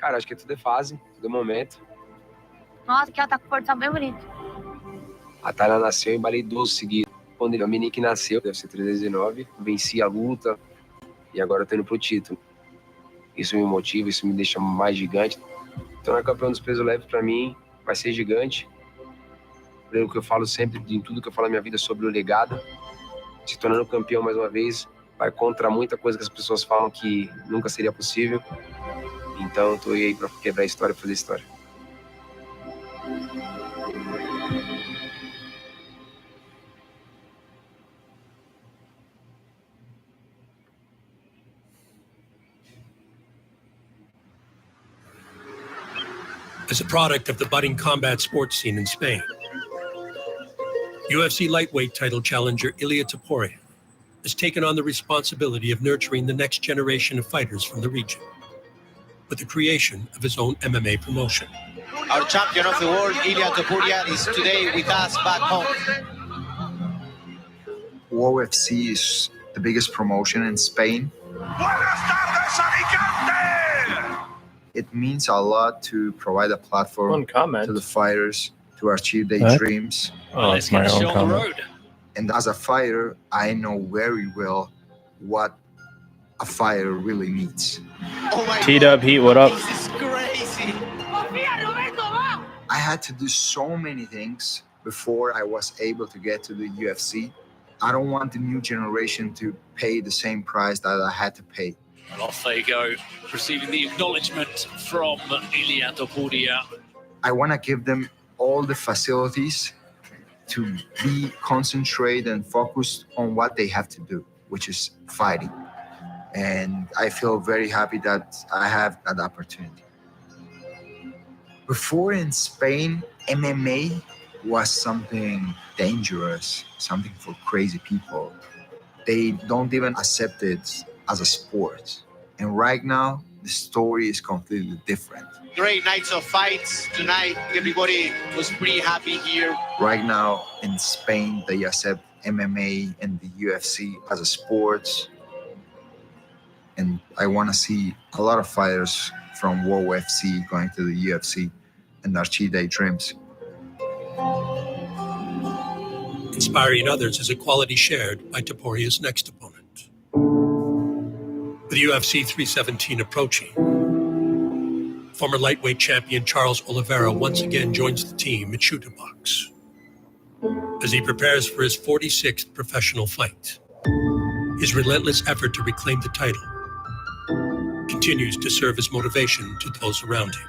Cara, acho que tudo é fase, tudo é momento. Nossa, aqui ela tá com o portal bem bonito. A Tayla nasceu, eu embalei 12 seguidos. Quando a Minique nasceu, deve ser 319, venci a luta e agora eu tô indo pro título. Isso me motiva, isso me deixa mais gigante. Então, campeão dos pesos leves, pra mim, vai ser gigante. Pelo que eu falo sempre, em tudo que eu falo na minha vida sobre o legado, se tornando campeão mais uma vez, vai contra muita coisa que as pessoas falam que nunca seria possível. Então, eu tô aí pra quebrar a história, fazer história. As a product of the budding combat sports scene in Spain, UFC lightweight title challenger Ilia Topuria has taken on the responsibility of nurturing the next generation of fighters from the region, with the creation of his own MMA promotion. Our champion of the world, Ilia Topuria, is today with us back home. UFC is the biggest promotion in Spain. It means a lot to provide a platform to the fighters to achieve their dreams. Oh, that's my own comment. And as a fighter, I know very well what a fighter really needs. Oh my T-Dub Heat, what up? This is crazy. I had to do so many things before I was able to get to the UFC. I don't want the new generation to pay the same price that I had to pay. And off they go, receiving the acknowledgement from Ilia Topuria. I want to give them all the facilities to be concentrated and focused on what they have to do, which is fighting. And I feel very happy that I have that opportunity. Before in Spain, MMA was something dangerous, something for crazy people. They don't even accept it as a sport. And right now, the story is completely different. Great nights of fights tonight. Everybody was pretty happy here. Right now in Spain, they accept MMA and the UFC as a sport. And I want to see a lot of fighters from UFC going to the UFC and achieve their dreams. Inspiring others is a quality shared by Topuria's next opponent. With UFC 317 approaching, former lightweight champion Charles Oliveira once again joins the team at Shooter Box as he prepares for his 46th professional fight. His relentless effort to reclaim the title continues to serve as motivation to those around him.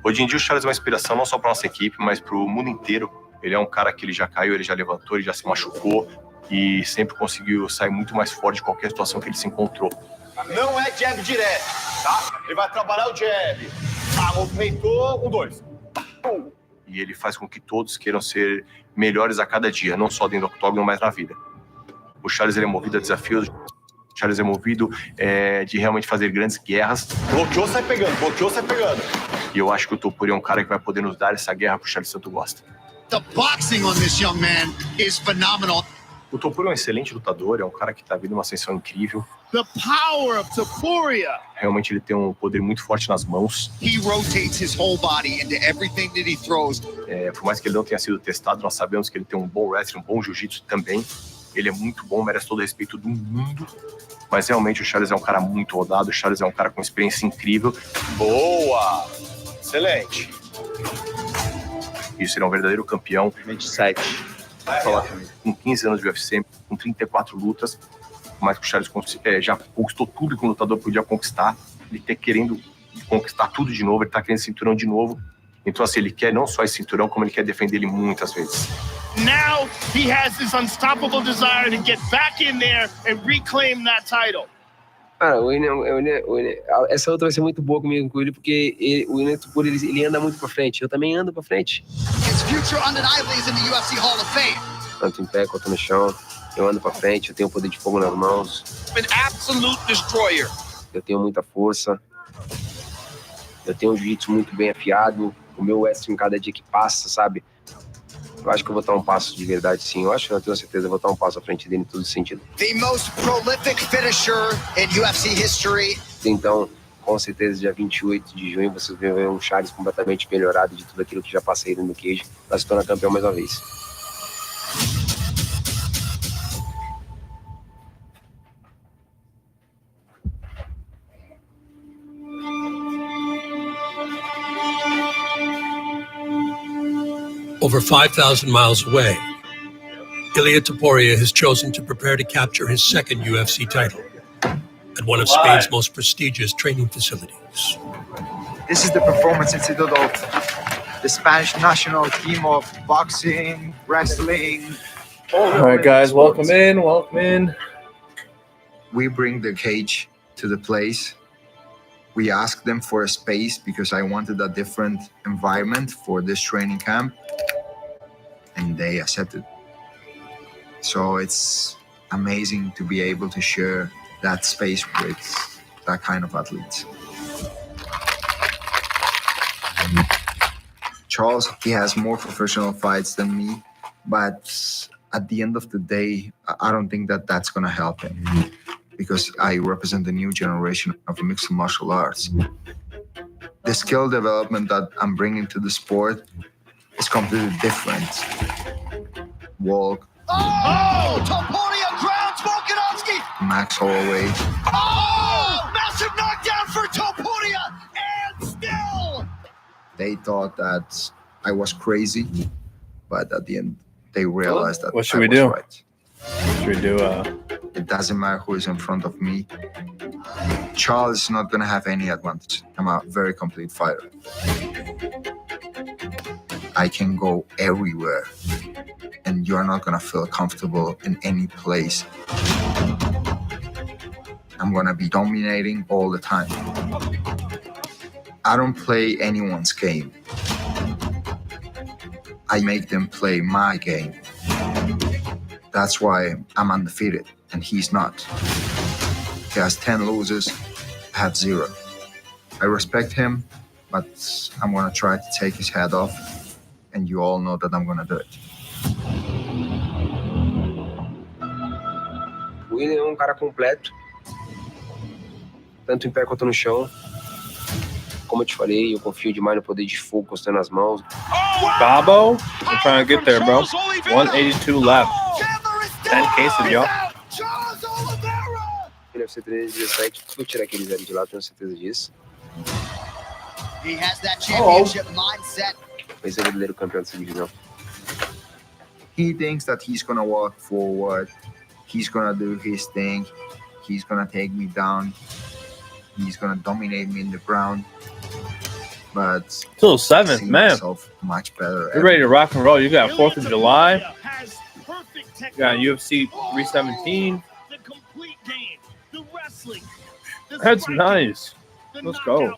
Hoje em dia o Charles é uma inspiração não só para nossa equipe, mas para o mundo inteiro. Ele é um cara que ele já caiu, ele já levantou, ele já se machucou e sempre conseguiu sair muito mais forte de qualquer situação que ele se encontrou. Não é jab direto, tá? Ele vai trabalhar o jab. Movimentou, 2. E ele faz com que todos queiram ser melhores a cada dia, não só dentro do octógono, mas na vida. O Charles ele é movido a desafios, o Charles é movido de realmente fazer grandes guerras. Bloqueou, sai pegando, bloqueou, sai pegando. E eu acho que o Topuria é um cara que vai poder nos dar essa guerra que o Charles tanto gosta. The boxing on this young man is phenomenal. O Topuria é um excelente lutador, é um cara que está vindo uma ascensão incrível. The power of Topuria. Realmente ele tem um poder muito forte nas mãos. He rotates his whole body into everything that he throws. Por mais que ele não tenha sido testado, nós sabemos que ele tem um bom wrestling, um bom jiu-jitsu também. Ele é muito bom, merece todo o respeito do mundo. Mas realmente o Charles é um cara muito rodado, o Charles é um cara com experiência incrível. Boa! Excelente. Isso, ele é um verdadeiro campeão. 27. Com 15 anos de UFC, com 34 lutas, mas que o Charles já conquistou tudo que um lutador podia conquistar. Ele está querendo conquistar tudo de novo, ele está querendo cinturão de novo. Então, assim, ele quer não só esse cinturão, como ele quer defender ele muitas vezes. Now he has this unstoppable desire to get back in there and reclaim that title. Cara, essa outra vai ser muito boa comigo com ele, porque o Ilia Topuria, ele anda muito pra frente. Eu também ando pra frente. His future undeniably is in the UFC Hall of Fame. Tanto em pé quanto no chão. Eu ando pra frente, eu tenho poder de fogo nas mãos. An absolute destroyer. Eu tenho muita força. Eu tenho um jiu-jitsu muito bem afiado. O meu wrestling cada dia que passa, sabe? Eu acho que eu vou dar um passo de verdade, sim. Eu tenho certeza, eu vou dar um passo à frente dele em todo sentido. The most prolific finisher in UFC history. Então, Com certeza, dia 28 de junho, você vai ver um Charles completamente melhorado de tudo aquilo que já passei no cage, para se tornar campeão mais uma vez. Over 5,000 miles away, Ilia Topuria has chosen to prepare to capture his second UFC title at one of Spain's most prestigious training facilities. This is the Performance Institute of the Spanish national team of boxing, wrestling. All right, guys, welcome in. Welcome in. We bring the cage to the place. We asked them for a space because I wanted a different environment for this training camp, and they accepted. So it's amazing to be able to share that space with that kind of athletes. Charles, he has more professional fights than me, but at the end of the day, I don't think that that's going to help him because I represent the new generation of mixed martial arts. The skill development that I'm bringing to the sport is completely different. Walk. Oh! Topuria grounds Volkanovski! Max Holloway. Oh! Massive knockdown for Topuria! And still! They thought that I was crazy, but at the end, they realized that What should I we was do? right. Should we do It doesn't matter who is in front of me. Charles is not going to have any advantage. I'm a very complete fighter. I can go everywhere, and you're not going to feel comfortable in any place. I'm going to be dominating all the time. I don't play anyone's game. I make them play my game. That's why I'm undefeated, and he's not. He has 10 losses, I have 0. I respect him, but I'm going to try to take his head off, and you all know that I'm going to do it. O William é cara completo, tanto em pé quanto no chão. Como eu te falei, eu confio demais no poder de fogo constando as mãos. Gabo? I'm trying to get there, bro. 182 left. 10 cases, y'all. No UFC 317, vou tirar aquele zero de lá, tenho certeza disso. He has that championship mindset. Vai ser o verdadeiro campeão dessa divisão. He thinks that he's going to walk forward, he's going to do his thing, he's going to take me down, he's going to dominate me in the ground. But Till 7th, man. Much better. You're ready to rock and roll. You got 4th of July. You got UFC 317. That's nice. Let's go.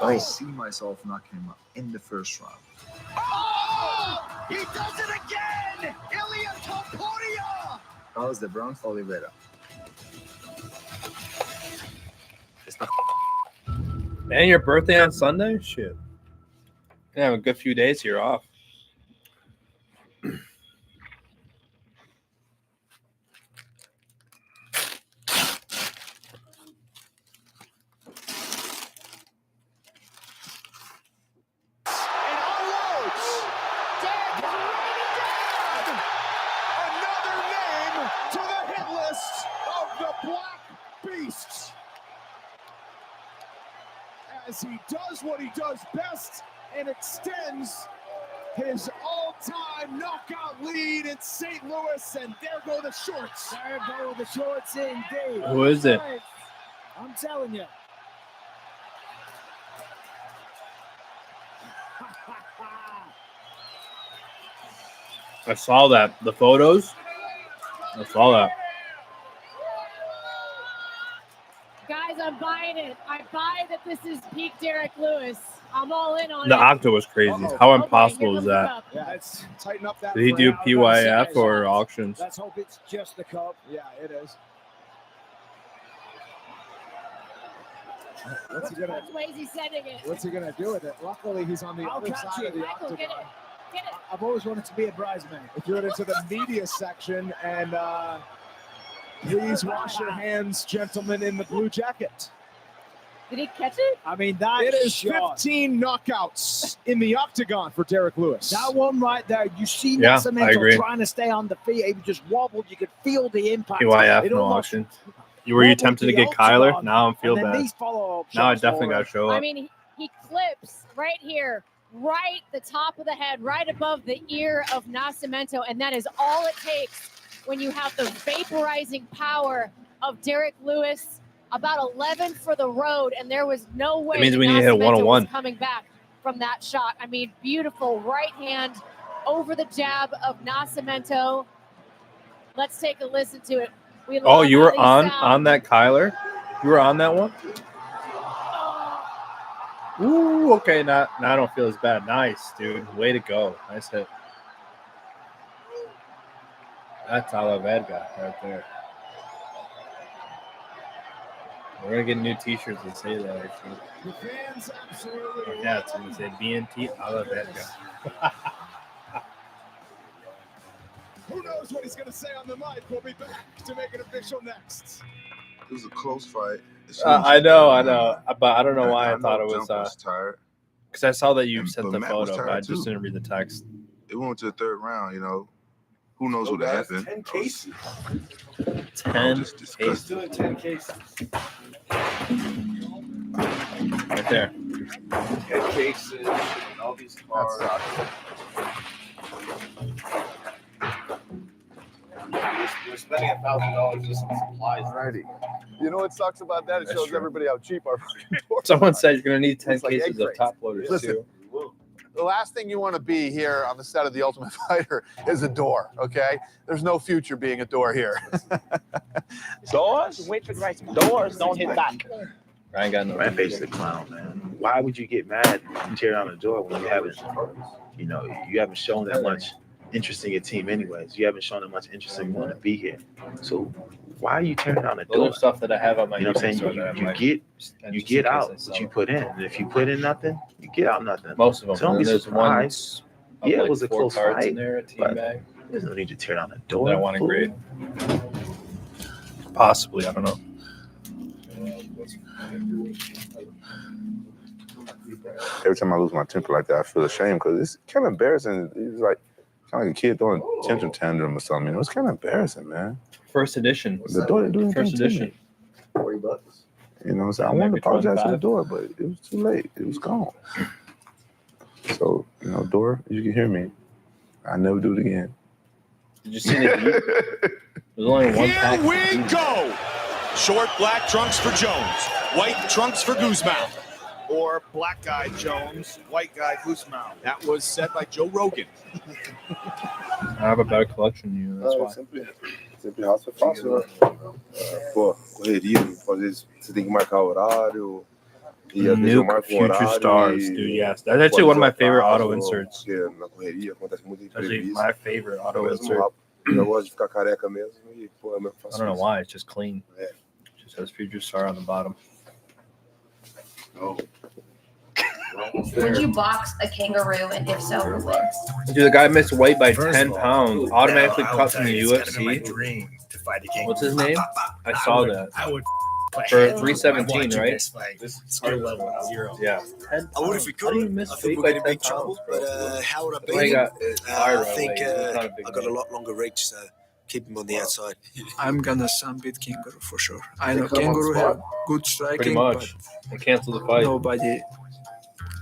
I see myself knocking him out in the first round. Oh! He does it again! Ilia Topuria! How's the Bronx Oliveira? And your birthday on Sunday? Shit. You have a good few days here off. As he does what he does best and extends his all-time knockout lead in St. Louis, and there go the shorts. There go the shorts indeed. Who is it? I'm telling you. I saw that. The photos. I saw that. Guys, I'm buying it. I buy that this is peak Derek Lewis. I'm all in on The it. Octo was crazy. How impossible is that? Yeah, let's tighten up that. Did he do PYF or auctions? Let's hope it's just the cup. Yeah, it is. What's he gonna? That's ways he's sending it. What's he gonna do with it? Luckily, he's on the other side of the Michael, octagon. get it. Get it. I've always wanted to be a bridesmaid. If you're into the media section, and please wash your hands, gentlemen in the blue jacket. Did he catch it? I mean, that It is shot. 15 knockouts in the octagon for Derek Lewis. That one right there, you see Yeah, I Nascimento agree. trying to stay on the feet. He just wobbled. You could feel the impact. PYF It no almost auction. Were you wobbled tempted to the get Kyler? octagon, Now I feel and then bad. these follow-up Now I shots definitely were- got to show up. I mean, he clips right here, right the top of the head, right above the ear of Nascimento, and that is all it takes when you have the vaporizing power of Derek Lewis. About 11 for the road, and there was no way That means that we need to hit Nascimento 101. was coming back from that shot. I mean, beautiful right hand over the jab of Nascimento. Let's take a listen to it. We Oh, love you how were they on sound. that Kyler? You were on that one? Ooh, okay. Now I don't feel as bad. Nice, dude. Way to go. Nice hit. That's a la verga right there. We're going to get new t-shirts that say that, actually. The fans absolutely. Yeah, it's going to say BNT a la verga. Who knows what he's going to say on the mic? We'll be back to make it official next. It was a close fight. I know. But I don't know why I thought it was tired. because I saw that you sent But the Matt was photo, but tired I just too. didn't read the text. It went to the third round, you know. Who knows what happened? 10 cases. 10 cases. Doing 10 cases. Right there. 10 cases and all these cars. We're spending $1,000 just on supplies. Alrighty. You know what sucks about that? It That's shows true. everybody how cheap our fucking doors Someone are. said you're going to need 10 It's like cases egg of crates. top loaders, Listen, too. the last thing you want to be here on the set of The Ultimate Fighter is a door, okay? There's no future being a door here. Doors? Doors don't hit back. I ain't got no. Rampage is a clown, man. Why would you get mad and tear down a door when you haven't shown that much interest in your team anyways? You haven't shown that much interest in wanting to be here. So why are you tearing down a Those door? are stuff that I have on my You know what I'm saying? You get out what you put in. And if you put in nothing, you get out nothing. Most of them. So don't And be there's surprised. one Yeah, of, it was a 4 close cards fight. in there, a team but bag. There's no need to tear down a door. That I want to fool. grade. Possibly, I don't know. Every time I lose my temper like that, I feel ashamed because it's kind of embarrassing. It's like kind of like a kid throwing a tantrum or something. You know, it's kind of embarrassing, man. First edition. The door didn't do anything First to me. edition. $40. You know, so I Yeah, wanted to Megatron apologize for the 5. door, but it was too late. It was gone. So, you know, door, you can hear me. I never do it again. Did you see the heat? There's only one Here pack. we go. Short black trunks for Jones. White trunks for Guzman. Or black guy Jones, white guy Guzman. That was said by Joe Rogan. I have a better collection than you, that's why. Sempre raça é fácil, né? Pô, correria, às vezes você tem que marcar horário. E às vezes eu Nuke marco Future horário. Stars, e dude, yes. That's actually one of my favorite auto inserts. Porque na correria acontece muito Actually, imprevisto. my favorite auto Mesmo insert. rápido. Eu gosto de ficar careca mesmo e, pô, eu faço I don't know isso. why, it's just clean. Yeah. Just has Future Star on the bottom. Oh. Would you box a kangaroo, and if so, who wins? Dude, the guy missed weight by First 10 of all, pounds. Automatically I will cut tell from the you, it's kinda my UFC. dream to fight a kangaroo. What's his name? I saw that. I would For 317, right? Skill level 0. Yeah. I would if we How do you could. miss I think weight we're by in big 10 trouble. pounds, bro? But how would I Well, he beat him? got I viral, think like, he's not a big I got a man. lot longer reach, so keep him on the outside. I'm gonna beat kangaroo for sure. I know Come on, kangaroo spot. have good Pretty striking, much. They canceled the but fight. nobody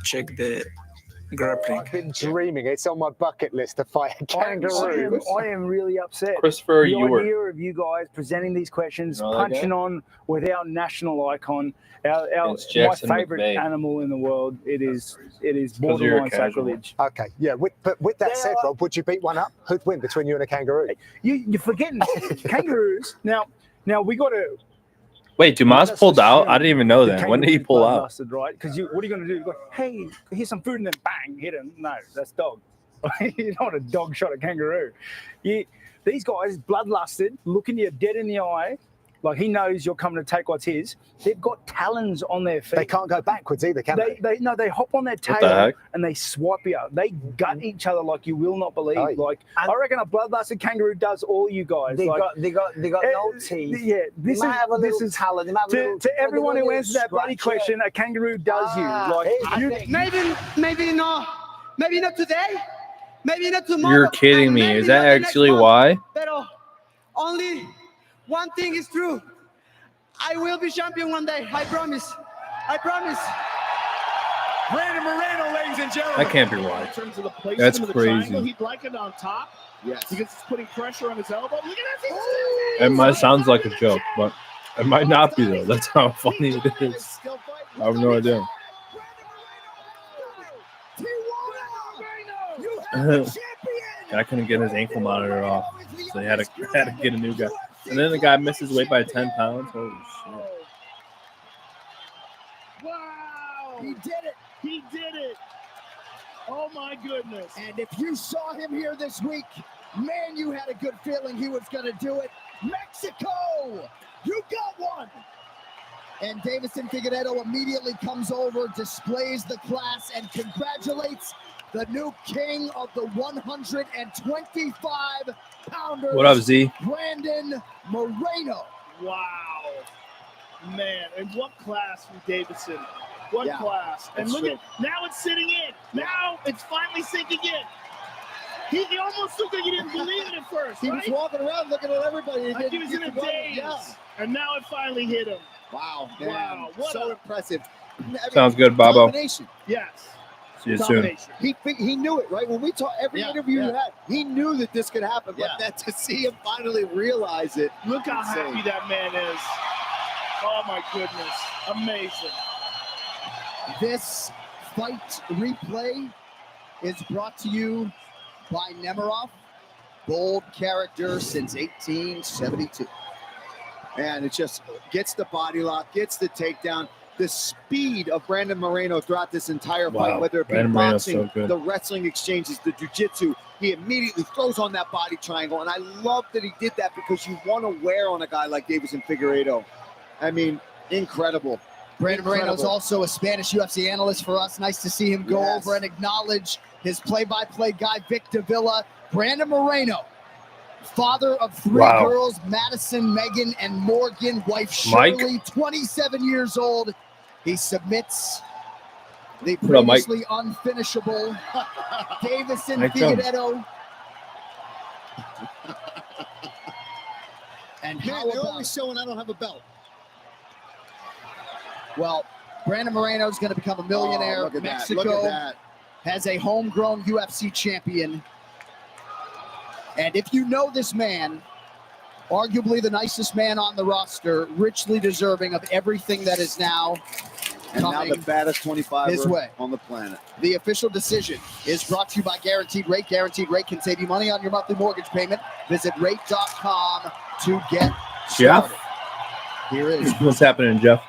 check the grappling. I've been dreaming. It's on my bucket list to fight a kangaroo. I am really upset. Christopher the Ewart. idea of you guys presenting these questions, You know that punching guy? on with our national icon, our It's my Jackson favorite McVeigh. animal in the world. It is you're a borderline casual. sacrilege. Okay, yeah. But with that said, Rob, would you beat one up? Who'd win between you and a kangaroo? You're forgetting kangaroos. Now we got to. Wait, Dumas pulled out? I didn't even know that. When did he pull out? Busted, right? Because what are you going to do? You go, hey, here's some food, and then bang, hit him. No, that's dog. You don't want a dog shot a kangaroo. These guys bloodlusted, looking you dead in the eye, Like, he knows you're coming to take what's his. They've got talons on their feet. They can't go backwards either, can they? They hop on their the tail heck? and they swipe you. They gut each other like you will not believe. Hey. Like, I reckon a bloodlusted kangaroo does all you guys. They like, got no teeth. Yeah, They might have a little talon. They might have a little, to everyone who little answers that bloody scratch, question, a kangaroo does you. Like, Maybe not today. Maybe not tomorrow. You're kidding me. Is that actually why? But only one thing is true. I will be champion one day. I promise. I promise. Brandon Moreno, ladies and gentlemen. That can't be right. In terms of the placement That's of the crazy. triangle, he'd like it on top. Yes. Because it's putting pressure on his elbow. Look at that. It might sounds like a joke, but it might not be though. That's how funny it is. I have no idea. Guy couldn't get his ankle monitor off, so he had to get a new guy. And then the guy missed his weight by 10 pounds. Holy shit! Wow. He did it. He did it. Oh, my goodness. And if you saw him here this week, man, you had a good feeling he was going to do it. Mexico, you got one. And Davison Figueiredo immediately comes over, displays the class, and congratulates the new king of the 125-pounder. What up, Z? Brandon Moreno. Wow. Man, and what class from Davison. What class. And look at, now it's sitting in. Now it's finally sinking in. He almost looked like he didn't believe it at first, He was walking around looking at everybody. Like he was in a daze. And now it finally hit him. Wow, man. Wow. What so impressive. Sounds good, Bobo. Domination. Yes. See you soon. He knew it, right? When we talk every interview you had, he knew that this could happen. But that to see him finally realize it. Look how happy that man is. Oh my goodness. Amazing. This fight replay is brought to you by Nemiroff. Bold character since 1872. And it just gets the body lock, gets the takedown. The speed of Brandon Moreno throughout this entire fight, whether it be boxing, the wrestling exchanges, the jiu-jitsu, he immediately throws on that body triangle. And I love that he did that because you want to wear on a guy like Davison Figueiredo. I mean, incredible. Brandon Moreno is also a Spanish UFC analyst for us. Nice to see him go over and acknowledge his play-by-play guy, Vic Davila. Brandon Moreno, father of three girls, Madison, Megan, and Morgan, wife Shirley, 27 years old. He submits the previously unfinishable Davison Figueiredo. And how they're about always showing I don't have a belt. Well, Brandon Moreno is going to become a millionaire. Look at Mexico that. Look at that. has a homegrown UFC champion. And if you know this man, arguably the nicest man on the roster, richly deserving of everything that is now coming the baddest 25 his way on the planet. The official decision is brought to you by Guaranteed Rate. Guaranteed Rate can save you money on your monthly mortgage payment. Visit rate.com to get started. Jeff? Here is What's happening, Jeff?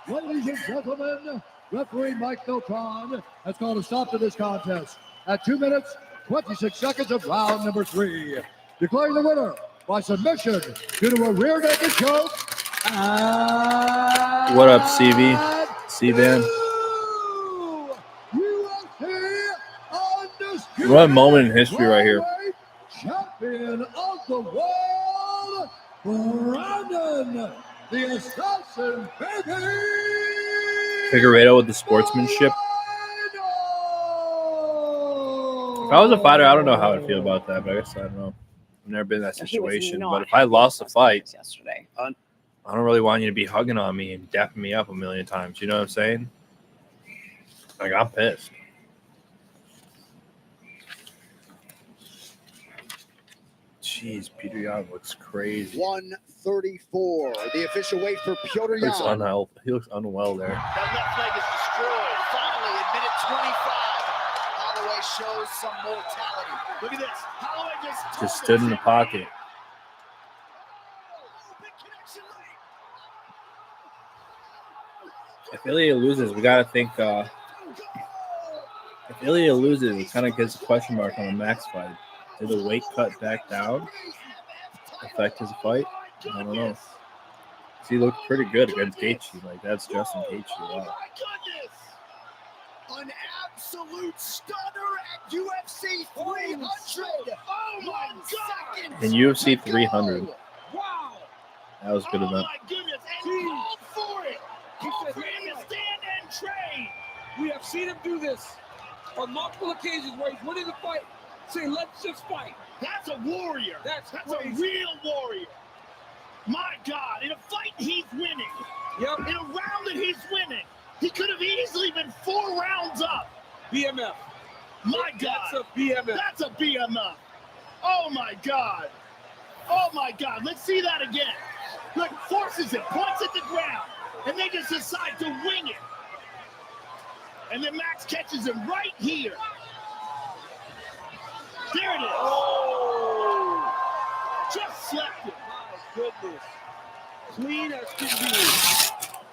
Ladies and gentlemen, referee Mike Milton has called a stop to this contest at 2 minutes, 26 seconds of round number 3. Declaring the winner by submission due to a rear naked choke. What up, CV? C-Van? What a moment in history right here. Champion of the world, Brandon, the Assassin Figueiredo with the sportsmanship. If I was a fighter, I don't know how I'd feel about that, but I guess I don't know. I've never been in that situation. But if I lost a fight, yesterday, I don't really want you to be hugging on me and dapping me up a million times. You know what I'm saying? Like, I'm pissed. Jeez, Peter Yan looks crazy. 134. The official weight for Piotr He looks Yan. he looks unwell there. That left leg is destroyed. Finally, in minute 25, Holloway shows some mortality. Look at this. Holloway Just stood in the pocket. If Ilya loses, we got to think. If Ilya loses, it kind of gives a question mark on the Max fight. Did the weight cut back down affect his fight? I don't know. He looked pretty good against Gaethje. Like, that's Justin Gaethje. Wow. An absolute stunner at UFC 300. Oh my God! In UFC 300. Wow! That was a good Oh event. my goodness! And he called for it. Called for him to stand and trade. We have seen him do this on multiple occasions where he's winning the fight. Say, let's just fight. That's a warrior. That's crazy. a real warrior. My God! In a fight, he's winning. Yep. In a round that he's winning, he could have easily been 4 rounds up. BMF. My God. That's a BMF. That's a BMF. Oh my God. Oh my God. Let's see that again. Look, forces it, points at the ground, and they just decide to wing it. And then Max catches him right here. There it is. Oh! Just slapped him. My goodness. Clean as can be.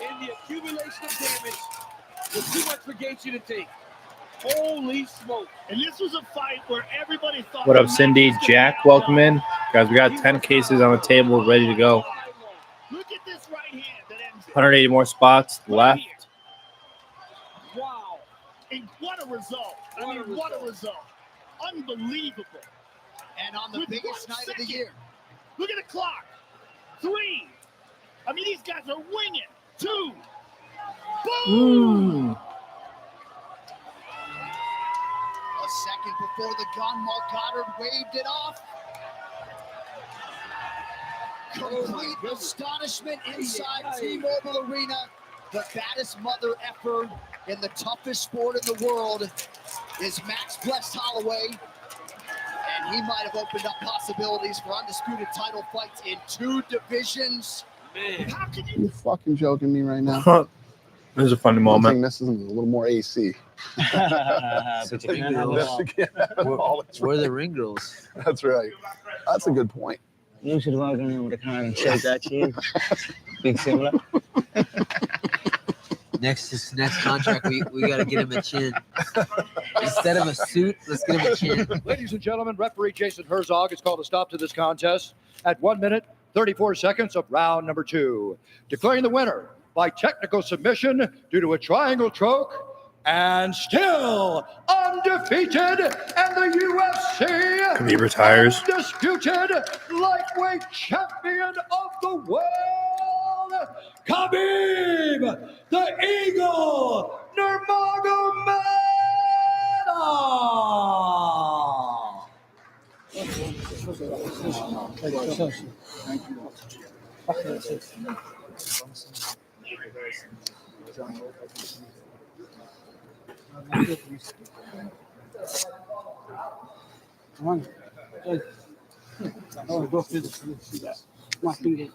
In the accumulation of damage, was too much for Gaethje to take. Holy smoke. And this was a fight where everybody thought. What up, Cindy? Jack, welcome in. Guys, we got 10 cases on the table ready to go. Look at this right hand that ends it. 180 more spots left. Wow. And what a result. What a result. Unbelievable. And on the biggest night of the year. Look at the clock. 3. I mean, these guys are winging. 2. Boom! A second before the gun, Mark Goddard waved it off. Complete astonishment inside T-Mobile Arena. The baddest mother effer in the toughest sport in the world is Max Blessed Holloway. And he might have opened up possibilities for undisputed title fights in 2 divisions. Man. How can You fucking joking me right now? This is a funny One thing moment. this is a little more AC. But you can't have it all. We're the ring girls. That's right. That's a good point. You should walk in with a kind and shake that chin. Big similar. Next contract, we got to get him a chin. Instead of a suit, let's get him a chin. Ladies and gentlemen, referee Jason Herzog has called a stop to this contest at 1 minute, 34 seconds of round number 2. Declaring the winner by technical submission due to a triangle choke and still undefeated and the UFC He retires. undisputed lightweight champion of the world, Khabib, the Eagle Nurmagomedov.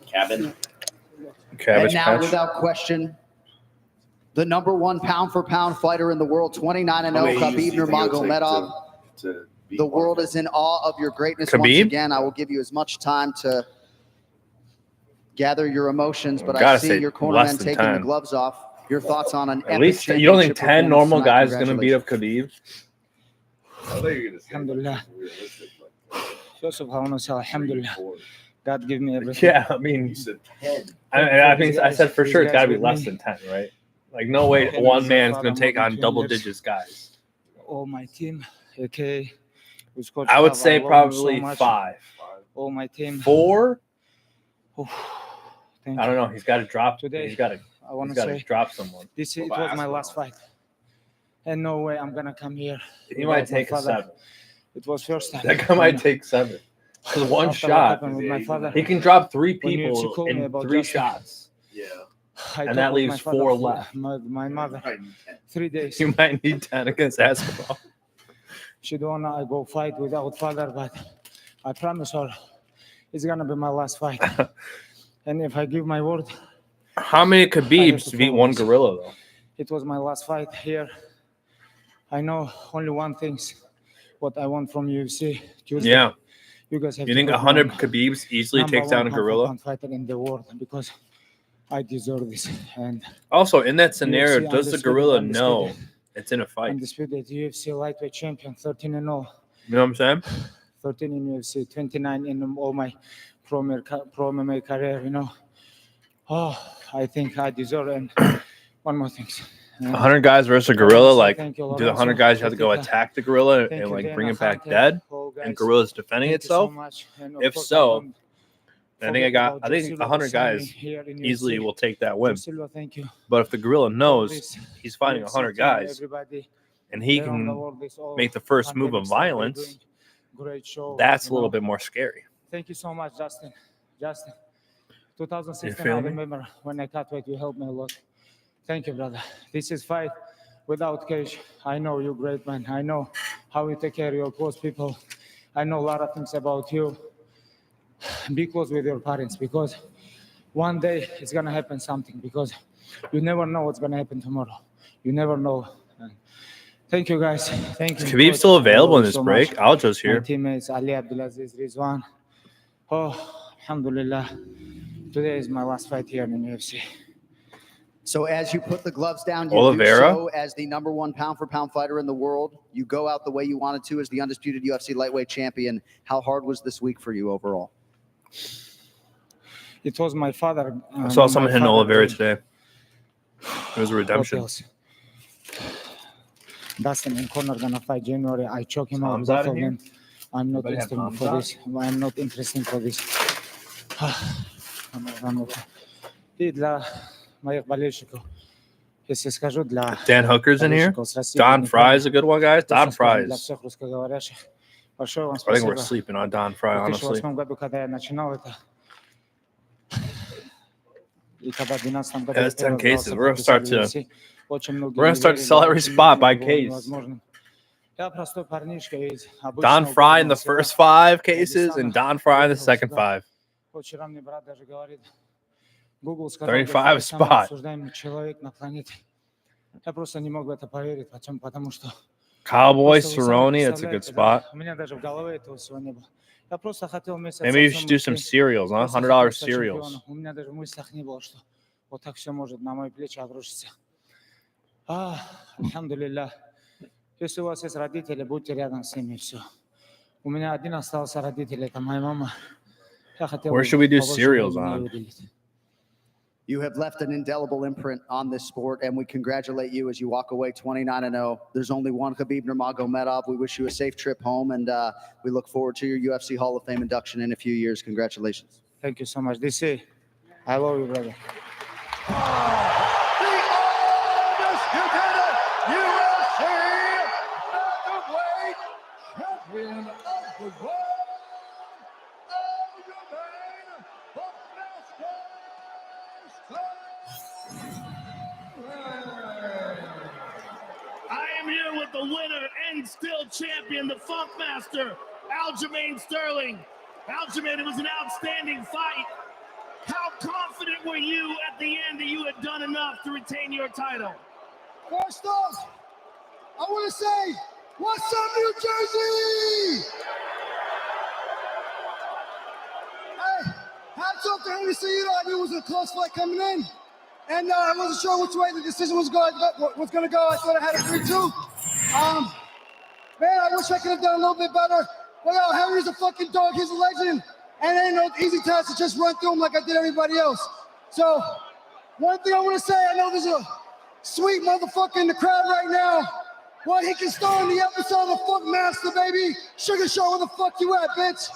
Cabin. And now, without question, the number 1 pound-for-pound fighter in the world, 29-0, Khabib Nurmagomedov. The world is in awe of your greatness once Khabib? again. I will give you as much time to gather your emotions, but I Gotta see say your less cornerman than taking the 10. gloves off. Your thoughts on an At epic least you don't think championship 10 normal performance guys tonight? going to beat up Khabib? Alhamdulillah. First of all, I want to say Alhamdulillah. God give me everything. Yeah, I mean, I said for sure it's got to be less than 10, right? Like, no way one man's going to take on double digits guys. All my team, okay. With Coach I would Tav, say love him probably so much. 5. All my team. 4? Thank I don't you. know. He's got to drop. Today, He's got to. I want He's to got to say drop someone. it was my last fight. And no way I'm going to come here. He might without my take a father. 7. It was first time. That guy might take 7. Because one After what shot, happened with my father, he can drop 3 when UFC people called me in about 3 Justin, shots. I And talked that with leaves my father 4 for left. My mother, 3 days. You might need 10 against Escobar. She don't want to go fight without father, but I promise her it's going to be my last fight. And if I give my word, How many Khabibs beat one gorilla, though? it was my last fight here. I know only one thing, what I want from UFC. Tuesday. Yeah. You guys have You to think put me 100 on Khabibs easily number takes down a 1 gorilla? pound fighter in the world because I deserve this. And Also, in that scenario, UFC does the undisputed- gorilla undisputed- know it's in a fight? Undisputed UFC lightweight champion, 13-0. You know what I'm saying? 13 in UFC, 29 in all my pro MMA career, you know. I think I deserve it. And one more thing. 100 guys versus a gorilla. Like, Thank you, do the 100 guys have to go attack the gorilla and like bring it back dead? And gorilla's defending itself? If so, I think 100 guys easily will take that win. Thank you. But if the gorilla knows he's fighting 100 guys and he can make the first move of violence, that's a little bit more scary. Thank you so much, Justin. Justin, You 2016, feel I me? remember when I cut weight, you helped me a lot. Thank you, brother. This is fight without cage. I know you're great, man. I know how you take care of your close people. I know a lot of things about you. Be close with your parents because one day it's going to happen something because you never know what's going to happen tomorrow. You never know. And thank you, guys. Thank you. Is Khabib coach. still I love available in you this so break? much. Aljo's My here. teammates, Ali Abdulaziz, Rizwan. Oh, alhamdulillah. Today is my last fight here in UFC. So as you put the gloves down, you Oliveira? do so as the #1 pound-for-pound fighter in the world. You go out the way you wanted to as the undisputed UFC lightweight champion. How hard was this week for you overall? It was my father. I saw someone hitting Oliveira today. It was a redemption. Dustin and Conor gonna fight January. I choke him out. Tom's Both out of of here? them. I'm not Anybody have interested Tom's for out? this. I'm not interested for this. И для моих болельщиков, если скажу для Dan Hooker's in here. болельщиков с России, Don не Fry's a good one, guys. просто Don скажу для Fry's. всех русскоговорящих. Большое вам I think we're спасибо. sleeping on Don Fry, В honestly. 2008 году, когда я начинал это, и когда в 2012 году Yeah, it's 10 cases. We're gonna start to to sell every spot by case. Я простой парнишка из обычного Don Fry in the горного села. first 5 cases and Don Fry in the second 5. Вот вчера мне брат даже говорит, Google сказал, 35 что самый spot. обсуждаемый человек на планете. Я просто не мог в это поверить, потому что Cowboy просто вы сами Cerrone, that's a good представляете, да, spot. у меня даже в голове этого всего не было. Я просто хотел вместе с Maybe you отцом should do some идти. cereals, huh? Просто $100 хотел стать cereals. чемпионом. У меня даже в мыслях не было, что вот так все может на мои плечи обрушиться. Алхамдулилля. Если у вас есть родители, будьте рядом с ними, все. У меня один остался родитель, это моя мама. Я хотел Where бы should we do побольше cereals времени on? уделить. You have left an indelible imprint on this sport, and we congratulate you as you walk away 29-0. There's only one Khabib Nurmagomedov. We wish you a safe trip home, and we look forward to your UFC Hall of Fame induction in a few years. Congratulations. Thank you so much. DC, I love you, brother. Champion of the world, I am here with the winner and still champion, the Funk Master, Aljamain Sterling. Aljamain, it was an outstanding fight. How confident were you at the end that you had done enough to retain your title? First off, I want to say, what's up, New Jersey? Hey, hats off to Henry Cejudo. I knew it was a close fight coming in. And I wasn't sure which way the decision was going to go. I thought I had a 3-2. Man, I wish I could have done a little bit better. But yo, Henry's a fucking dog. He's a legend. And it ain't no easy task to just run through him like I did everybody else. So, one thing I want to say, I know there's a sweet motherfucker in the crowd right now. Well, he can star in the episode of The Funk Master, baby. Sugar Show, where the fuck you at, bitch?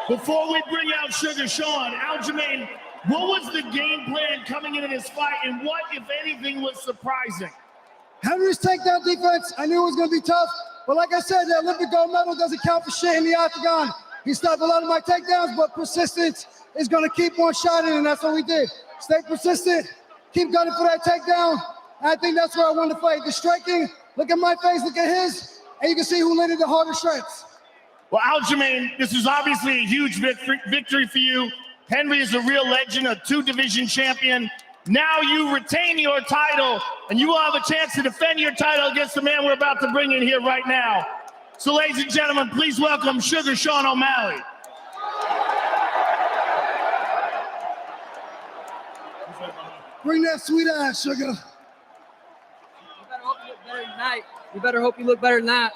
Before we bring out Sugar Sean, Aljamain, what was the game plan coming into this fight, and what, if anything, was surprising? Henry's takedown defense, I knew it was going to be tough. But like I said, the Olympic gold medal doesn't count for shit in the octagon. He stopped a lot of my takedowns, but persistence is going to keep on shining, and that's what we did. Stay persistent, keep gunning for that takedown. And I think that's where I won the fight. The striking, look at my face, look at his, and you can see who landed the harder strikes. Well, Aljamain, this is obviously a huge victory for you. Henry is a real legend, a 2-division champion. Now you retain your title, and you will have a chance to defend your title against the man we're about to bring in here right now. So, ladies and gentlemen, please welcome Sugar Sean O'Malley. Bring that sweet ass, Sugar. You better hope you look better than that. You better hope you look better than that.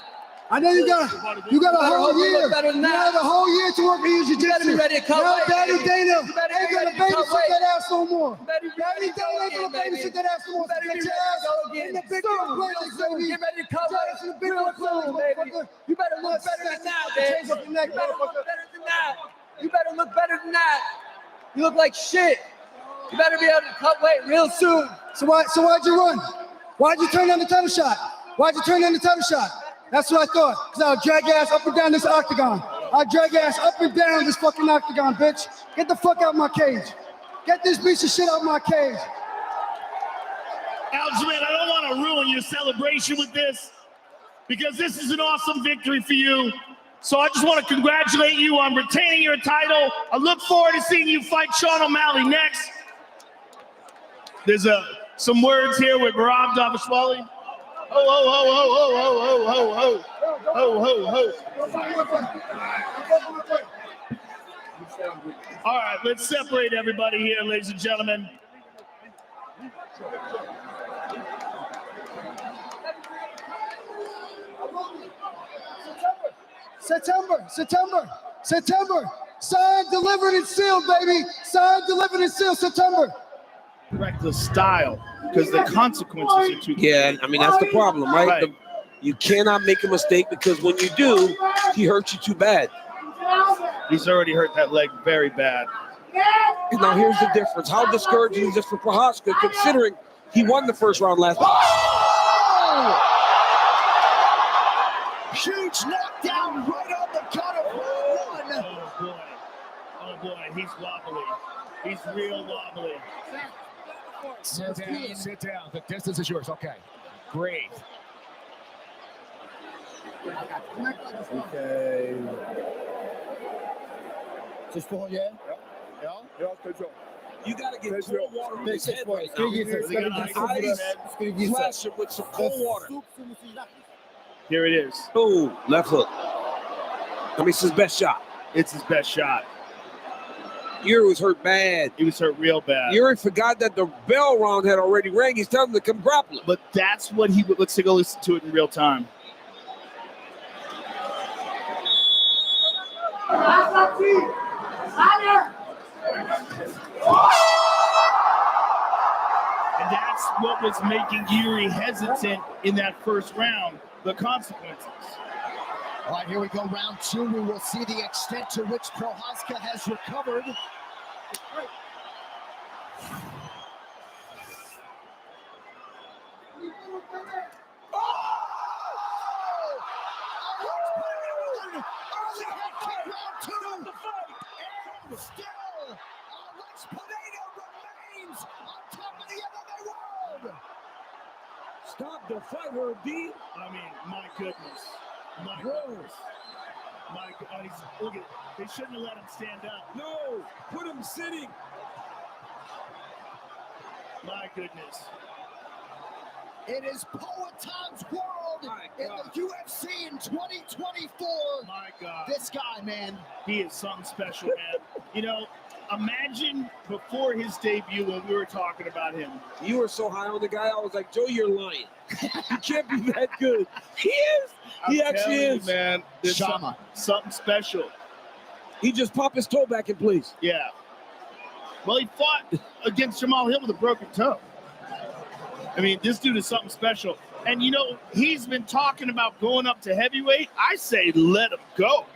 I know you got a whole year. You have a whole year to work on your jiu-jitsu. Now Daddy Dana ain't gonna babysit that ass no more. Daddy Dana ain't gonna babysit that ass no more. Get your ass in the big one playlist, baby. Get ready to come back in the big one playlist, motherfucker. You better look better than that, man. Change up your neck, motherfucker. You better look better than that. You look like shit. You better be able to cut weight real soon. So why'd you run? Why'd you turn down the title shot? Why'd you turn down the title shot? That's what I thought. Because I'll drag your ass up and down this octagon. I'll drag your ass up and down this fucking octagon, bitch. Get the fuck out of my cage. Get this piece of shit out of my cage. Aljamain, I don't want to ruin your celebration with this because this is an awesome victory for you. So I just want to congratulate you on retaining your title. I look forward to seeing you fight Sean O'Malley next. There's some words here with Rob Davishwali. All right, let's separate everybody here, ladies and gentlemen. September. Signed, delivered, and sealed, baby. Signed, delivered, and sealed, September. Correct the style, because the consequences are too great. Yeah, I mean, that's the problem, right? You cannot make a mistake because when you do, he hurts you too bad. He's already hurt that leg very bad. And now here's the difference. How discouraging is this for Prochazka, considering he won the first round last week? Oh! Huge knockdown right on the cut of round 1. Oh boy, he's wobbly. He's real wobbly. Sit down. The distance is yours. Okay. Great. Okay. Just for yeah? Yeah, You got to get cold water in his head right now. Ice, flash him with some cold water. Here it is. Oh, left hook. I mean, it's his best shot. It's his best shot. Yuri was hurt bad. He was hurt real bad. Yuri forgot that the bell round had already rang. He's telling him to come grapple. But that's what he would. Let's take a listen to it in real time. And that's what was making Yuri hesitant in that first round, the consequences. All right, here we go, round 2. We will see the extent to which Prochazka has recovered. Stop the fight, Herb D. I mean, my goodness. My goodness. My God, look at it. They shouldn't have let him stand up. No, put him sitting. My goodness. It is Poaton's world in the UFC in 2024. My God. This guy, man. He is something special, man. You know, imagine before his debut when we were talking about him. You were so high on the guy, I was like, Joe, you're lying. He can't be that good. He is. He actually is. Man, there's something special. He just popped his toe back in place. Yeah. Well, he fought against Jamal Hill with a broken toe. I mean, this dude is something special. And, you know, he's been talking about going up to heavyweight. I say let him go.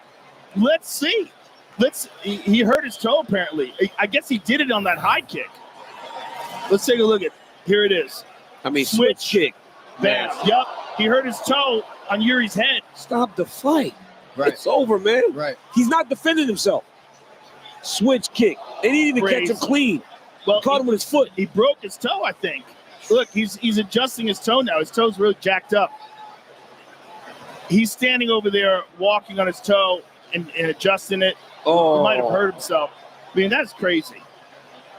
Let's see. He hurt his toe, apparently. I guess he did it on that high kick. Let's take a look at here it is. I mean, switch kick. Bam. Yep. He hurt his toe on Yuri's head. Stop the fight. Right. It's over, man. Right. He's not defending himself. Switch kick. They didn't even catch him clean. Well, caught him with his foot. He broke his toe, I think. Look, he's adjusting his toe now. His toe's really jacked up. He's standing over there walking on his toe and adjusting it. Oh. He might have hurt himself. I mean, that's crazy.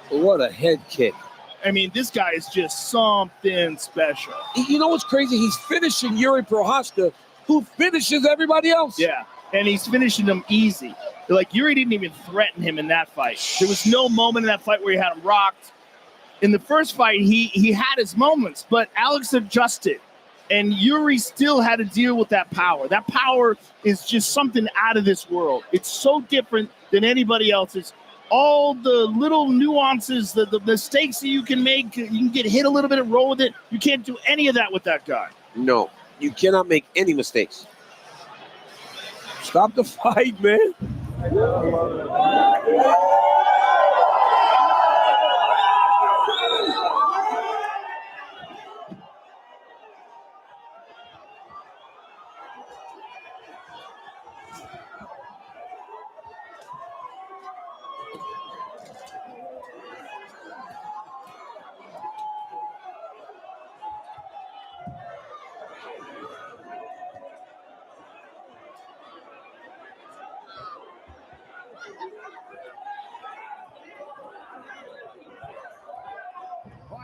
What a head kick. I mean, this guy is just something special. You know what's crazy? He's finishing Yuri Prochazka, who finishes everybody else. Yeah, and he's finishing them easy. Like, Yuri didn't even threaten him in that fight. There was no moment in that fight where he had him rocked. In the first fight, he had his moments, but Alex adjusted, And Yuri still had to deal with that power. That power is just something out of this world. It's so different than anybody else's. All the little nuances, the mistakes that you can make, you can get hit a little bit and roll with it. You can't do any of that with that guy. No, you cannot make any mistakes. Stop the fight, man.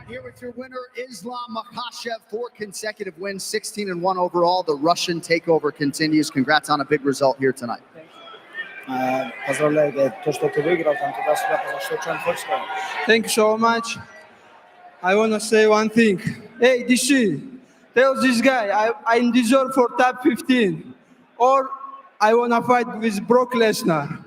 Here with your winner, Islam Makhachev, 4 consecutive wins, 16-1 overall. The Russian takeover continues. Congrats on a big result here tonight. Thank you so much. I want to say one thing. Hey, DC, tell this guy I deserve for top 15, or I want to fight with Brock Lesnar.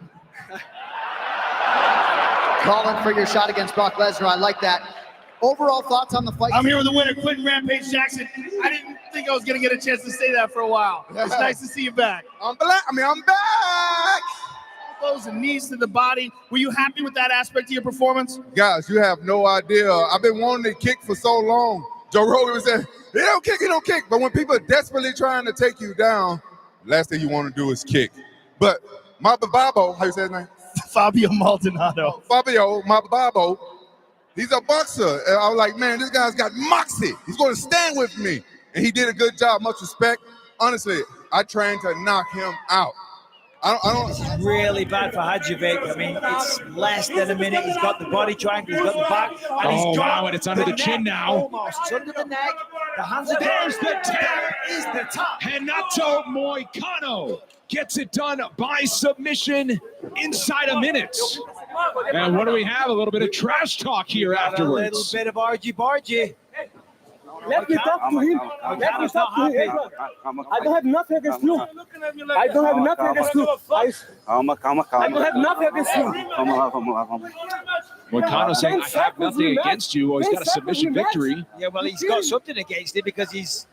Calling for your shot against Brock Lesnar. I like that. Overall thoughts on the fight? I'm here with the winner, Quentin Rampage Jackson. I didn't think I was going to get a chance to say that for a while. It's nice to see you back. I'm back. Elbows and knees to the body. Were you happy with that aspect of your performance? Guys, you have no idea. I've been wanting to kick for so long. Joe Rogan was saying, he don't kick. But when people are desperately trying to take you down, last thing you want to do is kick. But Mababo, how you say his name? Fabio Maldonado. Fabio Mababo. He's a boxer. And I was like, man, this guy's got moxie. He's going to stand with me. And he did a good job. Much respect. Honestly, I trained to knock him out. I don't. This is really bad for Hadjovic. I mean, it's less than a minute. He's got the body triangle. He's got the back. And he's got and it's under the chin now. Almost. It's under the neck. The hands are There's the tap. Is the top. Renato Moicano gets it done by submission inside a minute. And what do we have? A little bit of trash talk here afterwards. A little bit of argy-bargy. Let me talk to him. Let me talk to him. I don't have nothing against you. I don't have nothing against you. I don't have nothing against you. Moicano saying, I have nothing against you. Well, he's got a submission victory. Yeah, well, he's got something against it because he's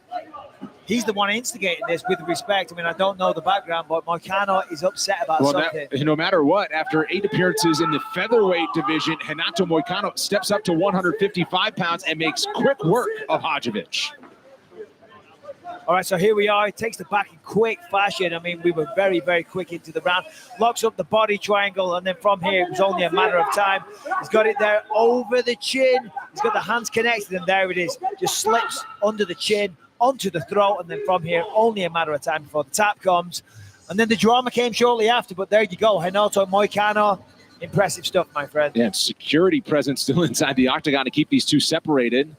the one instigating this with respect. I mean, I don't know the background, but Moicano is upset about something. No matter what, after 8 appearances in the featherweight division, Renato Moicano steps up to 155 pounds and makes quick work of Hadjovic. All right, so here we are. He takes the back in quick fashion. I mean, we were very, very quick into the round. Locks up the body triangle, and then from here, it was only a matter of time. He's got it there over the chin. He's got the hands connected, and there it is. Just slips under the chin, onto the throat, and then from here, only a matter of time before the tap comes. And then the drama came shortly after, but there you go. Renato Moicano, impressive stuff, my friend. Yeah, security presence still inside the octagon to keep these two separated.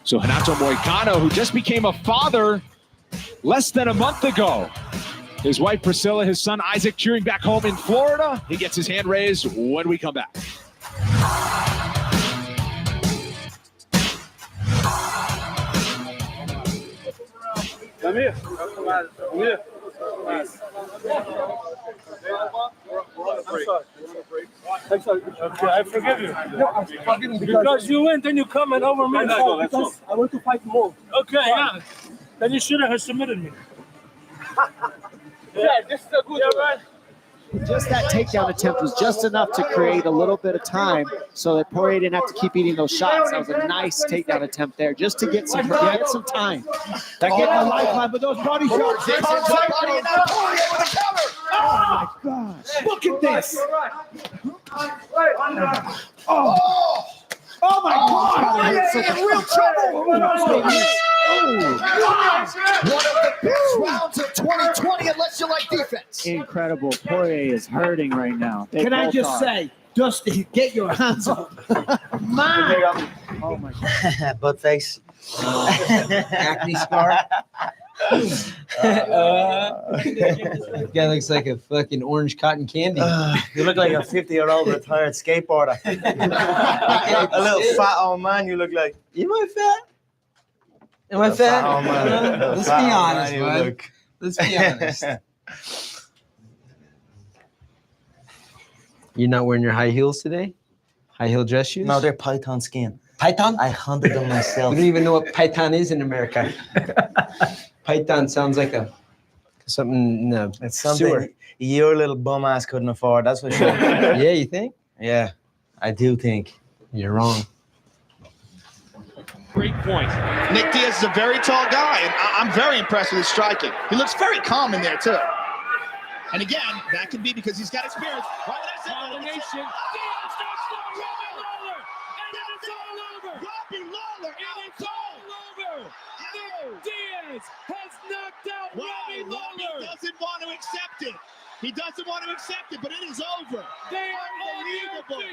So Renato Moicano, who just became a father less than a month ago. His wife Priscilla, his son Isaac cheering back home in Florida. He gets his hand raised when we come back. Come here. Come here. I'm sorry. Okay, I forgive you. No, I forgive you because you went and you come and over me. Because I want to fight more. Okay, yeah. Then you should have submitted me. Yeah, this is a good one. Just that takedown attempt was just enough to create a little bit of time so that Poirier didn't have to keep eating those shots. That was a nice takedown attempt there just to get some time. They're getting a lifeline, but those body shots. Oh my gosh. Look at this. Oh my God! Poirier in real trouble. One of the best rounds of 2020, unless you like defense. Incredible. Poirier is hurting right now. Can I just say, Dusty, get your hands up. Man! Oh my God. Butt face. Acne scar. Guy looks like a fucking orange cotton candy. You look like a 50-year-old retired skateboarder. A little fat old man you look like. You my fat? Am I fat? foul, man. The Let's foul, be honest, man. bud. Look. Let's be honest. You're not wearing your high heels today? High heel dress shoes? No, they're python skin. Python? I hunted them myself. We don't even know what python is in America. Python sounds like something in the It's something sewer. your little bum ass couldn't afford. That's for sure. Yeah, you think? Yeah, I do think. You're wrong. Great point. Nick Diaz is a very tall guy, and I'm very impressed with his striking. He looks very calm in there, too. And again, that could be because he's got experience. Why would I say Combination. Robbie Lawler, and it's all over. Nick Diaz has knocked out Robbie Lawler. He doesn't want to accept it. He doesn't want to accept it, but it is over. They are unbelievable.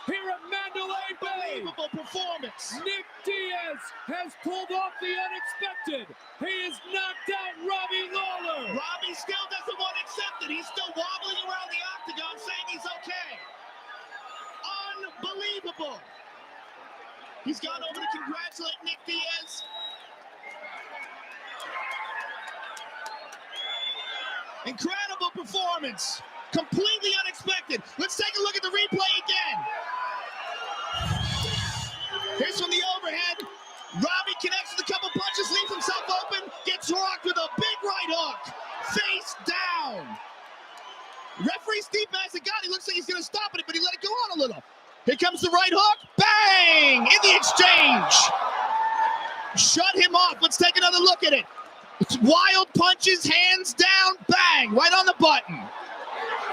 Here at Mandalay Bay. Unbelievable performance. Nick Diaz has pulled off the unexpected. He has knocked out Robbie Lawler. Robbie still doesn't want to accept it. He's still wobbling around the octagon saying he's okay. Unbelievable. He's gone over to congratulate Nick Diaz. Incredible performance. Completely unexpected. Let's take a look at the replay again. Here's from the overhead. Robbie connects with a couple punches, leaves himself open, gets rocked with a big right hook. Face down. Referee Steve Mazzagatti looks like he's going to stop it, but he let it go on a little. Here comes the right hook. Bang! In the exchange. Shut him off. Let's take another look at it. It's wild punches, hands down, bang, right on the button.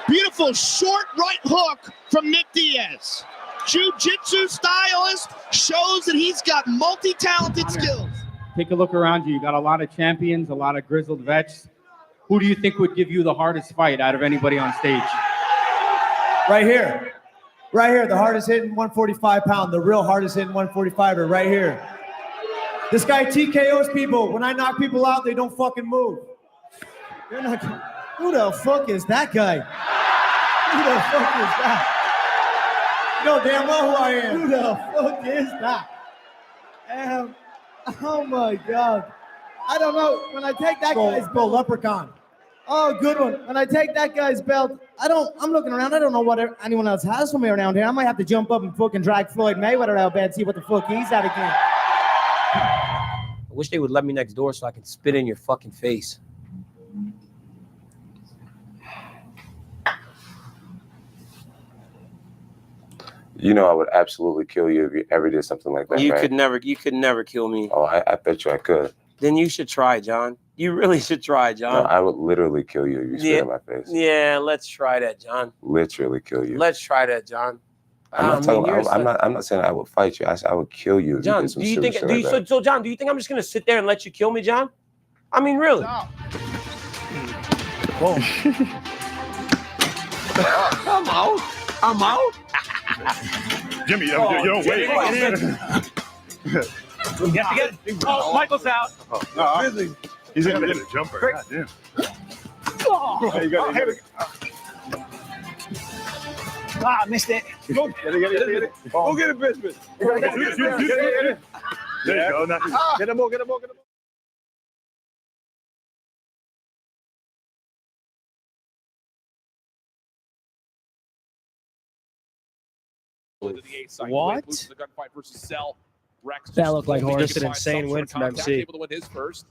Beautiful short right hook from Nick Diaz. Jiu-jitsu stylist shows that he's got multi-talented skills. Take a look around you. You got a lot of champions, a lot of grizzled vets. Who do you think would give you the hardest fight out of anybody on stage? Right here. Right here, the hardest hitting 145 pound, the real hardest hitting 145er right here. This guy TKOs people. When I knock people out, they don't fucking move. They're not. Who the fuck is that guy? Who the fuck is that? You know damn well who I am. Who the fuck is that? Oh my God. I don't know. When I take that guy's belt, Leprechaun. Oh, good one. When I take that guy's belt, I'm looking around. I don't know what anyone else has for me around here. I might have to jump up and fucking drag Floyd Mayweather out bed and see what the fuck he's at again. I wish they would let me next door so I can spit in your fucking face. You know I would absolutely kill you if you ever did something like that. You right? could never kill me. Oh, I bet you I could. Then you should try, John. You really should try, John. No, I would literally kill you if you spit in my face. Yeah, let's try that, John. Literally kill you. Let's try that, John. I'm not saying I would fight you. I would kill you. If John, you did some do you stupid think? shit Do you, like that. so, John, do you think I'm just gonna sit there and let you kill me, John? I mean, really? Whoa. I'm out. Jimmy, you don't wait. Oh, Michael's out. He's gonna hit a jumper. God damn. Oh, you got it. Ah, missed it. Go get it. Go get it, Bismuth. There you go. Now, get him more. What? The gunfight versus Cell. Rex That looked like horse. just Just an insane win from MC. Able to win his first.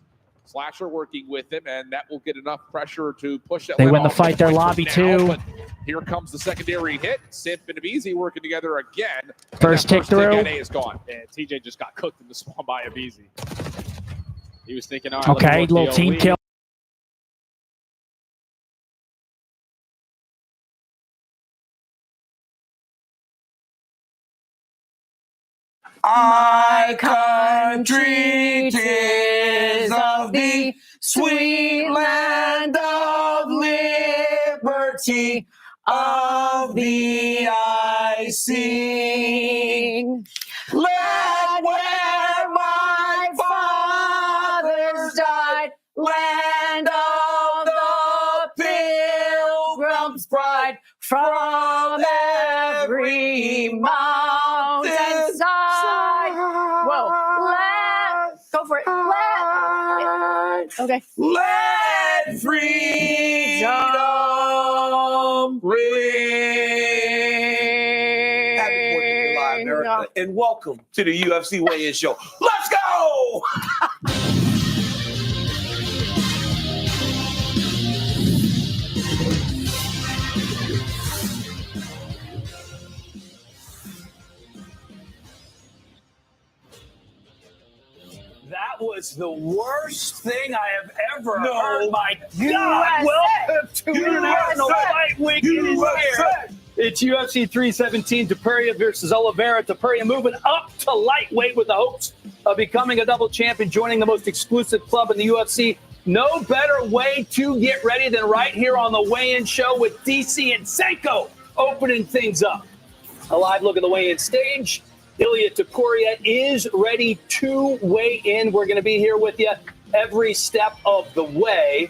Slasher working with him, and that will get enough pressure to push that. They win win the off fight, their lobby now, too. but here comes the secondary hit. Simp and Abizi working together again. First tick through. NA is gone. And TJ just got cooked in the spawn by Abizi. He was thinking, all right, Okay, little team kill. My country, 'tis of thee, sweet land of liberty, of thee I sing. Land where my fathers died, land of the pilgrim's pride, from every mountain side. Whoa, go for it. right. Okay. Let freedom ring. Happy 4th of July, America, and welcome to the UFC Weigh-In Show. Let's go! That was the worst thing I have ever No. heard. My USA. God, welcome to International USA. Fight Week. It is here. It's UFC 317, Topuria versus Oliveira. Topuria moving up to lightweight with the hopes of becoming a double champion, joining the most exclusive club in the UFC. No better way to get ready than right here on the weigh-in show with DC and Seiko opening things up. A live look at the weigh-in stage. Ilya Topuria is ready to weigh in. We're going to be here with you every step of the way.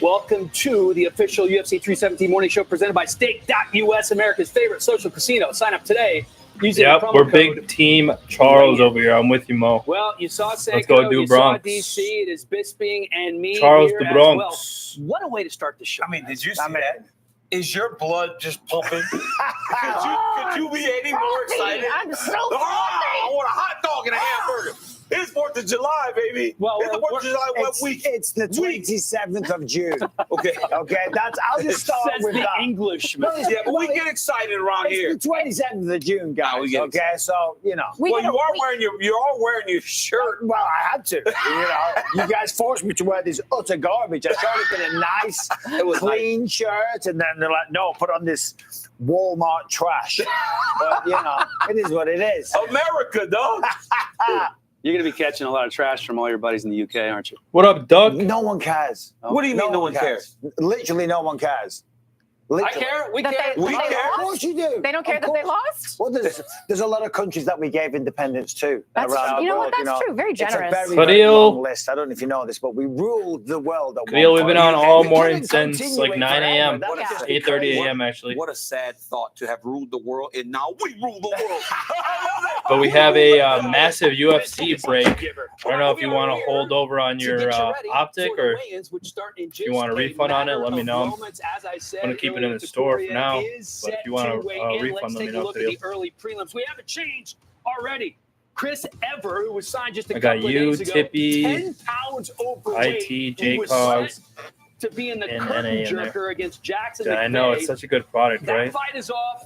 Welcome to the official UFC 317 morning show presented by Stake.us, America's favorite social casino. Sign up today using the promo we're code. big team Charles over here. I'm with you, Mo. Well, you saw Seiko, Let's go do you Bronx. saw DC, it is Bisping and me Charles here the as Bronx. well. What a way to start the show. I mean, did you see that? Is your blood just pumping? could you be any more excited? I'm so I want a hot dog and a hamburger. It's 4th of July, baby. Well, it's the 4th of July. What week? It's the 27th of June. Okay. Okay, I'll just start Says with the that. Englishman. Yeah, but we get excited around here. It's the 27th of June, guys. we get Okay, so, you know. Well, you are wearing your shirt. Well, I had to. You guys forced me to wear this utter garbage. I tried to get a nice, clean shirt, and then they're like, no, put on this Walmart trash. But, it is what it is. America, dog. You're going to be catching a lot of trash from all your buddies in the UK, aren't you? What up, Doug? No one cares. What do you mean no one cares? Literally no one cares. I care. We care. We care. Of course you do. They don't care Of that they course. lost? Well, there's a lot of countries that we gave independence to. That's around true. the You know world, what? That's true. Very generous. It's a very, very Khalil. long list. I don't know if you know this, but we ruled the world at Khalil, one we've been point. on all We morning couldn't since continue like it 9 a.m. forever. That's 8:30 a.m. actually. What a sad thought to have ruled the world, and now we rule the world. But we have a massive UFC break. I don't know if you want to hold over on your optic or if you want a refund on it, let me know. I'm going to keep it in the store for now. But if you want a refund, let me know. The early prelims. We have a change already. Chris Ever, who was signed just a I got couple of you, days ago, Tippy, 10 pounds overweight. IT, He was JCOGS, set to be in the and curtain NA in there. jerker against Jackson I know, McVeigh. it's such a good product, That right? fight is off.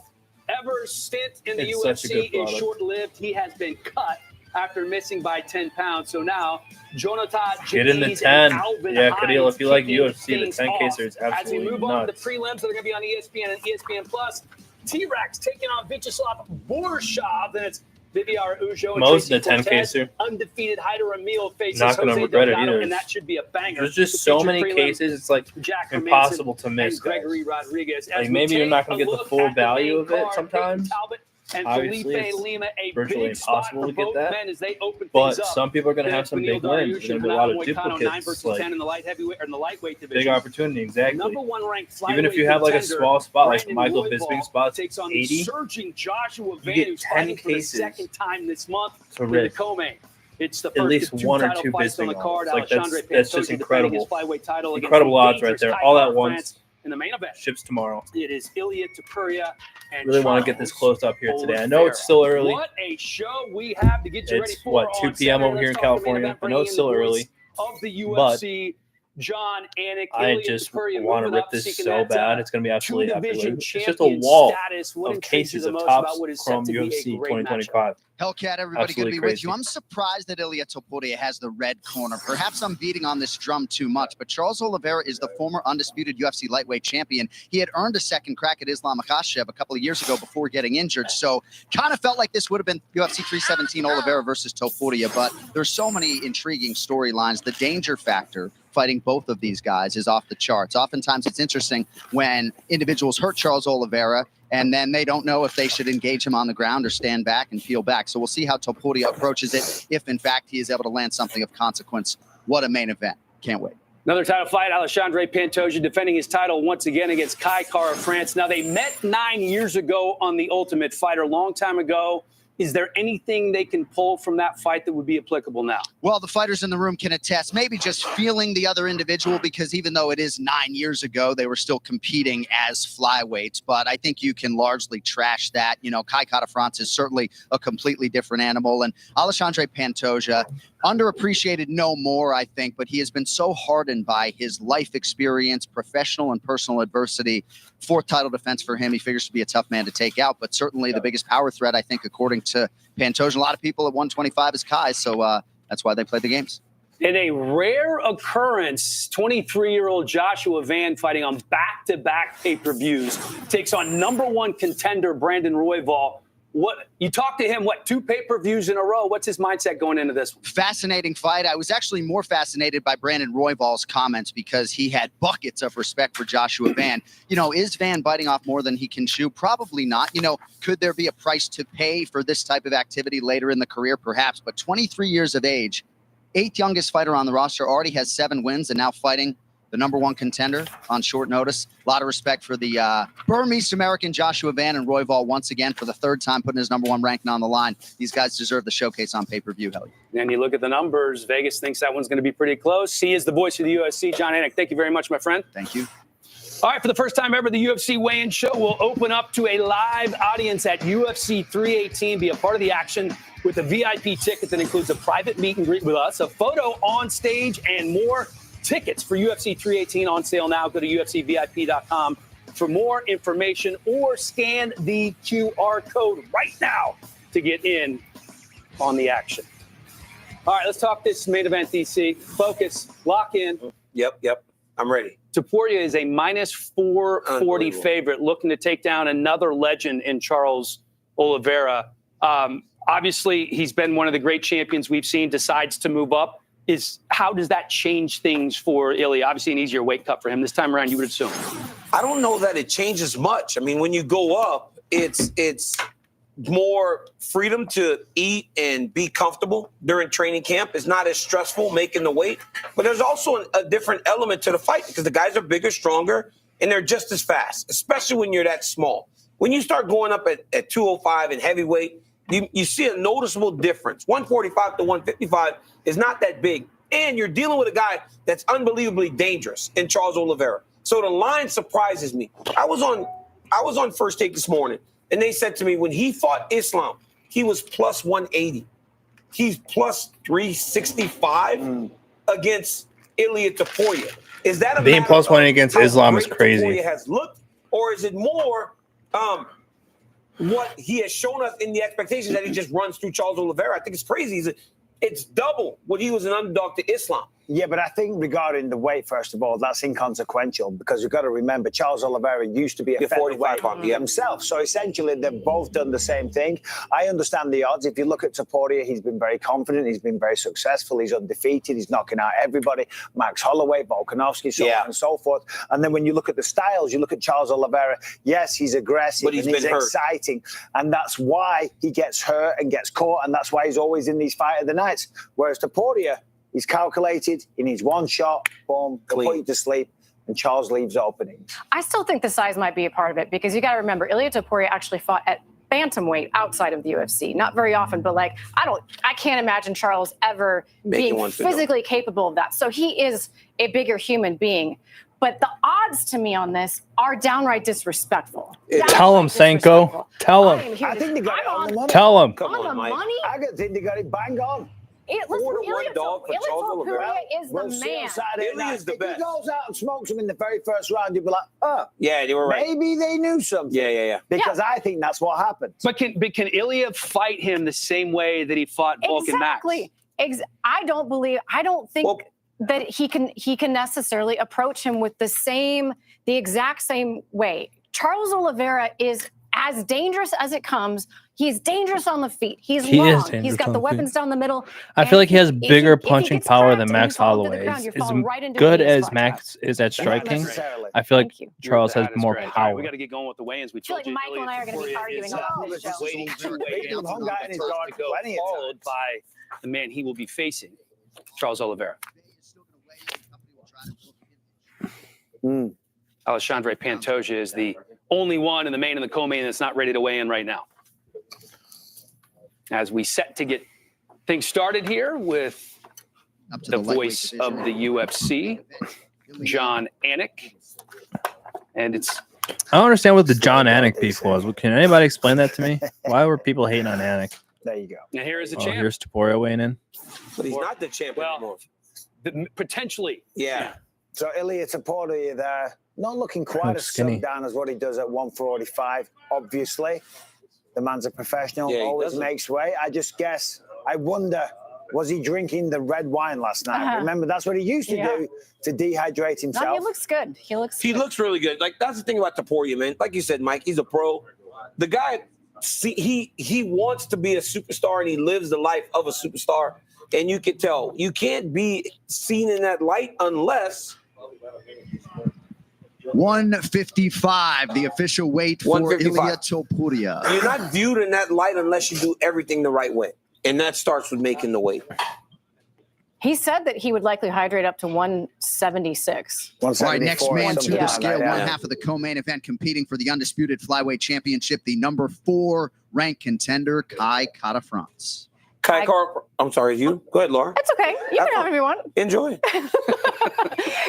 Ever's stint in the It's such a good UFC is product. short-lived. He has been cut after missing by 10 pounds. So now, Jonathan Get in the Janice 10. and Alvin Yeah, Hines Khalil, if you like kicking UFC, the things 10K off. is As we absolutely move on to the nuts. prelims that are going to be on ESPN and ESPN Plus, T-Rex taking on Vyacheslav Borshov. Then it's Viviara Ujo and Most Tracy of the 10Ks Cortez. here. Undefeated Hyder Emil faces Not gonna Jose regret it Delgado, either. and that should be a banger. There's just The so featured many prelim, cases, it's like Jack impossible Hermanson to miss. and Gregory Rodriguez. As Like we maybe you're take not going a to get the look full at the value main of it card, sometimes. Peyton Talbot and Obviously, Felipe it's Lima, a virtually big spot impossible for to get both that. men as they open But things up. some people are going to have some Benil big wins. Dariush There's going and to be a lot Renato of Moicano, 9 duplicates. versus Like 10 in the light heavyweight or in the lightweight division. big opportunity, exactly. Number one ranked Even if you flyweight have like a contender, small spot, like Brandon Michael Royval Bisping spot's takes on the 80, surging Joshua you Van, get who's 10 fighting for the cases second time this month to in the risk. co-main. It's the At first least of two one or title two fights on the Bisping card. odds. Like Alexandre that's just Pantoja defending incredible. his flyweight title against Incredible the odds right dangerous there, Kai all at Kara once. France in the main event. Ships tomorrow. It is Ilya Topuria and Really want to get this close up here today. I know it's still early. What a show we have to get you ready It's for. what, on 2 p.m. Saturday. over here in Let's talk about the main California. event, I know it's bringing still in the early, voice of the but UFC. John Anik, I Ilya just Topuria want to moving rip up, this seeking so that, bad. It's going to be absolutely two-division epic. It's just a champion wall status. What of intrigues you cases the of most Topps about what is set Chrome to be a UFC great 2025. Hellcat, everybody, Absolutely good to be crazy. with you. I'm surprised that Ilya Topuria has the red corner. Perhaps I'm beating on this drum too much, but Charles Oliveira is the former undisputed UFC lightweight champion. He had earned a second crack at Islam Makhachev a couple of years ago before getting injured, so kind of felt like this would have been UFC 317 Oliveira versus Topuria, but there's so many intriguing storylines. The danger factor fighting both of these guys is off the charts. Oftentimes it's interesting when individuals hurt Charles Oliveira and then they don't know if they should engage him on the ground or stand back and peel back. So we'll see how Topuria approaches it, if in fact he is able to land something of consequence. What a main event. Can't wait. Another title fight, Alexandre Pantoja defending his title once again against Kai Kara France. Now, they met 9 years ago on The Ultimate Fighter, long time ago Is there anything they can pull from that fight that would be applicable now? Well, the fighters in the room can attest, maybe just feeling the other individual, because even though it is 9 years ago, they were still competing as flyweights. But I think you can largely trash that. You know, Kai Kara-France is certainly a completely different animal. And Alexandre Pantoja, underappreciated no more, I think, but he has been so hardened by his life experience, professional and personal adversity. 4th title defense for him. He figures to be a tough man to take out, but certainly the biggest power threat, I think, according to Pantoja. A lot of people at 125 is Kai, so that's why they play the games. In a rare occurrence, 23-year-old Joshua Van, fighting on back-to-back pay-per-views, takes on #1 contender Brandon Royval. What you talked to him, 2 pay-per-views in a row? What's his mindset going into this one? Fascinating fight. I was actually more fascinated by Brandon Royval's comments because he had buckets of respect for Joshua Van. You know, is Van biting off more than he can chew? Probably not. You know, could there be a price to pay for this type of activity later in the career? Perhaps. But 23 years of age, 8th youngest fighter on the roster, already has 7 wins and now fighting the #1 contender on short notice. A lot of respect for the Burmese American Joshua Van, and Royval once again for the 3rd time putting his #1 ranking on the line. These guys deserve the showcase on pay-per-view. Hell yeah. And you look at the numbers, Vegas thinks that one's going to be pretty close. He is the voice of the UFC. John Anik, thank you very much, my friend. Thank you. All right, for the first time ever, the UFC weigh-in show will open up to a live audience at UFC 318. Be a part of the action with a VIP ticket that includes a private meet and greet with us, a photo on stage, and more. Tickets for UFC 318 on sale now. Go to UFCVIP.com for more information or scan the QR code right now to get in on the action. All right, let's talk this main event, DC. Focus, lock in. Yep. I'm ready. Topuria is a -440 favorite, looking to take down another legend in Charles Oliveira. Obviously, he's been one of the great champions we've seen, decides to move up. How does that change things for Ilya? Obviously, an easier weight cut for him this time around, you would assume. I don't know that it changes much. I mean, when you go up, it's more freedom to eat and be comfortable during training camp. It's not as stressful making the weight. But there's also a different element to the fight because the guys are bigger, stronger, and they're just as fast, especially when you're that small. When you start going up at 205 and heavyweight, you see a noticeable difference. 145 to 155 is not that big. And you're dealing with a guy that's unbelievably dangerous in Charles Oliveira. So the line surprises me. I was on First Take this morning, and they said to me when he fought Islam, he was plus 180. He's plus 365 against Ilya Topuria. Is that a being plus 1 against Islam is crazy? Topuria has looked, or is it more what he has shown us in the expectations that he just runs through Charles Oliveira? I think it's crazy. It's double what he was an underdog to Islam. Yeah, but I think regarding the weight, first of all, that's inconsequential because you've got to remember Charles Oliveira used to be a featherweight himself. So essentially, they've both done the same thing. I understand the odds. If you look at Topuria, he's been very confident. He's been very successful. He's undefeated. He's knocking out everybody. Max Holloway, Volkanovski, so on and so forth. And then when you look at the styles, you look at Charles Oliveira. Yes, he's aggressive, but he's exciting. And that's why he gets hurt and gets caught. And that's why he's always in these fight of the nights. Whereas Topuria, he's calculated. He needs one shot, boom, he'll put you to sleep, and Charles leaves opening. I still think the size might be a part of it because you got to remember, Ilya Topuria actually fought at bantamweight outside of the UFC. Not very often, but I can't imagine Charles ever being physically capable of that. So he is a bigger human being. But the odds to me on this are downright disrespectful. Tell him, Senko. Tell him. I think they got it on the money. Tell him. On the money? I think they got it bang on. Ilya Topuria is the man. Ilya is the best. If he goes out and smokes him in the very first round, you'd be like, oh. Yeah, they were right. Maybe they knew something. Yeah. Because I think that's what happened. But can Ilya fight him the same way that he fought Volk and Max? I don't think that he can necessarily approach him with the exact same way. Charles Oliveira is as dangerous as it comes. He's dangerous on the feet. He's long. He's got the weapons down the middle. I feel like he has bigger punching power than Max Holloway. As good as Max is at striking, I feel like Charles has more power. We got to get going with the weigh-ins. We told you Michael and I are going to be arguing about this show. Waiting to weigh in, followed by the man he will be facing, Charles Oliveira. Alexandre Pantoja is the only one in the main and the co-main that's not ready to weigh in right now. as we set to get things started here with the voice of the UFC, John Anik. And it's I don't understand what the John Anik beef was. Can anybody explain that to me? Why were people hating on Anik? There you go. Now here is the Oh, champ. here's Topuria weighing in. But he's not the champion anymore. Potentially. Yeah. So Ilia Topuria there, not looking quite Looks as skinny. sunk down as what he does at 145. Obviously, the man's a professional, Yeah, he always doesn't. makes weight. I wonder, was he drinking the red wine last night? Remember, that's what he used to do to dehydrate himself. No, he looks good. He looks really good. Like, that's the thing about Topuria, man. Like you said, Mike, he's a pro. The guy, he wants to be a superstar, and he lives the life of a superstar. And you can tell. You can't be seen in that light unless 155, the official weight for 155. Ilia Topuria. You're not viewed in that light unless you do everything the right way. And that starts with making the weight. He said that he would likely hydrate up to 176. All right, next man to the Yeah. scale, one half of the co-main event, competing for the undisputed flyweight championship, the number 4 ranked contender, Kai Kara-France. Kai Car, I'm sorry, you? Go ahead, Laura. It's okay. You can have him if you want. Enjoy.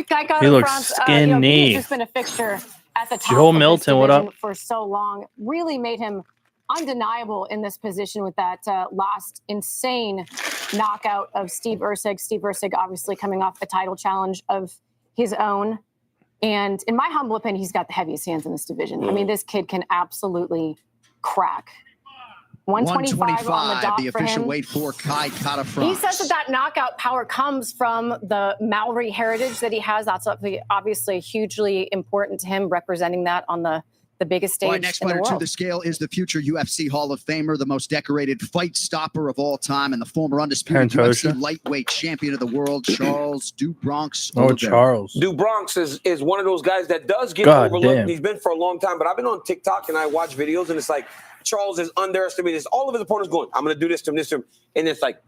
Guy He looks France, skinny. he's just been a fixture at the top Joel of this Milton, what division up? for so long. Really made him undeniable in this position with that last insane knockout of Steve Erceg. Steve Erceg obviously coming off a title challenge of his own. And in my humble opinion, he's got the heaviest hands in this division. I mean, this kid can absolutely crack. 125 on the dot the for official him. weight for Kai Kara-France. He says that knockout power comes from the Maori heritage that he has. That's obviously hugely important to him, representing that on the biggest stage All right, next in the fighter to world. the scale is the future UFC Hall of Famer, the most decorated fight stopper of all time, and the former undisputed Pantoja. UFC lightweight champion of the world, Charles Du Bronx Oh, Oliveira. Charles. Du Bronx is one of those guys that does get God overlooked. damn. He's been for a long time, but I've been on TikTok and I watch videos, and it's like Charles is underestimated. All of his opponents going, I'm going to do this to him, this to him. And it's like,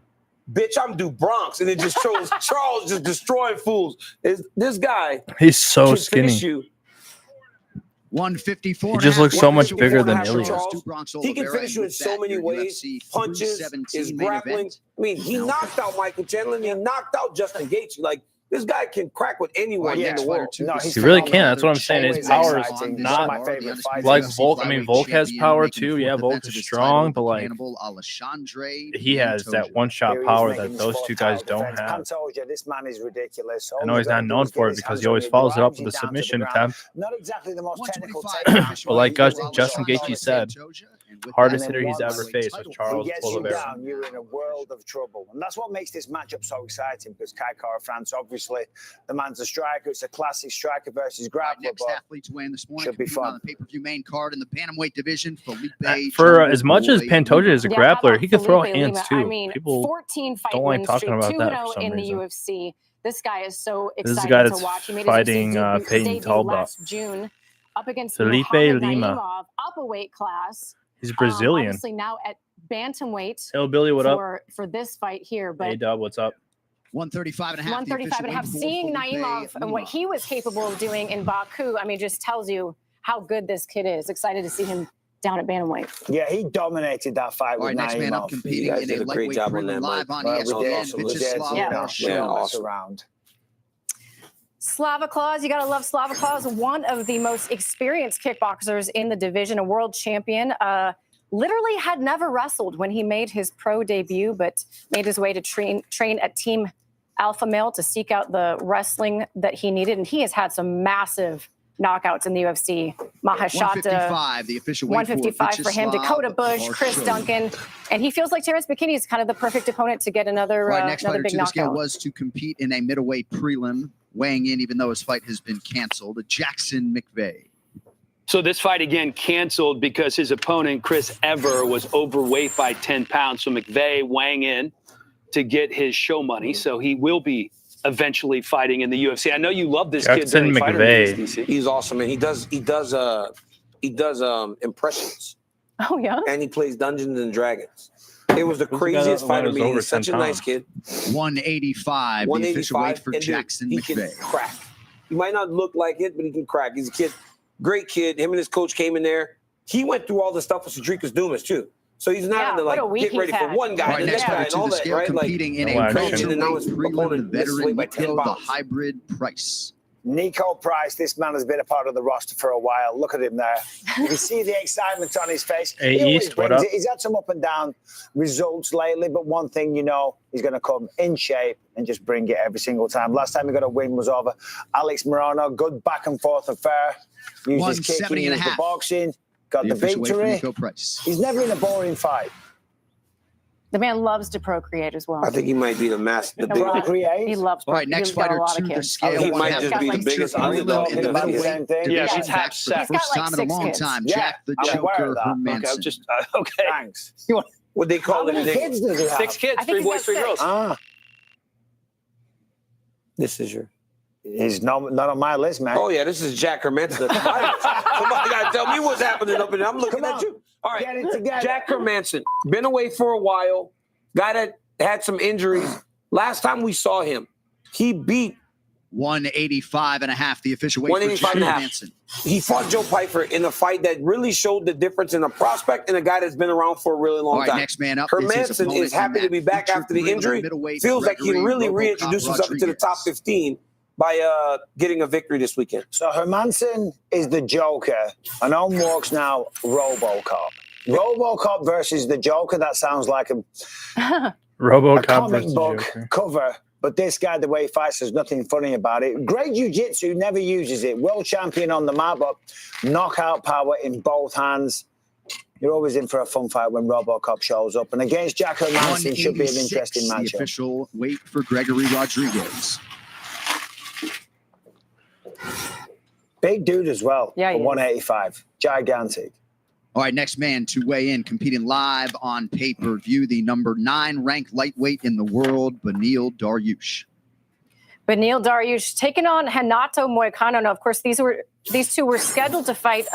bitch, I'm Du Bronx. And it just shows Charles just destroying fools. This guy He's so can skinny. finish you. 154. He just looks so much bigger than Charles, Ilya. He can finish you in so many ways. Punches, his grappling. I mean, he knocked out Michael Chandler, and he knocked out Justin Gaethje. Like, this guy can crack with anyone in the world. He really can. That's what I'm saying. His power is not like Volk. I mean, Volk has power too. Yeah, Volk is strong, but like he has that one-shot power that those two guys don't have. Pantoja, this man is ridiculous. I know he's not known for it because he always follows it up with a submission attempt. Not exactly the most technical takedown. But like Justin Gaethje said, hardest hitter he's ever faced was Charles He gets you Oliveira. down, you're in a world of trouble. And that's what makes this matchup so exciting, because Kai Kara-France, obviously, the man's a striker. It's a classic striker versus grappler. Next But athlete to weigh in this morning, should be competing on fun. the pay-per-view main card in the bantamweight division, Felipe. For as much as Pantoja is a Yeah, how grappler, about he can throw Felipe hands Lima? too. I mean, People 14 fight don't like wins talking streak, about that 2-0 for some in reason. the UFC. This guy is so This is the exciting guy to that's watch. He made fighting, his UFC Peyton debut Talbot. last June up against Felipe Muhammad Lima. Naimov, up a weight class. He's Brazilian. Obviously now at bantamweight. Hey, Billy, what up? For this fight here, but Hey, Dub, what's up? 135 and a half. 135 and a half. Seeing Naimov and what he was capable of doing in Baku, I mean, just tells you how good this kid is. Excited to see him down at bantamweight. Yeah, he dominated that fight All with right, next man up Naimov. competing in a lightweight prelim live on ESPN. Vyacheslav Shevchenko. Around. Slava Claus, you got to love Slava Claus, one of the most experienced kickboxers in the division, a world champion. Literally had never wrestled when he made his pro debut, but made his way to train at Team Alpha Male to seek out the wrestling that he needed. And he has had some massive knockouts in the UFC. Mahashata, 155, the official weight 155 for him. Dakota Bush, Chris Duncan. And he feels like Terrence McKinney is kind of the perfect opponent to get another, Right, next another fighter big to the scale knockout. was to compete in a middleweight prelim, weighing in even though his fight has been canceled. Jackson McVeigh. So this fight again canceled because his opponent, Chris Ever, was overweight by 10 pounds. So McVeigh weighing in to get his show money. So he will be eventually fighting in the UFC. I know you love this kid. Jackson during Fighter McVeigh. Days, DC. He's awesome, and he does impressions. Oh, yeah? And he plays Dungeons and Dragons. It was the Who's the guy craziest that fighter was meeting. over He's such a 10 nice kid. 185, the official weight for and dude, Jackson he McVeigh. can crack. He might not look like it, but he can crack. He's a kid, great kid. Him and his coach came in there. He went through all the stuff with Cedricus Dumas too. So he's not in the what a like week get ready he's for had. one guy, All right, the next next guy, fighter and to all the that, scale, right? competing in Like, a crazy, and now it's welterweight prelim veteran by 10 Nico, the pounds. hybrid Price. Nico Price, this man has been a part of the roster for a while. Look at him there. You can see the excitement on his face. Hey, E He always East, what brings up? it. He's had some up and down results lately, but one thing you know, he's going to come in shape and just bring it every single time. Last time he got a win was over Alex Morano. Good back and forth affair. Used his kicking, used the boxing, got the official weight for victory. Nico Price. He's never in a boring fight. The man loves to procreate as well. I think he might be the master. He loves. All right, next he's got a fighter lot to of the kids. scale. He might just be the biggest underdog in the middleweight division. Yeah, division. he's half Back for the set. first time in a long time. Jack the I'm aware Joker of that. Hermanson. Okay, I'm just okay. Thanks. What they call How many it? kids does he have? 6 kids, I think 3 he's boys, got 3 6. girls. Ah. This is your. He's not on my list, man. Oh yeah, this is Jack Hermanson. Somebody got to tell me what's happening up in there. I'm looking at you. All right, Get it together. Jack Hermanson, been away for a while. Guy that had some injuries. Last time we saw him, he beat 185.5, the official weight for Jack 185.5. Hermanson. He fought Joe Pyfer in a fight that really showed the difference in a prospect and a guy that's been around for a really long All right, time. next man up is his Hermanson opponent is happy in to be that back featured after the prelim injury. middleweight, Feels like he Gregory really RoboCop reintroduced himself into the top Rodriguez. 15 by getting a victory this weekend. So Hermanson is the Joker, and on walks now RoboCop. RoboCop versus the Joker. That sounds like a RoboCop comic versus book Joker. cover. But this guy, the way he fights, there's nothing funny about it. Great jiu-jitsu, never uses it. World champion on the mat, but knockout power in both hands. You're always in for a fun fight when RoboCop shows up. And against Jack Hermanson should be an 186, interesting the matchup. official weight for Gregory Rodriguez. Big dude as well Yeah, for he is. 185. Gigantic. All right, next man to weigh in, competing live on pay-per-view, the number 9 ranked lightweight in the world, Beneil Dariush. Beneil Dariush taking on Renato Moicano. Now, of course, these two were scheduled to fight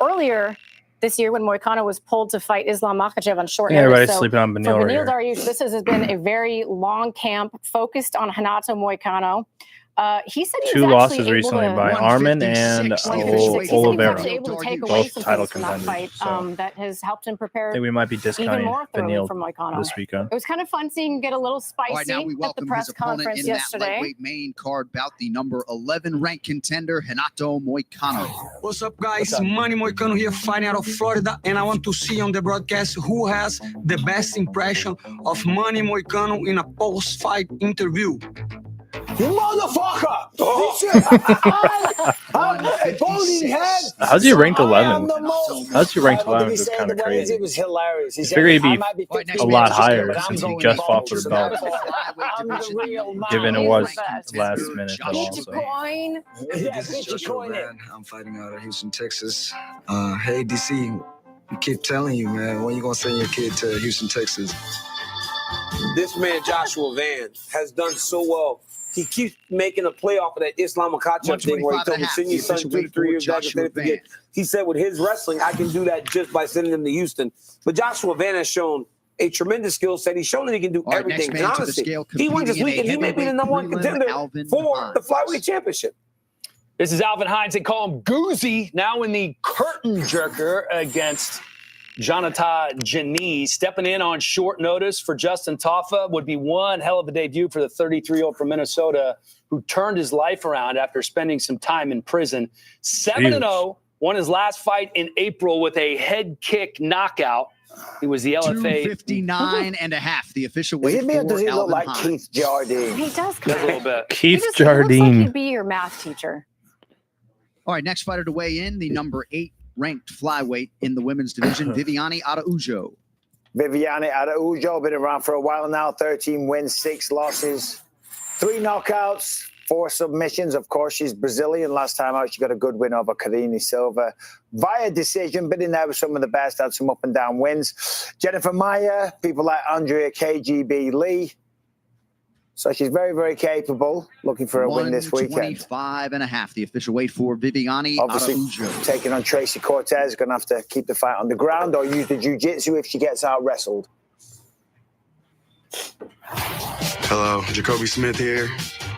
earlier this year when Moicano was pulled to fight Islam Makhachev on short notice. Everybody's So sleeping on for Beneil right Beneil here. Dariush, this has been a very long camp focused on Renato Moicano. He said he 2 was losses actually recently able to, by Armin and 156, He said he was Oliveira. actually able to take away Both some title things from that fight contenders. So that has helped him prepare I think we might be even discounting more thoroughly Beneil from Moicano. this weekend. It was kind of fun seeing him get a little spicy All right, now we at the welcome press his opponent conference in that yesterday. lightweight main card bout, the number 11 ranked contender, Renato Moicano. What's up, guys? Manny Moicano here, fighting out of Florida, and I want to see on the broadcast who has the best impression of Manny Moicano in a post-fight interview. You motherfucker! Balding head! How's he ranked I am 11? the most- How's he ranked What did 11? he It's say kind in of the weigh-ins? crazy. It was hilarious. He I said, figured he'd be I might be a lot higher but I'm since he going just home. fought for the So belt. that's I'm the real man. Given it He's was the best. last minute, but Get also. your coin. Yeah, This is get your Joshua, coin in. man. I'm fighting out of Houston, Texas. Hey, DC, we keep telling you, man, when you gonna send your kid to Houston, Texas? This man, Joshua Van, has done so well. He keeps making a play off of that Islam Makhachev thing where he told me, send your son 2 to 3 years back. He said with his wrestling, I can do that just by sending him to Houston. But Joshua Van has shown a tremendous skill set. He's shown that he can do All right, next everything. man And to the honestly, scale, he won this competing in weekend. a He may be the number 1 heavyweight contender prelim, Alvin for the Hines. flyweight championship. This is Alvin Hines. They call him Goozy, now in the curtain jerker against Jonathan Janice. Stepping in on short notice for Justin Toffa would be one hell of a debut for the 33-year-old from Minnesota who turned his life around after spending some time in prison. 7-0, won his last fight in April with a head kick knockout. He was the LFA. 259.5, the official Is weight it me or for does he look Alvin like Hines. Keith Jardine? He does A little bit. Keith He looks like Jardine. he'd be your math teacher. All right, next fighter to weigh in, the number 8 ranked flyweight in the women's division, Viviane Araujo. Viviane Araujo, been around for a while now. 13 wins, 6 losses, 3 knockouts, 4 submissions. Of course, she's Brazilian. Last time out, she got a good win over Karine Silva via decision. Been in there with some of the best, had some up and down wins. Jennifer Maia, people like Andrea KGB Lee. So she's very, very capable. Looking for a win this weekend. 125.5, the official weight for Viviane Obviously, Araujo. taking on Tracy Cortez, going to have to keep the fight on the ground or use the jiu-jitsu if she gets out wrestled. Hello, Jacoby Smith here.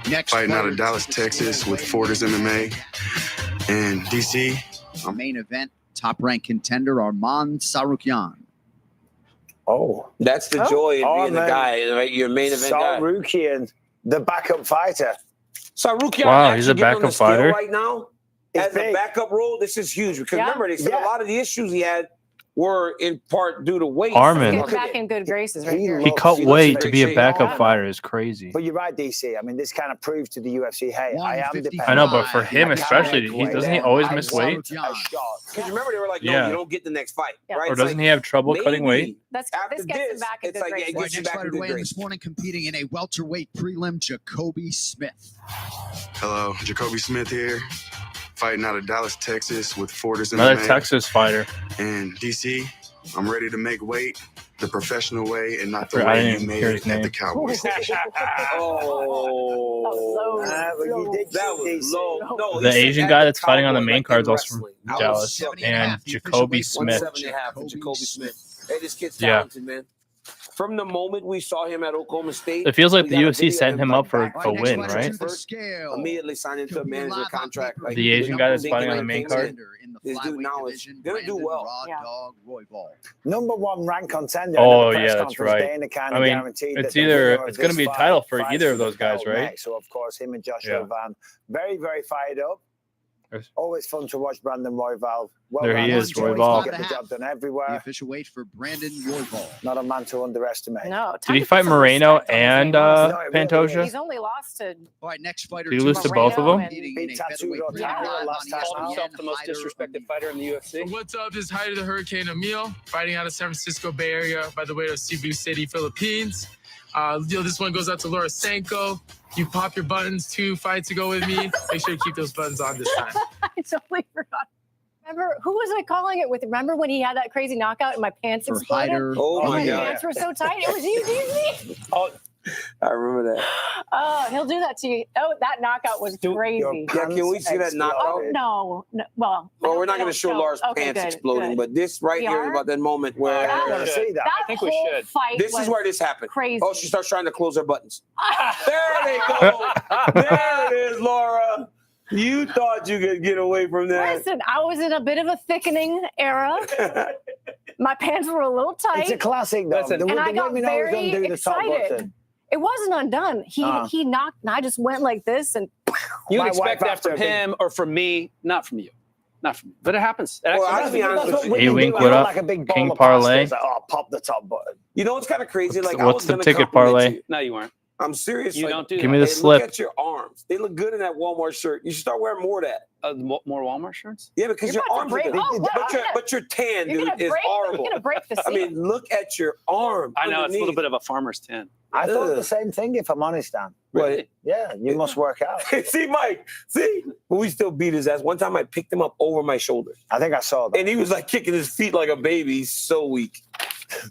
Next fighting out fighter of Dallas, Texas with Fortis MMA. And DC, Our main event, top-ranked contender Arman Sarukian. Oh, that's the joy in being the guy, right? Your main event guy. Sarukian, the backup fighter. Sarukian, wow, he's a getting on the backup scale fighter right now. As a backup role, this is huge because remember they said a lot of the issues he had were in part due to weight. Armin. Get back in good graces right here. He cut weight to be a backup fighter is crazy. But you're right, DC. I mean, this kind of proves to the UFC, hey, I am dependent. I know, but for him especially, doesn't he always miss weight? Because remember they were like, no, you don't get the next fight, right? Or doesn't he have trouble cutting weight? This gets him back in good graces. Right, next fighter to weigh in this morning, competing in a welterweight prelim, Jacoby Smith. Hello, Jacoby Smith here. Fighting out of Dallas, Texas with Fortis Another MMA. Texas fighter. And DC, I'm ready to make weight the professional way and not the I way didn't you made hear it his at name. the Cowboys. That was low. No, The Asian guy that's fighting on the main card is also from Dallas. And Jacoby Smith. 170.5 Jacoby Smith. Hey, this kid's talented, man. From the moment we saw him at Oklahoma State, It feels like the UFC setting him up for a win, right? Immediately signed into a manager contract. Like, The Asian guy that's fighting on the main card. This dude now is gonna do well. Number one ranked contender. Oh in the press yeah, that's conference, right. Dana kind I of mean, guaranteed it's that the winner of it's going to this be a fight title for fights either of for those the guys, belt right? next. So of course, him and Joshua Yeah. Van, very, very fired up. Yes. Always fun to watch Brandon Royval. Well There he rounded. is, He's always Royval. Get the job done everywhere. The official weight for Brandon Royval. Not a man to underestimate. No. Did he fight Moreno and Pantoja? He's only lost to. All right, next fighter. Did he lose to both of them? Beat Tatsudo Taira last time. Called himself the most disrespected fighter in the UFC. What's up? This is Hyder the Hurricane Emil, fighting out of San Francisco Bay Area by the way of Cebu City, Philippines. This one goes out to Laura Sanko. You pop your buttons 2 fights ago with me. Make sure you keep those buttons on this time. I totally forgot. Remember, who was I calling it with? Remember when he had that crazy knockout and my pants exploded? Oh my God. pants were so tight. It was you, DC. Oh, I remember that. Oh, he'll do that to you. Oh, that knockout was crazy. Yeah, can we see that knockout? Oh, no. Well, we're not going to show Laura's pants exploding, but this right here is about that moment where see that. I think we should. This is where this happened. Crazy. Oh, she starts trying to close her buttons. There they go. There it is, Laura. You thought you could get away from that. Listen, I was in a bit of a thickening era. My pants were a little tight. It's a classic, though. And I got very excited. It wasn't undone. He knocked, and I just went like this, and You My would expect wife that from after a him or from me, not from you. Not from me. But it happens. It Well, actually I'll be honest with you. A-Wink, what up? Like a big ball King of Parlay. pasta. It's like, pop the top button. You know what's kind of crazy? Like, I What's was the gonna ticket compliment parlay? you. No, you weren't. I'm serious. You like, don't do Give that. me the hey, slip. Look at your arms. They look good in that Walmart shirt. You should start wearing more of that. More Walmart shirts? Yeah, because You're your about to arms are break- good. oh, wow. But your tan, you're dude, gonna is break. horrible. You're gonna break the I mean, look at your arm. I know, it's a little underneath. bit of a farmer's tan. I thought the same thing, if I'm honest, Dan. What? Yeah, you must work out. See, Mike, but we still beat his ass. One time I picked him up over my shoulder. I think I saw that. And he was like kicking his feet like a baby. He's so weak.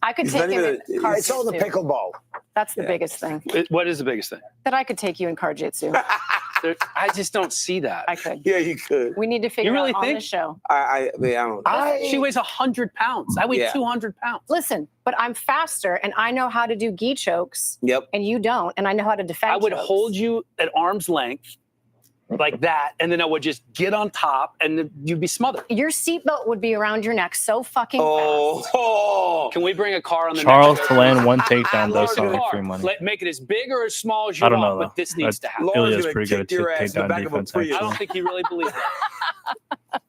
I could He's take not him even in a- car It's all the jitsu. pickleball. That's the biggest thing. What is the biggest thing? That I could take you in car jitsu. I just don't see that. I could. Yeah, you could. We need to figure really out on think? the show. I mean, I don't know. She weighs 100 pounds. I weigh Yeah. 200 pounds. Listen, but I'm faster, and I know how to do gi chokes, Yep. and you don't, and I know how to defend. I would chokes. hold you at arm's length like that, and then I would just get on top, and then you'd be smothered. Your seatbelt would be around your neck so fucking Oh, Can we bring a car on the Charles next to land one takedown does sound like car? free money. Make it as big or as small as you I don't want, know, but this though. needs to happen. Ilya's Laura's pretty gonna good kick your at ass in the takedown back of a defense, Prius. I actually. don't think he really believes that.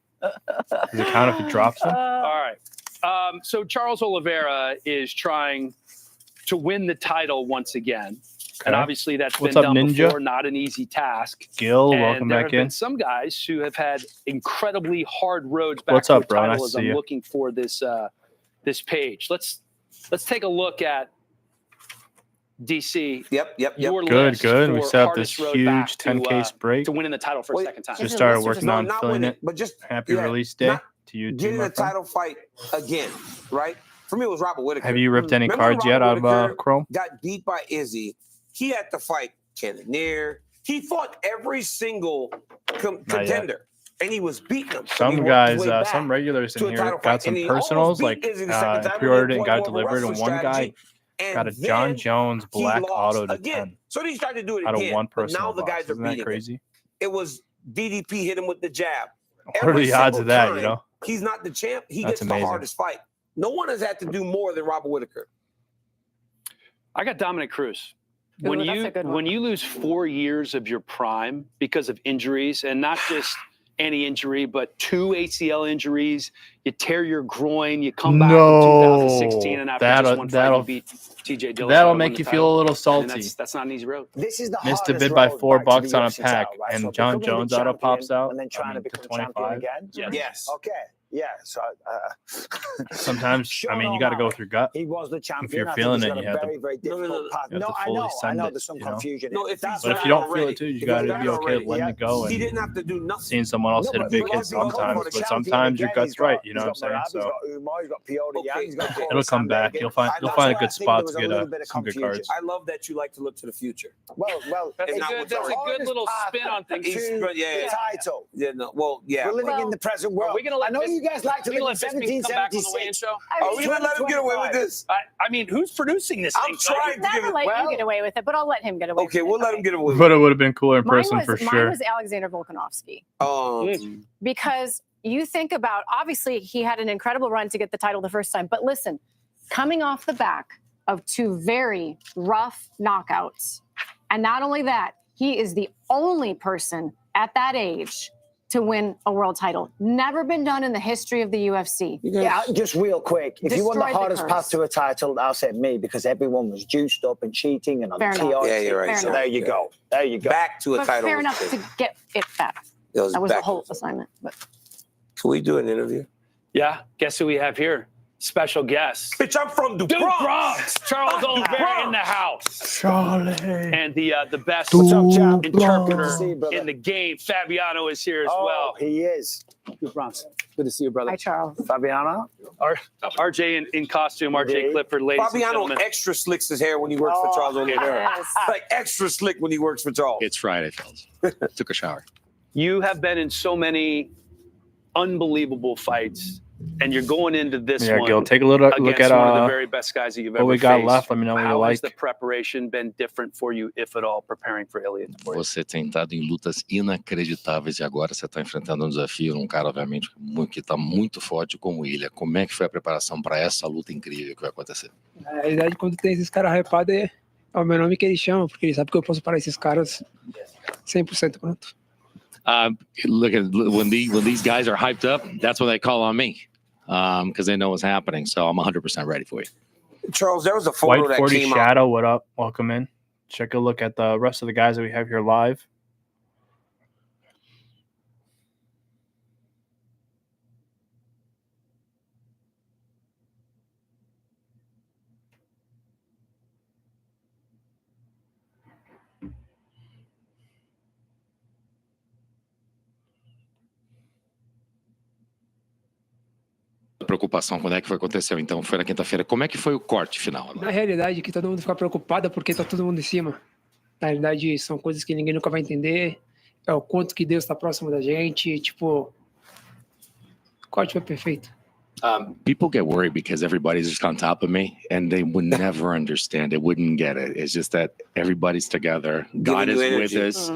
Does it count if he drops him? All right. So Charles Oliveira is trying to win the title once again. And Okay. obviously that's What's been up, done Ninja? before, not an easy task. Gil, And welcome there back have been in. some guys who have had incredibly hard roads back What's to up, a bro? title Nice as to see I'm you. looking for this this page. Let's take a look at DC. Yep. Your Good, list good. We for set up this hardest road back huge 10K break. to winning the title for a second time. Just started working on not filling winning, it. but just Happy release day to you too, getting my a friend. title fight again, right? For me, it was Robert Whittaker. Have you ripped any Remember cards yet Robert out of Whittaker Chrome? Got beat by Izzy. He had to fight Cannonier. He fought every single contender, and he was beating them. So he Some worked guys, his way back some regulars to in a here title got fight, some and he almost personals, beat like Izzy the second time, pre-ordered and and then got put more delivered, and wrestling one guy strategy, and got a then John Jones he Black lost Auto to again. 10 So he started to do it out of again. one But personal now the box. guys are Isn't that beating him. crazy? It was DDP hit him with the jab. What are Every the odds single of that, you time know? He's not the champ. He That's gets amazing. the hardest fight. No one has had to do more than Robert Whittaker. I got Dominic Cruz. Ooh, When that's a good one. you lose 4 years of your prime because of injuries, and not just any injury, but 2 ACL injuries, you tear your groin, you come back in 2016, and after just one fight, you beat TJ Dillashaw. That'll won make the you title. feel a little I mean, salty. that's not an easy road. This is the Missed a hardest bid by road $4 back to the on a UFC pack, title, right? and So John becoming Jones the auto champion pops out. and then trying to become champion 25. again. Yes. Okay. Yeah. So Sometimes, I mean, you got to go with your gut. he was the champion. If you're I think feeling he's it, got you a have to. very, very difficult path. you have No, to I fully know. I send know. it, There's some you know? confusion. No, if That's he's But if you don't feel it too, you got to be okay letting it go. He And didn't have to do nothing. seeing someone else hit a big hit sometimes, but sometimes your gut's right. You know what I'm saying? So it'll come back. You'll find a good spot to get some good cards. I love that you like to look to the future. Well, That's it's a not good, what's that's a already- good little spin on things. The title. Yeah, no, well, yeah. We're living in the present world. Are we gonna let I know Bis- you guys like to we gonna live in let Bisping come back on the weigh-in 1776. show? Are we gonna let him get away with this? I mean, who's producing this I'm thing? trying to give Never it. let Well, you get away with it, but I'll let him get away okay, with it. we'll let him get away with But it. it would have been cooler in person Mine for was sure. Alexander Volkanovski. Um, Because you think about, obviously he had an incredible run to get the title the first time, but listen, coming off the back of 2 very rough knockouts, and not only that, he is the only person at that age to win a world title. Never been done in the history of the UFC. Yeah, just real quick. If you want the Destroyed the hardest curse. path to a title, I'll say me, because everyone was juiced up and cheating and on Fair the enough. TRT. Yeah, you're right. Fair So enough. there you go. There you go. back to a But title. fair enough to get it back. It was That was the back. whole assignment. But Can we do an interview? Yeah. Guess who we have here? Special guest. Bitch, I'm from the Bronx. Charles Oliveira in the house. Charlie. And the best What's up, champ? interpreter Good to see you, brother. in the game, Fabiano, is here as Oh, well. he is. Good Bronx. Good to see you, brother. hi, Charles. Fabiano? RJ in costume, RJ Indeed. Clifford, ladies and Fabiano gentlemen. extra slicks his hair when he works for Charles Oliveira. Yes. Like extra slick when he works for Charles. It's Friday, fellas. Took a shower. You have been in so many unbelievable fights, and you're going into this Yeah, one Gil, take a look at against one of the very best guys that you've ever what we got faced. left. Let me know what you How has like. the preparation been different for you, if at all, preparing for Elliot? Você tem estado em lutas inacreditáveis e agora você está enfrentando um desafio, um cara, obviamente, que está muito forte como ele. Como é que foi a preparação para essa luta incrível que vai acontecer? Na realidade, quando tem esses caras hypados, é o meu nome que eles chamam, porque eles sabem que eu posso parar esses caras 100% pronto. Look at when these guys are hyped up, that's when they call on me because they know what's happening. So I'm 100% ready for you. Charles, there was a photo White that 40 came out. Shadow, what up? Welcome in. Check a look at the rest of the guys that we have here live. Preocupação, quando é que foi aconteceu? Então, foi na quinta-feira. Como é que foi o corte final? Na realidade, que todo mundo fica preocupado é porque tá todo mundo em cima. Na realidade, são coisas que ninguém nunca vai entender. É o quanto que Deus está próximo da gente. Tipo, o corte foi perfeito. People get worried because everybody's just on top of me and they would never understand. They wouldn't get it. It's just that everybody's together. God Giving is you with energy. us.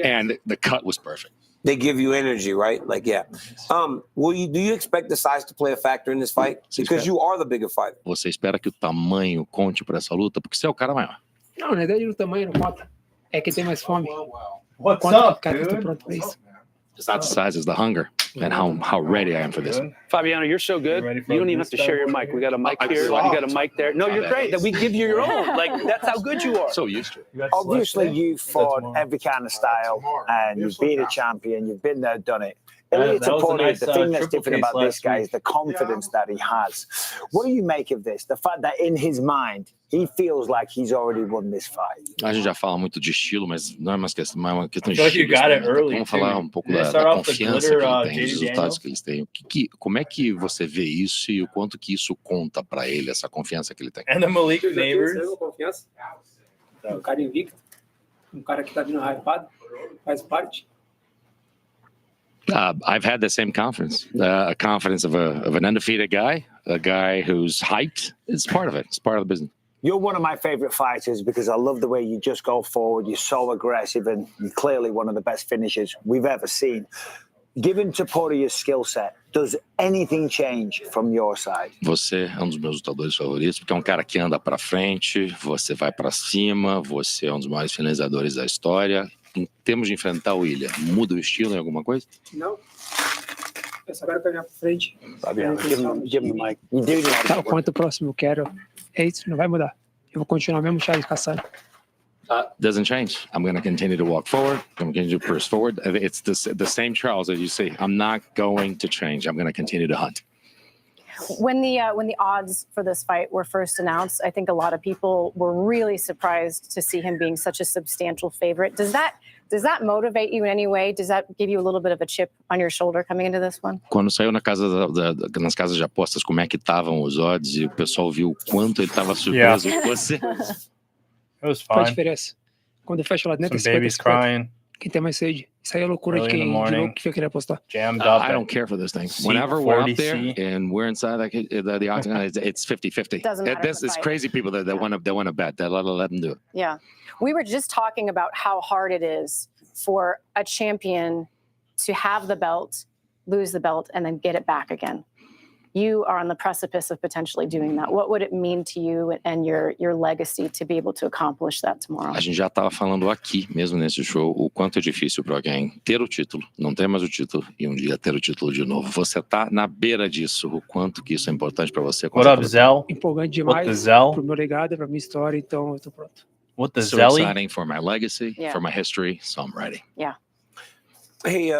And the cut was perfect. They give you energy, right? Like, yeah. Do you expect the size to play a factor in this fight? Because you are the bigger fighter. Você espera que o tamanho conte para essa luta? Porque você é o cara maior. Não, na verdade, no tamanho não conta. É quem tem mais fome. What's Conta up, que o cara tá dude? pronto pra isso. It's not the size, it's the hunger and how ready I am for this. Fabiano, you're so good. You don't even have to share your mic. We got a mic here. You got a mic there. No, you're great. That we give you your own. Like, that's how good you are. So used to it. Obviously, you've fought every kind of style, and you've been a champion. You've been there, done it. Elliot that was a Topuria, nice, the thing that's triple different case about this last guy week. is the confidence that he has. What do you make of this? The fact that in his mind, he feels like he's already won this fight. A gente já fala muito de estilo, mas não é mais questão, é uma questão de I feel like you estilo. got it early, Vamos falar too. um pouco Did they da start off the confiança glitter, que ele tem, JD dos resultados que eles têm. Como é que você vê isso e o quanto que isso conta para ele, essa confiança que ele tem? And the Malik neighbors. Confiança. Um cara invicto. Um cara que tá vindo hypado. Faz parte. I've had the same confidence, a confidence of an undefeated guy, a guy who's hyped. It's part of it. It's part of the business. You're one of my favorite fighters because I love the way you just go forward. You're so aggressive, and you're clearly one of the best finishers we've ever seen. given Toporia's skill set, does anything change from your side? Você é dos meus lutadores favoritos, porque é um cara que anda para frente, você vai para cima, você é um dos maiores finalizadores da história. Em termos de enfrentar o Ilha, muda o estilo em alguma coisa? Não. Eu só quero pegar pra frente. Fabiano, give him the mic. You do need Tá, o quanto próximo eu quero. É isso, não vai mudar. Eu vou continuar mesmo Charles caçando. Doesn't change. I'm going to continue to walk forward. I'm going to press forward. It's the same Charles as you see. I'm not going to change. I'm going to continue to hunt. When the odds for this fight were first announced, I think a lot of people were really surprised to see him being such a substantial favorite. Does that motivate you in any way? Does that give you a little bit of a chip on your shoulder coming into this one? Quando saiu nas casas de apostas, como é que estavam os odds e o pessoal viu o quanto ele estava surpreso com você. It was Qual a fine. diferença? Quando eu fecho lá dentro, Some babies crying. Quem tem mais sede? Isso aí é loucura de Early in the quem morning. que queria apostar. Jammed up. I don't care for this thing. Seat Whenever we're up there 40C. and we're inside the octagon, it's 50-50. Doesn't matter This for the is fight. crazy people that want to bet. That let them do it. Yeah. We were just talking about how hard it is for a champion to have the belt, lose the belt, and then get it back again. You are on the precipice of potentially doing that. What would it mean to you and your legacy to be able to accomplish that tomorrow? A gente já estava falando aqui, mesmo nesse show, o quanto é difícil para alguém ter o título, não ter mais o título e um dia ter o título de novo. Você tá na beira disso, o quanto que isso é importante para você. What up, Zell? Empolgante What the demais Zell? pro meu legado, pra minha história, então eu tô pronto. What the So Zelly? exciting for my legacy, Yeah. for my history, so I'm ready. Yeah. Hey,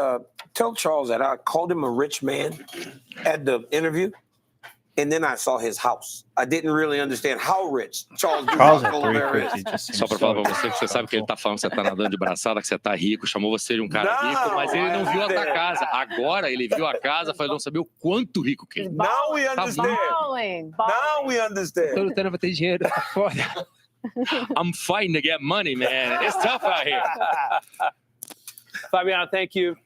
tell Charles that I called him a rich man at the interview, and then I saw his house. I didn't really understand how rich Charles at Oliveira is. 350 just Só seems para falar so para você que você sabe que ele tá falando que você tá nadando de braçada, que você tá rico, chamou você de um cara Não, rico, mas ele não viu a tua é. casa. Agora ele viu a casa, foi não saber o quanto rico que ele. Now we understand. Balling. Now we Tô understand. lutando pra ter dinheiro, tá foda. I'm fighting to get money, man. It's tough out here. Fabiano, thank you.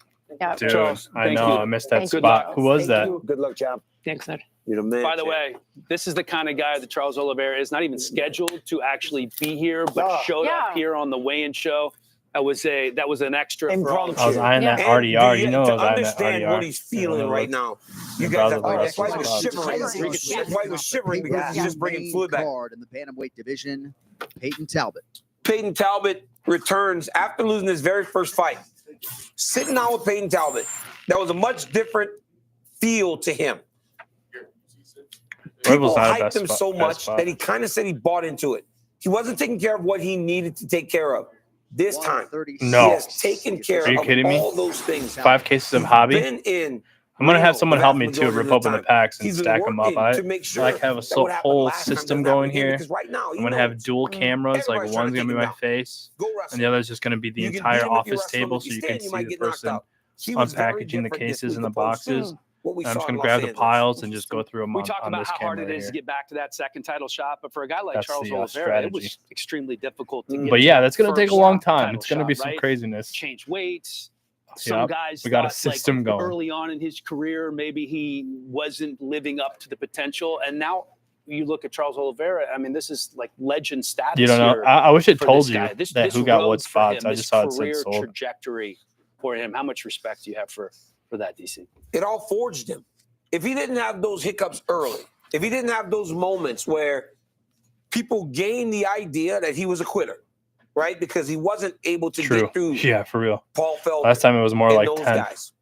Yeah. Dude, Charles, I thank know. you. I missed that Thank you. spot. Who was Thank that? you. Good luck, champ. Thanks, sir. You're the man. By the champ. way, this is the kind of guy that Charles Oliveira is, not even scheduled to actually be here, but showed Yeah. up here on the weigh-in show. That was an extra for all the I was eyeing that And RDR. do You know I to was eyeing that understand RDR. what he's feeling right now. You Proud guys of the that's rest why of he the was crowd. shivering. That's why he was shivering because he's just bringing fluid back. Card in the bantamweight division, Peyton Talbot. Peyton Talbot returns after losing his very first fight. Sitting down with Peyton Talbot, that was a much different feel to him. People hyped him so much that he kind of said he bought into it. He wasn't taking care of what he needed to take care of. This time, No. he has taken care Are you of kidding me? all those things. 5 cases of hobby. Been in I'm gonna have Reno someone the help vast me too, majority rip of the open the time. packs and He's been stack them up. working I to make sure like have a that what happened whole last time system doesn't happen going again, here. because right now, I'm you gonna know, have dual cameras. Like everybody's trying one's to gonna be take my him down. face, Go and wrestle. the other's just gonna be the You can entire beat him if you office wrestle him. table, If so you you stand, can you see might the get knocked person out. He was very unpackaging the different this cases week and the opposed to boxes. what we I'm saw just in gonna Los grab the Angeles. piles and just go through them We on, talk on about this how hard camera it is here. to get back to that second title shot, but for a guy like That's Charles the, Oliveira, it strategy. was extremely difficult to get. But to yeah, that that's gonna take a first long time. title It's gonna shot, be some right? craziness. Change weights. Some Yep. guys We got a thought, system like, going. early on in his career, maybe he wasn't living up to the potential, and now you look at Charles Oliveira. I mean, this is like legend status. You don't know. here I wish it for told this you guy. This that who got road what for spots. him, I this just saw it said career sold. trajectory for him. How much respect do you have for that, DC? It all forged him. If he didn't have those hiccups early, if he didn't have those moments where people gained the idea that he was a quitter, right? Because he wasn't able to True. get through Yeah, for real. Paul Felder. Last time it was more and like those 10. guys.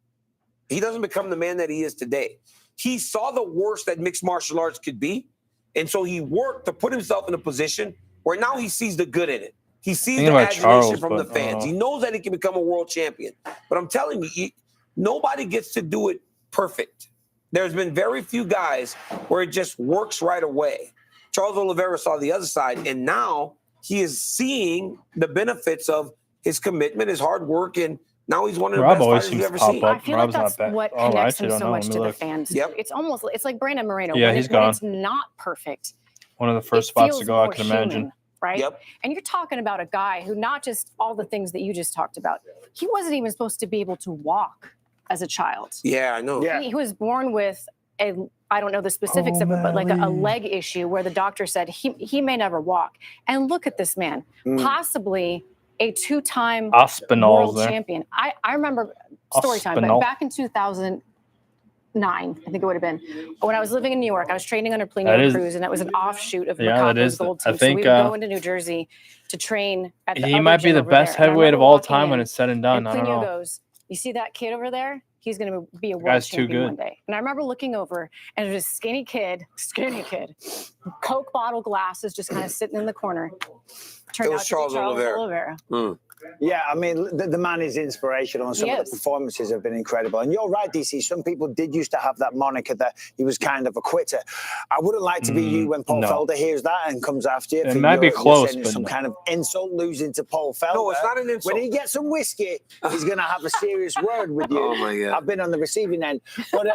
He doesn't become the man that he is today. He saw the worst that mixed martial arts could be, and so he worked to put himself in a position where now he sees the good in it. He sees Thinking the about adulation Charles, from the but, fans. He knows that he can become a world champion. But I'm telling you, nobody gets to do it perfect. There's been very few guys where it just works right away. Charles Oliveira saw the other side, and now he is seeing the benefits of his commitment, his hard work, and now he's one of the Rob best always fighters seems you've ever to pop seen. up. I feel Rob's like not that's bad. what Oh, I connects actually him don't so know. much Let me to the look. fans. Yep. It's like Brandon Moreno. Yeah, when he's when gone. it's not perfect, One of the first it spots to feels go, I more can human, imagine. right? Yep. And you're talking about a guy who not just all the things that you just talked about. He wasn't even supposed to be able to walk as a child. Yeah, I know. He was born with I don't know the specifics of it, but like a leg issue where the doctor said he may never walk. And look at this man, possibly a 2-time Aspinall's world there. champion. I remember story time, but back in 2009, I think it would have been, when I was living in New York, I was training under Plinio Cruz, and it was an offshoot of Macaco's Gold Team. So we would go into New Jersey to train at the He might be the best heavyweight of all time when it's said and done. I don't know. Goes, you see that kid over there? He's going to be a world champion one day. And I remember looking over, and there's a skinny kid, Coke bottle glasses just kind of sitting in the corner. Turned out to be Charles Oliveira. Yeah, I mean, the man is inspirational, and some of the performances have been incredible. And you're right, DC, some people did used to have that moniker that he was kind of a quitter. I wouldn't like to be you when Paul Felder hears that and comes after you. It might be close, but some kind of insult losing to Paul Felder. No, it's not an insult. When he gets some whiskey, he's going to have a serious word with you. Oh, my God. I've been on the receiving end. But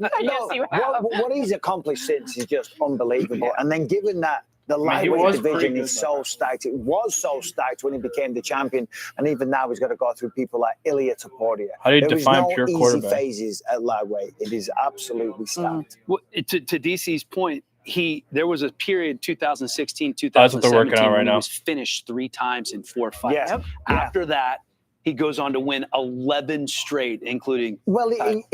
what he's accomplished since is just unbelievable. And then given that the lightweight division is so stacked. It was so stacked when he became the champion, and even now he's got to go through people like Ilia Topuria. How do you define pure quarterback? There is no easy phases at lightweight. It is absolutely stacked. Well, to DC's point, there was a period 2016, That's what they're 2017 working on right when he now. was finished 3 times in 4 fights. Yeah. After that, he goes on to win 11 straight, including he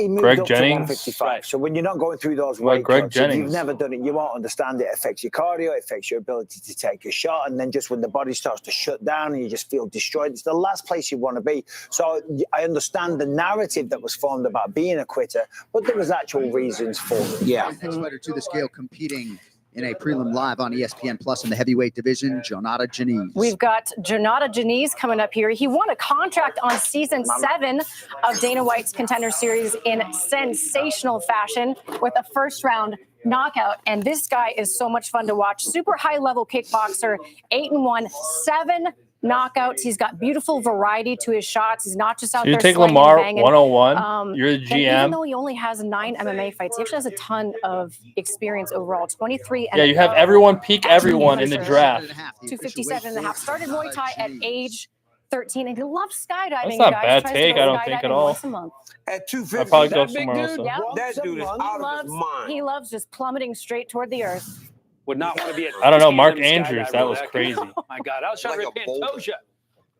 moved Greg up Jennings. to 155. So when you're not going through those Well, weight Greg cuts, if Jennings. you've never done it, you won't understand it. It affects your cardio, it affects your ability to take a shot, and then just when the body starts to shut down and you just feel destroyed, it's the last place you want to be. So I understand the narrative that was formed about being a quitter, but there was actual reasons for it. Yeah. Next fighter to the scale competing in a prelim live on ESPN Plus in the heavyweight division, Jonata Janice. We've got Jonata Janice coming up here. He won a contract on season 7 of Dana White's Contender Series in sensational fashion with a first-round knockout. And this guy is so much fun to watch. Super high-level kickboxer, 8-1, 7 knockouts. He's got beautiful variety to his shots. He's not just out there take slinging Lamar and banging. 101. You're the And GM. even though he only has 9 MMA fights, he actually has a ton of experience overall. 23. Yeah, you have everyone peak everyone in the draft. 257 and a half. Started Muay Thai at age 13, and he loves skydiving. That's not a guys. bad Tries to take, go I don't think skydiving at all. once a month. At I'd 250, probably go that big somewhere dude, else. that dude is out of his mind. He loves just plummeting straight toward the earth. would not want to be at I don't know, Mark tandem Andrews, skydiver that was with crazy. guy. Oh my God, Alshon Like a boulder. Pantoja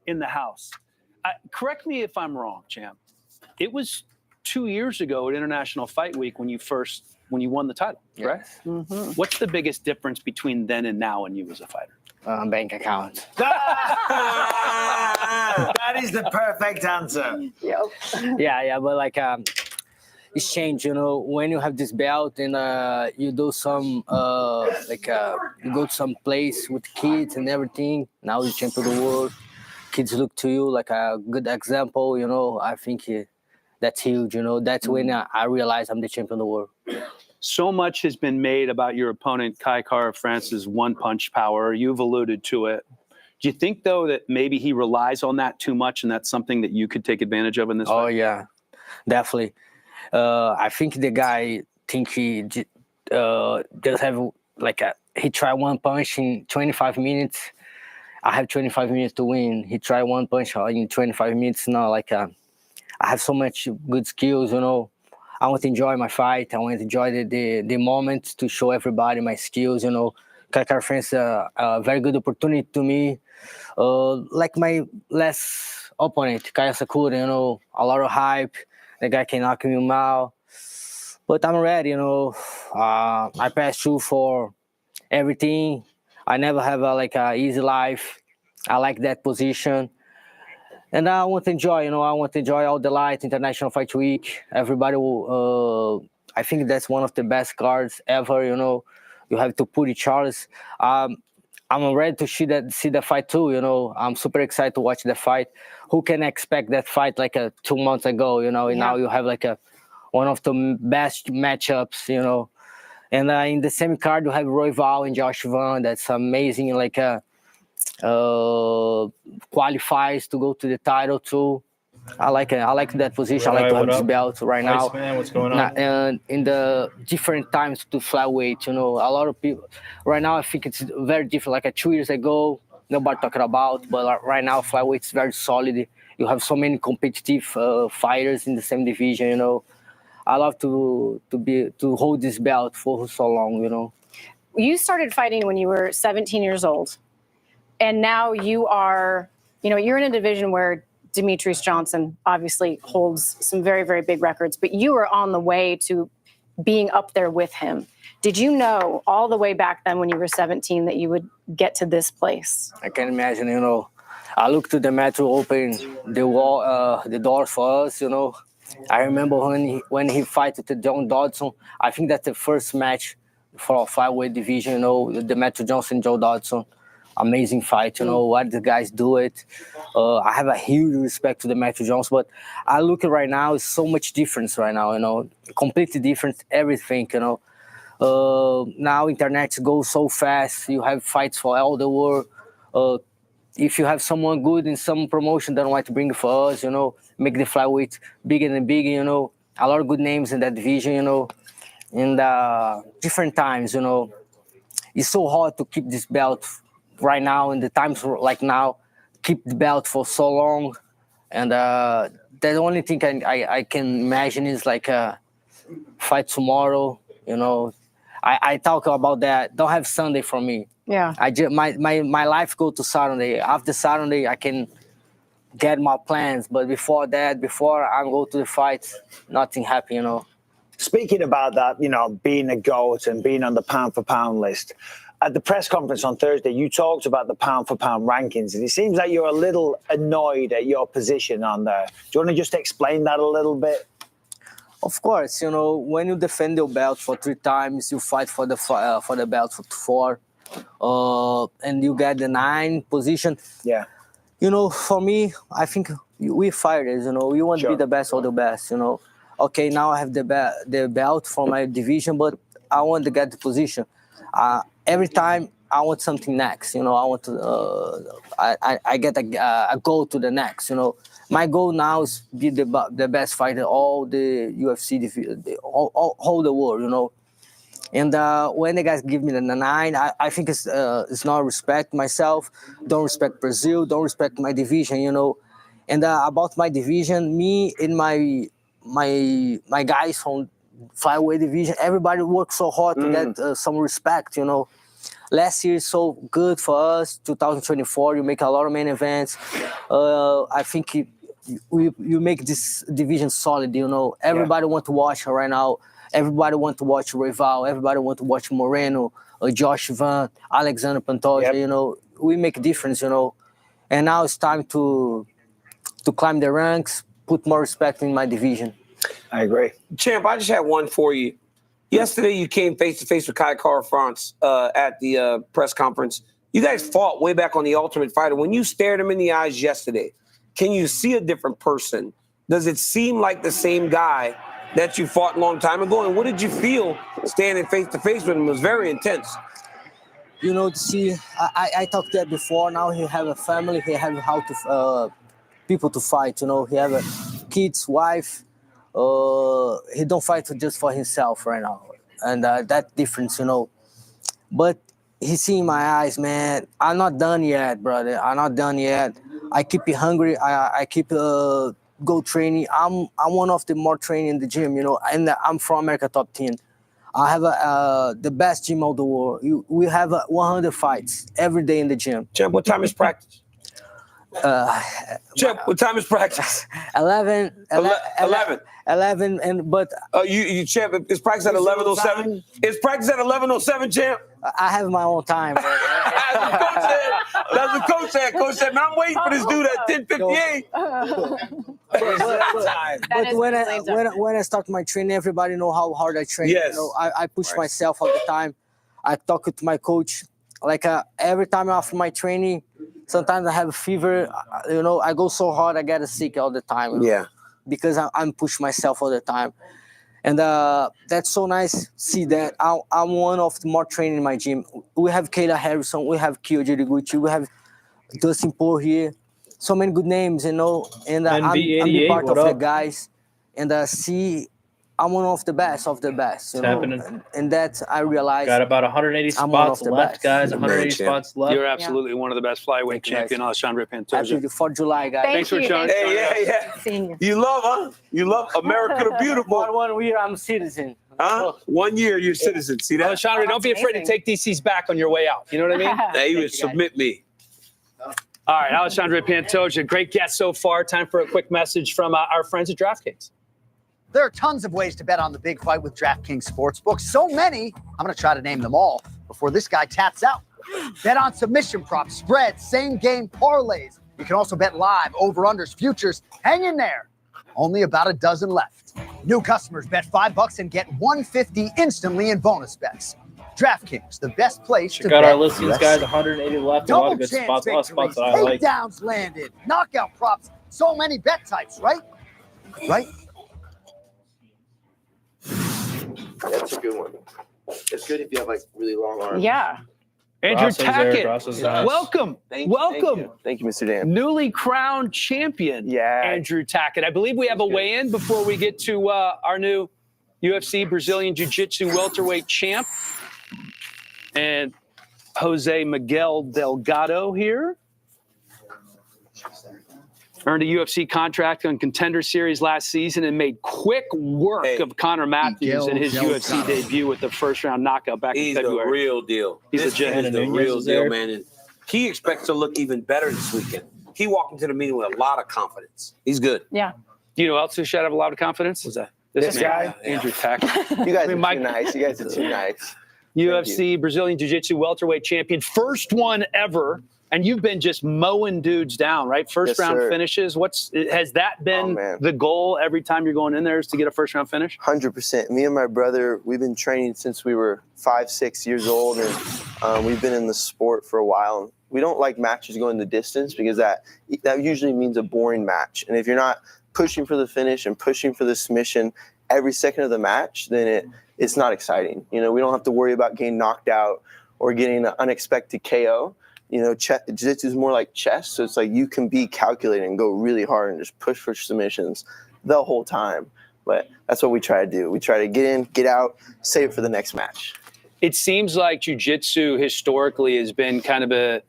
in the house. Correct me if I'm wrong, champ. It was 2 years ago at International Fight Week when you won the title, correct? Mm-hmm. What's the biggest difference between then and now and you as a fighter? Bank account. That is the perfect answer. Yep. Yeah, but like it's changed, you know, when you have this belt and you do some you go to some place with kids and everything. Now you're champion of the world. Kids look to you like a good example, you know. I think that's huge, you know. That's when I realized I'm the champion of the world. So much has been made about your opponent, Kai Kara-France's one-punch power. You've alluded to it. Do you think, though, that maybe he relies on that too much and that's something that you could take advantage of in this fight? Oh, yeah, definitely. I think the guy he just have he tried one punch in 25 minutes. I have 25 minutes to win. He tried one punch in 25 minutes. Now, I have so much good skills, you know. I want to enjoy my fight. I want to enjoy the moment to show everybody my skills, you know. Kai Kara-France a very good opportunity to me. Like my last opponent, Kaya Sakura, you know, a lot of hype. The guy can knock me out. But I'm ready, you know. I pass through for everything. I never have a easy life. I like that position. And I want to enjoy, you know, I want to enjoy all the light, International Fight Week. Everybody will, I think that's one of the best cards ever, you know. You have to put Charles. I'm ready to see the fight too, you know. I'm super excited to watch the fight. Who can expect that fight 2 months ago, you know? And now you have one of the best matchups, you know. And in the same card, you have Royval and Josh Van. That's amazing, qualifies to go to the title too. I like that position. I like to have this belt right now. Man, what's going on? And in the different times to flyweight, you know, a lot of people right now. I think it's very different. 2 years ago, nobody talking about, but right now flyweight is very solid. You have so many competitive fighters in the same division. You know, I love to hold this belt for so long. You know, You started fighting when you were 17 years old, and now you are, you know, you're in a division where Demetrius Johnson obviously holds some very, very big records, but you were on the way to being up there with him. Did you know all the way back then when you were 17 that you would get to this place? I can imagine, you know. I looked to the Metro open the door for us, you know. I remember when he fight with John Dodson. I think that's the first match for a flyweight division, you know, the Metro Johnson, Joe Dodson. Amazing fight, you know, what the guys do it. I have a huge respect to the Metro Johnson, but I look at right now, it's so much difference right now, you know, completely different, everything, you know. Now internet goes so fast, you have fights for all the world. If you have someone good in some promotion that want to bring it for us, you know, make the flyweight bigger and bigger, you know, a lot of good names in that division, you know, and different times, you know. It's so hard to keep this belt right now in the times like now, keep the belt for so long. And the only thing I can imagine is like fight tomorrow, you know. I talk about that. Don't have Sunday for me. Yeah. My life go to Saturday. After Saturday, I can get my plans. But before that, before I go to the fight, nothing happen, you know. Speaking about that, you know, being a GOAT and being on the pound-for-pound list, at the press conference on Thursday, you talked about the pound-for-pound rankings, and it seems like you're a little annoyed at your position on there. Do you want to just explain that a little bit? Of course, you know, when you defend your belt for 3 times, you fight for the belt for 4, and you get the 9 position. Yeah. You know, for me, I think we fighters, you know, we want to be the best of the best, you know. Okay, now I have the belt for my division, but I want to get the position. Every time I want something next, you know. I want to, I get a goal to the next, you know. My goal now is be the best fighter all the UFC, all the world, you know. And when the guys give me the 9, I think it's not respect myself, don't respect Brazil, don't respect my division, you know. And about my division, me and my guys from flyweight division, everybody worked so hard to get some respect, you know. Last year is so good for us. 2024, you make a lot of main events. I think you make this division solid, you know. Everybody want to watch right now. Everybody want to watch Rival. Everybody want to watch Moreno, Josh Van, Alexander Pantoja, you know. We make a difference, you know. And now it's time to climb the ranks, put more respect in my division. I agree. Champ, I just had one for you. Yesterday, you came face-to-face with Kai Kara-France at the press conference. You guys fought way back on The Ultimate Fighter. When you stared him in the eyes yesterday, can you see a different person? Does it seem like the same guy that you fought a long time ago? And what did you feel standing face-to-face with him? It was very intense. You know, see, I talked that before. Now he have a family. He have people to fight, you know. He have a kids, wife. He don't fight just for himself right now, and that difference, you know. But he see in my eyes, man, I'm not done yet, brother. I'm not done yet. I keep it hungry. I keep go training. I'm one of the more training in the gym, you know. And I'm from America Top 10. I have the best gym of the world. We have 100 fights every day in the gym. Champ, what time is practice? Champ, what time is practice? 11. 11. And but you champ, is practice at 11:07? Is practice at 11:07, champ? I have my own time. That's what coach said. Coach said, man, I'm waiting for this dude at 10:58. But when I start my training, everybody know how hard I train. Yes. You know, I push myself all the time. I talk to my coach. Like every time after my training, sometimes I have a fever. You know, I go so hard, I get sick all the time. You know, yeah. Because I'm push myself all the time. And that's so nice. See that I'm one of the more training in my gym. We have Kayla Harrison, we have Kyo Jiriguchi, we have Dustin Poirier. So many good names, you know. And I'm the part of the guys. And see, I'm one of the best of the best. You know? Happening. And that I realized. Got about 180 spots left, guys. 180 spots left. You're absolutely one of the best flyweight champion, Alexandre Pantoja. Absolutely, for July, guys. Thanks for joining. Hey, yeah. You love, huh? You love America the Beautiful. 1 year, I'm a citizen. Huh? 1 year, you're a citizen. See that? Alexandre, don't be afraid to take DC's back on your way out. You know what I mean? Hey, you would submit me. All right, Alexandre Pantoja, great guest so far. Time for a quick message from our friends at DraftKings. There are tons of ways to bet on the big fight with DraftKings Sportsbook. So many, I'm going to try to name them all before this guy taps out. Bet on submission props, spreads, same-game parlays. You can also bet live, over-unders, futures. Hang in there. Only about a dozen left. New customers bet $5 and get $150 instantly in bonus bets. DraftKings, the best place to bet. Check out our listings, guys. 180 left. A lot Double of good chance spots. A lot of spots that I victories, like. takedowns landed, knockout props. So many bet types, right? Right? That's a good one. It's good if you have like really long arms. Yeah. Andrew Grasso's there. Tackett, Grasso's nice. welcome. Welcome. Thank you, Mr. Dan. Newly crowned champion, Andrew Tackett. I believe we have a weigh-in before we get to our new UFC Brazilian Jiu-Jitsu welterweight champ. And Jose Miguel Delgado here. Earned a UFC contract on Contender Series last season and made quick work of Conor Matthews in his UFC debut with the first-round knockout back in February. He's the real deal. He's this legit. is the real deal, man. And he expects to look even better this weekend. He walked into the meeting with a lot of confidence. He's good. Yeah. You know who else who should have a lot of confidence? What's that? This guy, Andrew Tackett. You guys are too nice. You guys are too nice. UFC Brazilian Jiu-Jitsu welterweight champion, first one ever. And you've been just mowing dudes down, right? First round finishes. Has that been the goal every time you're going in there is to get a first round finish? 100%. Me and my brother, we've been training since we were 5-6 years old, and we've been in the sport for a while. We don't like matches going the distance because that usually means a boring match. And if you're not pushing for the finish and pushing for the submission every second of the match, then it's not exciting. You know, we don't have to worry about getting knocked out or getting an unexpected KO. You know, jiu-jitsu is more like chess, so it's like you can be calculated and go really hard and just push for submissions the whole time. But that's what we try to do. We try to get in, get out, save it for the next match. It seems like jiu-jitsu historically has been kind of a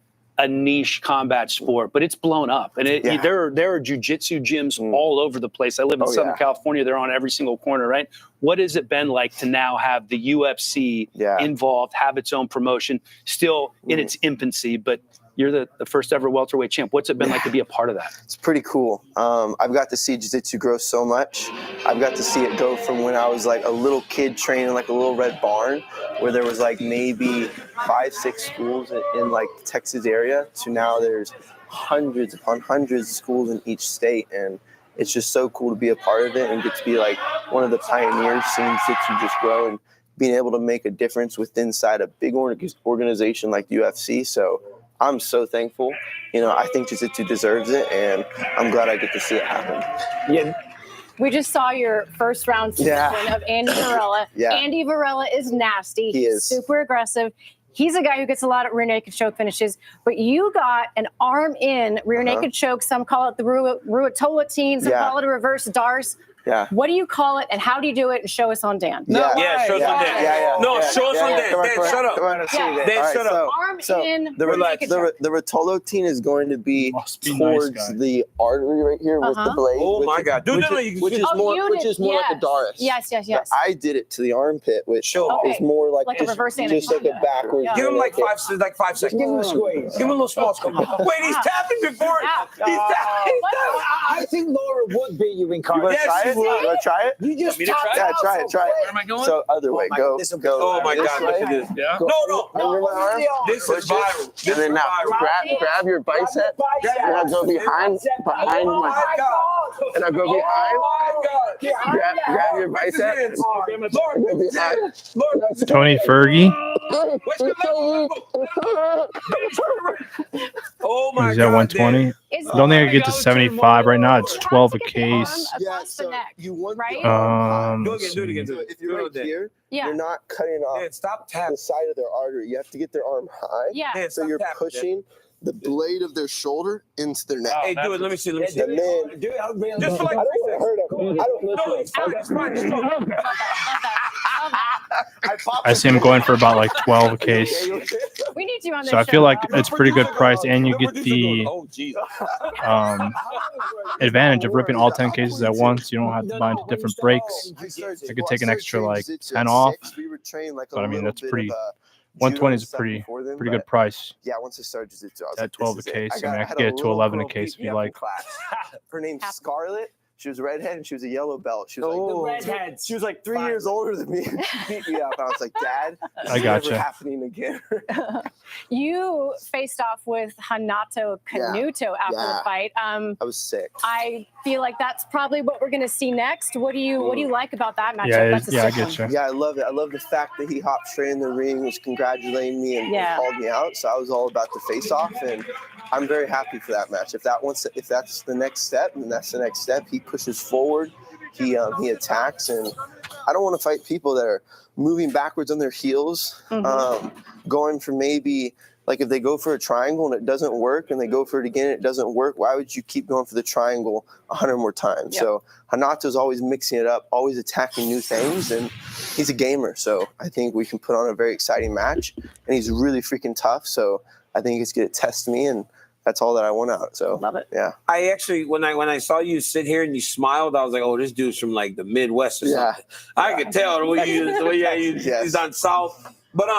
niche combat sport, but it's blown up. And there are jiu-jitsu gyms all over the place. I live in Southern California. They're on every single corner, right? What has it been like to now have the UFC involved, have its own promotion, still in its infancy, but you're the first ever welterweight champ. What's it been like to be a part of that? It's pretty cool. I've got to see jiu-jitsu grow so much. I've got to see it go from when I was like a little kid training like a little red barn where there was like maybe 5-6 schools in like the Texas area to now there's hundreds upon hundreds of schools in each state. And it's just so cool to be a part of it and get to be like one of the pioneers seeing jiu-jitsu just grow and being able to make a difference inside a big organization like the UFC. So I'm so thankful. You know, I think jiu-jitsu deserves it, and I'm glad I get to see it happen. Yeah. We just saw your first round submission of Andy Varela. Andy Varela is nasty. He is. Super aggressive. He's a guy who gets a lot of rear naked choke finishes, but you got an arm in rear naked choke. Some call it the Ruotolotine, some call it a reverse Dars. Yeah. What do you call it, and how do you do it? And show us on Dan. Show us on Dan. No, show us on Dan. Dan, shut up. Dan, shut up. Arm in. The Ruotolotine is going to be towards the artery right here with the blade. Oh my God! Which is more like a Doris. Yes. But I did it to the armpit, which is more like a reverse just like a backwards. Give him like 5 seconds. Give him a squeeze. Give him a little small squeeze. Wait, he's tapping before. He's tapping. I think Laura would beat you in cardio. You want to try it? You just try it. Where am I going? So other way, go. Oh my God! Look at this. Yeah. No. Under my arm. This is viral. And then now grab your bicep. And I go behind my. And I go behind. Grab your bicep. Go behind. Tony Fergie. Oh my God! He's at 120. Don't think I get to 75 right now. It's 12 a case. Across the neck, right? Do it again. If you're right here, you're not cutting off the side of their artery. You have to get their arm high. Yeah. So you're pushing the blade of their shoulder into their neck. Hey, do it. Let me see. And then, Just for like I don't want to hurt him. I don't No, it's fine. It's fine. I see him going for about like 12 a case. We need you on this So I feel like it's a pretty good price, and you get the advantage of ripping all 10 cases at once. You don't have to buy into different breaks. I could take an extra like 10 off. But I mean, that's pretty 120 is a pretty good price. Yeah, once it started jiu-jitsu, I was at like, 12 a this is it. case. I mean, I had could a get it to little 11 a girl case beat if me you up in like. class. Her name's Scarlett. She was redhead and she was a yellow belt. She was like redheads. She was like 3 years older than me. And she beat me up. I was like, Dad, this I is gotcha. never happening again. You faced off with Hanato Canuto after the fight. I was sick. I feel like that's probably what we're going to see next. What do you like about that matchup? Yeah, I get you. Yeah, I love it. I love the fact that he hopped straight in the ring, was congratulating me, and called me out. So I was all about the face-off, and I'm very happy for that match. If that's the next step, then that's the next step. He pushes forward, he attacks, and I don't want to fight people that are moving backwards on their heels, going for maybe. Like if they go for a triangle and it doesn't work and they go for it again and it doesn't work, why would you keep going for the triangle 100 more times? Yep. So Hanato's always mixing it up, always attacking new things, and he's a gamer. So I think we can put on a very exciting match, and he's really freaking tough. So I think he's going to test me, and that's all that I want out. So love it. Yeah. I actually, when I saw you sit here and you smiled, I was like, oh, this dude's from like the Midwest or something. I could tell the way he's down south. But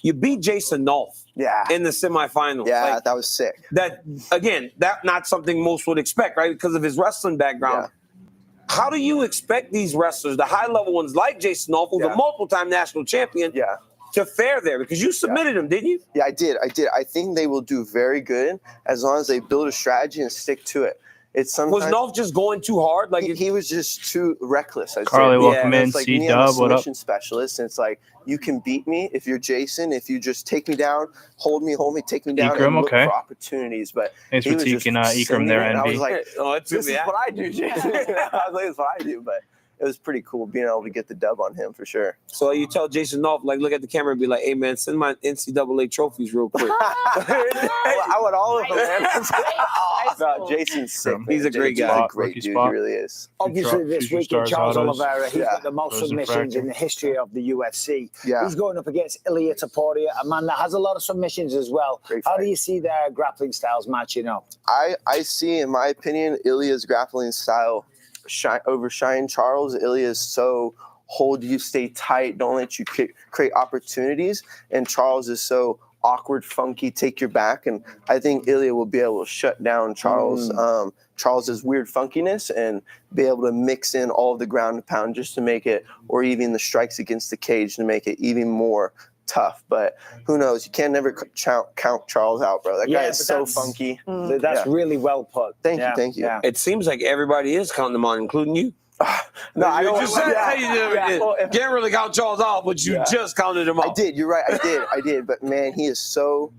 you beat Jason Nolf in the semifinals. Yeah, that was sick. That again, that not something most would expect, right? Because of his wrestling background. How do you expect these wrestlers, the high level ones like Jason Nolf, who's a multiple-time national champion, to fare there? Because you submitted him, didn't you? Yeah, I did. I think they will do very good as long as they build a strategy and stick to it. It's sometimes, was Nolf just going too hard? Like he was just too reckless. Carly, welcome in. It's like C-Dub, me, I'm a what up? submission specialist, and it's like you can beat me if you're Jason. If you just take me down, hold me, take me down, Ikram, and look okay. for opportunities. But Thanks he for was just taking Ikram sending there, it, and I NB. was like, it's this is what I do, Jason. I was like, it's what I do, but it was pretty cool being able to get the dub on him for sure. So you tell Jason Nolf, like, look at the camera and be like, hey, man, send my NCAA trophies real quick. I want all of them, man. No, Jason's sick. Man. He's a great guy. He's a great dude. He really is. Obviously, this weekend, Charles Oliveira, he's got the most Frozen submissions fracture. in the history of the UFC. Yeah. He's going up against Ilia Topuria, a man that has a lot of submissions as well. How do you see their grappling styles matching up? I see, in my opinion, Ilia's grappling style overshine Charles. Ilia is so hold you, stay tight, don't let you create opportunities. And Charles is so awkward, funky, take your back. And I think Ilia will be able to shut down Charles. Charles's weird funkiness and be able to mix in all of the ground and pound just to make it, or even the strikes against the cage to make it even more tough. But who knows? You can never count Charles out, bro. That guy is so funky. That's really well put. Thank you. Yeah. It seems like everybody is counting him on, including you. No, I don't. Just can't really count Charles out, but you just counted him out. I did. You're right. I did. But man, he is so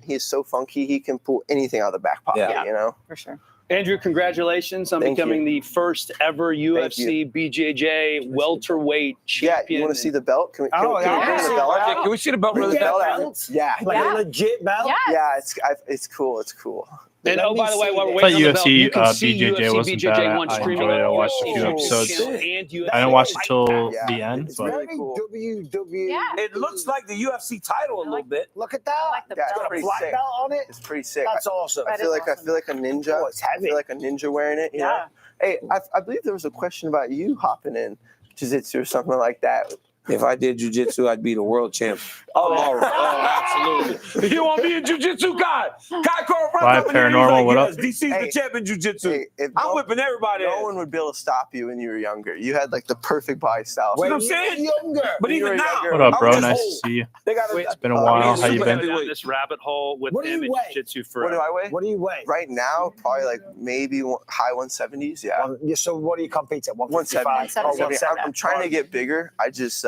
funky. He can pull anything out of the back pocket. You know, for sure. Andrew, congratulations on becoming the first ever UFC BJJ welterweight champion. Yeah, you want to see the belt? Can we bring the belt out? Can we see the belt? Bring the belt out. Yeah, Like a legit belt? Yeah, it's cool. It's cool. And oh, by the way, while we're I thought waiting on the belt, you UFC can see BJJ UFC wasn't BJJ bad. 1 I streaming enjoyed it. I on watched a UFC few episodes. channel and UFC I didn't watch it Fight till Pass. the end, It's but very cool. It looks like the UFC title a little bit. Look at that. Yeah, it's pretty Black sick. belt on it. It's pretty sick. That's awesome. I feel like a ninja. Oh, it's heavy. I feel like a ninja wearing it. You know? Hey, I believe there was a question about you hopping in jiu-jitsu or something like that. If I did jiu-jitsu, I'd be the world champ. Absolutely. You want me in jiu-jitsu, Kai? Kai Live Paranormal, what up? DC's the champ in jiu-jitsu. I'm whipping everybody. No one would be able to stop you when you were younger. You had like the perfect body style. That's what I'm saying. Younger. But even now. what up, bro? Nice to see you. It's been a while. How you been? Down this rabbit hole with What do him you in weigh? jiu-jitsu What forever. do I weigh? What do you weigh? Right now, probably like maybe high 170s. Yeah. So what do you compete at? 170. 155? I'm trying to get bigger. I just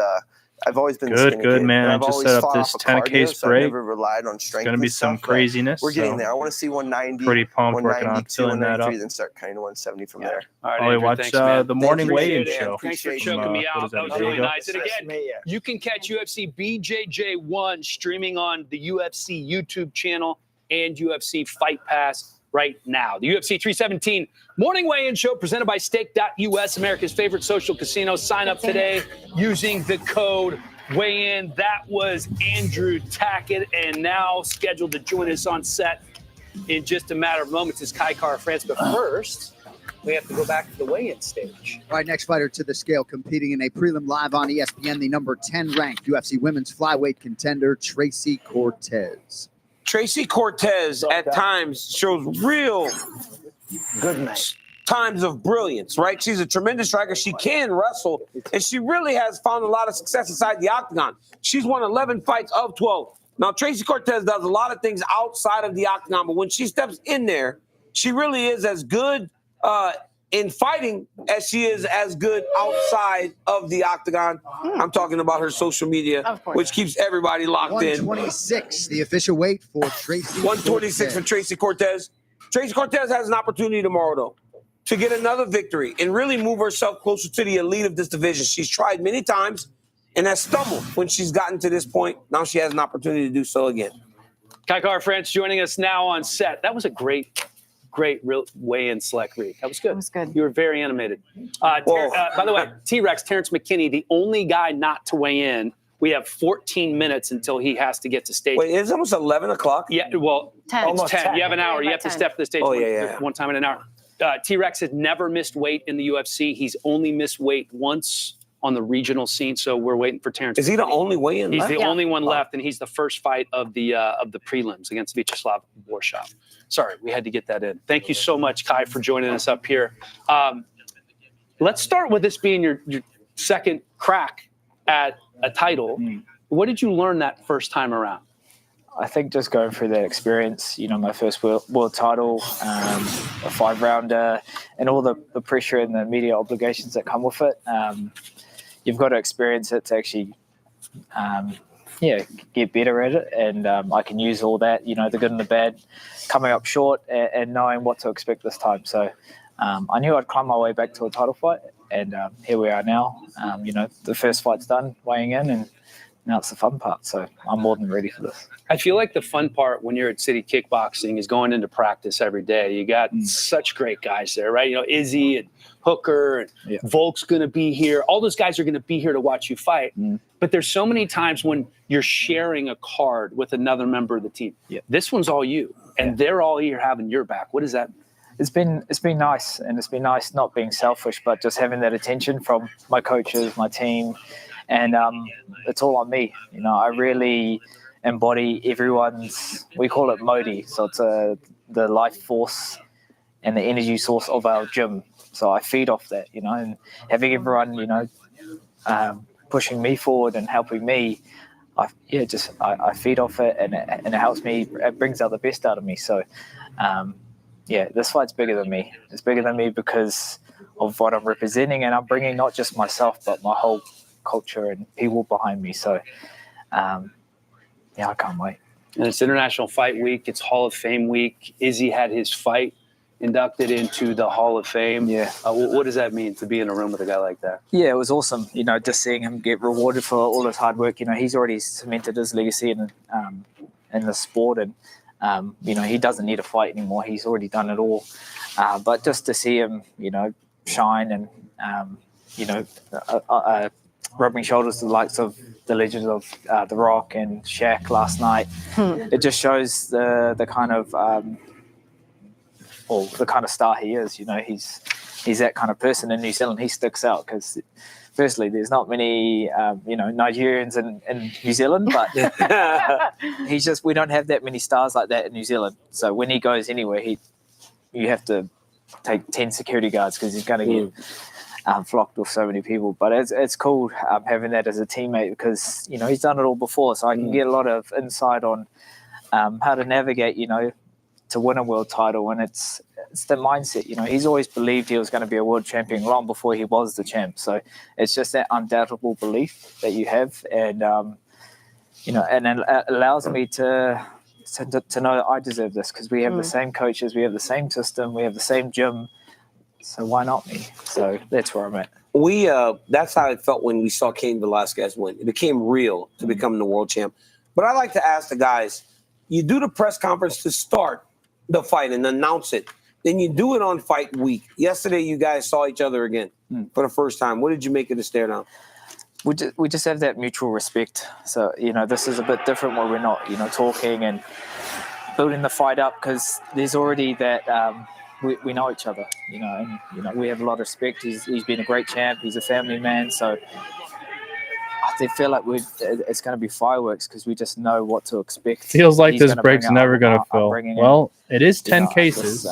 I've always been Good, skinny good, kid, man. and I I've just always set up fought this off of 10 cardio, case so I break. never relied on strength. It's gonna be and some stuff, but craziness. We're getting so there. I want to see 190. Pretty pumped working on 192, filling that up. 193, then start cutting to 170 from there. All right, Probably Andrew, watch thanks, man. the morning weigh-in Appreciate it. show. Thanks for Appreciate choking me what out. is That was Diego? really nice. And Nice to again, meet you. you can catch UFC BJJ 1 streaming on the UFC YouTube channel and UFC Fight Pass right now. The UFC 317 morning weigh-in show presented by Stake.us, America's favorite social casino. Sign up today using the code weigh-in. That was Andrew Tackett, and now scheduled to join us on set in just a matter of moments is Kai Kara France. But first, we have to go back to the weigh-in stage. All right, next fighter to the scale, competing in a prelim live on ESPN, the number 10 ranked UFC women's flyweight contender, Tracy Cortez. Tracy Cortez at times shows real goodness. Times of brilliance, right? She's a tremendous striker. She can wrestle, and she really has found a lot of success inside the octagon. She's won 11 fights of 12. Now, Tracy Cortez does a lot of things outside of the octagon, but when she steps in there, she really is as good in fighting as she is as good outside of the octagon. I'm talking about her social media, which keeps everybody locked in. 126, the official weight for Tracy 126 for Tracy Cortez. Tracy Cortez has an opportunity tomorrow, though, to get another victory and really move herself closer to the elite of this division. She's tried many times and has stumbled when she's gotten to this point. Now she has an opportunity to do so again. Kai Kara-France joining us now on set. That was a great weigh-in select read. That was good. It was good. You were very animated. By the way, T-Rex, Terrence McKinney, the only guy not to weigh in. We have 14 minutes until he has to get to stage. Wait, it's almost 11 o'clock? Yeah, well, 10. Almost 10. You have an hour. You have to step to the stage one time in an hour. T-Rex has never missed weight in the UFC. He's only missed weight once on the regional scene, so we're waiting for Terrence. Is he the only weigh-in He's left? the only one left, and he's the first fight of the prelims against Vyacheslav Borshov. Sorry, we had to get that in. Thank you so much, Kai, for joining us up here. Let's start with this being your second crack at a title. What did you learn that first time around? I think just going through that experience, my first world title, a 5-rounder, and all the pressure and the media obligations that come with it. You've got to experience it to actually, get better at it. And I can use all that, the good and the bad, coming up short and knowing what to expect this time. So I knew I'd climb my way back to a title fight. And here we are now. The first fight's done, weighing in, and now it's the fun part. So I'm more than ready for this. I feel like the fun part when you're at City Kickboxing is going into practice every day. You got such great guys there, right? Izzy and Hooker and Volk's going to be here. All those guys are going to be here to watch you fight. But there's so many times when you're sharing a card with another member of the team. This one's all you, and they're all here having your back. What does that mean? It's been nice, and it's been nice not being selfish, but just having that attention from my coaches, my team, and it's all on me. I really embody everyone's, we call it Modi, so it's the life force and the energy source of our gym. So I feed off that, and having everyone, pushing me forward and helping me, I feed off it, and it helps me. It brings out the best out of me. So, this fight's bigger than me. It's bigger than me because of what I'm representing, and I'm bringing not just myself, but my whole culture and people behind me. So, I can't wait. And it's International Fight Week. It's Hall of Fame week. Izzy had his fight inducted into the Hall of Fame. What does that mean to be in a room with a guy like that? Yeah, it was awesome. Just seeing him get rewarded for all his hard work. He's already cemented his legacy in the sport, and he doesn't need a fight anymore. He's already done it all. But just to see him, shine and rubbing shoulders to the likes of the legends of The Rock and Shaq last night, it just shows the kind of the kind of star he is. He's that kind of person in New Zealand. He sticks out because, firstly, there's not many Nigerians in New Zealand, but we don't have that many stars like that in New Zealand. So when he goes anywhere, you have to take 10 security guards because he's going to get flocked with so many people. But it's cool having that as a teammate because he's done it all before, so I can get a lot of insight on how to navigate to win a world title. And it's the mindset. He's always believed he was going to be a world champion long before he was the champ. So it's just that undoubtable belief that you have, and and it allows me to know that I deserve this because we have the same coaches, we have the same system, we have the same gym. So why not me? So that's where I'm at. That's how it felt when we saw Cain Velasquez win. It became real to become the world champ. But I like to ask the guys, you do the press conference to start the fight and announce it. Then you do it on fight week. Yesterday, you guys saw each other again for the first time. What did you make of the stare down? We just have that mutual respect. So, this is a bit different where we're not, talking and building the fight up because there's already that we know each other, and we have a lot of respect. He's been a great champ. He's a family man, so I feel like it's going to be fireworks because we just know what to expect. Feels like He's this gonna break's bring out never going to fill. Well, it is 10 cases.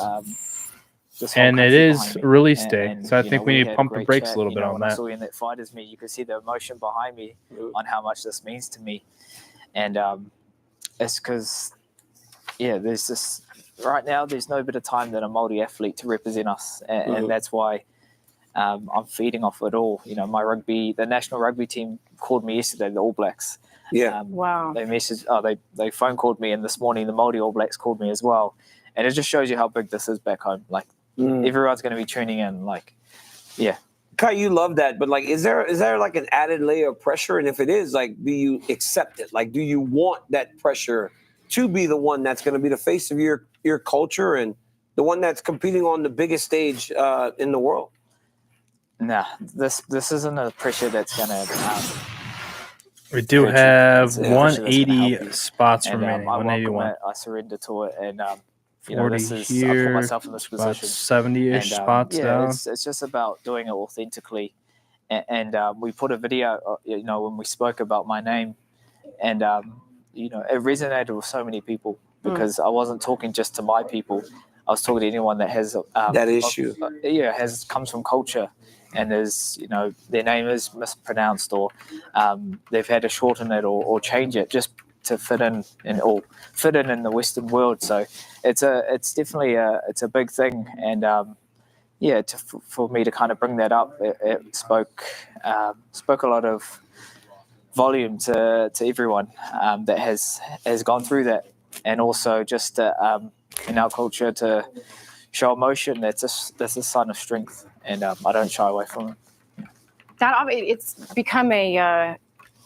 This whole and it country is behind me. release And- day, and, so I you think know, we need to had pump the great brakes chat, a little bit on when I that. saw you in that Fighters meet, you could see the emotion behind me on how much this means to me, and it's because there's this right now. There's no better time than a multi-athlete to represent us, and that's why I'm feeding off it all. My the national rugby team called me yesterday, the All Blacks. Yeah. Wow. They messaged. They phone called me, and this morning the Māori All Blacks called me as well, and it just shows you how big this is back home. Like everyone's going to be tuning in. Kai, you love that, but is there like an added layer of pressure? And if it is, do you accept it? Do you want that pressure to be the one that's going to be the face of your culture and the one that's competing on the biggest stage in the world? Nah, this isn't a pressure that's going to. We do have It's a pressure that's gonna help 180 you. spots And, remaining. I welcome 181. it. I surrender to it, and 40 this is I here, put myself in this about position. 70-ish spots down. It's just about doing it authentically, and we put a video, when we spoke about my name, and it resonated with so many people because I wasn't talking just to my people. I was talking to anyone that has that issue. Comes from culture, and is their name is mispronounced or they've had to shorten it or change it just to fit in the Western world. So it's definitely it's a big thing, and for me to kind of bring that up, it spoke a lot of volume to everyone that has gone through that, and also just in our culture to show emotion. That's a sign of strength, and I don't shy away from it. It's become a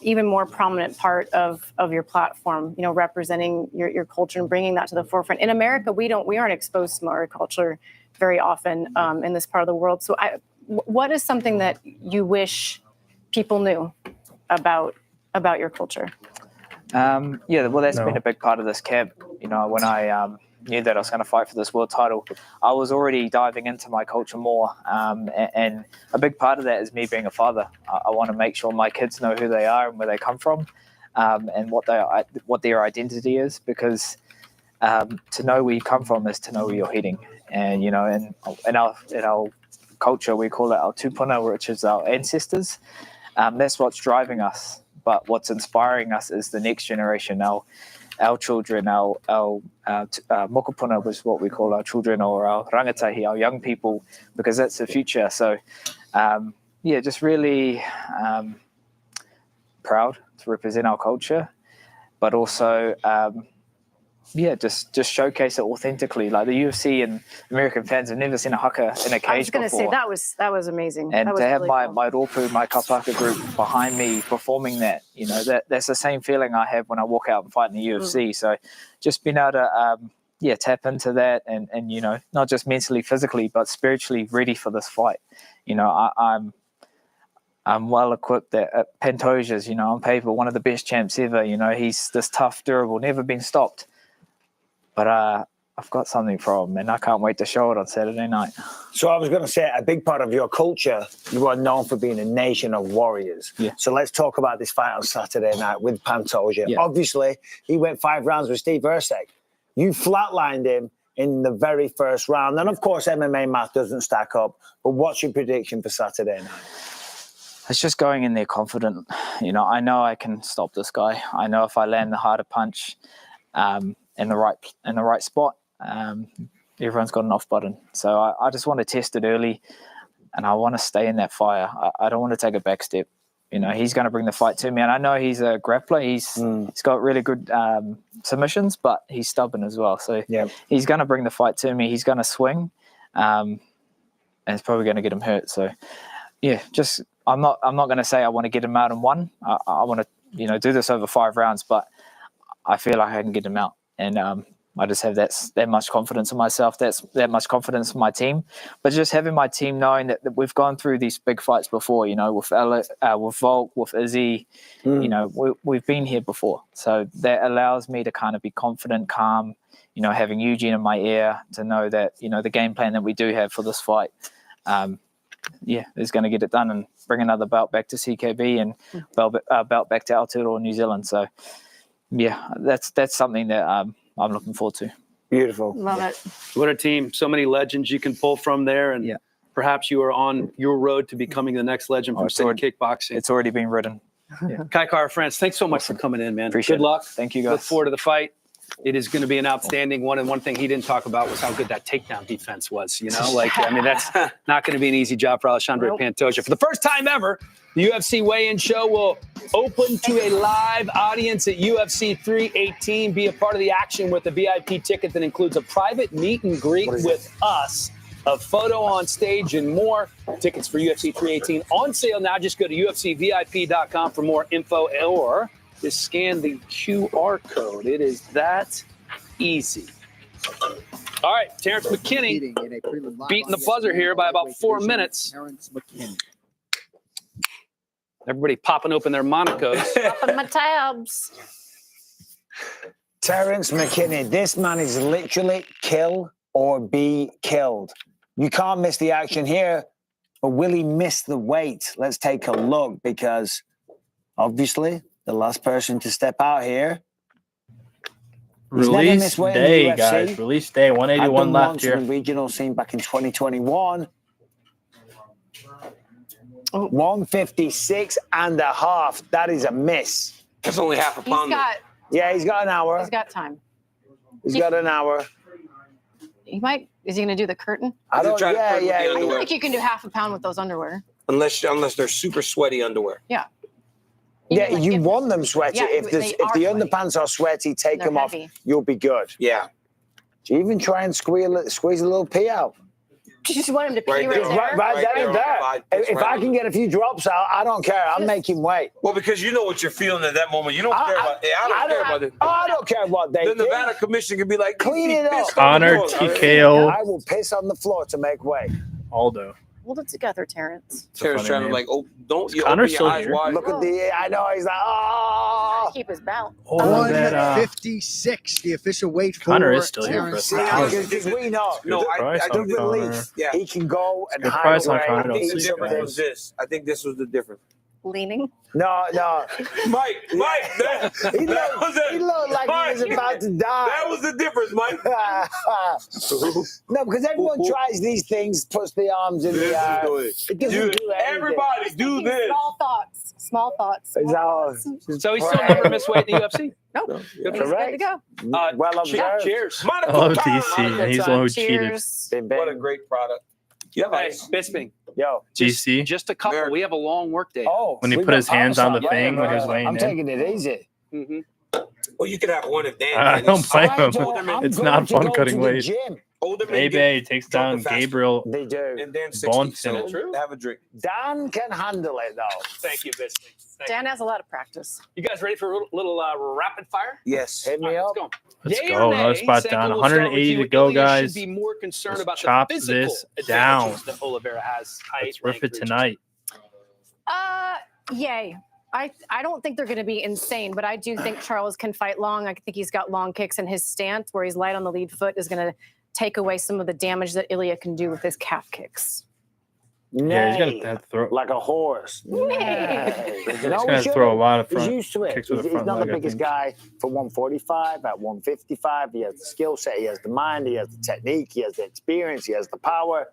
even more prominent part of your platform, representing your culture and bringing that to the forefront. In America, we aren't exposed to Maori culture very often in this part of the world. So what is something that you wish people knew about your culture? Well, that's been a big part of this camp. When I knew that I was going to fight for this world title, I was already diving into my culture more, and a big part of that is me being a father. I want to make sure my kids know who they are and where they come from, and what their identity is, because to know where you come from is to know where you're heading. And in our culture, we call it our tupuna, which is our ancestors. That's what's driving us. But what's inspiring us is the next generation, our children, our mokopuna was what we call our children, or our rangatahi, our young people, because that's the future. So, just really proud to represent our culture, but also, just showcase it authentically. Like the UFC and American fans have never seen a haka in a cage before. I was going to say that was amazing. And that was to have really my rōpū, my kapaka group behind me performing that, that's the same feeling I have when I walk out and fight in the UFC. So just being able to, tap into that and not just mentally, physically, but spiritually ready for this fight. I'm well equipped at Pantoja's, on paper, one of the best champs ever. He's this tough, durable, never been stopped. But I've got something for him, and I can't wait to show it on Saturday night. So I was going to say, a big part of your culture, you are known for being a nation of warriors. Yeah. So let's talk about this fight on Saturday night with Pantoja. Yeah. Obviously, he went 5 rounds with Steve Erceg. You flatlined him in the very first round. And, of course, MMA math doesn't stack up. But what's your prediction for Saturday night? It's just going in there confident. I know I can stop this guy. I know if I land the harder punch in the right spot, everyone's got an off button. So I just want to test it early, and I want to stay in that fire. I don't want to take a back step. He's going to bring the fight to me, and I know he's a grappler. He's got really good submissions, but he's stubborn as well. So he's going to bring the fight to me. He's going to swing, and it's probably going to get him hurt. So I'm not going to say I want to get him out in one. I want to do this over 5 rounds, but I feel like I can get him out. And I just have that much confidence in myself, that much confidence in my team. But just having my team knowing that we've gone through these big fights before, you know, with Volk, with Izzy, you know, we've been here before. So that allows me to kind of be confident, calm, you know, having Eugene in my ear to know that, you know, the game plan that we do have for this fight, is going to get it done and bring another belt back to CKB and belt back to Aotearoa, New Zealand. So, yeah, that's something that I'm looking forward to. Beautiful. Love it. What a team. So many legends you can pull from there. And perhaps you are on your road to becoming the next legend from City Kickboxing. It's already been written. Kai Kara-France, thanks so much for coming in, man. Appreciate Good luck. Thank you, guys. Look forward to the fight. It is going to be an outstanding one. And one thing he didn't talk about was how good that takedown defense was. You know, like, I mean, that's not going to be an easy job for Alexandre Pantoja. For the first time ever, the UFC weigh-in show will open to a live audience at UFC 318. Be a part of the action with a VIP ticket that includes a private meet and greet with us, a photo on stage, and more. Tickets for UFC 318 on sale now. Just go to UFCVIP.com for more info, or just scan the QR code. It is that easy. All right, Terrence McKinney beating the buzzer here by about 4 minutes. Everybody popping open their Monacos. Popping my tabs. Terrence McKinney, this man is literally kill or be killed. You can't miss the action here, but will he miss the weight? Let's take a look, because obviously the last person to step out here. Release day, guys. Release day. 181 left here. In the regional scene back in 2021. 156 and a half. That is a miss. That's only half a pound. He's got an hour. He's got time. He's got an hour. He might. Is he going to do the curtain? I don't. I feel like you can do half a pound with those underwear. Unless they're super sweaty underwear. Yeah. Yeah, you want them sweaty. Yeah, if the underpants are sweaty, take them off. You'll be good. Yeah. Do you even try and squeeze a little pee out? You just want him to pee right there? Right there. If I can get a few drops out, I don't care. I'm making weight. Well, because you know what you're feeling at that moment. You don't care about it. I don't care about it. I don't care what they The Nevada Commission can be like, clean it up. Connor TKO. I will piss on the floor to make weight. Aldo. Hold it together, Terrence. Terrence trying to don't you Connor's open your still eyes here. wide. Look at I know, he's like, oh. Keep his balance. 156, the official weight for Connor is still here for us. Because we know. No, I the think relief. Yeah. He can go and Good hide price on away. Connor. I think the difference was this. I think this was the difference. Leaning. No. Mike, He looked like he was about to die. That was the difference, Mike. No, because everyone tries these things, puts the arms in the air. It doesn't do anything. Everybody do this. Small thoughts. So he still never missed weight in the UFC? No. He's good to go. Well observed. Cheers. I love DC, and he's the one who cheated. What a great product. Hey, Bisping. Yo. GC. Just a couple. We have a long work day. Oh, When he put his hands on the thing when he was weighing I'm in. taking it easy. Well, you could have one if Dan. I don't blame him. I'm It's going not to fun go cutting to the weight. gym. Maybe takes down Gabriel. They do. And Dan 60. Bone So finish. have a drink. Dan can handle it, though. Thank you, Bisping. Dan has a lot of practice. You guys ready for a little rapid fire? Yes. Hit me up. Let's Yay go. or nay, Another spot Sanko, down. we'll start with 180 you. to go, Ilya guys. should be more concerned Let's about chop the physical this advantages down. that Oliveira has. Let's rip it tonight. Yay. I don't think they're going to be insane, but I do think Charles can fight long. I think he's got long kicks, and his stance, where he's light on the lead foot, is going to take away some of the damage that Ilya can do with his calf kicks. Yeah, he's going to have to throw. Like a horse. He's going to throw a lot of front He's used to it. kicks with He's the front not leg, the I biggest think. guy for 145. At 155, he has the skill set, he has the mind, he has the technique, he has the experience, he has the power.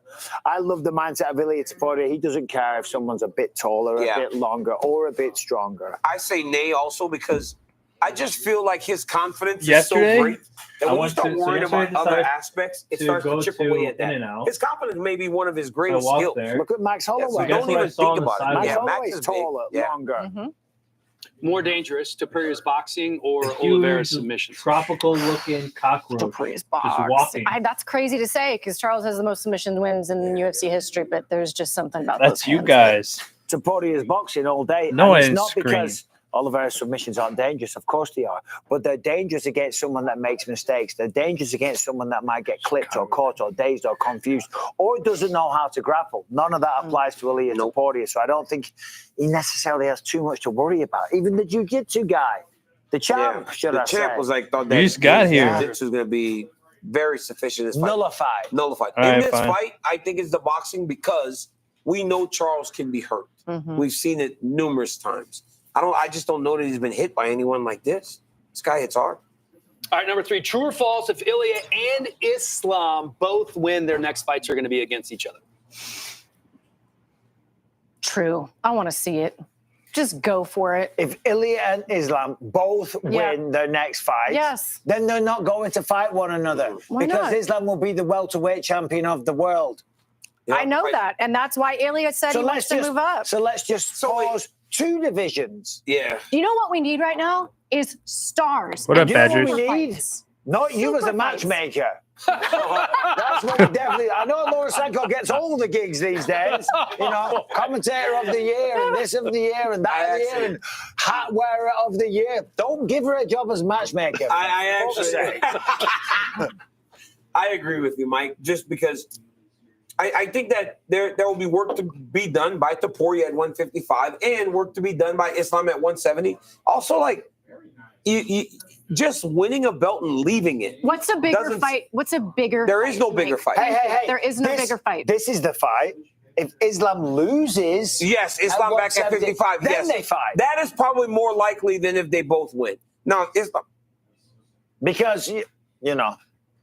I love the mindset of Ilya Taporia. He doesn't care if someone's a bit taller, a bit longer, or a bit stronger. I say nay also because I just feel like his confidence Yesterday, is so great that I when you went start to- worrying yesterday about other decided aspects, it to starts go to chip to away at that. In-N-Out. His confidence may be one of his greatest walked skills. there. Look at Max Yeah, Holloway. so Guess don't what I even saw on think the about it. sidewalk? Max Yeah, Holloway Max is is big. taller, Yeah. longer. More dangerous, Tapiria's boxing or Oliveira's Huge, submission? tropical-looking cockroach. Taporia's Just box. walking. That's crazy to say because Charles has the most submission wins in UFC history, but there's just something about That's those you hands. guys. Taporia's boxing all day. No, and it's and not scream. because Oliveira's submissions aren't dangerous. Of course they are. But they're dangerous against someone that makes mistakes. They're dangerous against someone that might get clipped or caught or dazed or confused or doesn't know how to grapple. None of that applies to Ilia Topuria. So I don't think he necessarily has too much to worry about. Even the jiu-jitsu guy, the champ, the champ was like, thought that You just got here. jiu-jitsu was going to be very sufficient in this fight. Nullified. Nullified. All In right, this fine. fight, I think it's the boxing because we know Charles can be hurt. We've seen it numerous times. I just don't know that he's been hit by anyone like this. This guy hits hard. All right, number 3, true or false, if Ilia and Islam both win, their next fights are going to be against each other? True. I want to see it. Just go for it. If Ilia and Islam both win their next fight, then they're not going to fight one another. Why because not? Islam will be the welterweight champion of the world. I know that. And that's why Ilya said he wants to move up. So let's just pause 2 divisions. Yeah. You know what we need right now is stars. What up, You know Badgers? what we need? Not you as a matchmaker. That's what we definitely. I know Lorosenko gets all the gigs these days. You know, commentator of the year and this of the year and that of the year and hat wearer of the year. Don't give her a job as matchmaker. I agree with you, Mike. Just because I think that there will be work to be done by Topuria at 155 and work to be done by Islam at 170. Also, like you just winning a belt and leaving it. What's a bigger fight? What's a bigger There fight is no to bigger make? fight. Hey. There is no bigger fight. This is the fight. If Islam loses, yes, Islam back at 55. Then Yes, they fight. That is probably more likely than if they both win. Now, Islam, because you know.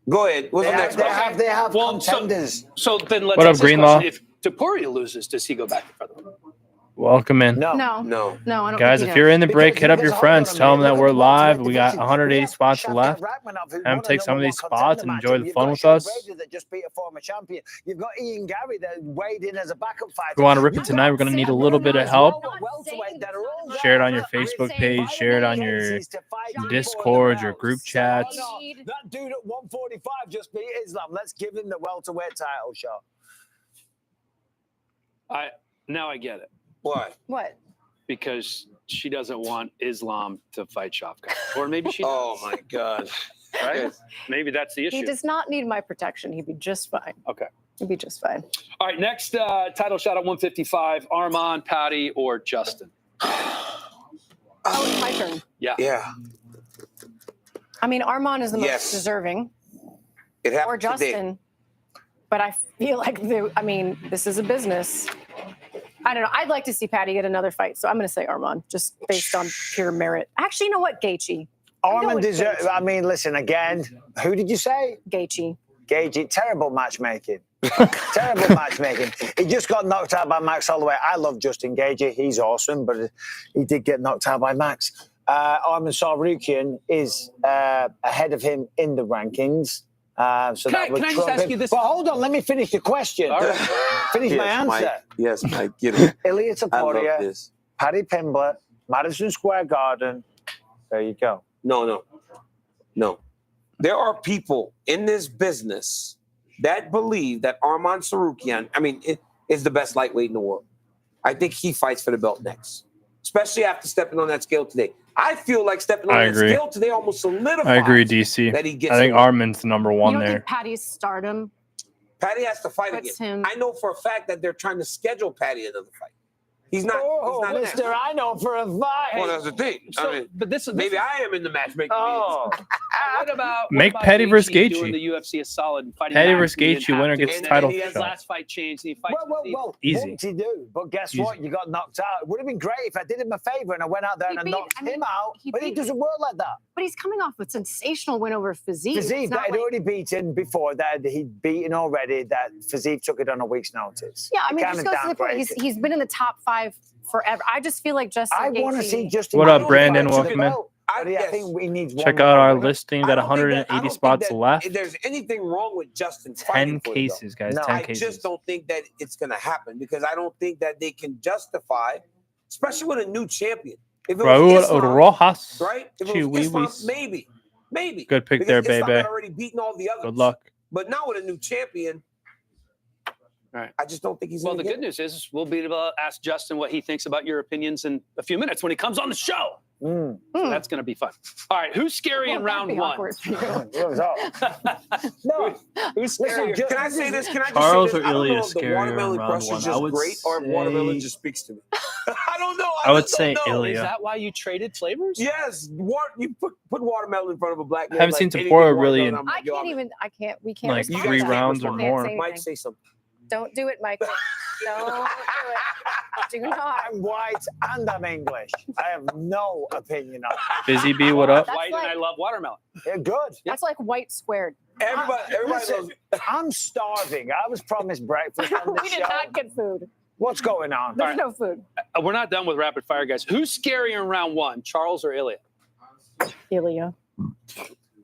Go ahead. What's the next one? They have contenders. So then let's What up, ask this Greenlaw? question. If Topuria loses, does he go back in front of him? Welcome in. No, I don't. Guys, think if he you're does. in the break, hit up your friends. Tell them that we're live. We got 180 spots left. Have them take some of these spots and enjoy the fun with us. That just beat a former champion. You've got Ian Gary that weighed in as a backup fighter. If we want to rip it tonight, we're going to need a little bit of help. Share it on your Facebook page. Share it on your Discord, your group chats. That dude at 145 just beat Islam. Let's give him the welterweight title shot. Now I get it. Why? What? Because she doesn't want Islam to fight Shavkat. Or maybe she does. Oh, my God. Right? Maybe that's the issue. He does not need my protection. He'd be just fine. Okay. He'd be just fine. All right, next title shot at 155, Arman, Patty, or Justin? Oh, it's my turn. Yeah. Yeah. I mean, Arman is the most Yes. deserving. It happened Or Justin. But I feel like, this is a business. I don't know. I'd like to see Patty get another fight. So I'm going to say Arman, just based on pure merit. Actually, you know what? Gaethje. Arman deserves. I mean, listen, again, who did you say? Gaethje. Gaethje. Terrible matchmaking. Terrible matchmaking. He just got knocked out by Max Holloway. I love Justin Gaethje. He's awesome, but he did get knocked out by Max. Arman Sarukian is ahead of him in the rankings. So Can I just ask you this? But hold on, let me finish the question. Finish my answer. Mike. Yes, Mike. Get it. Ilia I love Topuria, this. Paddy Pimblett, Madison Square Garden. There you go. No. There are people in this business that believe that Arman Sarukian, is the best lightweight in the world. I think he fights for the belt next, especially after stepping on that scale today. I feel like stepping on that scale today almost solidifies. I agree, DC. That he gets I think it. Arman's the number You one don't there. think Patty's stardom? Patty has to fight Puts again. him- I know for a fact that they're trying to schedule Patty another fight. He's not. Oh, he's not mister, next. I know for a fact. Well, that's the thing. But this maybe I am in the matchmaking. Oh. What about Petty versus doing Gaethje. the UFC a solid and fighting Petty back? versus He didn't Gaethje, have winner to. gets And title His shot. last fight changed. And he fights. Well, Easy. what did he do? But guess Easy. what? You got knocked out. It would have been great if I did him a favor and I went out there and I knocked him out. But it doesn't work like that. But he's coming off a sensational win over Physique. Physique that had already beaten before, that he'd beaten already, that Physique took it on a week's notice. Yeah, I mean, Kind just of goes to the point. downgrade. He's been in the top 5 forever. I just feel like Justin I want to Gaethje- see Justin. What up, Gaethje Brandon? fight for the Welcome in. belt. I think he needs Check one out more. our listing. Got 180 spots left. If there's anything wrong with Justin 10 fighting for the belt. cases, guys. No, 10 I cases. just don't think that it's going to happen because I don't think that they can justify, especially with a new champion. If it was Raul Islam, Rojas. right? If it was Islam, Chihuihuas. maybe. Good pick Because there, Islam baby. had already beaten all the others. Good luck. But now with a new champion, All right. I just don't think he's. Well, the good news is we'll be able to ask Justin what he thinks about your opinions in a few minutes when he comes on the show. So that's going to be fun. All right, who's scary in round one? No. Who's scary? Can I say this? Can I just Charles say this? or I don't Ilya know if the scary watermelon in round crush one. is I just would great or if say- watermelon just speaks to me. I don't know. I would just say don't know. Ilya. Is that why you traded flavors? Yes. You put watermelon in front of a black man. I haven't seen Topora really in I can't even. I can't. We can't. like respond 3 to that. rounds I or can't more. say Mike, anything. say something. Don't do it, Michael. Don't do it. Do not. I'm white and I'm English. I have no opinion on it. Busy Bee, what up? That's White like- and I love watermelon. Yeah, good. That's like white squared. Everybody Listen, knows. I'm starving. I was promised breakfast on the We did show. not get food. What's going on? There's no food. We're not done with rapid fire, guys. Who's scarier in round one, Charles or Ilya? Ilya.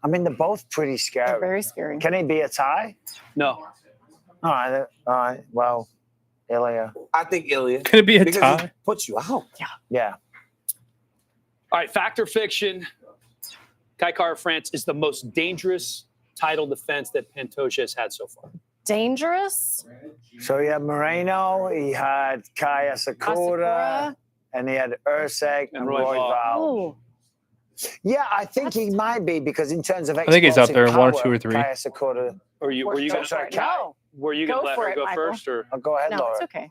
I mean, they're both pretty They're scary. very scary. Can it be a tie? No. All right. Well, Ilya. I think Ilya. Could it be a because tie? he puts you out. Yeah. All right, fact or fiction? Kai Kara France is the most dangerous title defense that Pantoja has had so far. Dangerous. So he had Moreno, he had Kaya Sakura, and he had Usyk and Roy Val. Oh. Yeah, I think he might be because in terms of I think he's up there in explosive 1 or 2 or power, 3. Kaya Sakura. Were you Go gonna for it. No. were you gonna Go let for her it, go Michael. first or Oh, go ahead, No, Laura. it's okay.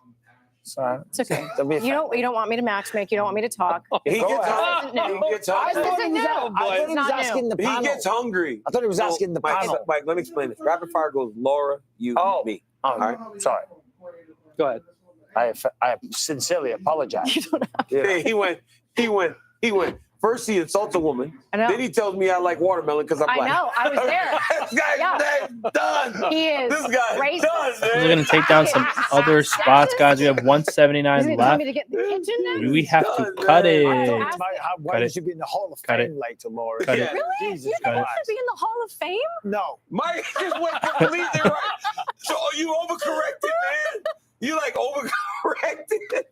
Sorry. It's okay. Don't be You don't want me to matchmake. You don't want me to talk. He Go gets ahead. hungry. He gets I hungry. thought he was, No, I thought he was not asking the He panel. gets hungry. I thought he was asking the Mike, panel. Mike, let me explain this. Rapid fire goes Laura, you, me. Oh, All right. sorry. go ahead. I sincerely apologize. Hey, he went. First, he insults a woman. I know. Then he tells me I like watermelon because I'm I black. know. I was there. This guy's done. He is. This guy's racist. done, man. We're going to take down some other spots, guys. We have He's 179 gonna tell left. me to get in the kitchen now? Do we have to Done, cut man. it? Why Cut did it. you be in the Hall of Cut Fame it. later, Laura? Cut it. Really? Jesus You think I Christ. should be in the Hall of Fame? No. Mike just went completely right. So you overcorrected, man. You like overcorrected.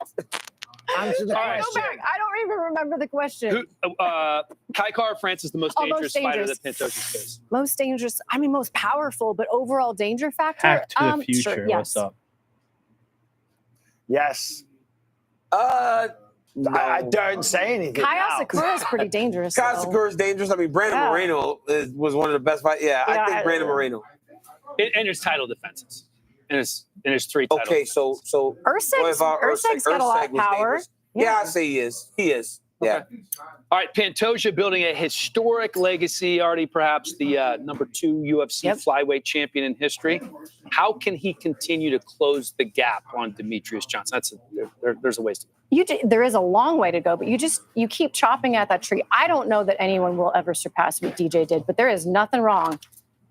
Answer the Go question. back. I don't even remember the question. Kai Kara France is the most Oh, most dangerous fighter dangerous. that Pantoja's faced. Most dangerous. I mean, most powerful, but overall danger factor. Hack to the future. Sure, yes. What's up? Yes. No. I don't say anything. Kyle now. Sakura is pretty dangerous. Kyle though. Sakura is dangerous. I mean, Brandon Yeah. Moreno was one of the best fighters. Yeah, I Yeah, think Brandon Moreno. And his title defenses. And his 3 titles. Okay, so Ursak's got a lot of was power. dangerous. Yeah, I say he is. He is. Yeah. All right, Pantoja building a historic legacy, already perhaps the number 2 UFC flyweight champion in history. How can he continue to close the gap on Demetrius Johnson? There's a ways to go. There is a long way to go, but you keep chopping at that tree. I don't know that anyone will ever surpass what DJ did, but there is nothing wrong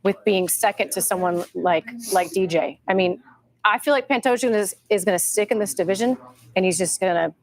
with being second to someone like DJ. I mean, I feel like Pantoja is going to stick in this division, and he's just going to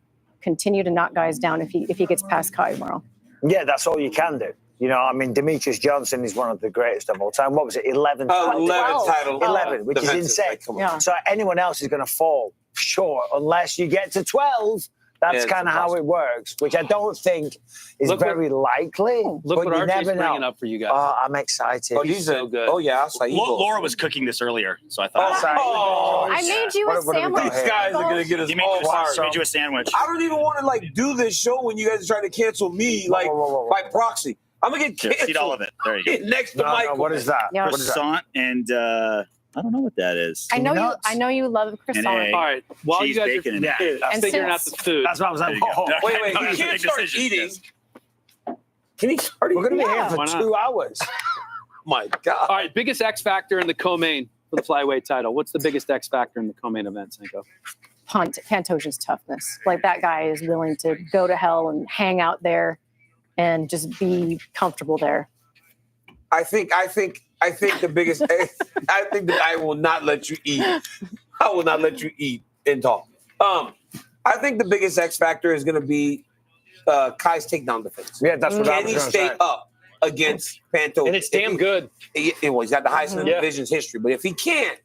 continue to knock guys down if he gets past Kai tomorrow. Yeah, that's all you can do. You know, I mean, Demetrius Johnson is one of the greatest of all time. What was it? 11 title. 11, which is defenses. insane. Like, come on. Yeah. So anyone else is going to fall short unless you get to 12. That's Yeah, it's kind of how it works, which I don't think is very likely. Look but what you RJ's never bringing know. up for you guys. I'm excited. Oh, these so good. Oh, yeah. I'll say Laura was cooking this earlier, so I thought. I made you a sandwich. These guys are going to get us all fired. made you a sandwich. I don't even want to do this show when you guys are trying to cancel me by proxy. I'm going to get Just canceled. eat all of it. There you go. Next to Michael. What is that? Yeah. What is that? Croissant and I don't know what that is. I know you love croissant. egg. All right, while Cheese, you guys bacon, and are And figuring out since- the food. That's what I was like. There you go. Wait, No, you it's a can't big start decision, eating. yes. Can he start eating? We're going to be here Why for not? 2 hours. My God. All right, biggest X factor in the co-main for the flyweight title. What's the biggest X factor in the co-main event, Senko? Pantoja's toughness. Like, that guy is willing to go to hell and hang out there and just be comfortable there. I think the biggest. I think that I will not let you eat. I will not let you eat and talk. I think the biggest X factor is going to be Kai's takedown defense. Yeah, that's what I Can was he gonna stay say. up against Pantoja? And it's damn good. He's got the highest in the division's history. But if he can't,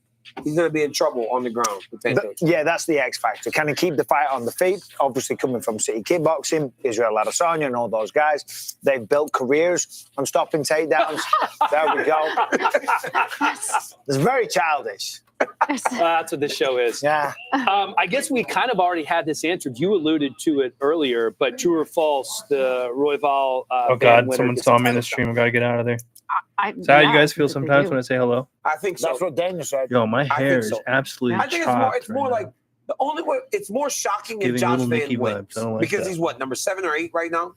he's going to be in trouble on the ground with Pantoja. Yeah, that's the X factor. Can he keep the fight on the feet? Obviously, coming from City Kickboxing, Israel Adesanya, and all those guys, they've built careers on stopping takedowns. There we go. It's very childish. That's what this show is. Yeah. I guess we kind of already had this answered. You alluded to it earlier, but true or false, the Royval Oh God, someone saw me in the stream. I gotta get out of there. Is that how you guys feel sometimes when I say hello? I think so. That's what Daniel said. Yo, my I hair think so. is absolutely I think it's more like the only way. It's more shocking if Giving Josh little Van Mickey wins vibes. I don't like because that. he's what, number 7 or 8 right now?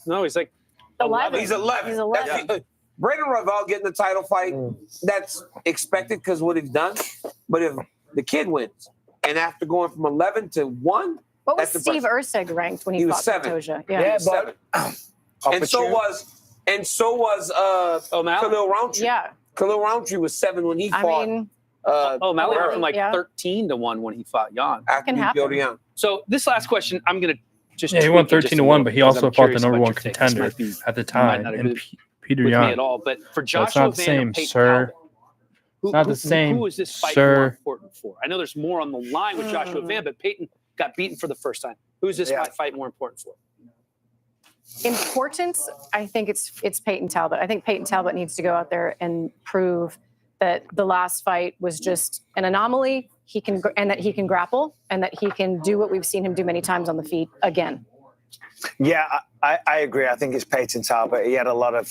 No, he's like 11. He's 11. He's 11. That's- Brandon Royval getting the title fight, that's expected because what he's done. But if the kid wins, and after going from 11 to 1, What was that's Steve Ursig ranked when he was fought 7. Pantoja? Yeah, but and so was Khalil Roundtree. Yeah. Khalil Roundtree was 7 when he fought. O'Malley went from like yeah. 13 to 1 when he fought Jan. After he killed Jan. So this last question, I'm gonna just Yeah, he won tweak it just 13 a to 1, little but he because also I'm fought the curious number about 1 your take. This contender might be- at the you might time, not and agree Peter with Yan. me at all, but for So Joshua it's not the Van same, and Peyton sir. Who, Not the who- same, Who is this fight sir. more important for? I know there's more on the line with Joshua Van, but Peyton got beaten for the first time. Who is this fight more important for? Importance, I think it's Peyton Talbot. I think Peyton Talbot needs to go out there and prove that the last fight was just an anomaly. And that he can grapple, and that he can do what we've seen him do many times on the feet again. Yeah, I agree. I think it's Peyton Talbot. He had a lot of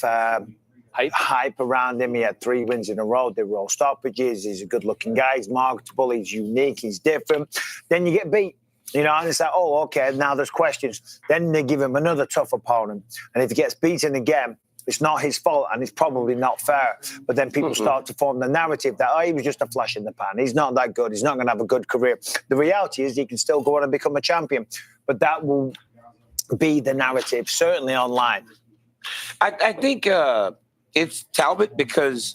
hype around him. He had 3 wins in a row. They were all stoppages. He's a good-looking guy. He's marketable. He's unique. He's different. Then you get beat. You know, and it's like, oh, okay, now there's questions. Then they give him another tough opponent. And if he gets beaten again, it's not his fault and it's probably not fair. But then people start to form the narrative that, oh, he was just a flash in the pan. He's not that good. He's not going to have a good career. The reality is he can still go on and become a champion. But that will be the narrative, certainly online. I think it's Talbot because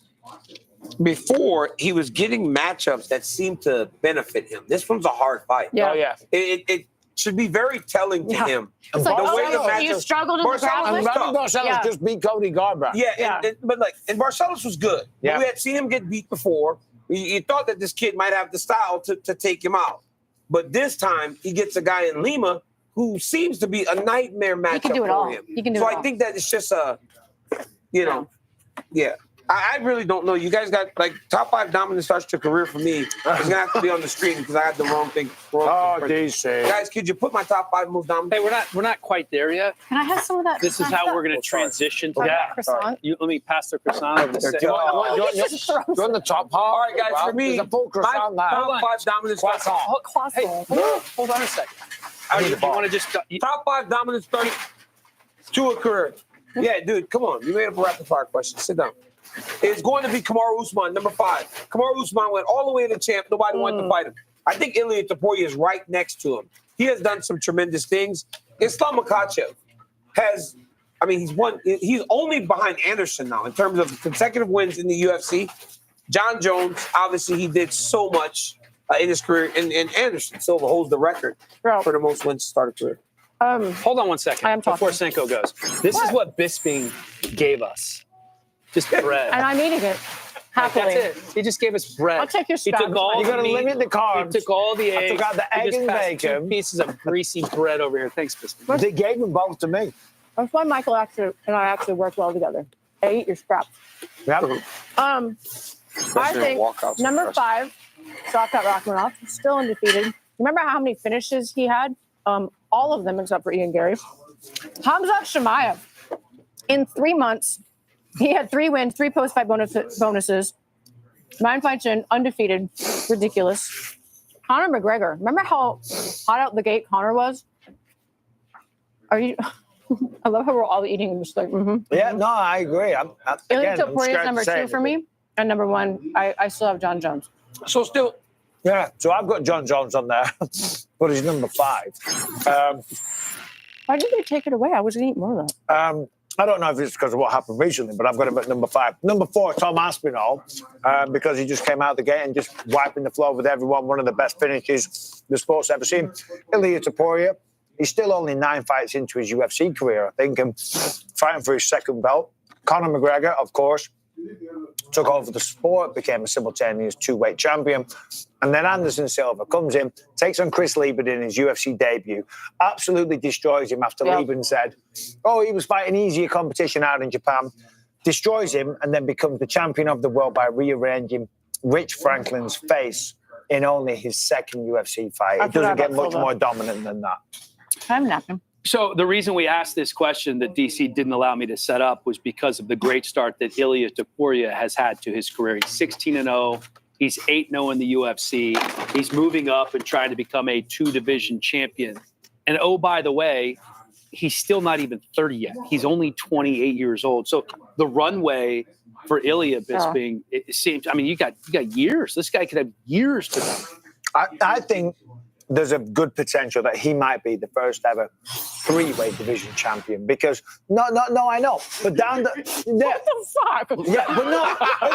before he was getting matchups that seemed to benefit him. This one's a hard fight. Yeah. Oh, yeah. It should be very telling to him. It's like, you struggled in the grappling? Barcelos just beat Cody Garbrandt. Yeah, and Barcelos was good. Yeah. We had seen him get beat before. You thought that this kid might have the style to take him out. But this time, he gets a guy in Lima who seems to be a nightmare matchup He can do it for all. him. He can do so it I all. think that it's just I really don't know. You guys got like top 5 dominant starts to career for me. It's gonna have to be on the screen because I had the wrong thing. Guys, could you put my top 5 most dominant? Hey, we're not quite there yet. Can I have some of that? This is how we're going to transition to that. Croissant? Let me pass the croissant over to Sarah. You're on the top part. All right, guys, for me, There's a full my croissant now. top 5 dominant starts. Croissant. Hold on a second. You want to just top 5 dominant starts to a career? Yeah, dude, come on. You made up a rapid fire question. Sit down. It's going to be Kamaru Usman, number 5. Kamaru Usman went all the way to the champ. Nobody wanted to fight him. I think Ilia Topuria is right next to him. He has done some tremendous things. Islam Makhachev has, he's only behind Anderson now in terms of consecutive wins in the UFC. John Jones, obviously, he did so much in his career, and Anderson Silva holds the record for the most wins to start a career. Hold on one second before Senko goes. This is what Bisping gave us. Just bread. And I'm eating it happily. That's it. He just gave us bread. I'll take your He scraps. took all You got to the meat. limit the carbs. He took all the eggs. I took out the He egg just and passed 2 bacon. pieces of greasy bread over here. Thanks, Bisping. They gave them both to me. That's why Michael and I actually work well together. I eat your scraps. Yep. I think number 5, Shavkat Rakhmonov, still undefeated. Remember how many finishes he had? All of them except for Ian Gary. Hamzat Chimaev, in 3 months, he had 3 wins, 3 post-fight bonuses, 9 fights in, undefeated, ridiculous. Conor McGregor, remember how hot out the gate Conor was? I love how we're all eating and just like, Yeah, no, I agree. Ilia Topuria is number 2 for me, and number 1, I still have John Jones. So still, yeah. So I've got John Jones on there, but he's number 5. Why did they take it away? I was going to eat more of that. I don't know if it's because of what happened recently, but I've got him at number 5. Number 4, Tom Aspinall, because he just came out the gate and just wiping the floor with everyone. One of the best finishes the sport's ever seen. Ilia Topuria, he's still only 9 fights into his UFC career, I think, and fighting for his 2nd belt. Conor McGregor, of course, took over the sport, became a simultaneous 2-weight champion. And then Anderson Silva comes in, takes on Chris Lieben in his UFC debut, absolutely destroys him after Lieben said, he was fighting easier competition out in Japan, destroys him, and then becomes the champion of the world by rearranging Rich Franklin's face in only his second UFC fight. It doesn't get much more dominant than that. I'm napping. So the reason we asked this question that DC didn't allow me to set up was because of the great start that Ilia Topuria has had to his career. He's 16-0. He's 8-0 in the UFC. He's moving up and trying to become a 2-division champion. And oh, by the way, he's still not even 30 yet. He's only 28 years old. So the runway for Ilia Bisping, it seems, I mean, you got years. This guy could have years to come. I think there's a good potential that he might be the first ever 3-weight division champion because no, I know, but down the what the fuck? Yeah, but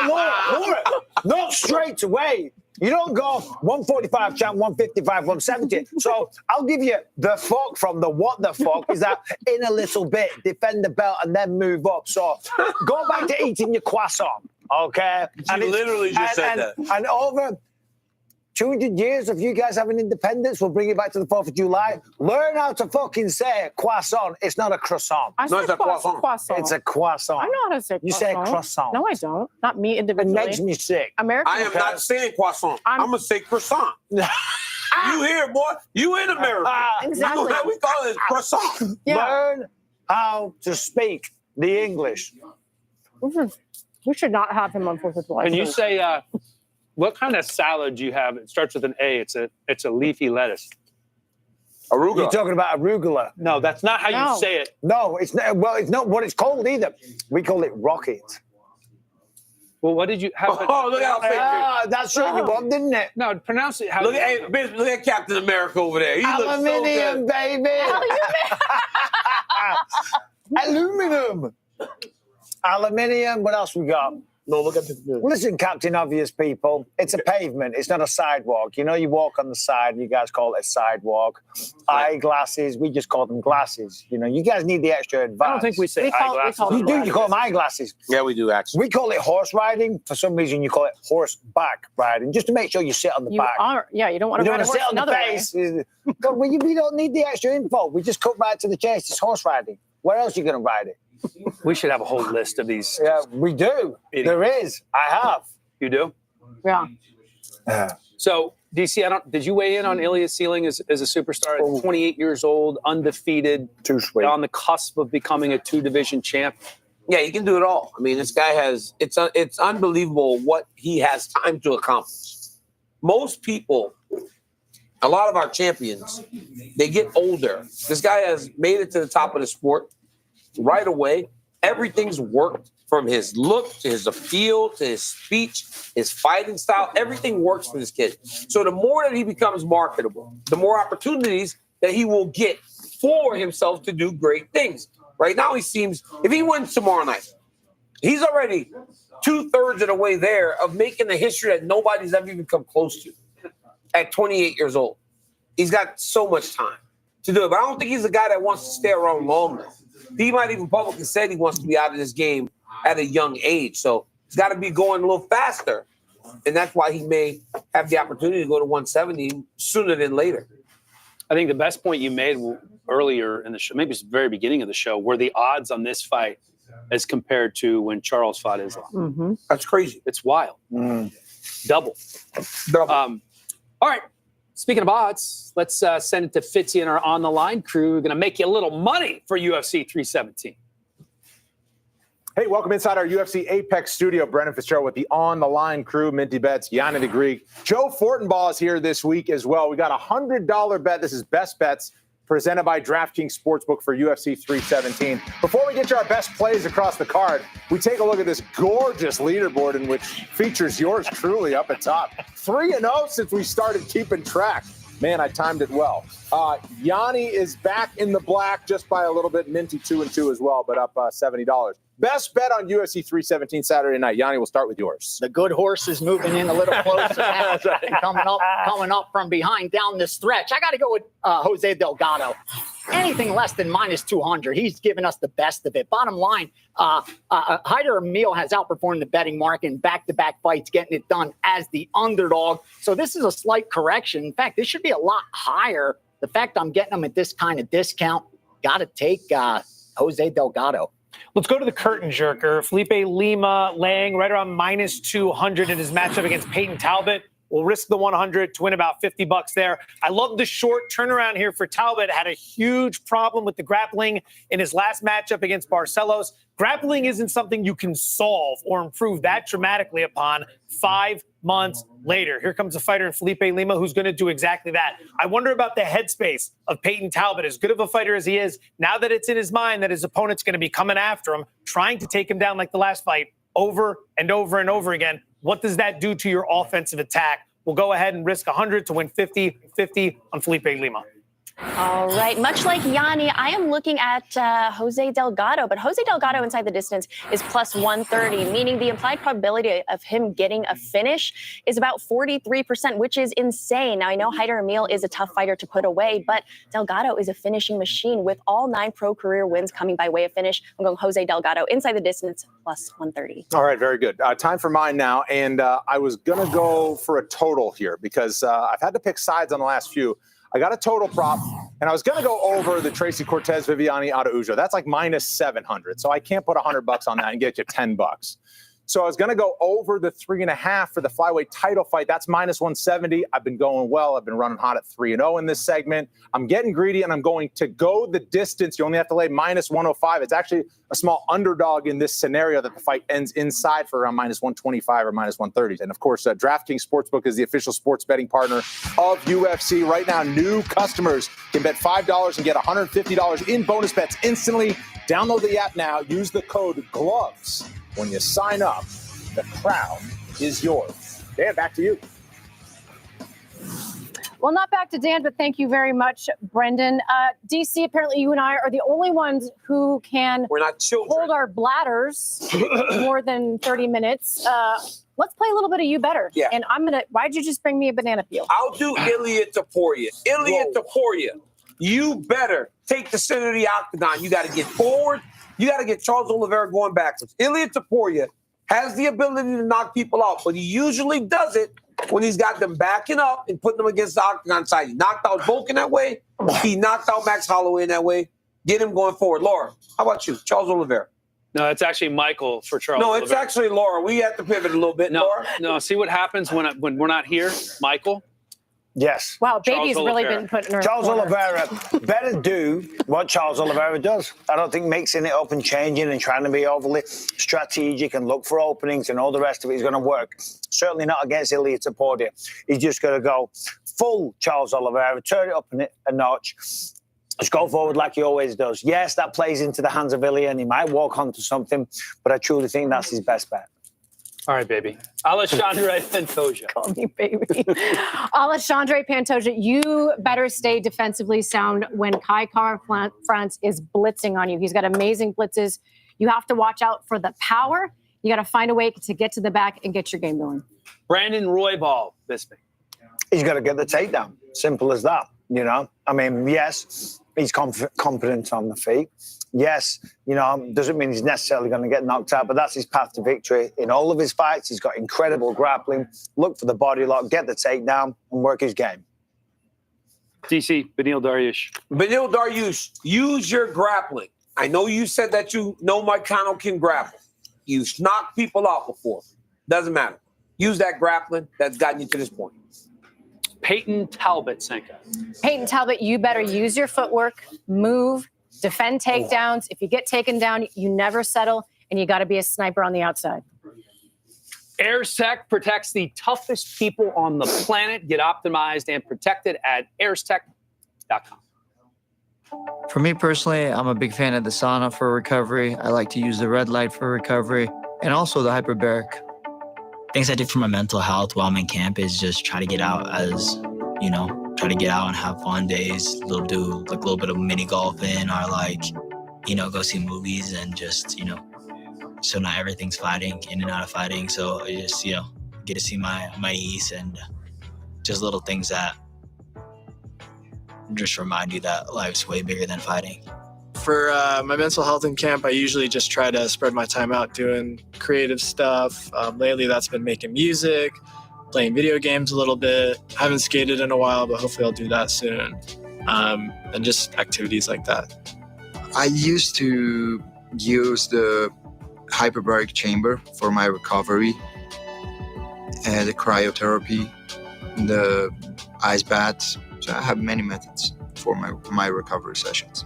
Laura, not straight away. You don't go 145 champ, 155, 170. So I'll give you the fuck from the what the fuck is that in a little bit, defend the belt and then move up. So go back to eating your croissant, okay? And you literally just said that. And over 200 years of you guys having independence, we'll bring it back to the 4th of July. Learn how to fucking say croissant. It's not a croissant. I said croissant. It's a croissant. I know how to say croissant. You say croissant. No, I don't. Not me individually. It makes me sick. American. I am not saying croissant. I'm going to say croissant. You here, boy. You in America. Exactly. We call it croissant. Yeah. Learn how to speak the English. We should not have him on 4th of July. Can you say what kind of salad do you have? It starts with an A. It's a leafy lettuce. Arugula. You're talking about arugula. No, that's not how you say it. No, it's not. Well, it's not what it's called either. We call it rocket. Well, what did you have? Oh, look how that's what you want, didn't it? No, pronounce it. Look at Captain America over there. He Aluminium, looks so good. baby. Aluminum. Aluminium. What else we got? No, look at the. Listen, Captain Obvious people, it's a pavement. It's not a sidewalk. You know, you walk on the side. You guys call it a sidewalk. Eyeglasses, we just call them glasses. You know, you guys need the extra advice. I don't think we say eyeglasses. You do. You call them eyeglasses. Yeah, we do, actually. We call it horse riding. For some reason, you call it horseback riding, just to make sure you sit on the back. You don't want to ride a horse sit on the another face. But we don't need the extra info. We just cut right to the chase. It's horse riding. Where else are you going to ride it? We should have a whole list of these. Yeah, we do. There is. I have. You do? Yeah. So, DC, did you weigh in on Ilia's ceiling as a superstar at 28 years old, undefeated, on the cusp of becoming a 2-division champ? Yeah, he can do it all. I mean, this guy has, it's unbelievable what he has time to accomplish. Most people, a lot of our champions, they get older. This guy has made it to the top of the sport right away. Everything's worked from his look to his appeal to his speech, his fighting style. Everything works for this kid. So the more that he becomes marketable, the more opportunities that he will get for himself to do great things. Right now, he seems, if he wins tomorrow night, he's already 2/3 of the way there of making the history that nobody's ever even come close to at 28 years old. He's got so much time to do it. But I don't think he's a guy that wants to stay around longer. He might even publicly said he wants to be out of this game at a young age. So he's got to be going a little faster. And that's why he may have the opportunity to go to 170 sooner than later. I think the best point you made earlier in the show, maybe it's the very beginning of the show, were the odds on this fight as compared to when Charles fought Islam. Mm-hmm. That's crazy. It's wild. Double. All right. Speaking of odds, let's send it to Fitzy and our On the Line crew. We're going to make you a little money for UFC 317. Hey, welcome inside our UFC Apex studio. Brendan Fitzgerald with the On the Line crew, Minty Bets, Yanni the Greek. Joe Fortenbaugh is here this week as well. We got a $100 bet. This is Best Bets presented by DraftKings Sportsbook for UFC 317. Before we get to our best plays across the card, we take a look at this gorgeous leaderboard in which features yours truly up at top. 3-0 since we started keeping track. Man, I timed it well. Yanni is back in the black just by a little bit. Minty 2-2 as well, but up $70. Best bet on UFC 317 Saturday night. Yanni, we'll start with yours. The good horse is moving in a little closer now, coming up from behind down the stretch. I got to go with Jose Delgado. Anything less than minus 200, he's given us the best of it. Bottom line, Hyder Emil has outperformed the betting market in back-to-back fights, getting it done as the underdog. So this is a slight correction. In fact, this should be a lot higher. The fact I'm getting them at this kind of discount, got to take Jose Delgado. Let's go to the curtain jerker. Felipe Lima laying right around -200 in his matchup against Peyton Talbot. We'll risk the 100 to win about $50 there. I love the short turnaround here for Talbot. Had a huge problem with the grappling in his last matchup against Barcelos. Grappling isn't something you can solve or improve that dramatically upon 5 months later. Here comes a fighter in Felipe Lima who's going to do exactly that. I wonder about the headspace of Peyton Talbot. As good of a fighter as he is, now that it's in his mind that his opponent's going to be coming after him, trying to take him down like the last fight over and over and over again. What does that do to your offensive attack? We'll go ahead and risk 100 to win 50 on Felipe Lima. All right. Much like Yanni, I am looking at Jose Delgado, but Jose Delgado inside the distance is plus 130, meaning the implied probability of him getting a finish is about 43%, which is insane. Now, I know Haider Emil is a tough fighter to put away, but Delgado is a finishing machine with all 9 pro career wins coming by way of finish. I'm going Jose Delgado inside the distance plus 130. All right, very good. Time for mine now. And I was going to go for a total here because I've had to pick sides on the last few. I got a total prop, and I was going to go over the Tracy Cortez Viviani Araujo. That's like -700. So I can't put $100 on that and get you $10. So I was going to go over the 3.5 for the flyweight title fight. That's -170. I've been going well. I've been running hot at 3-0 in this segment. I'm getting greedy, and I'm going to go the distance. You only have to lay -105. It's actually a small underdog in this scenario that the fight ends inside for around -125 or -130. And, of course, DraftKings Sportsbook is the official sports betting partner of UFC. Right now, new customers can bet $5 and get $150 in bonus bets instantly. Download the app now. Use the code GLOVES. When you sign up, the crown is yours. Dan, back to you. Well, not back to Dan, but thank you very much, Brendan. DC, apparently you and I are the only ones who can hold our bladders more than 30 minutes. Let's play a little bit of You Better. Yeah. And why'd you just bring me a banana peel? I'll do Ilia Topuria. Ilia Topuria, you better take the center of the octagon. You got to get forward. You got to get Charles Oliveira going backwards. Ilia Topuria has the ability to knock people out, but he usually does it when he's got them backing up and putting them against the octagon side. He knocked out Volk in that way. He knocked out Max Holloway in that way. Get him going forward. Laura, how about you? Charles Oliveira. No, it's actually Michael for Charles. No, it's Oliveira. actually Laura. We have to pivot a little bit. No, Laura? no. See what happens when we're not here, Michael? Yes. Wow, Baby's Charles really Oliveira. been put in her Charles corner. Oliveira better do what Charles Oliveira does. I don't think mixing it up and changing and trying to be overly strategic and look for openings and all the rest of it is going to work. Certainly not against Ilia Topuria. He's just going to go full Charles Oliveira, turn it up a notch. Just go forward like he always does. Yes, that plays into the hands of Ilia and he might walk onto something, but I truly think that's his best bet. All right, baby. Alexandre Pantoja. Call me baby. Alexandre Pantoja, you better stay defensively sound when Kai Kara-France is blitzing on you. He's got amazing blitzes. You have to watch out for the power. You got to find a way to get to the back and get your game going. Brandon Roybal, Bisping. He's got to get the takedown. Simple as that, you know. I mean, yes, he's confident on the feet. Yes, you know, doesn't mean he's necessarily going to get knocked out, but that's his path to victory. In all of his fights, he's got incredible grappling. Look for the body lock, get the takedown, and work his game. DC, Beneil Dariush. Beneil Dariush, use your grappling. I know you said that you know Moicano can grapple. You've knocked people out before. Doesn't matter. Use that grappling that's gotten you to this point. Peyton Talbot, Senka. Peyton Talbot, you better use your footwork, move, defend takedowns. If you get taken down, you never settle, and you got to be a sniper on the outside. AirsTech protects the toughest people on the planet. Get optimized and protected at airstech.com. For me personally, I'm a big fan of the sauna for recovery. I like to use the red light for recovery and also the hyperbaric. Things I do for my mental health while I'm in camp is just try to get out try to get out and have fun days, do like a little bit of mini golfing or go see movies and just, so not everything's fighting, in and out of fighting. So I just, get to see my niece and just little things that just remind you that life's way bigger than fighting. For my mental health in camp, I usually just try to spread my time out doing creative stuff. Lately, that's been making music, playing video games a little bit. I haven't skated in a while, but hopefully I'll do that soon. And just activities like that. I used to use the hyperbaric chamber for my recovery, and the cryotherapy, the ice baths. So I have many methods for my recovery sessions.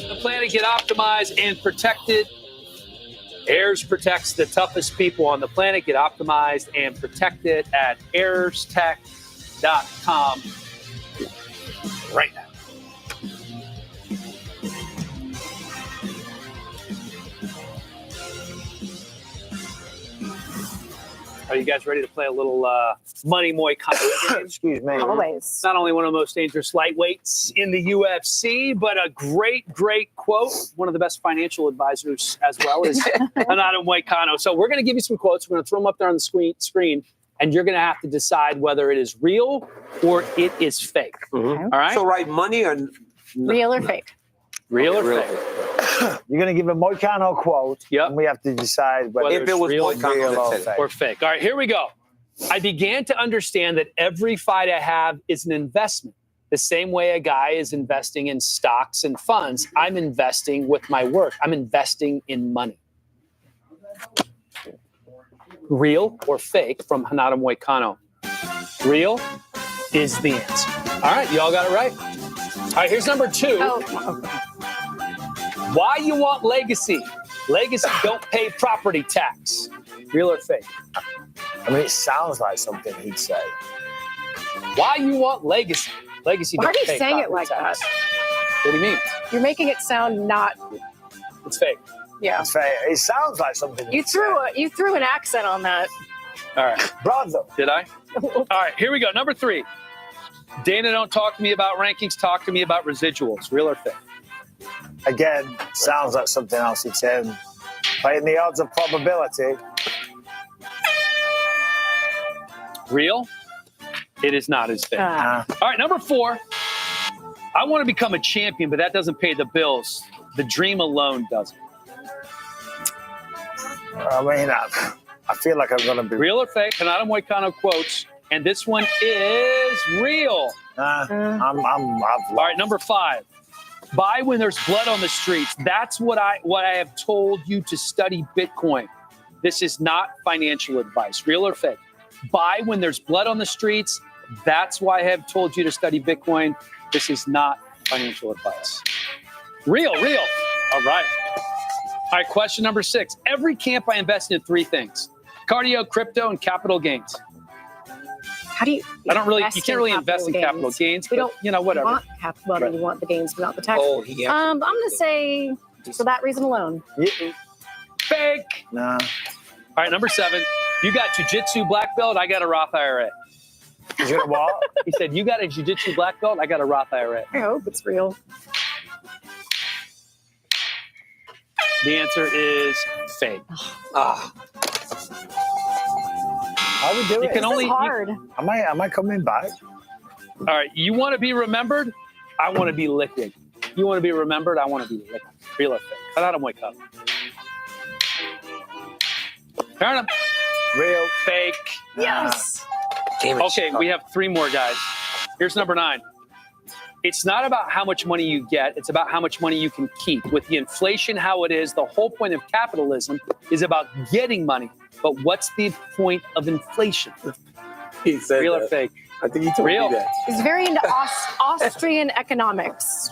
The planet get optimized and protected. Airs protects the toughest people on the planet. Get optimized and protected at airstech.com right now. Are you guys ready to play a little Money Moicano game? Excuse me. Always. Not only one of the most dangerous lightweights in the UFC, but a great quote. One of the best financial advisors as well is Renato Moicano. So we're going to give you some quotes. We're going to throw them up there on the screen, and you're going to have to decide whether it is real or it is fake. Mm-hmm. All right? So write money or real or fake? Real or fake? You're going to give a Moicano quote, and we have to decide whether it's real or fake. All right, here we go. I began to understand that every fight I have is an investment. The same way a guy is investing in stocks and funds, I'm investing with my work. I'm investing in money. Real or fake from Renato Moicano? Real is the answer. All right, you all got it right. All right, here's number 2. Why you want legacy? Legacy don't pay property tax. Real or fake? I mean, it sounds like something he'd say. Why you want legacy? Legacy Why are don't you pay saying it property like tax. that? What do you mean? You're making it sound not. It's fake. Yeah. It's fake. It sounds like something You threw an accent on that. All right. Brother. Did I? All right, here we go. Number 3. Dana, don't talk to me about rankings. Talk to me about residuals. Real or fake? Again, sounds like something else he'd say. Playing the odds of probability. Real? It is not as fake. All right, number 4. I want to become a champion, but that doesn't pay the bills. The dream alone doesn't. I mean, I feel like I'm going to be... Real or fake? Renato Moicano quotes, and this one is real. All right, number 5. Buy when there's blood on the streets. That's what I have told you to study Bitcoin. This is not financial advice. Real or fake? Buy when there's blood on the streets. That's why I have told you to study Bitcoin. This is not financial advice. Real. All right. All right, question number 6. Every camp I invest in 3 things: cardio, crypto, and capital gains. How do you? You can't really invest in capital gains, but whatever. You want capital, you want the gains, but not the tax. Oh, I'm going to say for that reason alone. Fake. Nah. All right, number 7. You got jiu-jitsu black belt. I got a Roth IRA. You got a what? He said, you got a jiu-jitsu black belt. I got a Roth IRA. I hope it's real. The answer is fake. How we do You it? can only hard. Am I coming back? All right, you want to be remembered? I want to be liquid. You want to be remembered? I want to be liquid. Real or fake? Cut out of my cup. Fair enough. Real. Fake. Yes. Okay, we have 3 more, guys. Here's number 9. It's not about how much money you get. It's about how much money you can keep. With the inflation how it is, the whole point of capitalism is about getting money. But what's the point of inflation? He said real that. Or fake? I think he told real. me that. He's very into Austrian economics.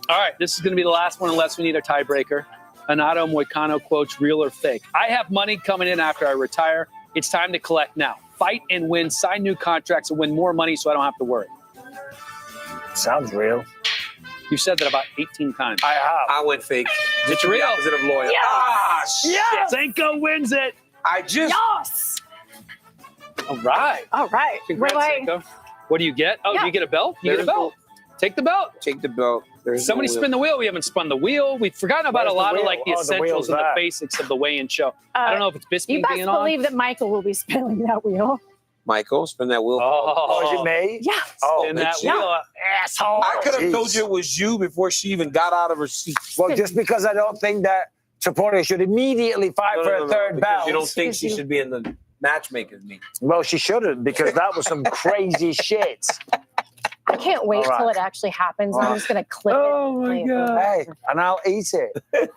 All right, this is going to be the last one unless we need a tiebreaker. Renato Moicano quotes, real or fake? I have money coming in after I retire. It's time to collect now. Fight and win, sign new contracts, and win more money so I don't have to worry. Sounds real. You've said that about 18 times. I have. I went fake. It's real. Opposite of loyal. Yes. Ah, shit. Yes. Senko wins it. I just. Yes. All right. Congrats, Senko. What do you get? Oh, you get a belt? You get a belt. Take the belt. Take the belt. There's Somebody no spin the wheel. We haven't spun the wheel. We've forgotten about Where's a lot the of wheel? the Oh, the essentials wheel's and the back. basics of the weigh-in show. I don't know if it's Bisping You best being on. believe that Michael will be spinning that wheel. Michael, spin that wheel. Oh, is it me? Yes. Oh, spin that yeah. wheel, asshole. I could have Jeez. told you it was you before she even got out of her seat. Well, just because I don't think that Topuria should immediately fight for a third because belt. You don't think she should be in the matchmakers meeting. Well, she shouldn't because that was some crazy shit. I can't wait till it actually happens. I'm just gonna click it. Oh my God! Hey, and I'll eat it.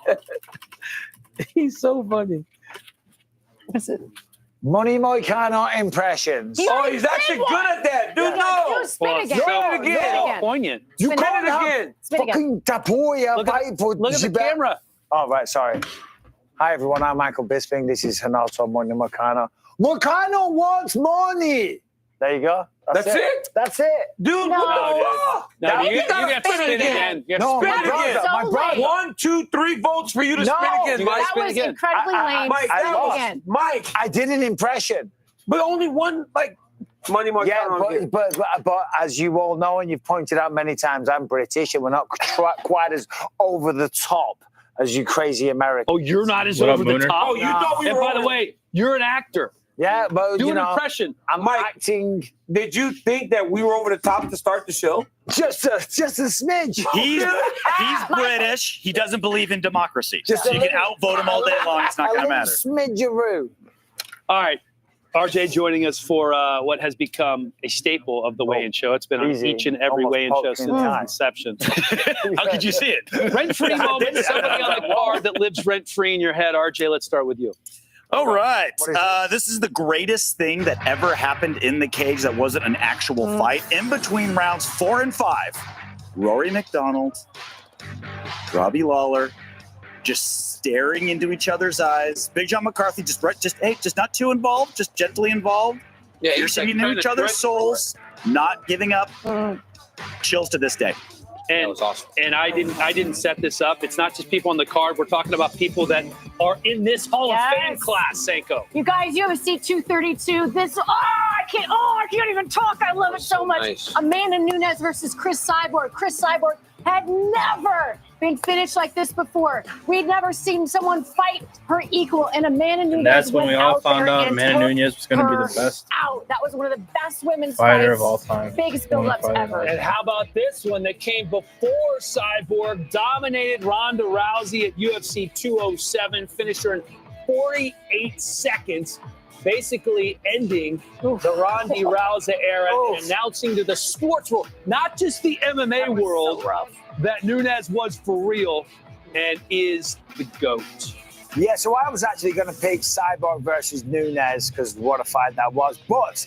He's so funny. What's it? Money Moicano impressions. Oh, he's actually good at that, dude. No, spin again. Spin it again. Poignant. You Spin can't it have again. Spin again. fucking tapoya. Look at the camera. Oh, right, sorry. Hi, everyone. I'm Michael Bisping. This is Renato Money Moicano. Moicano wants money. There you go. That's it? That's it. Dude, what the fuck? You got to spin it again. You No, gotta my spin it brother, again. my brother. 1, 2, 3 votes for you to No, spin again, you Mike. gotta That spin was again. incredibly lame. Mike, Spin that it was again. Mike. I did an impression. But only one, like, Money Moicano. Yeah, but as you all know, and you've pointed out many times, I'm British, and we're not quite as over the top as you crazy Americans. Oh, you're not as What up, over the Mooner? top. Oh, you thought we And were by the over- way, you're an actor. Yeah, but Do you an know, impression. I'm acting Did you think that we were over the top to start the show? just a smidge. He's British. He doesn't believe in democracy. Just So a you can little- outvote him all day long. It's not going to matter. Smidgeroo. All right. RJ joining us for what has become a staple of the weigh-in show. It's been on Easy. each and every Almost weigh-in show poked me since in the its eye. inception. How could you see it? Rent-free moment, somebody on the card that lives rent-free in your head. RJ, let's start with you. All right. What is This is the greatest thing that ever happened in the cage that wasn't an actual fight. In between rounds 4 and 5, Rory McDonald, Robbie Lawler, just staring into each other's eyes. Big John McCarthy just not too involved, just gently involved. Yeah, Piercing into each other's souls, not giving up. Chills to this day. And, That was awesome. And I didn't set this up. It's not just people on the card. We're talking about people that are in this Hall of Fame class, Seiko. You guys, UFC 232. I can't even talk. I love it so much. Nice. Amanda Nunes versus Chris Cyborg. Chris Cyborg had never been finished like this before. We'd never seen someone fight her equal, and Amanda Nunes. And that's when we went all out there found out and Amanda took Nunez was going to be her the best out. That was one of the best women's fighter fights, of all time. biggest build-ups ever. And how about this one that came before Cyborg dominated Ronda Rousey at UFC 207, finished her in 48 seconds, basically ending the Ronda Rousey era and announcing to the sports world, not just the MMA world, that Nunes was for real and is the GOAT. Yeah, so I was actually going to pick Cyborg versus Nunes because what a fight that was. But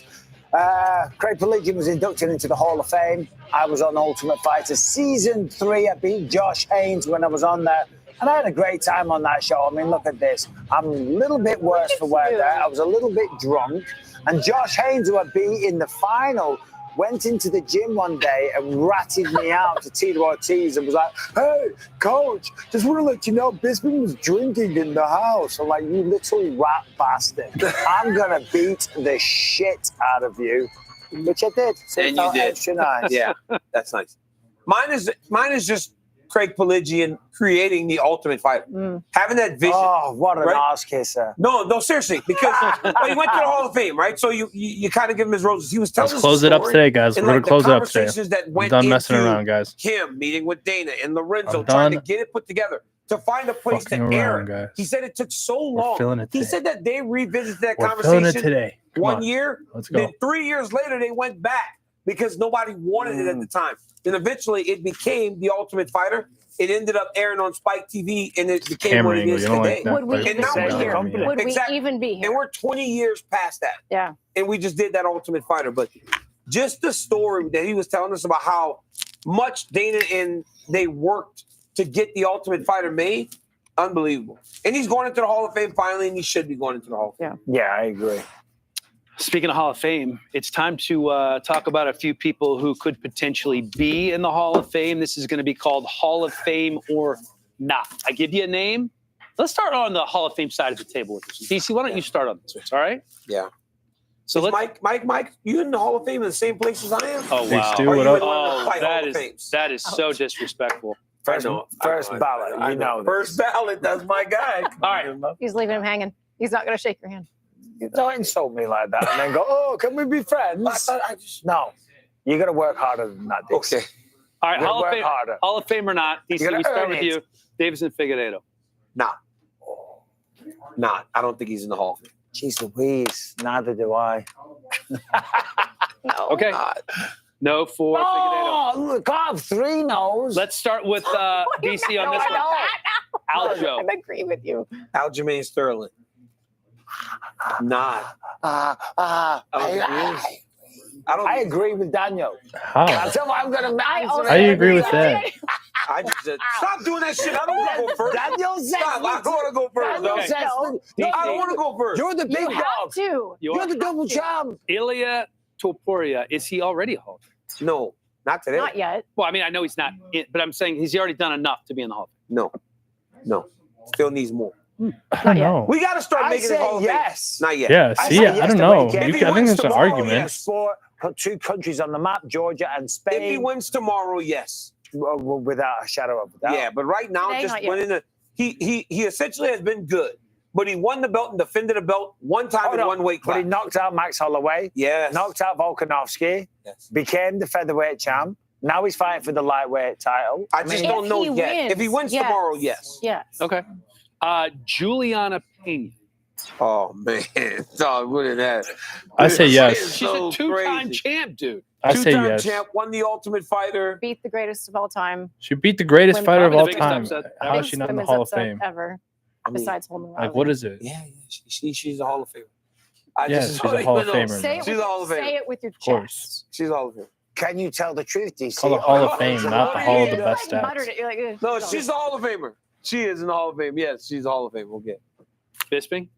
Craig Pelican was inducted into the Hall of Fame. I was on Ultimate Fighter Season 3. I beat Josh Haynes when I was on there. And I had a great time on that show. I mean, look at this. I'm a little bit worse for wear there. I was a little bit drunk. And Josh Haynes, who I beat in the final, went into the gym one day and ratted me out to Tito Ortiz and was like, "Hey, coach, just want to let you know Bisping was drinking in the house." I'm like, "You little rat bastard. I'm going to beat the shit out of you." Which I did. So And you did. Extra nice. Yeah, that's nice. Mine is just Craig Pelican creating the Ultimate Fighter, having that vision. Oh, what an right? ass kisser. No, seriously, because he went to the Hall of Fame, right? So you kind of give him his roses. He was telling Let's us close the it up story today, guys. and, We're like, going to close the it up today. conversations that I'm went done messing into around, guys. him meeting with Dana and Lorenzo, I'm trying to done get it put together, to find a place to fucking air around, it. guys. He said it took so We're long. feeling it He today. said that they revisited that We're conversation feeling it today. Come one on. year. Let's go. Then 3 years later, they went back because nobody wanted it at the time. Then eventually, it became the Ultimate Fighter. It ended up airing on Spike TV, and it became Camera what it angle, is you don't today. like that, Would we but even now be we're here? here. Would Exactly. we even be here? And we're 20 years past that. Yeah. And we just did that Ultimate Fighter. But just the story that he was telling us about how much Dana and they worked to get the Ultimate Fighter made, unbelievable. And he's going into the Hall of Fame finally, and he should be going into the Hall of Fame. Yeah, I agree. Speaking of Hall of Fame, it's time to talk about a few people who could potentially be in the Hall of Fame. This is going to be called Hall of Fame or Not. I give you a name. Let's start on the Hall of Fame side of the table with this. DC, why don't you start on this one, all right? Yeah. So Mike, you in the Hall of Fame in the same place as I am? Oh, wow. Stu, what up? Oh, that is so disrespectful. First ballot, I know. First ballot, that's my guy. All right. He's leaving him hanging. He's not going to shake your hand. Don't insult me like that and then go, "Oh, can we be friends?" No. You got to work harder than that, Dix. Okay. All right, You Hall gotta of, work Fame, harder. Hall of Fame or not? DC, gotta we start earn with it. you. Davison Figueiredo. Not. Not. I don't think he's in the Hall of Fame. Jeez Louise, neither do I. No, Okay. not. No for Figueiredo. Oh, look, I have 3 no's. Let's start with DC on this one. Aljo. I'm agreeing with you. Aljamain Sterling. Not. I agree with Daniel. How? That's how I'm going to How do you agree with that? I just said, stop doing that shit. I don't want to go first. Daniel said, Stop. I don't want to go first. Daniel Okay. says, I don't want to go first. You're the big You have dog. to. You're the double champ. Ilya Topuria, is he already a Hall of Fame? No, not today. Not yet. Well, I mean, I know he's not, but I'm saying he's already done enough to be in the Hall of Fame. No. Still needs more. I don't know. We got to start I making it say Hall of Fame. yes. Not yet. Yeah, I see, say I yes don't to know. Wake. If I he think wins there's an tomorrow, argument. yes. Sport, put 2 countries on the map, Georgia and Spain. If he wins tomorrow, yes. Without a shadow of a doubt. Yeah, but right now, Today, just not yet. winning the he essentially has been good, but he won the belt and defended the belt one time in one weight class. But he knocked out Max Holloway. Yes. Knocked out Volkanovski. Yes. Became the featherweight champ. Now he's fighting for the lightweight title. I just don't know yet. If he wins tomorrow, yes. Yes. Okay. Juliana Pena. Oh man, dog, what is that? I say yes. She's a 2-time champ, dude. I say 2-time yes. champ, won the Ultimate Fighter. Beat the greatest of all time. She beat the greatest Women- fighter of Probably all the biggest time. upset How is Biggest she not in the women's Hall of upset Fame? ever, besides Holman Like, what is it? Yeah, she's a Hall of Famer. Yes, she's a Hall of Famer. Say it, She's a Hall of Famer. say it with your Of course. chest. She's a Hall of Famer. Can you tell the truth, DC? Call the Hall of Fame, not the Hall of the You Best like muttered Stats. it. You're like, "Ugh, No, don't." she's a Hall of Famer. She is in the Hall of Fame. Yes, she's a Hall of Fame. Okay. Bisping?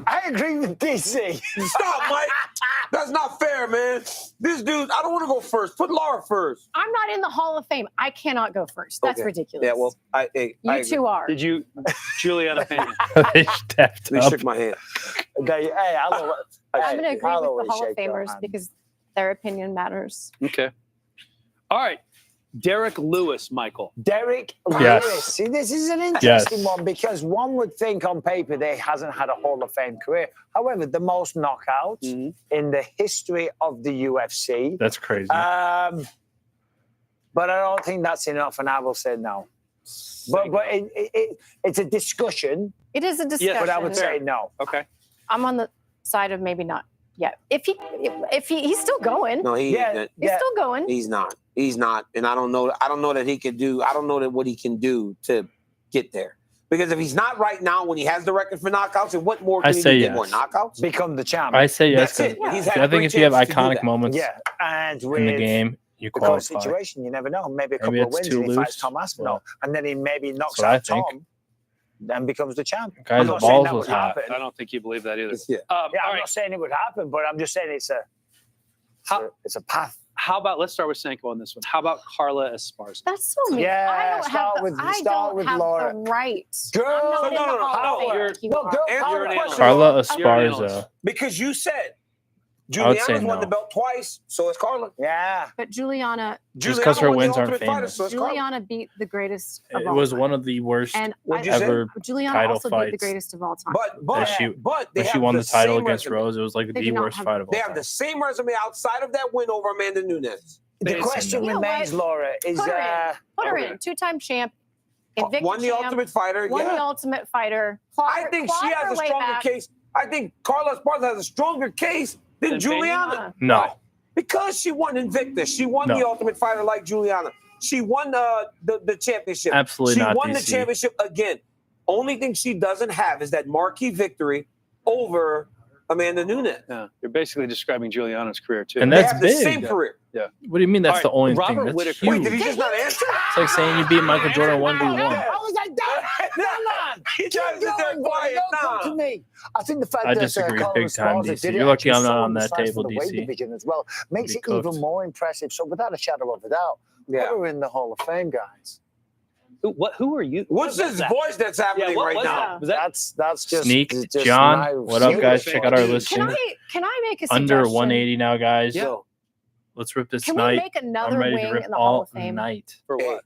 I agree with DC. Stop, Mike. That's not fair, man. This dude, I don't want to go first. Put Laura first. I'm not in the Hall of Fame. I cannot go first. That's Okay. ridiculous. Yeah, well, I you two are. Did you, Juliana Pena? They stepped They up. shook my hand. Okay, hey, I'm going to agree I'll with always the Hall of shake your Famers hand. because their opinion matters. Okay. All right. Derek Lewis, Michael. Derek Yes. Lewis. See, this is an interesting Yes. one because one would think on paper that he hasn't had a Hall of Fame career. However, the most knockouts in the history of the UFC. That's crazy. But I don't think that's enough, and I will say no. But it's a discussion. It is a discussion. But I would say no. Okay. I'm on the side of maybe not yet. If he's still going. No, He's still going. He's not. He's not. And I don't know that he could do. I don't know that what he can do to get there. Because if he's not right now, when he has the record for knockouts, and what more can he do? say Get yes. more knockouts? Become the champ. I say yes. That's it. 'Cause He's had I think great if you have chance to do iconic that. moments Yeah, and in the with game, you the current qualify. situation, you never know. Maybe a couple Maybe of it's wins too and he fights loose. Tom Aspinall, and then he maybe knocks what I out think. Tom, and becomes the champ. Guy's I'm not saying balls that was would hot. happen. I don't think you believe that either. Yeah. All I'm right. not saying it would happen, but I'm just saying it's a path. How about, let's start with Senko on this one. How about Carla Esparza? That's so mean. Yeah, I don't start have with- the, I start don't with have Laura. the right. Girl, I'm not in the no, Hall of Fame. you're- You no, are. girl, Answer Carla, an analyst. Carla You're an Esparza. Because you said I would say Juliana's won no. the belt twice, so is Carla. Yeah. But Juliana Just 'cause her won the wins aren't Ultimate Fighter, famous. so is Carla. Juliana beat the greatest of It all was time. one of the worst And What'd you say? ever Juliana title also beat the fights. greatest of all time. But When she they when she have won the title same against resume. Rose, it was like They the do not worst have- fight of all They have time. the same resume outside of that win over Amanda Nunes. The question You know remains, what? Laura, is Put her in. Two-time champ. Invicta Won the champ, Ultimate Fighter. Won Yeah. the Ultimate Fighter. I think she has a stronger case. I think Carla Esparza has a stronger case than Than Juliana. No. Because she won Invicta. She won No. the Ultimate Fighter like Juliana. She won the championship. Absolutely she not, won the DC. championship again. Only thing she doesn't have is that marquee victory over Amanda Nunes. Yeah. You're basically describing Juliana's career, too. And They that's have the big. same career. Yeah. What do you mean that's the All right, only Robert thing? That's Whittaker. huge. Wait, did he just not answer? It's like saying you beat Michael Jordan 1v1. I was like, that. He tried to sit there quiet. Don't come to me. I think the fact I that disagree Carla big time, Esparza DC. did it You're lucky actually I'm not solely on that stands for table, the weight DC. division as well makes Be it cooked. even more impressive. So without a shadow of a doubt, Yeah. we're in the Hall of Fame, guys. Who are you? What's this that? voice that's happening Yeah, what right was now? that? Was that That's just Sneak, just John, my what up, guys? view. Check out our Can listing. I make a Under suggestion? 180 now, guys. Yo, Let's rip this Can we night. make another I'm ready wing to rip in the Hall all of Fame? night. For what?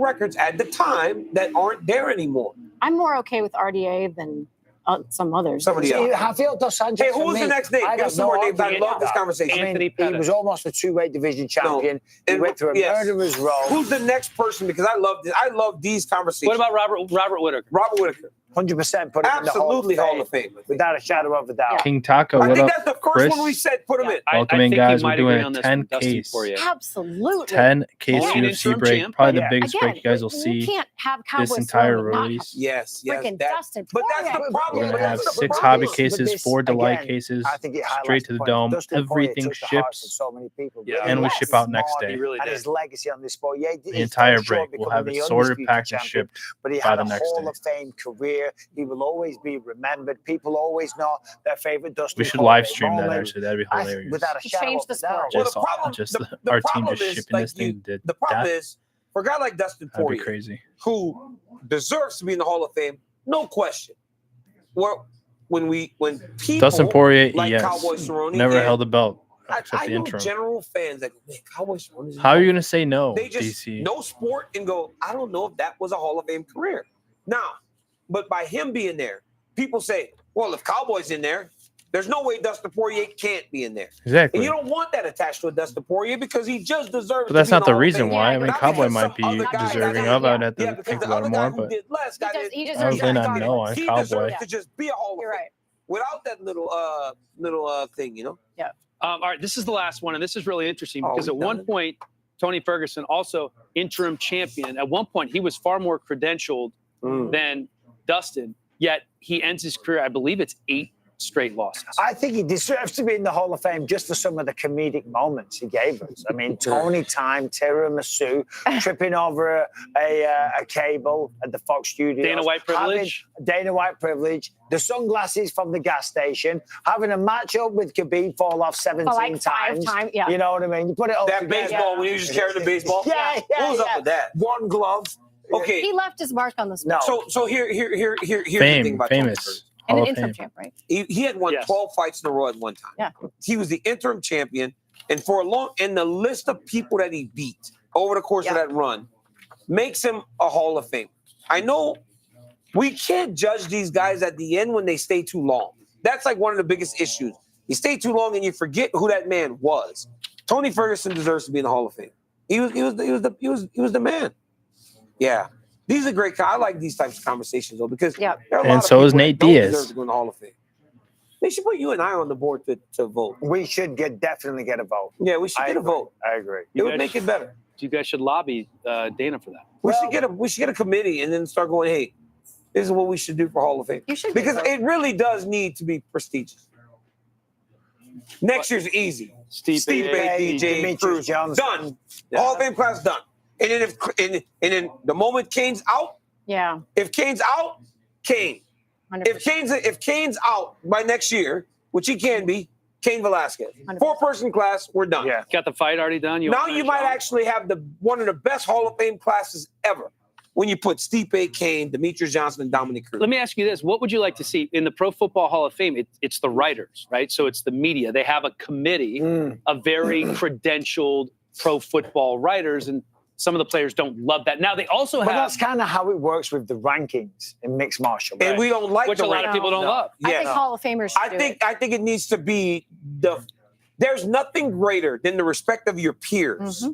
records at the time that aren't there anymore. I'm more okay with RDA than some others. Somebody else. Rafael dos Anjos. Hey, who's the next name? Give us some more names. I love this conversation. I mean, he was almost a two-weight division champion. He went through a murderer's row. Who's the next person? Because I love this. I love these conversations. What about Robert Whitaker? Robert Whitaker. 100% put him Absolutely in the Hall of Fame. Without a shadow of a doubt. King Taco, I what think up, that's the first Chris? one we said put him in. Welcome in, guys. We're doing a 10 case. Absolutely. 10 case Oh, UFC break. Probably the biggest break you guys will You see can't have this Cowboy entire Cerrone not release. Yes, freaking Dustin But that's the Poirier. problem. We're But gonna have that's the 6 problem. hobby cases, 4 delight cases, I think it highlights straight to the point. dome. Dustin Poirier Everything took the hearts of ships, so many people. and we ship out next day. And his legacy on this sport. Yeah, The entire break. We'll have it sorted, packed, and shipped but he by had the a next Hall day. of Fame career. He will always be remembered. People always know their favorite Dustin. We should Poirier live stream that, moment. actually. That'd be hilarious. Without a shadow Change of the a doubt. sport. Just, Well, the problem- just the our team problem just is, shipping like this thing did The problem that. is, for a guy like Dustin That'd be Poirier, crazy. who deserves to be in the Hall of Fame, no question. When people Dustin Poirier, like yes, Cowboy Cerrone never and- held the belt I except the know interim. general fans that go, man, Cowboy Cerrone is in How are the you Hall gonna say no, They just DC? no sport and go, I don't know if that was a Hall of Fame career. Now, but by him being there, people say, well, if Cowboy's in there, there's no way Dustin Poirier can't be in there. Exactly. And you don't want that attached to a Dustin Poirier because he just deserves But that's to be in not the Hall of reason Fame. why. I mean, Not Cowboy because might some be other guy deserving got of it. I'd have Yeah, to because think the about other it guy more, who but did less got it. He I deserves would lean that on title. no on He Cowboy. deserves to just be a Hall of You're Fame. right. Without that little thing, you know? Yeah. All right, this is the last one, and this is really interesting because we at one done? point, Tony Ferguson, also interim champion, at one point he was far more credentialed than Dustin, yet he ends his career, I believe it's 8 straight losses. I think he deserves to be in the Hall of Fame just for some of the comedic moments he gave us. I mean, Tony Time, tiramisu, tripping over a cable at the Fox Studios. Dana White privilege. Dana White privilege. The sunglasses from the gas station. Having a matchup with Khabib fall off 17 like 5 times, yeah. You know what I mean? You put it all That together. baseball, when he was just carrying the baseball. Yeah. What was up with that? One glove. Okay. He left his mark on the sport. So here's the thing about Tony Ferguson. Famous. And Hall an of interim Fame. champ, right? He had won 12 fights in a row at one time. Yeah. He was the interim champion, and for a long, and the list of people that he beat over the course of that run makes him a Hall of Fame. I know we can't judge these guys at the end when they stay too long. That's like one of the biggest issues. You stay too long and you forget who that man was. Tony Ferguson deserves to be in the Hall of Fame. He was the man. Yeah. These are great. I like these types of conversations though because there are a lot And of so is people that Nate don't Diaz. deserve to go in the Hall of Fame. They should put you and I on the board to vote. We should definitely get a vote. Yeah, we should get a vote. I agree. It would make it better. You guys should lobby Dana for that. We should get a committee and then start going, hey, this is what we should do for Hall of Fame. You should because it really does need to be prestigious. Next year's easy. Stipe, DJ, Demetrius Cruz, Johnson. done. Hall of Fame class done. And then and then the moment Kane's out, Yeah. if Kane's out, Kane. 100%. If Kane's out by next year, which he can be, Cain Velasquez. 4-person class, we're done. Yeah. Got the fight already done? Now you might actually have one of the best Hall of Fame classes ever when you put Stipe, Kane, Demetrius Johnson, and Dominic Cruz. Let me ask you this. What would you like to see in the Pro Football Hall of Fame? It's the writers, right? So it's the media. They have a committee of very credentialed pro football writers, and some of the players don't love that. Now, they also But have... that's kind of how it works with the rankings in mixed martial arts. And we don't like Which the a lot of people don't love. I think Hall of Famers should do it. I think it needs to be there's nothing greater than the respect of your peers.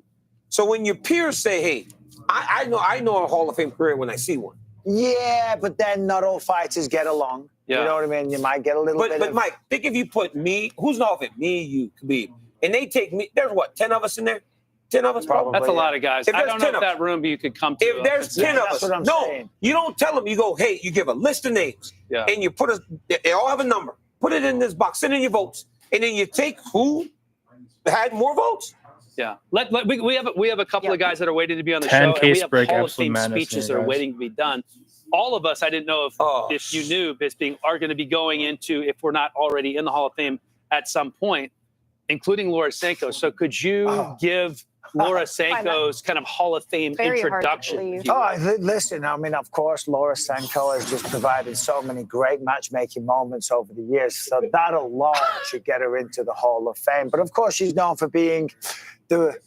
So when your peers say, hey, I know a Hall of Fame career when I see one. Yeah, but then not all fighters get along. Yeah. You know what I mean? You might get a little bit But of... Mike, think if you put me, who's in the Hall of Fame? Me, you, Khabib. And they take me, there's what, 10 of us in there? 10 of us probably. That's a lot of guys. If I there's don't know 10 if of that room you could come to. If there's 10 of us, you don't tell them. You go, hey, you give a list of names, and you put they all have a number. Put it in this box, send in your votes, and then you take who had more votes. Yeah, we have a couple of guys that are waiting to be on the 10 show, and case we have break, Hall of absolute Fame madness speeches here, that are guys. waiting to be done. All of us, I didn't know if you knew, Bisping, are going to be going into, if we're not already in the Hall of Fame at some point, including Laura Sanko. So could you give Laura Sanko's kind of Hall of Fame introduction? Listen, I mean, of course, Laura Sanko has just provided so many great matchmaking moments over the years. So that alone should get her into the Hall of Fame. But of course, she's known for being the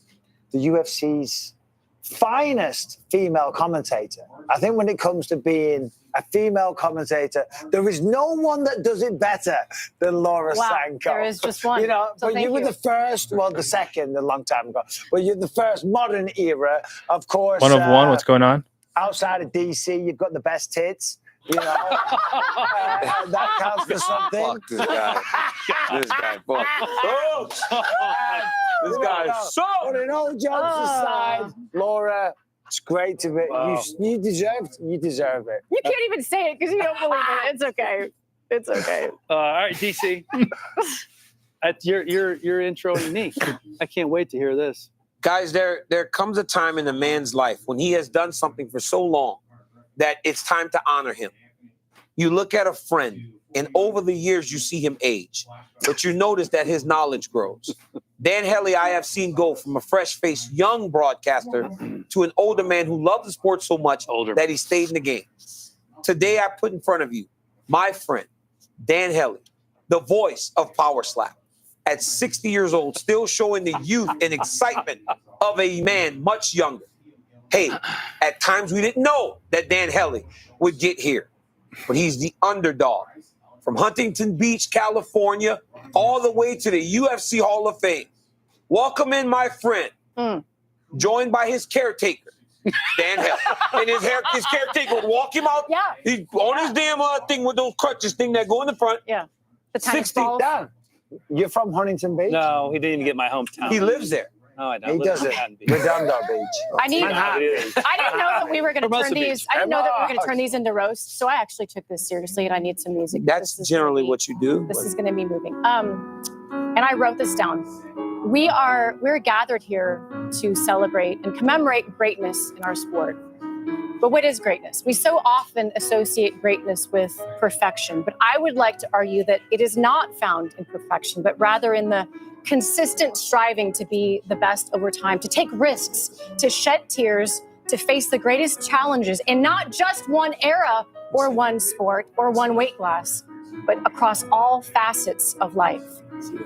UFC's finest female commentator. I think when it comes to being a female commentator. There is no one that does it better than Laura Sanko. There is just one. You know, So but you were the first, well, the second a long time ago. But you're the first modern era, of course. One of one. What's going on? Outside of DC, you've got the best tits. You know, that counts for something. Fuck this guy. This guy. Fuck. This guy is so. But in all jokes aside, Laura, it's great to be. You deserve it. You can't even say it because you don't believe it. It's okay. It's okay. All right, DC. That's your intro unique. I can't wait to hear this. Guys, there comes a time in a man's life when he has done something for so long that it's time to honor him. You look at a friend, and over the years, you see him age, but you notice that his knowledge grows. Dan Hellie, I have seen go from a fresh-faced young broadcaster to an older man who loved the sport so much that he stayed in the game. Today, I put in front of you my friend, Dan Hellie, the voice of Power Slap. At 60 years old, still showing the youth and excitement of a man much younger. Hey, at times we didn't know that Dan Hellie would get here, but he's the underdog. From Huntington Beach, California, all the way to the UFC Hall of Fame. Welcome in, my friend, joined by his caretaker, Dan Hellie. And his caretaker would walk him out. Yeah. He's on his damn thing with those crutches thing that go in the front. Yeah. The 60 down. You're from Huntington Beach? No, he didn't even get my hometown. He lives there. No, I don't. He does it. Redondo Beach. I didn't know that we were going to Hermosa turn these. Beach. I didn't know that we were going to turn these into roasts. So I actually took this seriously, and I need some music. That's generally what you do. This is going to be moving. And I wrote this down. We're gathered here to celebrate and commemorate greatness in our sport. But what is greatness? We so often associate greatness with perfection, but I would like to argue that it is not found in perfection, but rather in the consistent striving to be the best over time, to take risks, to shed tears, to face the greatest challenges in not just one era or one sport or one weight class, but across all facets of life.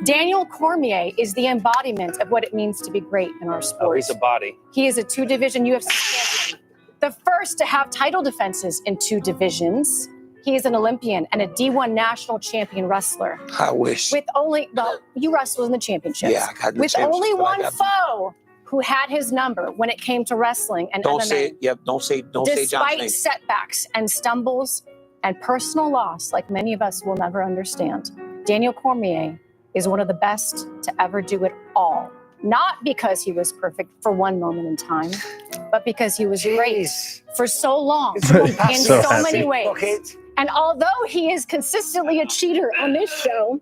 Daniel Cormier is the embodiment of what it means to be great in our sport. Oh, he's a body. He is a 2-division UFC champion, the first to have title defenses in 2 divisions. He is an Olympian and a D1 national champion wrestler. I wish. With only, well, you wrestled in the championships. Yeah, I got the with championships, only but I one got- foe who had his number when it came to wrestling and Don't MMA. say it. Yep. Don't say John's Despite name. setbacks and stumbles and personal loss, like many of us will never understand, Daniel Cormier is one of the best to ever do it all. Not because he was perfect for one moment in time, but because he was great for so long in So so many happy. ways. And although he is consistently a cheater on this show,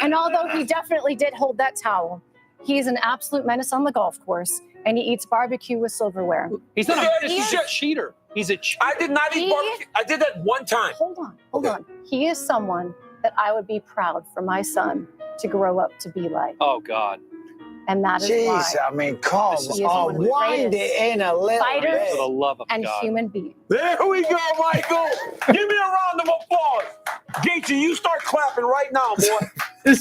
and although he definitely did hold that towel, he is an absolute menace on the golf course, and he eats barbecue with silverware. He's not a He is- cheater. He's a cheater. I did not eat barbecue. I did that one time. Hold on. He is someone that I would be proud for my son to grow up to be like. Oh, God. And that is Jeez, why I mean, come he is one of the on, wind it greatest in a little fighters bit. For the love of and God. human beings. There we go, Michael. Give me a round of applause. Gaethje, you start clapping right now, boy.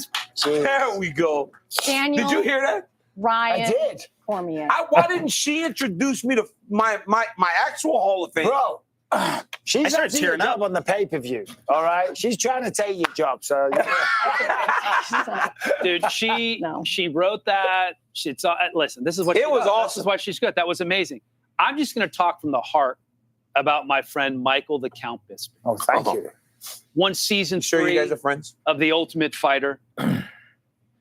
There we go. Daniel. Did you hear that? Ryan I did. Cormier. Why didn't she introduce me to my actual Hall of Fame? Bro, she's started not your tearing up. job on the pay-per-view, all right? She's trying to take your job, so... Dude, she wrote that. It's listen. This is what It she was does. awesome. This is why she's good. That was amazing. I'm just going to talk from the heart about my friend Michael the Count Bisping. Oh, thank you. Won season Sure, 3 you guys are friends. of The Ultimate Fighter.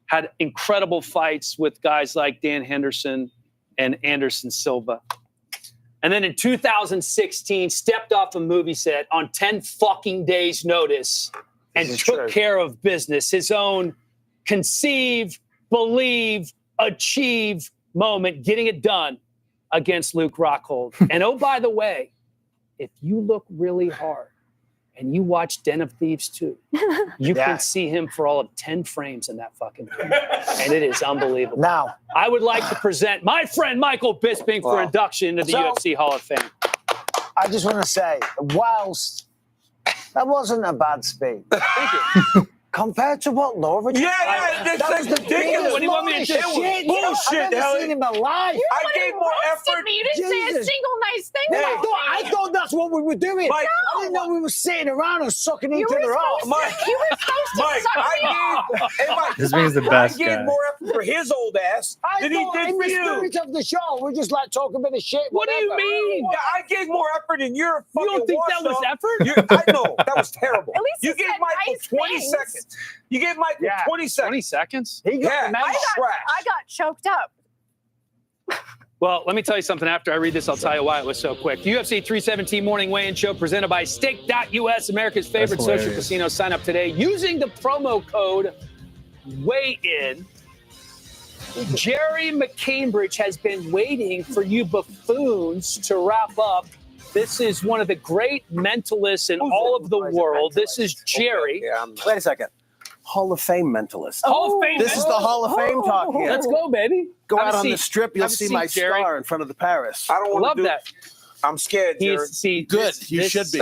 Had incredible fights with guys like Dan Henderson and Anderson Silva. And then in 2016, stepped off a movie set on 10 fucking days' notice and This is took true. care of business. His own conceive, believe, achieve moment, getting it done against Luke Rockhold. And oh, by the way, if you look really hard and you watch Den of Thieves 2, you can see him for all of 10 frames in that fucking movie. And it is unbelievable. Now, I would like to present my friend Michael Bisping for Wow. induction into the So- UFC Hall of Fame. I just want to say, whilst that wasn't a bad speech, Compared to what Laura just that's that was the ridiculous. What do you want me to do? It was bullshit, I've never seen in my life. I gave more effort. You didn't say a Jesus. single nice thing. No, about I me. thought that's what we were doing. Mike, I didn't know we were sitting around and sucking each You other were off. supposed to- you were supposed to Mike, suck me off. Mike, This means the best I gave guy. more effort for his old ass I than he thought did in for the you. spirit of the show, we're just like talking a bit of shit. What do you whatever. mean? Yeah, I gave more effort than your fucking You don't think that was effort? I know. That was terrible. At least you you gave said Michael nice 20 things. seconds. You gave Michael 20 seconds. 20 seconds? He got the man trash. I got choked up. Well, let me tell you something. After I read this, I'll tell you why it was so quick. UFC 317 Morning Weigh-In Show presented by Stake.us, America's favorite social hilarious. casino. Sign up today using the promo code WEIGH-IN. Jerry McCambridge has been waiting for you buffoons to wrap up. This is one of the great mentalists in all of the world. This is Jerry. Wait a second. Hall of Fame mentalist. Hall of Fame This is the Hall of Fame talk here. Let's go, baby. Go Have a out on seat. the strip. You'll Have a see seat, my Jerry. star in front of the Paris. I don't want Love to do that. I'm scared, Jared. Good. You should be.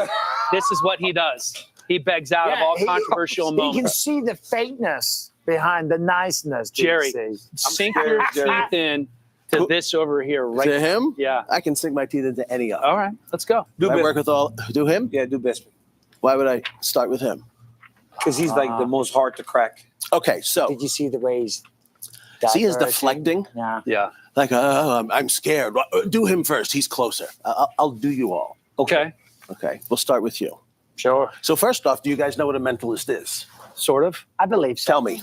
This is what he does. He begs out of all controversial He moments. can see the fakeness behind the niceness. Jerry, DC. sink your teeth in to this over here, right? To him? Yeah. I can sink my teeth into any of them. All right, let's go. I work with all. Do him? Yeah, do Bisping. Why would I start with him? Because he's like the most hard to crack. Okay, so Did you see the way he's see his diverting? deflecting? Yeah. Yeah. Like, I'm scared. Do him first. He's closer. I'll do you all. Okay. Okay, we'll start with you. Sure. So first off, do you guys know what a mentalist is? Sort of. I believe so. Tell me.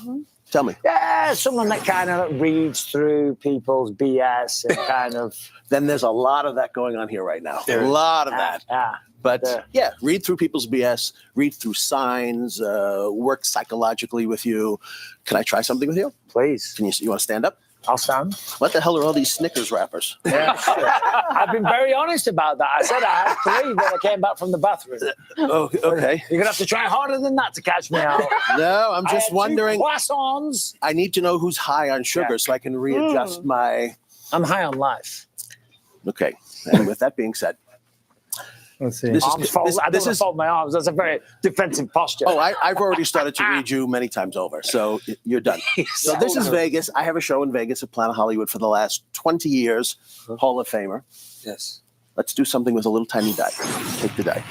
Tell me. Yeah, someone that kind of reads through people's BS and kind of. Then there's a lot of that going on here right now. A lot of that. Yeah. But yeah, read through people's BS, read through signs, work psychologically with you. Can I try something with you? Please. You want to stand up? I'll stand. What the hell are all these Snickers wrappers? Yeah, sure. I've been very honest about that. I said I had 3 when I came back from the bathroom. Oh, okay. You're going to have to try harder than that to catch me out. No, I'm I just had 2 wondering. croissants. I need to know who's high on sugar so I can readjust my. I'm high on life. Okay. And with that being said, Let's see. this I don't is want to fold my arms. That's a very defensive posture. Oh, I've already started to read you many times over, so you're done. So this is Vegas. I have a show in Vegas at Planet Hollywood for the last 20 years. Hall of Famer. Yes. Let's do something with a little tiny die. Take the die.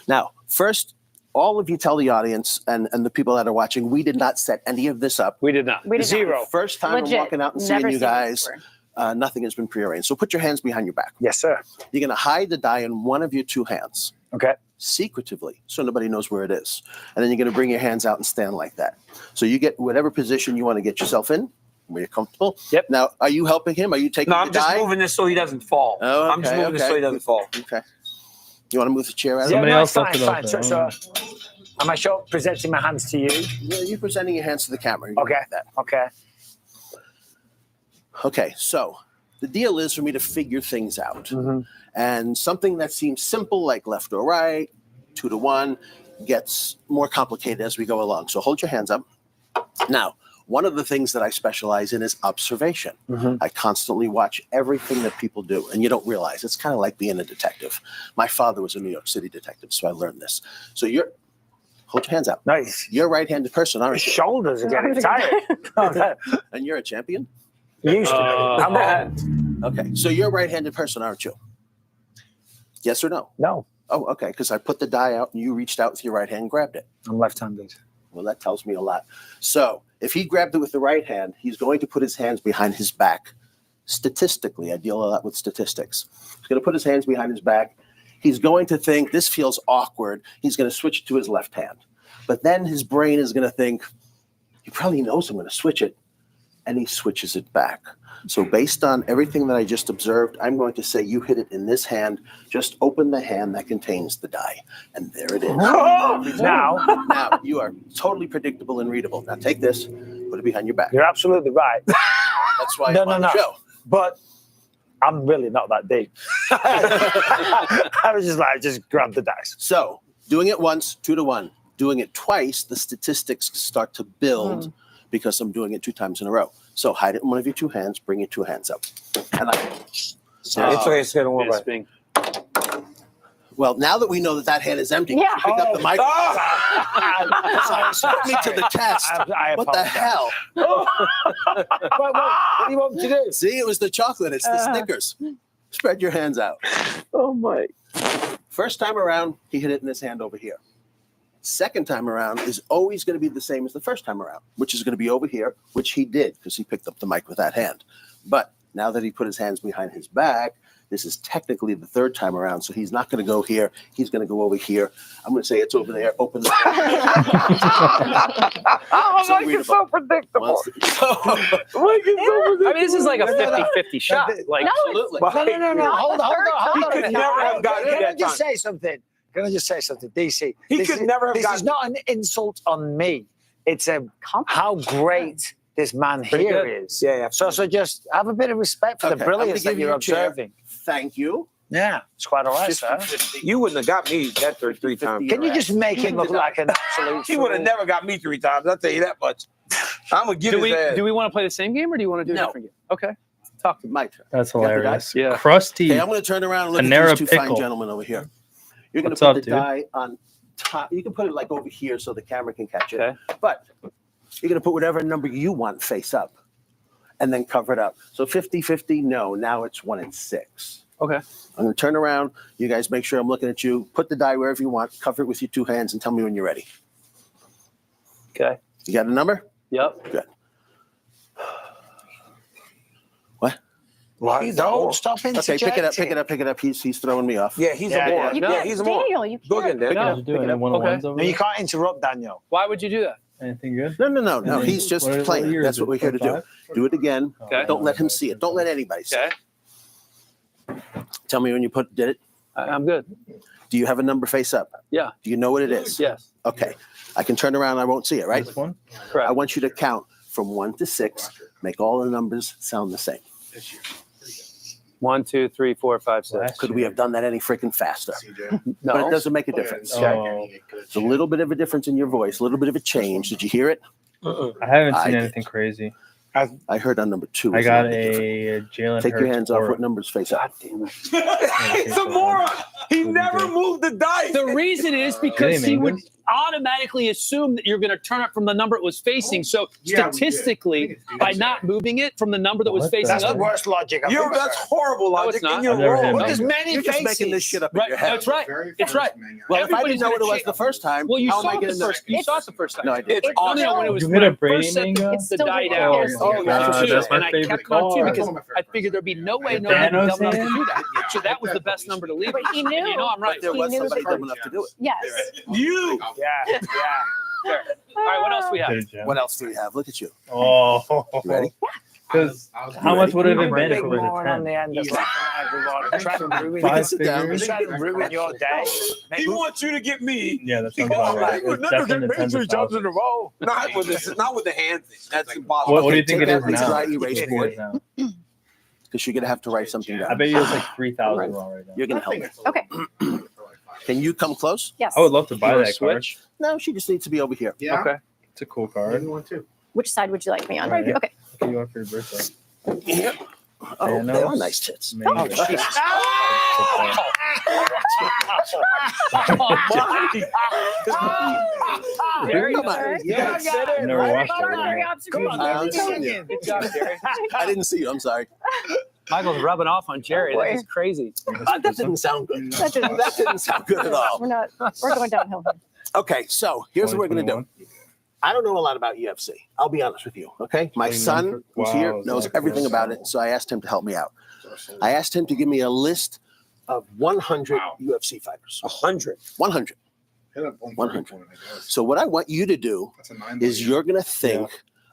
Now, first, all of you tell the audience and the people that are watching, we did not set any of this up. We did not. We did Zero. not. First time Legit. I'm walking out and Never seeing you seen it guys. before. Nothing has been prearranged. So put your hands behind your back. Yes, sir. You're going to hide the die in one of your 2 hands. Okay. Secretively, so nobody knows where it is. And then you're going to bring your hands out and stand like that. So you get whatever position you want to get yourself in, where you're comfortable. Yep. Now, are you helping him? Are you taking No, the I'm just die? moving this so he doesn't fall. Oh, I'm just moving this so he doesn't fall. Okay. You want to move the chair out of Somebody the way? else left fine, it fine. open. So, am I presenting my hands to you? Yeah, you're presenting your hands to the camera. You Okay. like that. Okay. Okay, so the deal is for me to figure things out. And something that seems simple, like left or right, 2 to 1, gets more complicated as we go along. So hold your hands up. Now, one of the things that I specialize in is observation. I constantly watch everything that people do, and you don't realize. It's kind of like being a detective. My father was a New York City detective, so I learned this. So hold your hands out. Nice. You're a right-handed person, aren't His you? shoulders are getting tired. And you're a champion? Used to be. I'm on. Okay, so you're a right-handed person, aren't you? Yes or no? No, Oh, okay, because I put the die out and you reached out with your right hand and grabbed it. I'm left-handed. Well, that tells me a lot. So if he grabbed it with the right hand, he's going to put his hands behind his back. Statistically, I deal a lot with statistics. He's going to put his hands behind his back. He's going to think this feels awkward. He's going to switch it to his left hand. But then his brain is going to think, he probably knows I'm going to switch it. And he switches it back. So based on everything that I just observed, I'm going to say you hit it in this hand. Just open the hand that contains the die. And there it is. Now, you are totally predictable and readable. Now take this, put it behind your back. You're absolutely right. That's why I'm on the show. But I'm really not that deep. I was just grab the dice. So doing it once, 2 to 1. Doing it twice, the statistics start to build because I'm doing it 2 times in a row. So hide it in one of your 2 hands, bring your 2 hands up. And it's okay, don't worry about it. Well, now that we know that hand is empty, Yeah. pick up the mic. So put me to the test. I What the hell? what do you want me to do? See, it was the chocolate. It's the Snickers. Spread your hands out. Oh, my. First time around, he hit it in his hand over here. Second time around is always going to be the same as the first time around, which is going to be over here, which he did because he picked up the mic with that hand. But now that he put his hands behind his back, this is technically the third time around, so he's not going to go here. He's going to go over here. I'm going to say it's over there. Open the door. Mike is so predictable. I mean, this is like a 50-50 shot. Like, absolutely. No. Hold on. He could never have gotten Can I that just time. say something? DC? He this could is- never have This is gotten- not an insult on me. It's how great this man Pretty here good. is. Yeah. So just have a bit of respect for Okay, the I'm gonna brilliance that give you you're a chair. observing. Thank you. Yeah, it's quite all right, sir. You wouldn't have got me that three times. Can you just make him look like an absolute He would have fool? never got me 3 times. I'll tell you that much. I'm gonna give do his ass. we want to play the same game or do you want to do a No. different game? Okay. Talk to me. My turn. That's You got the hilarious. die? Yeah. Crusty. Okay, I'm going to turn around and look Panera at these two fine pickle. gentlemen over here. You're going What's to put up, the dude? die on top. You can put it like over here so the camera can catch it. Okay. But you're going to put whatever number you want face up and then cover it up. So 50-50, no. Now it's 1 and 6. Okay. I'm going to turn around. You guys make sure I'm looking at you. Put the die wherever you want. Cover it with your 2 hands and tell me when you're ready. Okay. You got a number? Yep. Good. What? Don't stop Okay, interjecting. pick it up. He's throwing me off. Yeah, he's Yeah, a moron. You Yeah, can't, he's a moron. Daniel, you Go can't. again, Dan. Guys are doing any one-on-ones over No, you there? can't interrupt Daniel. Why would you do that? Anything good? No. And then He's just what playing. year That's is what it? we're here to do. 25? Do it again. Okay. Don't let him see it. Don't let anybody see it. Okay. Tell me when you did it. I'm good. Do you have a number face up? Yeah. Do you know what it is? Yes. Okay. I can turn around. I won't see it, right? This one? Correct. I want you to count from 1 to 6. Make all the numbers sound the same. 1, 2, 3, 4, 5, 6. Could we have done that any freaking faster? No. But it doesn't make a difference. Oh, There's a little bit of a difference in your voice, a little bit of a change. Did you hear it? I haven't I seen did. anything crazy. I heard on number 2. I was got little bit different. a Jalen Take your Hurts hands off. aura. What numbers face up? He's a moron. He never moved the dice. The reason is because Did he he make would this? automatically assume that you're going to turn it from the number it was facing. So statistically, by not moving it from the number that was What the facing That's the up, worst logic. That's horrible No, logic. it's not. And you're I've never wrong. had Well, there's many You're just making this faces. shit up in right? your head. That's right. It's right. Well, if I Everybody's didn't know what it gonna was change- the first time, Well, you how am I saw it getting the first. You saw it the first time. No, I did. It's No, when it was You when hit a I Brady first set bingo? the It's still die the down, Bears. Oh, God, that's my and I favorite kept on card. too because I figured there'd be no way no Thanos one dumb enough to hand? do that. So that was the best number to leave. But he knew. You know I'm right. But there was He knew somebody that- dumb enough to do it. Yes. You. Yeah. Fair. All right, what else we have? Good job. What else do we have? Look at you. Oh, You ready? because how much would it have been if Big it was moron on a the 10? end of everyone. Trying to ruin Five sit down. figures? Trying to ruin your day. He wants you to get me. Yeah, that sounds about right. He would It's never definitely get me tens 3 of times in thousands. a row. Not with the hand thing. That's impossible. What do you think take it out is the now? dry What do you erase think board. it is now? Because you're going to have to write something I down. bet you it's like 3,000 wrong right now. You're going to help me. Okay. Can you come close? Yes. I would love to buy You wanna that card. switch? No, she just needs to be over here. Okay. It's a cool card. Which side would you like me on? Right. Okay. What do you want for your birthday? Yeah. Oh, Thanos. they are nice tits. Maybe. Oh, Jesus. Jerry, Come on. Yeah, get it. I never Right? watched that. Come on, I'm let's telling sing you. it. good job, Jerry. I didn't see you. I'm sorry. Michael's rubbing off on Jerry. That is crazy. That didn't sound good. That didn't- That didn't sound good at all. We're going downhill. Okay, so here's what we're going to do. I don't know a lot about UFC. I'll be honest with you. Okay, my son, who's here, knows everything about it. So I asked him to help me out. I asked him to give me a list of 100 UFC fighters. 100. 100. 100. So what I want you to do is you're going to think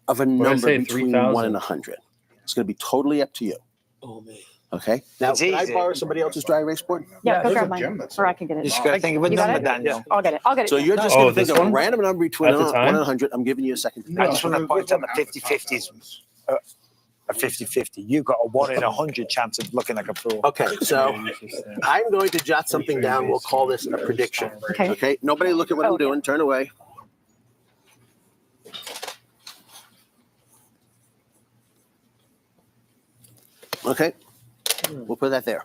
of a What did I number say, between 3,000? 1 and 100. It's going to be totally up to you. Oh, man. Okay. Now, It's can I easy. borrow somebody else's dry erase board? Yeah, go grab mine, or I can get it. You just got to think of a You got number, it? Daniel. I'll get it. I'll get it. So you're just Oh, going to think this of a one? random number between At the 1 time? and 100. I'm giving you a second. I just want to point out the 50-50s. A 50-50. You've got a 1 in 100 chance of looking like a fool. Okay, so I'm going to jot something down. We'll call this a prediction. Okay. Okay. Nobody look at what I'm doing. Turn away. Okay. We'll put that there.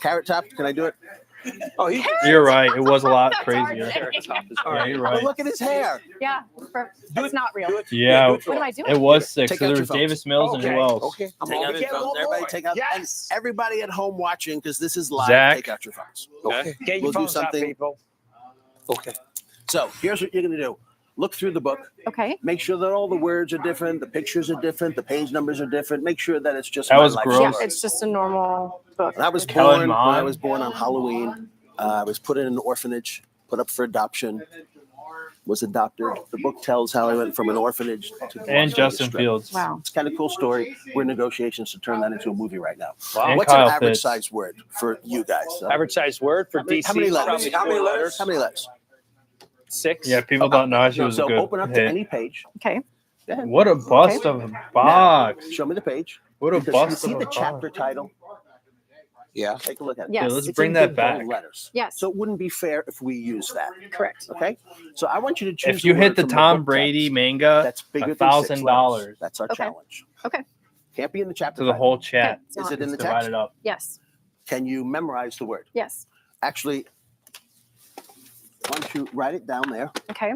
Carrot Top, can I do it? Oh, You're right. It was a lot crazier. Yeah, you're But right. look at his hair. Yeah, that's not real. Yeah, What am I doing? it was 6. Take So out there your was phones. Davis Mills and who else? Okay. I'm Take all out his phones. Everybody take out. Yes. And everybody at home watching, because this is live. Zach. Take out your phones. Okay. Get your We'll do phones out, something. people. Okay. So here's what you're going to do. look through the book. Okay. Make sure that all the words are different, the pictures are different, the page numbers are different. Make sure that it's just That my was life gross. story. Yeah, it's just a normal book. When I was Kellen born, when I Mond. was born on Halloween, I was put in an orphanage, put up for adoption, was adopted. The book tells how I went from an orphanage to And Las Justin Vegas Fields. Strip. Wow. It's kind of cool story. We're in negotiations to turn that into a movie right now. And What's Kyle an average Pitts. size word for you guys? Average size word for DC. How many letters? Probably 4 letters. How many letters? 6. Yeah, people don't know she was So a good open up to hit. any page. Okay. Go ahead. What a bust of a box. Now, show me the page. What a Because bust you see of the a chapter box. title. Yeah. Take a look at it. Yes. Yeah, let's It's bring in that big bold back. letters. Yes. So it wouldn't be fair if we use that. Correct. Okay. So I want you to choose. If you a hit word the from Tom book Brady text manga, that's bigger than 6 $1,000 letters. That's our Okay. challenge. Okay. Can't be in the chapter. to the title. whole chat. Okay. Is it in the It's divided text? up. Yes. Can you memorize the word? Yes. Actually, why don't you write it down there? Okay.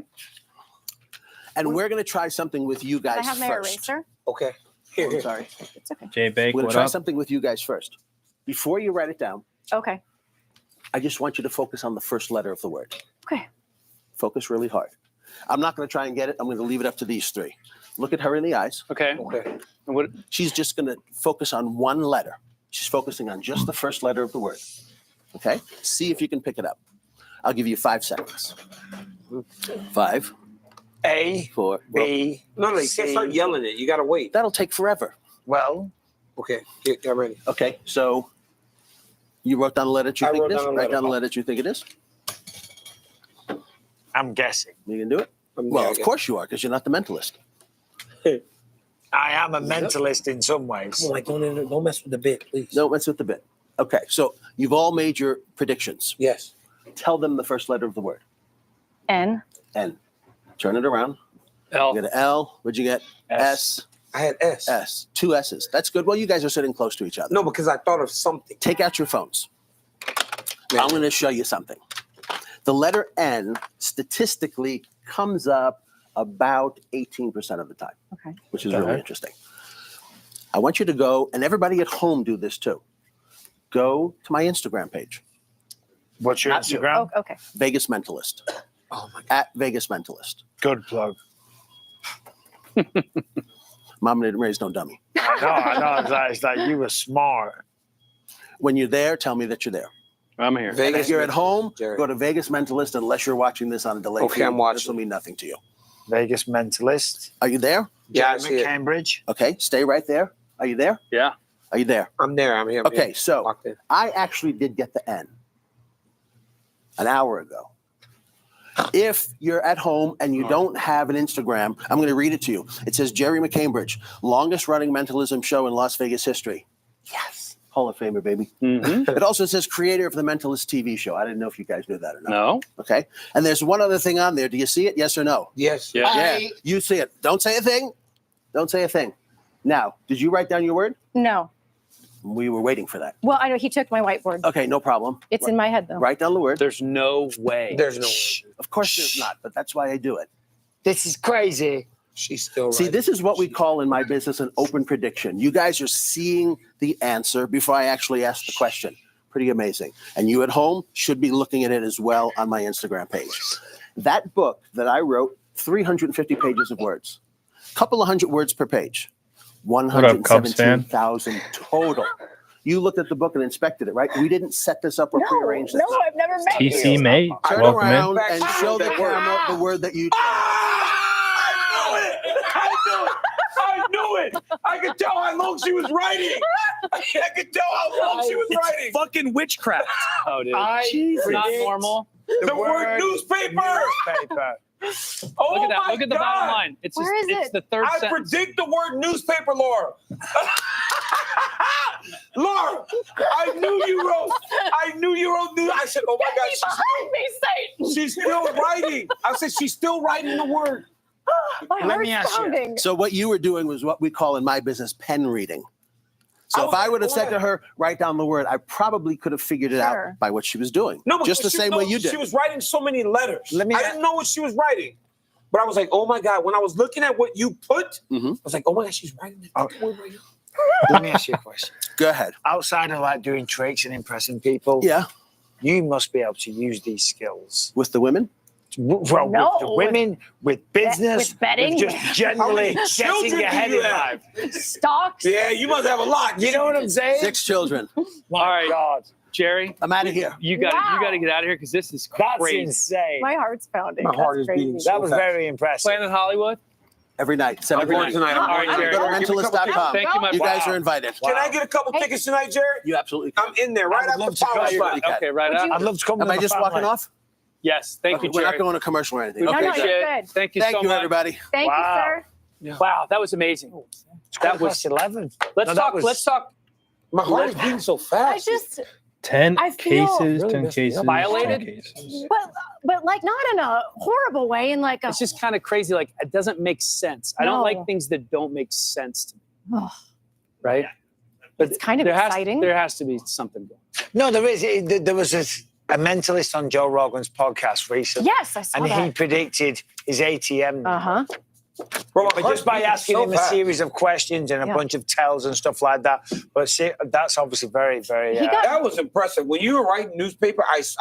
And we're going to try something with you Can guys I have my first. eraser? Okay. Oh, I'm sorry. It's okay. Jay Bake, We're going what to try up? something with you guys first. Before you write it down, Okay. I just want you to focus on the first letter of the word. Okay. Focus really hard. I'm not going to try and get it. I'm going to leave it up to these three. Look at her in the eyes. Okay. Okay. And what? She's just going to focus on one letter. She's focusing on just the first letter of the word. Okay? See if you can pick it up. I'll give you 5 seconds. 5, A, 4. B. No, you can't start yelling it. You got to wait. That'll take forever. Well, Okay. Get ready. Okay, so you wrote down the letter that you I think wrote it is? down a Write letter. down the letter that you think it is. I'm guessing. You can do it? Well, of course you are, because you're not the mentalist. I am a mentalist in some ways. Don't mess with the bit, please. Don't mess with the bit. Okay, so you've all made your predictions. Yes. Tell them the first letter of the word. N. N. Turn it around. L. You get an L. What'd you get? S. I had S. S. 2 S's. That's good. Well, you guys are sitting close to each other. No, because I thought of something. Take out your phones. I'm going to show you something. The letter N statistically comes up about 18% of the time, Okay. which is really interesting. I want you to go, and everybody at home do this too. Go to my Instagram page. What's your Not you. Instagram? Oh, okay. Vegas Mentalist. Oh my God. At Vegas Mentalist. Good plug. Mom didn't raise no dummy. I know. It's like you were smart. When you're there, tell me that you're there. I'm here. And if you're at home, Jerry. go to Vegas Mentalist unless you're watching this on a delay. Okay, feed. I'm watching. This will mean nothing to you. Vegas Mentalist. Are you there? Yeah, I Jeremy see it. Cambridge. Okay, stay right there. Are you there? Yeah. Are you there? I'm there. I'm here. I'm Okay, here. so Locked in. I actually did get the N an hour ago. If you're at home and you don't have an Instagram, I'm going to read it to you. It says Jerry McCambridge, longest running mentalism show in Las Vegas history. Yes. Hall of Famer, baby. Mm-hmm. It also says creator of the Mentalist TV show. I didn't know if you guys knew that or not. No. Okay. And there's one other thing on there. Do you see it? Yes or no? Yes. Yeah. Yeah. You see it. Don't say a thing. Don't say a thing. Now, did you write down your word? No. We were waiting for that. Well, I know he took my whiteboard. Okay, no problem. It's in my head though. Write down the word. There's no way. There's no way. Of course there's not, but that's why I do it. This is crazy. She's still right. See, this is what we call in my business an open prediction. You guys are seeing the answer before I actually ask the question. Pretty amazing. And you at home should be looking at it as well on my Instagram page. That book that I wrote, 350 pages of words, couple of hundred words per page, What up, Cubs fan? 117,000 total. You looked at the book and inspected it, right? We didn't set this up or prearrange this. No, I've never met TC you. mate, Turn welcome around in. and show the camera the word that you. I knew it. I could tell how long she was writing. I could tell how long she was writing. Fucking witchcraft. Oh, dude. Jesus. Not normal. The word newspaper. Newspaper. Oh Look at that. my Look at the God. bottom line. It's Where just, is it's it? the third I sentence. predict the word newspaper, Laura. Laura, I knew you wrote news. I said, oh my God, Get behind me, Satan. she's still writing. I said, she's still writing the word. My Let me heart's ask you. pounding. So what you were doing was what we call in my business pen reading. So if I would have said to her, write down the word, I probably could have figured it Sure. out by what she was doing. No, but just the she- same no, way you did. She was writing so many letters. Let me- I didn't know what she was writing. But I was like, oh my God, when I was looking at what you put, I was like, oh my God, she's writing that word right now. Let me ask you a question. Go ahead. Outside of like doing tricks and impressing people, Yeah. you must be able to use these skills With the women? Well, No. with the women, with business, With betting? with just generally How many children getting do ahead you in have? life. Stocks. Yeah, you must have a lot. You know what I'm saying? 6 children. All right, God. Jerry, I'm out of here. you got to get out of here because this is That's crazy. insane. My heart's pounding. My heart That's is crazy. beating so That was fast. very impressive. Planet Hollywood. Every night. 7 I'm going p.m. tonight. All right, Jerry. Go to mentalist.com. Thank you, my You guys wow. are invited. Can I get a couple tickets tonight, Jerry? You absolutely can. I'm in there right I would after love to power go. spot. Okay, right Would up. you- I'd love to come Am with I my just walking family. off? Yes, thank you, We're Jerry. not going to commercial or anything. We No, no, Okay. you're appreciate it. good. Thank you Thank so you, much. everybody. Thank Wow. you, sir. Wow, that was amazing. That was 11. Let's No, that talk. was- Let's talk. My heart is beating so I fast. just, 10 I feel- cases, Really 10 missed- cases, violated? 10 cases. but like not in a horrible way, in like a. It's just kind of crazy. Like it doesn't make sense. I don't No. like things that don't make sense to me. Ugh. Right? But It's kind of there exciting. There has to be something going. No, there is. There was a mentalist on Joe Rogan's podcast recently. Yes, I saw And he that. predicted his ATM. Uh-huh. Bro, But just by asking him a series of questions and a Yeah. bunch of tells and stuff like that. But see, that's obviously very, very. That was impressive. When you were writing newspaper, I was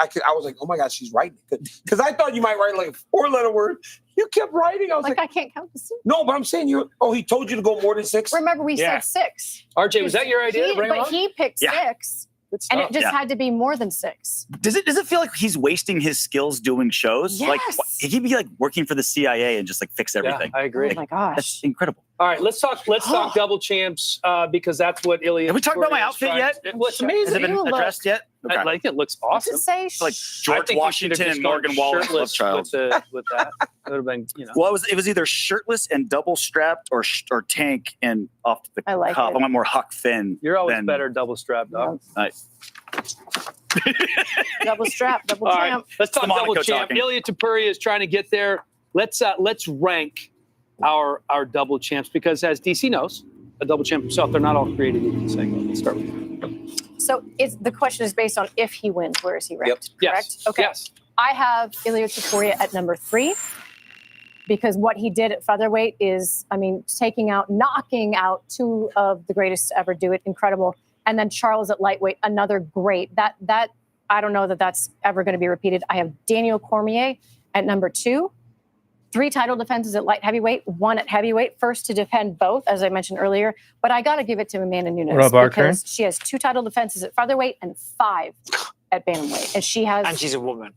like, oh my God, she's writing. Because I thought you might write like a 4-letter word. You kept writing. I was like, I can't count the six. no, but I'm saying he told you to go more than 6. Remember, we Yeah. said 6. RJ, was that your idea to bring him But on? he picked Yeah. 6, and it just had to be more than 6. Does it feel like he's wasting his skills doing shows? Like Yes. he could be like working for the CIA and just like fix everything. I agree. Oh my gosh. That's incredible. All right, let's talk double champs because that's what Ilya. Have we talked about my Victoria outfit tried- yet? It looks Has amazing. it been You look- addressed yet? I like it. Looks awesome. What's it say? It's like I George think you should have Washington just and gone Morgan Wallen love shirtless child. with that. That would have been, Well, it was either shirtless and double strapped or tank and off the I like cuff. it. I want more Huck Finn. You're always than- better double strapped, dog. Nice. Double strap, double All right, champ. let's talk the Monaco double champ. talking. Ilya Topuria is trying to get there. Let's rank our double champs because, as DC knows, a double champ himself, they're not all created equal. Let's start with you. So the question is based on if he wins, where is he ranked? Yes. Correct? Okay. Yes. I have Ilya Topuria at number 3 because what he did at featherweight is, knocking out 2 of the greatest to ever do it. Incredible. And then Charles at lightweight, another great. That I don't know that that's ever going to be repeated. I have Daniel Cormier at number 2. 3 title defenses at light heavyweight, 1 at heavyweight. First to defend both, as I mentioned earlier. But I got to give it to Amanda Nunes What up, Barker? because she has 2 title defenses at featherweight and 5 at bantamweight, and she has. And she's a woman.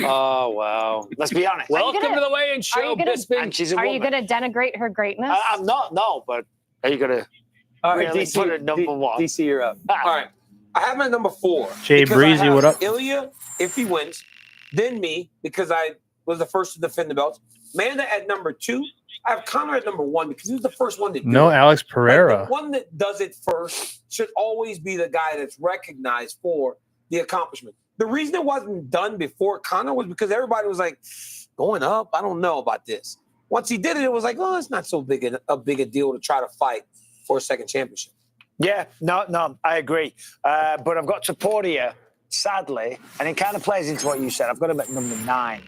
Oh wow! Let's be honest. Welcome to the weigh-in Are show, you gonna- Bisping. And she's a Are woman. you going to denigrate her greatness? I'm not. No, but are you gonna All right, really put it number 1? DC, you're up. All right. I have him at number 4. Jay because Breezy, I have what up? Ilya, if he wins, then me, because I was the first to defend the belts. Amanda at number 2. I have Conor at number 1 because he was the first one to do No it. Alex Like, Pereira. the one that does it first should always be the guy that's recognized for the accomplishment. The reason it wasn't done before Conor was because everybody was like, going up? I don't know about this. Once he did it, it was like, oh, it's not so big a deal to try to fight for a second championship. Yeah, no, I agree. But I've got Topuria, sadly, and it kind of plays into what you said. I've got him at number 9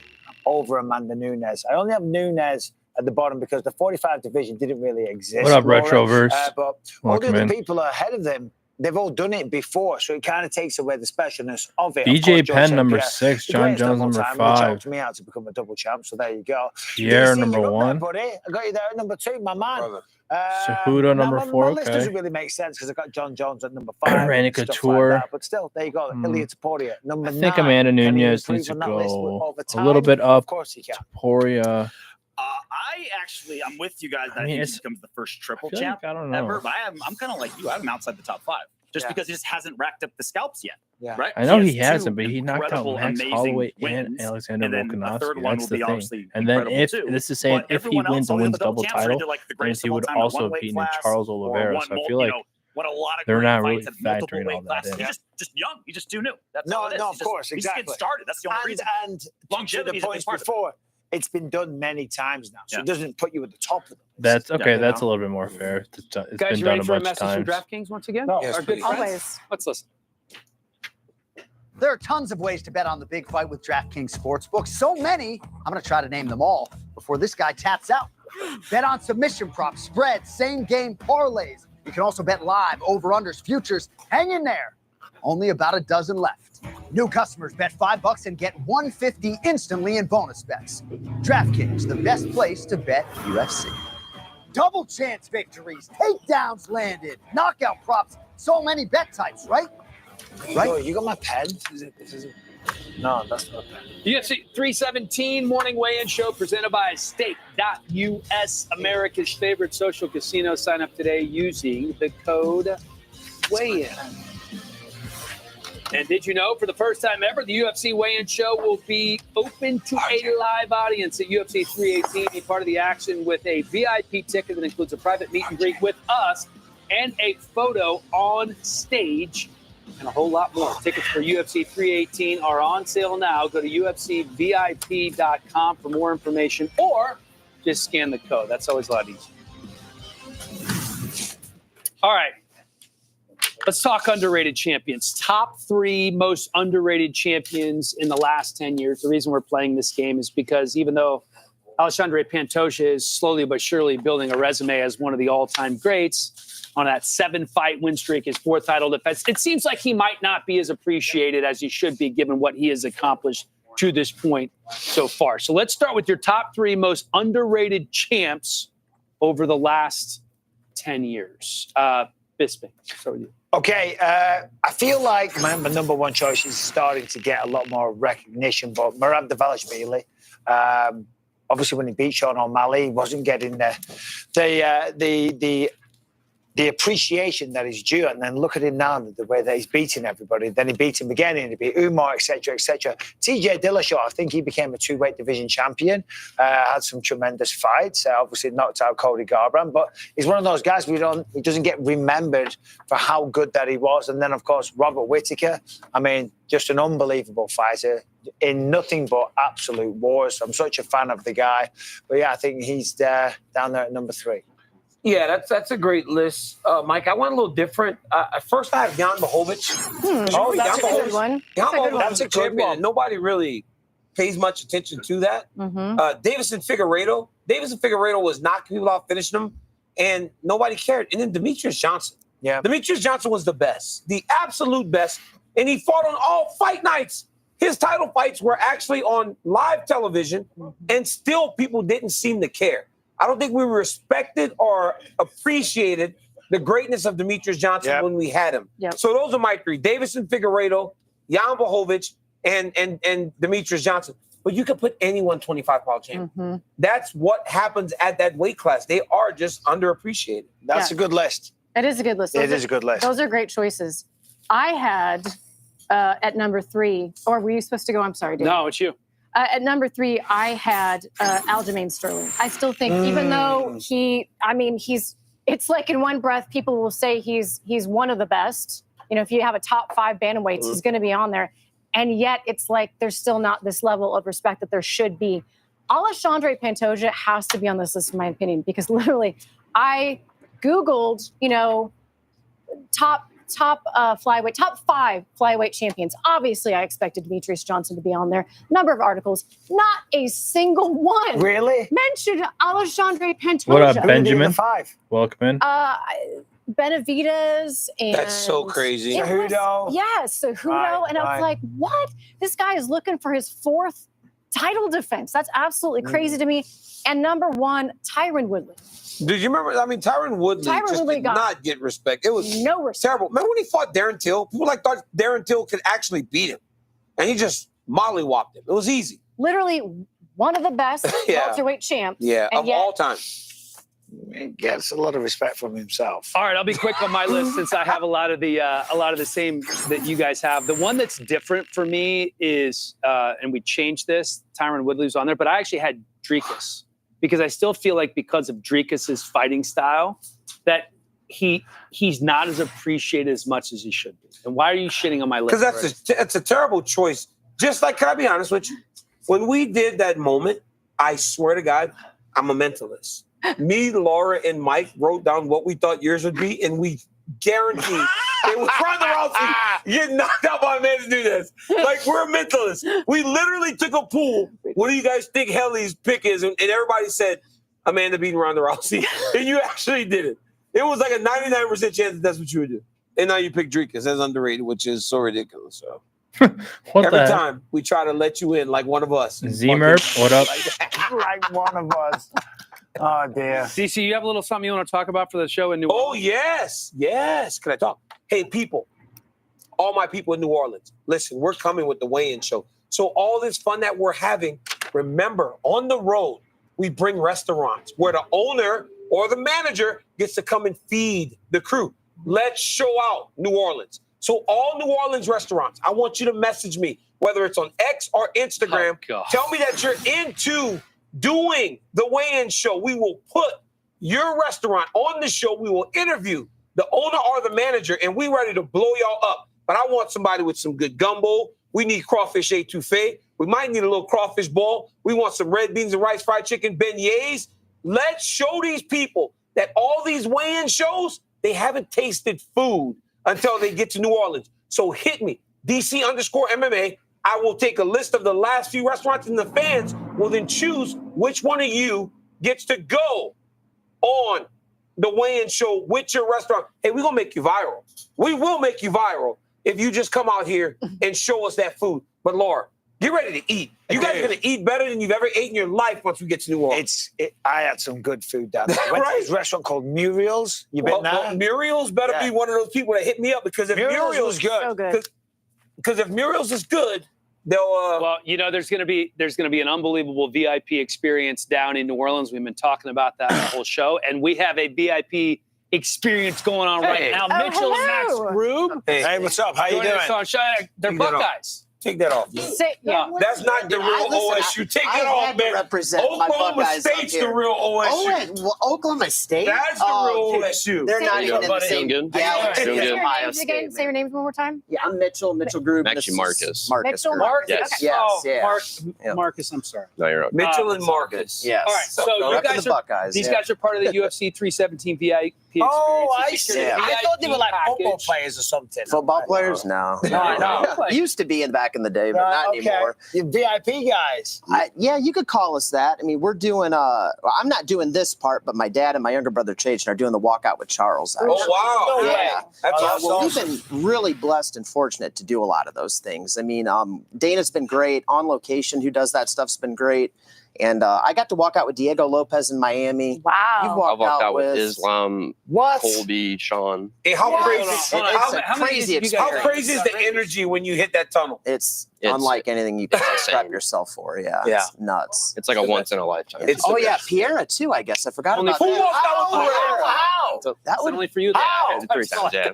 over Amanda Nunes. I only have Nunes at the bottom because the 45 division didn't really exist. What up, Laura. Retroverse? But all the Welcome other in. people ahead of them, they've all done it before, so it kind of takes away the specialness of it. DJ Of course, George Penn, St. number Pierre, 6, the John greatest of Jones, all number time, which 5. helped me out to become a double champ, so there you go. Pierre, DC, number you're up there, 1. buddy. I got you there at number 2, my man. Cejudo, now number my 4, list okay. doesn't really make sense because I got John Jones at number 5. Randy and stuff Couture. Like that. But still, there you go. Ilya Topuria, number I 9. think Amanda Can he Nunes improve needs to on that list go over a little time? bit up. Of course he can. Topuria. I'm with you guys. I I mean, think he it's- becomes the first triple feel champ like, I don't know. ever. But I'm kind of like you. I have him outside the top 5 just because he just hasn't racked up the scalps yet. Yeah. Right? I know he has hasn't, two but he knocked out incredible, Max amazing Holloway wins, and Alexander and then the third Volkanovski. one That's will the be thing. obviously And then incredible if too. this is saying But if he everyone wins else, all and the wins other double champs are title, either like the then greatest he of all would time at also one have weight beaten class Charles or Oliveira. one So I mul- feel like won a lot of they're great not fights really at multiple factoring all weight that classes. in. He's just young. He's just too new. That's No, all it is. no, He's of course, he's just getting exactly. started. That's the only reason. And to Longevity the is a big points part of it. before, it's been done many times now, so Yeah. it doesn't put you at the top of them. that's okay. Yeah. That's a little bit more fair. It's Guys, been you done ready a for a bunch of message from times. DraftKings once again? No. Yes, Our good please. friends? Always. Let's listen. There are tons of ways to bet on the big fight with DraftKings Sportsbook. So many, I'm going to try to name them all before this guy taps out. Bet on submission props, spreads, same game parlays. You can also bet live, over-unders, futures. Hang in there. Only about a dozen left. New customers bet $5 and get $150 instantly in bonus bets. DraftKings, the best place to bet UFC. Double chance victories, takedowns landed, knockout props, so many bet types, right? Right? You got my pen? No, that's not a pen. UFC 317 morning weigh-in show presented by Stake.us, America's favorite social casino. Sign up today using the code weigh-in. And did you know, for the first time ever, the UFC weigh-in show will be open to a live audience at UFC 318. Be part of the action with a VIP ticket that includes a private meet and greet with us and a photo on stage and a whole lot more. Tickets for UFC 318 are on sale now. Go to UFCVIP.com for more information or just scan the code. That's always a lot easier. All right. Let's talk underrated champions. Top 3 most underrated champions in the last 10 years. The reason we're playing this game is because even though Alexandre Pantoja is slowly but surely building a resume as one of the all-time greats on that 7-fight win streak, his 4th title defense, it seems like he might not be as appreciated as he should be given what he has accomplished to this point so far. So let's start with your top 3 most underrated champs over the last 10 years. Bisping, start with you. Okay, I feel like my number one choice is starting to get a lot more recognition, but Merab Dvalishvili, obviously when he beat Sean O'Malley, he wasn't getting the appreciation that is due. And then look at him now, the way that he's beating everybody. Then he beat him again, and he beat Umar, etc., etc. TJ Dillashaw, I think he became a 2-weight division champion, had some tremendous fights, obviously knocked out Cody Garbrandt, but he's one of those guys he doesn't get remembered for how good that he was. And then, of course, Robert Whittaker, I mean, just an unbelievable fighter in nothing but absolute wars. I'm such a fan of the guy. But yeah, I think he's down there at number 3. Yeah, that's a great list, Mike. I went a little different. First, I have Jan Blachowicz. Oh, that's a good one. That's a good one. Nobody really pays much attention to that. Davison Figueiredo. Davison Figueiredo was knocking people out, finishing them, and nobody cared. And then Demetrius Johnson. Yeah, Demetrius Johnson was the best, the absolute best, and he fought on all fight nights. His title fights were actually on live television, and still people didn't seem to care. I don't think we respected or appreciated the greatness of Demetrius Johnson when we had him. So those are my 3: Davison Figueiredo, Jan Blachowicz, and Demetrius Johnson. But you could put anyone 25-pound champion. That's what happens at that weight class. They are just underappreciated. That's a good list. It is a good list. It is a good list. Those are great choices. I had at number 3, or were you supposed to go? I'm sorry, Dave. No, it's you. At number 3, I had Aljamain Sterling. I still think, even though it's like in one breath, people will say he's one of the best. You know, if you have a top 5 bantamweights, he's going to be on there. And yet it's like there's still not this level of respect that there should be. Alexandre Pantoja has to be on this list, in my opinion, because literally I Googled, top 5 flyweight champions. Obviously, I expected Demetrius Johnson to be on there. Number of articles, not a single one really mentioned Alexandre Pantoja. What up, Benjamin? Welcome in. Benavidez and that's so crazy. Cejudo. Yes, Cejudo, and I was like, what? This guy is looking for his 4th title defense. That's absolutely crazy to me. And number 1, Tyron Woodley. Did you remember? I mean, Tyron Woodley did not get respect. It was no respect. Terrible. Remember when he fought Darren Till? People thought Darren Till could actually beat him, and he just mollywopped him. It was easy. Literally one of the best welterweight champs. Yeah, of all time. He gets a lot of respect from himself. All right, I'll be quick on my list since I have a lot of the same that you guys have. The one that's different for me is, and we changed this. Tyron Woodley was on there, but I actually had Dricus. Because I still feel like because of Dricus's fighting style, that he's not as appreciated as much as he should be. And why are you shitting on my list? Because that's a terrible choice. Just like, can I be honest with you? When we did that moment, I swear to God, I'm a mentalist. Me, Laura, and Mike wrote down what we thought yours would be, and we guarantee it was Ronda Rousey getting knocked out by a man to do this. Like, we're a mentalist. We literally took a pool. What do you guys think Helly's pick is? And everybody said Amanda beating Ronda Rousey. And you actually did it. It was like a 99% chance that that's what you would do. And now you pick Dricus as underrated, which is so ridiculous. So What Every the heck? time we try to let you in like one of us. Z-Merp, what up? Like one of us. Oh, dear. DC, you have a little something you want to talk about for the show in New Orleans? Oh, yes. Yes. Can I talk? Hey, people. All my people in New Orleans. Listen, we're coming with the weigh-in show. So all this fun that we're having, remember, on the road, we bring restaurants where the owner or the manager gets to come and feed the crew. Let's show out New Orleans. So all New Orleans restaurants, I want you to message me, whether it's on X or Instagram. Tell me that you're into doing the weigh-in show. We will put your restaurant on the show. We will interview the owner or the manager, and we ready to blow y'all up. But I want somebody with some good gumbo. We need crawfish etouffee. We might need a little crawfish ball. We want some red beans and rice fried chicken beignets. Let's show these people that all these weigh-in shows, they haven't tasted food until they get to New Orleans. So hit me, DC_MMA. I will take a list of the last few restaurants, and the fans will then choose which one of you gets to go on the weigh-in show with your restaurant. Hey, we're going to make you viral. We will make you viral if you just come out here and show us that food. But, Laura, get ready to eat. You guys are going to eat better than you've ever eaten in your life once we get to New Orleans. I had some good food down there. I went to this restaurant called Muriel's. You been there? Well, Muriel's better be one of those people that hit me up, because if Muriel's Muriel's was good. So good. Because if Muriel's is good, they'll. Well, you know, there's going to be an unbelievable VIP experience down in New Orleans. We've been talking about that the whole show, and we have a VIP experience going on right now. Mitchell and Max Rube. Hey, what's up? How you doing? They're Buckeyes. Take that off. That's not the real OSU. Take that off, man. Oklahoma State's the real OSU. Oklahoma State? That's the real OSU. They're not even in the same galaxy as Ohio Say State. your names one more time. Yeah, I'm Mitchell Group. I'm actually Marcus. Mitchell Marcus. Marcus. Yes, Oh, yeah. Marcus, I'm sorry. No, you're okay. Mitchell and Marcus. Yes. All right, so you guys are these guys are part of the UFC 317 VIP experience. Oh, I You see. get a I thought they were like VIP football package. players or something. Football players? No. No. Used to be in back in the day, but not anymore. You VIP guys. Yeah, you could call us that. I mean, we're doing well, I'm not doing this part, but my dad and my younger brother Chage are doing the walkout with Charles. Actually. Oh, wow. No way. Yeah. That's Well, awesome. we've been really blessed and fortunate to do a lot of those things. I mean, Dana's been great. On Location, who does that stuff's been great. And I got to walk out with Diego Lopez in Miami. Wow. You've I walked walked out with with Islam, What? Colby, Sean. Hey, how crazy! It's a crazy experience. How crazy is the energy when you hit that tunnel? It's unlike anything you can prep yourself for. Yeah, It's nuts. It's like a once in a lifetime. It's the yeah, Piera too. I guess I forgot Only about who that. walked out with How? That would Only for you. How? 3 times, yeah.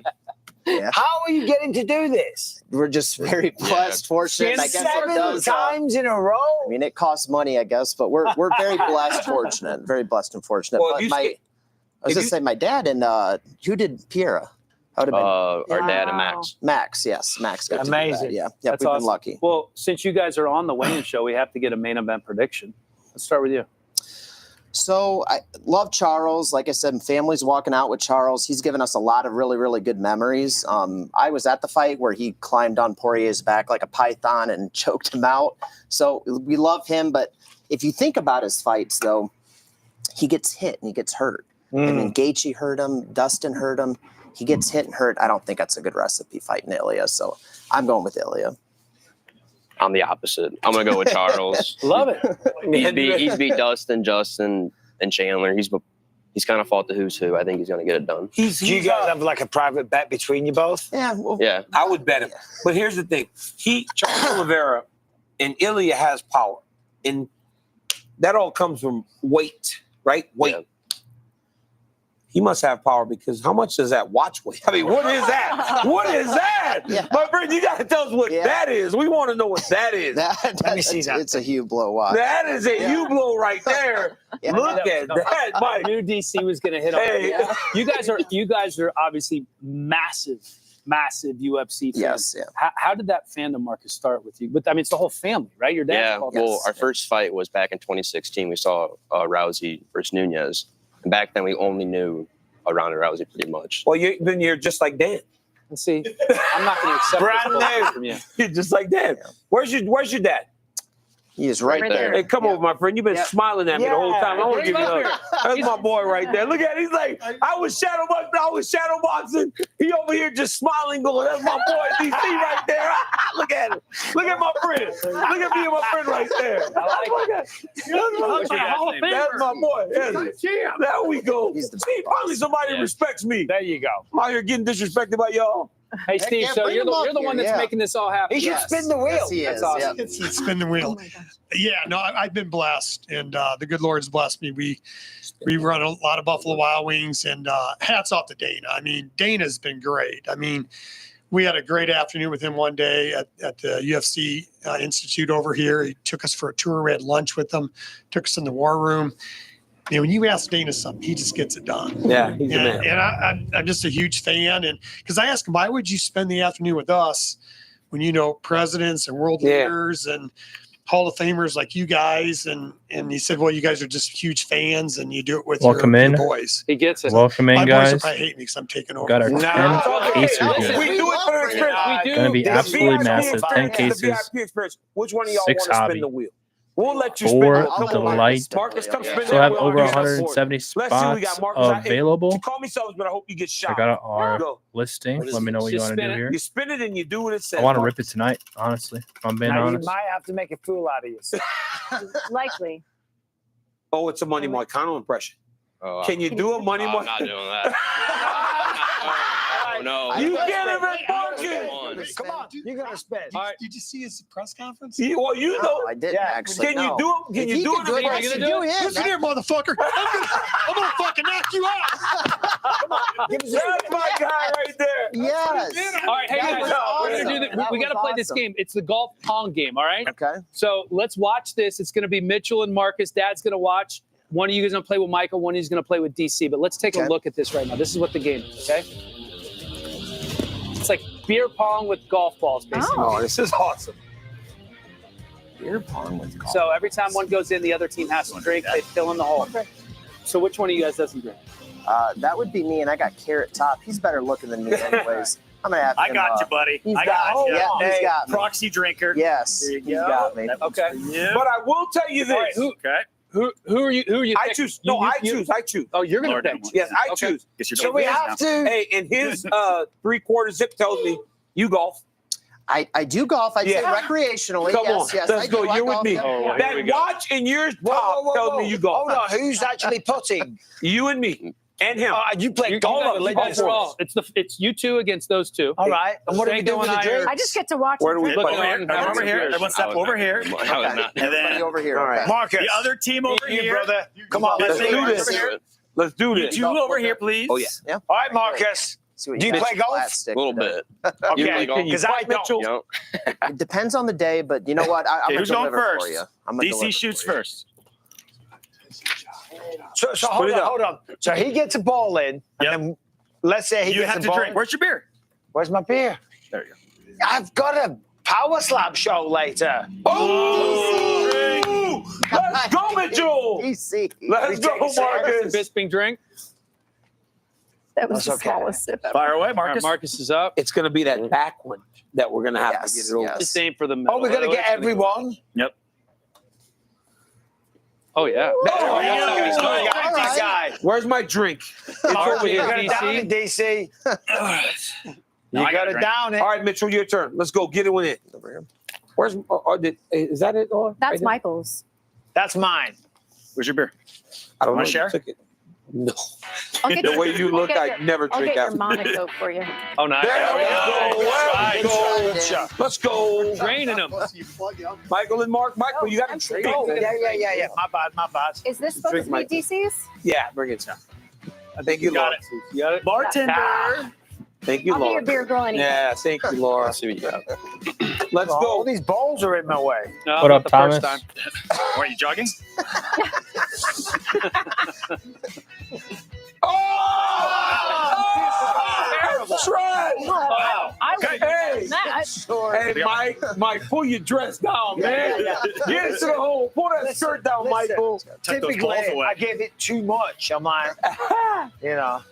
Yeah. How are you getting to do this? We're just very blessed, fortunate. I guess it 7 does. times in a row? I mean, it costs money, I guess, but we're very blessed, fortunate, very blessed and fortunate. Well, but if I was gonna say my dad and who did Piera? That would have been Our dad and Max. Max, yes, Max got Amazing. to do that. Yeah, That's we've awesome. been lucky. Well, since you guys are on the weigh-in show, we have to get a main event prediction. Let's start with you. So I love Charles. Like I said, family's walking out with Charles. He's given us a lot of really, really good memories. I was at the fight where he climbed on Poirier's back like a python and choked him out. So we love him. But if you think about his fights, though, he gets hit and he gets hurt. I mean, Gaethje hurt him. Dustin hurt him. He gets hit and hurt. I don't think that's a good recipe fighting Ilya. So I'm going with Ilya. I'm the opposite. I'm gonna go with Charles. Love it. He's beat Dustin, Justin, and Chandler. He's kind of fought the who's who. I think he's gonna get it done. Do you guys have like a private bet between you both? Yeah. Well, Yeah. I would bet him. But here's the thing: Charles Oliveira and Ilya has power, and that all comes from weight, right? Weight. Yeah. He must have power, because how much does that watch weigh? I mean, what is that? What is that? Yeah. My friend, you got to tell us what that is. We want to know what that is. Let me see that. It's a Hublot watch. That is a Hublot right there. Yeah. Look at that, Mike. I knew DC was going to hit on Hey. it. You guys are obviously massive UFC fans. Yes, yeah. How did that fandom, Marcus, start with you? But I mean, it's the whole family, right? Your dad. Yeah. Well, our first fight was back in 2016. We saw Rousey versus Nunez. And back then, we only knew Ronda Rousey pretty much. Well, you're just like Dan. Let's see. I'm not going to accept Brand this new. from you. You're just like Dan. Where's your dad? He is right there. Hey, come over, my friend. You've been smiling at me the whole time. I want to give you a hug. That's my boy right there. Look at him. He's like, I was shadowboxing. He over here just smiling, going, that's my boy, DC right there. Look at him. Look at my friend. Look at me and my friend right there. That's my boy. There we go. See, finally somebody respects me. There you go. I'm out here getting disrespected by y'all. Hey, Steve, so you're the one that's making this all happen. He should spin the wheel. Yes, he is. That's awesome. Spin the wheel. Yeah, no, I've been blessed, and the good Lord's blessed me. We run a lot of Buffalo Wild Wings, and hats off to Dana. I mean, Dana's been great. I mean, we had a great afternoon with him one day at the UFC Institute over here. He took us for a tour. We had lunch with him, took us in the war room. You know, when you ask Dana something, he just gets it done. Yeah, he's a man. And I'm just a huge fan. And because I asked him, why would you spend the afternoon with us when you know presidents and world leaders and Hall of Famers like you guys? And he said, well, you guys are just huge fans and you do it with your boys. He gets it. Welcome in, My guys. boys will probably hate me because I'm taking over. Got our 10 cases here. We do it for the experience. It's going to be absolutely massive. 10 cases. Which one of y'all 6 want to hobby. spin the wheel? We'll let you spin For the wheel. the light. Marcus, come spin Still have wheel. over I'll give you 170 Let's see what we spots got, Marcus. available. You call me something, but I hope you get shot. I got our Go. listing. Let me know what you want to do here. You spin it and you do what it says. I want to rip it tonight, honestly. If I'm being Now, you honest. might have to make a fool out of you. Likely. Oh, it's a Money Moicano impression. Oh, Can you do a Money I'm not Moicano? doing that. Oh, no. You get it, Marcus. Come on, you're gonna spin. Did you see his press conference? Well, you know. I didn't actually. Can you do it? Can you do it? What are you gonna do? Listen here, motherfucker. I'm gonna fucking knock you out. That's my guy right there. Yes. All right, hey That guys, was awesome. we got to play this game. It's the golf pong game, all right? Okay. So let's watch this. It's going to be Mitchell and Marcus. Dad's going to watch. One of you guys going to play with Michael. One of you is going to play with DC. But let's take a look at this right now. This is what the game is, okay? It's like beer pong with golf balls, basically. Oh, this is awesome. Beer pong with golf. So every time one goes in, the other team has to drink. They fill in the hole. So which one of you guys doesn't drink? That would be me, and I got Carrot Top. He's better looking than me anyways. I'm going to have I him, got you, buddy. He's I got got you. Yeah, he's got me. Proxy drinker. Yes, he's got me. Okay. But I will tell you this. All right, who are you? Who are you? I choose. No, I choose. I choose. Oh, you're going to pick. Yes, I choose. So we have to. Hey, and his 3/4 zip tells me you golf. I do golf. I say recreationally. Come yes, on, yes, let's I do. go. I You're with golf, me. yeah. Oh, That watch in your top tells me you golf. Hold on, who's actually putting? You and me and him. You play golf. It's you two against those two. All right. And what are we doing with the drinks? I just get to watch. Where do we it. play? Over here. Everyone step over here. And then over here. All right. Okay. Marcus, the other team over here. brother. Come on, Let's do this. Let's do this. You over here, please. Oh, yeah. All right, Marcus. Do you play golf? A little bit. Okay, because I don't. You know? It depends on the day, but you know what? I'm Okay, going who's to going deliver first? for you. I'm gonna deliver DC shoots for you. first. So hold on. So he gets a ball in, and then let's say he You gets have a to ball. drink. Where's your beer? Where's my beer? There you I've got a power slap show later. Oh! Let's go, Mitchell. DC. Let's go, Marcus. Bisping drink. That was That's the okay. smallest sip ever. Fire away, All right, Marcus. Marcus is up. It's going to be that back one that we're going to have to get it over. Yes. Just aim for the middle. Oh, we're gonna get everyone. Yep. Oh yeah. Oh, yeah. he's going All empty right. guy. Where's my drink? Over You here, got it down it, DC. No, I You got it drink. down it. All right, Mitchell, your turn. Let's go. Get it one in. Where's? Is that it? Oh, That's right there? Michael's. That's mine. Where's your beer? I don't Want know. to share? You took it. No. I'll get The your- way you I'll look, get I'd never I'll drink get your after. Monaco for you. Oh, nice. There we go. Let's go. Let's go. Draining them. Michael and Mark. Michael, you got to drink. Yeah. My bad. Is this supposed to be DC's? Yeah, bring it down. Thank you, got Laura. it. You got it? Bartender. Thank you, I'll be Laura. your beer girl anytime. Yeah, thank you, Laura. See what you got. Let's All go. these balls are in my way. No, What not up, the Thomas? first time. Were you jogging? Shred! Wow. I was Hey, mad. hey, Mike, pull your dress down, man. Get into the hole. Pull that skirt down, Michael. Tuck those Typically, balls away. I gave it too much. I'm like, I'll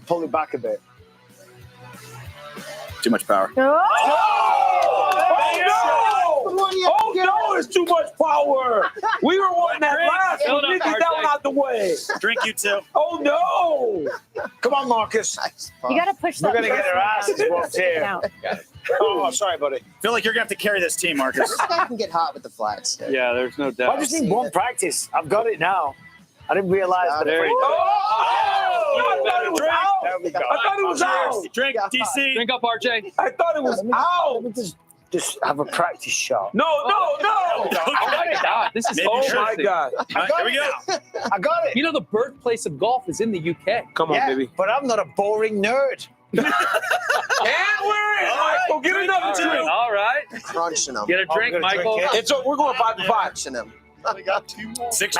pull it back a bit. Too much power. Oh! Oh, no! Oh no, it's too much power. We were wanting that last Fill one. it We up, get that one RJ. out the way. Drink, you two. Oh no. Come on, Marcus. You got to push We're that. gonna get our asses whooped here. Out. Oh, sorry, buddy. Feel like you're gonna have to carry this team, Marcus. This guy can get hot with the flats. Yeah, there's no I doubt. just need one practice. I've got it now. I didn't realize that. There you go. I thought it was out. There we go. I thought it was out. Drink, DC. Drink up, RJ. I thought it was out. Let me just have a practice shot. No. Oh my God, this is Maybe Oh sure. my God. I got Here we it. go. I got it. You know, the birthplace of golf is in the UK. Come on, Yeah, baby. but I'm not a boring nerd. And we're in. Michael, get another two. All right. Crunching them. Get a drink, I'm gonna Michael. drink It's we're going 5 to 5. Crunching them. We got 2 more. Six.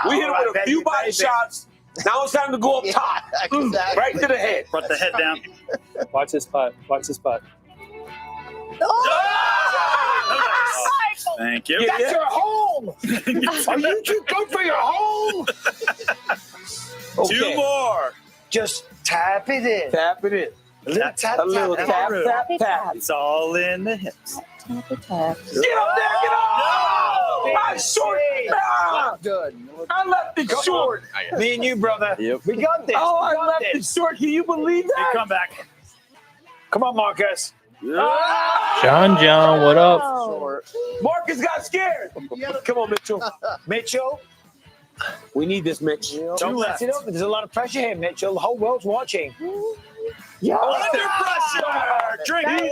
We hit him with a few body shots. Now it's time to go up top. Exactly. Right to the head. Brought the head down. Watch this putt. Watch this putt. Thank you. Yeah. That's your home. Are you too good for your home? Two more. Just tap it in. Tap it in. A little tap, A little tap, tap, tap. tap, tap. It's all in the hips. Get up there, get up! No! My short. Ah, Good. I left it short. Me and you, brother. Yep. We got this. Oh, We I got left it this. short. Can you believe Hey, that? come back. Come on, Marcus. John, what up? Marcus got scared. Come on, Mitchell. Mitchell, We need this, Mitch. don't let it up. There's a lot of pressure here, Mitchell. The whole world's watching. Yeah. Under pressure. Drink.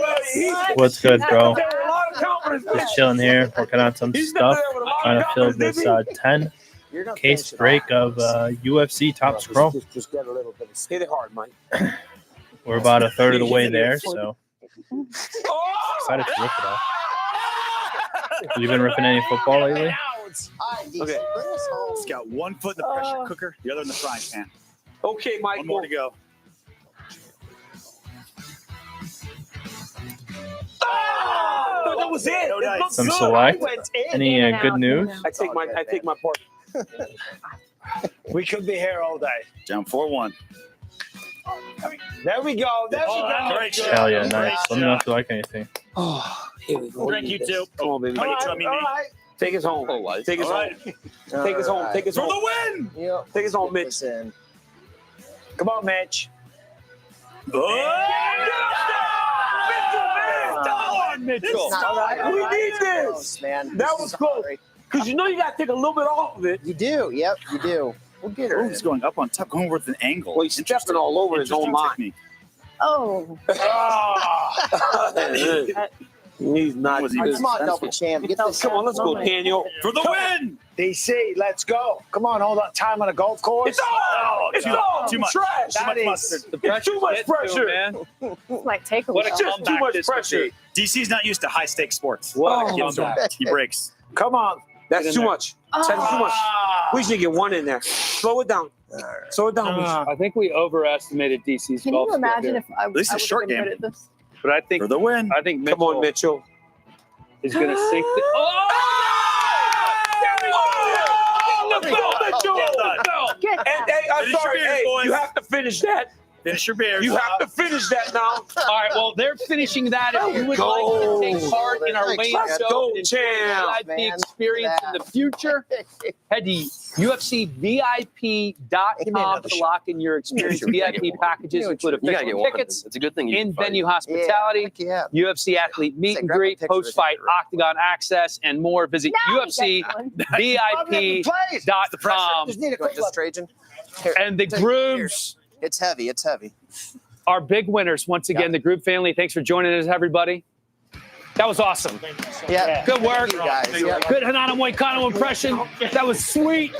What's good, bro? There were a lot of confidence. Just chilling here, working on some He's stuff, there with a lot of trying to fill confidence, this didn't 10 You're not case finishing break of UFC Topps Chrome. Just get a little bit. Hit it hard, Mike. We're about a third of the way there, so Oh! excited to rip it off. Have you been ripping any football lately? All right, DC, Okay. bring us home. It's got one foot in the pressure cooker, the other in the frying pan. Okay, Mike. One more to go. Oh, that was it. No It dice. looked Some good. select. Went in. Any good news? I take my part. We could be here all day. Down 4-1. There we go. There we go. Great Hell yeah, shot. nice. Let me know if you like anything. Oh, here we go. Drink, you two. Come on, baby. All right, Tell me, all me. right. Take us home. Take us All home. right. Take us home. Take us For home. the win. Yep. Take us home, Mitch. Listen. Come on, Mitch. Mitchell. Not right. We need this. close, man. That This was is close. hard. Because you know you got to take a little bit off of it. You do. Yep, you do. We'll get her. Oh, he's going up on top, going with an angle. Well, he's stepping all over his own line. Technique. Oh. He's not. Was he- All right, come on, double champ. Get this. Come on, let's go, Daniel. For the win. DC, let's go. Come on, all that time on a golf course. It's all. It's all. Too much. Trash. Too much That mustard. is- The It's too much gets to him, pressure. man. This might take a What a while. Just too comeback much this would pressure. be. DC's not used to high stakes sports. What a Oh, Gives him- comeback. he breaks. Come on. That's too much. That's too much. We should get one in there. Slow it down. Slow it down. I think we overestimated DC's Can golf you skill imagine here. if I, least I a short would've been game. good at this? But I think For the win. Mitchell Come on, Mitchell. is going to sink the. Oh! Let's go, Mitchell. Get And hey, I'm Finish your sorry. beers, Hey, boys. you have to finish that. Finish your beers. You have to finish that now. All right, well, they're finishing that. If you would Go. like to take part in our Let's Wayne Let's show go, and enjoy champ. the VIP Man, experience in the future, head to UFCVIP.com to lock in your experience. VIP packages include You gotta get official one. tickets, It's a good thing you in-venue Yeah, hospitality, heck yeah. UFC athlete meet Say, and grab a greet, picture of post-fight this. octagon access, and more. Visit UFCVIP.com. Just need a Go quick ahead, just Trajan. Here, And the take- grooms It's heavy. It's heavy. are big winners. Once again, the group family, thanks for joining us, everybody. That was awesome. Yeah. Good work. Thank you guys. Yeah. Good Hanana Moicano impression. That was sweet.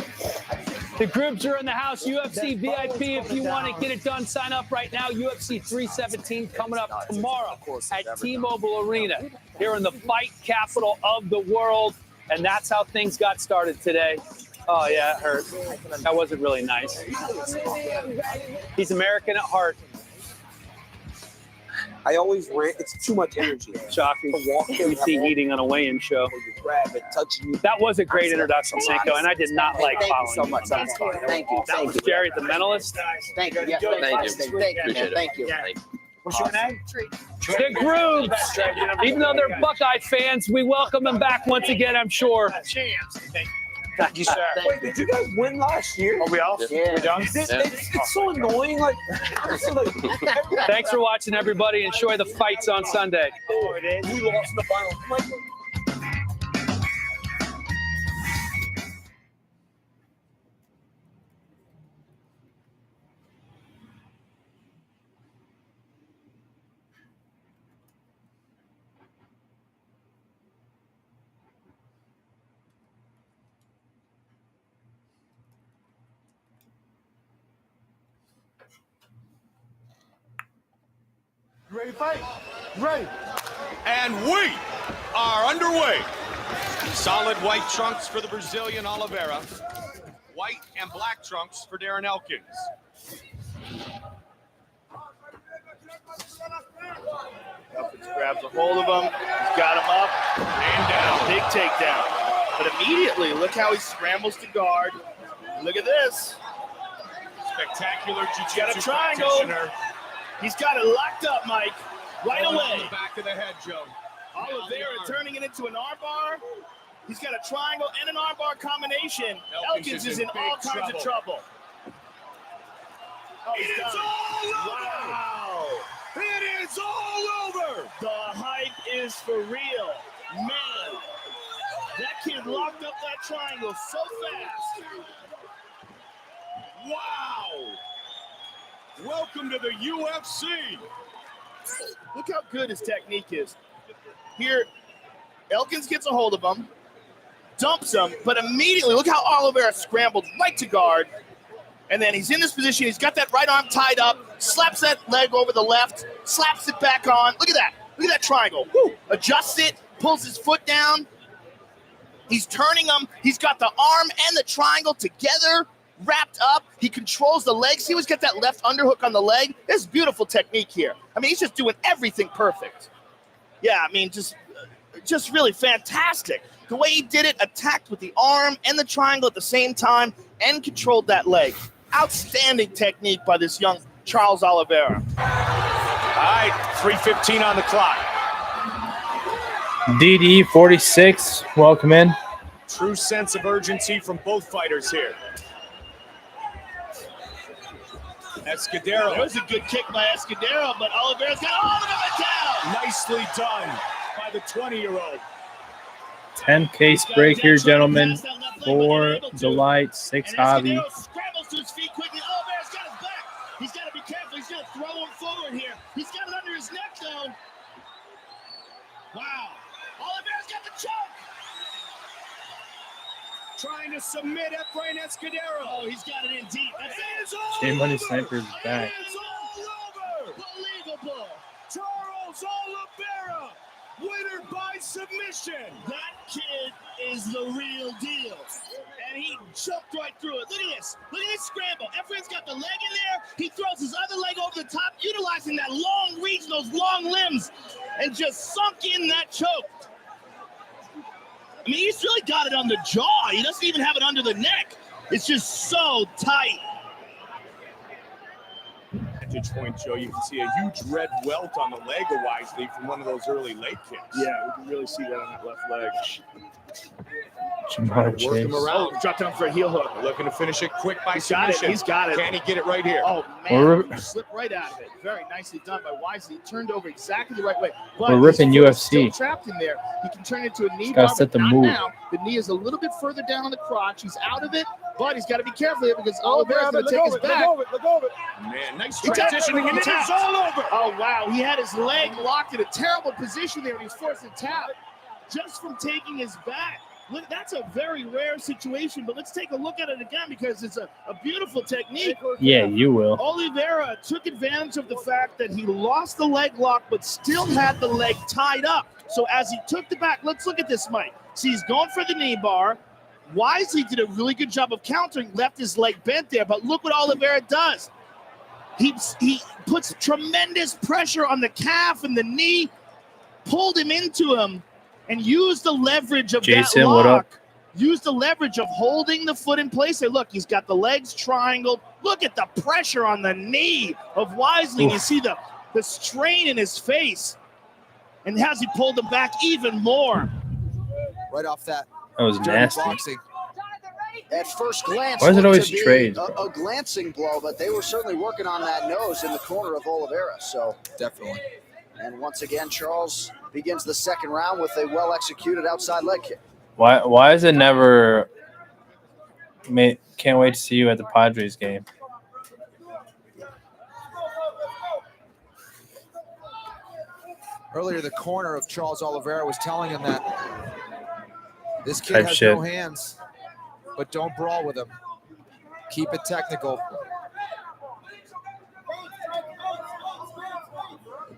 The groups are in the house. UFC VIP, if you want to get it done, sign up right now. UFC 317 coming up tomorrow at T-Mobile Arena here in the fight capital of the world. And that's how things got started today. Oh, yeah, it hurt. That wasn't really nice. He's American at heart. I always rant. It's too much energy. Shocking. MC eating on a weigh-in show. Grab it, touching you. That was a great introduction, Cinco, and I did not like Thank you following so much. That was fun. Thank you. Thank you. Jerry, the mentalist. Thank you. Yeah, Thank you. Thank you. Appreciate it. Thank you. Thank you. What's your name? The Grooves. Even though they're Buckeye fans, we welcome them back once again, I'm sure. Thank you, sir. Wait, did you guys win last year? Are we off? Yeah. We done? It's so annoying. Like, Thanks for watching, everybody. Enjoy the fights on Sunday. Oh, it is. we lost in the final. You ready to fight? Ready. And we are underway. Solid white trunks for the Brazilian Oliveira. White and black trunks for Darren Elkins. Elkins grabs a hold of him. He's got him up and down. Big takedown. But immediately, look how he scrambles to guard. Look at this. Spectacular jiu-jitsu Got a triangle. practitioner. He's got it locked up, Mike. Right On away. the back of the head, Joe. Oliveira turning it into an armbar. He's got a triangle and an armbar combination. Elkins is in all kinds of trouble. Oh, It's all over! Wow. It is all over! The hype is for real. Man, that kid locked up that triangle so fast. Wow! Welcome to the UFC. Look how good his technique is. Here, Elkins gets a hold of him, dumps him, but immediately, look how Oliveira scrambled right to guard. And then he's in this position. He's got that right arm tied up, slaps that leg over the left, slaps it back on. Look at that. Look at that triangle. Woo. Adjusts it, pulls his foot down. He's turning him. He's got the arm and the triangle together, wrapped up. He controls the legs. He always got that left underhook on the leg. There's beautiful technique here. I mean, he's just doing everything perfect. Yeah, I mean, just really fantastic. The way he did it, attacked with the arm and the triangle at the same time and controlled that leg. Outstanding technique by this young Charles Oliveira. All right, 3:15 on the clock. DD 46, welcome in. True sense of urgency from both fighters here. Escudero. That was a good kick by Escudero, but Oliveira's got all of it down. Nicely done by the 20-year-old. 10 case break here, gentlemen. 4 Delight, 6 Hobby. Escudero scrambles to his feet quickly. Oliveira's got his back. He's got to be careful. He's going to throw him forward here. He's got it under his neck, though. Wow. Oliveira's got the choke. Trying to submit Efrain Escudero. Oh, he's got it in deep. J Money Sniper's back. It's all over. Unbelievable. Charles Oliveira, winner by submission. That kid is the real deal. And he choked right through it. Look at this. Look at this scramble. Efrain's got the leg in there. He throws his other leg over the top, utilizing that long reach, those long limbs, and just sunk in that choke. I mean, he's really got it on the jaw. He doesn't even have it under the neck. It's just so tight. Vantage point, Joe. You can see a huge red welt on the leg of Wisely from one of those early leg kicks. Yeah, we can really see that on that left leg. Jamar Work him Chase. around. Drop down for a heel hook. Looking to finish it quick by He's got submission. it. He's got it. Can he get it right here? Oh, We're- man. He slipped right out of it. Very nicely done by Wisely. He turned over exactly the right way. But We're ripping his foot is UFC. still trapped in there. He can turn it into a knee Gotta bar, set but the not move. now. The knee is a little bit further down on the crotch. He's out of it, but he's got to be careful here because Oliveira's going to take his back. Look over it. Man, nice He tapped transitioning, him. and it He is tapped. all over. Oh, wow. He had his leg locked in a terrible position there, and he's forced to tap just from taking his back. Look, that's a very rare situation, but let's take a look at it again because it's a beautiful technique. Yeah, you will. Oliveira took advantage of the fact that he lost the leg lock but still had the leg tied up. So as he took the back, let's look at this, Mike. See, he's going for the knee bar. Wisely did a really good job of countering, left his leg bent there, but look what Oliveira does. He puts tremendous pressure on the calf and the knee, pulled him into him, and used the leverage of Jason, that what lock. up? Used the leverage of holding the foot in place there. Look, he's got the legs triangled. Look at the pressure on the knee of Wisely. You see the the strain in his face. And has he pulled him back even more? Right off that. That was nasty. Boxing. At first glance, Why is it looked always to be trades? a glancing blow, but they were certainly working on that nose in the corner of Oliveira. So definitely. And once again, Charles begins the second round with a well-executed outside leg kick. Why is it never? Can't wait to see you at the Padres game. Earlier, the corner of Charles Oliveira was telling him that this kid Type has shit. no hands, but don't brawl with him. Keep it technical.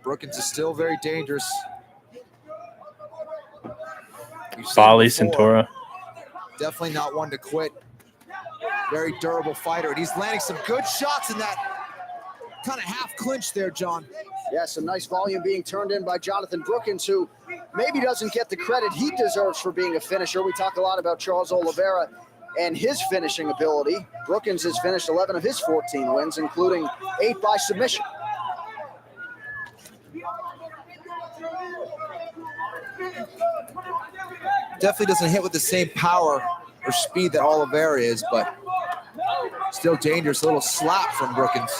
Brookins is still very dangerous. Bali Centura. Definitely not one to quit. Very durable fighter, and he's landing some good shots in that kind of half clinch there, John. Yeah, some nice volume being turned in by Jonathan Brookins, who maybe doesn't get the credit he deserves for being a finisher. We talk a lot about Charles Oliveira and his finishing ability. Brookins has finished 11 of his 14 wins, including 8 by submission. Definitely doesn't hit with the same power or speed that Oliveira is, but still dangerous. A little slap from Brookins.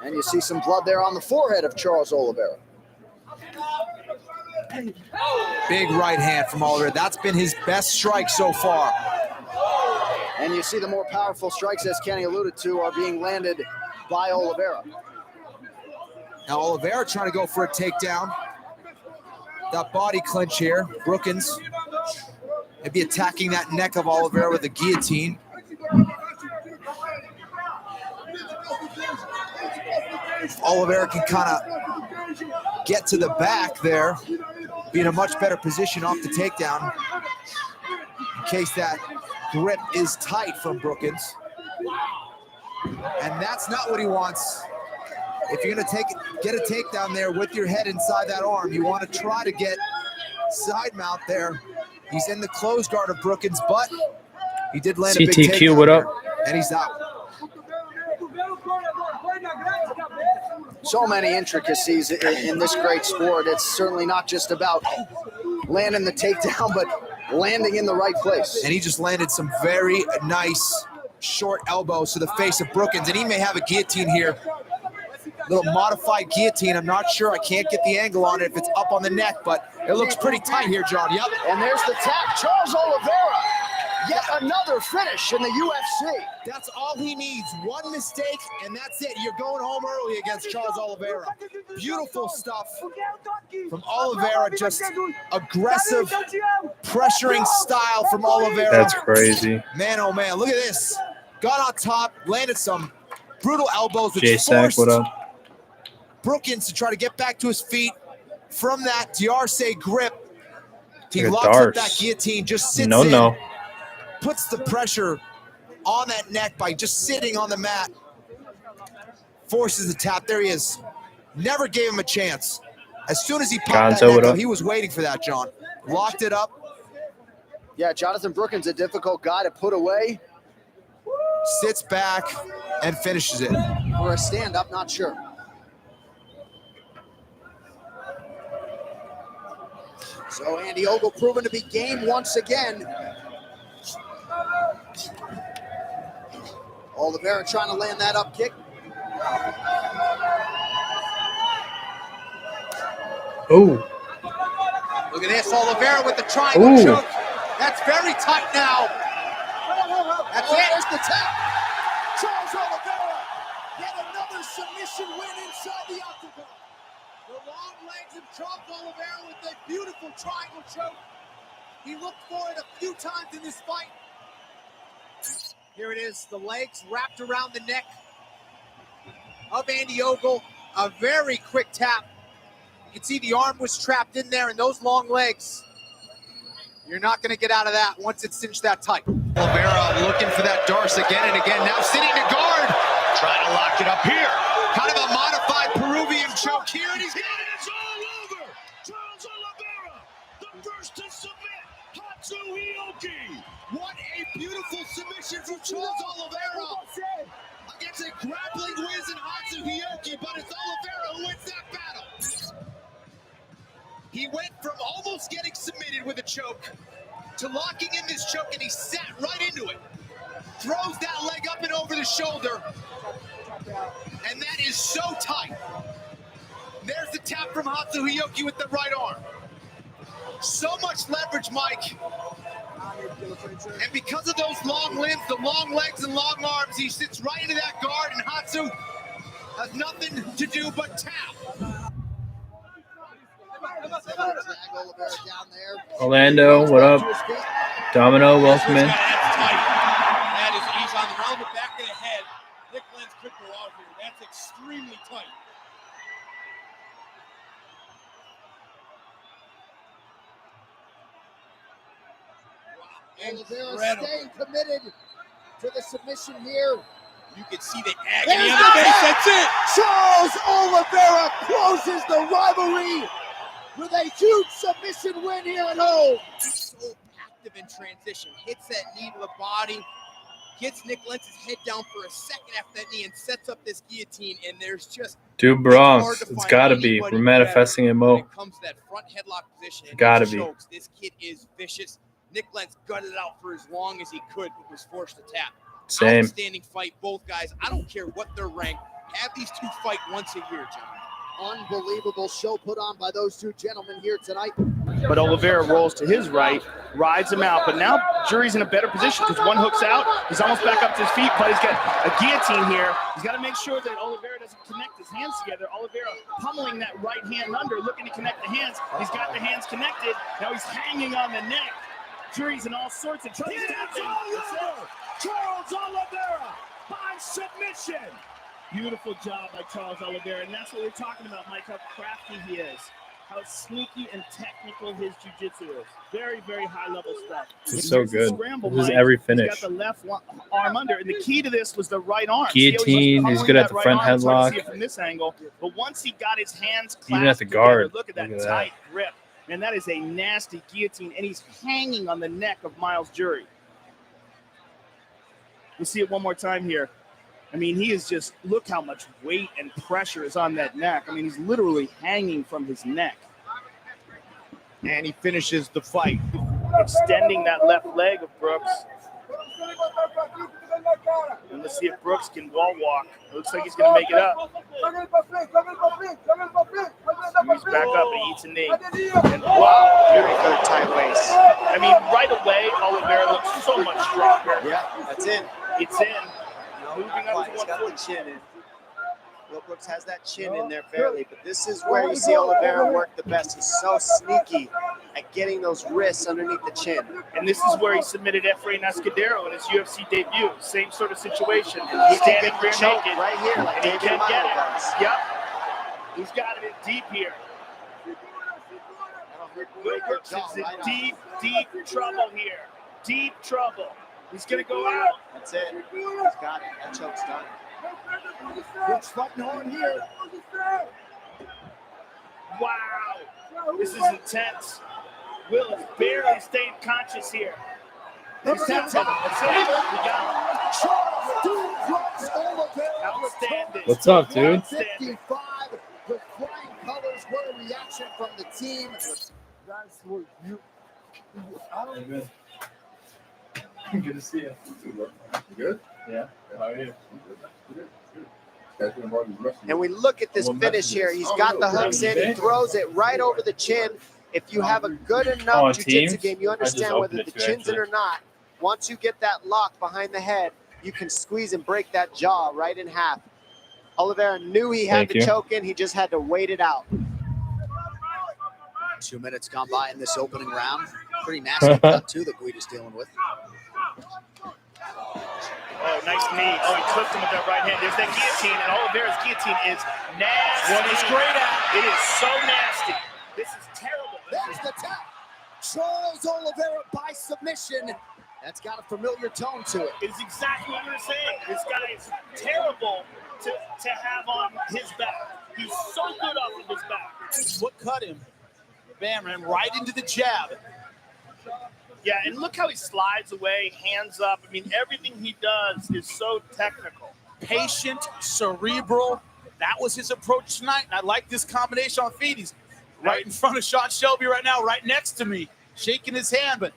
And you see some blood there on the forehead of Charles Oliveira. Big right hand from Oliveira. That's been his best strike so far. And you see the more powerful strikes, as Kenny alluded to, are being landed by Oliveira. Now Oliveira trying to go for a takedown. That body clinch here. Brookins maybe attacking that neck of Oliveira with a guillotine. Oliveira can kind of get to the back there, be in a much better position off the takedown in case that grip is tight from Brookins. And that's not what he wants. If you're going to get a takedown there with your head inside that arm, you want to try to get side mount there. He's in the closed guard of Brookins, but he did land a big CTQ, takedown what up? there, and he's out. So many intricacies in this great sport. It's certainly not just about landing the takedown, but landing in the right place. And he just landed some very nice short elbows to the face of Brookins, and he may have a guillotine here. Little modified guillotine. I'm not sure. I can't get the angle on it if it's up on the neck, but it looks pretty tight here, John. Yep. And there's the tap. Charles Oliveira, yet another finish in the UFC. That's all he needs. One mistake, and that's it. You're going home early against Charles Oliveira. Beautiful stuff from Oliveira. Just aggressive, pressuring style from Oliveira. That's crazy. Man, oh man, look at this. Got on top, landed some brutal elbows, which J-Sack, forced what up? Brookins to try to get back to his feet from that Diarse grip. He Look at locks up Darce. that guillotine, just sits No, in, no. puts the pressure on that neck by just sitting on the mat, forces the tap. There he is. Never gave him a chance. As soon as he popped Gonzo, that what neck up? up, he was waiting for that, John. Locked it up. Yeah, Jonathan Brookins, a difficult guy to put away. Sits back and finishes it. For a stand-up, not sure. So Andy Ogle proven to be game once again. Oliveira trying to land that up kick. Oh. Look at this, Oliveira with the triangle Ooh. choke. That's very tight now. That's it. There's the tap. Charles Oliveira, yet another submission win inside the octagon. The long legs of Charles Oliveira with a beautiful triangle choke. He looked for it a few times in this fight. Here it is, the legs wrapped around the neck of Andy Ogle. A very quick tap. You can see the arm was trapped in there, and those long legs, you're not going to get out of that once it's cinched that tight. Oliveira looking for that Darce again and again. Now sitting to guard. Trying to lock it up here. Kind of a modified Peruvian choke here, and he's got it. It's all over. Charles Oliveira, the first to submit. Hatsuhioki. What a beautiful submission from Charles Oliveira against a grappling whiz in Hatsuhiyuki, but it's Oliveira who wins that battle. He went from almost getting submitted with a choke to locking in this choke, and he sat right into it. Throws that leg up and over the shoulder, and that is so tight. There's the tap from Hatsuhiyuki with the right arm. So much leverage, Mike. And because of those long limbs, the long legs and long arms, he sits right into that guard, and Hatsu has nothing to do but tap. Orlando, what up? Domino, welcome in. That is, he's on the round the back of the head. Nick Lenz could go out here. That's extremely tight. Oliveira staying committed to the submission here. You can see the agony on the face. That's it. Charles Oliveira closes the rivalry with a huge submission win here at home. So active in transition. Hits that knee to the body. Gets Nick Lenz's head down for a second after that knee and sets up this guillotine. And there's just Dude, Bronx, it's gotta be. We're manifesting it, Mo. when it comes to that front headlock position. And Gotta these be. chokes, this kid is vicious. Nick Lenz gutted it out for as long as he could, but was forced to tap. Same. Outstanding fight, both guys. I don't care what their rank. Have these two fight once a year, gentlemen. Unbelievable show put on by those two gentlemen here tonight. But Oliveira rolls to his right, rides him out. But now Jury's in a better position because one hook's out. He's almost back up to his feet, but he's got a guillotine here. He's got to make sure that Oliveira doesn't connect his hands together. Oliveira pummeling that right hand under, looking to connect the hands. He's got the hands connected. Now he's hanging on the neck. Jury's in all sorts of trouble. Charles Oliveira by submission. Beautiful job by Charles Oliveira, and that's what we're talking about, Mike, how crafty he is, how sneaky and technical his jiu-jitsu is. Very, very high-level stuff. This is so good. This is every finish. He's got the left arm under, and the key to this was the right arm. Guillotine, he's good at the front headlock. See it from this angle, but once he got his hands clasped Even at the guard. together, look at that tight grip. And that is a nasty guillotine, and he's hanging on the neck of Miles Jury. We'll see it one more time here. I mean, he is just, look how much weight and pressure is on that neck. I mean, he's literally hanging from his neck. And he finishes the fight. Extending that left leg of Brooks. And let's see if Brooks can wall walk. It looks like he's going to make it up. He's back up and eats a knee. And wow, very good tight waist. I mean, right away, Oliveira looks so much stronger. Yeah, that's in. It's in. Moving up to 140. He's got the chin in. Will Brooks has that chin in there fairly, but this is where you see Oliveira work the best. He's so sneaky at getting those wrists underneath the chin. And this is where he submitted Efrain Escudero in his UFC debut. Same sort of situation. He Standing can get the rear choke naked. right here, like And he David can get it. does. Yep. He's got it in deep here. Brooks is in deep, deep trouble here. Deep trouble. He's going to go out. That's it. He's got it. That choke's done. Brooks fighting hard here. Wow. This is intense. Will is barely staying conscious here. He's tapped him. That's it. We got him. Outstanding. What's up, dude? 55. The flying colors were a reaction from the team. That's what you. I don't even. Good to see you. Good? Yeah. How are you? And we look at this finish here. He's got the hooks in. He throws it right over the chin. If you have a good enough jiu-jitsu game, you understand whether the chin's in or not. Once you get that lock behind the head, you can squeeze and break that jaw right in half. Oliveira knew he had the choke in. He just had to wait it out. 2 minutes gone by in this opening round. Pretty nasty cut, too, that Guida's dealing with. Oh, nice knee. Oh, he clipped him with that right hand. There's that guillotine, and Oliveira's guillotine is nasty. What he's great at. It is so nasty. This is terrible. There's the tap. Charles Oliveira by submission. That's got a familiar tone to it. It's exactly what we were saying. This guy is terrible to have on his back. He's so good off of his back. What cut him? Bam, ran right into the jab. Yeah, and look how he slides away, hands up. I mean, everything he does is so technical. Patient, cerebral. That was his approach tonight. And I like this combination on feet. He's right in front of Sean Shelby right now, right next to me, shaking his hand. But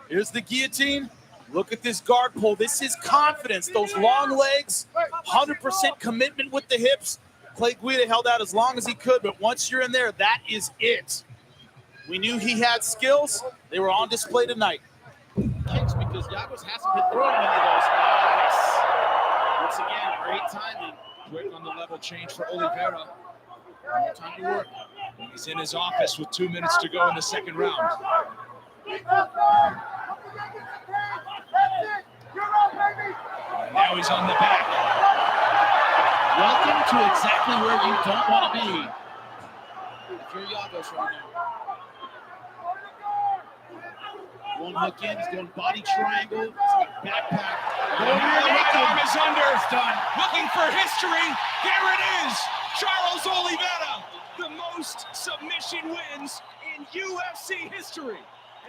here's the guillotine. Look at this guard pull. This is confidence. Those long legs, 100% commitment with the hips. Clay Guida held out as long as he could, but once you're in there, that is it. We knew he had skills. They were on display tonight. Kicks because Yagos hasn't been throwing many of those. Nice. Once again, great timing. Quick on the level change for Oliveira. No time to work. He's in his office with 2 minutes to go in the second round. And now he's on the back. Welcome to exactly where you don't want to be. If you're Yagos right now. One hook in, he's going body triangle, he's got backpack. The right arm is under. It's done. Looking for history. There it is. Charles Oliveira, the most submission wins in UFC history.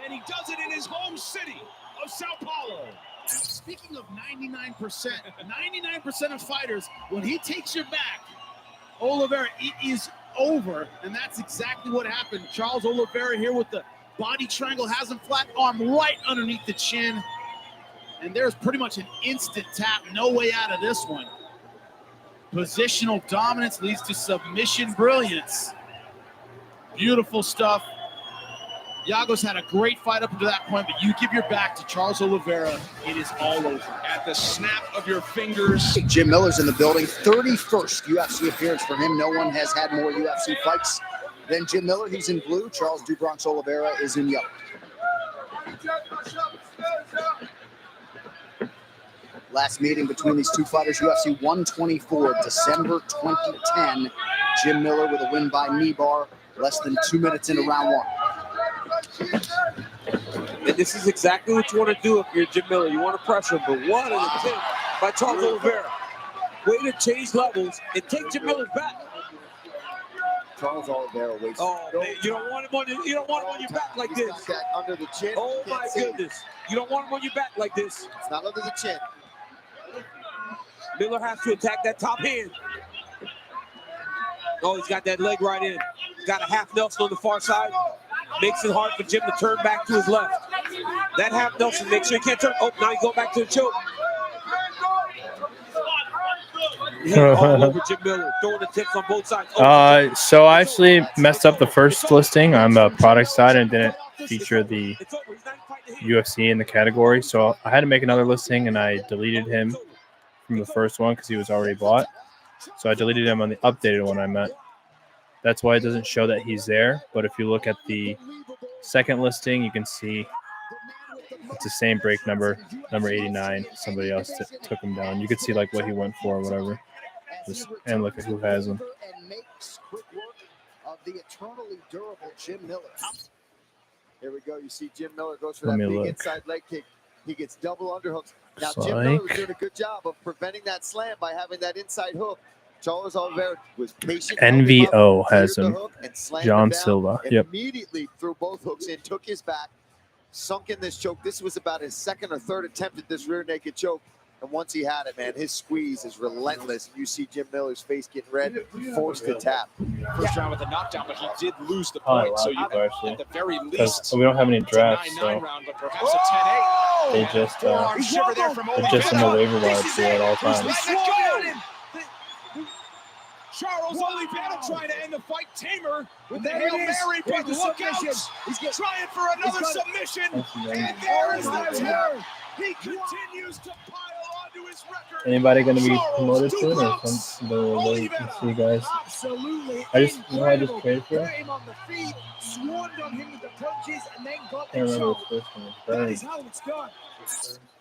And he does it in his home city of Sao Paulo. Speaking of 99%, 99% of fighters, when he takes your back, Oliveira, it is over. And that's exactly what happened. Charles Oliveira here with the body triangle, has him flat, arm right underneath the chin. And there's pretty much an instant tap. No way out of this one. Positional dominance leads to submission brilliance. Beautiful stuff. Yagos had a great fight up to that point, but you give your back to Charles Oliveira, it is all over. At the snap of your fingers. Jim Miller's in the building. 31st UFC appearance for him. No one has had more UFC fights than Jim Miller. He's in blue. Charles DuBronx Oliveira is in yellow. Last meeting between these two fighters, UFC 124, December 2010. Jim Miller with a win by knee bar, less than 2 minutes into round one. And this is exactly what you want to do if you're Jim Miller. You want to pressure him, but what an attempt by Charles Oliveira. Way to change levels and take Jim Miller's back. Charles Oliveira waits. Oh, man, you don't want him on your back like this. Got that under the chin. Oh my goodness. You don't want him on your back like this. It's not under the chin. Miller has to attack that top hand. Oh, he's got that leg right in. He's got a half Nelson on the far side. Makes it hard for Jim to turn back to his left. That half Nelson makes sure he can't turn. Oh, now he's going back to the choke. All over Jim Miller, throwing the tips on both sides. So I actually messed up the first listing on the product side and didn't feature the UFC in the category. So I had to make another listing, and I deleted him from the first one because he was already bought. So I deleted him on the updated one I meant. That's why it doesn't show that he's there. But if you look at the second listing, you can see it's the same break number 89. Somebody else took him down. You could see like what he went for or whatever. And look at who has him. And makes quick work of the eternally durable Jim Miller. Here we go. You see Jim Miller goes for that big inside leg kick. He gets double underhooks. Now Jim Miller was doing a good job of preventing that slam by having that inside hook. Charles Oliveira was patient. NVO has him. John Silva. Yep. Immediately threw both hooks in, took his back, sunk in this choke. This was about his second or third attempt at this rear naked choke. And once he had it, man, his squeeze is relentless. You see Jim Miller's face getting red, forced to tap. First round with a knockdown, but he did lose the point. So you at the very least, we don't have any drafts, so round, but perhaps a 10-8. they just they're just in the waiver wire pool at all times. Charles Oliveira trying to end the fight. Tamer with the Hail Mary, but look out! He's trying for another submission, and there is the turn. He continues to pile onto his record. Anybody going to be promoted soon, or see you guys? Absolutely. I just traded for it. Him on the feet, swarmed on him with the punches, and then got I can't the remember choke. this one. That is how it's done.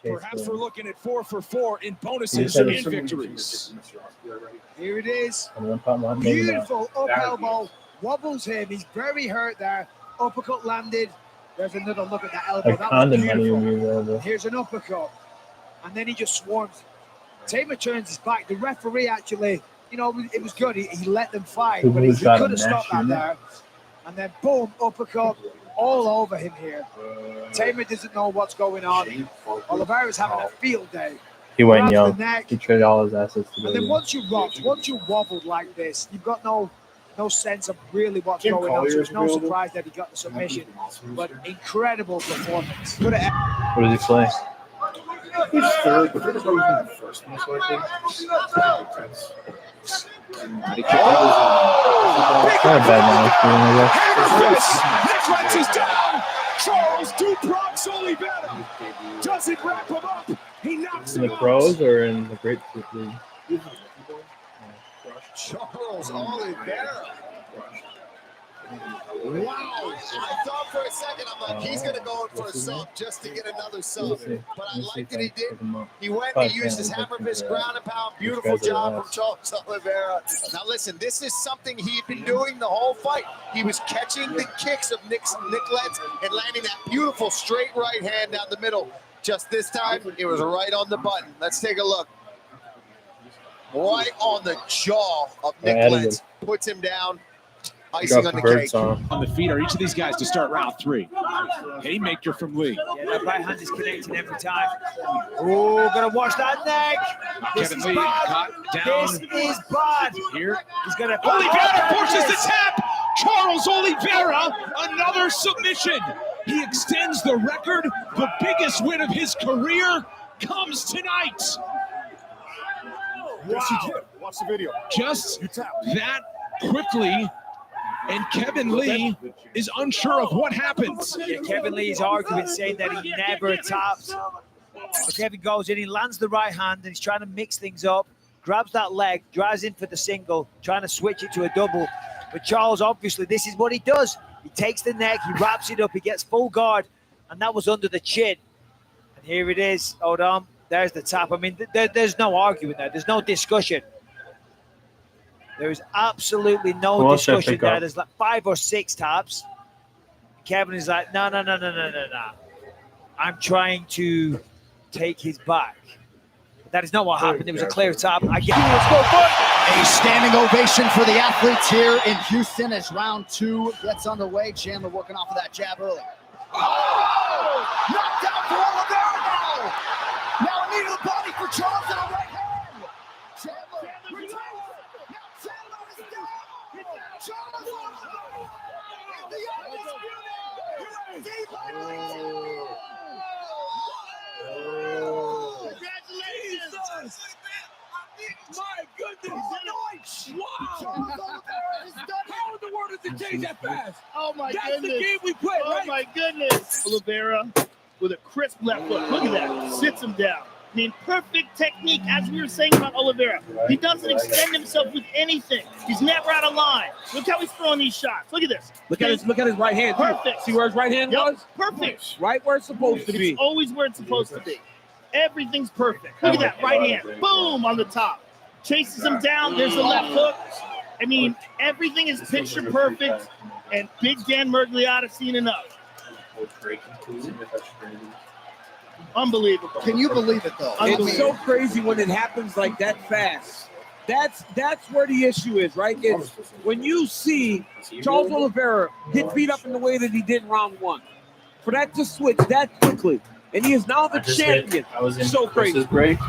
Perhaps we're looking at 4 for 4 in bonuses You and said victories. Here it is. Beautiful Beautiful up elbow. Wobbles him. He's very hurt there. Uppercut landed. There's another look at that elbow. Like That was condom money beautiful. will be available. Here's an uppercut. And then he just swarms. Tamer turns his back. The referee actually, you know, it was good. He let them fight, but he could have stopped that there. And then boom, uppercut. all over him here. Tamer doesn't know what's going on. Oliveira's having a field day. He went Grabs young. the neck. He traded all his assets to And then go. once you rocked, once you wobbled like this, you've got no sense of really what's going on. So it's no surprise that he got the submission. But incredible performance. What does he play? He's third, but they're probably first, most likely. Not a bad match. Nick Lentz is down. Charles Duprox Oliveira doesn't wrap him up. He knocks In him the out. pros or in the Grapefruit League? Charles Oliveira. Wow. I thought for a second, I'm like, he's going to go in for a sub just to get another sub. But I like that he did. He went and he used his hammer fist, ground and pound. Beautiful job from Charles Oliveira. Now listen, this is something he'd been doing the whole fight. He was catching the kicks of Nick Lentz and landing that beautiful straight right hand down the middle. Just this time, it was right on the button. Let's take a look. Right on the jaw of Nick Lentz. Puts him down. Icing on the cake. On the feet are each of these guys to start round 3. Haymaker from Lee. Yeah, that right hand is connecting every time. Oh, gonna watch that neck. This Kevin is Lee bad. caught down. This is bad. Here. He's gonna. Oliveira forces the tap. Charles Oliveira, another submission. He extends the record. The biggest win of his career comes tonight. Wow. Watch the video. Just that quickly. And Kevin Lee is unsure of what happens. Yeah, Kevin Lee is arguing, saying that he never tapped. But Kevin goes in, he lands the right hand, and he's trying to mix things up, grabs that leg, drives in for the single, trying to switch it to a double. But Charles, obviously, this is what he does. He takes the neck, he wraps it up, he gets full guard, and that was under the chin. And here it is. Hold on. There's the tap. I mean, there's no arguing there. There's no discussion. There is absolutely no discussion there. There's like 5 or 6 taps. Kevin is like, no. I'm trying to take his back. That is not what happened. It was a clear tap. Let's go, A standing ovation for the athletes here in Houston as round 2 gets underway. Chandler working off of that jab early. Oh! Knocked down for Oliveira now. Now a knee to the body for Charles and a right hand. Chandler retires. Now Chandler is down. Charles Oliveira in the undisputed UFC lightweight Congratulations! My goodness! Wow! How in the world does it change that fast? Oh my That's goodness! the game we play, Oh right? my goodness! Oliveira with a crisp left hook. Look at that. Sits him down. I mean, perfect technique, as we were saying about Oliveira. He doesn't extend himself with anything. He's never out of line. Look how he's throwing these shots. Look at this. Look at his right hand. Too. Perfect. See where his right hand was? Perfect. Right where it's supposed to be. It's always where it's supposed to be. Everything's perfect. Look at that right hand. Boom on the top. Chases him down. There's the left hook. I mean, everything is picture perfect. And Big Dan Murgliata seen enough. Unbelievable. Can you believe it, though? It's so crazy when it happens like that fast. That's where the issue is, right? It's when you see Charles Oliveira get beat up in the way that he did in round 1. For that to switch that quickly, and he is now the champion. I was in so crazy. Break,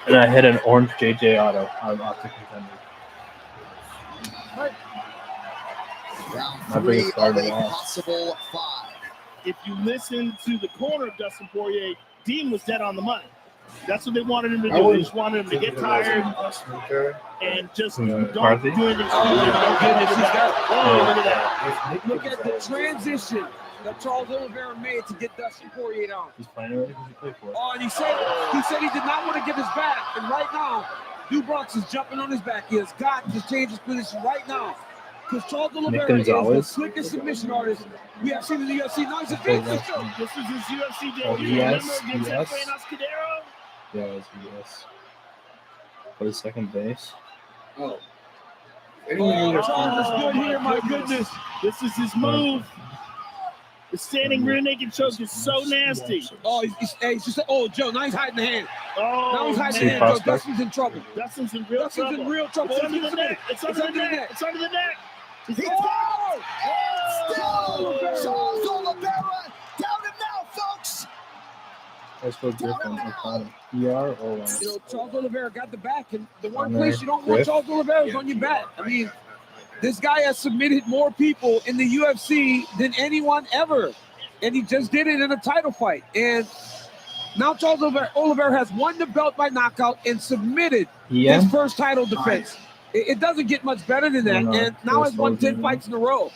and I hit an orange JJ auto on Optic Contender. Round 3 of a possible 5. If you listen to the corner of Dustin Poirier, Dean was dead on the money. That's what they wanted him to do. They just wanted him to get tired and just don't do anything. Oh, look at that. Look at the transition that Charles Oliveira made to get Dustin Poirier down. He's playing already because he played for it. Oh, and he said he did not want to give his back. And right now, Duprox is jumping on his back. He has got to change his position right now. Because Charles Oliveira is the quickest submission artist we have seen in the UFC. Now he's a big This is his UFC debut. Oh, yes, Remember yes. against Escudero? Yeah, it was yes. For the second base. Oh. Charles is good here, my goodness. This is his move. The standing rear naked choke is so nasty. Oh, he's just Joe. Now he's hiding the hand. Oh, now he's hiding the hand. Joe, Dustin's in trouble. Dustin's in real trouble. It's under the neck. It's under the neck. It's under the neck. He's Charles Oliveira down him now, folks. That's what Griffin is calling. ER or what? You know, Charles Oliveira got the back, and the one place you don't want Charles Oliveira is on your back. I mean, this guy has submitted more people in the UFC than anyone ever, and he just did it in a title fight. And now Charles Oliveira has won the belt by knockout and submitted his first title defense. It doesn't get much better than that, and now has won 10 fights in a row.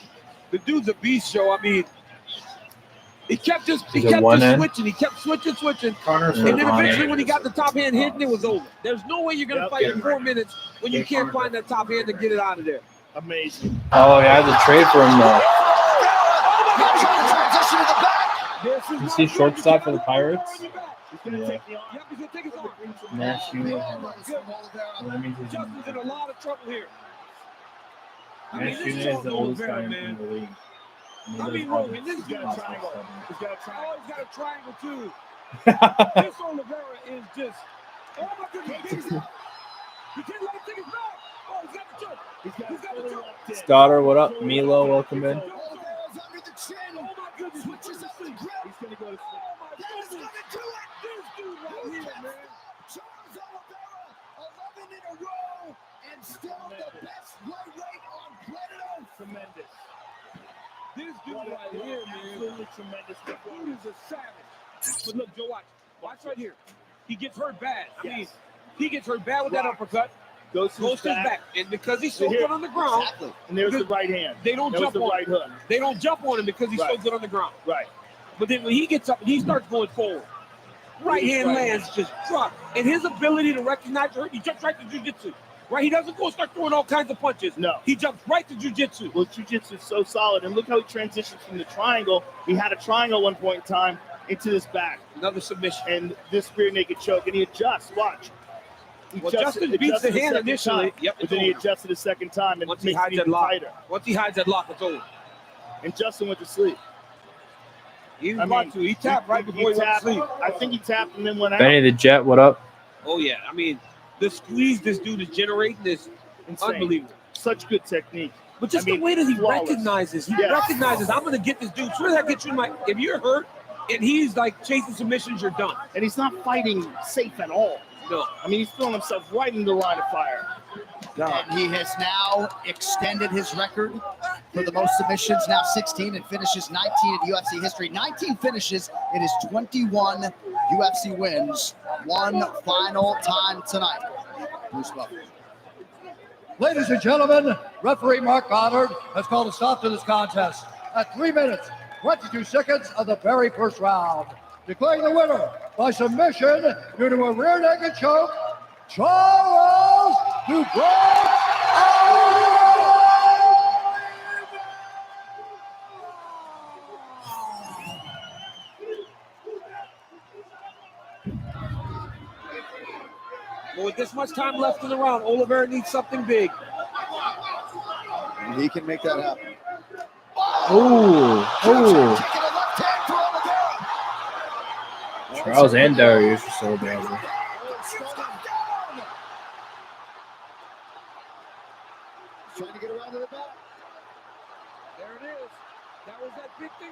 The dude's a beast, show. I mean, he kept just switching. He kept switching. And then eventually when he got the top hand hidden, it was over. There's no way you're going to fight in 4 minutes when you can't find that top hand to get it out of there. Amazing. Oh, yeah, I had to trade for him, though. You see shortstop for the Pirates? Yeah. Justin's in a lot of trouble here. Nash Unit is the oldest guy in the league. I mean, Rogan, this guy got a triangle. He's got a triangle too. This Oliveira is just. Oh my goodness! You can't let him take his back. Oh, he's got the choke. He's got the choke. Stoddard, what up? Milo, welcome in. Oh my goodness! He's gonna go to sleep. Oh my goodness! This dude right here, man. Charles Oliveira, 11 in a row, and still the best lightweight on planet Earth. Tremendous. This dude right here, man. Absolutely tremendous. This dude is a savage. But look, Joe, watch right here. He gets hurt bad. I mean, he gets hurt bad with that uppercut. Goes to his back. And because he's so good on the ground. Exactly. And there's the right hand. They don't jump on right hook. They don't jump on him because he's so good on the ground. Right. But then when he gets up and he starts going forward, right hand lands just drop. And his ability to recognize your hurt, he jumps right to jiu-jitsu. Right? He doesn't go start throwing all kinds of punches. No. He jumps right to jiu-jitsu. Well, jiu-jitsu is so solid. And look how he transitions from the triangle. He had a triangle at one point in time into this back. Another submission. And this rear naked choke. And he adjusts. Watch. Justin beats the hand initially. But then he adjusted a second time and once makes he hides it that even lock. tighter. Once he hides that lock, it's over. And Justin went to sleep. He was about to. He tapped right before he went to sleep. I think he tapped and then went out. Benny the Jet, what up? Oh, yeah. I mean, the squeeze this dude is generating is unbelievable. Such good technique. But just the way that he recognizes. He recognizes, I'm going to get this dude. As soon as I get you in my, if you're hurt and he's like chasing submissions, you're done. And he's not fighting safe at all. No. I mean, he's throwing himself right into the line of fire. And he has now extended his record for the most submissions, now 16, and finishes 19 in UFC history. 19 finishes in his 21 UFC wins. One final time tonight. Bruce Buffer. Ladies and gentlemen, referee Mark Goddard has called a stop to this contest at 3 minutes, 22 seconds of the very first round. Declaring the winner by submission due to a rear naked choke, Charles Oliveira. Well, with this much time left in the round, Oliveira needs something big. And he can make that happen. Ooh. Charles and Darius are so bad. Trying to get around to the back. There it is. That was that big thing.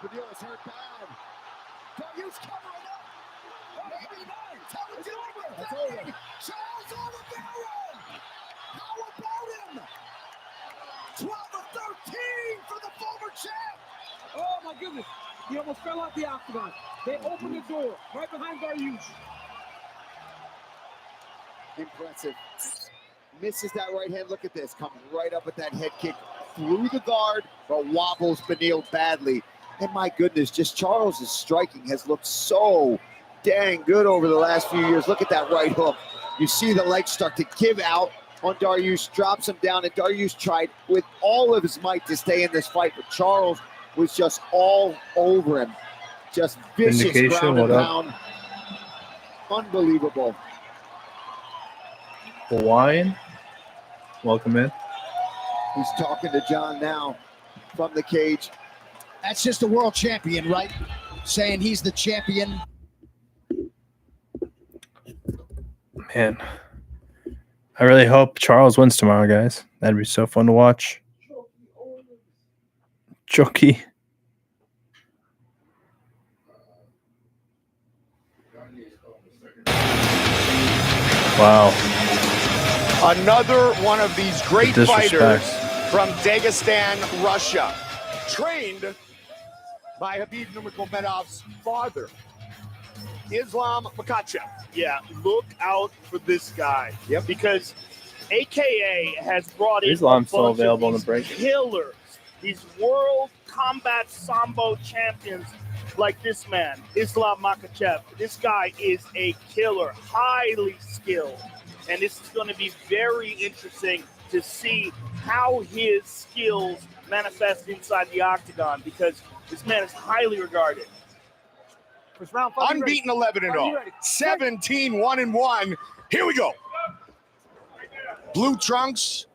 Padilha's hurt bad. Darius covering up. Maybe not. Tell it's over. That's over. Charles Oliveira. How about him? 12 of 13 for the former champ. Oh, my goodness. He almost fell out the octagon. They opened the door right behind Darius. Impressive. Misses that right hand. Look at this. Comes right up with that head kick through the guard, but wobbles Beneil badly. And my goodness, just Charles's striking has looked so dang good over the last few years. Look at that right hook. You see the legs start to give out on Darius, drops him down, and Darius tried with all of his might to stay in this fight, but Charles was just all over him. Just vicious ground and pound. Unbelievable. Hawaiian, welcome in. He's talking to John now from the cage. That's just a world champion, right? Saying he's the champion. Man, I really hope Charles wins tomorrow, guys. That'd be so fun to watch. Chucky. Wow. Another one of these great The fighters disrespect. from Dagestan, Russia, trained by Khabib Nurmagomedov's father, Islam Makhachev. Yeah, look out for this guy. Yep. Because AKA has brought in Islam's still a bunch available in of the break. these killers, these world combat sambo champions like this man, Islam Makhachev. This guy is a killer, highly skilled. And this is going to be very interesting to see how his skills manifest inside the octagon, because this man is highly regarded. First round, unbeaten 11-0, 17-1-1. Here we go. Blue trunks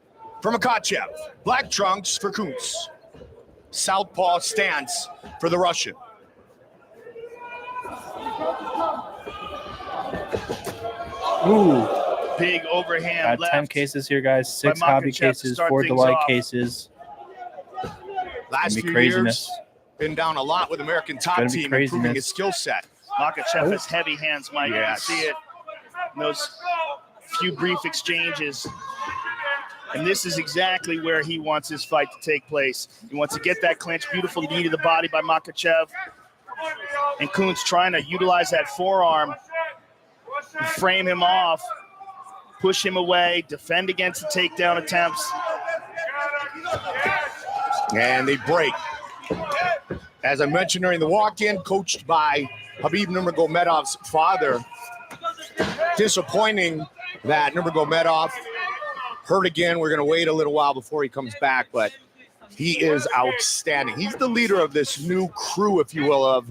for Makhachev, black trunks for Kuntz. Southpaw stance for the Russian. Ooh. Big overhand Got 10 left. cases here, guys. 6 by hobby Makhachev to cases, start 4 things delight off. cases. Last be few craziness. years, been down a lot with American top Gonna be team, improving craziness. his skill set. Makhachev has heavy hands, Mike. Yes. You can see it in those few brief exchanges. And this is exactly where he wants his fight to take place. He wants to get that clinch, beautiful knee to the body by Makhachev. And Kuntz trying to utilize that forearm, frame him off, push him away, defend against the takedown attempts. And they break. As I mentioned during the walk-in, coached by Khabib Nurmagomedov's father. Disappointing that Nurmagomedov hurt again. We're going to wait a little while before he comes back, but he is outstanding. He's the leader of this new crew, if you will, of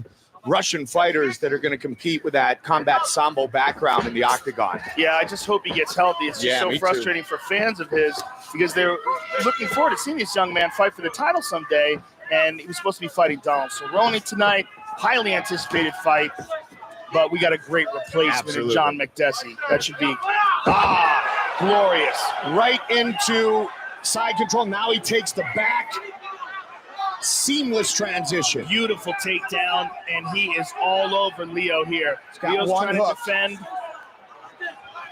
Russian fighters that are going to compete with that combat sambo background in the octagon. Yeah, I just hope he gets healthy. It's just so me frustrating for fans of his, because they're looking forward to seeing this young man fight for the title someday, and he was supposed to be fighting Donald Cerrone tonight. Highly anticipated fight, but we got a great replacement in John McDessie. That should be glorious. Right into side control. Now he takes the back. Seamless transition. Beautiful takedown, and he is all over Leo here. got Leo's one trying hook. to defend.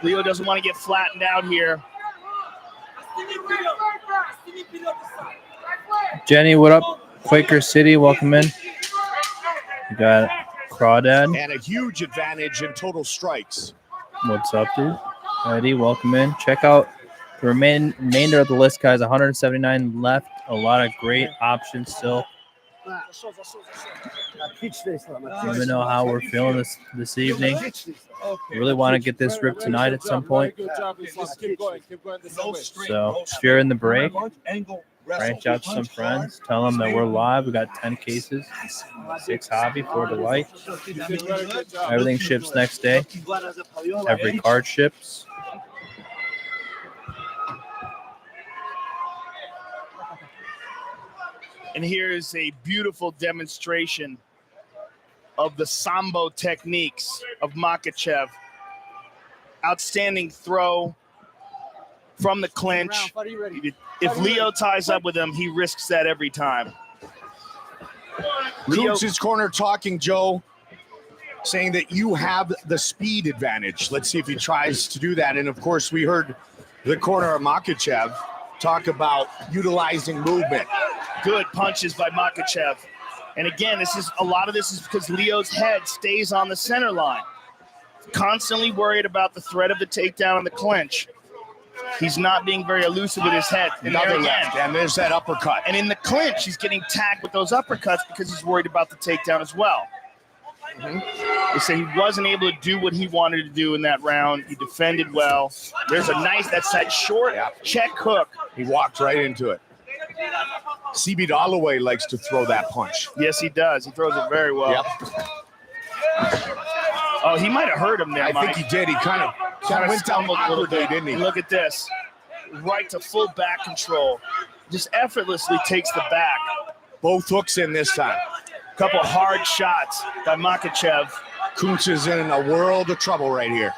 Leo doesn't want to get flattened out here. Jenny, what up? Quaker City, welcome in. You got Crawdad. And a huge advantage in total strikes. What's up, dude? Eddie, welcome in. Check out the remainder of the list, guys. 179 left. A lot of great options still. Let me know how we're feeling this evening. Really want to get this ripped tonight at some point. So if you're in the break, branch out to some friends. Tell them that we're live. We got 10 cases, 6 hobby, 4 delight. Everything ships next day. Every card ships. And here's a beautiful demonstration of the sambo techniques of Makhachev. Outstanding throw from the clinch. If Leo ties up with him, he risks that every time. Kuntz's corner talking, Joe, saying that you have the speed advantage. Let's see if he tries to do that. And of course, we heard the corner of Makhachev talk about utilizing movement. Good punches by Makhachev. And again, a lot of this is because Leo's head stays on the center line. Constantly worried about the threat of the takedown and the clinch. He's not being very elusive with his head. And Another there left, again. and there's that uppercut. And in the clinch, he's getting tagged with those uppercuts because he's worried about the takedown as well. They say he wasn't able to do what he wanted to do in that round. He defended well. There's that's that short check hook. He walked right into it. CB Holloway likes to throw that punch. Yes, he does. He throws it very well. Oh, he might have hurt him there, I Mike. think he did. He kind of went down stumbled a little awkwardly, bit. didn't he? Look at this. Right to full back control. Just effortlessly takes the back. Both hooks in this time. Couple hard shots by Makhachev. Kuntz is in a world of trouble right here.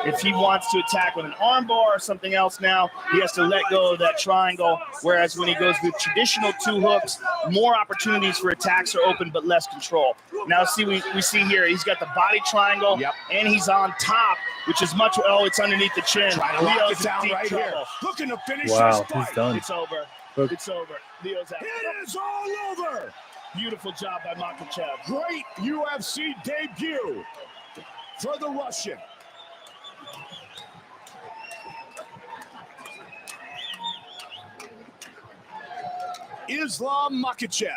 If he wants to attack with an armbar or something else now, he has to let go of that triangle. Whereas when he goes with traditional 2 hooks, more opportunities for attacks are open, but less control. Now see, we see here, he's got the body triangle, and he's on top, which is much, it's underneath the chin. Trying to lock Leo's it down in deep right trouble. here. Looking to finish Wow, this fight. he's done. It's over. Look. It's over. Leo's out. It is all over. Beautiful job by Makhachev. Great UFC debut for the Russian. Islam Makhachev.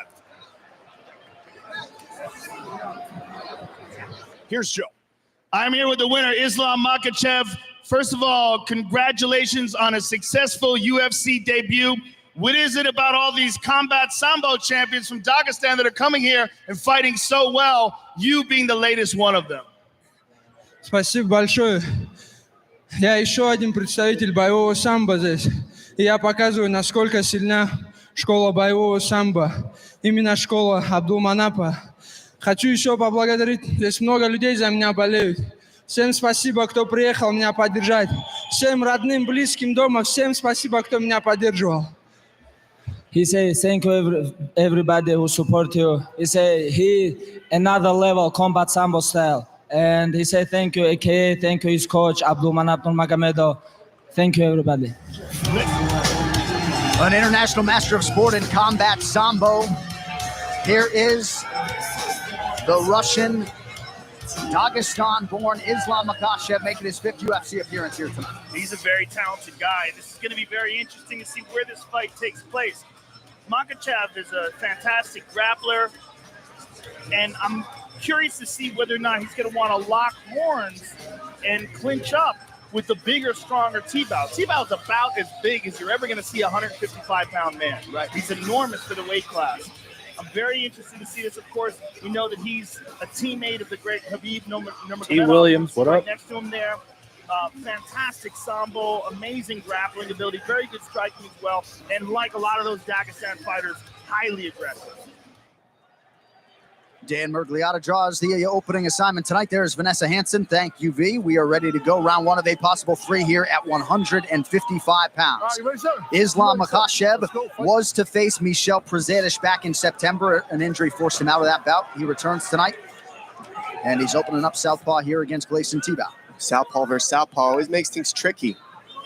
Here's Joe. I'm here with the winner, Islam Makhachev. First of all, congratulations on a successful UFC debut. What is it about all these combat sambo champions from Dagestan that are coming here and fighting so well, you being the latest one of them? Спасибо большое. Я еще один представитель боевого самбо здесь. И я показываю, насколько сильна школа боевого самбо. Именно школа Абдулманапа. Хочу еще поблагодарить. Здесь много людей за меня болеют. Всем спасибо, кто приехал меня поддержать. Всем родным, близким дома, всем спасибо, кто меня поддерживал. He say thank you everybody who support you. He say he another level combat sambo style. And he say thank you AKA, thank you his coach Abdulmanap Nurmagomedov. Thank you everybody. An international master of sport in combat sambo. Here is the Russian, Dagestan-born Islam Makhachev making his 5th UFC appearance here tonight. He's a very talented guy. This is going to be very interesting to see where this fight takes place. Makhachev is a fantastic grappler, and I'm curious to see whether or not he's going to want to lock horns and clinch up with the bigger, stronger T-Bow. T-Bow's about as big as you're ever going to see a 155-pound man. Right. He's enormous for the weight class. I'm very interested to see this. Of course, we know that he's a teammate of the great Khabib Nurmagomedov. T. Williams, what right up? next to him there. Fantastic sambo, amazing grappling ability, very good striking as well, and like a lot of those Dagestan fighters, highly aggressive. Dan Mergliata draws the opening assignment tonight. There's Vanessa Hansen. Thank you, V. We are ready to go. Round 1 of a possible 3 here at 155 pounds. Islam Makhachev was to face Michel Przedish back in September. An injury forced him out of that bout. He returns tonight, and he's opening up southpaw here against Gleison Tebow. Southpaw versus southpaw always makes things tricky.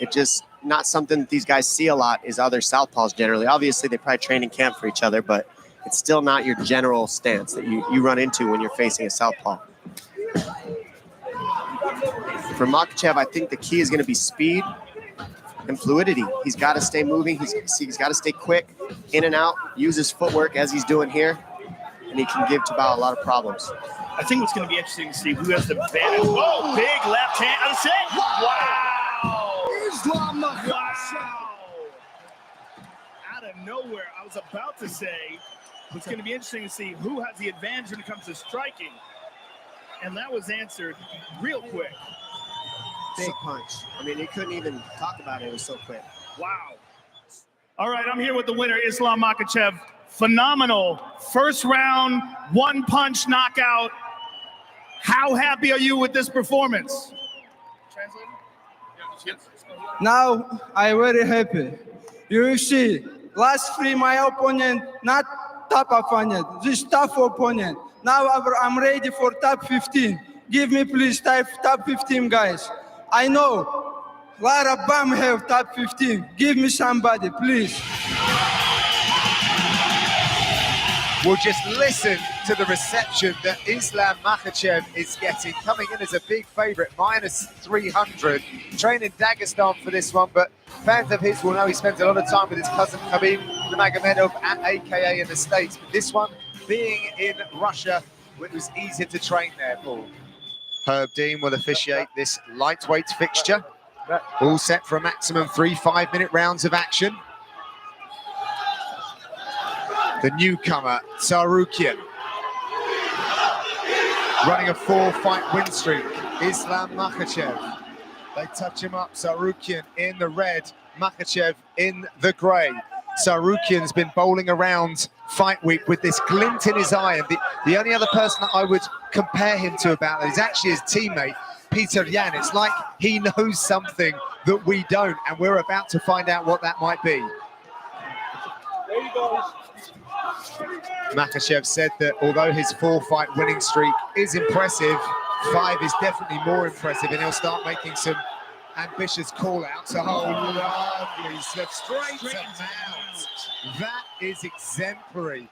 It just not something that these guys see a lot is other southpaws generally. Obviously, they probably train in camp for each other, but it's still not your general stance that you run into when you're facing a southpaw. For Makhachev, I think the key is going to be speed and fluidity. He's got to stay moving. He's got to stay quick, in and out, use his footwork as he's doing here, and he can give Tebow a lot of problems. I think what's going to be interesting to see who has the advantage. Oh, big left hand. That's it. Wow. Islam Makhachev. Wow. Out of nowhere, I was about to say it's going to be interesting to see who has the advantage when it comes to striking. And that was answered real quick. Big punch. I mean, he couldn't even talk about it. It was so quick. Wow. All right, I'm here with the winner, Islam Makhachev. Phenomenal first round, 1-punch knockout. How happy are you with this performance? Now I'm very happy. UFC, last 3 my opponent, not top opponent, this tough opponent. Now I'm ready for top 15. Give me please top 15 guys. I know Lara Bam have top 15. Give me somebody, please. We'll just listen to the reception that Islam Makhachev is getting, coming in as a big favorite, -300. Training Dagestan for this one, but fans of his will know he spends a lot of time with his cousin Khabib Nurmagomedov at AKA in the States. But this one, being in Russia, it was easier to train there, Paul. Herb Dean will officiate this lightweight fixture. All set for a maximum 3 5-minute rounds of action. The newcomer, Tsarukian, running a 4-fight win streak. Islam Makhachev. They touch him up. Tsarukian in the red, Makhachev in the grey. Tsarukian's been bowling around fight week with this glint in his eye. And the only other person that I would compare him to about that is actually his teammate, Peter Yan. It's like he knows something that we don't, and we're about to find out what that might be. Makhachev said that although his 4-fight winning streak is impressive, 5 is definitely more impressive, and he'll start making some ambitious call-outs. Oh, lovely slip straight to mount. That is exemplary.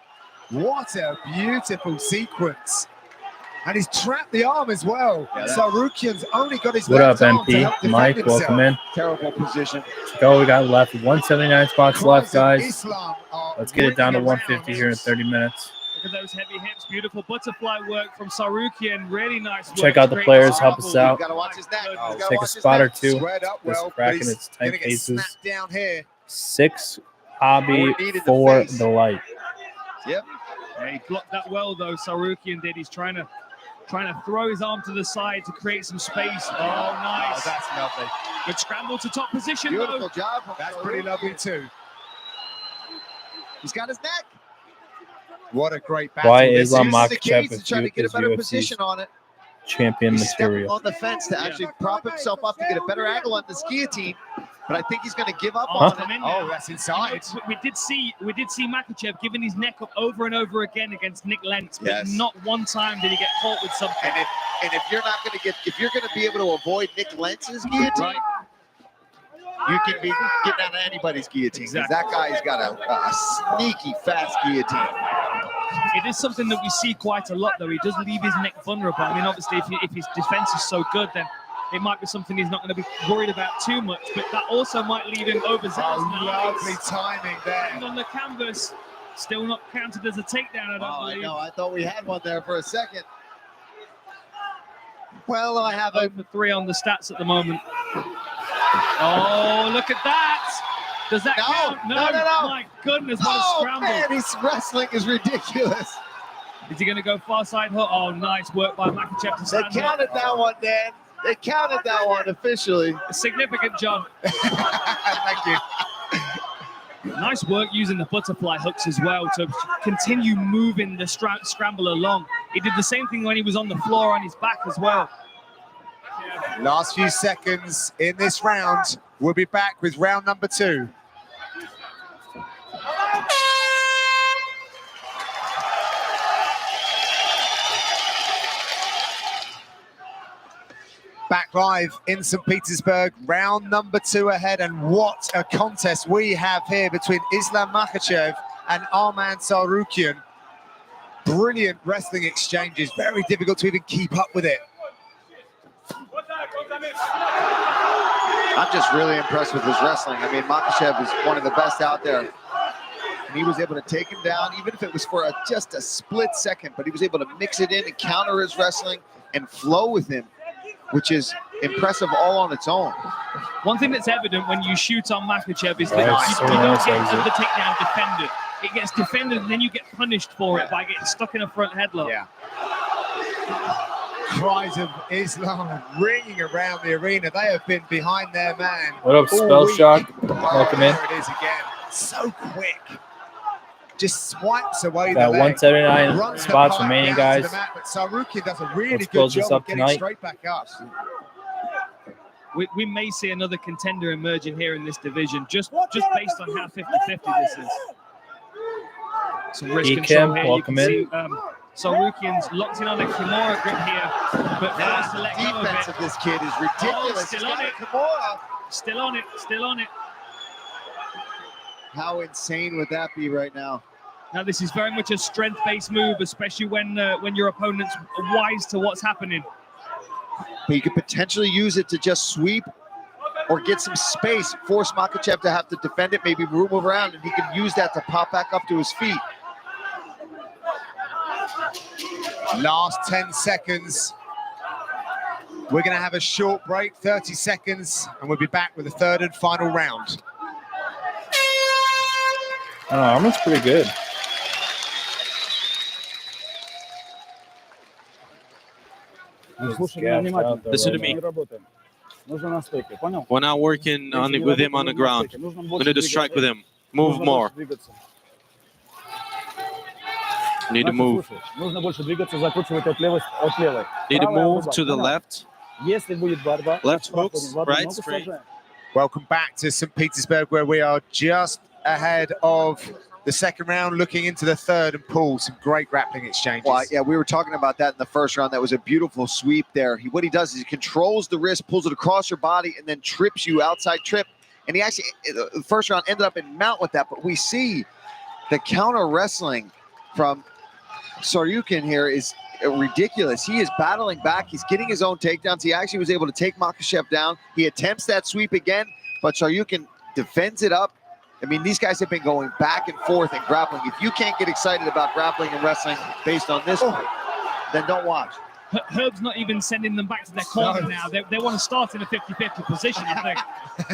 What a beautiful sequence. And he's trapped the arm as well. Sarukian's only got his left arm to help MP? defend Mike, himself. welcome in. Terrible position. Let's go. We got left 179 spots left, guys. Let's get it down to 150 here in 30 minutes. Look at those heavy hips. Beautiful butterfly work from Sarukian. Really nice work. Check out the players. Help us out. Gotta watch his neck. Take a spot or two. Squared up Just well, cracking but he's its tight gonna get cases. snapped down here. 6 hobby, 4 delight. Yep. Yeah, he blocked that well though. Sarukian did. He's trying to throw his arm to the side to create some space. Oh, nice. Oh, that's lovely. Good scramble to top position. Beautiful though. job. That's pretty lovely too. He's got his neck. What a great battle. Why This Islam is the key Makhachev to is trying to get a better position on it. champion He's stepping material? on the fence to actually prop himself up to get a better angle on this guillotine, but I think he's going to give up on it. Oh, that's inside. We did see Makhachev giving his neck up over and over again against Nick Lentz, but Yes. not one time did he get caught with something. And if you're not going to if you're going to be able to avoid Nick Lentz's guillotine, you can be getting out of anybody's guillotine. 'Cause that guy's got a sneaky fast guillotine. It is something that we see quite a lot, though. He does leave his neck vulnerable. I mean, obviously, if his defense is so good, then it might be something he's not going to be worried about too much. But that also might leave him overzealous. Oh, lovely timing there. And on the canvas, still not counted as a takedown, I don't I believe. know. I thought we had one there for a second. Well, I have over 3 on the stats at the moment. Oh, look at that! Does that count? No. My goodness, what a scramble! Man, his wrestling is ridiculous. Is he going to go far side hook? Oh, nice work by Makhachev to They stand counted up. that one, Dan. They counted that one officially. Significant, John. Thank you. Nice work using the butterfly hooks as well to continue moving the scramble along. He did the same thing when he was on the floor on his back as well. Last few seconds in this round. We'll be back with round number 2. Back live in St. Petersburg, round number 2 ahead, and what a contest we have here between Islam Makhachev and Arman Sarukian. Brilliant wrestling exchanges, very difficult to even keep up with it. I'm just really impressed with his wrestling. I mean, Makhachev is one of the best out there. And he was able to take him down, even if it was for just a split second, but he was able to mix it in and counter his wrestling and flow with him, which is impressive all on its own. One thing that's evident when you shoot on Makhachev is that Right, you don't get the takedown defended. It gets defended and then you get punished for it by getting stuck in a front headlock. Yeah. Cries of Islam ringing around the arena. They have been behind their man. What up, all Spell week. Shock? Oh, Welcome in. there it is again. So quick. Just swipes away Got the leg. 179 Runs the spots pipe remaining, down to guys. the mat, but Sarukian does a really Let's good close this job up of getting tonight. straight back up. We may see another contender emerging here in this division, just based on how 50-50 this is. Some wrist Ekem, control here. welcome you in. can see Sarukian's locked in on a Kimura grip here, but forced to let go of Defense it. of this kid is ridiculous. Still He's on got a it. Kimura. Still on it. Still on it. How insane would that be right now? Now this is very much a strength-based move, especially when your opponent's wise to what's happening. But you could potentially use it to just sweep or get some space, force Makhachev to have to defend it, maybe move around, and he can use that to pop back up to his feet. Last 10 seconds. We're going to have a short break, 30 seconds, and we'll be back with the 3rd and final round. Oh, Arman's pretty good. Listen to me. We're not working on it with him on the ground. We need to strike with him. Move more. Need to move. Need to move to the left. Left hooks, right straight. Welcome back to St. Petersburg, where we are just ahead of the second round, looking into the third. And Paul, some great grappling exchanges. Well, yeah, we were talking about that in the first round. That was a beautiful sweep there. What he does is he controls the wrist, pulls it across your body, and then trips you, outside trip. And he actually, the first round ended up in mount with that. But we see the counter wrestling from Tsarukin here is ridiculous. He is battling back. He's getting his own takedowns. He actually was able to take Makhachev down. He attempts that sweep again, but Tsarukin defends it up. I mean, these guys have been going back and forth and grappling. If you can't get excited about grappling and wrestling based on this fight, then don't watch. Herb's not even sending them back to their corner now. They want to start in a 50-50 position, I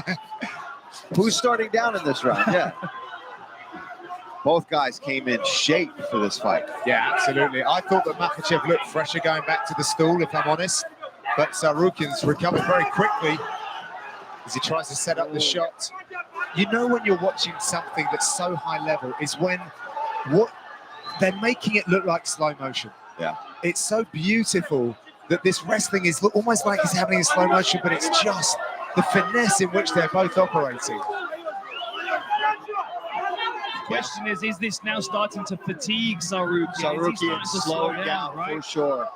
think. Who's starting down in this round? Yeah. Both guys came in shape for this fight. Yeah, absolutely. I thought that Makhachev looked fresher going back to the stool, if I'm honest. But Tsarukin's recovered very quickly as he tries to set up the shot. You know when you're watching something that's so high level is when they're making it look like slow motion. Yeah. It's so beautiful that this wrestling is almost like it's happening in slow motion, but it's just the finesse in which they're both operating. The question is this now starting to fatigue Tsarukin? Tsarukin is slowing down, right? for sure.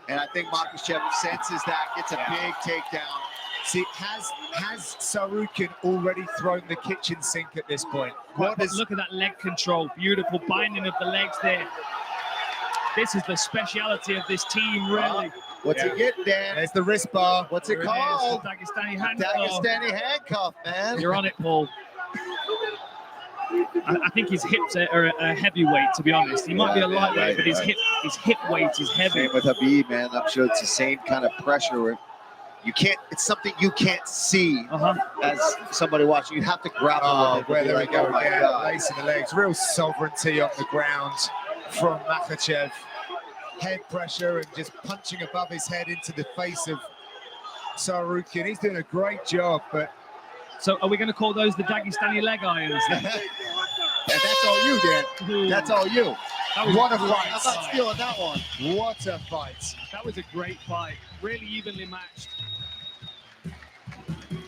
And I think Makhachev senses that, gets a big takedown. See, has Tsarukin already thrown the kitchen sink at this point? Look at that leg control. Beautiful binding of the legs there. This is the speciality of this team, really. What's he getting, Dan? There's the wrist bar. What's it called? The Dagestani handcuff. Dagestani handcuff, man. You're on it, Paul. I think his hips are a heavyweight, to be honest. He might be a lightweight, but his hip weight is heavy. Same with Habib, man. I'm sure it's the same kind of pressure where you can't, it's something you can't see as somebody watching. You have to grapple with it. Where there we like, go oh my again, God. lacing the legs. Real sovereignty on the ground from Makhachev. Head pressure and just punching above his head into the face of Tsarukin. He's doing a great job, but... So are we going to call those the Dagestani leg irons? That's all you, Dan. That's all you. What a fight. I'm not stealing that one. What a fight. That was a great fight. Really evenly matched.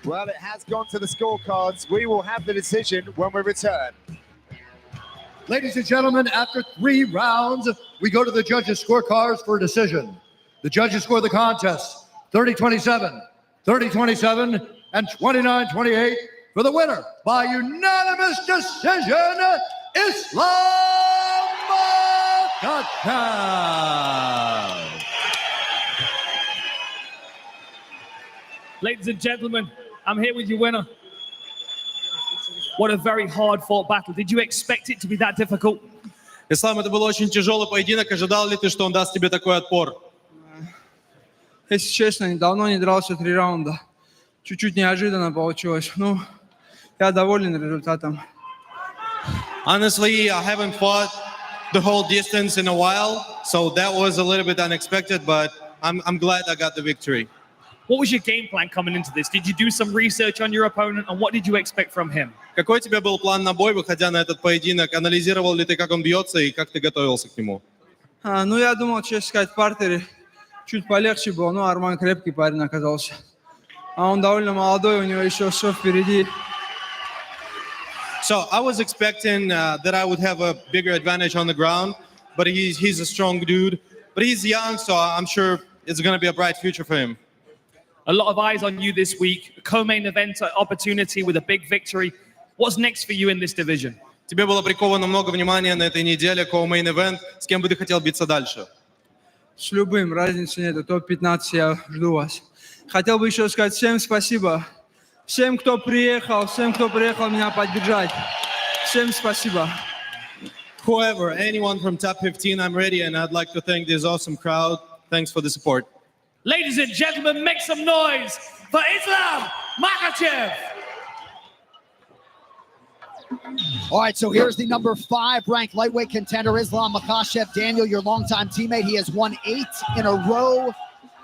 Well, it has gone to the scorecards. We will have the decision when we return. Ladies and gentlemen, after 3 rounds, we go to the judges' scorecards for a decision. The judges score the contest 30-27, 30-27, and 29-28 for the winner by unanimous decision, Islam Makhachev. Ladies and gentlemen, I'm here with your winner. What a very hard-fought battle. Did you expect it to be that difficult? Ислам, это был очень тяжелый поединок. Ожидал ли ты, что он даст тебе такой отпор? Если честно, давно не дрался 3 раунда. Чуть-чуть неожиданно получилось. Ну, я доволен результатом. Honestly, I haven't fought the whole distance in a while, so that was a little bit unexpected, but I'm glad I got the victory. What was your game plan coming into this? Did you do some research on your opponent, and what did you expect from him? Какой у тебя был план на бой, выходя на этот поединок? Анализировал ли ты, как он бьется, и как ты готовился к нему? Ну, я думал, честно сказать, в партере чуть полегче было, но Арман крепкий парень оказался. А он довольно молодой, у него еще все впереди. So I was expecting that I would have a bigger advantage on the ground, but he's a strong dude. But he's young, so I'm sure it's going to be a bright future for him. A lot of eyes on you this week. A co-main event opportunity with a big victory. What's next for you in this division? Тебе было приковано много внимания на этой неделе, co-main event. С кем бы ты хотел биться дальше? С любым, разницы нет. Топ-15 я жду вас. Хотел бы еще сказать всем спасибо. Всем, кто приехал меня поддержать. Всем спасибо. Whoever, anyone from top 15, I'm ready, and I'd like to thank this awesome crowd. Thanks for the support. Ladies and gentlemen, make some noise for Islam Makhachev. All right, so here's the number 5 ranked lightweight contender, Islam Makhachev. Daniel, your longtime teammate, he has won 8 in a row,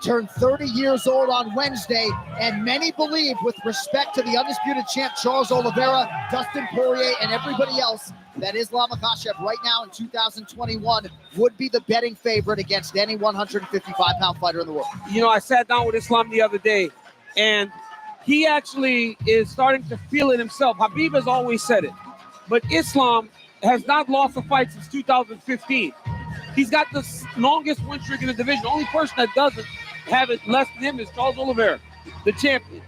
turned 30 years old on Wednesday, and many believe, with respect to the undisputed champ Charles Oliveira, Dustin Poirier, and everybody else, that Islam Makhachev right now in 2021 would be the betting favorite against any 155-pound fighter in the world? You know, I sat down with Islam the other day, and he actually is starting to feel it himself. Habib has always said it, but Islam has not lost a fight since 2015. He's got the longest win streak in the division. The only person that doesn't have it less than him is Charles Oliveira, the champion.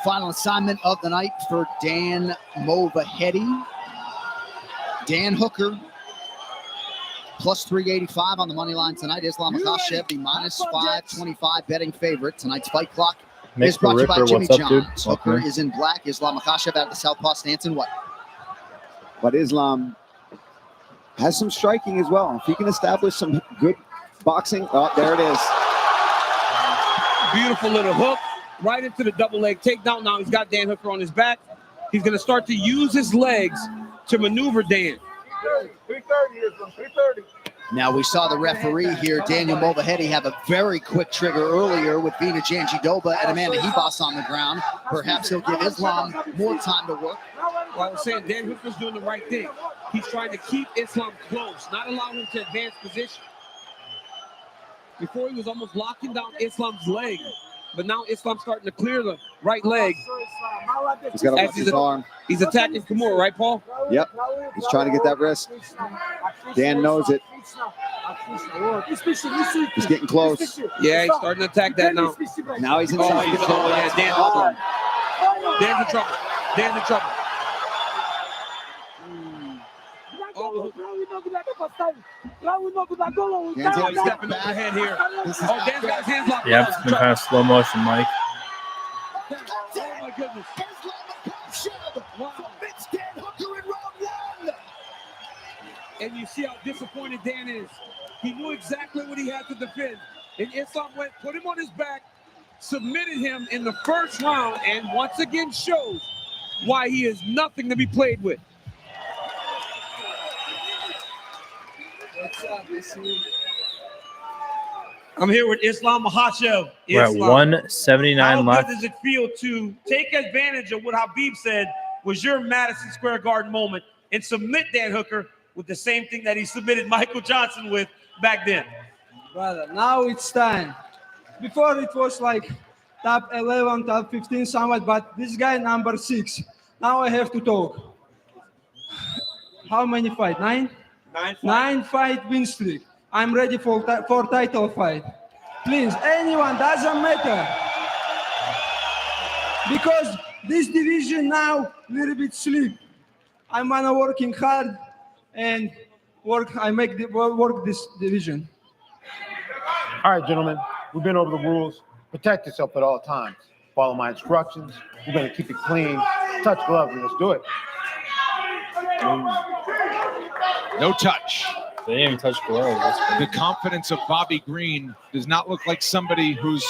Final assignment of the night for Dan Movaheady. Dan Hooker, plus 385 on the money line tonight. Islam Makhachev, the minus 525 betting favorite. Tonight's fight clock is brought to you by Jimmy John's. Hooker is in black. Islam Makhachev out of the southpaw stance in white. But Islam has some striking as well. If he can establish some good boxing, oh, there it is. Beautiful little hook right into the double leg takedown. Now he's got Dan Hooker on his back. He's going to start to use his legs to maneuver Dan. 330 is 330. Now we saw the referee here, Daniel Movaheady, have a very quick trigger earlier with Vina Janjidoba and Amanda Hebos on the ground. Perhaps he'll give Islam more time to work. Well, I was saying Dan Hooker's doing the right thing. He's trying to keep Islam close, not allow him to advance position. Before he was almost locking down Islam's leg, but now Islam's starting to clear the right leg. He's got to watch his arm. He's attacking Kimura, right, Paul? Yep. He's trying to get that wrist. Dan knows it. He's getting close. Yeah, he's starting to attack that now. Now he's inside. Oh, yeah, Dan's in trouble. Dan's in trouble. Dan's stepping over head here. Dan's got his hands locked. Yeah, it's been kind of slow motion, Mike. Oh my goodness. And you see how disappointed Dan is. He knew exactly what he had to defend. And Islam went, put him on his back, submitted him in the first round, and once again shows why he is nothing to be played with. I'm here with Islam Makhachev. We're at 179 left. How good does it feel to take advantage of what Habib said was your Madison Square Garden moment and submit Dan Hooker with the same thing that he submitted Michael Johnson with back then? Brother, now it's time. Before it was like top 11, top 15 somewhat, but this guy number 6. Now I have to talk. How many fights? 9? 9 fight win streak. I'm ready for title fight. Please, anyone, doesn't matter. Because this division now little bit sleep. I'm working hard and work this division. All right, gentlemen, we've been over the rules. Protect yourself at all times. Follow my instructions. We're going to keep it clean. Touch gloves and let's do it. No touch. They didn't even touch gloves. The confidence of Bobby Green does not look like somebody who's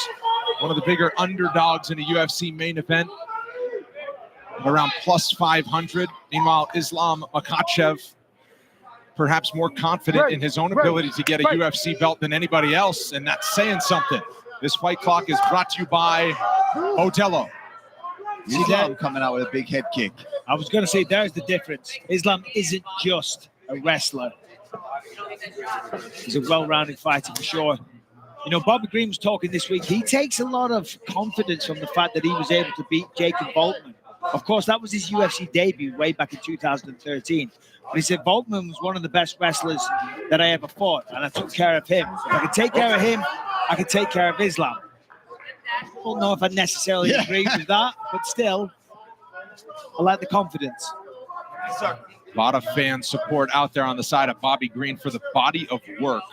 one of the bigger underdogs in a UFC main event. Around plus 500. Meanwhile, Islam Makhachev, perhaps more confident in his own ability to get a UFC belt than anybody else, and that's saying something. This fight clock is brought to you by Modelo. Islam coming out with a big head kick. I was going to say, there's the difference. Islam isn't just a wrestler. He's a well-rounded fighter for sure. You know, Bobby Green was talking this week. He takes a lot of confidence from the fact that he was able to beat Jacob Volkman. Of course, that was his UFC debut way back in 2013. But he said Volkman was one of the best wrestlers that I ever fought, and I took care of him. If I could take care of him, I could take care of Islam. I don't know if I necessarily agree with that, but still, I like the confidence. A lot of fan support out there on the side of Bobby Green for the body of work.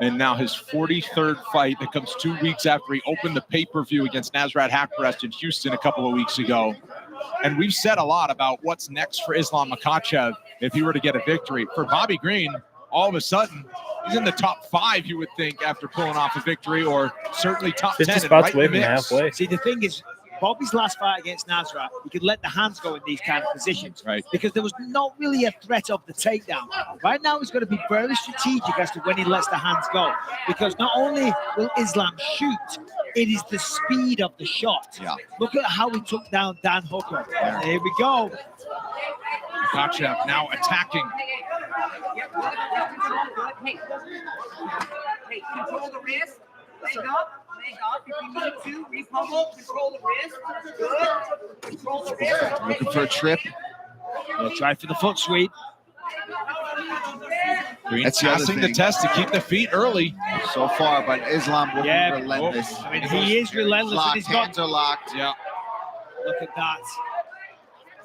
And now his 43rd fight that comes 2 weeks after he opened the pay-per-view against Nasrat Haqparast in Houston a couple of weeks ago. And we've said a lot about what's next for Islam Makhachev if he were to get a victory. For Bobby Green, all of a sudden, he's in the top 5, you would think, after pulling off a victory, or certainly top 10. 50 spots away from halfway. See, the thing is, Bobby's last fight against Nasrat, he could let the hands go in these kind of positions, right? Because there was not really a threat of the takedown. Right now, he's got to be very strategic as to when he lets the hands go, because not only will Islam shoot, it is the speed of the shot. Yeah. Look at how he took down Dan Hooker. Here we go. Makhachev now attacking. Hey, control the wrist. Leg up. If you need to, repummel, control the wrist. Good. Control the wrist. Looking for a trip. Yeah, try for the foot sweep. Green That's the other passing the thing. test to keep the feet early. So far, but Islam looking Yeah. relentless. I mean, he is relentless. Locked, And he's got, hands are locked. Yeah. look at that.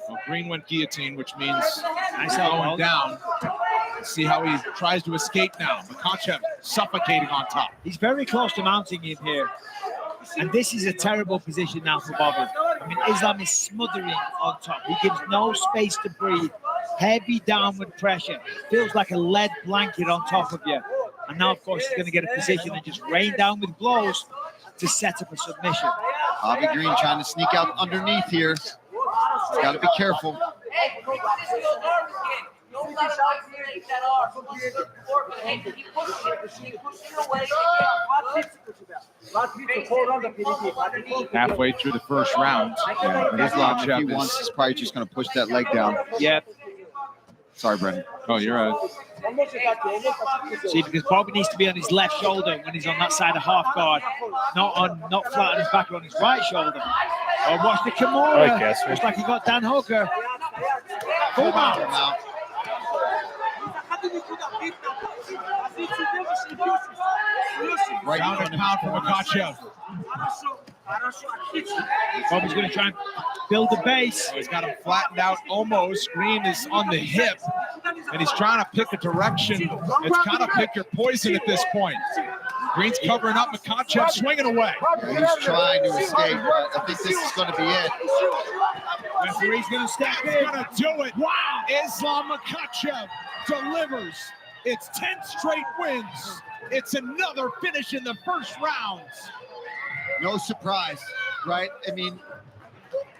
Well, Green went guillotine, which means Nice he's elbow. going down. See how he tries to escape now. Makhachev suffocating on top. He's very close to mounting him here. And this is a terrible position now for Bobby. I mean, Islam is smothering on top. He gives no space to breathe. Heavy downward pressure. Feels like a lead blanket on top of you. And now, of course, he's going to get a position and just rain down with blows to set up a submission. Bobby Green trying to sneak out underneath here. Got to be careful. Halfway through the first round. But Islam, if he wants, is probably just going to push that leg down. Yep. Sorry, Brendan. Oh, you're right. See, because Bobby needs to be on his left shoulder when he's on that side of half guard, not flat on his back, but on his right shoulder. Oh, watch the Kimura. Looks like he got Dan Hooker. Full mount. Right Ground and pound for Makhachev. Bobby's going to try and build the base. He's got him flattened out almost. Green is on the hip, and he's trying to pick a direction. It's kind of pick your poison at this point. Green's covering up. Makhachev swinging away. He's trying to escape, but I think this is going to be it. Referee's going to step in. That's going to do it. Wow. Islam Makhachev delivers. It's 10 straight wins. It's another finish in the first round. No surprise, right? I mean,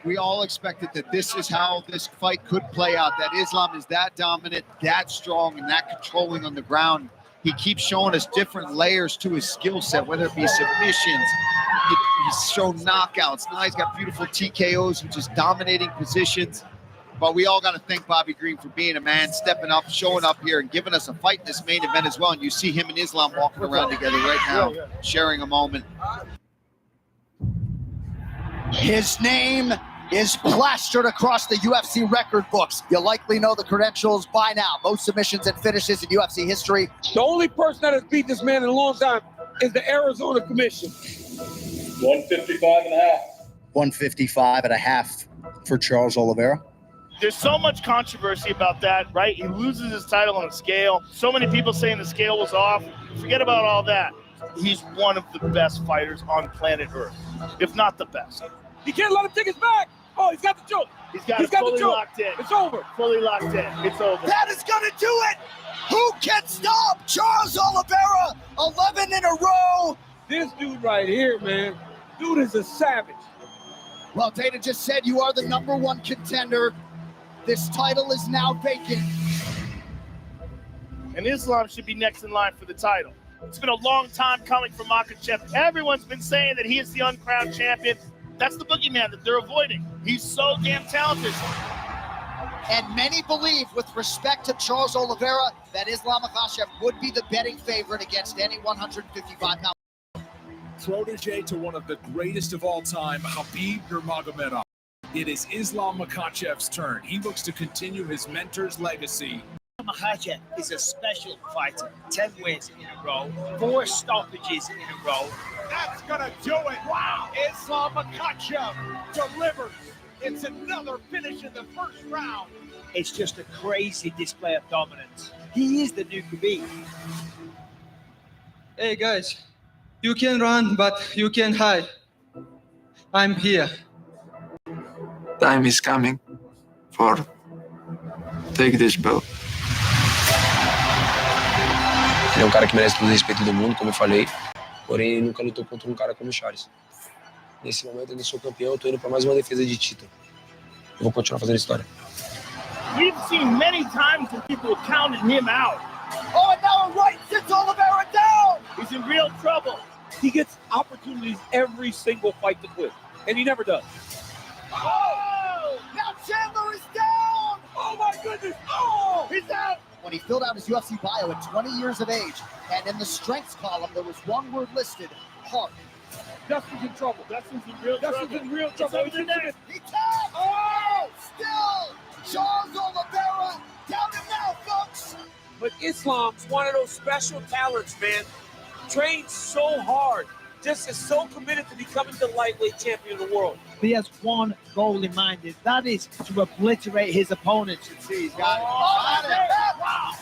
we all expected that this is how this fight could play out, that Islam is that dominant, that strong, and that controlling on the ground. He keeps showing us different layers to his skill set, whether it be submissions, he's shown knockouts. Now he's got beautiful TKOs, which is dominating positions. But we all got to thank Bobby Green for being a man, stepping up, showing up here, and giving us a fight in this main event as well. And you see him and Islam walking around together right now, sharing a moment. His name is plastered across the UFC record books. You likely know the credentials by now. Most submissions and finishes in UFC history. The only person that has beat this man in a long time is the Arizona Commission. 155 and a half. 155 and a half for Charles Oliveira. There's so much controversy about that, right? He loses his title on the scale. So many people saying the scale was off. Forget about all that. He's one of the best fighters on planet Earth, if not the best. You can't let him take his back. Oh, he's got the choke. He's got it fully locked in. It's over. Fully locked in. It's over. That is going to do it. Who can stop Charles Oliveira? 11 in a row. This dude right here, man. Dude is a savage. Well, Dana just said you are the #1 contender. This title is now vacant. And Islam should be next in line for the title. It's been a long time coming for Makhachev. Everyone's been saying that he is the uncrowned champion. That's the boogeyman that they're avoiding. He's so damn talented. And many believe, with respect to Charles Oliveira, that Islam Makhachev would be the betting favorite against any 155-pound. Protege to one of the greatest of all time, Khabib Nurmagomedov. It is Islam Makhachev's turn. He looks to continue his mentor's legacy. Makhachev is a special fighter. 10 wins in a row, 4 stoppages in a row. That's going to do it. Wow. Islam Makhachev delivers. It's another finish in the first round. It's just a crazy display of dominance. He is the new Khabib. Hey guys, you can run, but you can hide. I'm here. Time is coming for take this belt. Ele é um cara que merece todo o respeito do mundo, como eu falei. Porém, ele nunca lutou contra um cara como o Charles. Nesse momento, eu ainda sou campeão, eu tô indo para mais uma defesa de título. Eu vou continuar fazendo história. We've seen many times when people have counted him out. Oh, and now a right sits Oliveira down. He's in real trouble. He gets opportunities every single fight to quit, and he never does. Oh! Now Chandler is down. Oh my goodness. Oh, he's out. When he filled out his UFC bio at 20 years of age, and in the strengths column, there was one word listed, heart. Dustin's in trouble. Dustin's in real trouble. He tagged. Oh, still. Charles Oliveira down and now, folks. But Islam's one of those special talents, man. Trains so hard. Just is so committed to becoming the lightweight champion of the world. He has one goal in mind, and that is to obliterate his opponents. See, he's got it. Wow.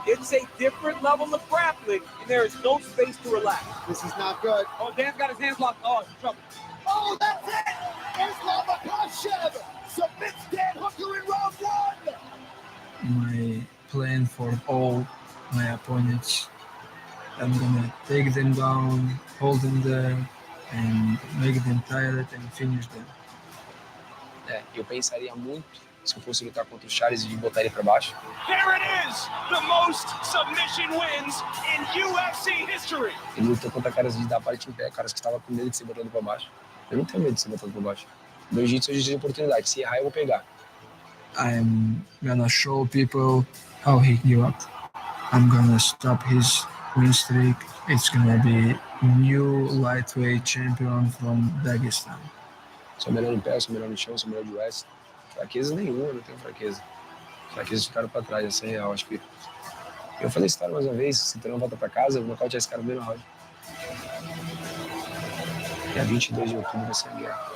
It's a different level of grappling, and there is no space to relax. This is not good. Oh, Dan's got his hands locked. Oh, he's in trouble. Oh, that's it. Islam Makhachev submits Dan Hooker in round 1. My plan for all my opponents, I'm gonna take them down, hold them there, and make them tired and finish them. Eu pensaria muito se eu fosse lutar contra o Charles e botar ele para baixo. There it is, the most submission wins in UFC history. Ele lutou contra caras de dar parte em pé, caras que estavam com medo de ser botado para baixo. Eu não tenho medo de ser botado para baixo. Meu jiu-jitsu é jiu-jitsu de oportunidade. Se errar, eu vou pegar. I'm gonna show people how he give up. I'm gonna stop his win streak. It's gonna be new lightweight champion from Dagestan. Sou melhor em pé, sou melhor no chão, sou melhor de wrestling. Fraqueza nenhuma, não tenho fraqueza. Fraqueza ficaram pra trás, essa é real, acho que. Eu falei esse cara mais uma vez, se tu não volta pra casa, eu vou nocautear esse cara no primeiro round. Dia 22 de outubro vai ser a guerra.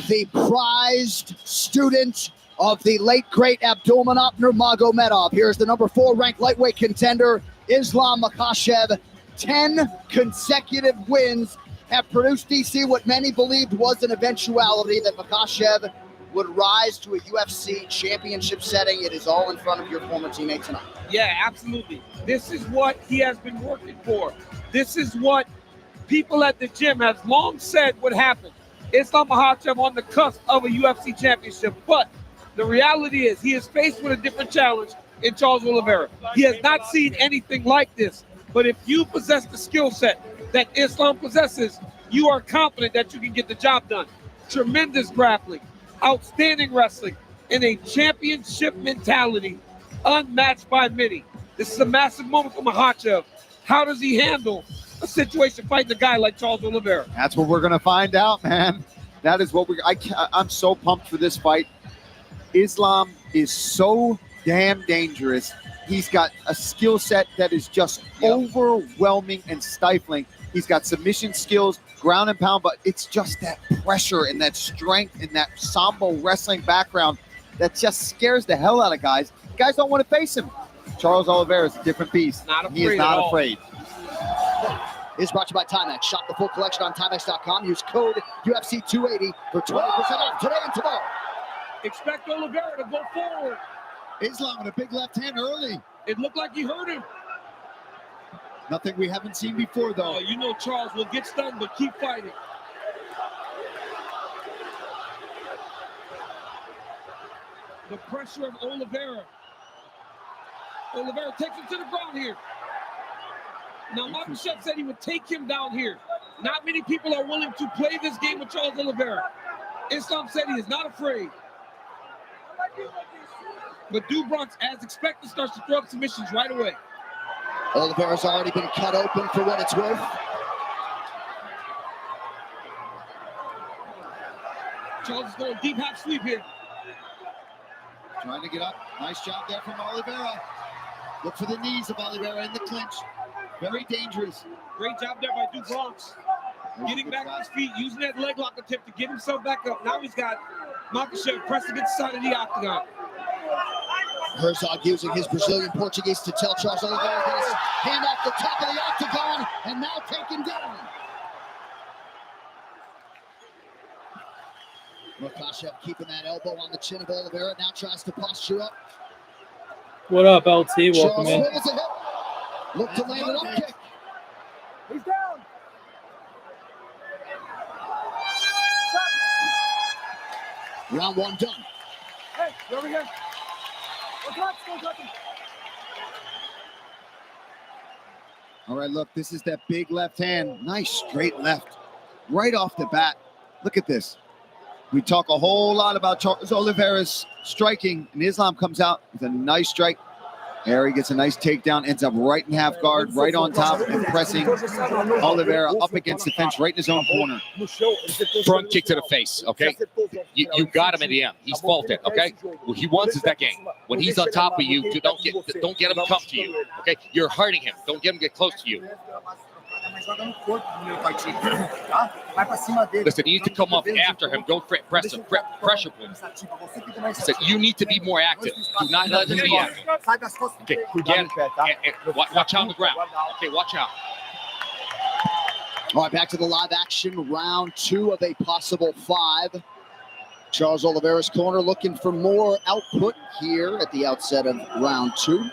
The prized student of the late great Abdulmanap Nurmagomedov. Here's the number 4 ranked lightweight contender, Islam Makhachev. 10 consecutive wins have produced, DC, what many believed was an eventuality that Makhachev would rise to a UFC championship setting. It is all in front of your former teammate tonight. Yeah, absolutely. This is what he has been working for. This is what people at the gym have long said would happen. Islam Makhachev on the cusp of a UFC championship, but the reality is he is faced with a different challenge in Charles Oliveira. He has not seen anything like this, but if you possess the skill set that Islam possesses, you are confident that you can get the job done. Tremendous grappling, outstanding wrestling, and a championship mentality unmatched by many. This is a massive moment for Makhachev. How does he handle a situation fighting a guy like Charles Oliveira? That's what we're going to find out, man. That is what I'm so pumped for this fight. Islam is so damn dangerous. He's got a skill set that is just overwhelming and stifling. He's got submission skills, ground and pound, but it's just that pressure and that strength and that sambo wrestling background that just scares the hell out of guys. Guys don't want to face him. Charles Oliveira is a different beast. He is not afraid. This is brought to you by Timex. Shop the full collection on Timex.com. Use code UFC280 for 20% off today and tomorrow. Expect Oliveira to go forward. Islam with a big left hand early. It looked like he hurt him. Nothing we haven't seen before, though. You know Charles will get stunned, but keep fighting. The pressure of Oliveira. Oliveira takes him to the ground here. Now, Makhachev said he would take him down here. Not many people are willing to play this game with Charles Oliveira. Islam said he is not afraid. But Dubronx, as expected, starts to throw up submissions right away. Oliveira's already been cut open for what it's worth. Charles is going deep half sweep here. Trying to get up. Nice job there from Oliveira. Look for the knees of Oliveira in the clinch. Very dangerous. Great job there by Dubronx. Getting back on his feet, using that leg lock attempt to get himself back up. Now he's got Makhachev pressed against the side of the octagon. Herzog using his Brazilian Portuguese to tell Charles Oliveira to get his hand off the top of the octagon and now taken down. Makhachev keeping that elbow on the chin of Oliveira, now tries to posture up. What up, LT? Welcome in. Look to land an up kick. He's down. Round 1 done. Hey, you're over here. All right, look, this is that big left hand. Nice straight left. Right off the bat. Look at this. We talk a whole lot about Charles Oliveira's striking, and Islam comes out with a nice strike. Harry gets a nice takedown, ends up right in half guard, right on top, and pressing Oliveira up against the fence, right in his own corner. Front kick to the face, okay? You got him in the end. He's faulted, okay? What he wants is that game. When he's on top of you, don't get him to come to you, okay? You're hurting him. Don't get him to get close to you. Listen, you need to come up after him. Don't press him. Pressure him. Listen, you need to be more active. Do not let him be active. Okay, get watch out on the ground. Okay, watch out. All right, back to the live action, round 2 of a possible 5. Charles Oliveira's corner looking for more output here at the outset of round 2.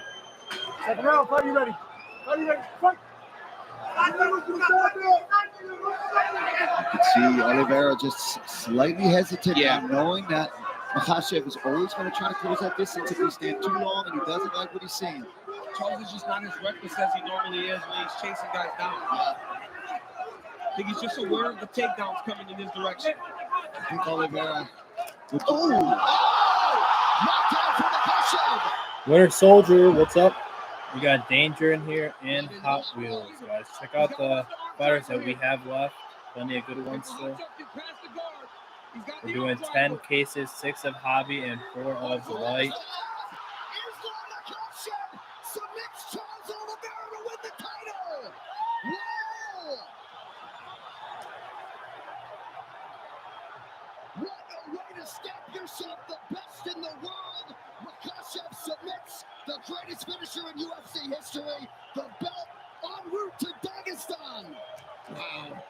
Second round, are you ready? Are you ready? Fight! See Oliveira just slightly hesitant, knowing that Makhachev is always going to try to close that distance if he stands too long and he doesn't like what he's seeing. Charles is just not as reckless as he normally is when he's chasing guys down. I think he's just aware of the takedowns coming in his direction. I think Oliveira would... Knockdown for Makhachev! Winter Soldier, what's up? We got Danger in here and Hot Wheels, guys. Check out the fighters that we have left. Plenty of good ones still. We're doing 10 cases, 6 of Hobby and 4 of the Light. What a way to stamp yourself, the best in the world. Makhachev submits, the greatest finisher in UFC history. The belt en route to Dagestan. Wow.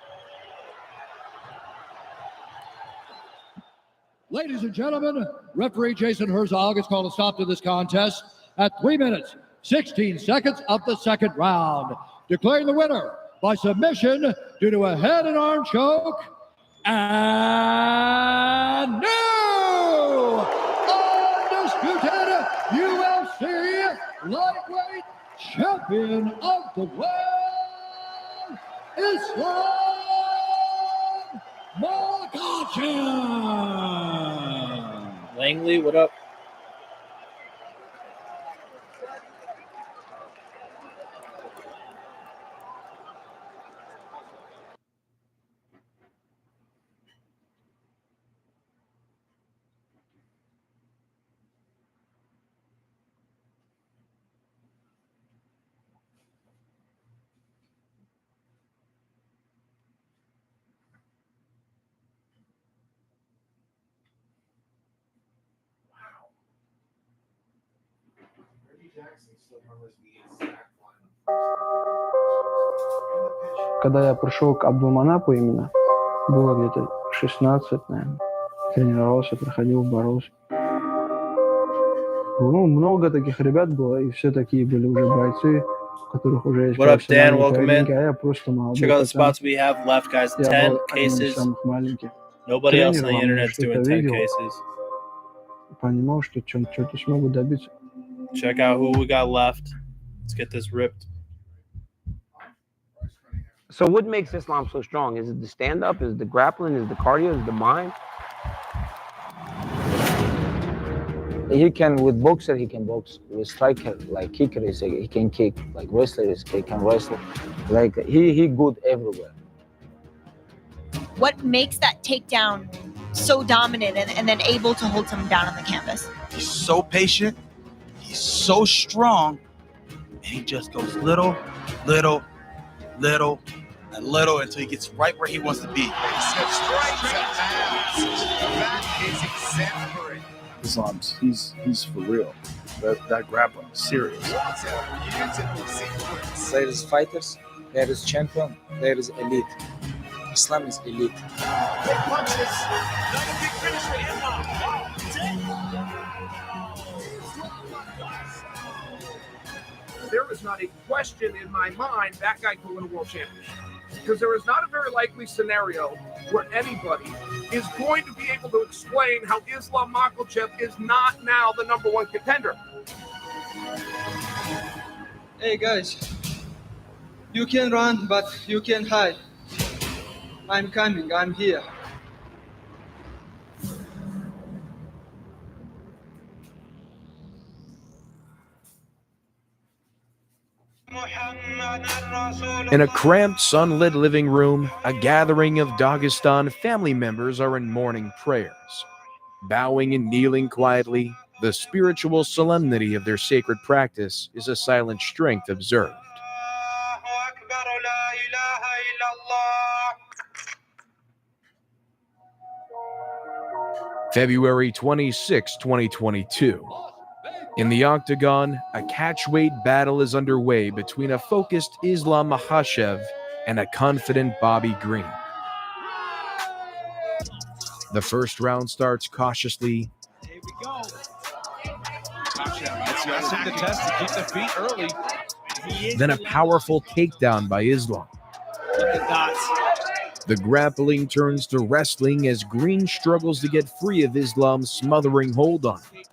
Ladies and gentlemen, referee Jason Herzog has called a stop to this contest at 3 minutes, 16 seconds of the second round, declaring the winner by submission due to a head and arm choke. And new undisputed UFC lightweight champion of the world, Islam Makhachev. Langley, what up? Когда я пришел к Абдулманапу именно, было где-то 16, наверное. Тренировался, проходил, боролся. Ну, много таких ребят было, и все такие были уже бойцы, у которых уже есть профессиональные поединки, а я просто молодой. Check out the spots we have left, guys. 10 cases. Nobody else on the internet's doing 10 cases. Понимал, что что-то смогу добиться. Check out who we got left. Let's get this ripped. So what makes Islam so strong? Is it the stand-up? Is it the grappling? Is it the cardio? Is it the mind? He can, with boxer, he can box. With striker, like kicker, he can kick. Like wrestler, he can wrestle. Like he good everywhere. What makes that takedown so dominant and then able to hold someone down on the canvas? He's so patient. He's so strong. And he just goes little, little, little, and little until he gets right where he wants to be. That is exemplary. Islam's he's for real. That grappling is serious. There is fighters, there is champion, there is elite. Islam is elite. There is not a question in my mind that guy could win a world championship. Because there is not a very likely scenario where anybody is going to be able to explain how Islam Makhachev is not now the #1 contender. Hey guys, you can run, but you can hide. I'm coming, I'm here. In a cramped, sunlit living room, a gathering of Dagestan family members are in morning prayers. Bowing and kneeling quietly, the spiritual solemnity of their sacred practice is a silent strength observed. February 26, 2022. In the octagon, a catchweight battle is underway between a focused Islam Makhachev and a confident Bobby Green. The first round starts cautiously. Here we go. That's him to test to keep the feet early. Then a powerful takedown by Islam. Look at that. The grappling turns to wrestling as Green struggles to get free of Islam's smothering hold on him.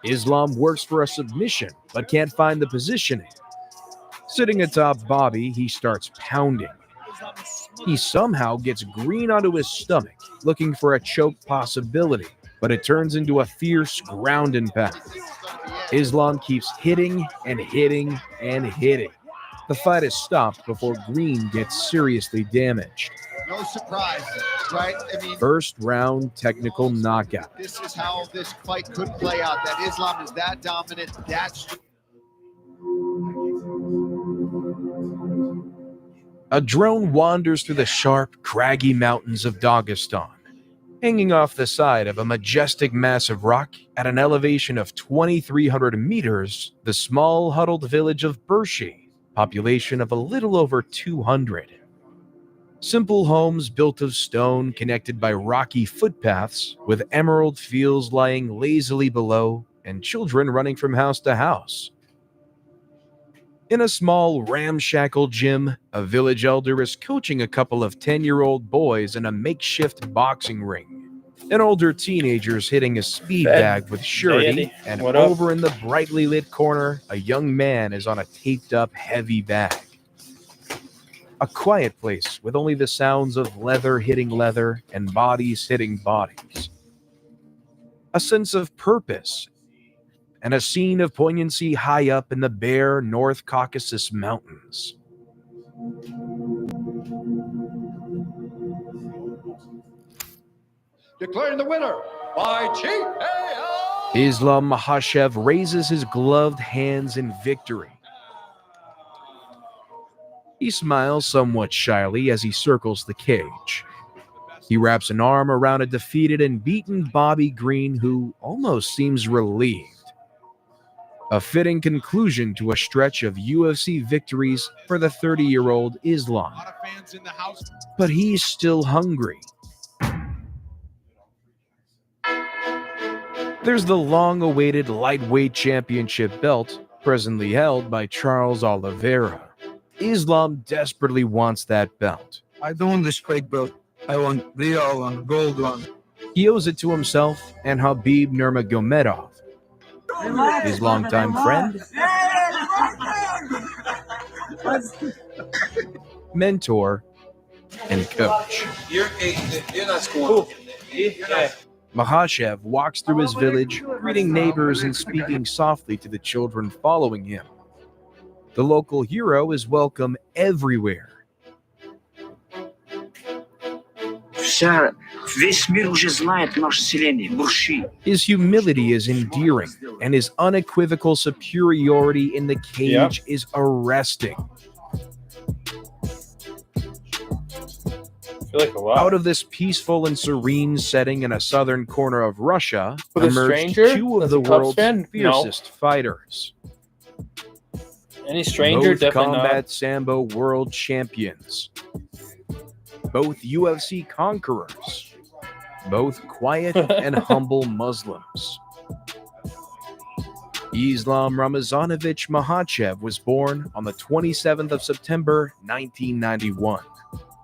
Islam works for a submission, but can't find the positioning. Sitting atop Bobby, he starts pounding. He somehow gets Green onto his stomach, looking for a choke possibility, but it turns into a fierce ground and pound. Islam keeps hitting and hitting and hitting. The fight is stopped before Green gets seriously damaged. No surprise, right? I mean, First round technical knockout. this is how this fight could play out. That Islam is that dominant. That's A drone wanders through the sharp, craggy mountains of Dagestan. Hanging off the side of a majestic mass of rock at an elevation of 2,300 meters, the small, huddled village of Burshi, population of a little over 200. Simple homes built of stone connected by rocky footpaths, with emerald fields lying lazily below and children running from house to house. In a small, ramshackle gym, a village elder is coaching a couple of 10-year-old boys in a makeshift boxing ring. An older teenager is hitting a speed bag with surety, and over in the brightly lit corner, a young man is on a taped-up heavy bag. A quiet place with only the sounds of leather hitting leather and bodies hitting bodies. A sense of purpose and a scene of poignancy high up in the bare North Caucasus Mountains. Declaring the winner by TKO. Islam Makhachev raises his gloved hands in victory. He smiles somewhat shyly as he circles the cage. He wraps an arm around a defeated and beaten Bobby Green, who almost seems relieved. A fitting conclusion to a stretch of UFC victories for the 30-year-old Islam. But he's still hungry. There's the long-awaited lightweight championship belt, presently held by Charles Oliveira. Islam desperately wants that belt. I don't want the straight belt. I want real one, gold one. He owes it to himself and Habib Nurmagomedov, his longtime friend, mentor, and coach. You're not scoring. Makhachev walks through his village, greeting neighbors and speaking softly to the children following him. The local hero is welcome everywhere. His humility is endearing, and his unequivocal superiority in the cage is arresting. Out of this peaceful and serene setting in a southern corner of Russia With a emerged stranger? two of That's a the Cubs world's fan? fiercest fighters. Any stranger? Both Definitely combat not. sambo world champions. Both UFC conquerors. Both quiet and humble Muslims. Islam Ramazanovich Makhachev was born on the 27th of September, 1991.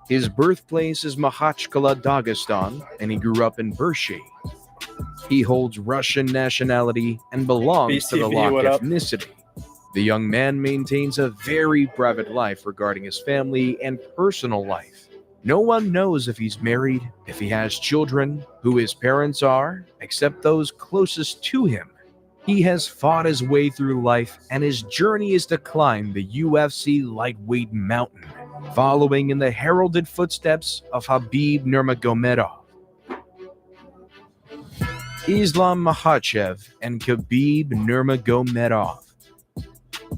His birthplace is Makhachkala, Dagestan, and he grew up in Burshi. He holds Russian nationality and belongs to the BCV, Lak what up? ethnicity. The young man maintains a very private life regarding his family and personal life. No one knows if he's married, if he has children, who his parents are, except those closest to him. He has fought his way through life, and his journey is to climb the UFC lightweight mountain, following in the heralded footsteps of Khabib Nurmagomedov. Islam Makhachev and Khabib Nurmagomedov.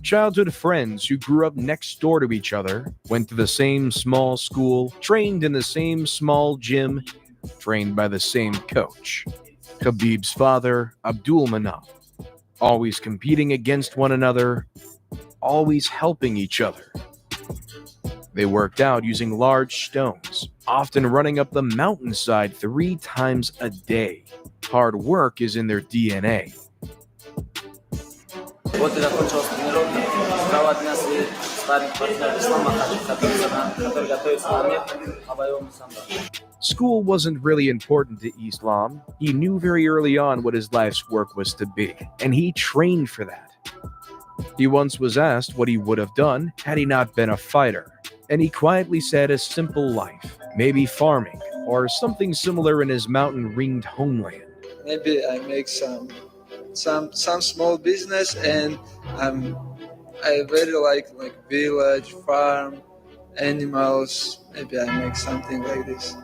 Childhood friends who grew up next door to each other, went to the same small school, trained in the same small gym, trained by the same coach. Khabib's father, Abdulmanap. Always competing against one another, always helping each other. They worked out using large stones, often running up the mountainside 3 times a day. Hard work is in their DNA. Вот и закончилась тренировка. Справа от нас и спарринг-партнер Ислам Макачев, который готовится на метр по боевому самбо. School wasn't really important to Islam. He knew very early on what his life's work was to be, and he trained for that. He once was asked what he would have done had he not been a fighter, and he quietly said a simple life, maybe farming, or something similar in his mountain-ringed homeland. Maybe I make some small business, and I very like village, farm, animals. Maybe I make something like this.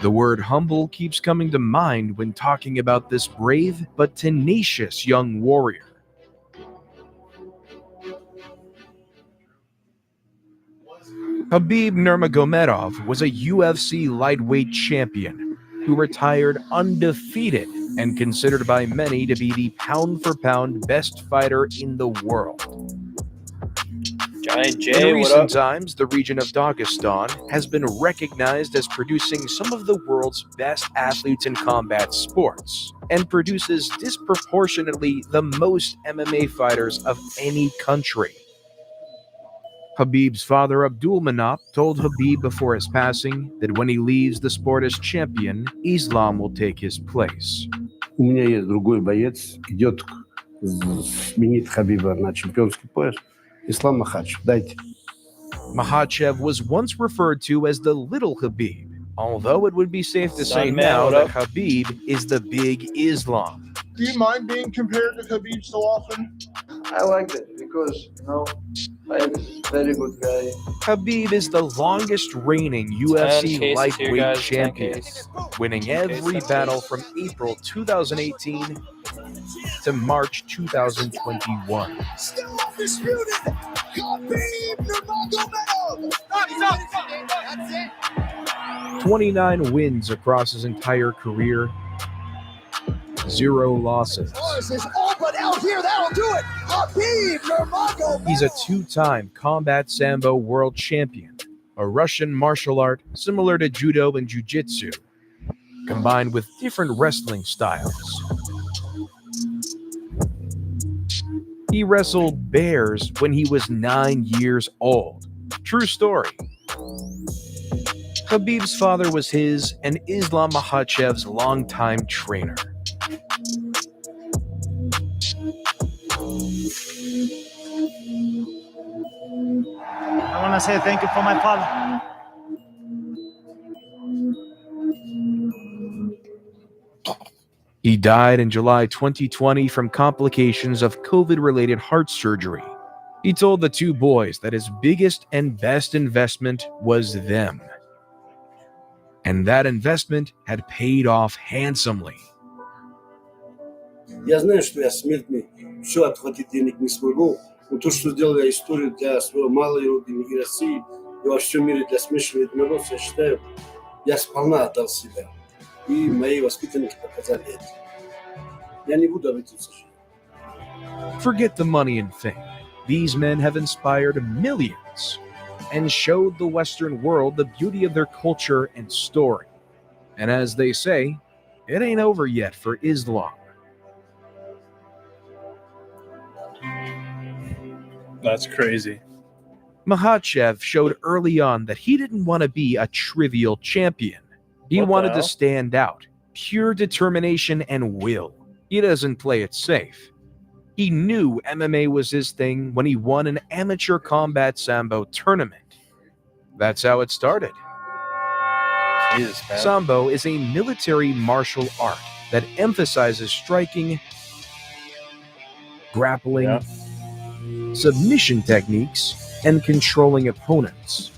The word humble keeps coming to mind when talking about this brave but tenacious young warrior. Khabib Nurmagomedov was a UFC lightweight champion who retired undefeated and considered by many to be the pound-for-pound best fighter in the world. Giant J, in recent times, the region of Dagestan has been recognized as producing some of the world's best athletes in combat sports, and produces disproportionately the most MMA fighters of any country. Khabib's father, Abdulmanap, told Khabib before his passing that when he leaves the sport as champion, Islam will take his place. У меня есть другой боец, идет сменить Хабиба на чемпионский пояс. Islam Makhachev, дайте. Makhachev was once referred to as the little Khabib, although it would be safe to say now that Khabib is the big Islam. Do you mind being compared to Khabib so often? I like that because, I'm a very good guy. Khabib is the longest reigning UFC lightweight champion, winning every battle from April 2018 to March 2021. Still undisputed, Khabib Nurmagomedov. That's it. 29 wins across his entire career, 0 losses. Morris is all but out here. That'll do it. Khabib Nurmagomedov. He's a 2-time combat sambo world champion, a Russian martial art similar to judo and jiu-jitsu, combined with different wrestling styles. He wrestled bears when he was 9 years old. True story. Khabib's father was his and Islam Makhachev's longtime trainer. I want to say thank you for my father. He died in July 2020 from complications of COVID-related heart surgery. He told the 2 boys that his biggest and best investment was them. And that investment had paid off handsomely. Я знаю, что я смертный, все отхватить денег не смогу, но то, что сделал я историю для своей малой родины и России, и во всем мире для смешанного единородства, я считаю, я сполна отдал себя. И мои воспитанники показали это. Я не буду об этом сожалеть. Forget the money and fame. These men have inspired millions and showed the Western world the beauty of their culture and story. And as they say, it ain't over yet for Islam. That's crazy. Makhachev showed early on that he didn't want to be a trivial champion. He wanted to stand out. Pure determination and will. He doesn't play it safe. He knew MMA was his thing when he won an amateur combat sambo tournament. That's how it started. Jesus, man. Sambo is a military martial art that emphasizes striking grappling, submission techniques, and controlling opponents.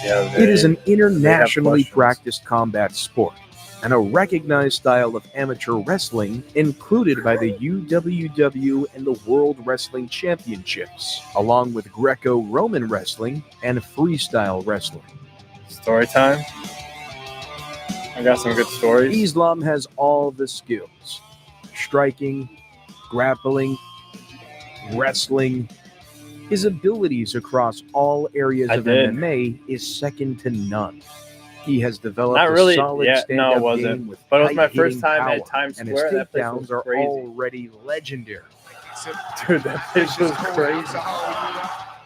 It is an internationally practiced combat sport and a recognized style of amateur wrestling included by the UWW and the World Wrestling Championships, along with Greco-Roman wrestling and freestyle wrestling. Story time. I got some good stories. Islam has all the skills: striking, grappling, wrestling. His abilities across all areas of MMA is second to none. He has developed a solid stand-up game with but it was my tight-hitting first time power, at Times and his Square. That place takedowns was are crazy. already legendary. Dude, that place was crazy.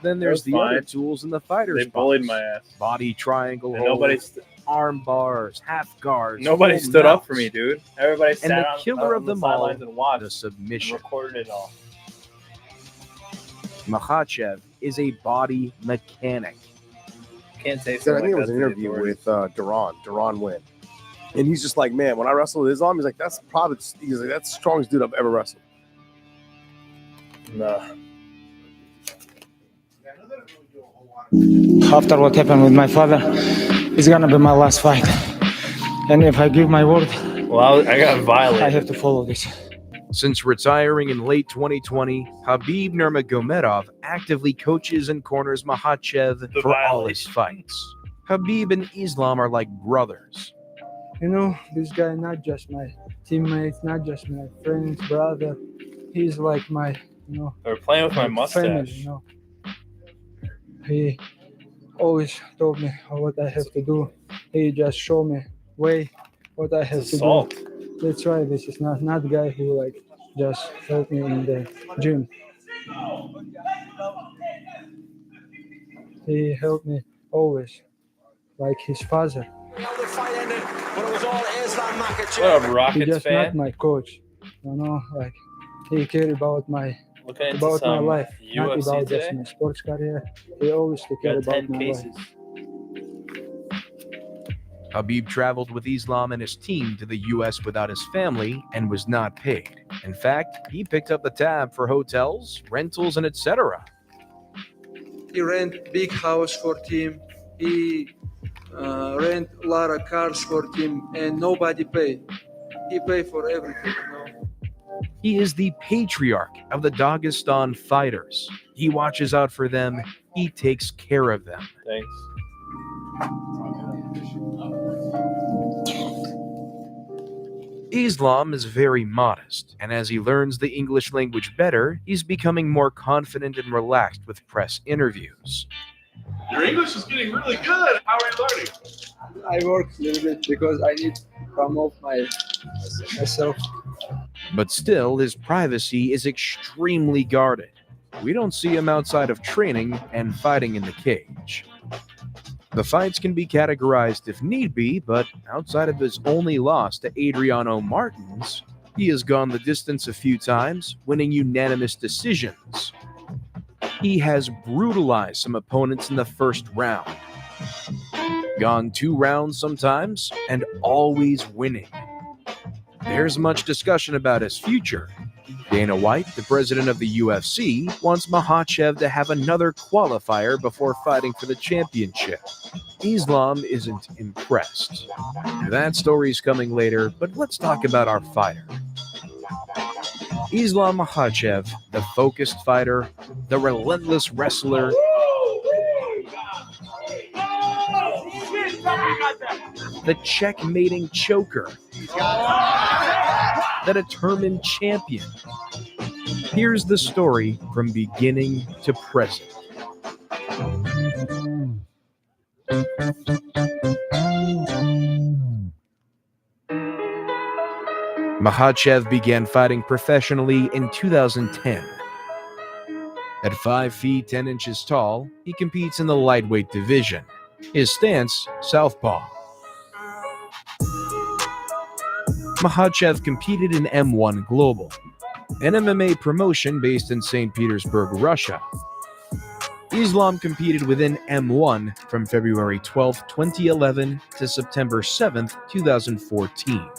Then there's the fine. other tools in the fighter's They bullied box. my ass. Body triangle And nobody holds, arm bars, half guards. Nobody full stood up for mounts. me, dude. Everybody sat And the on, killer on of the them all, sidelines and watched. the submission. And recorded it all. Makhachev is a body mechanic. Can't say I think it was an interview with Duran Wynn. And he's just like, man, when I wrestled with Islam, he's like, that's the strongest dude I've ever wrestled. No. After what happened with my father, it's gonna be my last fight. And if I give my word, well, I got violated. I have to follow this. Since retiring in late 2020, Khabib Nurmagomedov actively coaches and corners Makhachev for all his fights. Khabib and Islam are like brothers. You know, this guy not just my teammate, not just my friend's brother. He's like my, you know, They were playing with my mustache. family, you know. He always told me what I have to do. He just showed me way what I have to do. That's right. This is not guy who like just helped me in the gym. He helped me always, like his father. What a Rockets He just fan. not my coach, you know. Like he cared about my Looking into my some life, not UFC about today? just my sports career. He always took care Got 10 about my cases. life. Habib traveled with Islam and his team to the U.S. without his family and was not paid. In fact, he picked up the tab for hotels, rentals, and etc. He rent big house for team. He rent a lot of cars for team, and nobody pay. He pay for everything, you know. He is the patriarch of the Dagestan fighters. He watches out for them. He takes care of them. Thanks. Islam is very modest, and as he learns the English language better, he's becoming more confident and relaxed with press interviews. Your English is getting really good. How are you learning? I work a little bit because I need to promote myself. But still, his privacy is extremely guarded. We don't see him outside of training and fighting in the cage. The fights can be categorized if need be, but outside of his only loss to Adriano Martins, he has gone the distance a few times, winning unanimous decisions. He has brutalized some opponents in the first round, gone 2 rounds sometimes, and always winning. There's much discussion about his future. Dana White, the president of the UFC, wants Makhachev to have another qualifier before fighting for the championship. Islam isn't impressed. That story's coming later, but let's talk about our fighter. Islam Makhachev, the focused fighter, the relentless wrestler, the checkmating choker, the determined champion. Here's the story from beginning to present. Makhachev began fighting professionally in 2010. At 5 feet 10 inches tall, he competes in the lightweight division. His stance, southpaw. Makhachev competed in M1 Global, an MMA promotion based in St. Petersburg, Russia. Islam competed within M1 from February 12, 2011 to September 7, 2014.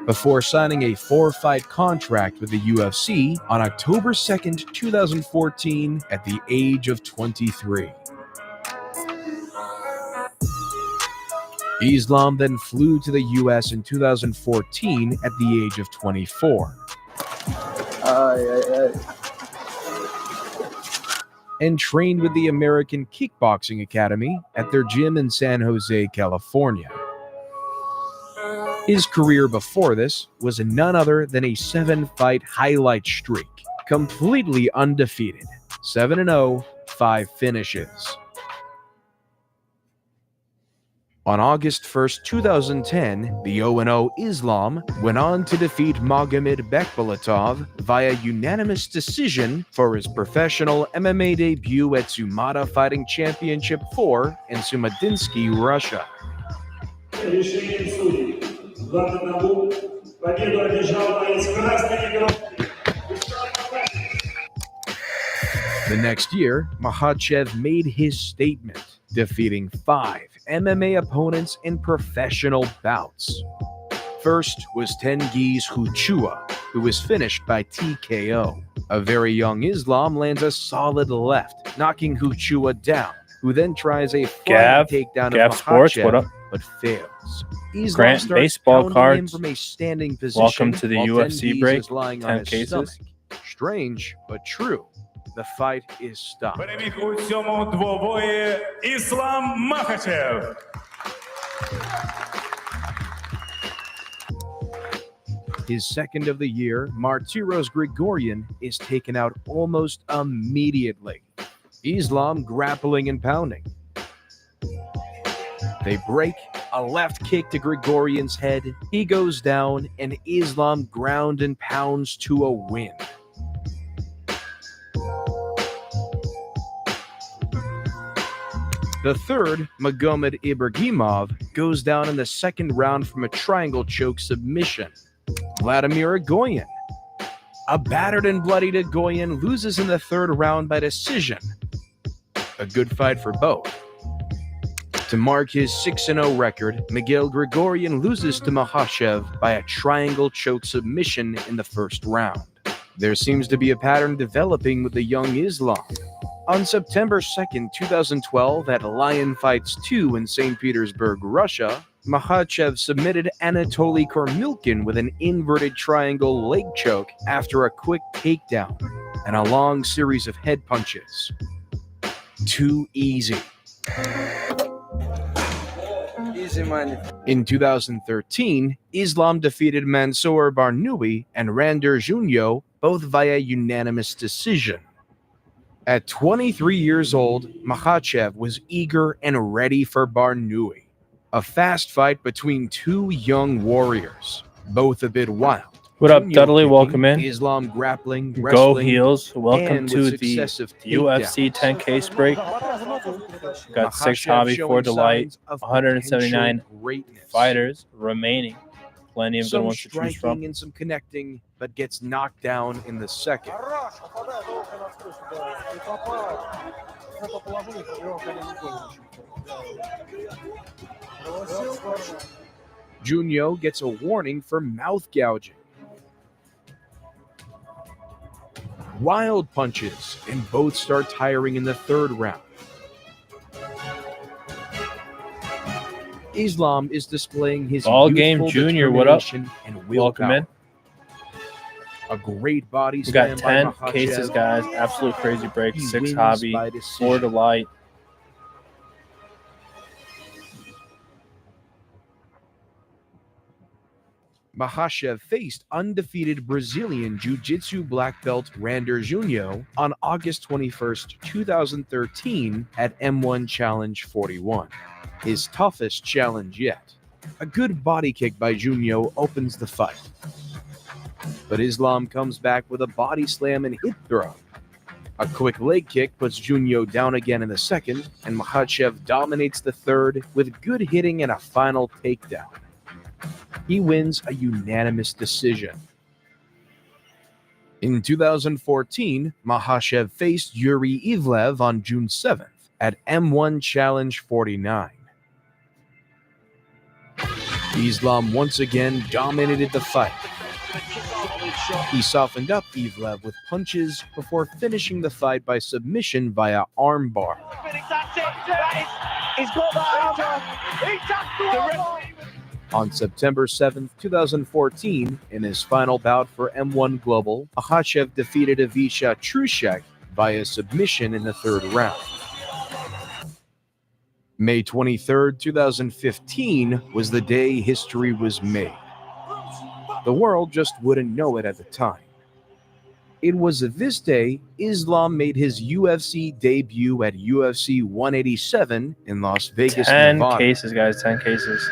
before signing a 4-fight contract with the UFC on October 2nd, 2014 at the age of 23. Islam then flew to the US in 2014 at the age of 24. And trained with the American Kickboxing Academy at their gym in San Jose, California. His career before this was none other than a 7-fight highlight streak, completely undefeated, 7-0, 5 finishes. On August 1st, 2010, the 0-0 Islam went on to defeat Magomed Bekbalatov via unanimous decision for his professional MMA debut at Sumada Fighting Championship 4 in Sumadinsky, Russia. Решением судей 2-1 победу одержал боец красной игрок. The next year, Makhachev made his statement, defeating 5 MMA opponents in professional bouts. First was Tengiz Huchua, who was finished by TKO. A very young Islam lands a solid left, knocking Huchua down, who then tries a flying takedown of Gav Sports, Makhachev, what up? but fails. Islam Grant starts baseball pounding him cards. from a standing position. Welcome to the while UFC Tengiz break. is lying 10 on his cases. stomach. Strange, but true. The fight is stopped. Переміг у цьому двобої Іслам Махачев. His second of the year, Martiros Grigorian, is taken out almost immediately. Islam grappling and pounding. They break, a left kick to Grigorian's head. He goes down, and Islam ground and pounds to a win. The third, Magomed Ibragimov, goes down in the second round from a triangle choke submission. Vladimir Igoyan. A battered and bloodied Igoyan loses in the third round by decision. A good fight for both. To mark his 6-0 record, Miguel Grigorian loses to Makhachev by a triangle choke submission in the first round. There seems to be a pattern developing with the young Islam. On September 2nd, 2012, at Lion Fights 2 in St. Petersburg, Russia, Makhachev submitted Anatoly Kormilkin with an inverted triangle leg choke after a quick takedown and a long series of head punches. Too easy. Easy money. In 2013, Islam defeated Mansour Barnoui and Rander Junio, both via unanimous decision. At 23 years old, Makhachev was eager and ready for Barnoui. A fast fight between two young warriors, both a bit wild. What up, Junio Dudley? kicking, Welcome in. Islam grappling, Go wrestling, Heels. Welcome and to with the successive UFC takedowns. 10 case break. Got 6 Makhachev hobby, 4 showing delight, signs of 179 potential greatness. fighters remaining. Plenty of good Some ones to choose from. striking and some connecting, but gets knocked down in the second. Junio gets a warning for mouth gouging. Wild punches, and both start tiring in the third round. Islam is displaying his Ball game youthful Junior, what up? determination and Welcome willpower. in. A great body We slam got by 10 Makhachev. cases, guys. Absolute crazy break. He 6 wins hobby, by 4 decision. delight. Makhachev faced undefeated Brazilian Jiu-Jitsu black belt Rander Junio on August 21st, 2013 at M1 Challenge 41. His toughest challenge yet. A good body kick by Junio opens the fight. But Islam comes back with a body slam and hip throw. A quick leg kick puts Junio down again in the second, and Makhachev dominates the third with good hitting and a final takedown. He wins a unanimous decision. In 2014, Makhachev faced Yuri Ivlev on June 7th at M1 Challenge 49. Islam once again dominated the fight. He softened up Evlev with punches before finishing the fight by submission via armbar. On September 7th, 2014, in his final bout for M1 Global, Makhachev defeated Avisha Trushek via submission in the third round. May 23rd, 2015 was the day history was made. The world just wouldn't know it at the time. It was this day Islam made his UFC debut at UFC 187 in Las Vegas, 10 Nevada. cases, guys. 10 cases.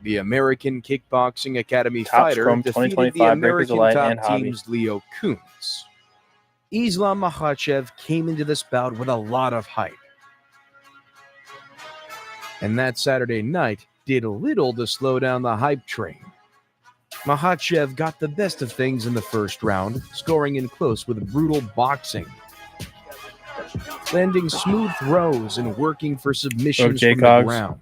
The American Kickboxing Academy Topps fighter Chrome defeated 2025 the Breakers American Elite top and Hobby. team's Leo Kuntz. Islam Makhachev came into this bout with a lot of hype. And that Saturday night did little to slow down the hype train. Makhachev got the best of things in the first round, scoring in close with brutal boxing, landing smooth throws and working for submissions from the ground.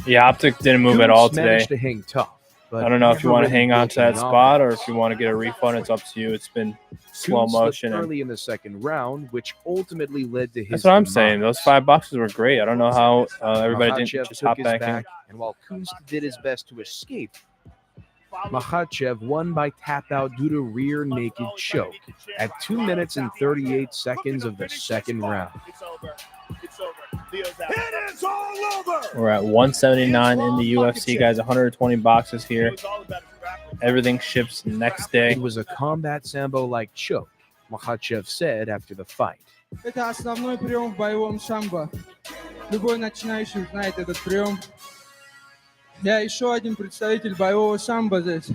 Yeah, Optic didn't move Kuntz at all today. managed to hang tough, but I don't know if you never want to really hang on to broke that the spot or if you want to get a refund. It's up to you. It's been slow Kuntz slipped motion. And early in the second round, which ultimately led to his that's what I'm demise. saying. Those 5 boxes were great. I don't know how everybody Makhachev didn't just took hop his back in. back, and while Kuntz did his best to escape, Makhachev won by tap out due to rear naked choke at 2 minutes and 38 seconds of the second round. We're at 179 in the UFC, guys. 120 boxes here. Everything ships next day. It was a combat sambo-like choke, Makhachev said after the fight. Это основной прием в боевом самбо. Любой начинающий знает этот прием. Я еще один представитель боевого самбо здесь.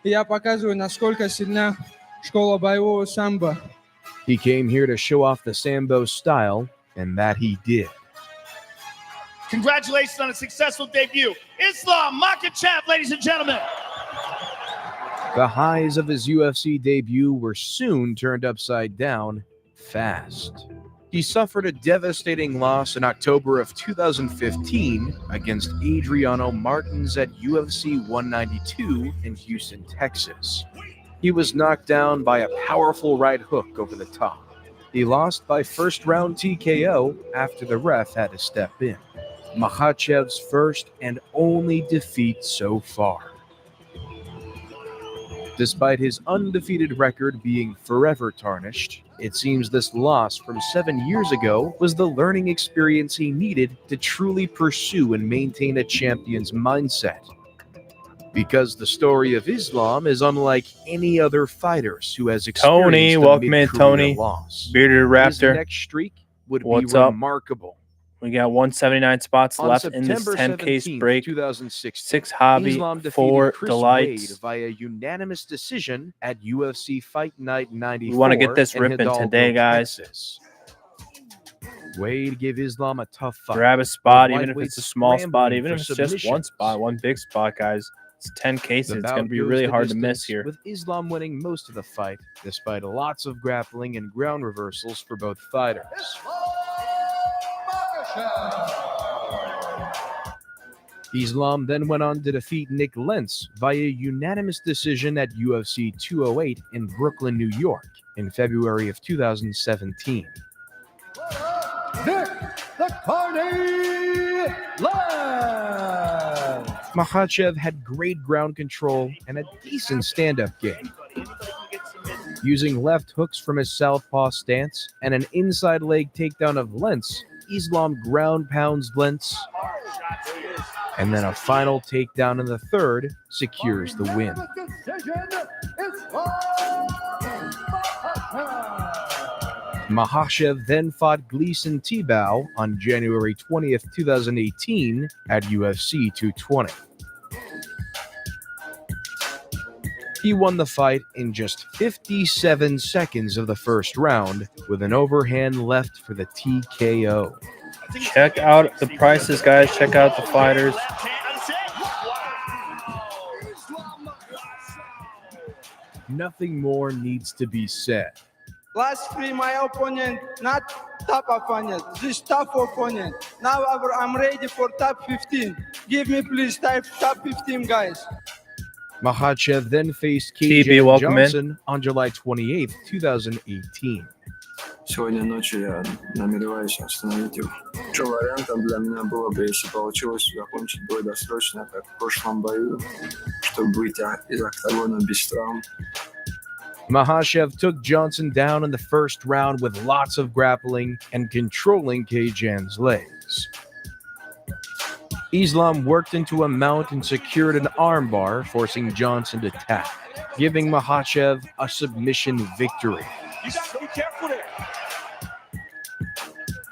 И я показываю, насколько сильна школа боевого самбо. He came here to show off the sambo style, and that he did. Congratulations on a successful debut. Islam Makhachev, ladies and gentlemen. The highs of his UFC debut were soon turned upside down fast. He suffered a devastating loss in October of 2015 against Adriano Martins at UFC 192 in Houston, Texas. He was knocked down by a powerful right hook over the top. He lost by first-round TKO after the ref had to step in. Makhachev's first and only defeat so far. Despite his undefeated record being forever tarnished, it seems this loss from 7 years ago was the learning experience he needed to truly pursue and maintain a champion's mindset. Because the story of Islam is unlike any other fighters who has experienced Tony, a welcome in, mid-career Tony. loss. Bearded Raptor. His next streak would What's be up? remarkable. We got 179 spots On left in this September 10-case 17th, break. 2016, 6 hobby, Islam defeated 4 Chris delights. Wade via unanimous decision at UFC Fight Night 94. We want to get this in ripping Hidalgo, today, guys. Texas. Wade gave Islam a tough fight. Grab a spot, with even if it's a lightweights small spot, scrambling even for if it's just one submissions. spot, one big spot, guys. It's 10 cases. The It's going to bout be goes really the hard to miss distance, here. with Islam winning most of the fight, despite lots of grappling and ground reversals for both fighters. Islam then went on to defeat Nick Lentz via unanimous decision at UFC 208 in Brooklyn, New York, in February of 2017. Nick the Carney Lentz. Makhachev had great ground control and a decent stand-up game. Using left hooks from his southpaw stance and an inside leg takedown of Lentz, Islam ground pounds Lentz, and then a final takedown in the third secures the win. Makhachev then fought Gleason Tebow on January 20th, 2018 at UFC 220. He won the fight in just 57 seconds of the first round with an overhand left for the TKO. Check out the prices, guys. Check out the fighters. Nothing more needs to be said. Last 3, my opponent, not top opponent, this top opponent. Now I'm ready for top 15. Give me please top 15, guys. Makhachev then faced TB, KJ welcome in. Johnson on July 28, 2018. Сегодня ночью я намереваюсь остановить его. Что вариантом для меня было бы, если получилось закончить бой досрочно, как в прошлом бою, чтобы выйти из октагона без травм. Makhachev took Johnson down in the first round with lots of grappling and controlling Kajan's legs. Islam worked into a mount and secured an armbar, forcing Johnson to tap, giving Makhachev a submission victory. You gotta be careful there.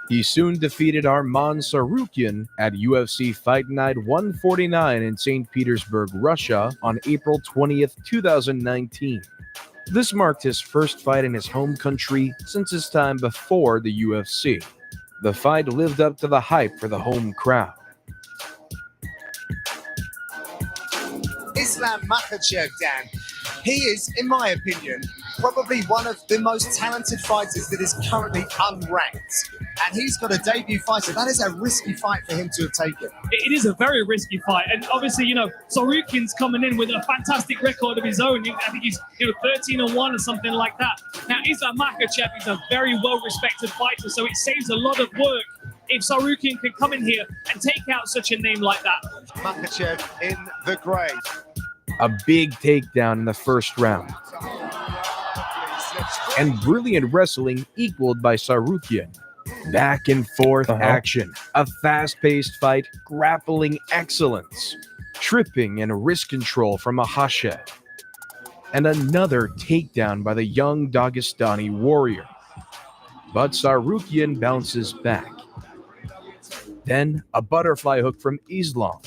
He soon defeated Arman Tsarukyan at UFC Fight Night 149 in St. Petersburg, Russia on April 20th, 2019. This marked his first fight in his home country since his time before the UFC. The fight lived up to the hype for the home crowd. Islam Makhachev, Dan, he is, in my opinion, probably one of the most talented fighters that is currently unranked. And he's got a debut fight, so that is a risky fight for him to have taken. It is a very risky fight. And obviously, Tsarukyan's coming in with a fantastic record of his own. I think he's 13-1 or something like that. Now, Islam Makhachev is a very well-respected fighter, so it saves a lot of work if Tsarukyan can come in here and take out such a name like that. Makhachev in the grey. A big takedown in the first round. And brilliant wrestling equaled by Tsarukyan. Back and forth action, a fast-paced fight, grappling excellence, tripping and wrist control from Makhachev, and another takedown by the young Dagestani warrior. But Tsarukyan bounces back. Then a butterfly hook from Islam.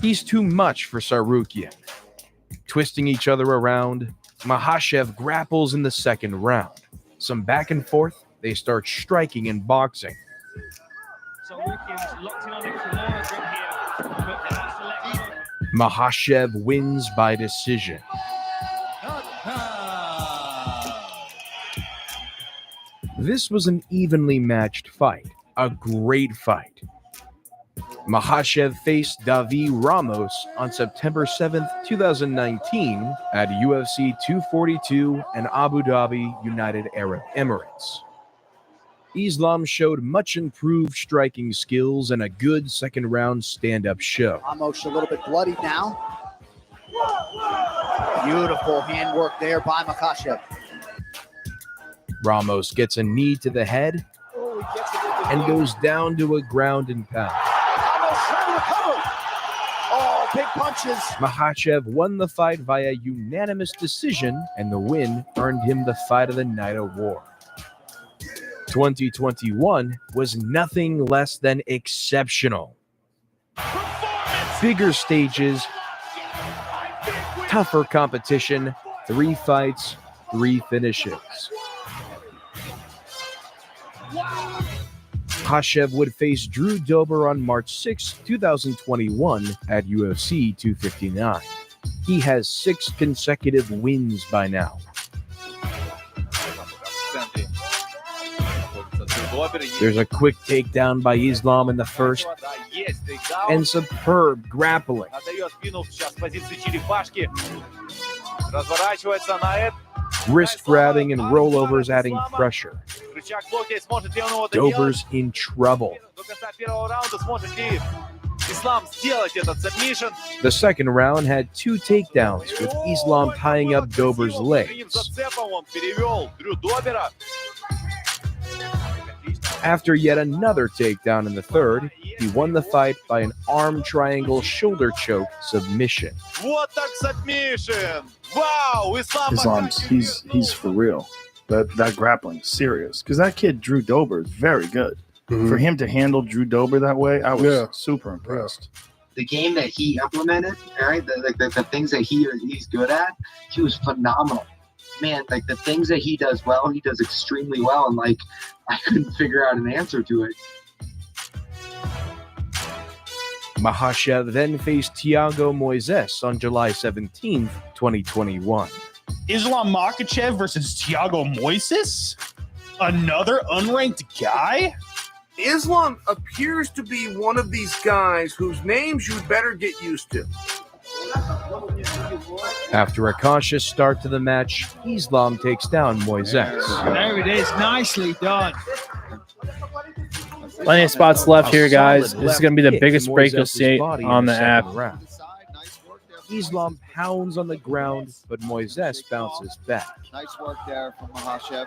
He's too much for Tsarukyan. Twisting each other around, Makhachev grapples in the second round. Some back and forth, they start striking and boxing. Makhachev wins by decision. This was an evenly matched fight, a great fight. Makhachev faced Davi Ramos on September 7th, 2019 at UFC 242 in Abu Dhabi, United Arab Emirates. Islam showed much improved striking skills and a good second-round stand-up show. Ramos a little bit bloody now. Beautiful handwork there by Makhachev. Ramos gets a knee to the head and goes down to a ground and pound. Oh, big punches. Makhachev won the fight via unanimous decision, and the win earned him the Fight of the Night award. 2021 was nothing less than exceptional. Bigger stages, tougher competition, 3 fights, 3 finishes. Makhachev would face Drew Dober on March 6, 2021 at UFC 259. He has 6 consecutive wins by now. There's a quick takedown by Islam in the first, and superb grappling. Wrist grabbing and rollovers adding pressure. Dober's in trouble. The second round had 2 takedowns, with Islam tying up Dober's legs. After yet another takedown in the third, he won the fight by an arm triangle shoulder choke submission. Islam's he's for real. That grappling is serious, because that kid Drew Dober is very good. For him to handle Drew Dober that way, I was super impressed. The game that he implemented, right? The things that he's good at, he was phenomenal. Man, like the things that he does well, he does extremely well, and like I couldn't figure out an answer to it. Makhachev then faced Thiago Moises on July 17, 2021. Islam Makhachev versus Thiago Moises? Another unranked guy? Islam appears to be one of these guys whose names you'd better get used to. After a cautious start to the match, Islam takes down Moises. There it is. Nicely done. Plenty of spots left here, guys. This is going to be the biggest break you'll see on the app. Islam pounds on the ground, but Moises bounces back. Nice work there from Makhachev.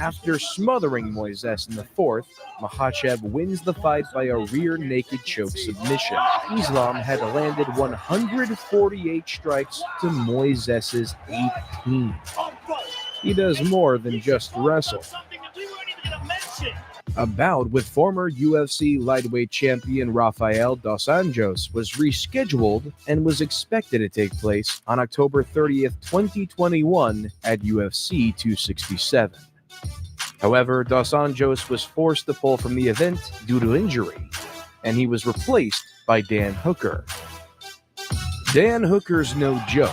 After smothering Moises in the fourth, Makhachev wins the fight by a rear naked choke submission. Islam had landed 148 strikes to Moises's 18. He does more than just wrestle. A bout with former UFC lightweight champion Rafael dos Anjos was rescheduled and was expected to take place on October 30th, 2021 at UFC 267. However, dos Anjos was forced to pull from the event due to injury, and he was replaced by Dan Hooker. Dan Hooker's no joke.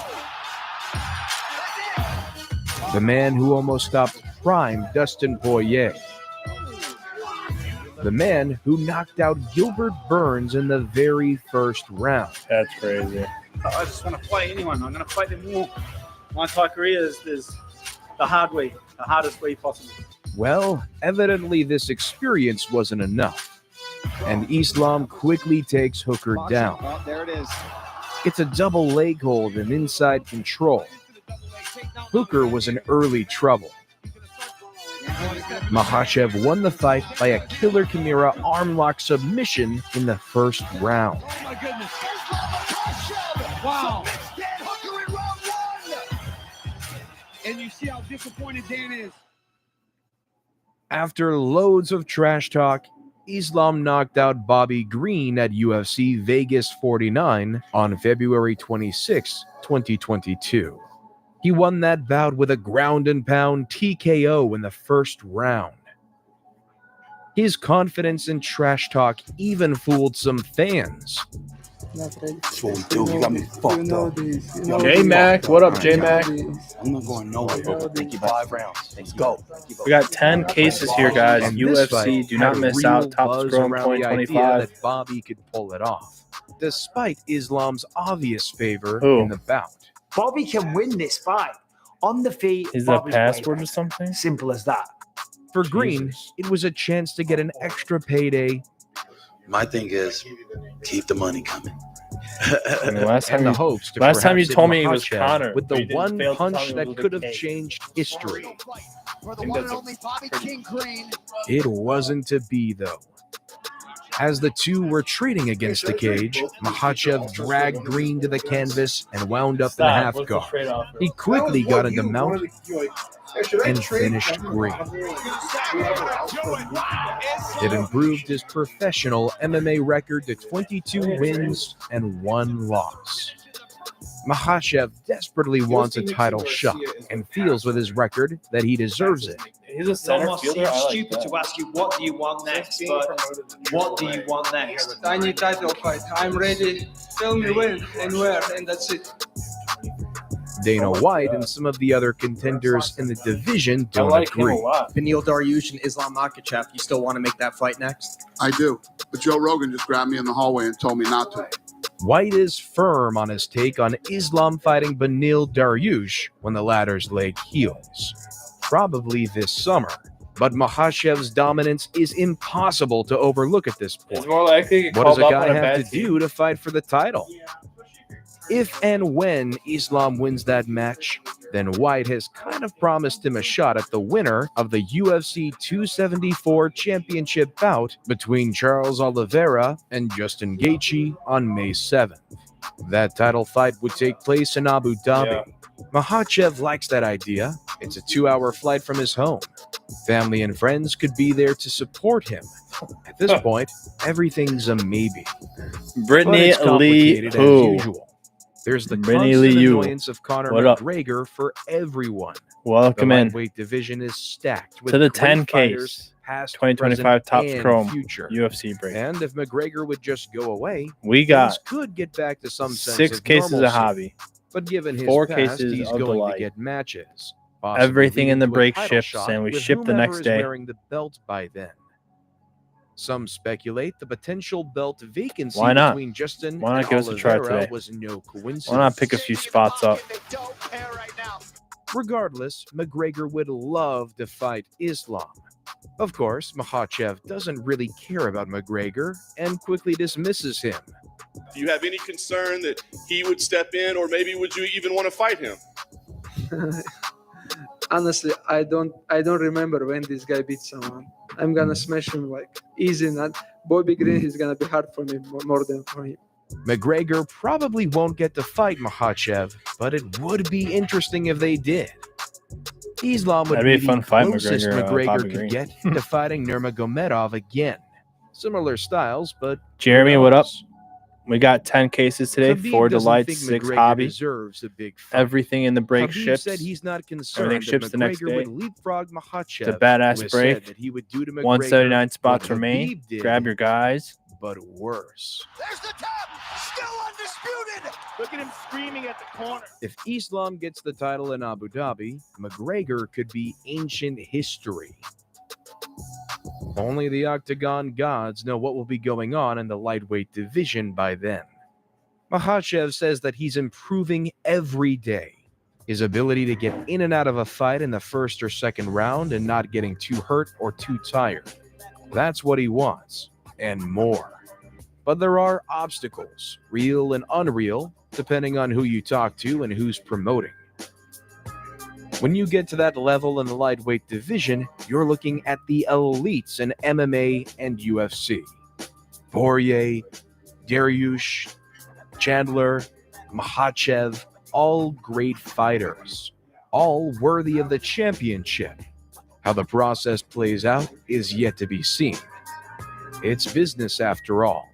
The man who almost stopped prime Dustin Poirier. The man who knocked out Gilbert Burns in the very first round. That's crazy. I just want to fight anyone. I'm going to fight them all. My entire career is the hard way, the hardest way possible. Well, evidently this experience wasn't enough, and Islam quickly takes Hooker down. Oh, there it is. It's a double leg hold and inside control. Hooker was in early trouble. Makhachev won the fight by a killer Kimura arm lock submission in the first round. Oh my goodness. Wow. And you see how disappointed Dan is. After loads of trash talk, Islam knocked out Bobby Green at UFC Vegas 49 on February 26, 2022. He won that bout with a ground and pound TKO in the first round. His confidence in trash talk even fooled some fans. That's what we do. You got me fucked up. J-Mac, what up, J-Mac? I'm not going nowhere, bro. Thank you, 5 rounds. Let's go. We got 10 cases here, guys. And this UFC, fight do not had miss real out. Topps buzz Chrome around the idea 2025. that Bobby could pull it off, despite Islam's obvious favor Who? in the bout. Bobby can win this fight. On the feet, Is that Bobby's password way or something? simple as that. For Green, it was a chance to get an extra payday. My thing is, keep the money coming. I mean, last time and the you, hopes to last time you perhaps told hit me it was Makhachev Connor. with but the you didn't one fail to tell punch me it that was could have Cage. changed history. For the one and only Bobby King Green. It wasn't to be, though. As the two were trading against the cage, Makhachev dragged Green to the canvas and wound up in the half What's the guard. trade-off? He quickly got into mount and finished Green. It improved his professional MMA record to 22 wins and 1 loss. Makhachev desperately wants a title shot and feels with his record that he deserves it. He's a It center almost fielder. seems I like stupid that. to ask you, what do you want next? But what do you want next? I need title fight. I'm ready. Tell me when and where, and that's it. Dana White and some of the other contenders in the division don't like him a agree. lot. Beneil Dariush and Islam Makhachev, you still want to make that fight next? I do. But Joe Rogan just grabbed me in the hallway and told me not to. White is firm on his take on Islam fighting Beneil Dariush when the latter's leg heals, probably this summer. But Makhachev's dominance is impossible to overlook at this point. It's more likely to get What does called a up guy on a have bad to team. do to fight for the title? If and when Islam wins that match, then White has kind of promised him a shot at the winner of the UFC 274 championship bout between Charles Oliveira and Justin Gaethje on May 7th. That title fight would take place in Abu Dhabi. Makhachev likes that idea. It's a 2-hour flight from his home. Family and friends could be there to support him. At this point, everything's a maybe. Brittany But it's Lee complicated who? as usual. There's the Brittany constant Lee Yu. annoyance of Conor What up? McGregor for everyone. Welcome the in lightweight division is stacked with to the great 10 fighters, case past, 2025 present, Topps and Chrome future. UFC break. And if McGregor would just go away, We got things could get back to some sense 6 of cases of normalcy. hobby. But given his 4 past, cases he's of the going to light. get matches. possibly Everything in leading the to a break title ships, shot and we with ship the whomever next is day. wearing the belt by then. Some speculate the potential belt vacancy Why not? between Justin Why not and give us a try Oliveira today? was no coincidence. Why not pick a few spots up? Regardless, McGregor would love to fight Islam. Of course, Makhachev doesn't really care about McGregor and quickly dismisses him. Do you have any concern that he would step in, or maybe would you even want to fight him? Honestly, I don't remember when this guy beat someone. I'm gonna smash him like easy. Not Bobby Green is gonna be hard for me more than for him. McGregor probably won't get to fight Makhachev, but it would be interesting if they did. Islam would That'd be a be fun the fight, closest McGregor, Bobby could Green. get to fighting Nurmagomedov again. Similar styles, but Jeremy, who what up? knows? We got 10 cases today, Khabib 4 doesn't delights, think 6 McGregor hobby. deserves a big fight. Everything in the break Khabib ships. said he's not concerned Everything that ships the next McGregor day. would leapfrog Makhachev. It's a badass who has break. said that he would do to McGregor 179 spots what remain. Khabib did, Grab your guys. but worse. There's the tap. Still undisputed. Look at him screaming at the corner. If Islam gets the title in Abu Dhabi, McGregor could be ancient history. Only the Octagon gods know what will be going on in the lightweight division by then. Makhachev says that he's improving every day. His ability to get in and out of a fight in the first or second round and not getting too hurt or too tired. That's what he wants, and more. But there are obstacles, real and unreal, depending on who you talk to and who's promoting. When you get to that level in the lightweight division, you're looking at the elites in MMA and UFC. Poirier, Dariush, Chandler, Makhachev, all great fighters, all worthy of the championship. How the process plays out is yet to be seen. It's business after all.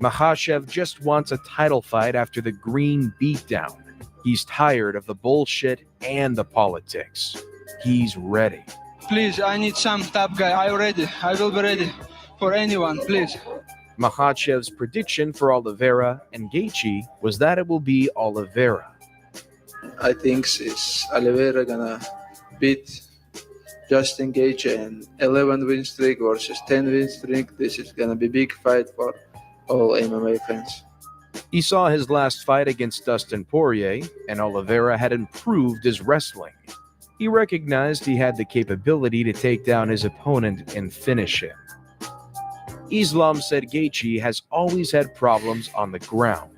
Makhachev just wants a title fight after the green beatdown. He's tired of the bullshit and the politics. He's ready. Please, I need some top guy. I ready. I will be ready for anyone, please. Makhachev's prediction for Oliveira and Gaethje was that it will be Oliveira. I think it's Oliveira gonna beat Justin Gaethje and 11 win streak versus 10 win streak. This is gonna be big fight for all MMA fans. He saw his last fight against Dustin Poirier, and Oliveira had improved his wrestling. He recognized he had the capability to take down his opponent and finish him. Islam said Gaethje has always had problems on the ground.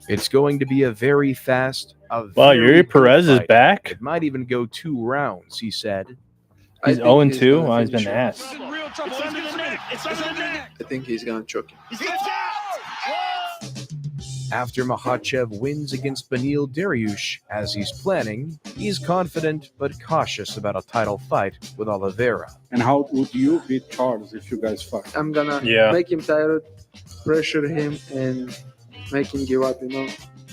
It's going to be a very fast, Wow, Yuri Perez is back. It might even go 2 rounds, he said. He's 0-2. Well, he's been asked. It's under the neck. It's under the neck. I think he's gonna choke him. He's gonna tap. After Makhachev wins against Beneil Dariush, as he's planning, he's confident but cautious about a title fight with Oliveira. And how would you beat Charles if you guys fight? I'm gonna make him tired, pressure him, and make him give up,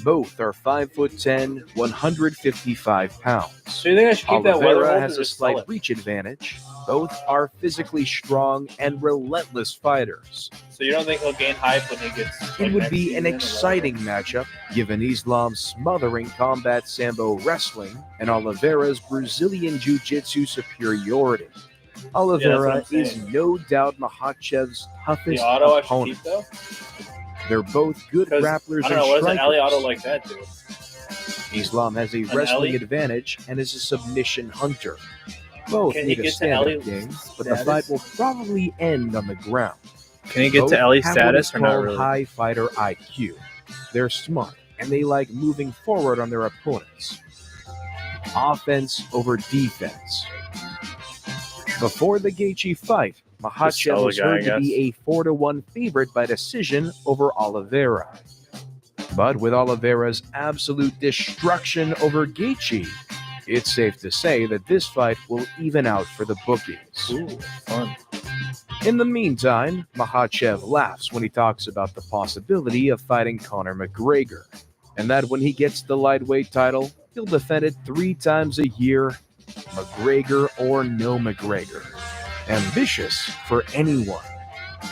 Both are 5'10", 155 pounds. So you think I should keep that weather Oliveira hold has or a just sell slight it? reach advantage. Both are physically strong and relentless fighters. So you don't think he'll gain hype when he gets? It would be an exciting matchup, given Islam's smothering combat sambo wrestling and Oliveira's Brazilian jiu-jitsu superiority. Oliveira Yeah, is no doubt Makhachev's toughest The auto I should opponent. keep though. They're both good grapplers I don't know. What and does an Ellie auto strikers. like that do? Islam has a An wrestling Ellie? advantage and is a submission hunter. Both Can he need a get to stand-up Ellie game, but the status? fight will probably end on the ground. Can he get Both to Ellie have what status is or not called really? high fighter IQ. They're smart, and they like moving forward on their opponents. Offense over defense. Before the Gaethje fight, Makhachev sell was the guy, heard I to be a 4-1 favorite by decision over Oliveira. But with Oliveira's absolute destruction over Gaethje, it's safe to say that this fight will even out for the bookies. Ooh, fun. In the meantime, Makhachev laughs when he talks about the possibility of fighting Conor McGregor, and that when he gets the lightweight title, he'll defend it 3 times a year, McGregor or no McGregor. Ambitious for anyone.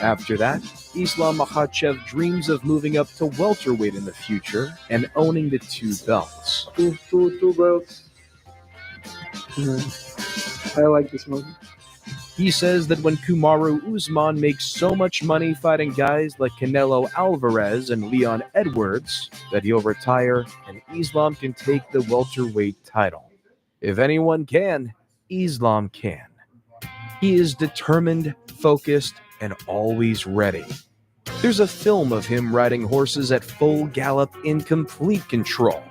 After that, Islam Makhachev dreams of moving up to welterweight in the future and owning the 2 belts. Two belts. I like this movie. He says that when Kamaru Usman makes so much money fighting guys like Canelo Alvarez and Leon Edwards that he'll retire and Islam can take the welterweight title. If anyone can, Islam can. He is determined, focused, and always ready. There's a film of him riding horses at full gallop in complete control.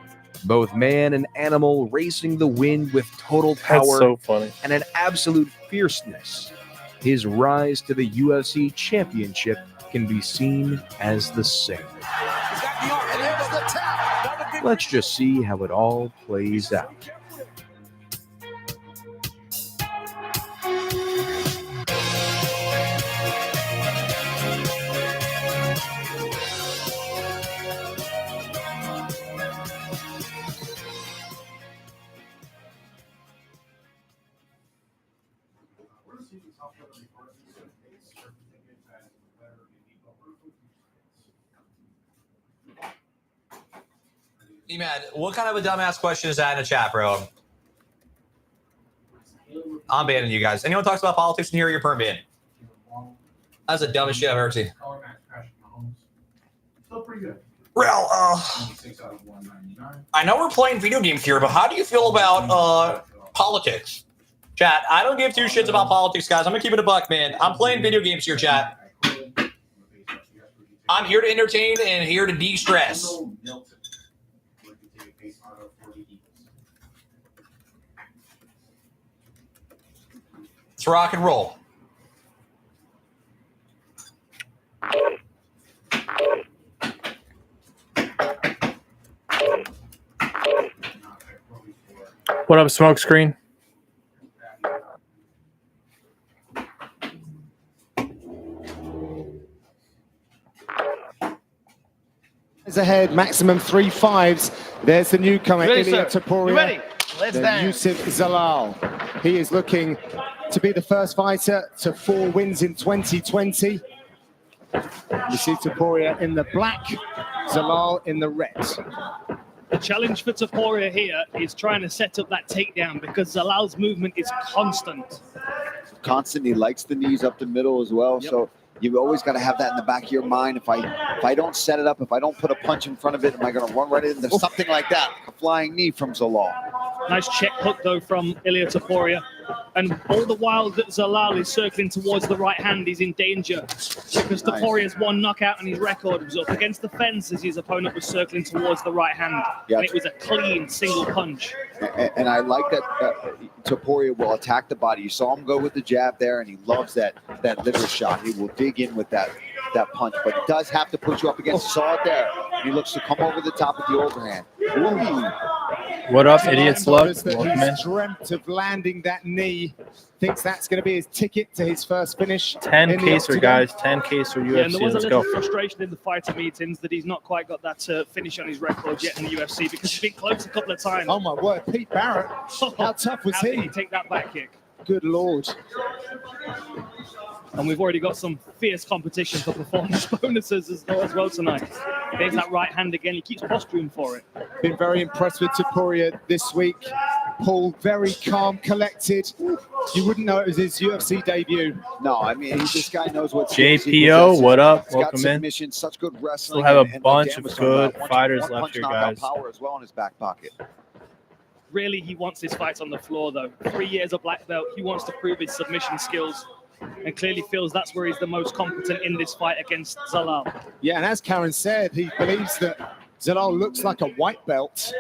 Both man and animal racing the wind with total power. That's so funny. And an absolute fierceness. His rise to the UFC championship can be seen as the same. Let's just see how it all plays out. E-Man, what kind of a dumbass question is that in the chat, bro? I'm banning you guys. Anyone talks about politics in here, you're perm banned. That's the dumbest shit I've ever seen. Still pretty good. Real, I know we're playing video games here, but how do you feel about politics? Chat, I don't give two shits about politics, guys. I'm gonna keep it a buck, man. I'm playing video games here, chat. I'm here to entertain and here to de-stress. Let's rock and roll. What up, Smokescreen? Is ahead, maximum 3 5s. There's the newcomer, Ilia Topuria. You ready? Let's dance. Yusuf Zalal. He is looking to be the first fighter to 4 wins in 2020. You see Topuria in the black, Zalal in the red. The challenge for Topuria here is trying to set up that takedown because Zalal's movement is constant. Constantly likes the knees up the middle as well. Yep. So you've always got to have that in the back of your mind. If I don't set it up, if I don't put a punch in front of it, am I going to run right into something like that? A flying knee from Zalal. Nice check hook, though, from Ilia Topuria. And all the while that Zalal is circling towards the right hand, he's in danger because Topuria's one knockout and his record was up against the fence as his opponent was circling towards the right hand. Yep. And it was a clean single punch. And I like that Topuria will attack the body. You saw him go with the jab there, and he loves that liver shot. He will dig in with that punch, but it does have to put you up against. You saw it there. He looks to come over the top of the overhand. Ooh. What up, Idiot Slug? He's dreamt of landing that knee. Thinks that's going to be his ticket to his first finish. 10 caser, guys. 10 caser UFC. Yeah, and there was Let's a little go. frustration in the fighter meetings that he's not quite got that finish on his record yet in the UFC because he's been close a couple of times. Oh my word, Pete Barrett. How tough was How did he? he take that back kick? Good Lord. And we've already got some fierce competition for performance bonuses as well tonight. There's that right hand again. He keeps posturing for it. Been very impressed with Topuria this week. Paul, very calm, collected. You wouldn't know it was his UFC debut. No, I mean, this guy knows what JPO, what up? He's got Welcome in. submission, such good wrestling. Still have a and bunch like Dan of was talking good about, fighters one left punch here, knockout guys. power as well in his back pocket. Really, he wants his fights on the floor, though. 3 years of black belt. He wants to prove his submission skills and clearly feels that's where he's the most competent in this fight against Zalal. Yeah, and as Karen said, he believes that Zalal looks like a white belt.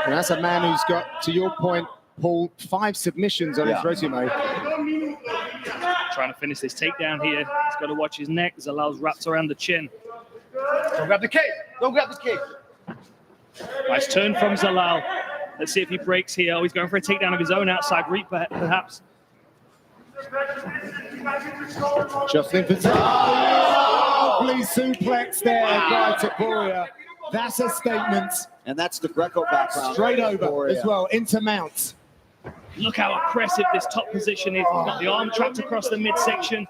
And that's a man who's got, to your point, Paul, 5 submissions on his resume. Trying to finish this takedown here. He's got to watch his neck. Zalal's wrapped around the chin. Don't grab the kick. Don't grab the kick. Nice turn from Zalal. Let's see if he breaks here. Oh, he's going for a takedown of his own outside reach, perhaps. Justin Patel. Lovely suplex there by Topuria. That's a statement. And that's the Greco background. Straight over Topuria. as well, into mount. Look how oppressive this top position is. He's got the arm trapped across the midsection.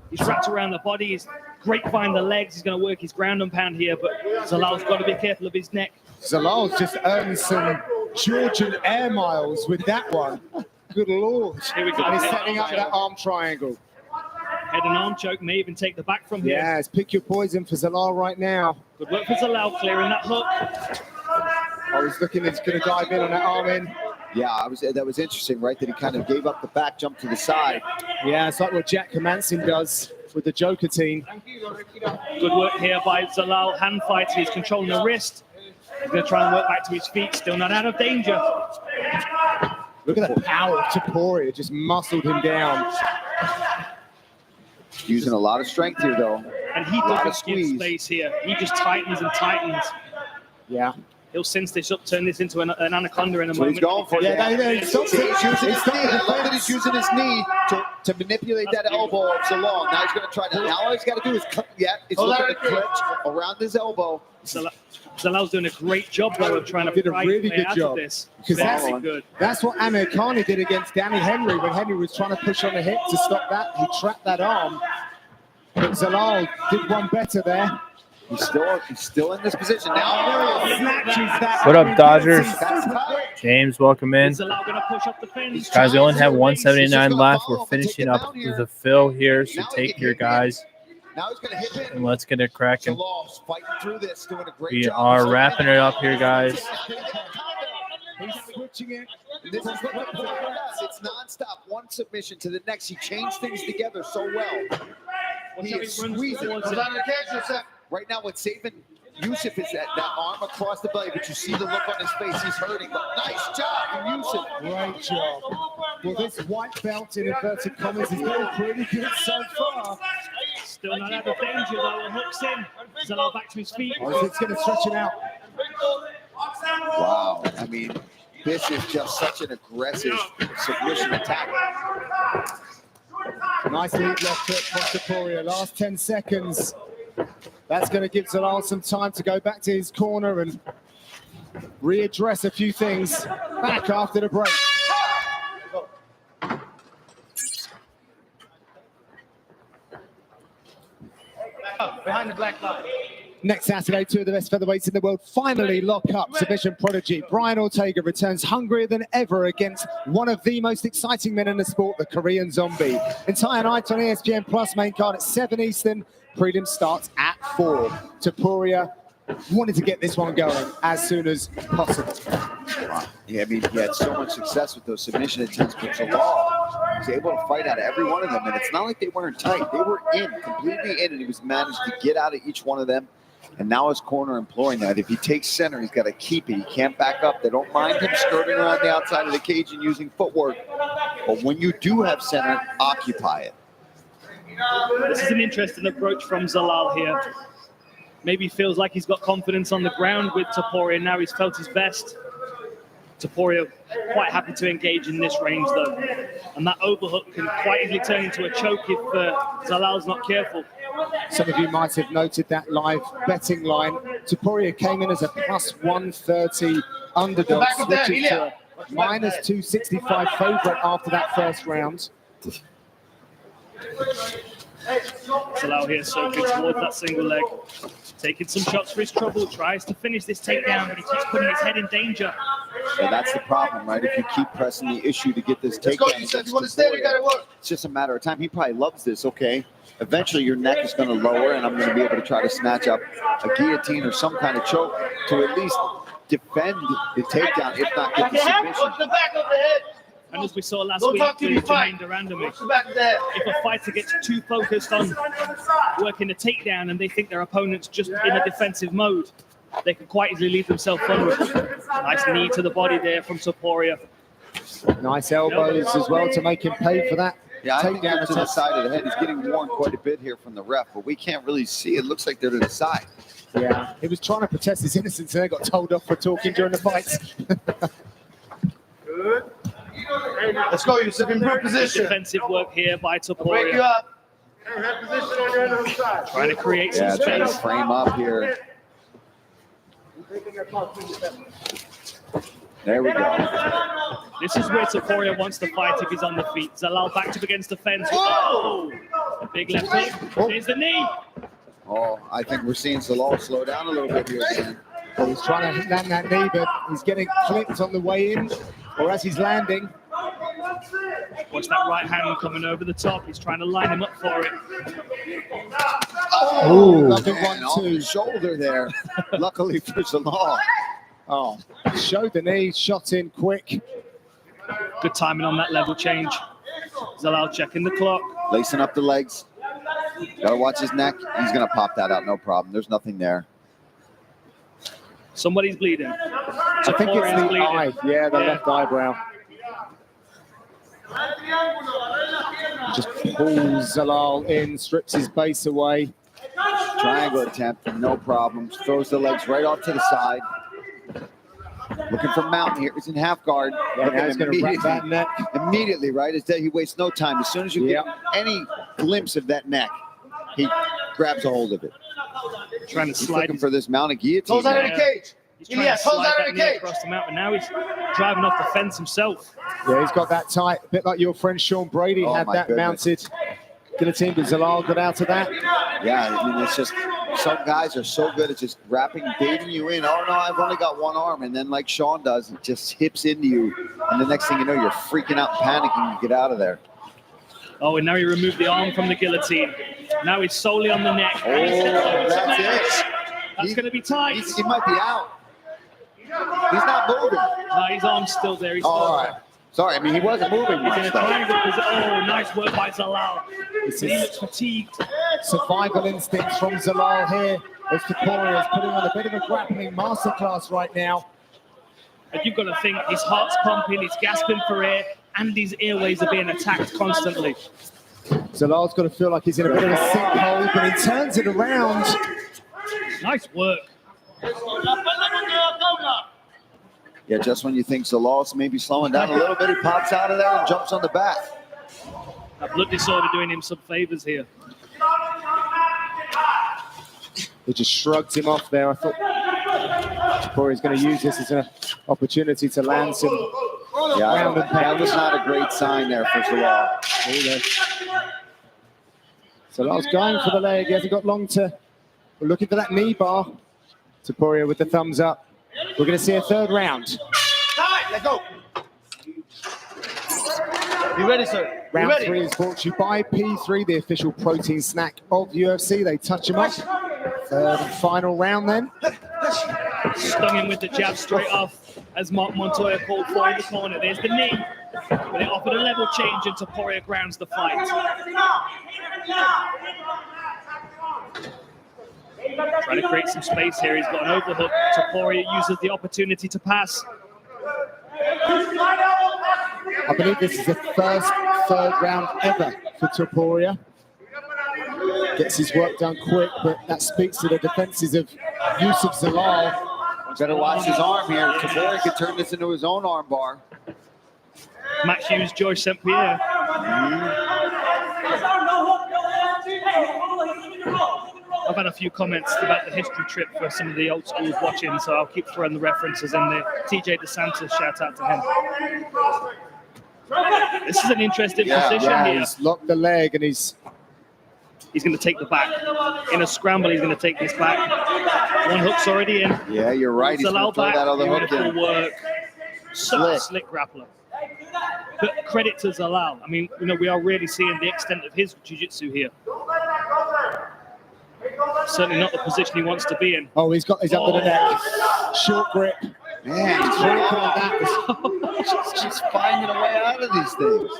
He's wrapped around the body. He's grapevine the legs. He's going to work his ground and pound here, but Zalal's got to be careful of his neck. Zalal's just earned some Georgian air miles with that one. Good Lord. Here we go. And he's setting up that arm triangle. Head and arm choke, may even take the back from here. Yes, pick your poison for Zalal right now. Good work for Zalal, clearing that hook. Oh, he's looking, he's going to dive in on that arm in. Yeah, that was interesting, right? That he kind of gave up the back, jumped to the side. Yeah, it's like what Jack Hermanson does with the Joker team. Good work here by Zalal, hand fighting. He's controlling the wrist. He's going to try and work back to his feet, still not out of danger. Look at the power of Topuria, just muscled him down. Using a lot of strength here, though. And he doesn't give space here. He just tightens and tightens. Yeah. He'll cinch this up, turn this into an anaconda in a So moment. he's going for it. He's using his knee to manipulate that elbow of Zalal. Now he's going to try to. Now all he's got to do is he's looking to clinch around his elbow. Zalal's doing a great job though of trying to did a really good job. This. Because Very good. That's what Amir Khani did against Danny Henry when Henry was trying to push on the hip to stop that. He trapped that arm. But Zalal did one better there. He's still in this position now. What up, Dodgers? James, welcome in. Guys, we only have 179 left. We're finishing up the fill here, so take your guys. And let's get it cracking. We are wrapping it up here, guys. He's switching it. This is what it's nonstop. One submission to the next. He changed things together so well. He is squeezing. Right now, what's saving Yusuf is that arm across the belly, but you see the look on his face. He's hurting, but nice job from Yusuf. Great job. Well, this white belt in inverted commas is doing pretty good so far. Still not out of danger though. The hook's in. Zalal back to his feet. Oh, it's going to stretch him out. Wow. I mean, this is just such an aggressive submission attack. Nice lead left foot from Topuria. Last 10 seconds. That's going to give Zalal some time to go back to his corner and readdress a few things back after the break. Behind the black line. Next Saturday, two of the best featherweights in the world finally lock up. Submission prodigy Brian Ortega returns hungrier than ever against one of the most exciting men in the sport, the Korean Zombie. Entire night on ESPN Plus, main card at 7 Eastern. Prelim starts at 4. Topuria wanted to get this one going as soon as possible. Wow. Yeah, I mean, he had so much success with those submission attempts, but Zalal was able to fight out of every one of them. And it's not like they weren't tight. They were completely in, and he was managed to get out of each one of them. And now his corner imploring that if he takes center, he's got to keep it. He can't back up. They don't mind him skirting around the outside of the cage and using footwork. But when you do have center, occupy it. This is an interesting approach from Zalal here. Maybe feels like he's got confidence on the ground with Topuria. Now he's felt his best. Topuria quite happy to engage in this range though. And that overhook can quite easily turn into a choke if Zalal's not careful. Some of you might have noted that live betting line. Topuria came in as a plus 130 underdog, switching to a minus 265 favorite after that first round. Zalal here soaking towards that single leg. Taking some shots for his trouble, tries to finish this takedown, but he keeps putting his head in danger. Yeah, that's the problem, right? If you keep pressing the issue to get this takedown, it's just a matter of time. He probably loves this, okay? Eventually your neck is going to lower, and I'm going to be able to try to snatch up a guillotine or some kind of choke to at least defend the takedown, if not get the submission. And as we saw last week with Jermaine Durandamy, if a fighter gets too focused on working the takedown and they think their opponent's just in a defensive mode, they can quite easily leave themselves vulnerable. Nice knee to the body there from Topuria. Nice elbows as well to make him pay for that. Yeah, I think to the side of the head. He's getting warned quite a bit here from the ref, but we can't really see. It looks like they're to the side. Yeah, he was trying to protest his innocence and they got told off for talking during the fights. Good. Let's go, Yusuf. In good position. Defensive work here by Topuria. Break you up. Have position on your other side. Trying to create some space. Trying to frame up here. There we go. This is where Topuria wants to fight if he's on the feet. Zalal backed up against the fence. Oh! A big left hook. Here's the knee. Oh, I think we're seeing Zalal slow down a little bit here, man. Well, he's trying to land that knee, but he's getting clipped on the way in, or as he's landing. Watch that right hand coming over the top. He's trying to line him up for it. Oh, lovely 1-2 shoulder there. Luckily for Zalal. Oh, showed the knee, shot in quick. Good timing on that level change. Zalal checking the clock. Lacing up the legs. Gotta watch his neck. He's gonna pop that out, no problem. There's nothing there. Somebody's bleeding. I think it's the eye. Yeah, the left eyebrow. Just pulls Zalal in, strips his base away. Triangle attempt, no problems. Throws the legs right off to the side. Looking for Mountain here. He's in half guard. Yeah, now he's going to wrap that neck. Immediately, right? He wastes no time. As soon as you get any glimpse of that neck, he grabs a hold of it. Trying to He's slide. looking for this mounted guillotine. Close out of the cage. He's trying to slide that knee across the mount, but now he's driving off the fence himself. Yeah, he's got that tight, a bit like your friend Sean Brady had that mounted guillotine, but Zalal got out of that. Yeah, I mean, it's just some guys are so good at just wrapping, baiting you in. Oh, no, I've only got one arm. And then like Sean does, it just hips into you. And the next thing you know, you're freaking out, panicking to get out of there. Oh, and now he removed the arm from the guillotine. Now he's solely on the neck. Oh, that's it. That's going to be tight. He might be out. He's not moving. No, his arm's still there. He's all right. Sorry, I mean, he wasn't moving. He's in a triangle. Oh, nice work by Zalal. He looks fatigued. Survival instincts from Zalal here. As Topuria is putting on a bit of a grappling masterclass right now. And you've got to think his heart's pumping, he's gasping for air, and his airways are being attacked constantly. Zalal's got to feel like he's in a bit of a sinkhole, but he turns it around. Nice work. Yeah, just when you think Zalal's maybe slowing down a little bit, he pops out of there and jumps on the back. That blood disorder doing him some favors here. He just shrugs him off there. I thought Topuria's going to use this as an opportunity to land some ground and pound. That was not a great sign there for Zalal. Zalal's going for the leg. He hasn't got long to. We're looking for that knee bar. Topuria with the thumbs up. We're going to see a third round. Let go. You ready, sir? Round 3 is brought to you by P3, the official protein snack of UFC. They touch him up. Third and final round then. Stung him with the jab straight off, as Mark Montoya called for in the corner. There's the knee, but it offered a level change, and Topuria grounds the fight. Trying to create some space here. He's got an overhook. Topuria uses the opportunity to pass. I believe this is the first third round ever for Topuria. Gets his work done quick, but that speaks to the defenses of Yusuf Zalal. Better watch his arm here. Topuria could turn this into his own arm bar. Matt Hughes, George St. Pierre. I've had a few comments about the history trip for some of the old schools watching, so I'll keep throwing the references in there. TJ DeSantis, shout out to him. This is an interesting position here. He's locked the leg and he's going to take the back. In a scramble, he's going to take this back. One hook's already in. Yeah, you're right. He's going to throw that other hook in. Beautiful work. Such a slick grappler. But credit to Zalal. I mean, we are really seeing the extent of his jiu-jitsu here. Certainly not the position he wants to be in. Oh, he's under the neck. Short grip. Man, he's working on that. Just finding a way out of these things.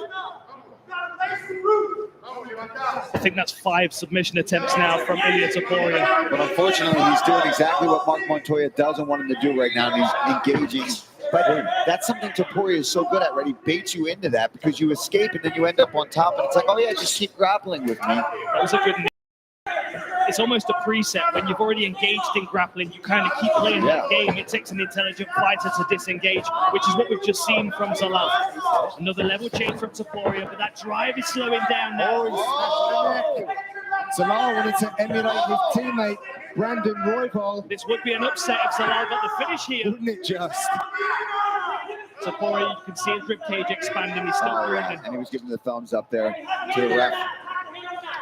I think that's 5 submission attempts now from Ilia Topuria. But unfortunately, he's doing exactly what Mark Montoya doesn't want him to do right now. And he's engaging. But that's something Topuria is so good at, right? He baits you into that because you escape and then you end up on top. And it's like, oh, yeah, just keep grappling with me. That was a good knee. It's almost a preset. When you've already engaged in grappling, you kind of keep playing that game. It takes an intelligent fighter to disengage, which is what we've just seen from Zalal. Another level change from Topuria, but that drive is slowing down now. Zalal wanted to emulate his teammate, Brandon Royval. This would be an upset if Zalal got the finish here. Wouldn't it just? Topuria, you can see his ribcage expanding. He's still breathing. And he was giving the thumbs up there to the ref.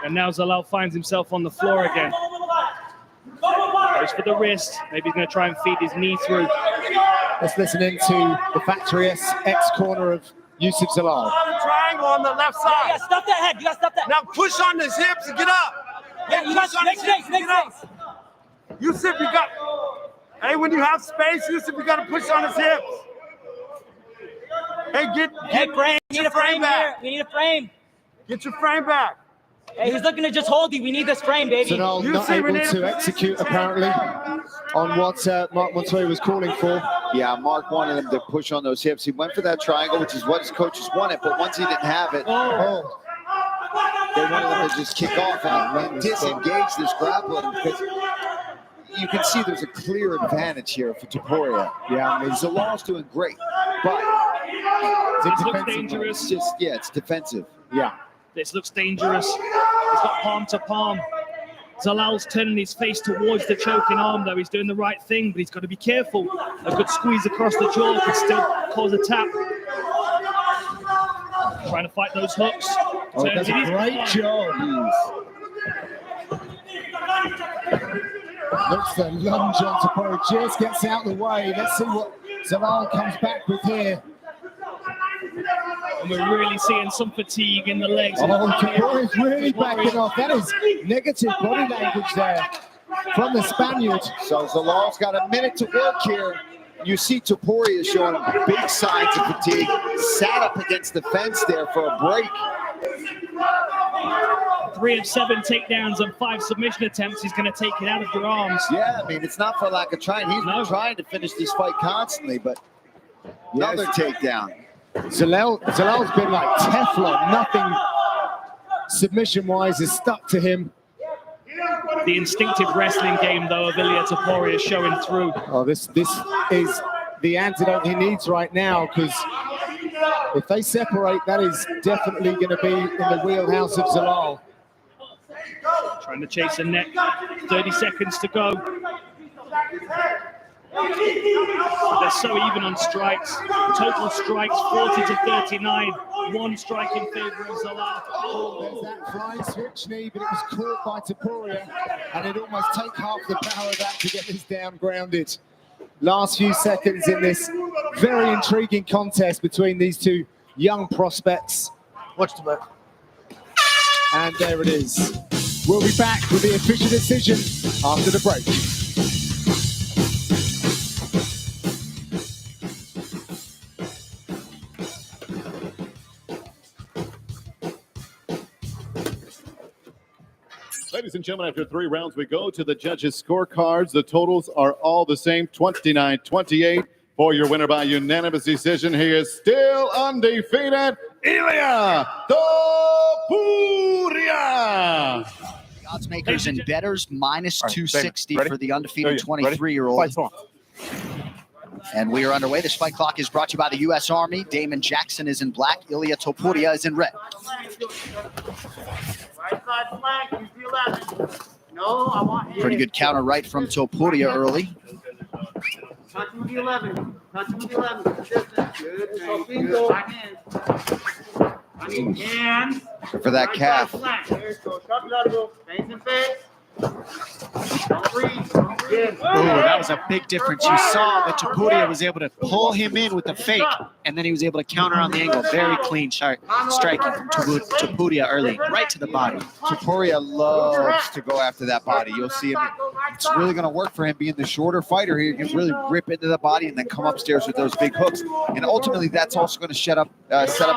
And now Zalal finds himself on the floor again. Goes for the wrist. Maybe he's going to try and feed his knee through. Let's listen into the factory ex-corner of Yusuf Zalal. Triangle on the left side. Yeah, stop that head. You gotta stop that. Now push on his hips and get up. Yeah, you got make space, make space. Yusuf, you got. Hey, when you have space, Yusuf, you got to push on his hips. Hey, get frame. We need a frame back. We need a frame. Get your frame back. Hey, he's looking to just hold you. We need this frame, baby. Zalal not able to execute, apparently, on what Mark Montoya was calling for. Yeah, Mark wanted him to push on those hips. He went for that triangle, which is what his coaches wanted, but once he didn't have it, they wanted him to just kick off and disengage this grappling, because you can see there's a clear advantage here for Topuria. Yeah, I mean, Zalal's doing great, but This looks dangerous. It's defensive. Yeah. This looks dangerous. He's got palm to palm. Zalal's turning his face towards the choking arm, though. He's doing the right thing, but he's got to be careful. A good squeeze across the jaw could still cause a tap. Trying to fight those hooks. That's a great job. Looks the lunge on Topuria, just gets out of the way. Let's see what Zalal comes back with here. And we're really seeing some fatigue in the legs. Topuria's really backing off. That is negative body language there from the Spaniard. So Zalal's got a minute to work here. You see Topuria showing big signs of fatigue. Sat up against the fence there for a break. 3 of 7 takedowns and 5 submission attempts. He's going to take it out of your arms. Yeah, I mean, it's not for lack of trying. He's been trying to finish this fight constantly, but another takedown. Zalal's been like Teflon. Nothing submission-wise is stuck to him. The instinctive wrestling game, though, of Ilia Topuria is showing through. Oh, this is the antidote he needs right now, because if they separate, that is definitely going to be in the wheelhouse of Zalal. Trying to chase a neck. 30 seconds to go. They're so even on strikes. Total strikes 40 to 39. 1 strike in favor of Zalal. There's that flying switch knee, but it was caught by Topuria, and it almost take half the power of that to get this down grounded. Last few seconds in this very intriguing contest between these two young prospects. Watch the back. And there it is. We'll be back with the official decision after the break. Ladies and gentlemen, after 3 rounds, we go to the judges' scorecards. The totals are all the same, 29-28. For your winner by unanimous decision, he is still undefeated, Ilia Topuria. Odds makers and bettors minus 260 for the undefeated 23-year-old. And we are underway. This fight clock is brought to you by the U.S. Army. Damon Jackson is in black. Ilia Topuria is in red. Pretty good counter right from Topuria early. Touch him with the 11. Touch him with the 11. Good. I need hands. For that calf. That was a big difference. You saw that Topuria was able to pull him in with the fake, and then he was able to counter on the angle. Very clean striking from Topuria early, right to the body. Topuria loves to go after that body. You'll see him. It's really going to work for him being the shorter fighter here. He can really rip into the body and then come upstairs with those big hooks. And ultimately, that's also going to set up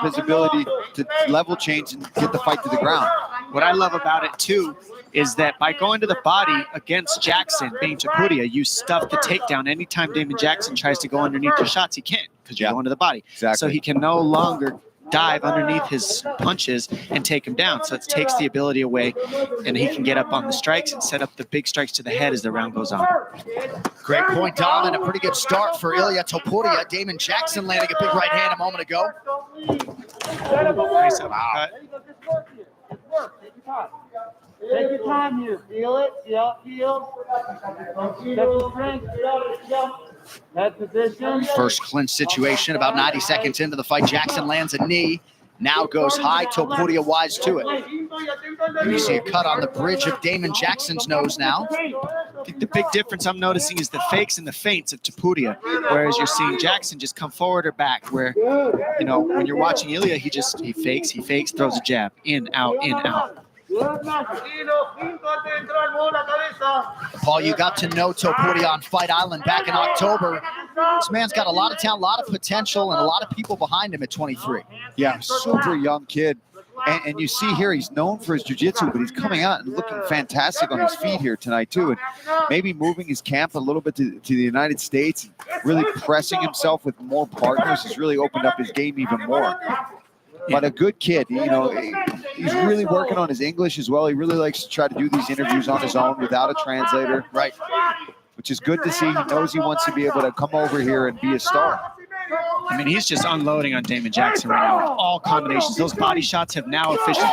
his ability to level change and get the fight to the ground. What I love about it, too, is that by going to the body against Jackson, being Topuria, you stuff the takedown. Anytime Damon Jackson tries to go underneath your shots, he can't, because you're going to the body. Exactly. So he can no longer dive underneath his punches and take him down. So it takes the ability away, and he can get up on the strikes and set up the big strikes to the head as the round goes on. Great point, Dom, and a pretty good start for Ilia Topuria. Damon Jackson landing a big right hand a moment ago. Nice uppercut. Take your time here. Feel it. See how it feels. Check your strength. First clinch situation, about 90 seconds into the fight. Jackson lands a knee, now goes high. Topuria wise to it. And you see a cut on the bridge of Damon Jackson's nose now. I think the big difference I'm noticing is the fakes and the feints of Topuria, whereas you're seeing Jackson just come forward or back, where, you know, when you're watching Ilya, he fakes, throws a jab, in, out, in, out. Paul, you got to know Topuria on Fight Island back in October. This man's got a lot of talent, a lot of potential, and a lot of people behind him at 23. Yeah, super young kid. And you see here, he's known for his jiu-jitsu, but he's coming out and looking fantastic on his feet here tonight, too. And maybe moving his camp a little bit to the United States, really pressing himself with more partners has really opened up his game even more. But a good kid, you know, he's really working on his English as well. He really likes to try to do these interviews on his own without a translator. Right. Which is good to see. He knows he wants to be able to come over here and be a star. I mean, he's just unloading on Damon Jackson right now. All combinations. Those body shots have now officially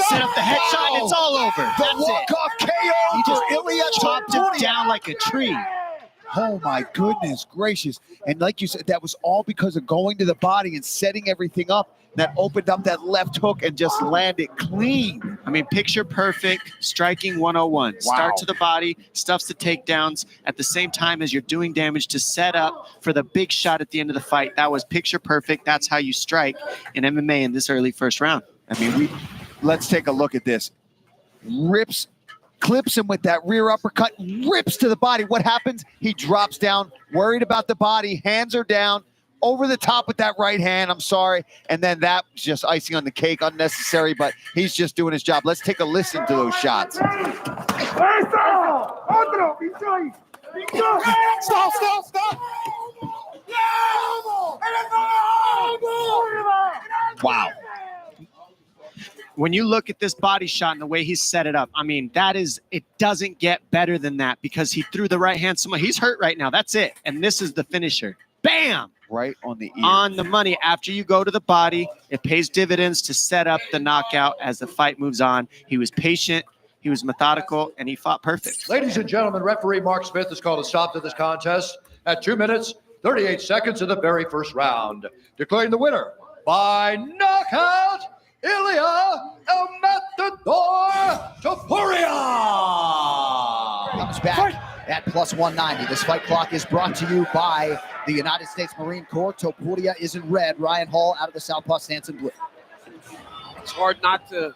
set up the headshot, and it's all over. That's walk-off it. KO. He just Ilya chopped him down like a tree. Oh my goodness gracious. And like you said, that was all because of going to the body and setting everything up. That opened up that left hook and just landed clean. I mean, picture perfect, striking 101. Wow. Start to the body, stuffs the takedowns at the same time as you're doing damage to set up for the big shot at the end of the fight. That was picture perfect. That's how you strike in MMA in this early first round. I mean, let's take a look at this. Clips him with that rear uppercut, rips to the body. What happens? He drops down, worried about the body, hands are down, over the top with that right hand, I'm sorry. And then that was just icing on the cake, unnecessary, but he's just doing his job. Let's take a listen to those shots. Stop. Wow. When you look at this body shot and the way he's set it up, I mean, it doesn't get better than that because he threw the right hand. He's hurt right now. That's it. And this is the finisher. Bam! Right on the ear. On the money. After you go to the body, it pays dividends to set up the knockout as the fight moves on. He was patient, he was methodical, and he fought perfect. Ladies and gentlemen, referee Mark Smith has called a stop to this contest at 2 minutes, 38 seconds of the very first round. Declaring the winner by knockout, Ilya El Matador Topuria. Comes back at plus 190. This fight clock is brought to you by the United States Marine Corps. Topuria is in red. Ryan Hall out of the southpaw stance in blue. It's hard not to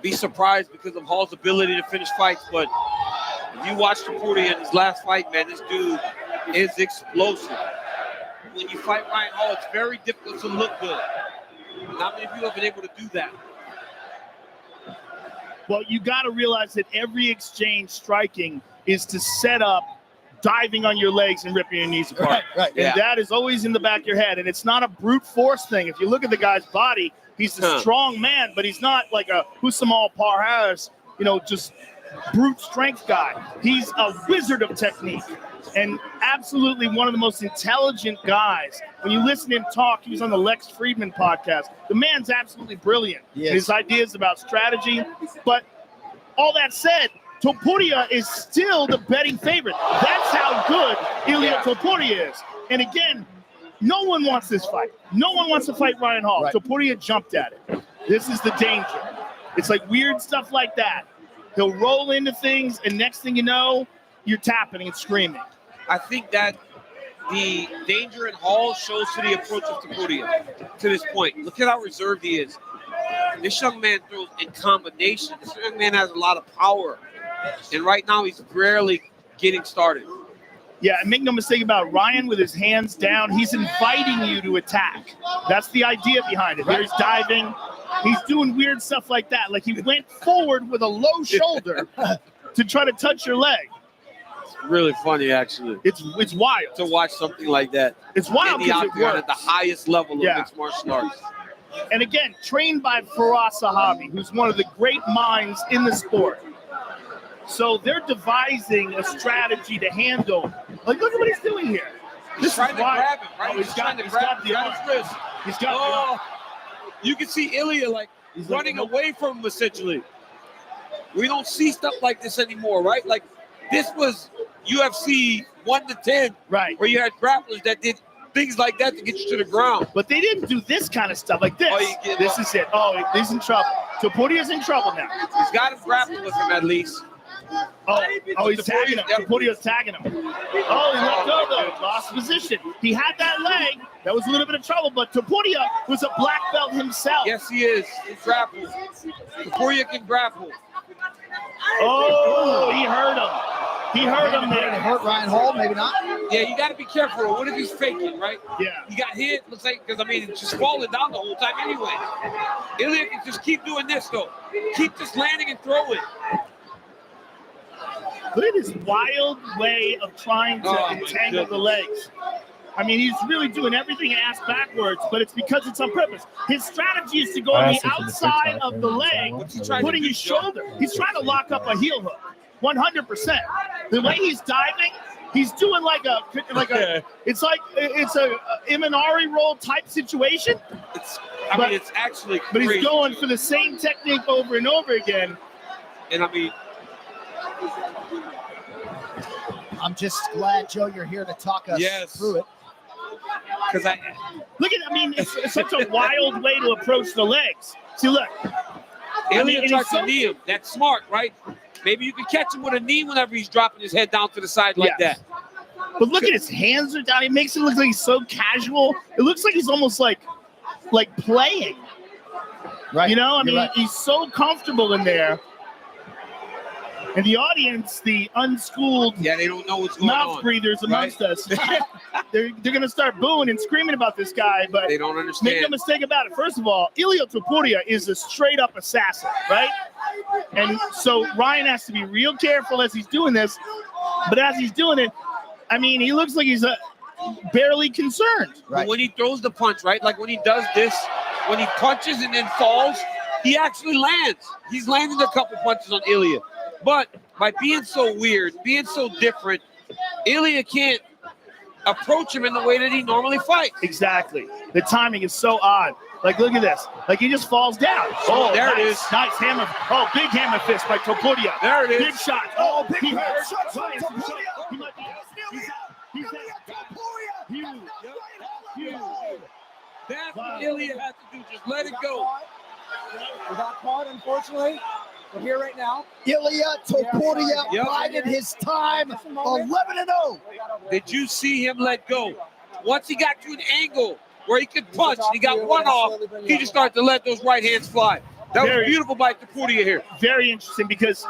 be surprised because of Hall's ability to finish fights, but if you watch Topuria in his last fight, man, this dude is explosive. When you fight Ryan Hall, it's very difficult to look good. Not many people have been able to do that. Well, you got to realize that every exchange striking is to set up diving on your legs and ripping your knees apart. Right. And that is always in the back of your head. And it's not a brute force thing. If you look at the guy's body, he's a strong man, but he's not like a Husamal Parhas, just brute strength guy. He's a wizard of technique and absolutely one of the most intelligent guys. When you listen to him talk, he was on the Lex Friedman podcast. The man's absolutely brilliant. Yes. His ideas about strategy. But all that said, Topuria is still the betting favorite. That's how good Ilya Topuria is. And again, no one wants this fight. No one wants to fight Ryan Hall. Right. Topuria jumped at it. This is the danger. It's like weird stuff like that. He'll roll into things, and next thing you know, you're tapping and screaming. I think that the danger in Hall shows to the approach of Topuria to this point. Look at how reserved he is. This young man throws in combination. This young man has a lot of power. And right now, he's barely getting started. Yeah, and make no mistake about it, Ryan with his hands down, he's inviting you to attack. That's the idea behind it. Right. He's diving. He's doing weird stuff like that. Like he went forward with a low shoulder to try to touch your leg. It's really funny, actually. It's wild. To watch something like that. It's wild in the because it octagon works. at the highest level of mixed martial arts. And again, trained by Firas Zahabi, who's one of the great minds in the sport. So they're devising a strategy to handle. Like, look at what he's doing here. He's trying to grab him, right? He's got his wrist. He's got you can see Ilya he's running away from him essentially. We don't see stuff like this anymore, right? Like this was UFC 1 to 10, right? Where you had grapplers that did things like that to get you to the ground. But they didn't do this kind of stuff like this. Oh, This is it. Oh, he's in trouble. Topuria's in trouble now. He's got him grappled with him at least. Oh, he's tagging him. Topuria's tagging him. Oh, he let go though. Lost position. He had that leg. That was a little bit of trouble, but Topuria was a black belt himself. Yes, he is. He grapples. Topuria can grapple. Oh, he hurt him. He hurt him there. Hurt Ryan Hall, maybe not. Yeah, you got to be careful. What if he's faking, right? Yeah. He got hit. Looks like, because I mean, it's just falling down the whole time anyway. Ilya can just keep doing this though. Keep just landing and throwing. Look at his wild way of trying to entangle the legs. I mean, he's really doing everything ass backwards, but it's because it's on purpose. His strategy is to go on the outside of the leg, putting his shoulder. He's trying to lock up a heel hook, 100%. The way he's diving, he's doing like a it's a Imanari roll type situation. I mean, it's actually crazy. But he's going for the same technique over and over again. And I mean, I'm just glad, Joe, you're here to talk us through it. Because it's such a wild way to approach the legs. See, look. Ilya tried to knee him. That's smart, right? Maybe you can catch him with a knee whenever he's dropping his head down to the side like that. But look at his hands are down. He makes it look like he's so casual. It looks like he's almost like playing. Right. You know, I mean, he's so comfortable in there. And the audience, the unschooled they don't know what's going mouth on. breathers amongst us, they're going to start booing and screaming about this guy. But they don't understand. Make no mistake about it. First of all, Ilya Topuria is a straight-up assassin, right? And so Ryan has to be real careful as he's doing this. But as he's doing it, I mean, he looks like he's barely concerned. But when he throws the punch, right? Like when he does this, when he punches and then falls, he actually lands. He's landed a couple punches on Ilya. But by being so weird, being so different, Ilya can't approach him in the way that he normally fights. Exactly. The timing is so odd. Like, look at this. Like, he just falls down. Oh, there it is. Nice hammer. Oh, big hammer fist by Topuria. There it is. Big shot. Oh, big He hurt. shots from Topuria. He might be. He's Huge. That's what Ilya has to do. Just let it go. We got caught, unfortunately. We're here right now. Ilya Topuria bided his time, 11-0. Did you see him let go? Once he got to an angle where he could punch, he got one off, he just started to let those right hands fly. That was beautiful by Topuria here. Very interesting because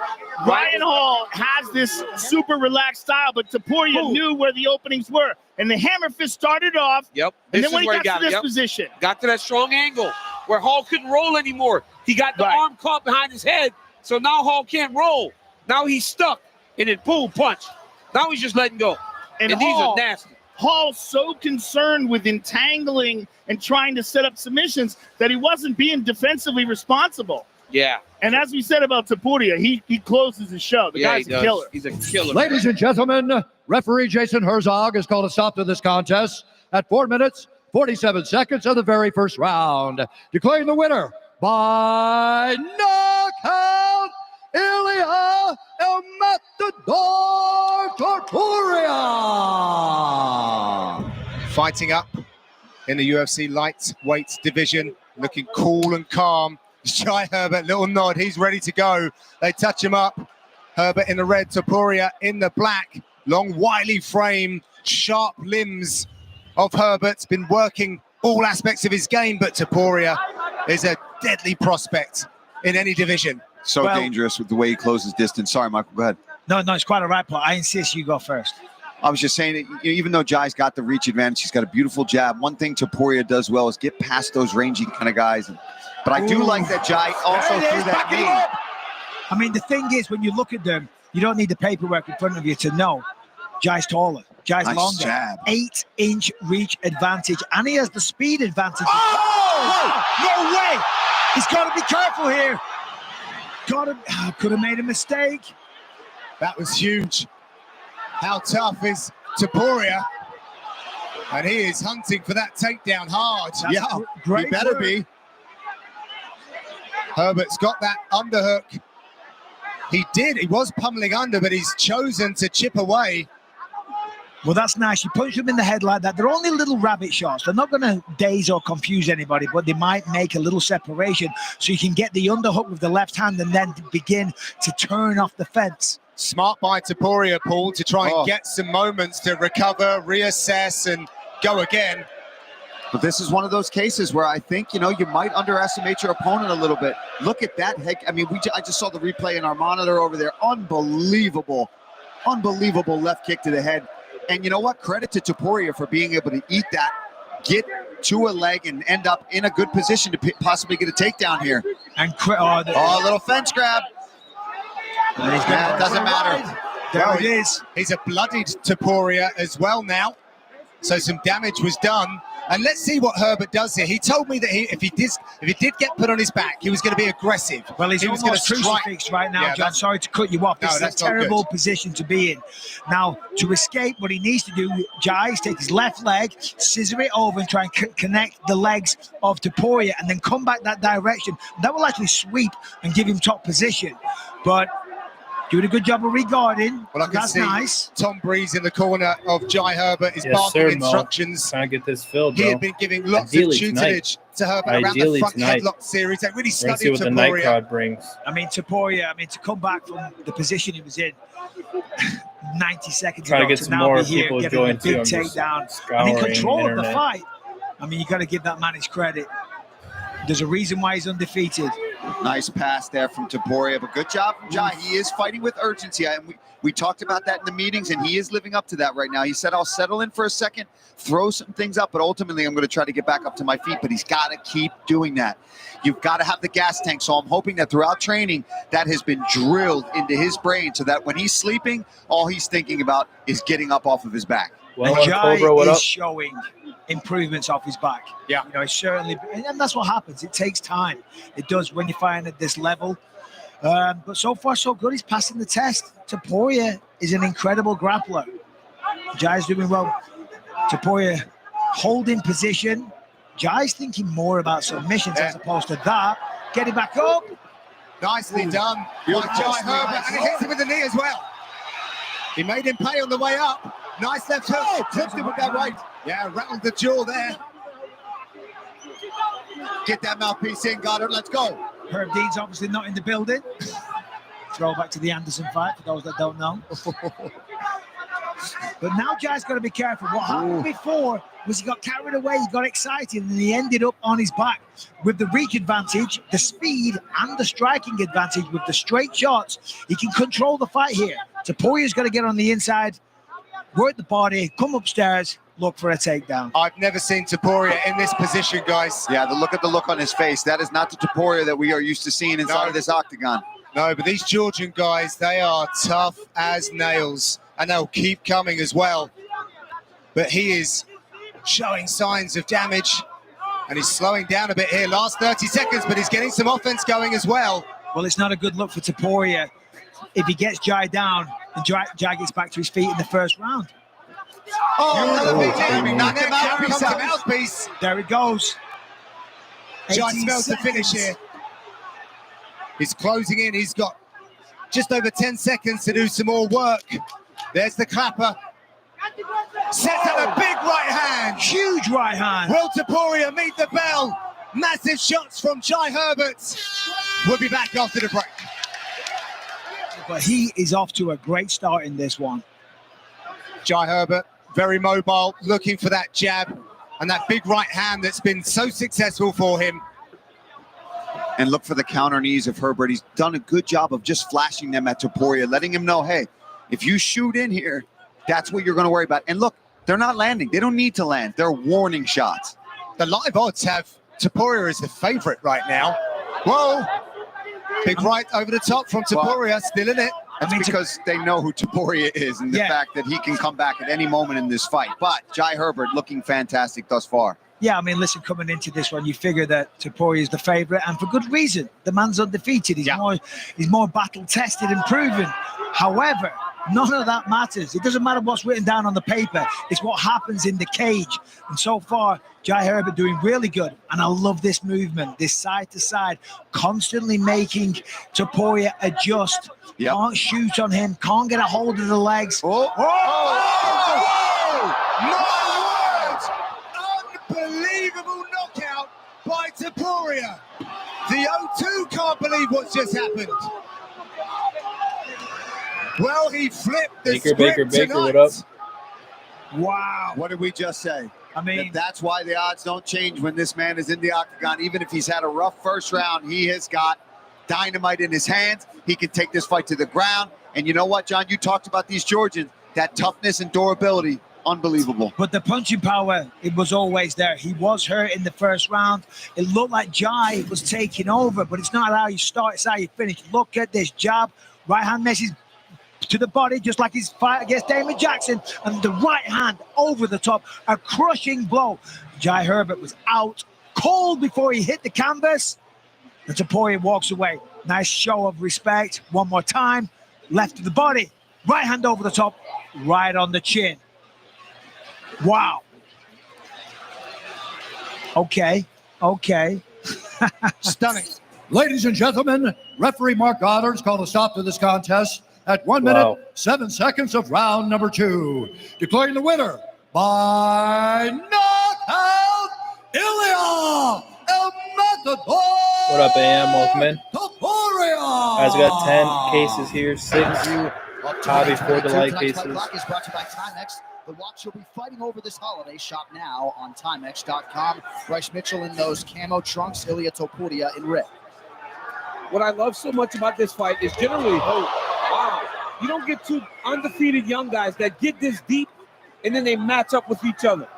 Ryan Hall has this super relaxed style, but Topuria knew where the openings were. And the hammer fist started off. Yep. And then when he got to this position. Got to that strong angle where Hall couldn't roll anymore. He got the arm caught behind his head. So now Hall can't roll. Now he's stuck. And then boom, punch. Now he's just letting go. And these are nasty. Hall's so concerned with entangling and trying to set up submissions that he wasn't being defensively responsible. Yeah. And as we said about Topuria, he closes his show. The guy's a killer. He's a killer. Ladies and gentlemen, referee Jason Herzog has called a stop to this contest at 4 minutes, 47 seconds of the very first round, declaring the winner by knockout, Ilya El Matador Topuria. Fighting up in the UFC lightweight division, looking cool and calm. Shy Herbert, little nod, he's ready to go. They touch him up. Herbert in the red, Topuria in the black. Long, wily frame, sharp limbs of Herbert. Been working all aspects of his game, but Topuria is a deadly prospect in any division. So dangerous with the way he closes distance. Sorry, Michael, go ahead. No, it's quite all right, Paul. I insist you go first. I was just saying, that, even though Jai's got the reach advantage, he's got a beautiful jab. One thing Topuria does well is get past those rangy kind of guys. But I do like that Jai also threw that knee. I mean, the thing is, when you look at them, you don't need the paperwork in front of you to know Jai's taller. Jai's Nice longer. jab. 8-inch reach advantage. And he has the speed advantage. Oh! No way! He's got to be careful here. Could have made a mistake. That was huge. How tough is Topuria? And he is hunting for that takedown hard. Great he better work. be. Herbert's got that underhook. He was pummeling under, but he's chosen to chip away. Well, that's nice. You punch them in the head like that. They're only little rabbit shots. They're not going to daze or confuse anybody, but they might make a little separation so you can get the underhook with the left hand and then begin to turn off the fence. Smart by Topuria, Paul, to try and get some moments to recover, reassess, and go again. But this is one of those cases where I think, you know, you might underestimate your opponent a little bit. Look at that head. I mean, I just saw the replay in our monitor over there. Unbelievable left kick to the head. And you know what? Credit to Topuria for being able to eat that, get to a leg, and end up in a good position to possibly get a takedown here. And a little fence grab. Yeah, it doesn't matter. There it is. He's a bloodied Topuria as well now. So some damage was done. And let's see what Herbert does here. He told me that if he did get put on his back, he was going to be aggressive. Well, he's was going to crucifixed right now, John. Sorry to cut you off. This is a terrible position to be in. Now, to escape, what he needs to do, Jai, is take his left leg, scissor it over, and try and connect the legs of Topuria, and then come back that direction. That will actually sweep and give him top position. But doing a good job of regarding. Well, I can That's see nice. Tom Breeze in the corner of Jai Herbert is Yes, barking sir, Mo. instructions. Trying to get this filled, He bro. had been giving lots Ideally of tutelage to Herbert around the Ideally front tonight. headlock series. They really We're gonna see studied what the night Topuria. crowd brings. I mean, Topuria, to come back from the position he was in 90 seconds Trying to ago get some now more be here people getting a joined, big too. I'm just takedown and in scouring control of the internet. fight. I mean, you got to give that man his credit. There's a reason why he's undefeated. Nice pass there from Topuria, but good job from Jai. He is fighting with urgency, and we talked about that in the meetings, and he is living up to that right now. He said, I'll settle in for a second, throw some things up, but ultimately I'm going to try to get back up to my feet, but he's got to keep doing that. You've got to have the gas tank, so I'm hoping that throughout training, that has been drilled into his brain so that when he's sleeping, all he's thinking about is getting up off of his back. And Jai is showing improvements off his back. Yeah. It's certainly, and that's what happens. It takes time. It does when you find at this level. But so far, so good. He's passing the test. Topuria is an incredible grappler. Jai's doing well. Topuria holding position. Jai's thinking more about submissions as opposed to that. Getting back up. Nicely done by Jai Herbert, and he hits him with the knee as well. He made him pay on the way up. Nice left hook. Flipped him with that right. Yeah, rattled the jaw there. Get that mouthpiece in, Goddard. Let's go. Herb Dean's obviously not in the building. Throwback to the Anderson fight, for those that don't know. But now Jai's got to be careful. What happened before was he got carried away, he got excited, and he ended up on his back. With the reach advantage, the speed, and the striking advantage with the straight shots, he can control the fight here. Topuria's got to get on the inside, work the body, come upstairs, look for a takedown. I've never seen Topuria in this position, guys. Yeah, look at the look on his face. That is not the Topuria that we are used to seeing inside of this octagon. No, but these Georgian guys, they are tough as nails, and they'll keep coming as well. But he is showing signs of damage, and he's slowing down a bit here. Last 30 seconds, but he's getting some offense going as well. Well, it's not a good look for Topuria if he gets Jai down and Jai gets back to his feet in the first round. Another big knee. Knock him out. Comes the mouthpiece. There it goes. Jai smells the finish here. He's closing in. He's got just over 10 seconds to do some more work. There's the clapper. Sets up a big right hand. Huge right hand. Will Topuria meet the bell? Massive shots from Jai Herbert. We'll be back after the break. But he is off to a great start in this one. Jai Herbert, very mobile, looking for that jab and that big right hand that's been so successful for him. And look for the counter knees of Herbert. He's done a good job of just flashing them at Topuria, letting him know, hey, if you shoot in here, that's what you're going to worry about. And look, they're not landing. They don't need to land. They're warning shots. The live odds have Topuria as the favorite right now. Whoa. Big right over the top from Topuria, still in it. That's because they know who Topuria is and the fact that he can come back at any moment in this fight. But Jai Herbert looking fantastic thus far. Yeah, I mean, listen, coming into this one, you figure that Topuria is the favorite, and for good reason. The man's undefeated. He's more battle-tested and proven. However, none of that matters. It doesn't matter what's written down on the paper. It's what happens in the cage. And so far, Jai Herbert doing really good. And I love this movement, this side-to-side, constantly making Topuria adjust. Can't shoot on him, can't get a hold of the legs. My word! Unbelievable knockout by Topuria. The O2 can't believe what's just happened. Well, he flipped the script tonight. What up? Wow. What did we just say? I mean, that's why the odds don't change when this man is in the octagon. Even if he's had a rough first round, he has got dynamite in his hands. He can take this fight to the ground. And you know what, John? You talked about these Georgians, that toughness and durability, unbelievable. But the punching power, it was always there. He was hurt in the first round. It looked like Jai was taking over, but it's not how you start, it's how you finish. Look at this jab, right hand messes to the body, just like his fight against Damon Jackson, and the right hand over the top, a crushing blow. Jai Herbert was out cold before he hit the canvas, and Topuria walks away. Nice show of respect. One more time, left to the body, right hand over the top, right on the chin. Wow. Okay. Stunning. Ladies and gentlemen, referee Mark Goddard's called a stop to this contest at 1 minute, 7 seconds of round number 2. Declaring the winner by knockout, Ilya El Matador. What up, AM? Welcome in. Topuria. Guys, got 10 cases here, 6 hobby 4 delight cases. Block is brought to you by Timex. The watch you'll be fighting over this holiday. Shop now on Timex.com. Bryce Mitchell in those camo trunks. Ilya Topuria in red. What I love so much about this fight is generally, you don't get two undefeated young guys that get this deep and then they match up with each other.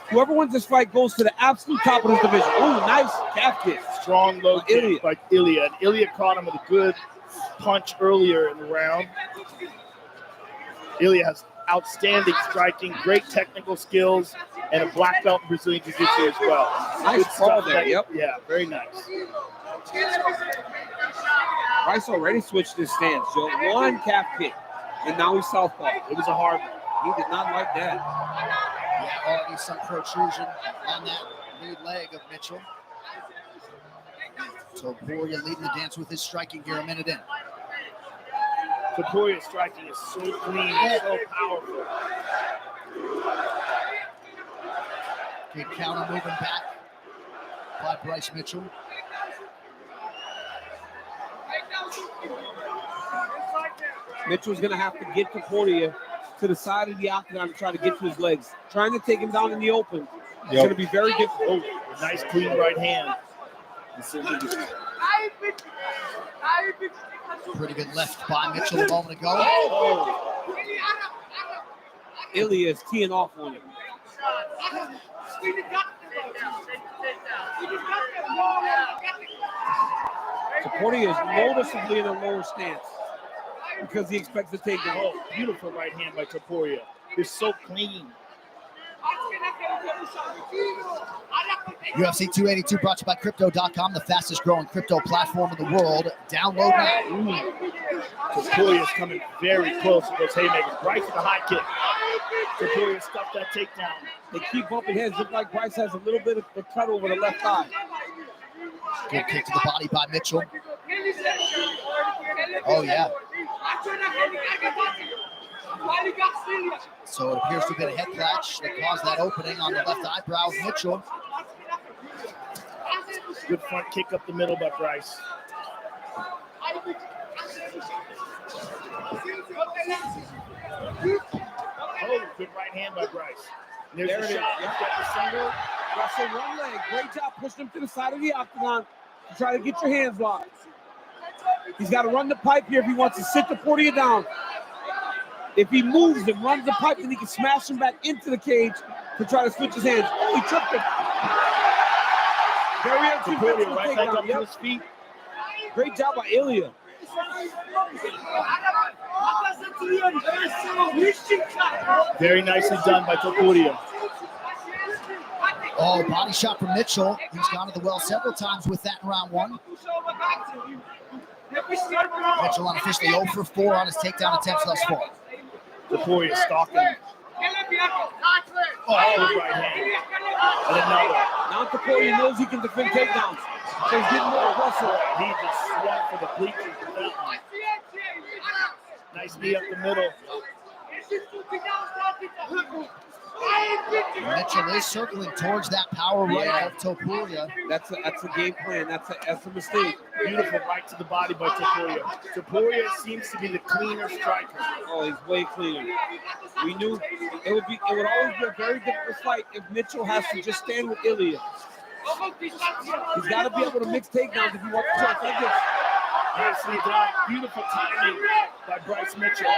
Whoever wins this fight goes to the absolute top of this division. Ooh, nice calf kick. Strong low kick by Ilya. And Ilya caught him with a good punch earlier in the round. Ilya has outstanding striking, great technical skills, and a black belt in Brazilian Jiu-Jitsu as well. Nice call there, yep. Yeah, very nice. Bryce already switched his stance, Joe. One calf kick, and now he's southpaw. It was a hard one. He did not like that. Yeah, already some protrusion on that lead leg of Mitchell. Topuria leading the dance with his striking here a minute in. Topuria's striking is so clean, so powerful. Good counter moving back by Bryce Mitchell. Mitchell's going to have to get Topuria to the side of the octagon to try to get to his legs. Trying to take him down in the open is going to be very difficult. Oh, nice clean right hand. Pretty good left by Mitchell a moment ago. Oh. Ilya is teeing off on him. Topuria is noticeably in a lower stance because he expects to take the hold. Beautiful right hand by Topuria. It's so clean. UFC 282 brought to you by Crypto.com, the fastest growing crypto platform in the world. Download now. Topuria's coming very close to those haymakers. Bryce with a high kick. Topuria stuffed that takedown. They keep bumping heads. Look like Bryce has a little bit of a cut over the left eye. Good kick to the body by Mitchell. Oh, yeah. So it appears to have been a head clutch that caused that opening on the left eyebrow of Mitchell. Good front kick up the middle by Bryce. Oh, good right hand by Bryce. There's There the it is. shot. He's got the single. Wrestle one leg. Great job. Pushing him to the side of the octagon to try to get your hands locked. He's got to run the pipe here if he wants to sit Topuria down. If he moves and runs the pipe, then he can smash him back into the cage to try to switch his hands. He tripped him. Very Topuria right back up to his feet. Great job by Ilya. Very nicely done by Topuria. Oh, body shot from Mitchell. He's gone to the well several times with that in round one. Mitchell unofficially 0 for 4 on his takedown attempts thus far. Topuria stalking him. Oh, good right hand. And another. Now Topuria knows he can defend takedowns. So he's getting more aggressive. He just swung for the bleachers with that one. Nice knee up the middle. Mitchell is circling towards that power right of Topuria. That's a game plan. That's a mistake. Beautiful right to the body by Topuria. Topuria seems to be the cleaner striker. Oh, he's way cleaner. We knew it would always be a very difficult fight if Mitchell has to just stand with Ilya. He's got to be able to mix takedowns if he wants to fight like this. Nicely done. Beautiful timing by Bryce Mitchell. Oh,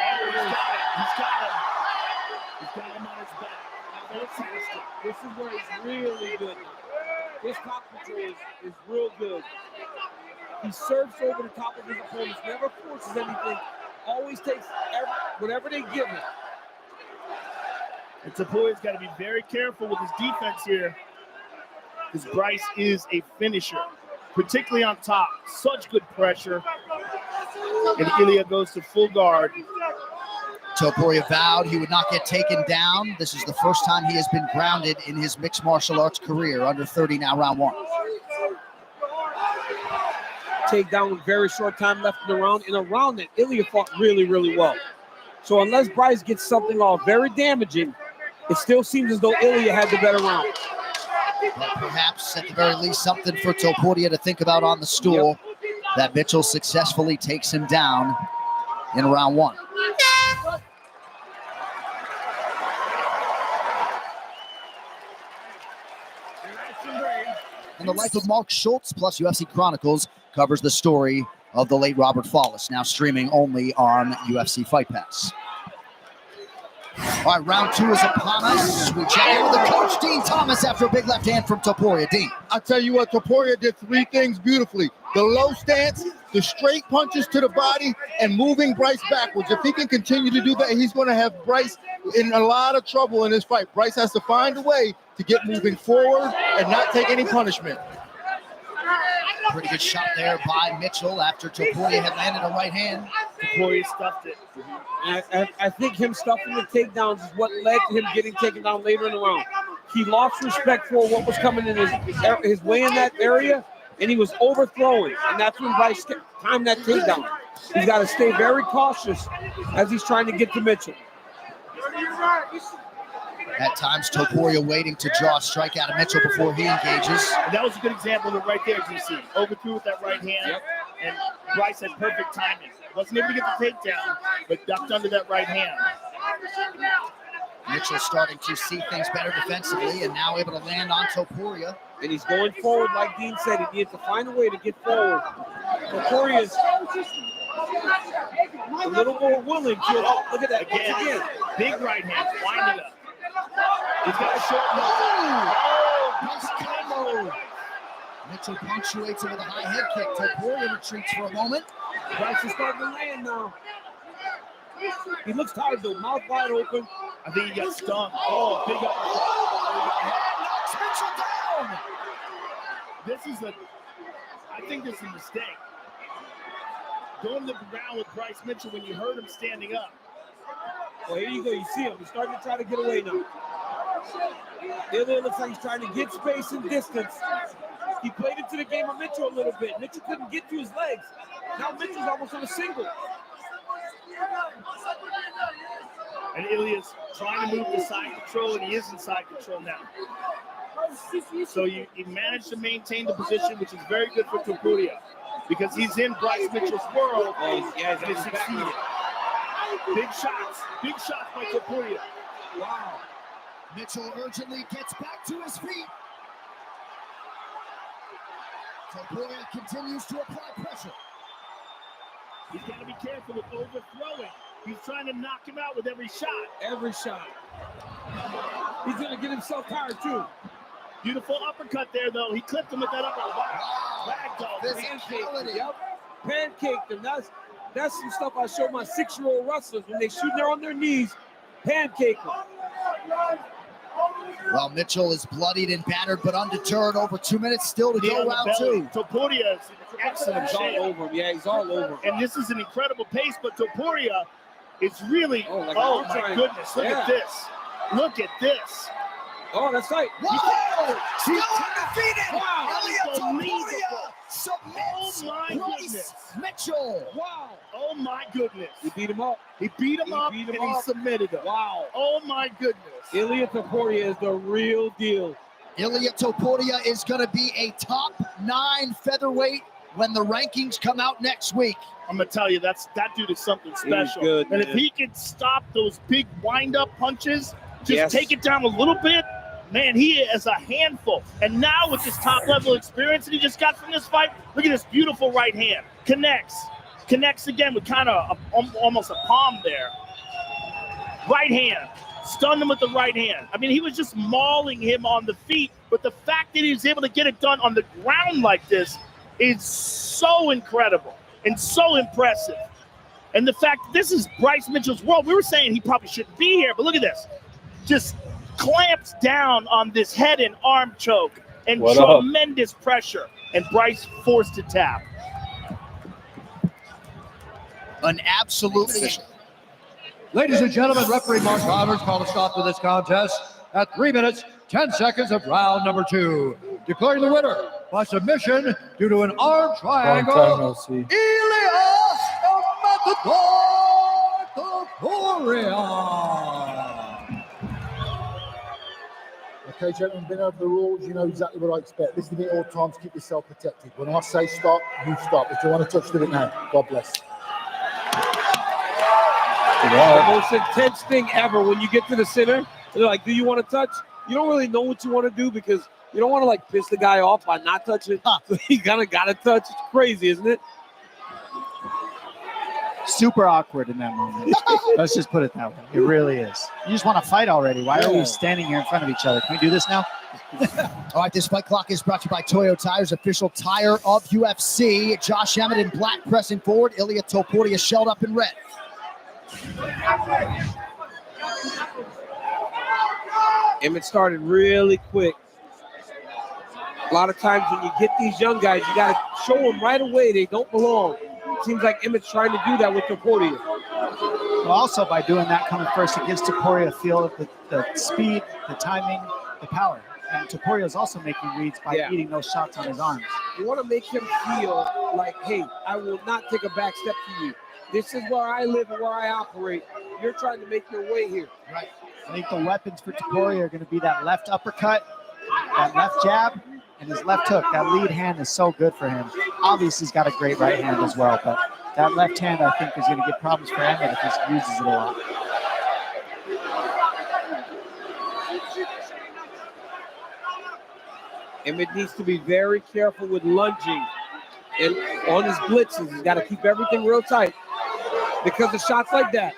he's got him on his back. This is where he's really good. His top control is real good. He serves over the top of his opponents, never forces anything, always takes whatever they give him. And Topuria's got to be very careful with his defense here, because Bryce is a finisher, particularly on top. Such good pressure. And Ilya goes to full guard. Topuria vowed he would not get taken down. This is the first time he has been grounded in his mixed martial arts career. Under 30 now, round one. Takedown with very short time left in the round. In a round that Ilya fought really, really well. So unless Bryce gets something off very damaging, it still seems as though Ilya had the better round. But perhaps, at the very least, something for Topuria to think about on the stool. That Mitchell successfully takes him down in round one. And the life of Mark Schultz plus UFC Chronicles covers the story of the late Robert Follis, now streaming only on UFC Fight Pass. All right, round two is upon us. We check in with the coach, Dean Thomas, after a big left hand from Topuria. Dean. I tell you what, Topuria did three things beautifully. The low stance, the straight punches to the body, and moving Bryce backwards. If he can continue to do that, he's going to have Bryce in a lot of trouble in this fight. Bryce has to find a way to get moving forward and not take any punishment. Pretty good shot there by Mitchell after Topuria had landed a right hand. Topuria stuffed it. I think him stuffing the takedowns is what led to him getting taken down later in the round. He lost respect for what was coming in his way in that area, and he was overthrowing, and that's when Bryce timed that takedown. He's got to stay very cautious as he's trying to get to Mitchell. At times, Topuria waiting to draw a strike out of Mitchell before he engages. And that was a good example of it right there, DC. Overthrew with that right hand, and Bryce had perfect timing. Wasn't able to get the takedown, but ducked under that right hand. Mitchell starting to see things better defensively and now able to land on Topuria. And he's going forward, like Dean said. He needs to find a way to get forward. Topuria's a little more willing to. Oh, look at that. Again. Big right hand, winding up. He's got a short Nice combo. Mitchell punctuates it with a high head kick. Topuria retreats for a moment. Bryce is starting to land now. He looks tired though, mouth wide open. I think he got stung. Oh, big up. This is I think this is a mistake. Going to the ground with Bryce Mitchell when you heard him standing up. Well, here you go. You see him. He's starting to try to get away now. Ilya looks like he's trying to get space and distance. He played into the game of Mitchell a little bit. Mitchell couldn't get to his legs. Now Mitchell's almost on a single. And Ilya's trying to move to side control, and he is in side control now. So he managed to maintain the position, which is very good for Topuria, because he's in Bryce Mitchell's world, and he's succeeded. Big shots by Topuria. Wow. Mitchell urgently gets back to his feet. Topuria continues to apply pressure. He's got to be careful with overthrowing. He's trying to knock him out with every shot. Every shot. He's going to get himself tired, too. Beautiful uppercut there, though. He clipped him with that uppercut. Wow. Pancaked. Yep. Pancaked him. That's some stuff I show my 6-year-old wrestlers when they shoot there on their knees. Pancake them. Well, Mitchell is bloodied and battered, but undeterred. Over 2 minutes still to go round two. Topuria is excellent. He's all over him. Yeah, he's all over him. And this is an incredible pace, but Topuria is really, oh my goodness, look at this. Look at this. Oh, that's right. Whoa! Still undefeated. Wow. Ilya Topuria submits. Oh Bryce Mitchell. Wow. Oh, my goodness. He beat him up. He beat him up and he submitted him. Wow. Oh, my goodness. Ilia Topuria is the real deal. Ilia Topuria is going to be a top 9 featherweight when the rankings come out next week. I'm going to tell you, that dude is something special. Good, and man. if he can stop those big wind-up punches, just take it down a little bit, man, he is a handful. And now with this top-level experience that he just got from this fight, look at this beautiful right hand. Connects again with kind of almost a palm there. Right hand. Stunned him with the right hand. I mean, he was just mauling him on the feet, but the fact that he was able to get it done on the ground like this is so incredible and so impressive. And the fact that this is Bryce Mitchell's world, we were saying he probably shouldn't be here, but look at this. Just clamps down on this head and arm choke and tremendous pressure. And Bryce forced to tap. An absolutely... Ladies and gentlemen, referee Mark Roberts called a stop to this contest at 3 minutes, 10 seconds of round number 2. Declaring the winner by submission due to an arm triangle, Ilia Topuria. Okay, gentlemen, been over the rules. You know exactly what I expect. Listen to me all the time to keep yourself protected. When I say stop, you stop. If you want to touch, do it now. God bless. The most intense thing ever when you get to the center, they're like, do you want to touch? You don't really know what you want to do because you don't want to like piss the guy off by not touching. So you gotta touch. It's crazy, isn't it? Super awkward in that moment. Let's just put it that way. It really is. You just want to fight already. Why are we standing here in front of each other? Can we do this now? All right, this fight clock is brought to you by Toyo Tires, official tire of UFC. Josh Emmett in black pressing forward. Ilia Topuria shelled up in red. Emmett started really quick. A lot of times when you get these young guys, you got to show them right away they don't belong. It seems like Emmett's trying to do that with Topuria. Well, also by doing that, coming first, it gives Topuria feel the speed, the timing, the power. And Topuria is also making reads by eating those shots on his arms. You want to make him feel like, hey, I will not take a back step to you. This is where I live and where I operate. You're trying to make your way here. Right. I think the weapons for Topuria are going to be that left uppercut, that left jab, and his left hook. That lead hand is so good for him. Obviously, he's got a great right hand as well, but that left hand, I think, is going to give problems for Emmett if he uses it a lot. Emmett needs to be very careful with lunging. And on his blitzes, he's got to keep everything real tight because of shots like that.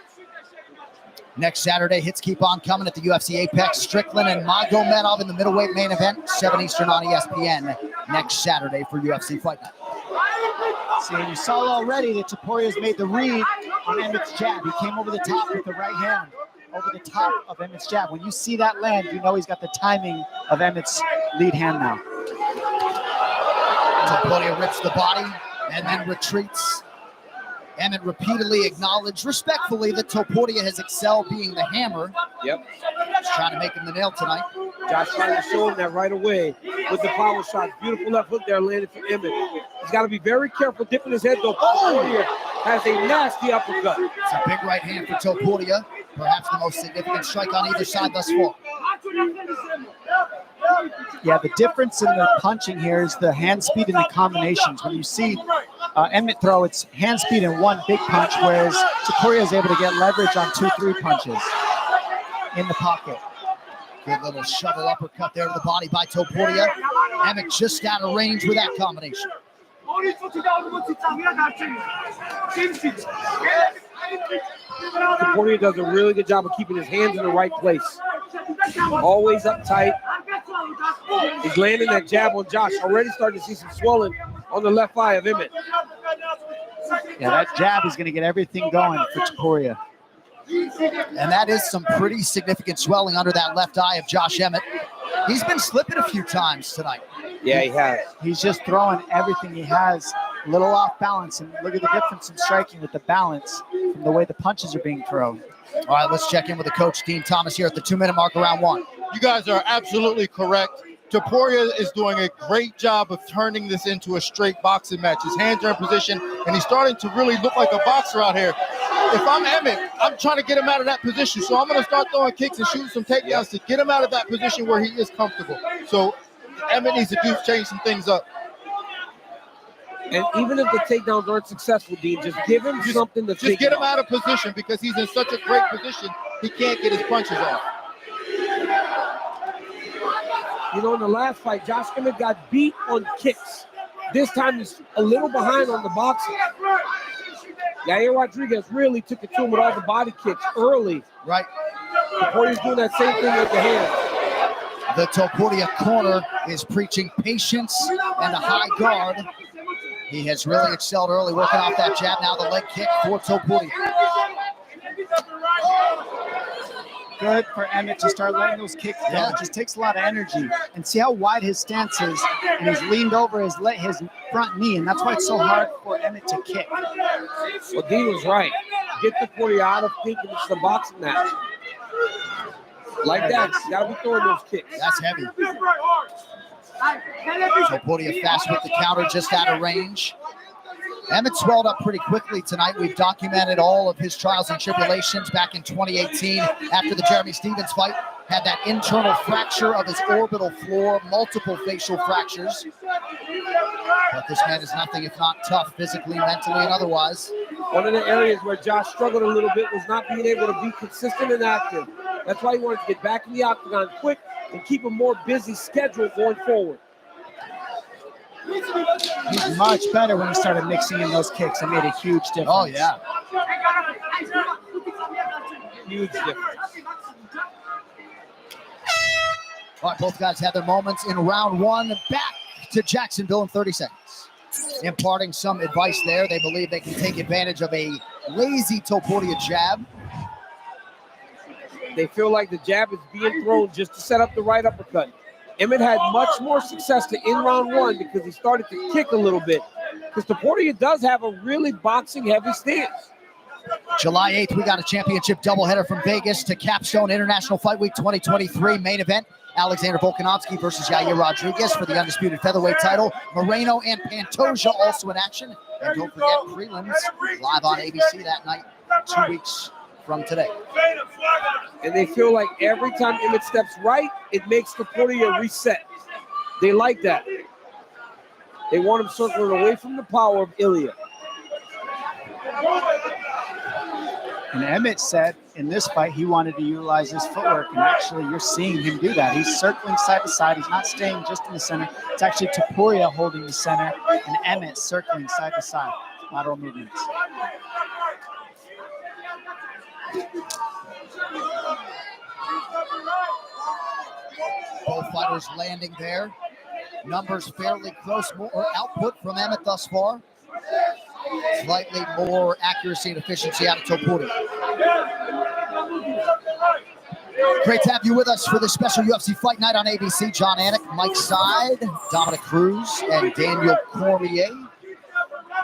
Next Saturday, hits keep on coming at the UFC Apex. Strickland and Magomedov in the middleweight main event, 7 Eastern on ESPN next Saturday for UFC Fight Night. See, you saw already that Topuria's made the read on Emmett's jab. He came over the top with the right hand, over the top of Emmett's jab. When you see that land, you know he's got the timing of Emmett's lead hand now. Topuria rips the body and then retreats. Emmett repeatedly acknowledged respectfully that Topuria has excelled being the hammer. Yep. Just trying to make him the nail tonight. Josh trying to show him that right away with the power shots. Beautiful left hook there landed for Emmett. He's got to be very careful dipping his head though. Topuria has a nasty uppercut. It's a big right hand for Topuria. Perhaps the most significant strike on either side thus far. Yeah, the difference in the punching here is the hand speed and the combinations. When you see Emmett throw, it's hand speed in one big punch, whereas Topuria is able to get leverage on 2-3 punches in the pocket. Good little shovel uppercut there to the body by Topuria. Emmett just out of range with that combination. Topuria does a really good job of keeping his hands in the right place. Always up tight. He's landing that jab on Josh. Already starting to see some swelling on the left eye of Emmett. Yeah, that jab is going to get everything going for Topuria. And that is some pretty significant swelling under that left eye of Josh Emmett. He's been slipping a few times tonight. Yeah, he has. He's just throwing everything he has, a little off balance. And look at the difference in striking with the balance from the way the punches are being thrown. All right, let's check in with the coach, Dean Thomas, here at the 2-minute mark of round one. You guys are absolutely correct. Topuria is doing a great job of turning this into a straight boxing match. His hands are in position, and he's starting to really look like a boxer out here. If I'm Emmett, I'm trying to get him out of that position, so I'm going to start throwing kicks and shooting some takedowns to get him out of that position where he is comfortable. So Emmett needs to change some things up. And even if the takedowns aren't successful, Dean, just give him something to Just get him out of position because he's in such a great position, he can't get his punches off. You know, in the last fight, Josh Emmett got beat on kicks. This time he's a little behind on the boxing. Yair Rodriguez really took it to him with all the body kicks early. Right. Topuria's doing that same thing with the hands. The Topuria corner is preaching patience and a high guard. He has really excelled early, working off that jab. Now the leg kick for Topuria. Good for Emmett to start letting those kicks go. It just takes a lot of energy. And see how wide his stance is. And he's leaned over his front knee, and that's why it's so hard for Emmett to kick. Well, Dean was right. Get Topuria out of thinking it's the boxing match. Like that, you gotta be throwing those kicks. That's heavy. Topuria fast with the counter, just out of range. Emmett swelled up pretty quickly tonight. We've documented all of his trials and tribulations back in 2018 after the Jeremy Stevens fight. Had that internal fracture of his orbital floor, multiple facial fractures. But this man is nothing if not tough, physically, mentally, and otherwise. One of the areas where Josh struggled a little bit was not being able to be consistent and active. That's why he wanted to get back in the octagon quick and keep a more busy schedule going forward. He's much better when he started mixing in those kicks. It made a huge difference. Oh, yeah. Huge difference. All right, both guys had their moments in round one. Back to Jacksonville in 30 seconds. Imparting some advice there. They believe they can take advantage of a lazy Topuria jab. They feel like the jab is being thrown just to set up the right uppercut. Emmett had much more success to end round one because he started to kick a little bit. Because Topuria does have a really boxing-heavy stance. July 8th, we got a championship doubleheader from Vegas to Capstone International Fight Week 2023 main event. Alexander Volkanovski versus Yair Rodriguez for the undisputed featherweight title. Moreno and Pantoja also in action. And don't forget prelims live on ABC that night, 2 weeks from today. And they feel like every time Emmett steps right, it makes Topuria reset. They like that. They want him circling away from the power of Ilya. And Emmett said in this fight he wanted to utilize his footwork, and actually you're seeing him do that. He's circling side to side. He's not staying just in the center. It's actually Topuria holding the center and Emmett circling side to side. Lateral movements. Both fighters landing there. Numbers fairly close, more output from Emmett thus far. Slightly more accuracy and efficiency out of Topuria. Great to have you with us for this special UFC Fight Night on ABC. John Anik, Mike Side, Dominic Cruz, and Daniel Cormier.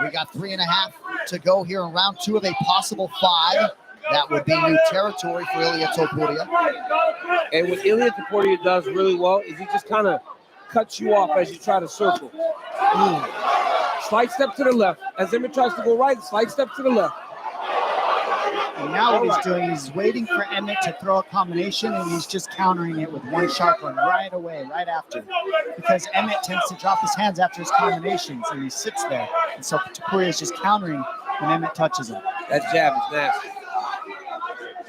We got 3.5 to go here in round 2 of a possible 5. That would be new territory for Ilya Topuria. And what Ilya Topuria does really well is he just kind of cuts you off as you try to circle. Slight step to the left. As Emmett tries to go right, slight step to the left. And now what he's doing, he's waiting for Emmett to throw a combination, and he's just countering it with one sharp one right away, right after. Because Emmett tends to drop his hands after his combinations, and he sits there. And so Topuria is just countering when Emmett touches him. That jab is nasty.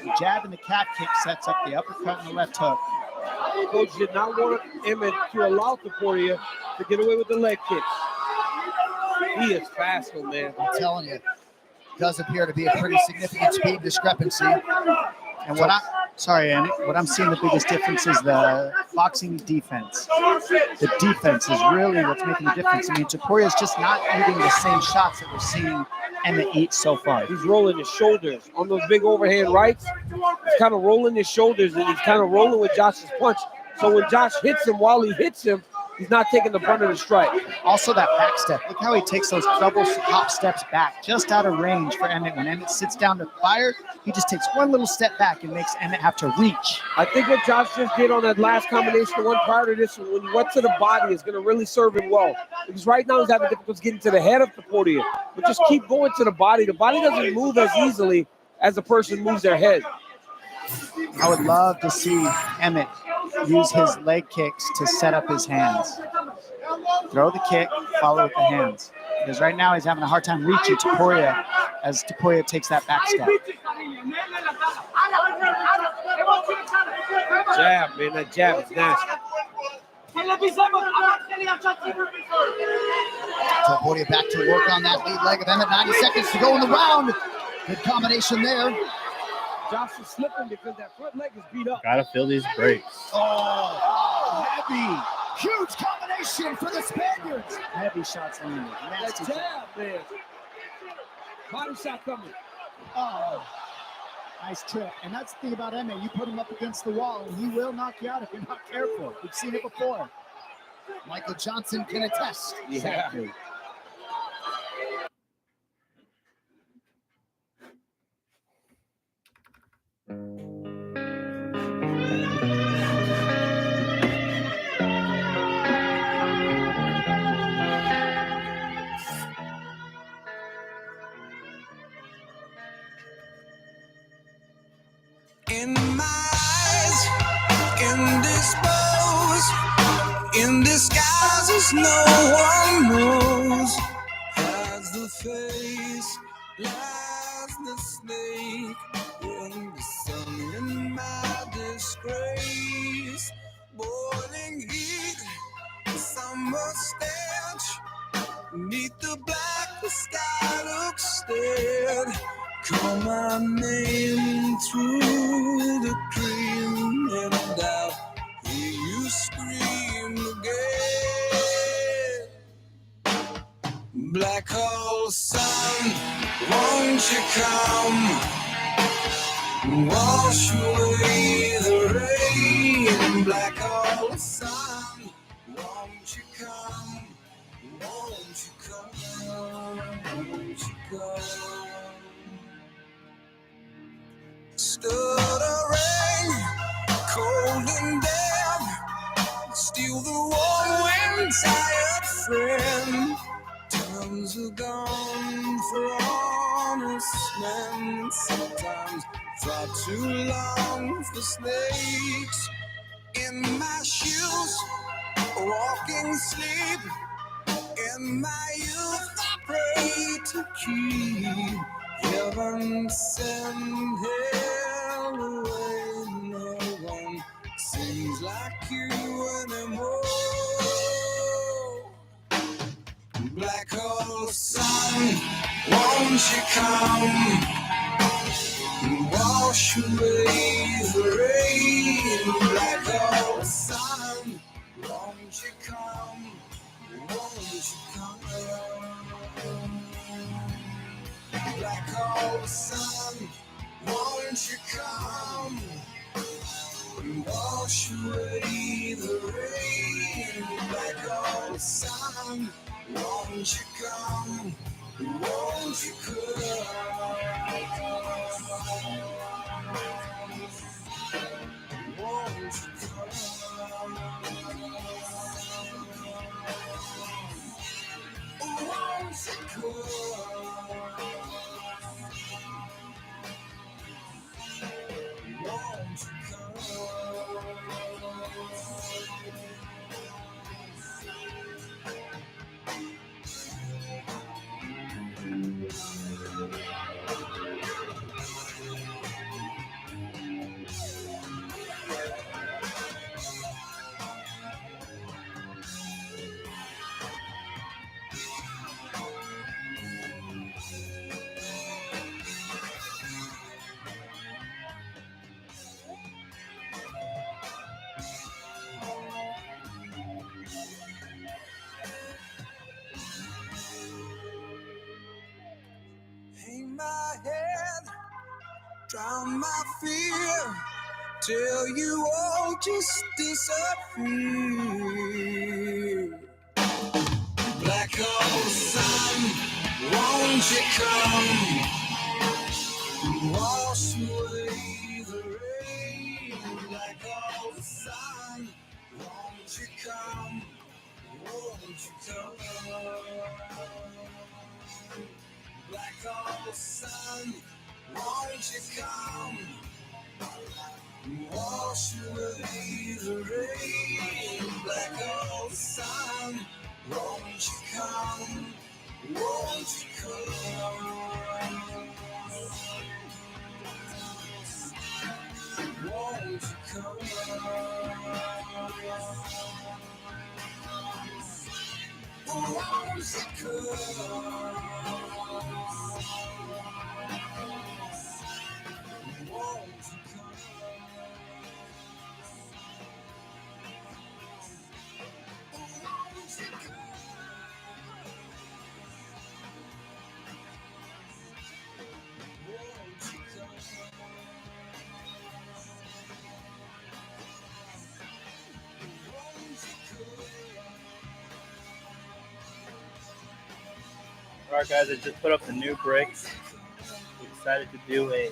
The jab and the calf kick sets up the uppercut and the left hook. Coach did not want Emmett to allow Topuria to get away with the leg kicks. He is fast, though, man. I'm telling you, does appear to be a pretty significant speed discrepancy. And what I'm seeing the biggest difference is the boxing defense. The defense is really what's making the difference. I mean, Topuria is just not eating the same shots that we're seeing Emmett eat so far. He's rolling his shoulders on those big overhand rights. He's kind of rolling his shoulders, and he's kind of rolling with Josh's punch. So when Josh hits him, while he hits him, He's not taking the brunt of the strike. Also that back step. Look how he takes those double hop steps back, just out of range for Emmett. When Emmett sits down to fire, he just takes one little step back and makes Emmett have to reach. I think what Josh just did on that last combination, the one prior to this, when he went to the body, is going to really serve him well. Because right now he's having difficulty getting to the head of Taporia. But just keep going to the body. The body doesn't move as easily as the person moves their head. I would love to see Emmett use his leg kicks to set up his hands. Throw the kick, follow with the hands. Because right now he's having a hard time reaching Taporia as Taporia takes that back step. Jab, man, that jab is nasty. Taporia back to work on that lead leg of Emmett. 90 seconds to go in the round. Good combination there. Josh is slipping because that front leg is beat up. Gotta feel these breaks. Oh, heavy. Huge combination for the Spaniards. Heavy shots landed. Nasty that jab, man. Body shot coming. Oh, nice trip. And that's the thing about Emmett. You put him up against the wall, and he will knock you out if you're not careful. We've seen it before. Michael Johnson can attest. Exactly. In my eyes, indisposed, in disguises no one knows. As the face lies the snake in the sun, in my disgrace. Boiling heat, summer stench, neath the black the sky looks dead. Call my name through the cream, and I'll hear you scream again. Black hole sun, won't you come? Wash away the rain. Black hole sun, won't you come? Won't you come? Won't you come? Stood a rain, cold and damp, steal the warm wind, tired friend. Times are gone for honest men, sometimes far too long for snakes. In my shoes, walking sleep, in my youth I pray to keep heaven send hell away. No one seems like you anymore. Black hole sun, won't you come? Wash away the rain. Black hole sun, won't you come? Won't you come? Black hole sun, won't you come and wash away the rain? Black hole sun, won't you come? Won't you come? Won't you come? Won't you hang my head, drown my fear, till you all just disappear. old sun, won't you come? Wash away the rain. Black old sun, won't you come? Won't you come? Black old sun, won't you come? Wash away the rain. Black old sun, won't you come? Won't you come? Won't you come? Won't you All right, guys, I just put up the new bricks. We decided to do a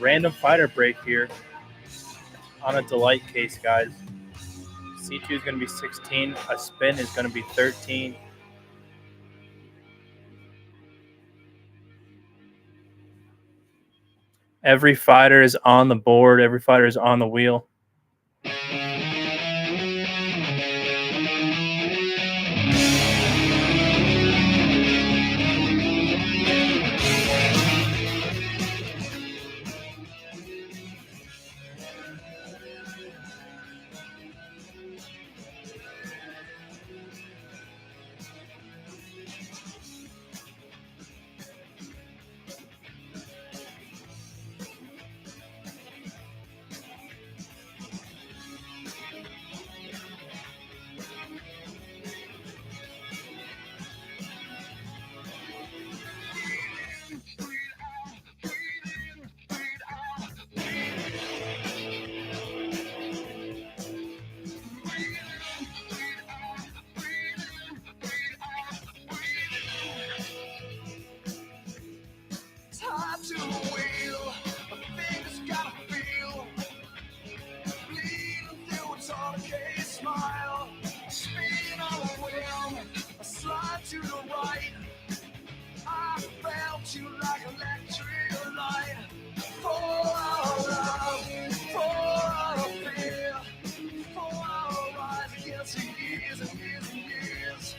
random fighter break here on a Delight case, guys. C2 is going to be 16. A spin is going to be 13. Every fighter is on the board. Every fighter is on the wheel. Tied to the wheel, my fingers gotta feel. Bleeding through a torn case smile. Spin on the wheel, I slide to the right. I felt you like electric light. Pour out love, pour out fear. Pour out rise against the years and years and years.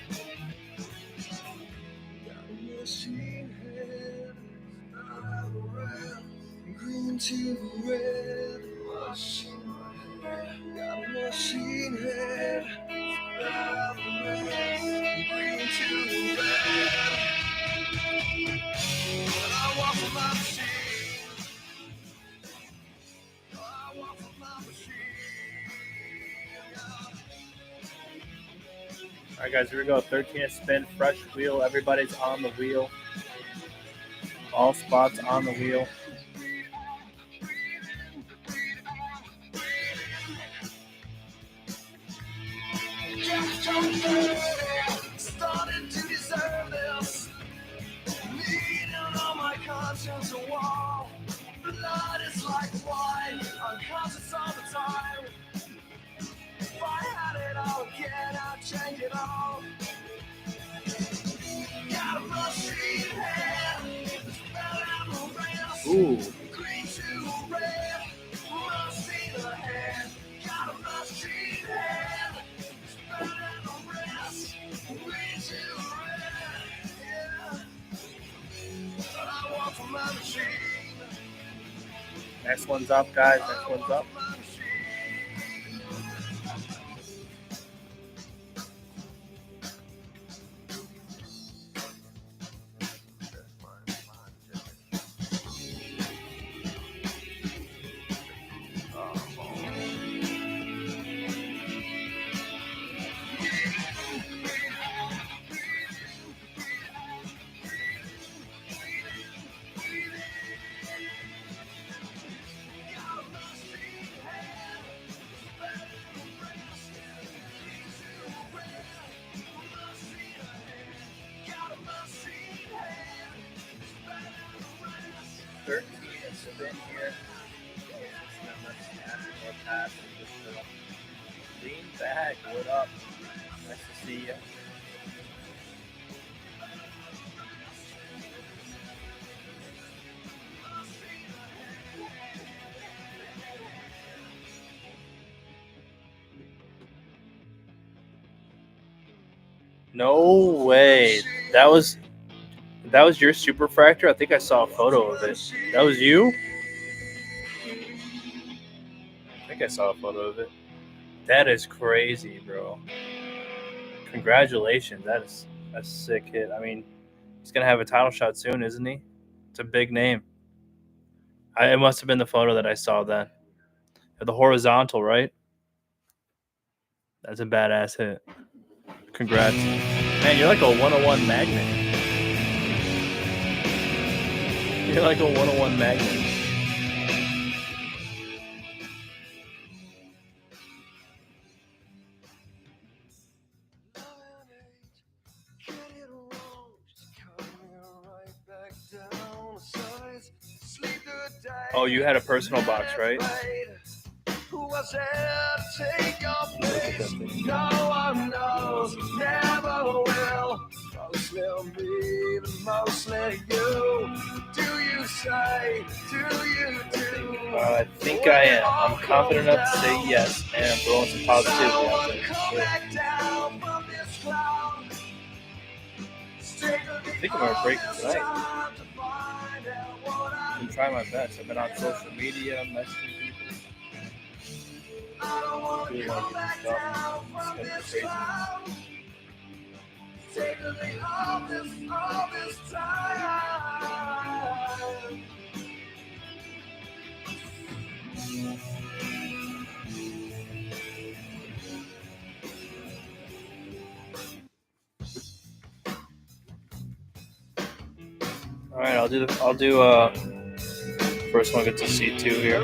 Got a machine head. Green to red, machine head, got a machine head. Green to red, I walk with my machine. I walk with my machine. All right, guys, here we go. 13th spin, fresh wheel. Everybody's on the wheel. All spots on the wheel. Starting to deserve this. Leaning on my conscience a wall. Blood is like wine, unconscious all the time. If I had it all again, I'd change it all. Got a machine head. Ooh. Green to red, machine ahead. Got a machine head. Green to red, yeah. I walk for my machine. Next one's up, guys. Next one's up. here. Lean back. What up? Nice to see you. No way. That was your superfractor? I think I saw a photo of it. That was you? I think I saw a photo of it. That is crazy, bro. Congratulations. That's a sick hit. I mean, he's going to have a title shot soon, isn't he? It's a big name. It must have been the photo that I saw then. The horizontal, right? That's a badass hit. Congrats. Man, you're like a 101 magnet. You're like a 101 magnet. Oh, you had a personal box, right? Who was there to take your place? No one knows, never will. Mostly me, but mostly you. Do you say, do you do? I think I am. I'm confident enough to say yes, and I'm throwing some positivity out there. I think I'm going to break it tonight. I'm trying my best. I've been on social media, messaging people. I really want to get this stuff. It's going to be crazy. Taking me all this time. All right, I'll do first one gets a C2 here.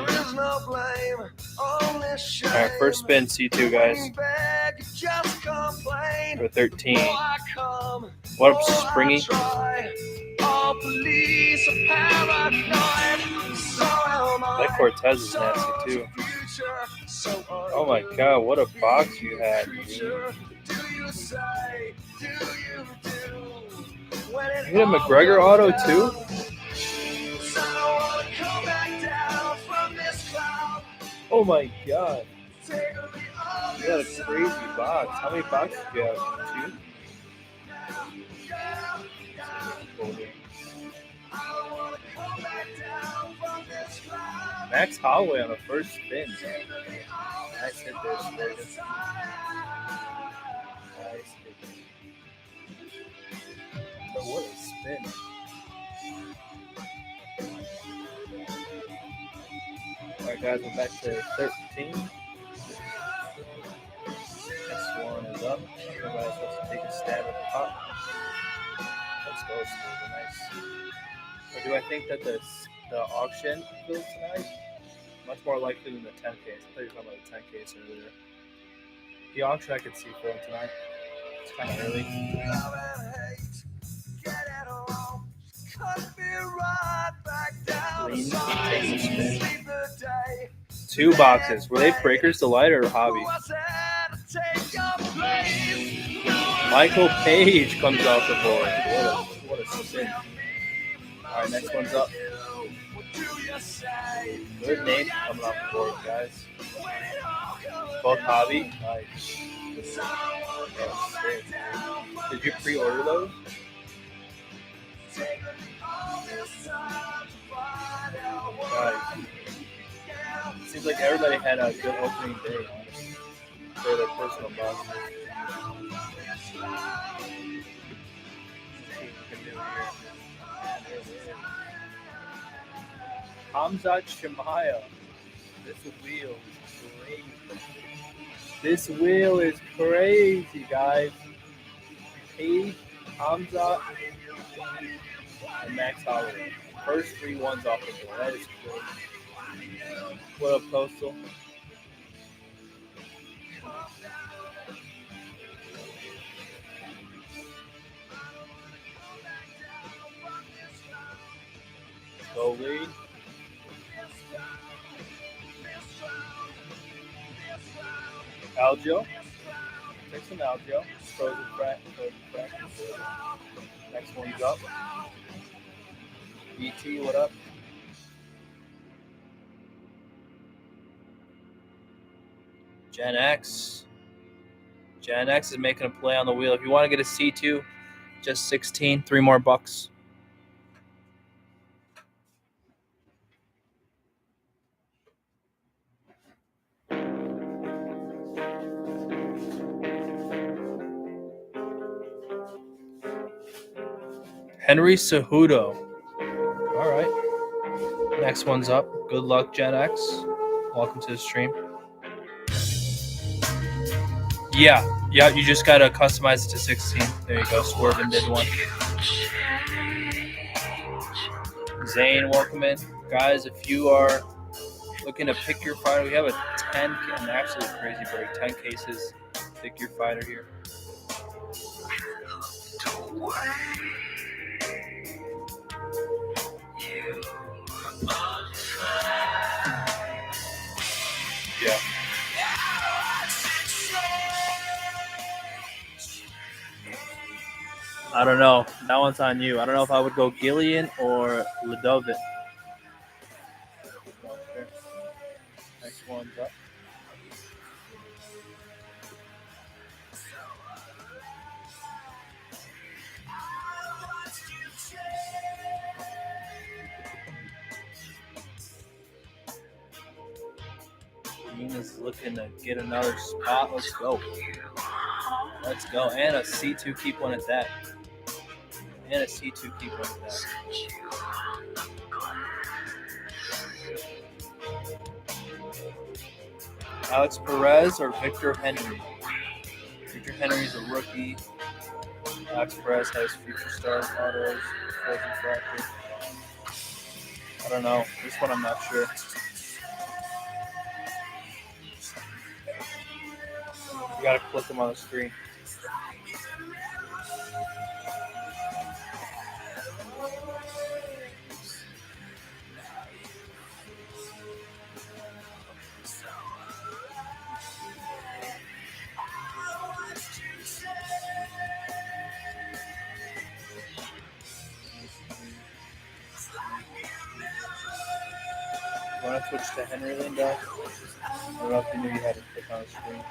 All right, first spin C2, guys. For 13. What up, Springy? That Cortez is nasty too. Oh my god, what a box you had, dude. You hit a McGregor auto too? Oh my god. You got a crazy box. How many boxes do you have? 2? Max Holloway on the first spin. Nice hit there, Spurgeon. Nice hit. But what a spin. Alright guys, we're back to 13. This one is up. Everybody's supposed to take a stab at the top. Let's go, Smooth. Nice. Or do I think that the auction goes tonight? Much more likely than the 10 case. I thought you were talking about the 10 case earlier. The auction I could see for tonight. It's kind of early. Green, take a spin. 2 boxes. Were they breakers delight or hobby? Michael Page comes off the board. What a spin. All right, next one's up. Good name coming off the board, guys. Both hobby. Nice. Did you pre-order those? Nice. Seems like everybody had a good opening day, honestly, for their personal box. Hamzat Shemaya. This wheel is crazy. This wheel is crazy, guys. Page, Hamzat, and Max Holloway. First 3 ones off the board. That is crazy. What up, Postal? Go lead. Algio. Take some Algio. Frozen frack. Next one's up. BT, what up? Gen X. Gen X is making a play on the wheel. If you want to get a C2, just 16, 3 more bucks. Henry Cejudo. All right. Next one's up. Good luck, Gen X. Welcome to the stream. Yeah, you just got to customize it to 16. There you go. Swervin did one. Zane, welcome in. Guys, if you are looking to pick your fighter, we have a 10, an absolute crazy break. 10 cases. Pick your fighter here. Yeah. I don't know. That one's on you. I don't know if I would go Gillian or Ledovit. Next one's up. Dean is looking to get another spot. Let's go. Let's go. And a C2 keep one at that. And a C2 keep one at that. Alex Perez or Victor Henry? Victor Henry's a rookie. Alex Perez has future stars, autos, frozen fractor. I don't know. This one I'm not sure. You gotta click them on the screen. You want to switch to Henry Linda? I don't know if you knew you had to click on the screen.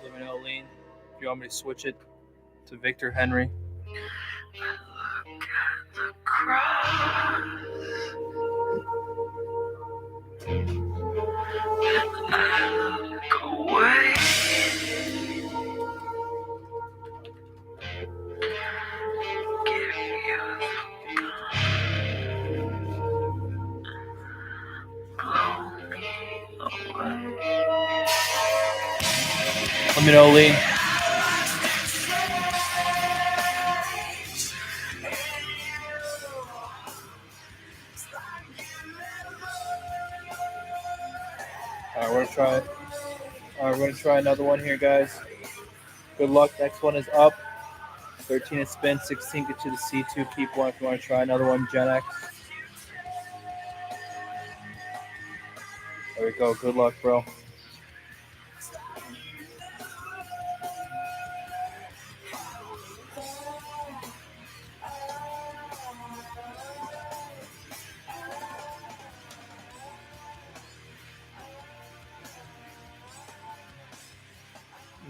Let me know, Lean, if you want me to switch it to Victor Henry. Let me know, Lee. Alright, we're gonna try it. Alright, we're gonna try another one here, guys. Good luck. Next one is up. 13 is spin, 16 get you the C2. Keep one if you want to try another one, Gen X. There we go. Good luck, bro.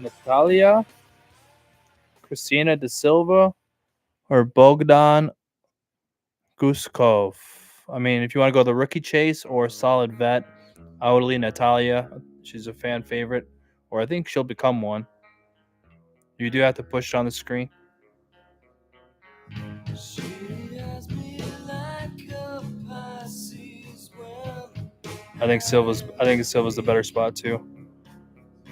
Natalia, Christina De Silva, or Bogdan Guskov. I mean, if you want to go the rookie chase or solid vet, I would lean Natalia. She's a fan favorite, or I think she'll become one. You do have to push it on the screen. I think Silva's the better spot too.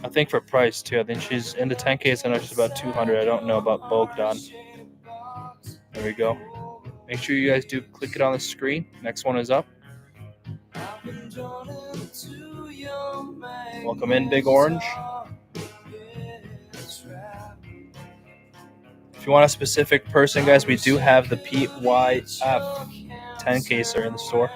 I think for price too. I think she's in the 10Ks. I know she's about 200. I don't know about Bogdan. There we go. Make sure you guys do click it on the screen. Next one is up. Welcome in, Big Orange. If you want a specific person, guys, we do have the PYF 10 caser in the store.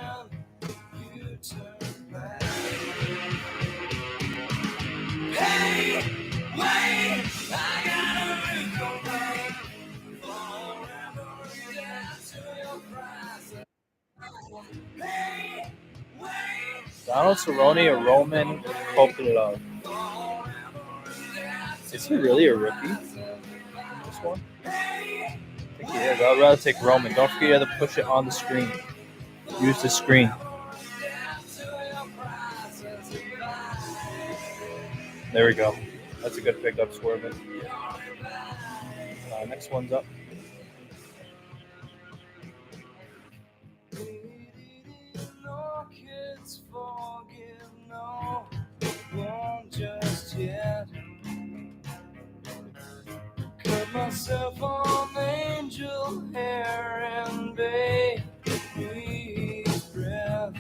Donald Cerrone or Roman Kopylov? Is he really a rookie? This one? I think he is. I'd rather take Roman. Don't forget you have to push it on the screen. Use the screen. There we go. That's a good pickup, Swervin. Next one's up. Just yet. Cut myself on angel hair and baby's breath.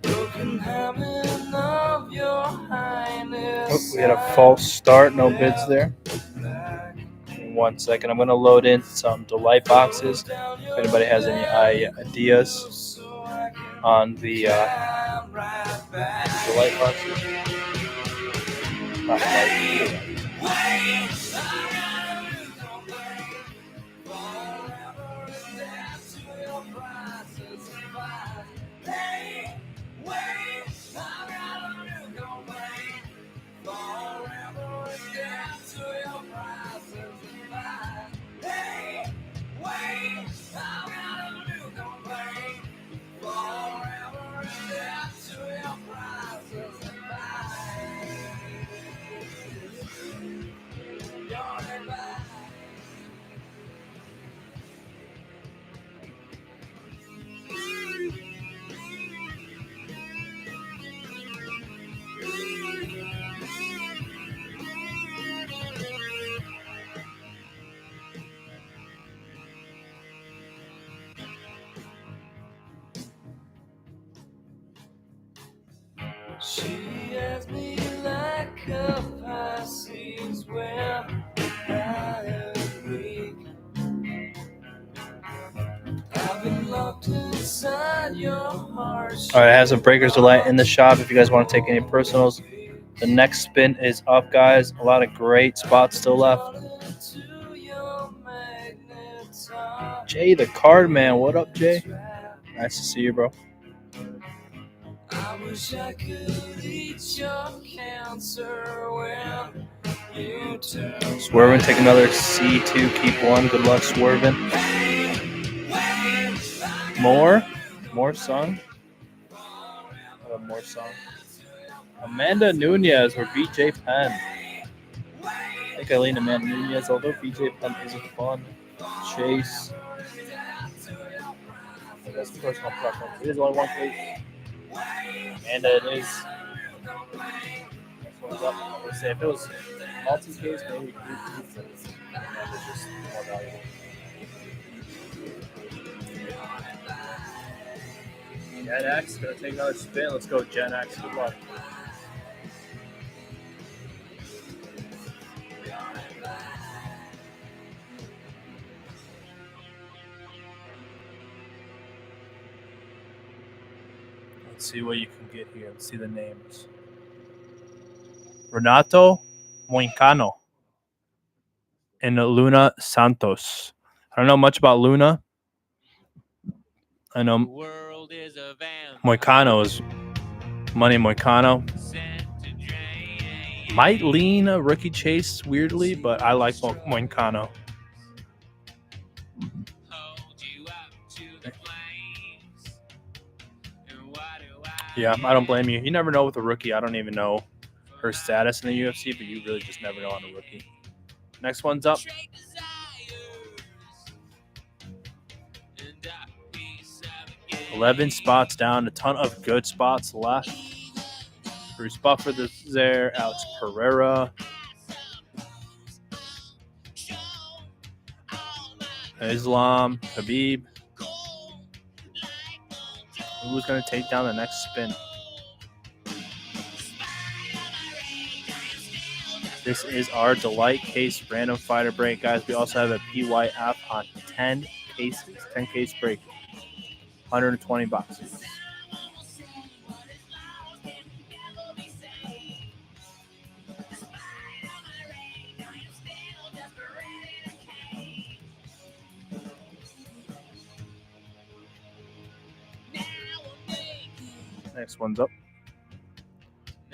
Broken heaven of your highness. Oh, we had a false start. No bids there. In 1 second. I'm going to load in some delight boxes. If anybody has any ideas on the delight boxes. Not light. She has me like a Pisces when I am weak. I've been locked inside your heart. All right, I have some Breakers Delight in the shop if you guys want to take any personals. The next spin is up, guys. A lot of great spots still left. Jay, the card man. What up, Jay? Nice to see you, bro. I wish I could eat your cancer when you turn. Swervin, take another C2, keep one. Good luck, Swervin. More song. More song. Amanda Nunez or BJ Penn. I think I lean Amanda Nunez, although BJ Penn isn't fun. Chase. That's personal preference. It is only one case. Amanda, it is. Next one's up. I would say if it was multi-case, maybe Amanda's just more valuable. Gen X gonna take another spin. Let's go, Gen X. Good luck. Let's see what you can get here. Let's see the names. Renato Moicano and Luna Santos. I don't know much about Luna. I know Moicano is Money Moicano. Might lean a rookie chase weirdly, but I like Moicano. Yeah, I don't blame you. You never know with a rookie. I don't even know her status in the UFC, but you really just never know on a rookie. Next one's up. $11 spots down. A ton of good spots left. Bruce Buffer is there. Alex Pereira. Islam. Khabib. Who's going to take down the next spin? This is our Delight Case random fighter break, guys. We also have a PYF on 10 cases, 10 case break, 120 boxes. Next one's up.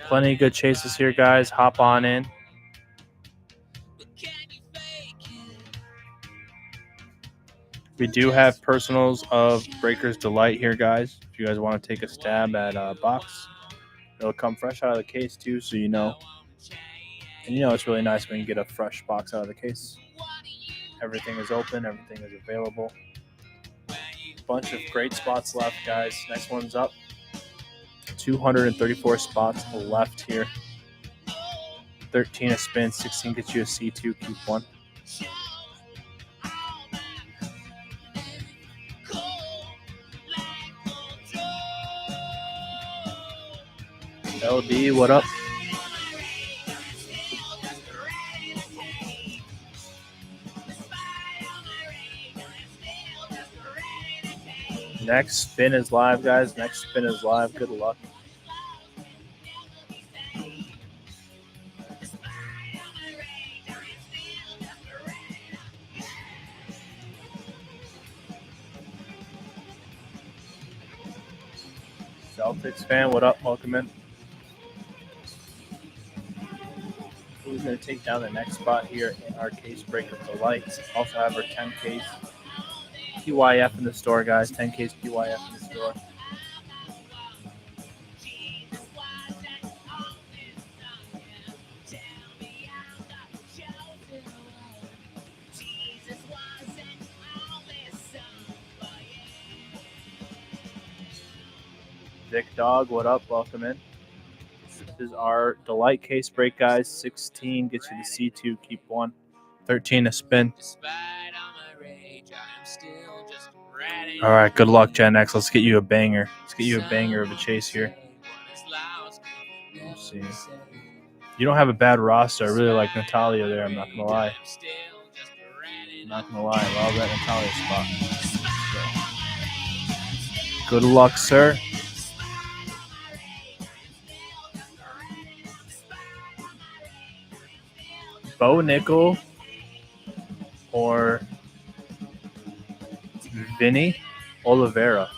Plenty of good chases here, guys. Hop on in. We do have personals of Breaker's Delight here, guys. If you guys want to take a stab at a box, it'll come fresh out of the case too, so you know. And you know it's really nice when you get a fresh box out of the case. Everything is open. Everything is available. Bunch of great spots left, guys. Next one's up. 234 spots left here. 13 a spin. 16 gets you a C2. Keep one. LD, what up? Next spin is live, guys. Next spin is live. Good luck. Celtics fan, what up? Welcome in. Who's going to take down the next spot here in our case break of Delights? Also have our 10 case PYF in the store, guys. 10 case PYF in the store. Vic Dog, what up? Welcome in. This is our Delight case break, guys. 16 gets you the C2, keep one. 13 a spin. All right, good luck, Gen X. Let's get you a banger. Let's get you a banger of a chase here. Let's see. You don't have a bad roster. I really like Natalia there. I'm not going to lie. I'm not going to lie. I love that Natalia spot. Good luck, sir. Bo Nickel or Vinny Oliveira.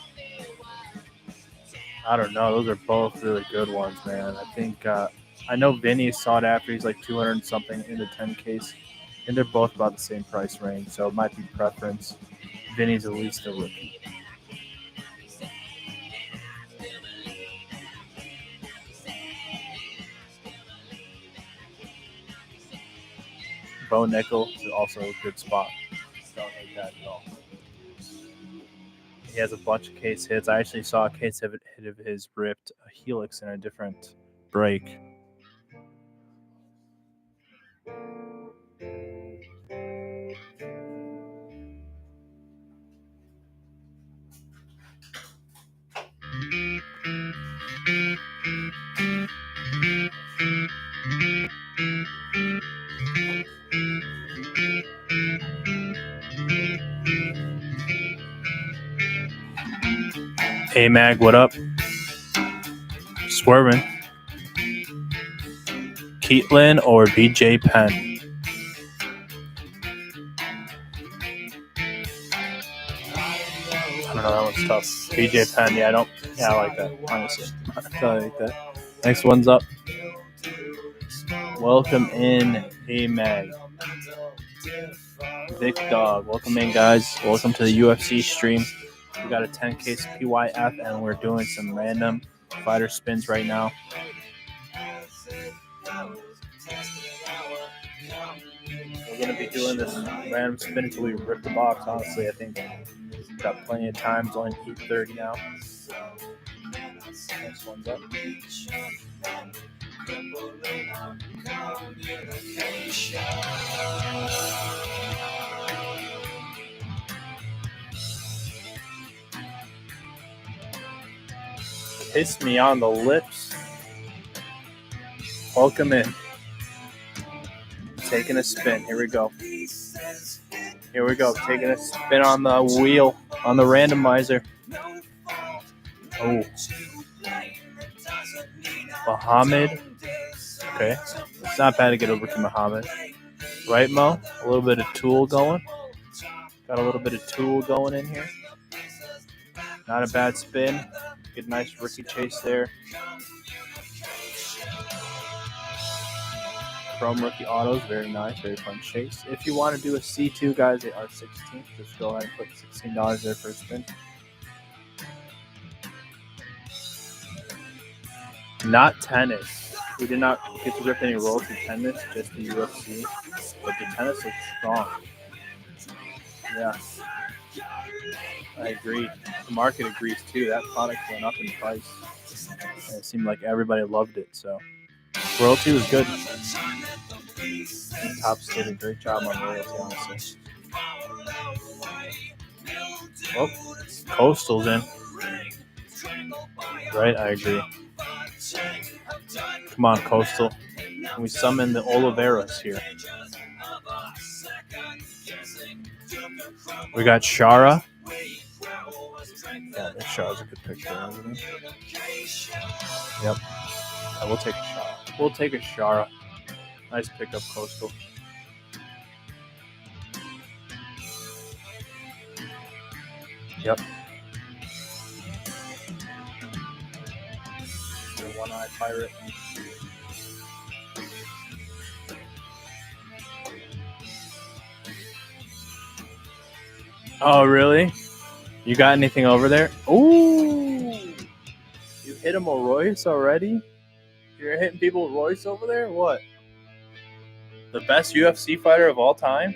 I don't know. Those are both really good ones, man. I think I know Vinny is sought after. He's like 200 something in the 10 case, and they're both about the same price range, so it might be preference. Vinny's at least a rookie. Bo Nickel is also a good spot. Don't hate that at all. He has a bunch of case hits. I actually saw a case hit of his ripped a helix in a different break. Hey Mag, what up? Swerving. Keatlin or BJ Penn? I don't know, that one's tough. BJ Penn, yeah, I like that, honestly. I like that. Next one's up. Welcome in, Hey Mag. Vic Dog, welcome in, guys. Welcome to the UFC stream. We got a 10 case PYF, and we're doing some random fighter spins right now. We're going to be doing this random spin until we rip the box, honestly. I think we've got plenty of time. It's only 8:30 now. Next one's up. Kiss me on the lips. Welcome in. Taking a spin. Here we go. Here we go. Taking a spin on the wheel, on the randomizer. Oh. Muhammad. Okay. It's not bad to get over to Muhammad. Right, Mo? A little bit of tool going. Got a little bit of tool going in here. Not a bad spin. Get a nice rookie chase there. Chrome rookie autos, very nice, very fun chase. If you want to do a C2, guys, they are 16. Just go ahead and put $16 there for a spin. Not tennis. We did not get to rip any rolls for tennis, just the UFC. But the tennis is strong. Yeah. I agree. The market agrees too. That product went up in price. And it seemed like everybody loved it. So royalty was good. Topps did a great job on royalty, honestly. Oh, Coastal's in. Right, I agree. Come on, Coastal. Can we summon the Oliveras here? We got Shara. Yeah, Shara's a good picture, isn't it? Yep. Yeah, we'll take a Shara. We'll take a Shara. Nice pickup, Coastal. Yep. The one-eyed pirate. Oh, really? You got anything over there? Ooh! You hit him with Royce already? You're hitting people with Royce over there? What? The best UFC fighter of all time?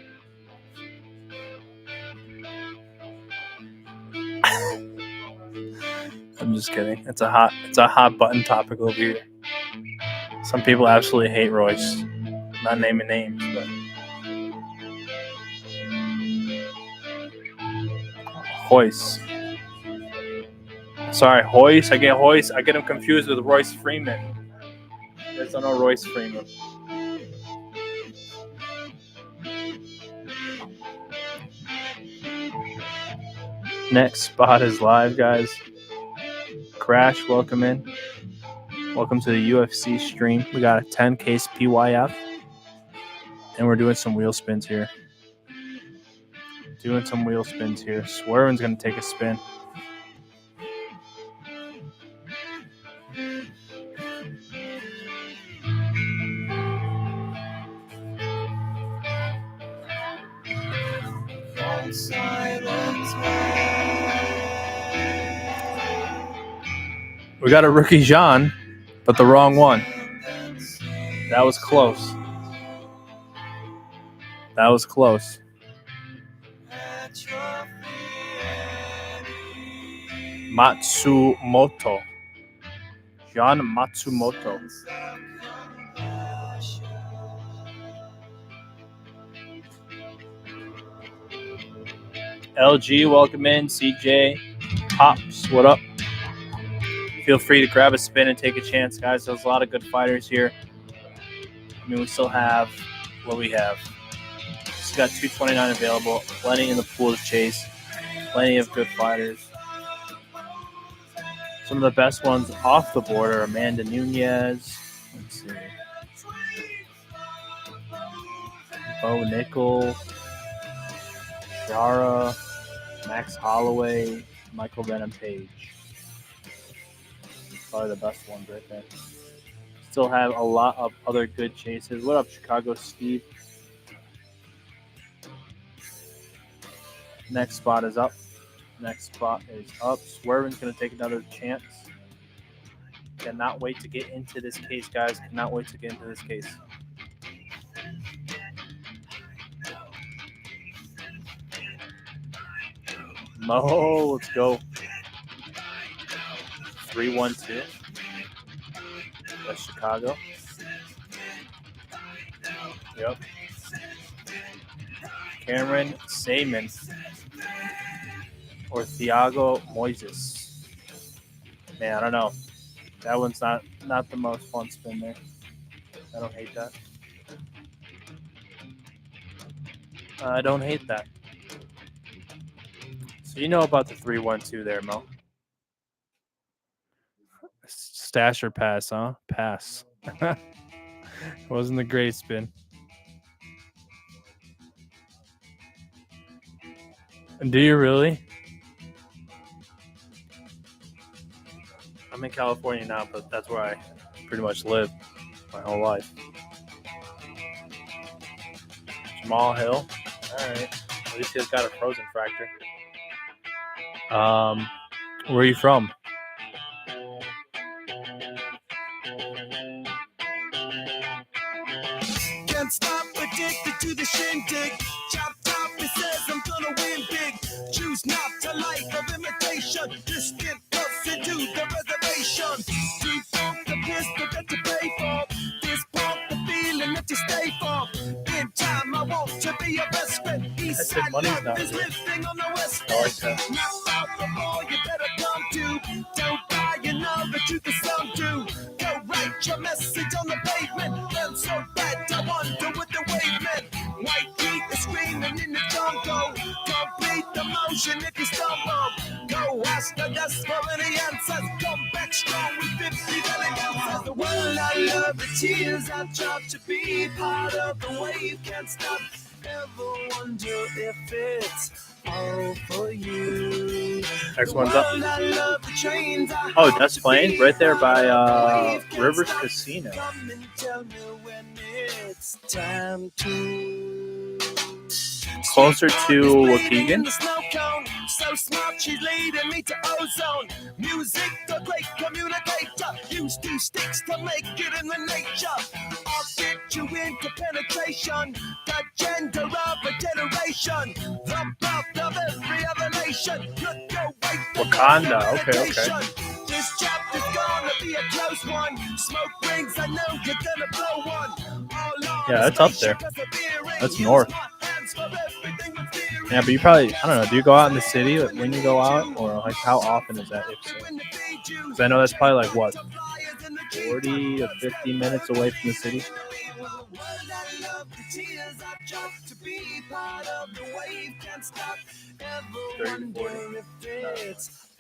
I'm just kidding. It's a hot button topic over here. Some people absolutely hate Royce. I'm not naming names, but Royce. Sorry, Royce. I get Royce. I get him confused with Royce Freeman. You guys don't know Royce Freeman. Next spot is live, guys. Crash, welcome in. Welcome to the UFC stream. We got a 10 case PYF. And we're doing some wheel spins here. Swervin's going to take a spin. We got a rookie Jean, but the wrong one. That was close. Matsumoto. Jean Matsumoto. LG, welcome in. CJ, Pops, what up? Feel free to grab a spin and take a chance, guys. There's a lot of good fighters here. I mean, we still have what we have. Just got 229 available. Plenty in the pool to chase. Plenty of good fighters. Some of the best ones off the board are Amanda Nunes. Let's see. Bo Nickel. Shara. Max Holloway. Michael Venom Page. Probably the best ones right there. Still have a lot of other good chases. What up, Chicago Steve? Next spot is up. Swervin's going to take another chance. Cannot wait to get into this case, guys. Mo, let's go. 3-1-2. That's Chicago. Yep. Cameron Saman or Thiago Moises. Man, I don't know. That one's not the most fun spin there. I don't hate that. I don't hate that. So you know about the 3-1-2 there, Mo. Stash or pass, huh? Pass. Wasn't a great spin. Do you really? I'm in California now, but that's where I pretty much live my whole life. Jamal Hill. All right. At least he's got a frozen fracture. Where are you from? Can't stop, addicted to the shindig. Chop top, it says I'm gonna win big. Choose not to life of imitation. Just get closer to the reservation. Deep funk the pistol that you pay for. This pump the feeling that you stay for. In time, I want to be your best friend. East side love is living on the west end. Knock out the ball, you better come to. Don't die, you know the truth is some do. Go write your message on the pavement. Felt so bad, I wonder what the wave meant. White heat is screaming in the jungle. Complete the motion if you stumble. Go ask the dust for any answers. Come back strong with 50 million answers. The world I love, the tears I drop to be part of the wave. Can't stop. Ever wonder if it's all for you. Next one's up. Oh, that's playing right there by Rivers Casino. Closer to Waukegan. So smart, she's leading me to ozone. Music, the great communicator. Use two sticks to make it in the nature. I'll get you into penetration. The gender of a generation. The birth of every other nation. Look your way. Wakanda. Okay. This chapter's gonna be a close one. Smoke rings, I know you're gonna blow one. Yeah, that's up there. That's north. Yeah, but you probably, I don't know, do you go out in the city when you go out? Or like how often is that? Because I know that's probably like what, 40 to 50 minutes away from the city?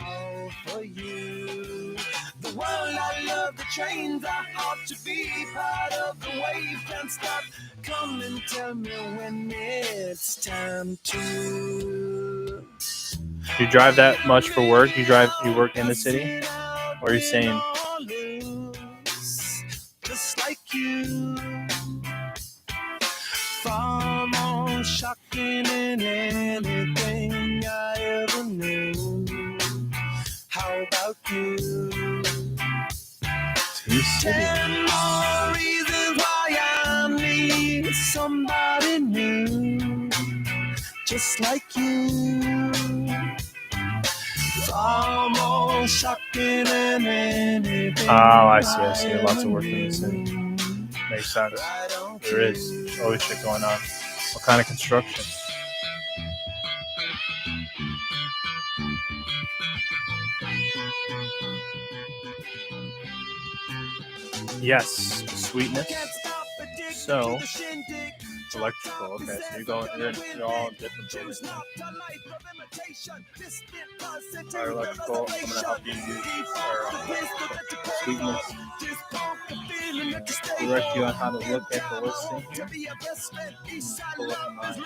All for you. The world I love, the trains are hard to be part of. The wave can't stop. Come and tell me when it's time to. You drive that much for work? You work in the city? Or are you saying? Just like you. Far more shocking than anything I ever knew. How about you? 10 more reasons why I need somebody new, just like you. Far more shocking than anything. Oh, I see. Lots of work in the city. Makes sense. There is always shit going on. What kind of construction? Yes, sweetness. So, electrical. Okay, so you're all in different buildings. Our electrical, I'm gonna help you use our sweetness. Direct you on how to look at the listing. Pull up mine.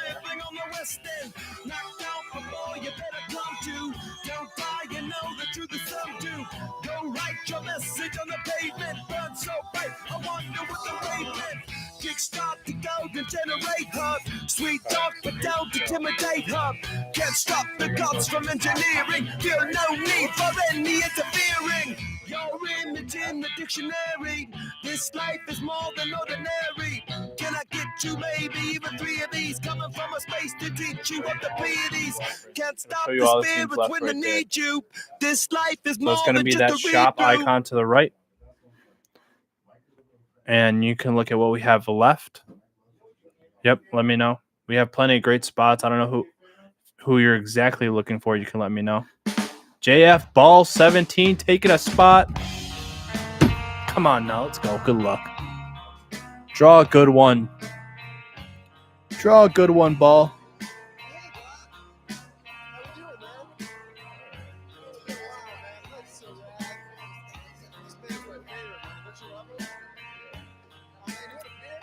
Don't die, you know the truth is some do. Go write your message on the pavement. Burn so bright, I wonder what the wave meant. Kickstart the golden generate hub. Sweet talk, but don't intimidate hub. Can't stop the gods from engineering. Feel no need for any interfering. Your image in the dictionary. This life is more than ordinary. Can I get you maybe even 3 of these? Coming from a space to teach you what the Pleiades. Can't stop the spirits when they need you. This life is more than just a redo. So it's going to be that shop icon to the right. And you can look at what we have left. Yep, let me know. We have plenty of great spots. I don't know who you're exactly looking for. You can let me know. JF Ball 17 taking a spot. Come on now, let's go. Good luck. Draw a good one. Draw a good one, ball.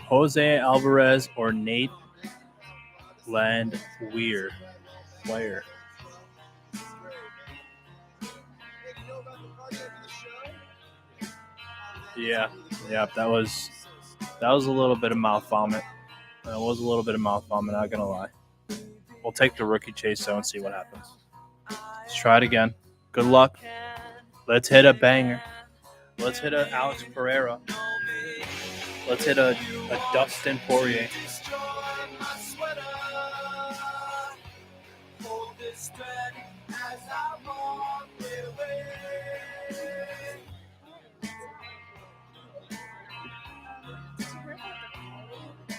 Jose Alvarez or Nate Landwehr. Player. Yeah, that was a little bit of mouth vomit. That was a little bit of mouth vomit, not gonna lie. We'll take the rookie chase though and see what happens. Let's try it again. Good luck. Let's hit a banger. Let's hit a Alex Pereira. Let's hit a Dustin Poirier.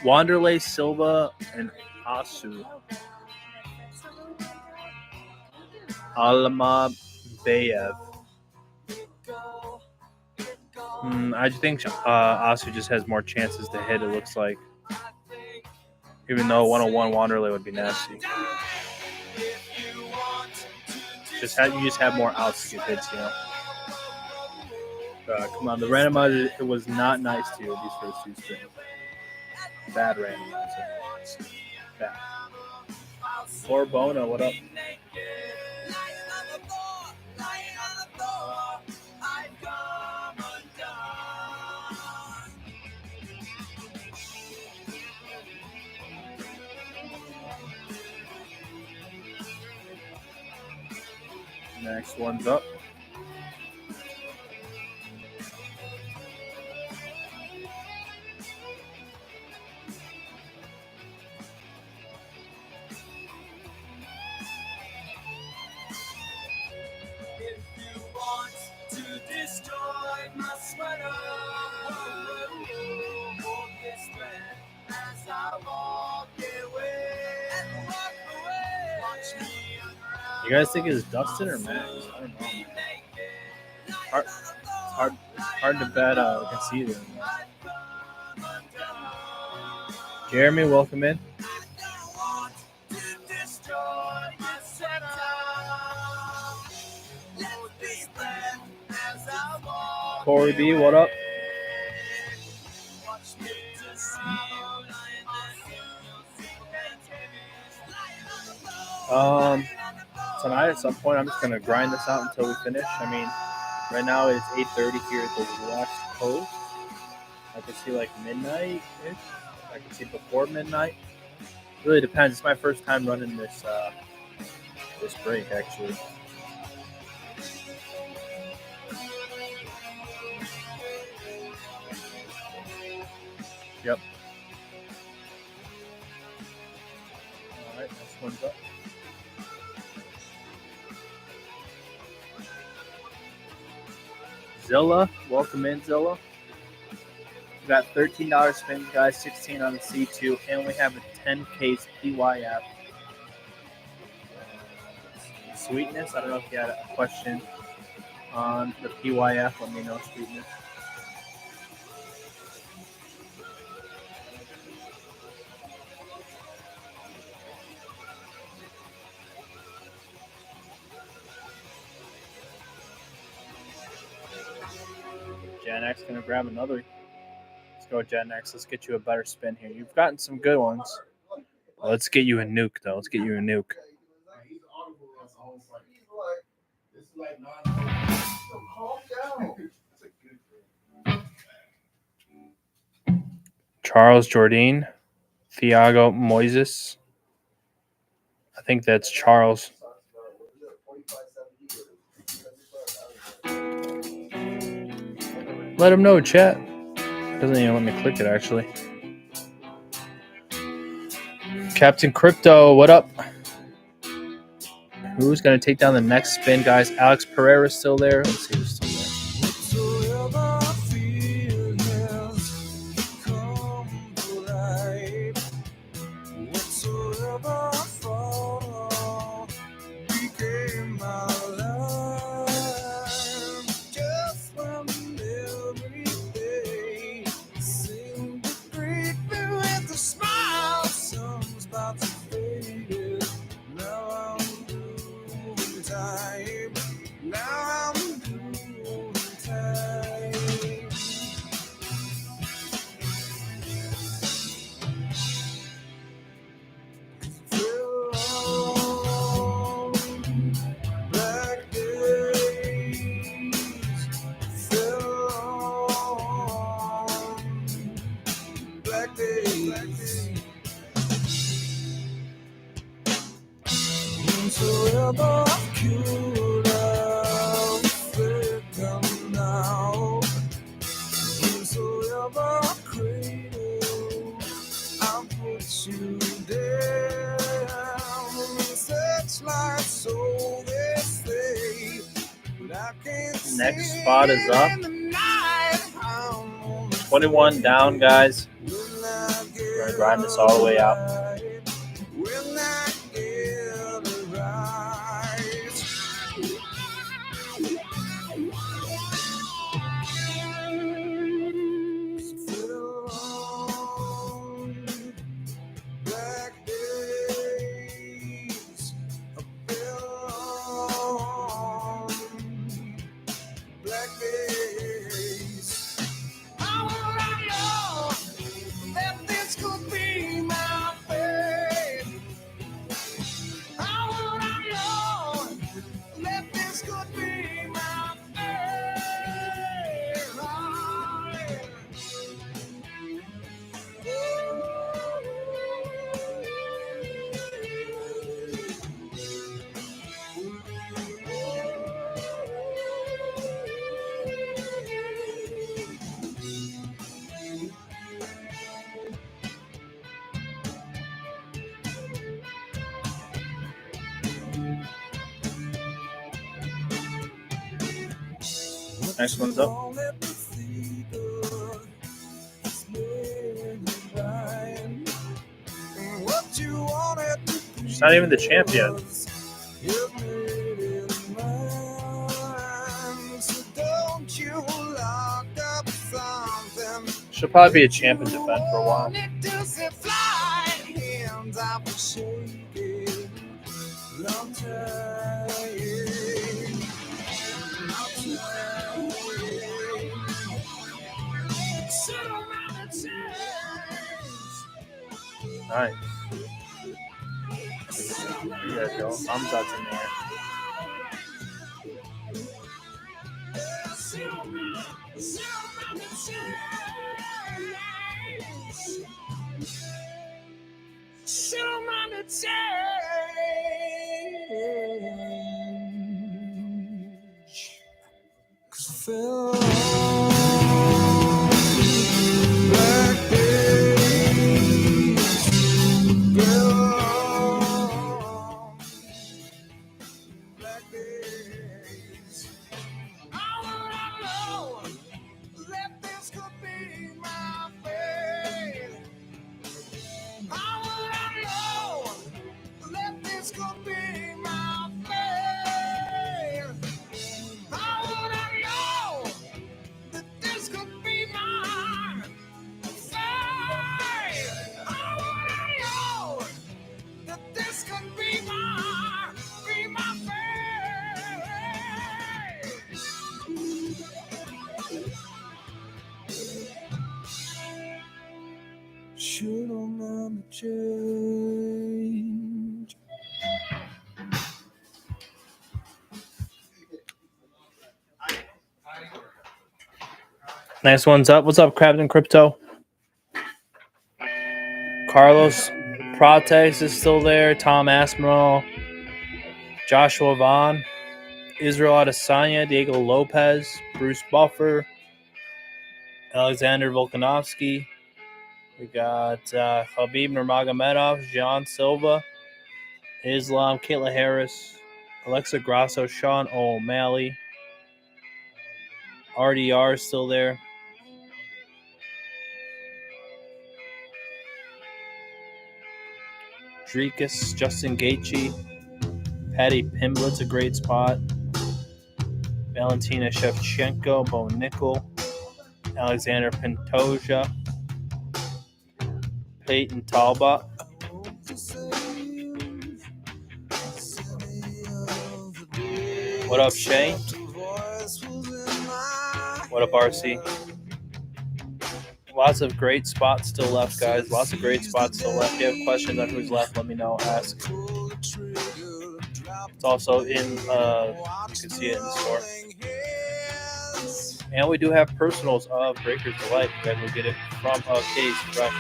Wanderlei Silva and Asu. Alma Bayev. I think Asu just has more chances to hit, it looks like. Even though 101 Wanderlei would be nasty. You just have more outs to get hits, you know. Come on, the randomizer, it was not nice to you these first two spins. Bad randomizer. Bad. Poor Bono, what up? Next one's up. You guys think it's Dustin or Max? I don't know. Hard to bet against either. Jeremy, welcome in. Corey B, what up? Tonight at some point I'm just gonna grind this out until we finish. I mean, right now it's 8:30 here at the West Coast. I can see like midnight-ish. I can see before midnight. It really depends. It's my first time running this break actually. Yep. All right, next one's up. Zilla, welcome in, Zilla. We got $13 spins, guys, 16 on the C2, and we have a 10 case PYF. Sweetness, I don't know if you had a question on the PYF. Let me know, Sweetness. Gen X gonna grab another. Let's go, Gen X. Let's get you a better spin here. You've gotten some good ones. Let's get you a nuke, though. Let's get you a nuke. Charles Jourdain, Thiago Moises. I think that's Charles. Let him know, chat. Doesn't even let me click it, actually. Captain Crypto, what up? Who's going to take down the next spin, guys? Alex Pereira's still there. Let's see who's still there. Next spot is up. 21 down, guys. We're going to grind this all the way out. Next one's up. She's not even the champion. She'll probably be a champ and defend for a while. Nice. There you guys go. Thumbs up in there. Next one's up. What's up, Crabs and Crypto? Carlos Prates is still there. Tom Aspinall. Joshua Vaughn. Israel Adesanya. Diego Lopez. Bruce Buffer. Alexander Volkanovski. We got Khabib Nurmagomedov. John Silva. Islam. Kayla Harris. Alexa Grasso. Sean O'Malley. RDR is still there. Dricus, Justin Gaethje, Patty Pimblett's a great spot. Valentina Shevchenko, Bo Nickel, Alexander Pantoja, Peyton Talbot. What up, Shay? What up, RC? Lots of great spots still left, guys. Lots of great spots still left. If you have questions on who's left, let me know. Ask. It's also in, you can see it in the store. And we do have personals of Breakers Delight. You guys will get it from a case fresh.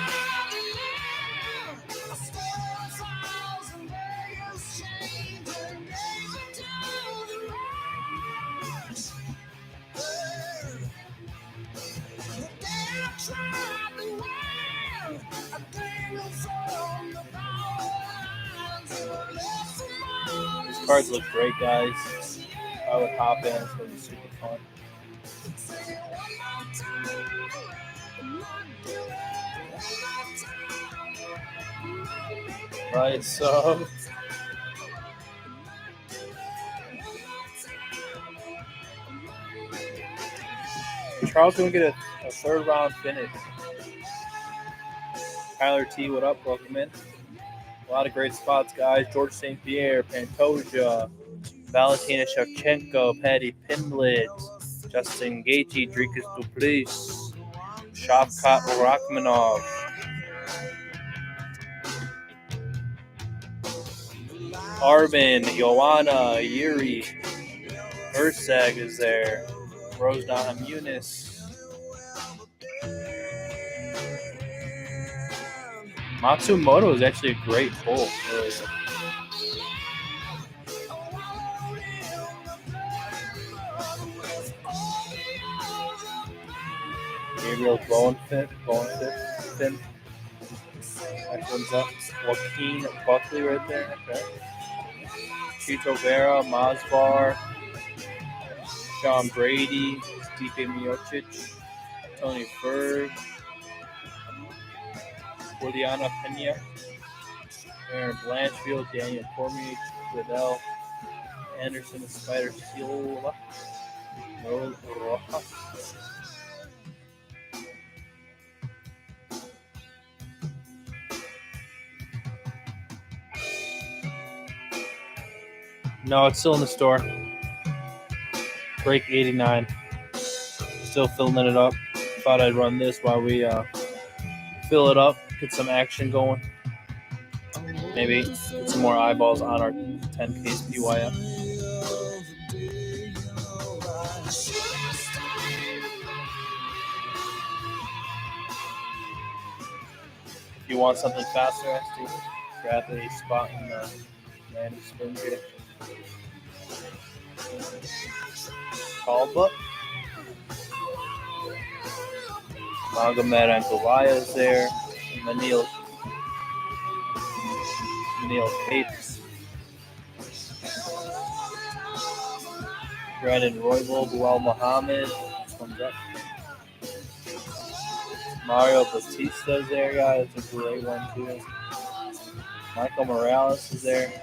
These cards look great, guys. I would hop in. It's gonna be super fun. Right, so Charles gonna get a third round finish. Tyler T, what up? Welcome in. A lot of great spots, guys. George St. Pierre, Pantoja, Valentina Shevchenko, Patty Pimblett, Justin Gaethje, Dricus Duplessis, Shavkat Rakhmonov. Arvin, Joanna, Yuri, Ursag is there. Rose Namajunas. Matsumoto is actually a great pull. Gabriel Bowenfin. That comes up. Joaquin Buckley right there. Okay. Chito Vera, Masvar, Sean Brady, Stipe Miocic, Tony Ferg, Juliana Pena, Aaron Blanchfield, Daniel Cormier, Liddell, Anderson Spider Silva, Noel Rojas. No, it's still in the store. Break 89. Still filling it up. Thought I'd run this while we fill it up, get some action going. Maybe get some more eyeballs on our 10 case PYM. If you want something faster, I still grab a spot in the random spin here. Call book. Magomed Ankalaev is there. Manil Capes. Brandon Royval, Bilal Muhammad comes up. Mario Batista is there, guys. That's a great one, too. Michael Morales is there.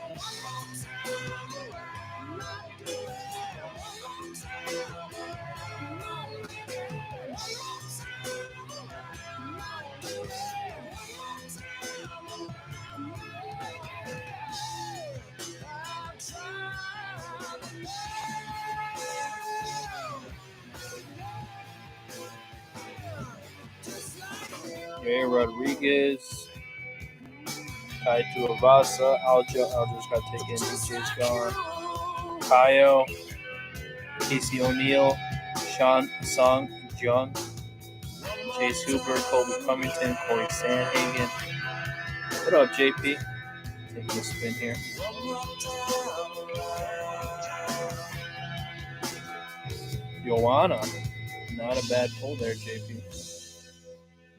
Ray Rodriguez, Kai Tuivasa, Aljo's got to take in. DJ's gone. Kaio, Casey O'Neill, Sean Sung Jung, Chase Hooper, Colby Covington, Corey Sandhagen. What up, JP? Taking a spin here. Joanna. Not a bad pull there, JP.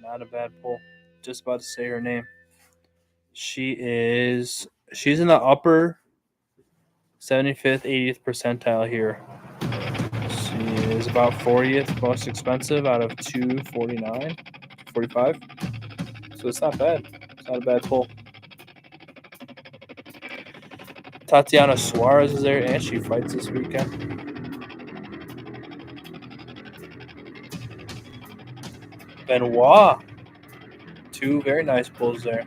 Not a bad pull. Just about to say her name. She's in the upper 75th, 80th percentile here. She is about 40th most expensive out of 249, 45. So it's not bad. It's not a bad pull. Tatiana Suarez is there, and she fights this weekend. Benoit. Two very nice pulls there.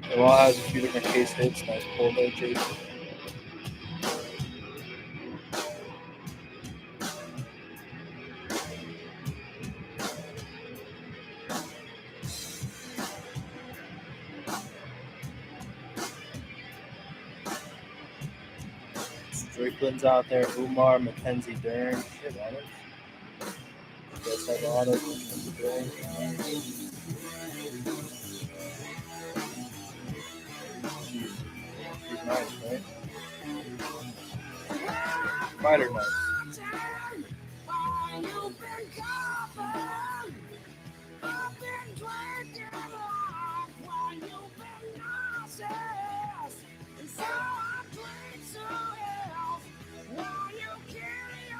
Benoit has a few different case hits. Nice pull there, Jason. Strickland's out there. Umar, Mackenzie Dern. Shit, autos. You guys have autos. Mackenzie Dern. She's nice, right? Fighter nice.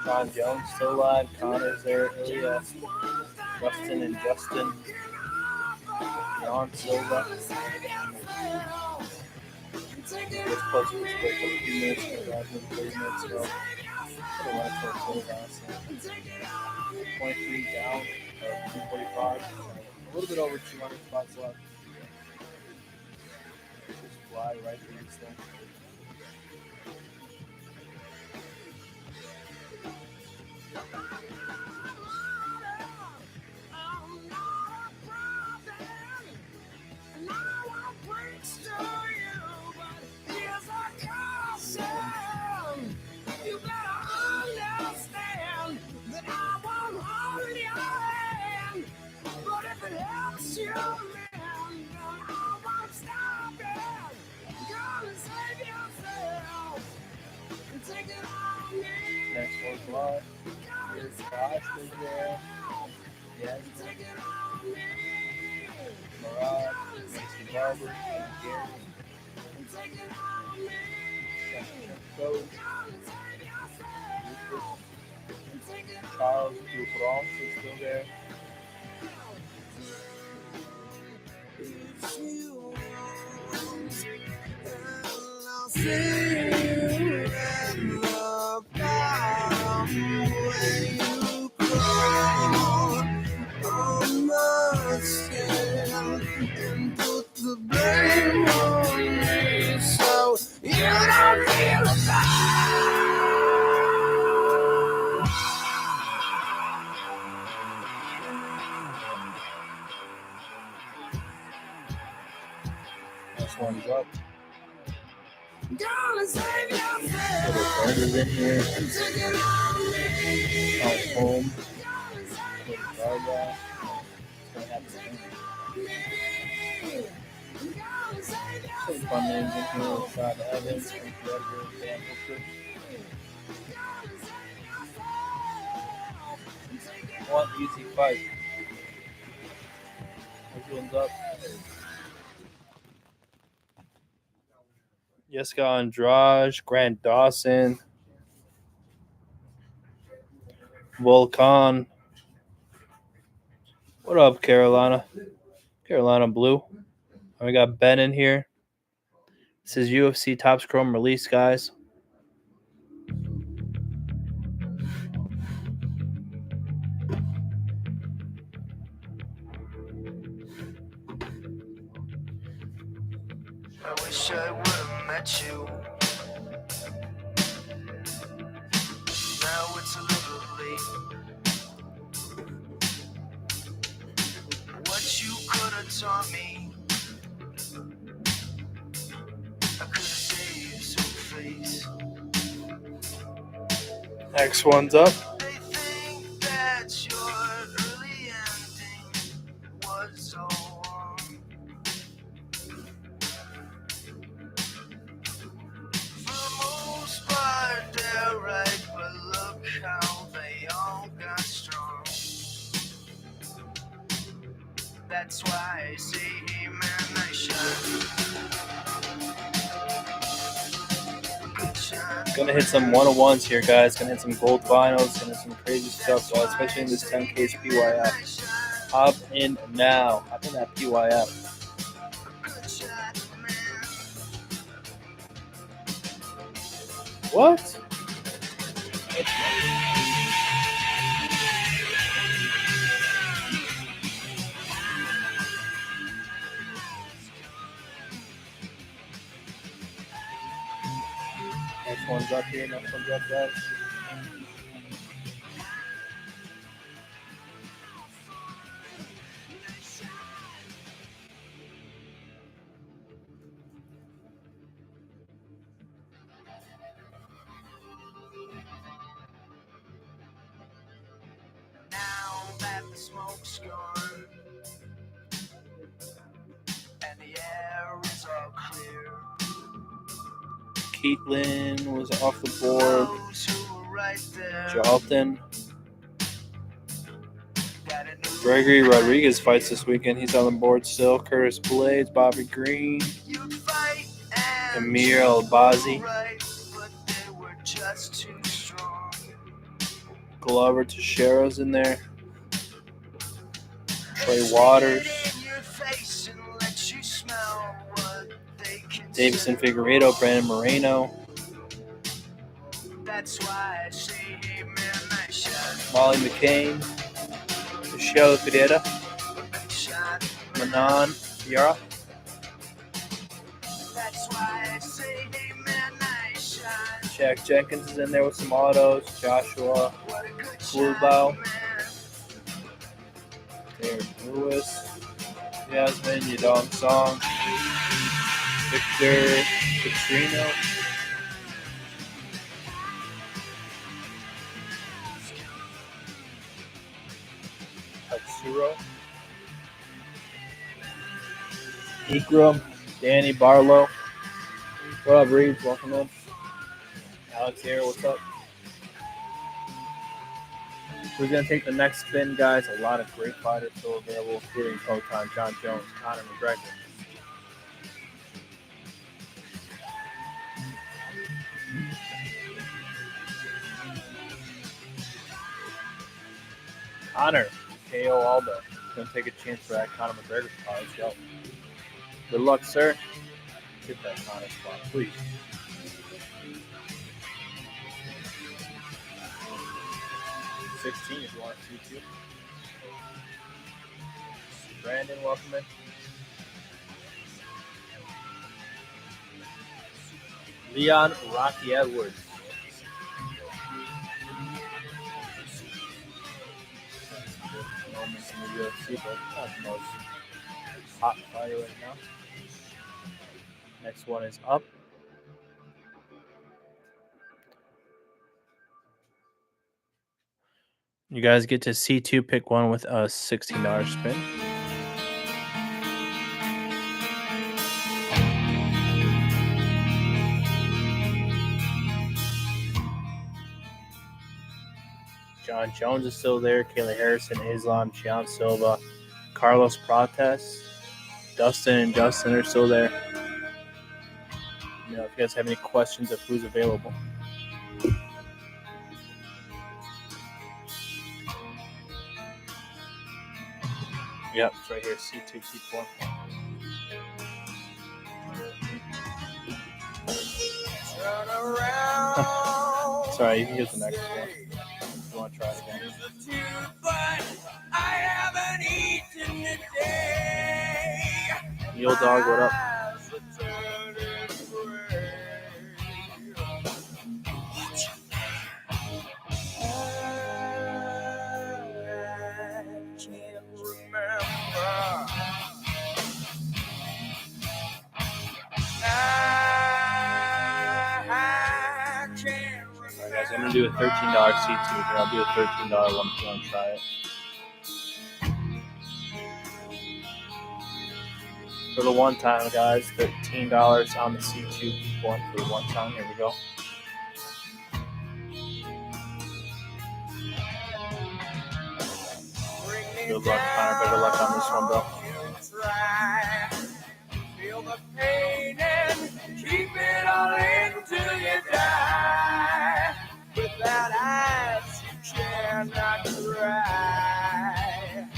John Jones still alive. Connor's there. Ilya, Justin and Justin. Ron Silva. Just close to this quick. A few minutes ago. 30 minutes ago. Could have went for a full last night. 23 down. 245. A little bit over 200 spots left. Just fly right through this thing. You better understand that I won't hold your hand. But if it helps you, man, I won't stop it. Gonna save yourself and take it on me. Next one's live. Here's Josh is there. Yes. Take it on me. Mirage, Mason Barber, and Gary. Take it on me. Coach. Charles Dubronx is still there. And put the blame on me, so you don't feel bad. Next one's up. Gonna save yourself. Little Burgers in here. Take it on me. Out home. Little Garga. It's gonna happen again. Some fun names in here. Todd Evans, Frank Edgar, Dan Hooker. One easy fight. This one's up. Jessica Andrade, Grant Dawson, Volkan. What up, Carolina? Carolina Blue. And we got Ben in here. This is UFC Topps Chrome release, guys. I wish I would have met you. Now it's a little late. What you could have taught me, I could have saved some face. Next one's up. They think that your early ending was so wrong. For the most part, they're right, but look how they all got strong. That's why I say, hey man, I Gonna hit some 101s here, guys. Gonna hit some gold vinyls. Gonna hit some crazy stuff, guys, especially in this 10 case PYF. Hop in now. Hop in that PYF. What? Next one's up here. Next one's up, guys. now that the smoke's gone and the air is all clear. Keatlin was off the board. Those who were right there, Jalton. Gregory Rodriguez fights this weekend. He's on the board still. Curtis Blades, Bobby Green, Amir Albazi. right, but they were just too strong. Glover Teixeira's in there. Trey Waters. Davison Figueiredo, Brandon Moreno. Molly McCain. Michelle Pereira. Manon Fiara. Jack Jenkins is in there with some autos. Joshua Blubau. Derek Lewis. Yasmin Yadong Song. Victor Petrino. Tatsuro. Ikram. Danny Barlow. What up, Reeves? Welcome in. Alex here, what's up? Who's going to take the next spin, guys? A lot of great fighters still available, including Proton, John Jones, Conor McGregor. Conor, KO Aldo. Going to take a chance for that Conor McGregor spot. Let's go. Good luck, sir. Get that Conor spot, please. $16 if you want to see too. Brandon, welcome in. Leon Rocky Edwards. Moments in the UFC, but not the most hot fighter right now. Next one is up. You guys get to C2 pick one with a $16 spin. John Jones is still there. Kayla Harrison, Islam, Gian Silva, Carlos Prates, Dustin and Justin are still there. You know, if you guys have any questions of who's available. Yep, it's right here. C2, C4. Sorry, you can get the next one. If you want to try it again. Neil Dog, what up? I'm going to do a $13 C2, and I'll do a $13 one if you want to try it. For the one time, guys, $13 on the C2 one for the one time. Here we go. Good luck, Connor. Better luck on this one, bro. Feel the pain and keep it all in till you die. Without eyes, you cannot cry.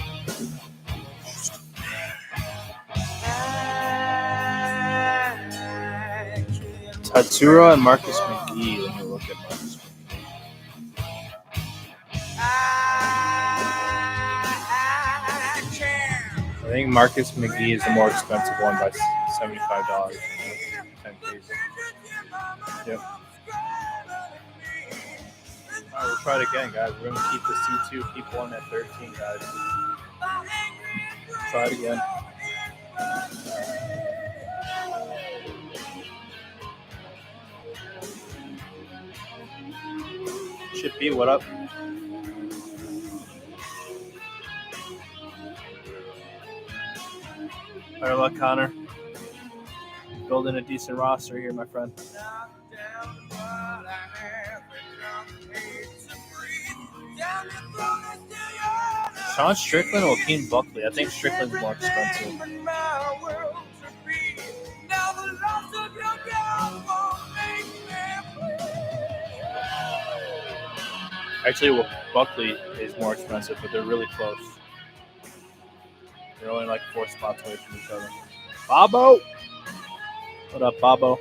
Tatsuro and Marcus McGee. Let me look at Marcus McGee. I think Marcus McGee is the more expensive one by $75. 10 case. Yep. All right, we'll try it again, guys. We're going to keep the C2, keep one at 13, guys. Try it again. Chip B, what up? Better luck, Connor. Building a decent roster here, my friend. Sean Strickland or Joaquin Buckley? I think Strickland's more expensive. Actually, well, Buckley is more expensive, but they're really close. They're only like 4 spots away from each other. Bobo! What up, Bobo?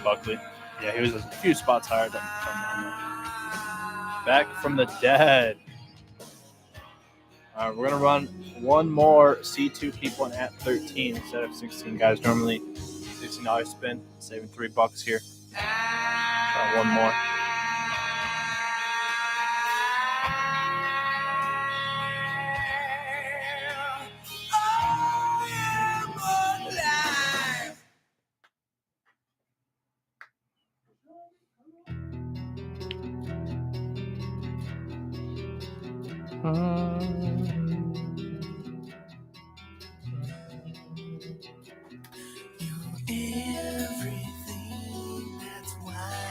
Buckley. Yeah, he was a few spots higher than Back from the dead. All right, we're going to run one more C2 keep one at 13 instead of 16, guys. Normally $16 spin, saving $3 here. Try one more.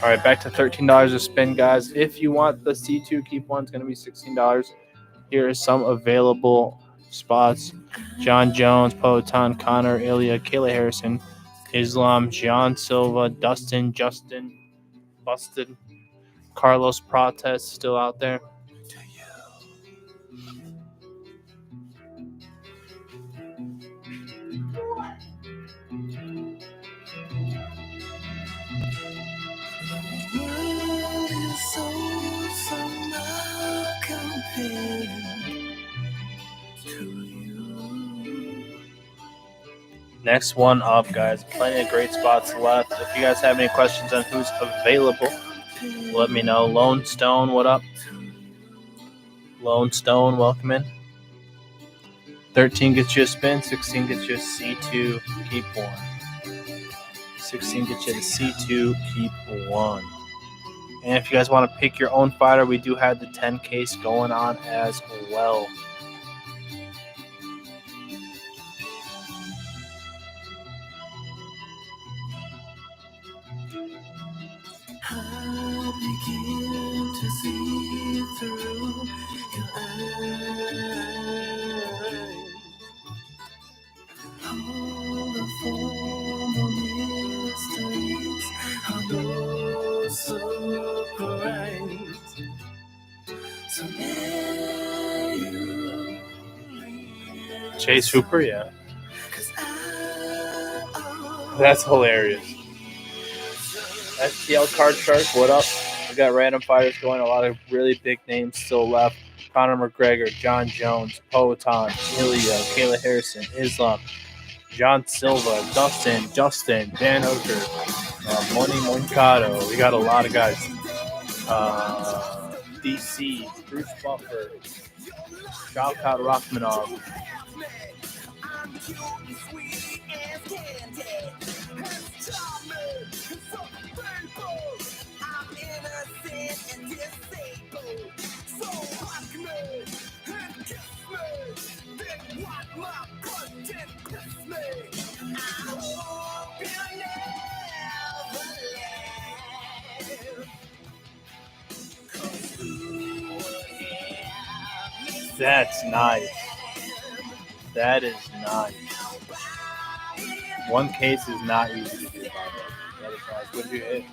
All right, back to $13 a spin, guys. If you want the C2 keep one, it's going to be $16. Here are some available spots. John Jones, Poatan, Connor, Ilya, Kayla Harrison, Islam, John Silva, Dustin, Justin, Busted, Carlos Prates still out there. Next one up, guys. Plenty of great spots left. If you guys have any questions on who's available, let me know. Lone Stone, what up? Lone Stone, welcome in. 13 gets you a spin. 16 gets you a C2, keep one. 16 gets you the C2, keep one. And if you guys want to pick your own fighter, we do have the 10 case going on as well. I begin to see through your eyes. All the former mysteries are those so bright. So may you Chase Hooper, yeah. That's hilarious. STL Card Shark, what up? We got random fighters going. A lot of really big names still left. Conor McGregor, John Jones, Poatan, Ilya, Kayla Harrison, Islam, John Silva, Dustin, Justin, Dan Hooker, Moni Moncado. We got a lot of guys. DC, Bruce Buffer, Shavkat Rachmanov. That's nice. That is nice. One case is not easy to do, by the way. That is nice. What did you hit?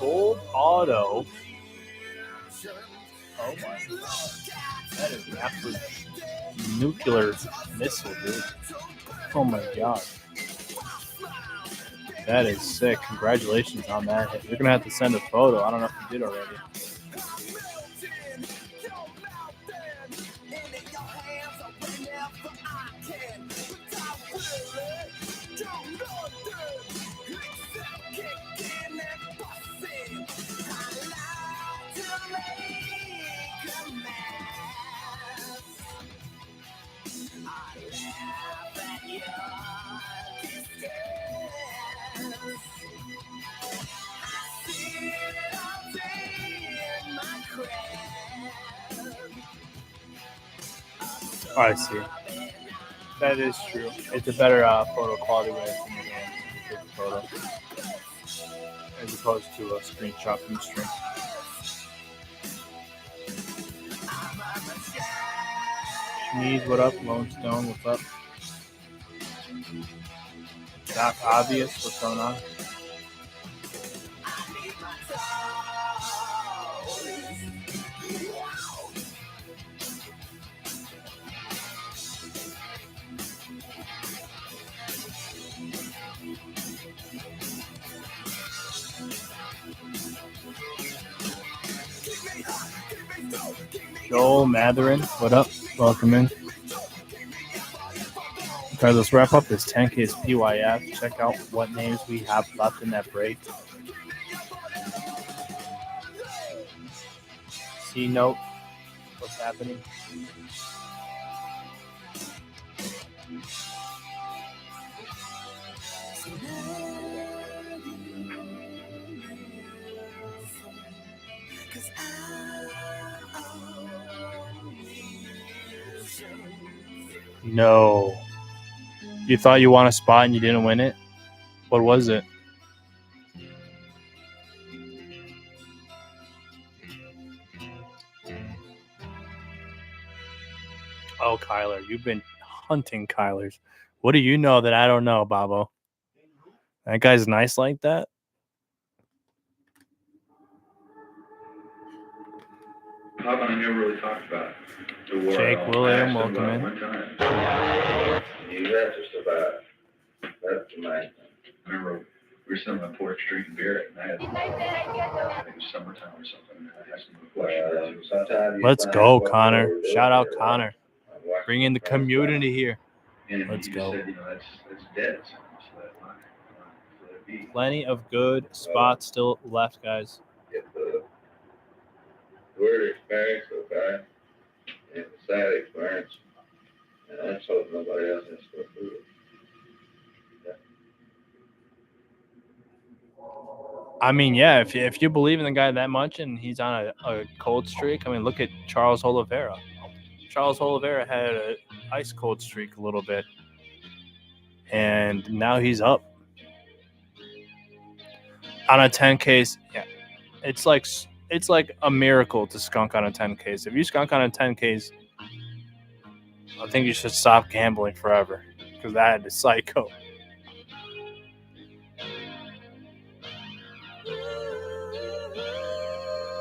Gold auto. Oh my god. That is an absolute nuclear missile, dude. Oh my god. That is sick. Congratulations on that hit. You're going to have to send a photo. I don't know if you did already. Oh, I see. That is true. It's a better photo quality when it's in your hands. Take a photo as opposed to a screenshot from the stream. Shneeze, what up? Lone Stone, what's up? Doc Obvious, what's going on? Joel Matherin, what up? Welcome in. Okay, let's wrap up this 10K's PYF. Check out what names we have left in that break. C note, what's happening? No. You thought you won a spot and you didn't win it? What was it? Oh, Kyler. You've been hunting Kylers. What do you know that I don't know, Bobo? That guy's nice like that? How come I never really talked about the war? Jake William, welcome in. One time. You guys just about. That's the main thing. I remember we were sitting on Porch Street in Barrett, and I had, I think it was summertime or something. And I had some questions. Let's go, Connor. Shout out Connor. Bring in the community here. Let's go. Said, that's dead. Plenty of good spots still left, guys. Get the weird experience, okay, and the sad experience, and let's hope nobody else has to go through it. I mean, yeah, if you believe in the guy that much and he's on a cold streak, I mean, look at Charles Oliveira. Charles Oliveira had an ice cold streak a little bit, and now he's up on a 10K. Yeah, it's like a miracle to skunk on a 10K. If you skunk on a 10K, I think you should stop gambling forever because that is psycho.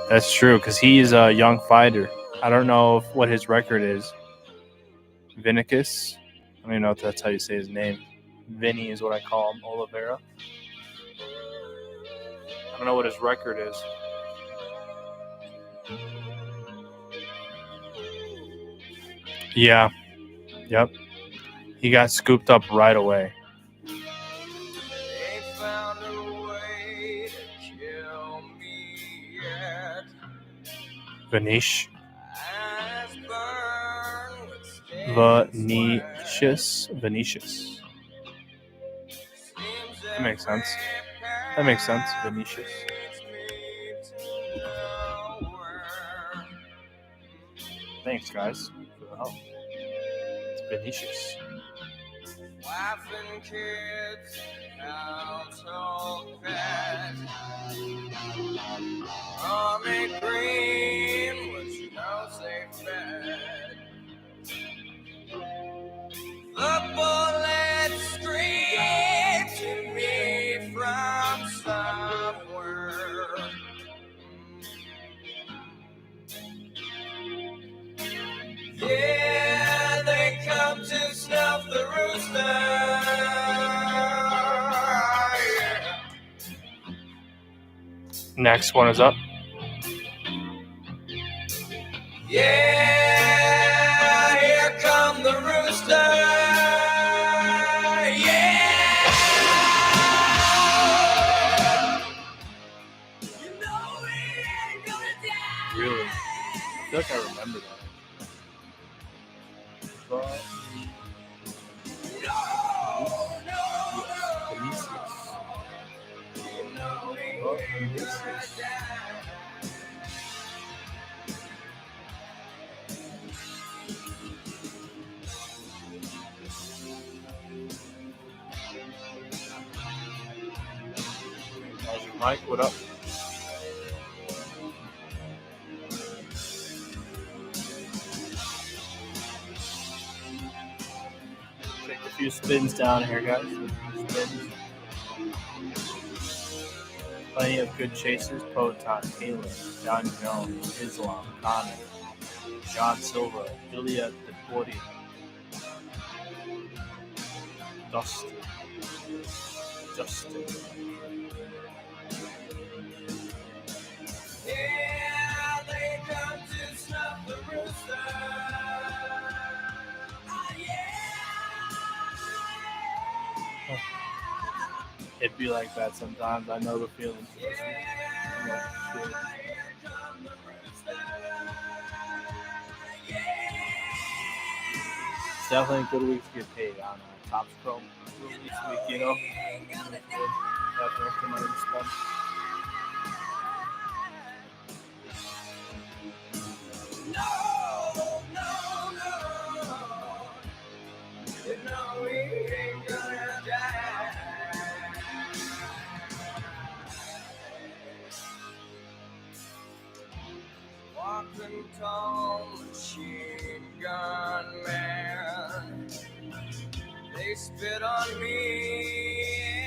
That's true, because he's a young fighter. I don't know what his record is. Vinicus. I don't even know if that's how you say his name. Vinny is what I call him, Oliveira. I don't know what his record is. Yeah. Yep. He got scooped up right away. Vinicius. That makes sense. Vinicius. Thanks, guys, for the help. It's Vinicius. Wife and kids, household pets. Army green was no safe bet. The bullet screamed to me from somewhere. Yeah, they come to snuff the rooster. Yeah. Next one is up. Yeah, here come the rooster. Yeah. You know we ain't gonna die. Really? I feel like I remember that. But... Mike, what up? Take a few spins down here, guys. Spins. Plenty of good chasers. Poton, Taylor, John Jones, Islam, Connor, John Silva, Ilya Deportia, Justin. Yeah, they come to snuff the rooster. It'd be like that sometimes. I know the feeling. It's definitely a good week to get paid on Topps Chrome this week, you know. Definitely some money to spend. No, we ain't gonna die. Walking tall, machine gun man. They spit on me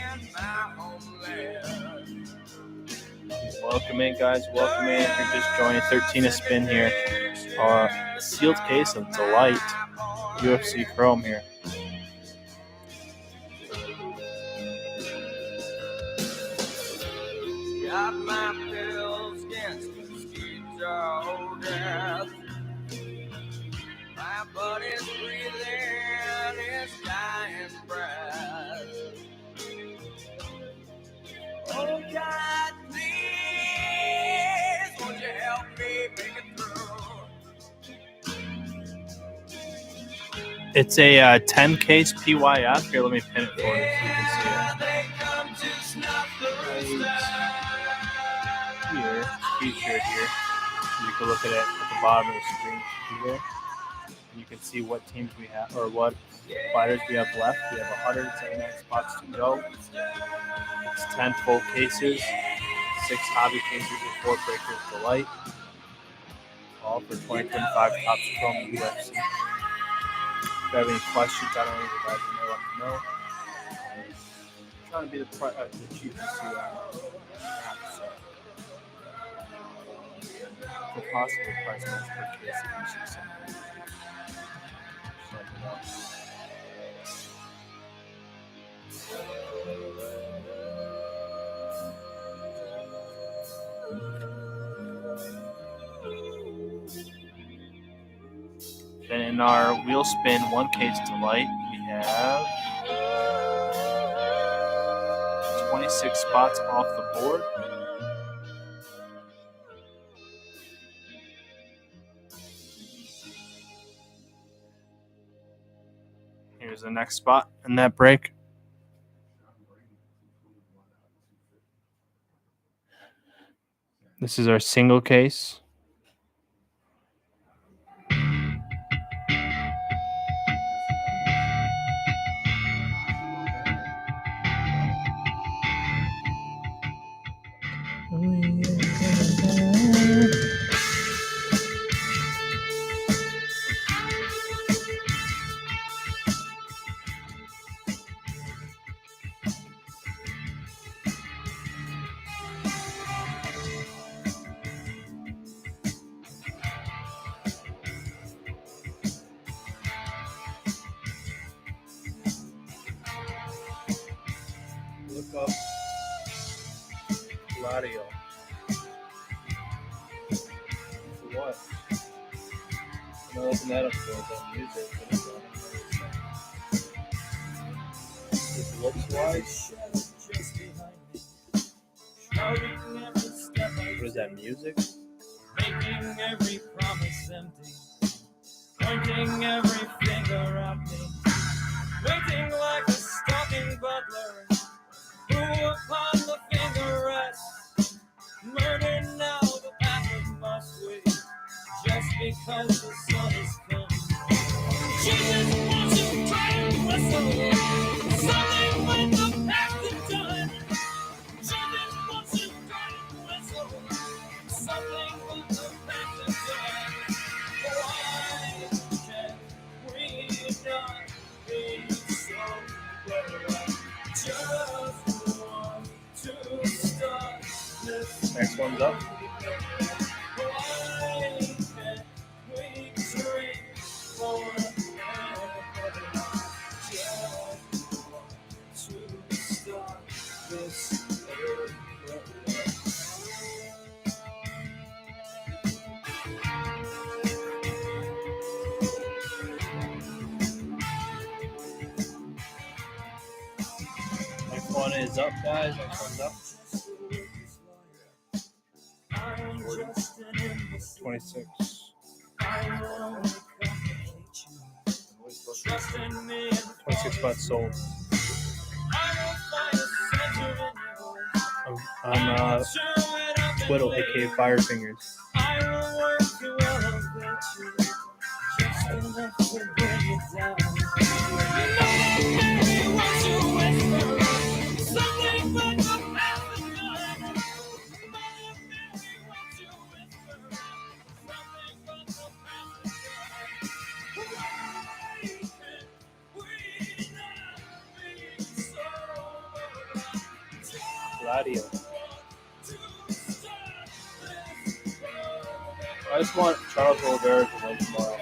and my homeland. Welcome in, guys. Welcome in. If you're just joining, 13 a spin here. Sealed case of Delight UFC Chrome here. Got my pills against mosquito death. My buddy's breathing his dying breath. Oh God, please, won't you help me make it through? It's a 10 case PYF. Here, let me pin it for you so you can see it. They come to snuff the rooster. Here, featured here. You can look at it at the bottom of the screen here. You can see what teams we have, or what fighters we have left. We have 179 spots to go. It's 10 full cases, 6 hobby cases with 4 breakers Delight. All for 2025 Topps Chrome UFC. If you have any questions, I don't know if you guys know, let me know. I'm trying to be the cheapest to the possible price match per case if you see something. Just let me know. Then in our wheel spin 1 case Delight, we have 26 spots off the board. Here's the next spot in that break. This is our single case. Look up Gladio. For what? I'm gonna open that up for that music. It looks wise. What is that, music? Making every promise empty, pointing every finger at me, waiting like a stalking butler, who upon the finger rests, murder now the bastard must wait, just because the sun is come. Jesus wants you trying to whistle, something with the past is done. Jesus wants you Next one's up. Next one is up, guys. Next one's up. 26. 26 spots sold. I'm Twiddle, aka Fire Fingers. Gladio. I just want Charles Oliveira to win tomorrow.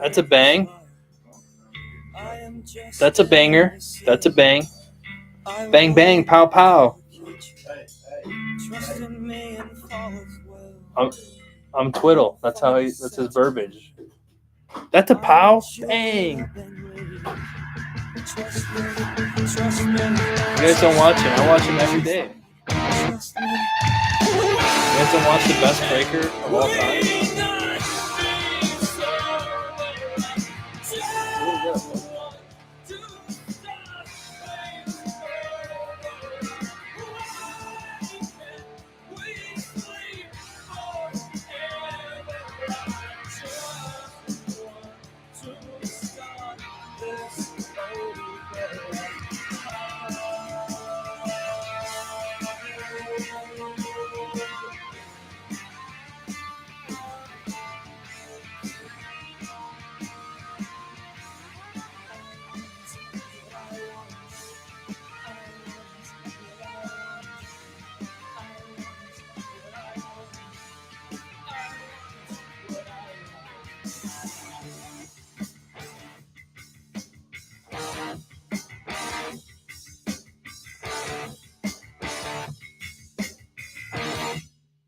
That's a bang. That's a banger. That's a bang. Bang, bang, pow, pow. I'm Twiddle. That's his verbiage. That's a pow? Dang. You guys don't watch him. I watch him every day. You guys don't watch the best breaker of all time?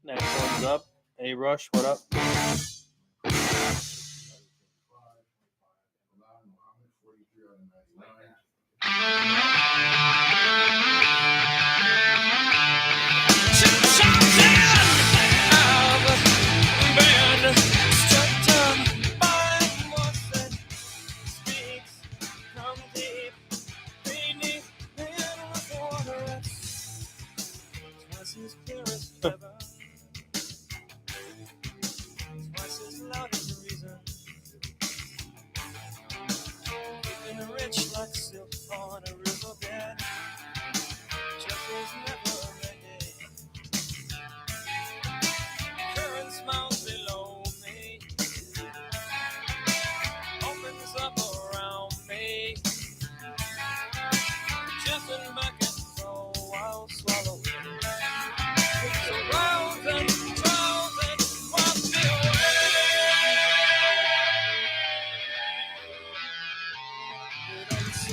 Next one's up. A Rush, what up?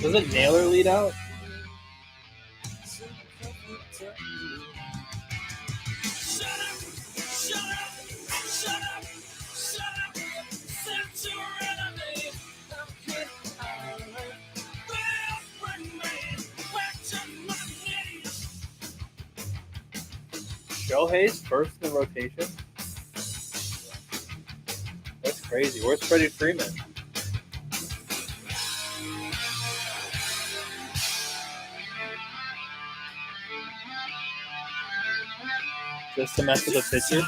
Doesn't Naylor lead out? Shohei's first in the rotation? That's crazy. Where's Freddie Freeman? Just to mess with the pitcher.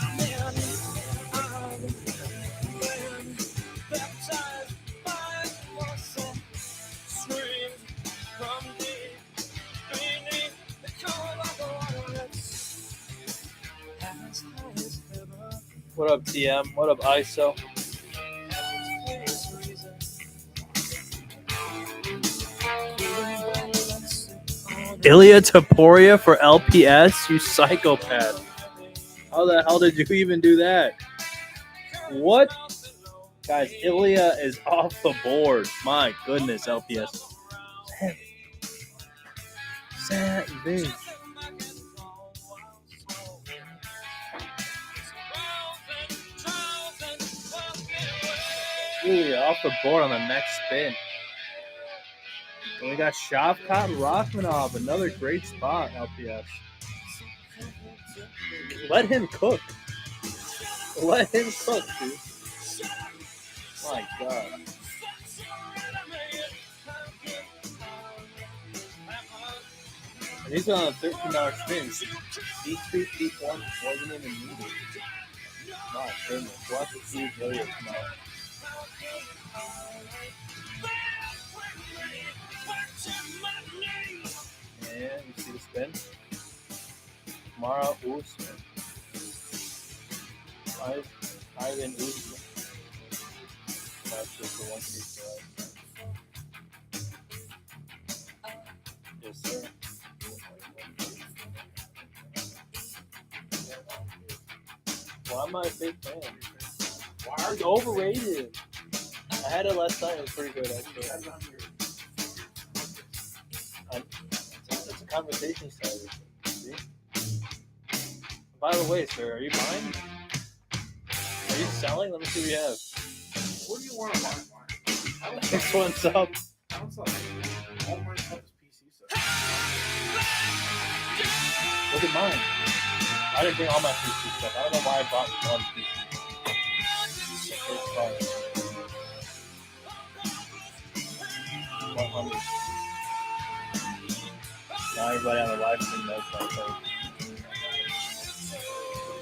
What up, TM? What up, ISO? Ilya Taporia for LPS? You psychopath. How the hell did you even do that? What? Guys, Ilya is off the board. My goodness, LPS. Savage. Ilya off the board on the next spin. And we got Shavkat Rachmanov, another great spot, LPS. Let him cook. Let him cook, dude. My God. And these are on a $13 spin. Deep 3, deep 1 wasn't even needed. My goodness. We'll have to see Ilya tomorrow. And you see the spin. Mara Usman. Ivan Usman. That's just the one piece for us. Yes, sir. Why am I a big fan? Why are you overrated? I had it last night. It was pretty good, actually. It's a conversation starter. See? By the way, sir, are you buying? Are you selling? Let me see what you have. What do you want to buy? This one's up. I don't sell all my stuff is PC stuff. Look at mine. I didn't bring all my PC stuff. I don't know why I bought one PC. It's fine. 100. Now everybody on the live stream knows my code.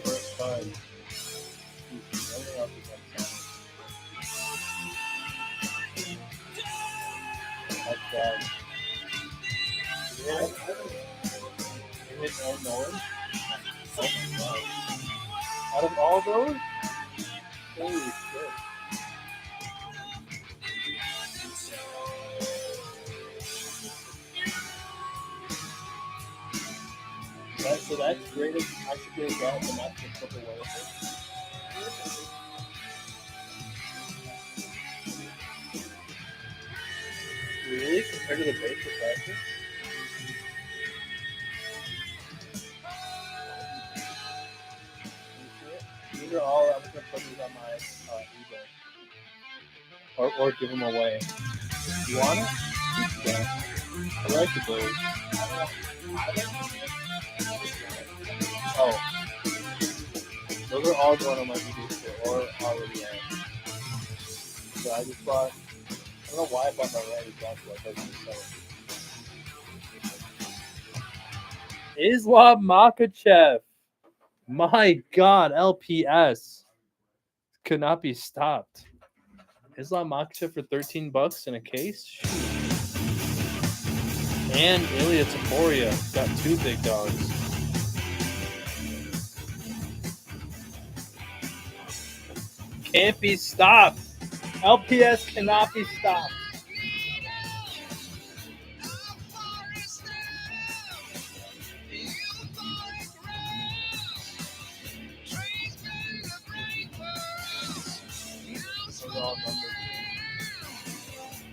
First card. Everything else is like that. Yeah. You hit no Nolan? Oh my God. Out of all those? Holy shit. Right, so that's graded. I should get it down, but not to flip away with it. Really? Compared to the base refractor? These are all, I'm just going to put these on my eBay. Or give them away. You want it? Yeah. I like the bird. Oh. Those are all going on my eBay store or already out. So I just bought, I don't know why I bought my Randy Johnson. I thought I was Islam Makhachev. My God, LPS could not be stopped. Islam Makhachev for $13 in a case. Shoot. And Ilya Taporia got 2 big dogs. Can't be stopped. LPS cannot be stopped. All numbers.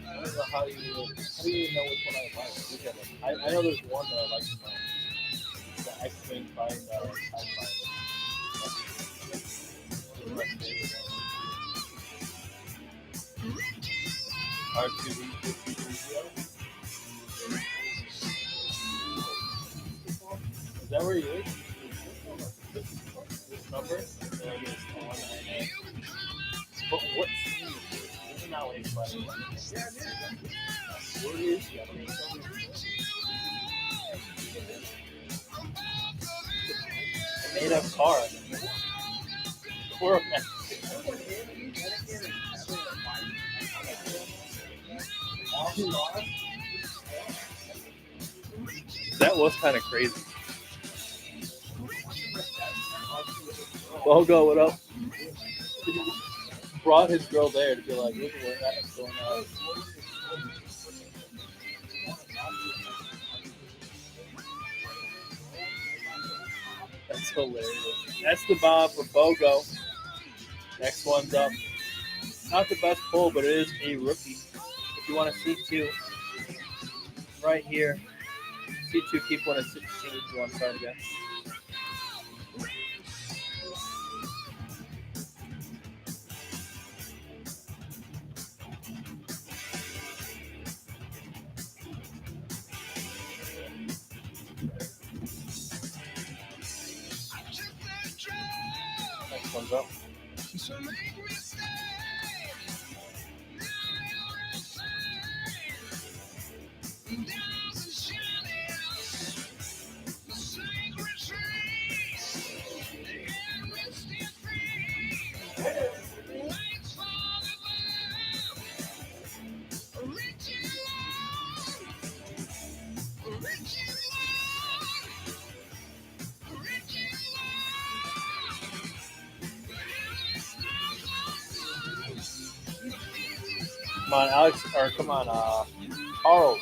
I don't know how do you even know which one I like? Look at it. I know there's one that I like the most. The X-Wing find TIE Fighter. My favorite one. R2D2. Is that where he is? This number? And I guess 198. But what team is this? This is not what he's playing. Where is he? I mean, made up car. Poor man. That was kind of crazy. Bogo, what up? Brought his girl there to be like, look at what that's going on. That's hilarious. That's the Bob for Bogo. Next one's up. Not the best pull, but it is a rookie. If you want to see two, right here. C2, keep one at 16 if you want to try it again. Next one's up. Come on, Alex, or come on, Charles.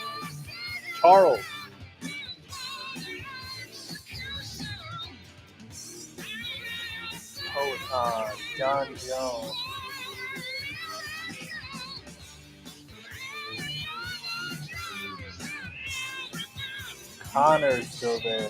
Oh, John Jones. Connor's still there.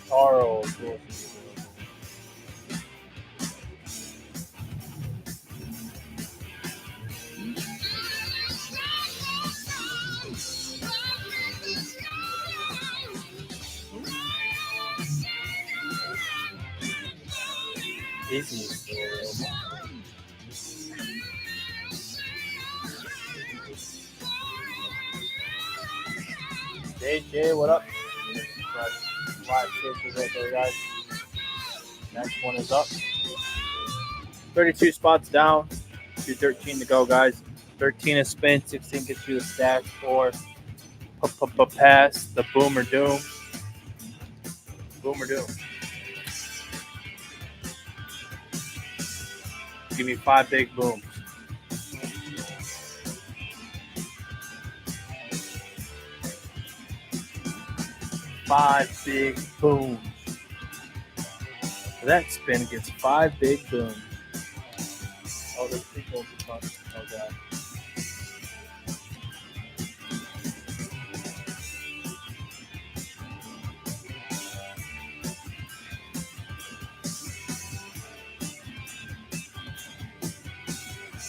Charles. Disney. JJ, what up? Five pitches right there, guys. Next one is up. 32 spots down. 2:13 to go, guys. 13 is spin. 16 gets you the stash for pass. The Boomer Doom. Boomer Doom. Give me 5 big booms. Five big booms. That spin gets 5 big booms. Oh, there's people in the front. Oh, God.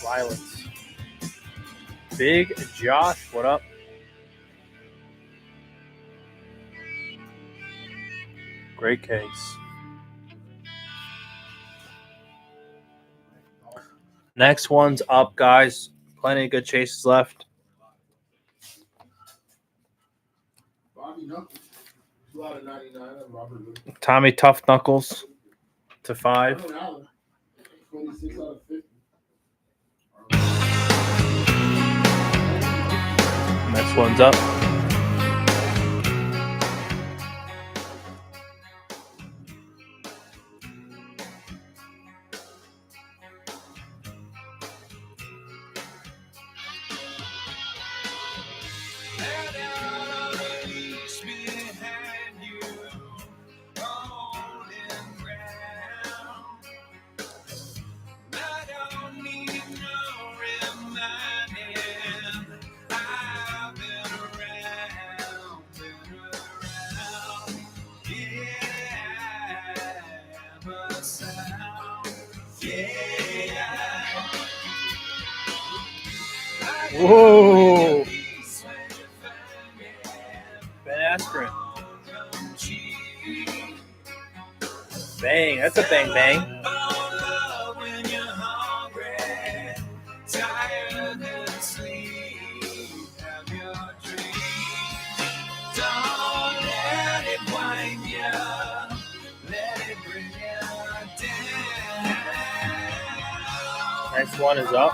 Violence. Big Josh, what up? Great case. Next one's up, guys. Plenty of good chases left. Tommy Tough Knuckles to 5. Next one's up. Whoa. Ben Askren. Bang. That's a bang bang. Next one is up.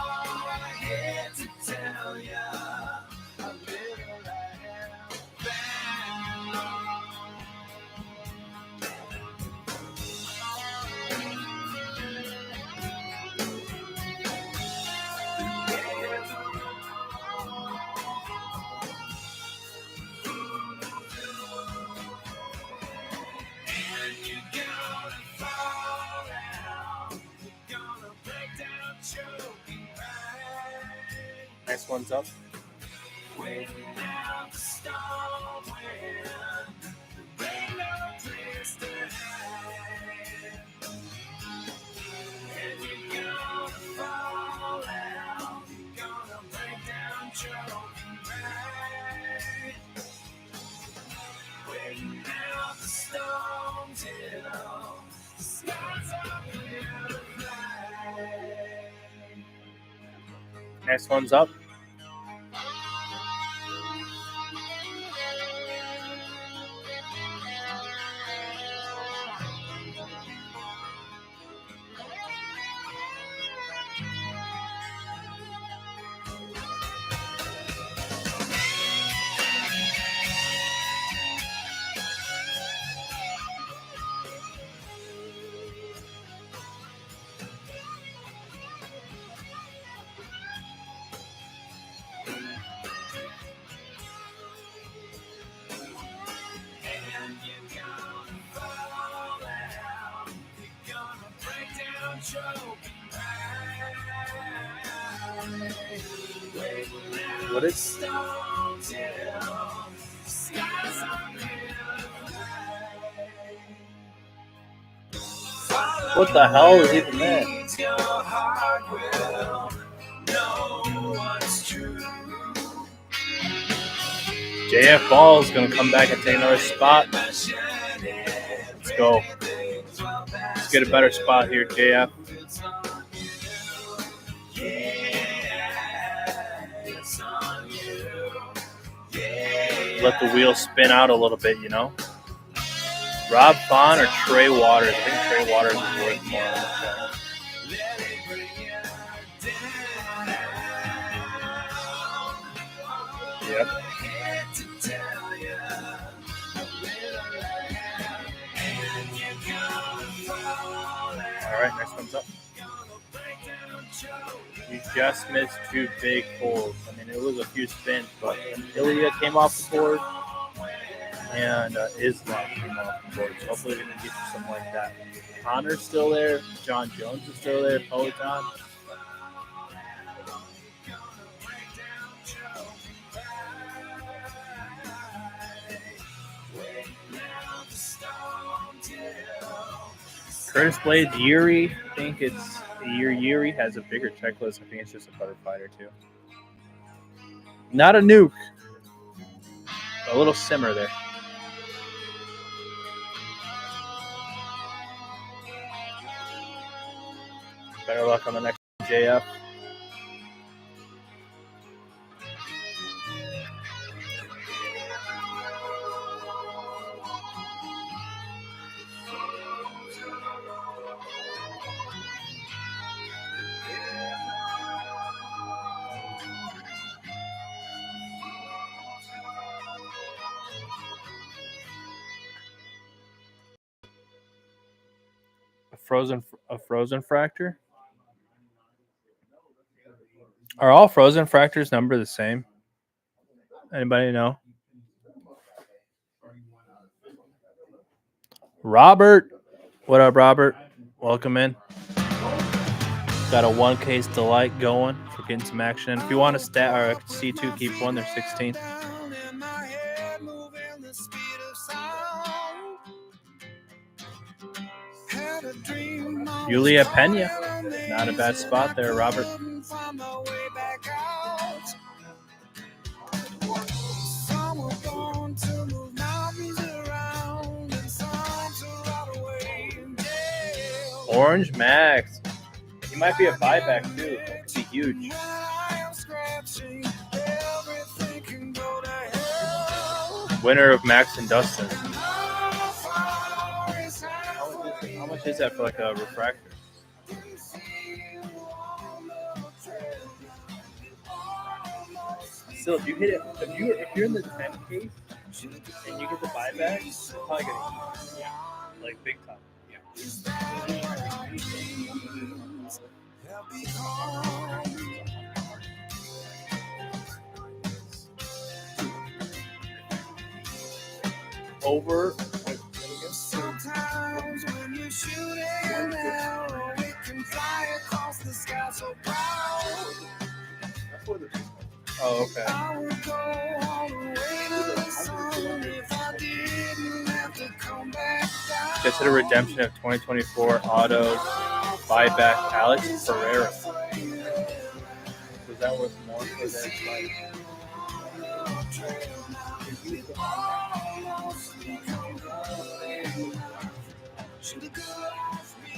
Next one's up. Next one's up. What is? What the hell is even that? JF Ball is going to come back and take another spot. Let's go. Let's get a better spot here, JF. Let the wheel spin out a little bit, you know. Rob Fon or Trey Waters? I think Trey Waters is worth more on the show. Yep. All right, next one's up. You just missed two big pulls. I mean, it was a few spins, but Ilya came off the board and Islam came off the board. So hopefully we can get you something like that. Connor's still there. John Jones is still there. Peloton. Curtis Blades, Yuri. I think it's Yuri has a bigger checklist. I think it's just a better fighter too. Not a nuke. A little simmer there. Better luck on the next JF. A frozen fracture? Are all frozen fractures number the same? Anybody know? Robert. What up, Robert? Welcome in. Got a 1 case delight going for getting some action. If you want to stat or C2 keep one, they're 16. Had a dream Julia Pena. Not a bad spot there, Robert. Orange Max. He might be a buyback too. That could be huge. Winner of Max and Dustin. How much is that for like a refractor? Still, if you hit it, if you're in the 10 case and you get the buyback, you're probably gonna eat. Like big time. Over. Sometimes when you shoot an arrow, it can fly across the sky so proud. Oh, okay. I would go all the way to the sun if I didn't have to come back down. Consider redemption of 2024 autos buyback Alex Ferreira. Was that worth more for that fight?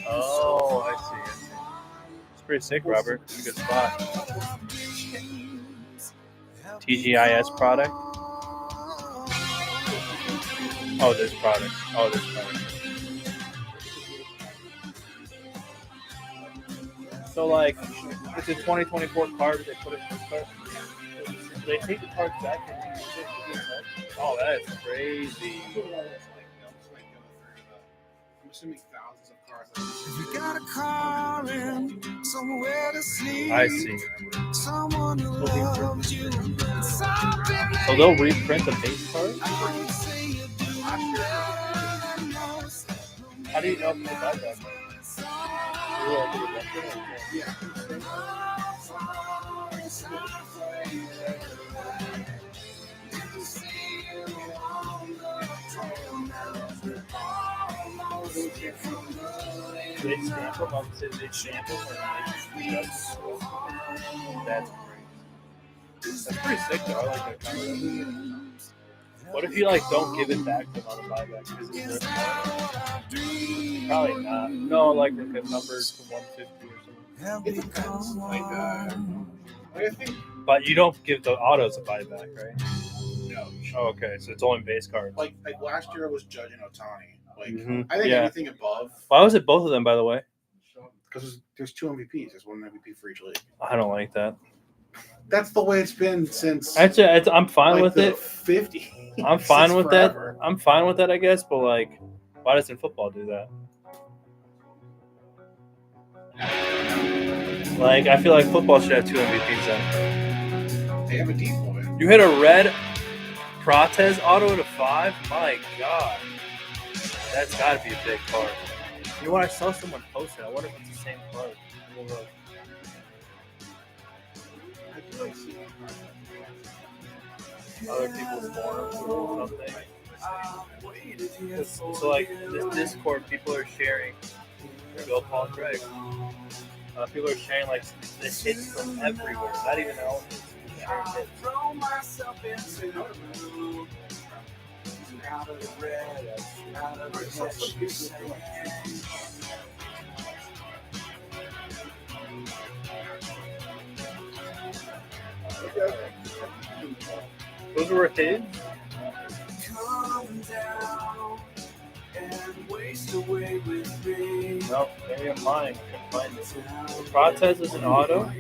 Oh, I see. It's pretty sick, Robert. It's a good spot. TGIS product. Oh, this product. So, like, it's a 2024 card. They put it in this card. They take the cards back and use it. Oh, that is crazy. I'm assuming thousands of cars. If you got a car and somewhere to sleep, I see. someone who loves you, So they'll reprint the base card? How do you know if it's a buyback? Yeah. They stamp them up, they stamp them, or they just That's great. That's pretty sick though. I like that kind of stuff. What if you like don't give it back to them on the buyback? Because it's probably not. No, like a number to 150 or something. It depends. Like, I think. But you don't give the autos a buyback, right? No. Oh, okay, so it's only base cards. Like last year I was judging Otani. Like Mhm. I think Yeah. anything above. Why was it both of them, by the way? Because there's 2 MVPs. There's 1 MVP for each league. I don't like that. That's the way it's been since. I'm fine like with the it. 50. I'm fine Since with forever. that. I'm fine with that, I guess. But like, why doesn't football do that? Like, I feel like football should have 2 MVPs then. They have a deep one. You hit a red Protez auto to 5? My God. That's got to be a big card. You know what? I saw someone post it. I wonder if it's the same card. We'll look. Other people's forums or something. So like, this Discord, people are sharing. Bill Paul Craig. People are sharing like the hits from everywhere. Not even elements. throw myself into the room. Out of the red, out of the what you say. Those were his? Come down and waste away with me. No, maybe I'm lying. I can't find it. Protez is an auto.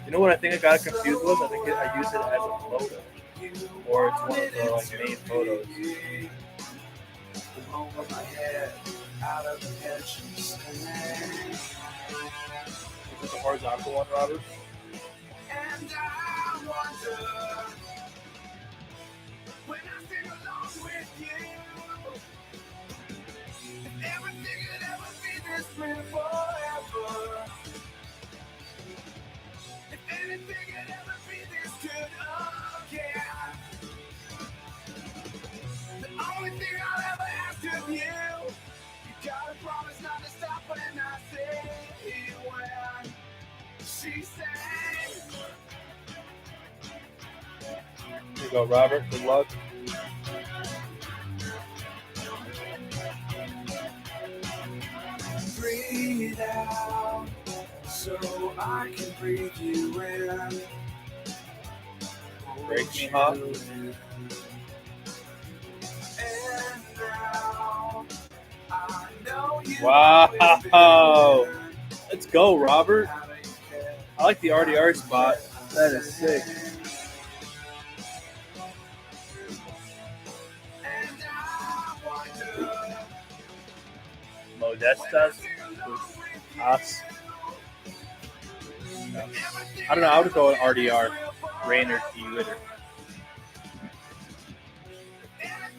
You know what I think I got confused with? I think I used it as a photo. Or it's one of the like main photos. Over my head, out of the hedge. Is it the horizontal one, Robert? And I wonder when I sing along with you, if everything could ever be this way forever. If anything could ever be this good again. The only thing I'll ever ask of you, you gotta promise not to stop when I you go, Robert. Good luck. Breathe out so I can breathe you in. Break me off. And now I know you Wow. Let's go, Robert. I like the RDR spot. That is sick. Modestas. Us. I don't know. I would go with RDR. Rainer T. Witter.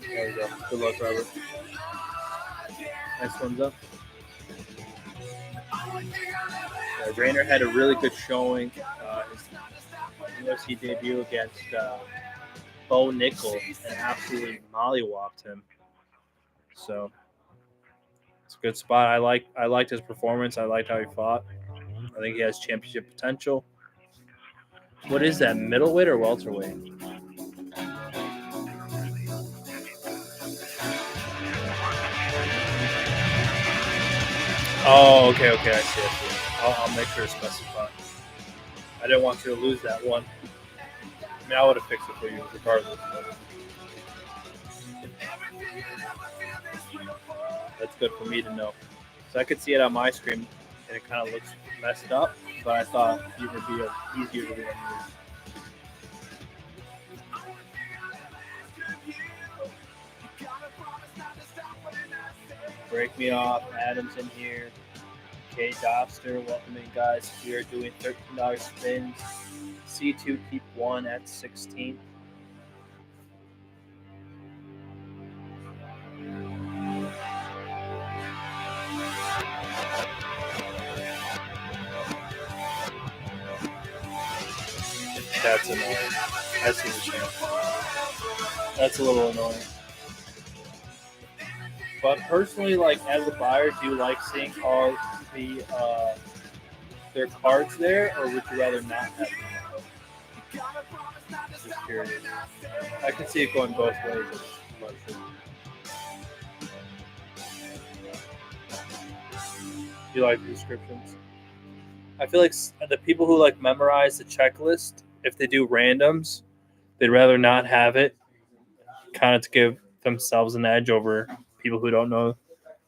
There we go. Good luck, Robert. Next one's up. Rainer had a really good showing. His UFC debut against Bo Nickel and absolutely mollywopped him. So it's a good spot. I liked his performance. I liked how he fought. I think he has championship potential. What is that, middleweight or welterweight? Oh, okay, I see. I'll make sure to specify. I didn't want you to lose that one. I mean, I would have fixed it for you regardless. But that's good for me to know. So I could see it on my screen, and it kind of looks messed up, but I thought it would be easier to do on yours. Break me off. Adam's in here. Kay Dobster, welcome in, guys. We are doing $13 spins. C2 keep 1 at 16. That's annoying. I see what you're saying. That's a little annoying. But personally, like as a buyer, do you like seeing all the their cards there, or would you rather not have them? Just curious. I can see it going both ways. You like descriptions? I feel like the people who like memorize the checklist, if they do randoms, they'd rather not have it, kind of to give themselves an edge over people who don't know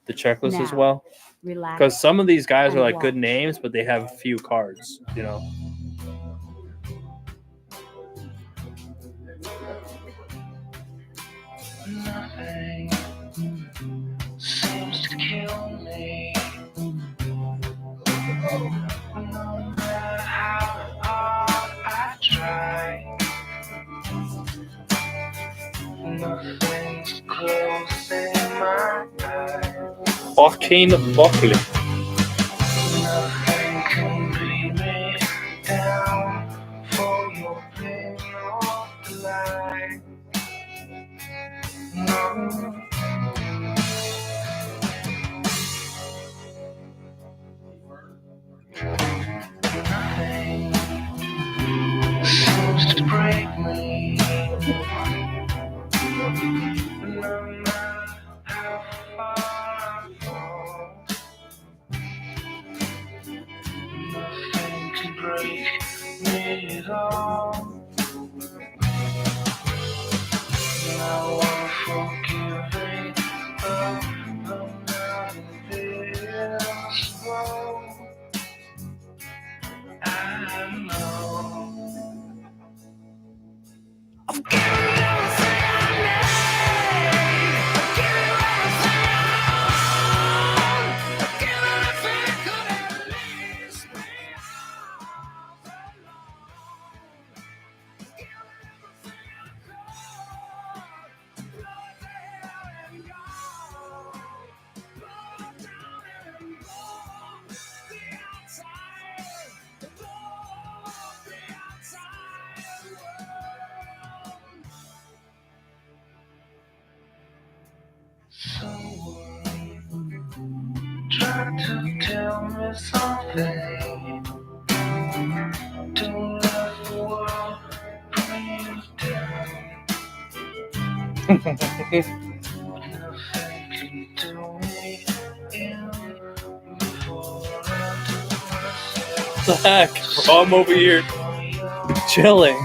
the checklist as well. Because some of these guys are like good names, but they have a few cards, you know. Nothing seems to kill me. No matter how hard I try, nothing's close in my eyes. Joaquin Buckley. Nothing can bring me down for your pain or lie. No. Nothing seems to break me. No matter how far I fall, nothing can break me at all. Now I'm forgiving, but I'm not invincible. I know. I've given everything I need. I've given everything I own. I've given everything could at least be all alone. I've given everything I could. Blood down and gone. Blood down and gone. The outside. The outside world. Someone tried to tell me something. Don't let the world bring you down. The heck? Bro, I'm over here chilling.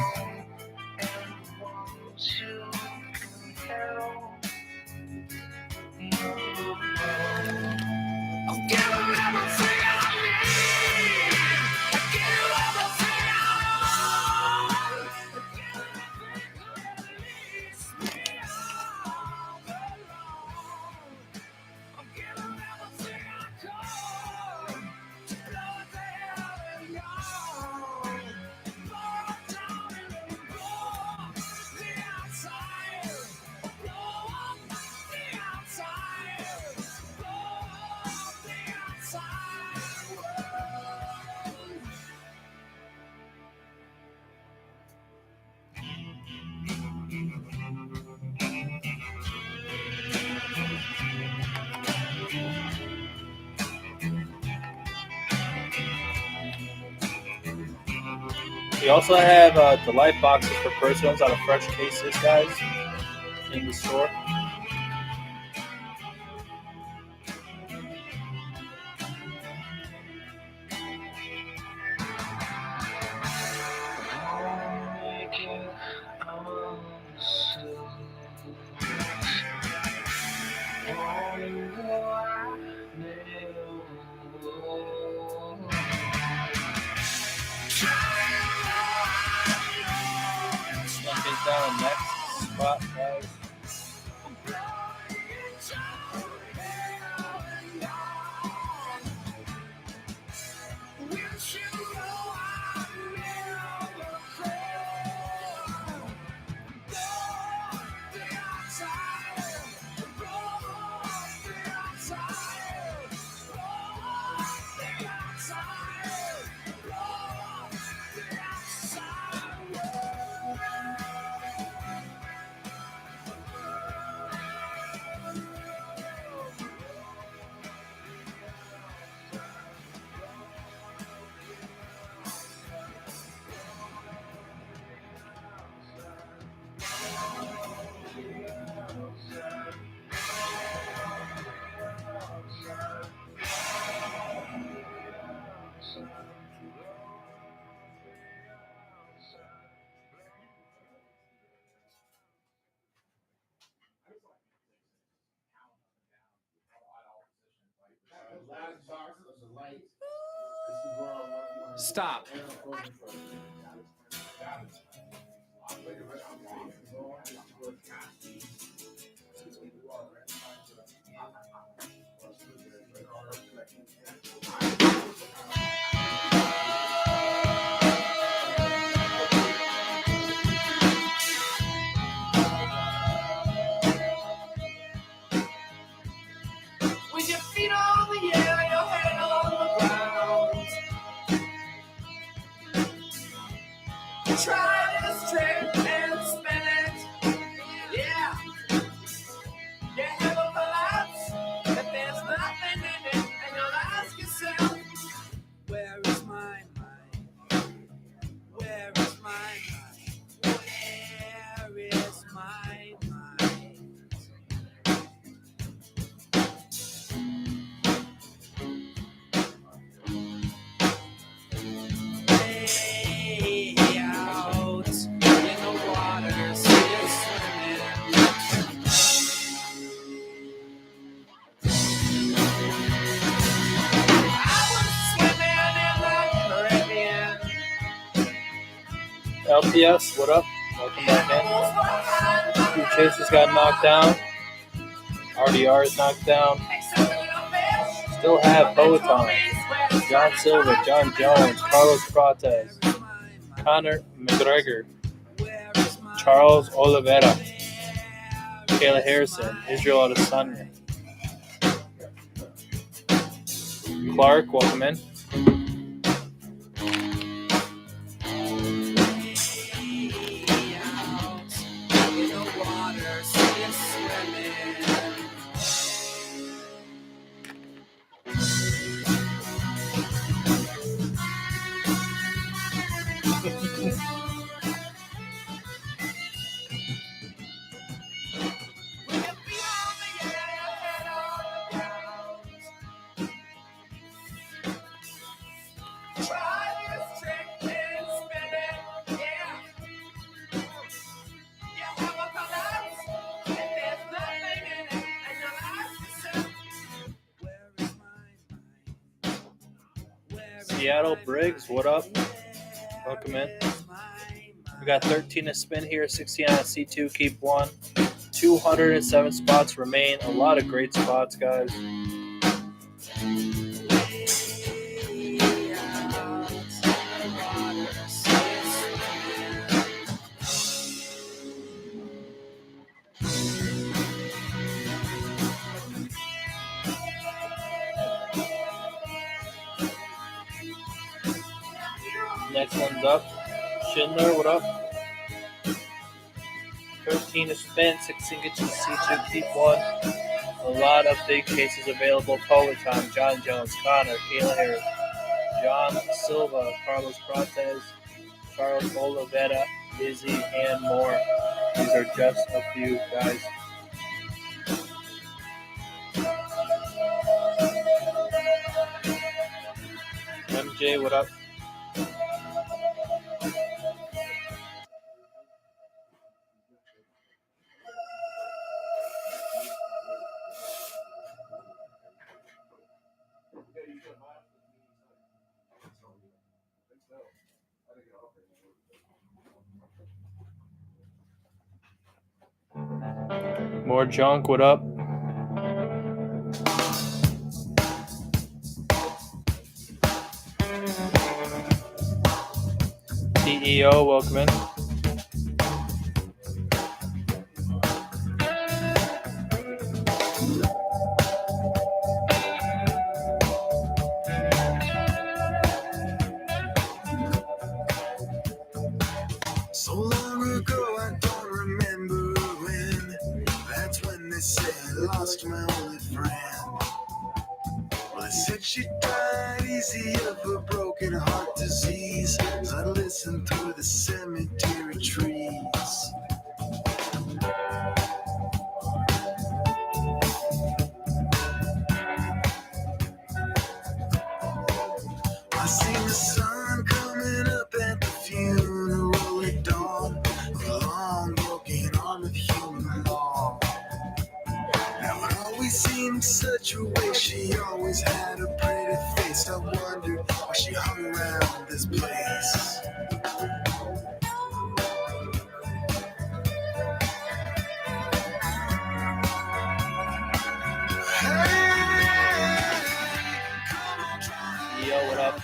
We also have delight boxes for personals out of fresh cases, guys, in the store. Get down next spot, guys. Stop. With your feet on the air, your head on the ground. Try this trick and spin it. Yeah. You ever collapse that there's nothing in it, and you'll ask yourself, where is my mind? Where is my mind? Where is my mind? Way out in the water, see you swimming. I was swimming in the Caribbean. LPS, what up? Welcome back in. Two Chasers got knocked down. RDR is knocked down. Still have Boaton, John Silver, John Jones, Carlos Prates, Conor McGregor, Charles Oliveira, Kayla Harrison, Israel Adesanya. Clark, welcome in. Seattle Briggs, what up? Welcome in. We got 13 to spin here, 16 on C2, keep one. 207 spots remain. A lot of great spots, guys. Next one's up. Schindler, what up? 13 to spin, 16 gets you to C2, keep one. A lot of big cases available. Power Time, John Jones, Connor, Kayla Harris, John Silva, Carlos Prantes, Charles Oliveira, Izzy, and more. These are just a few, guys. MJ, what up? More junk, what up? CEO, welcome in. So long ago, I don't remember when. That's when they said I lost my only friend. Well, they said she died easy of a broken heart disease. As I listened through the cemetery trees. I seen the sun coming up at the funeral at dawn. A long broken arm of human law. Now it always seemed such a waste. She always had a pretty face. I wondered why she hung around this place. CEO, what up?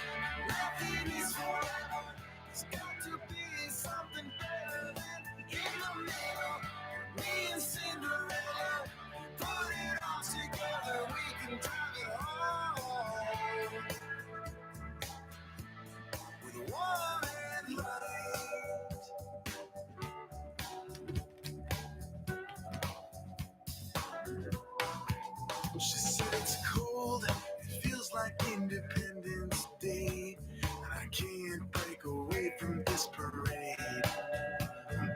She said it's cold, it feels like Independence Day, and I can't break away from this parade.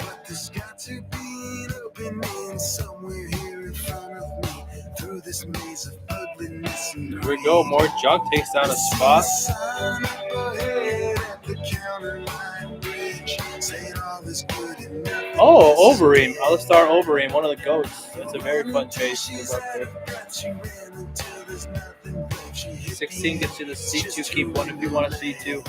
But there's got to be an opening somewhere here in front of me, through this maze of ugliness and Here we go, more junk takes down a spot. sign up ahead at the counter line bridge, saying all is good and nothing. Oh, Overeem. Alistar Overeem, one of the GOATs. That's a very fun chase. Goes up there. 16 gets you the C2. Keep one if you want a C2.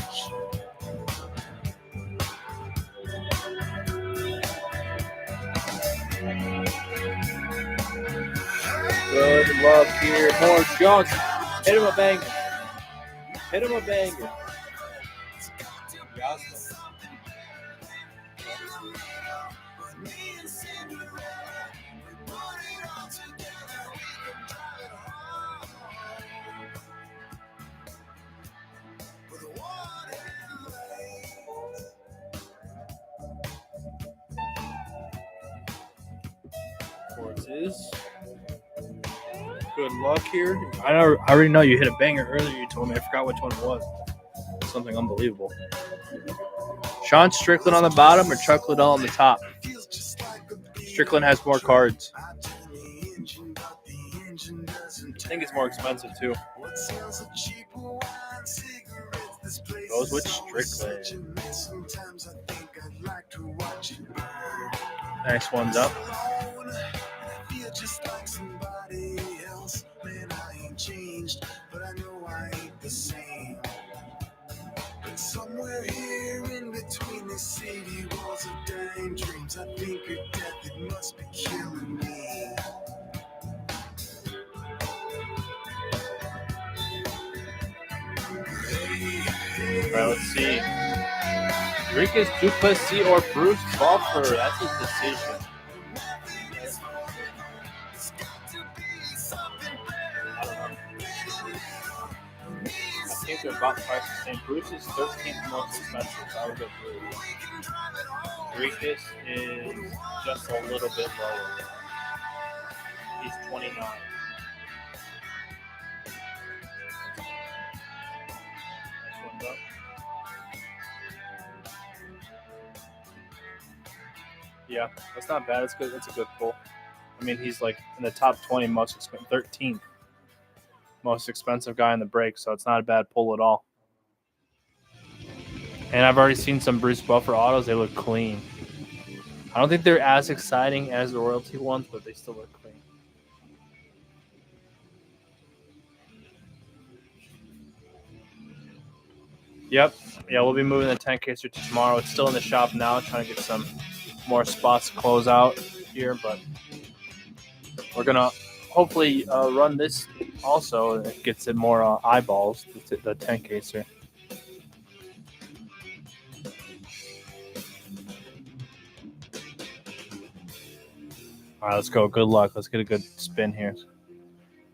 Good luck here. More junk. Hit him a banger. Hit him a banger. Yasmin. Is good luck here. I already know you hit a banger earlier. You told me. I forgot which one it was. Something unbelievable. Sean Strickland on the bottom or Chuck Liddell on the top? Strickland has more cards. I think it's more expensive too. Goes with Strickland. Next one's up. Just like somebody else, man, I ain't changed, but I know I ain't the same. Somewhere here in between the city walls of daydreams, I think of death, it must be killing me. All right, let's see. Enriquez Duplessis or Bruce Buffer. That's his decision. I think they're about twice the same. Bruce is 13th most expensive. I would go Bruce. Enriquez is just a little bit lower. He's 29. Next one's up. Yeah, that's not bad. It's good. It's a good pull. I mean, he's like in the top 20 most expensive, 13th most expensive guy in the break, so it's not a bad pull at all. And I've already seen some Bruce Buffer autos. They look clean. I don't think they're as exciting as the royalty ones, but they still look clean. Yep. Yeah, we'll be moving the 10K to tomorrow. It's still in the shop now, trying to get some more spots to close out here, but we're going to hopefully run this also. It gets it more eyeballs, the 10K. All right, let's go. Good luck. Let's get a good spin here.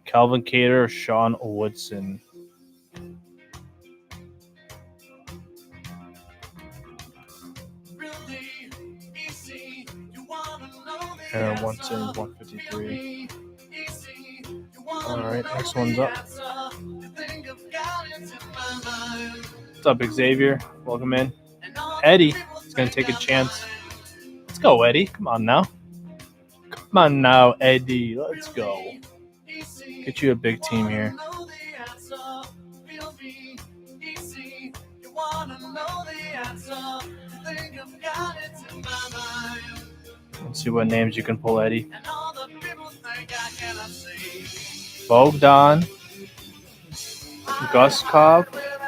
Calvin Cater or Sean Woodson? And 153. All right, next one's up. What's up, Xavier? Welcome in. Eddie is going to take a chance. Let's go, Eddie. Come on now. Come on now, Eddie. Let's go. Get you a big team here. Let's see what names you can pull, Eddie. Bogdan, Guskov,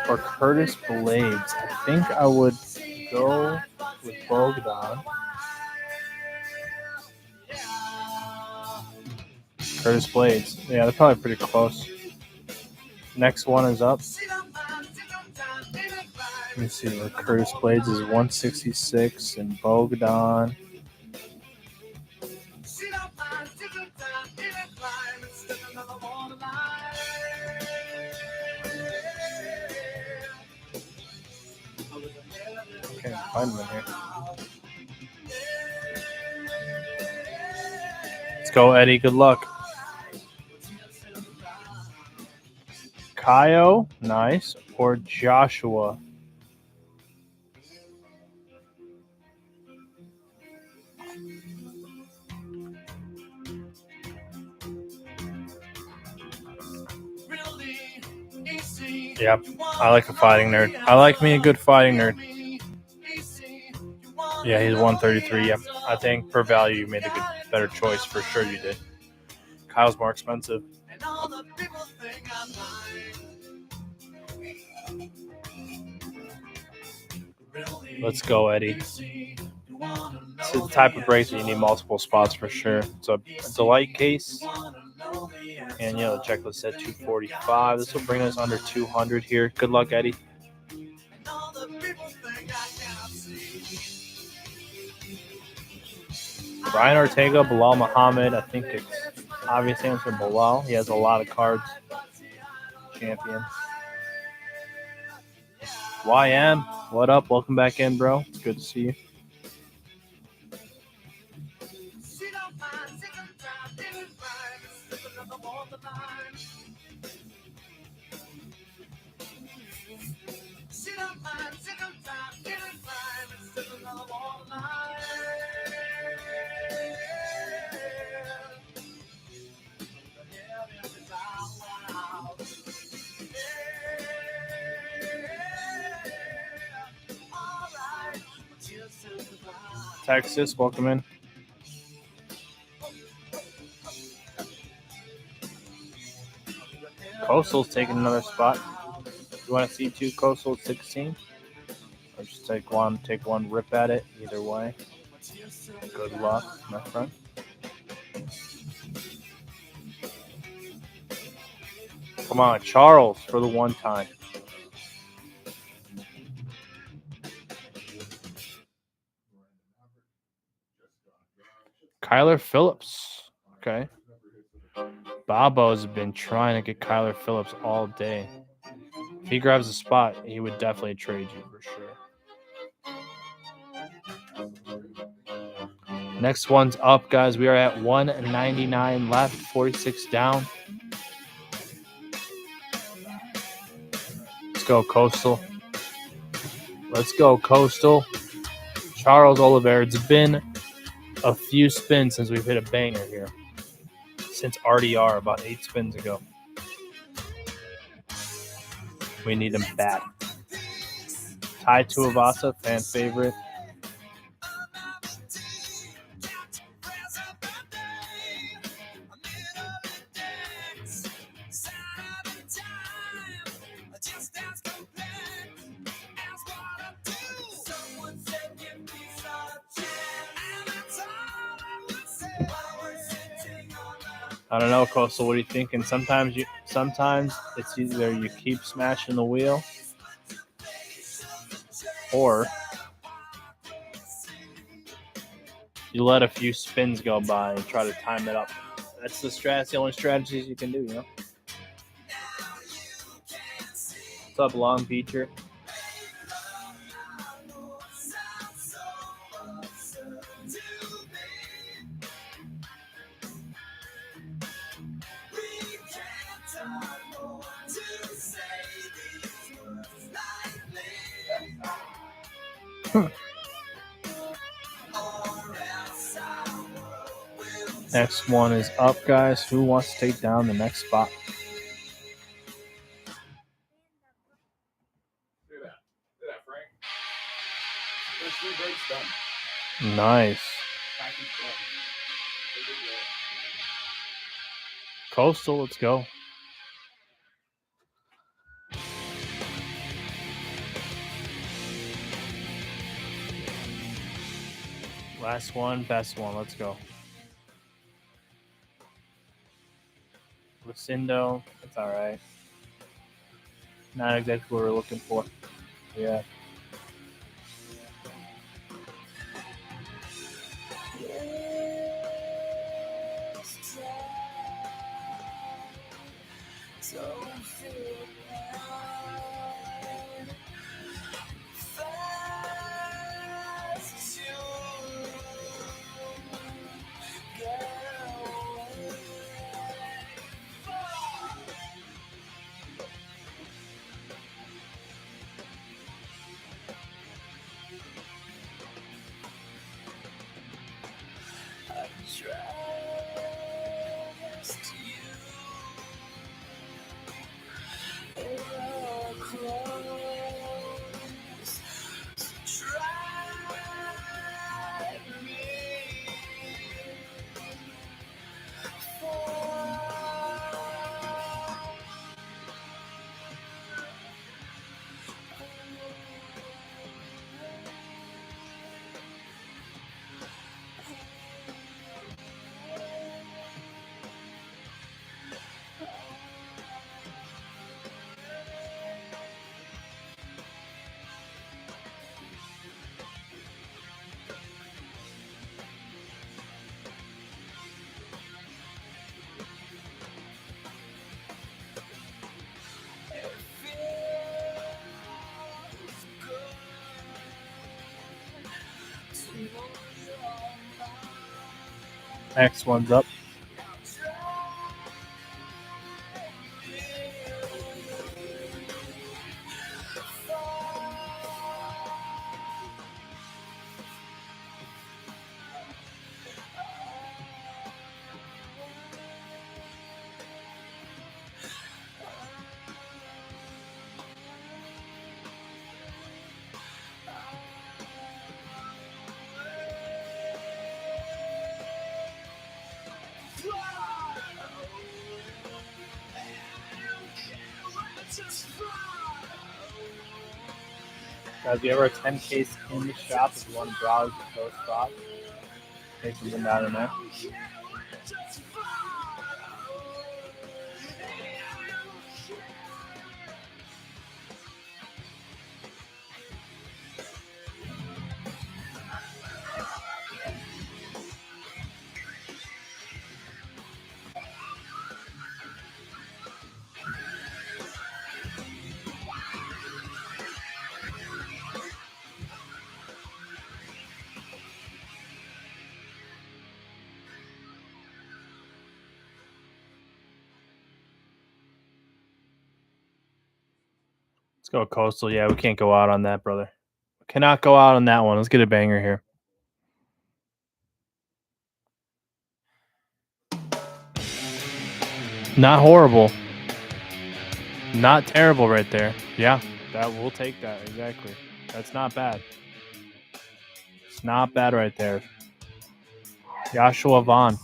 or Curtis Blades. I think I would go with Bogdan. Curtis Blades. Yeah, they're probably pretty close. Next one is up. Let me see where Curtis Blades is 166 and Bogdan. Can't find one here. Let's go, Eddie. Good luck. Kaio, nice. Or Joshua. Yep, I like a fighting nerd. I like me a good fighting nerd. Yeah, he's 133. Yep, I think per value you made a good, better choice for sure. You did. Kyle's more expensive. Let's go, Eddie. This is the type of break that you need multiple spots for sure. It's a light case. And, the checklist said 245. This will bring us under 200 here. Good luck, Eddie. Brian Ortega, Bilal Muhammad. I think it's obvious answer, Bilal. He has a lot of cards. Champion. YM, what up? Welcome back in, bro. It's good to see you. Texas, welcome in. Coastal's taking another spot. You want to see 2 Coastal 16? Or just take one rip at it either way. Good luck, my friend. Come on, Charles, for the one time. Kyler Phillips. Okay. Bobo's been trying to get Kyler Phillips all day. If he grabs a spot, he would definitely trade you for sure. Next one's up, guys. We are at 199 left, 46 down. Let's go, Coastal. Let's go, Coastal. Charles Oliveira. It's been a few spins since we've hit a banger here. Since RDR about 8 spins ago. We need him back. Ty Tuivasa, fan favorite. I don't know, Coastal. What are you thinking? Sometimes it's either you keep smashing the wheel, or you let a few spins go by and try to time it up. That's the only strategies you can do, you know. What's up, Long Beacher? Next one is up, guys. Who wants to take down the next spot? Nice. Coastal, let's go. Last one, best one. Let's go. Lucindo, that's all right. Not exactly what we're looking for. Yeah. Next one's up. Guys, you ever a 10K in the shop if you want to browse those spots? Take something down in there. Let's go Coastal. Yeah, we can't go out on that, brother. We cannot go out on that one. Let's get a banger here. Not horrible. Not terrible right there. Yeah, that we'll take that. Exactly. That's not bad. It's not bad right there. Joshua Vaughn.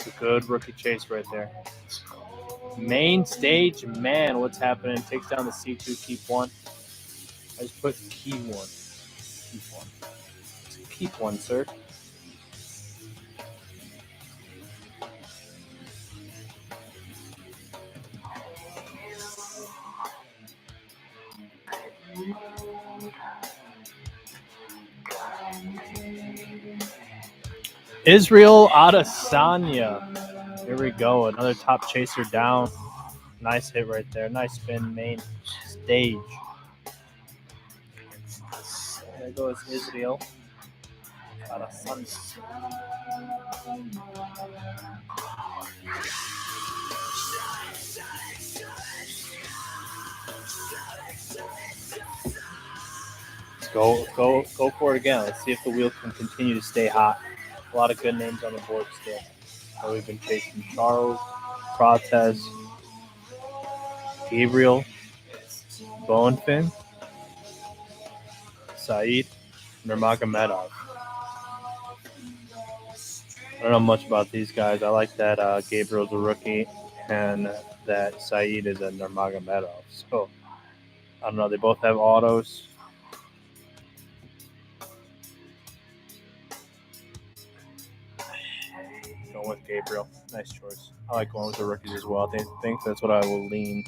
It's a good rookie chase right there. Main stage, man, what's happening? Takes down the C2, keep one. I just put key one. Keep one. Keep one, sir. Israel Adesanya. Here we go. Another top chaser down. Nice hit right there. Nice spin, main stage. There goes Israel Adesanya. Let's go for it again. Let's see if the wheel can continue to stay hot. A lot of good names on the board still. So we've been chasing Charles, Protez, Gabriel, Bonefin, Said, Nurmagomedov. I don't know much about these guys. I like that Gabriel's a rookie and that Said is a Nurmagomedov. So I don't know. They both have autos. Going with Gabriel. Nice choice. I like going with the rookies as well. I think that's what I will lean.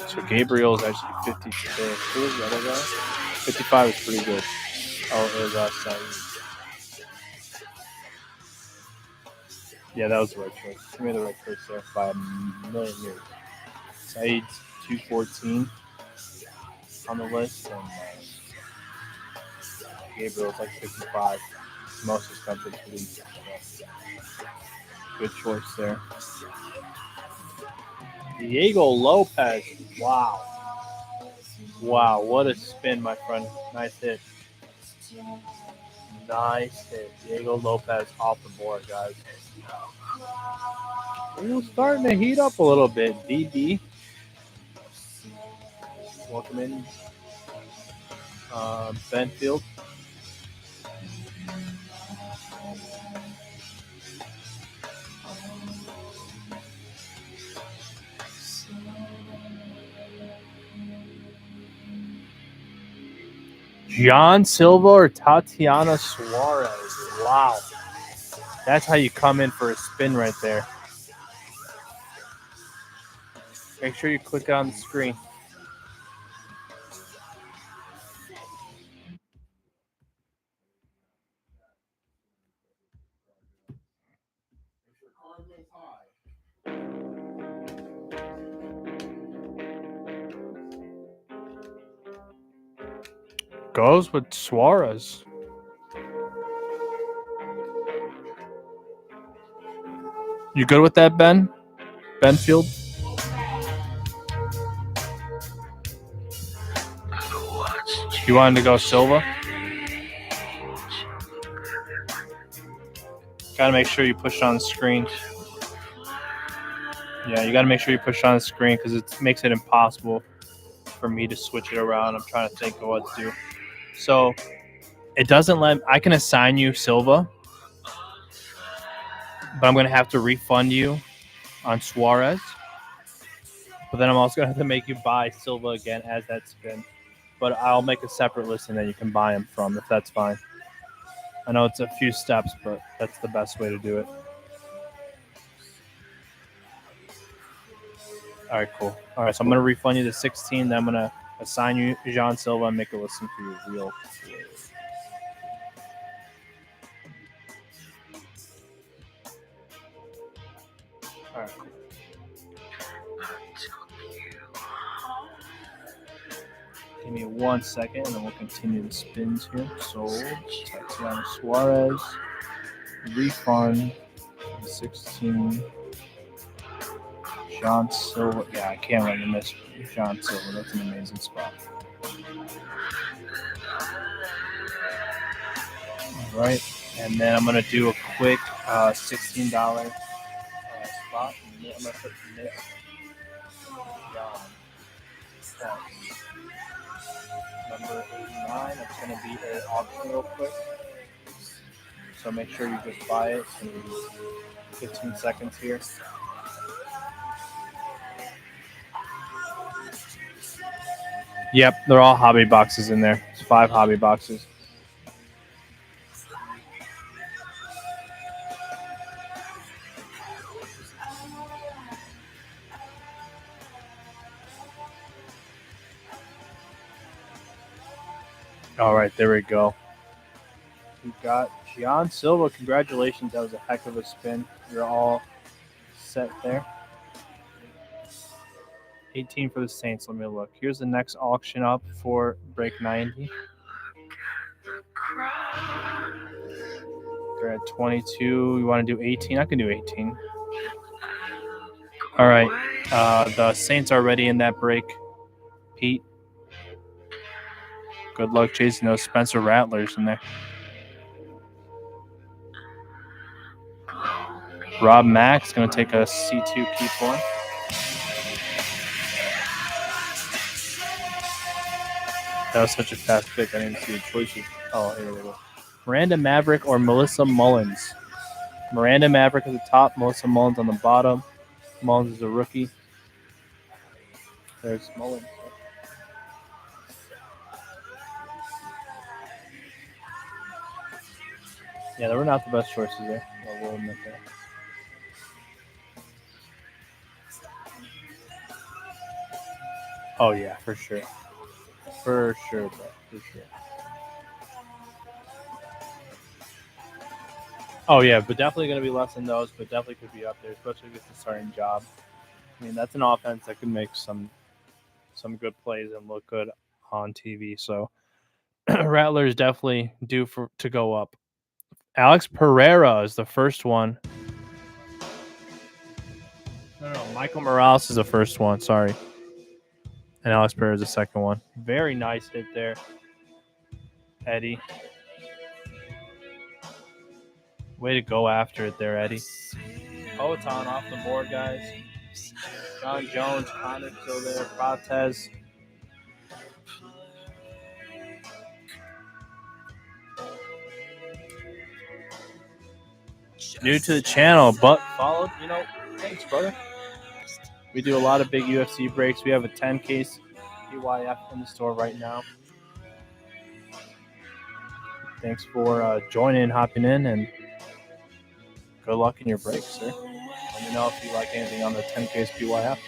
So Gabriel is actually 56. Who was the other guy? 55 is pretty good. Oh, it was Said. Yeah, that was the right choice. He made the right choice there by a million years. Said's 214 on the list, and Gabriel's like 55. Most expensive to lead. So, good choice there. Diego Lopez. Wow. Wow, what a spin, my friend. Nice hit. Nice hit. Diego Lopez off the board, guys. We're starting to heat up a little bit. DD. Welcome in. Benfield. John Silva or Tatiana Suarez. Wow. That's how you come in for a spin right there. Make sure you click it on the screen. Goes with Suarez. You good with that, Ben? Benfield? You wanted to go Silva? Gotta make sure you push it on the screen. Yeah, you gotta make sure you push it on the screen because it makes it impossible for me to switch it around. I'm trying to think of what to do. So it doesn't let. I can assign you Silva, but I'm gonna have to refund you on Suarez. But then I'm also gonna have to make you buy Silva again as that spin. But I'll make a separate listing that you can buy him from if that's fine. I know it's a few steps, but that's the best way to do it. All right, cool. All right, so I'm going to refund you the 16. Then I'm going to assign you Jean Silva and make a listing for you real quick. All right, cool. Give me 1 second, and then we'll continue the spins here. So, Tatiana Suarez, refund, 16. Jean Silva. Yeah, I can't let you miss Jean Silva. That's an amazing spot. All right, and then I'm going to do a quick $16 spot. I'm going to put Nick. Number 89. It's going to be an auction real quick. So make sure you just buy it in 15 seconds here. Yep, they're all hobby boxes in there. It's 5 hobby boxes. All right, there we go. We got Jean Silva. Congratulations. That was a heck of a spin. You're all set there. 18 for the Saints. Let me look. Here's the next auction up for break 90. They're at 22. You want to do 18? I can do 18. All right. The Saints are ready in that break. Pete. Good luck chasing those Spencer Rattlers in there. Rob Mack's going to take a C2 keep one. That was such a fast pick. I didn't see the choices. Oh, here we go. Miranda Maverick or Melissa Mullins. Miranda Maverick at the top. Melissa Mullins on the bottom. Mullins is a rookie. There's Mullins. Yeah, they were not the best choices there. I will admit that. Oh, yeah, for sure. For sure, bro. For sure. Oh, yeah, but definitely going to be less than those, but definitely could be up there, especially with the starting job. I mean, that's an offense that could make some good plays and look good on TV. So, Rattlers definitely due to go up. Alex Pereira is the first one. No, Michael Morales is the first one. Sorry. And Alex Pereira is the second one. Very nice hit there, Eddie. Way to go after it there, Eddie. Poeton off the board, guys. John Jones, Connor still there. Protez. New to the channel, but followed, thanks, brother. We do a lot of big UFC breaks. We have a 10 case PYF in the store right now. Thanks for joining, hopping in, and good luck in your breaks, sir. Let me know if you like anything on the 10 case PYF.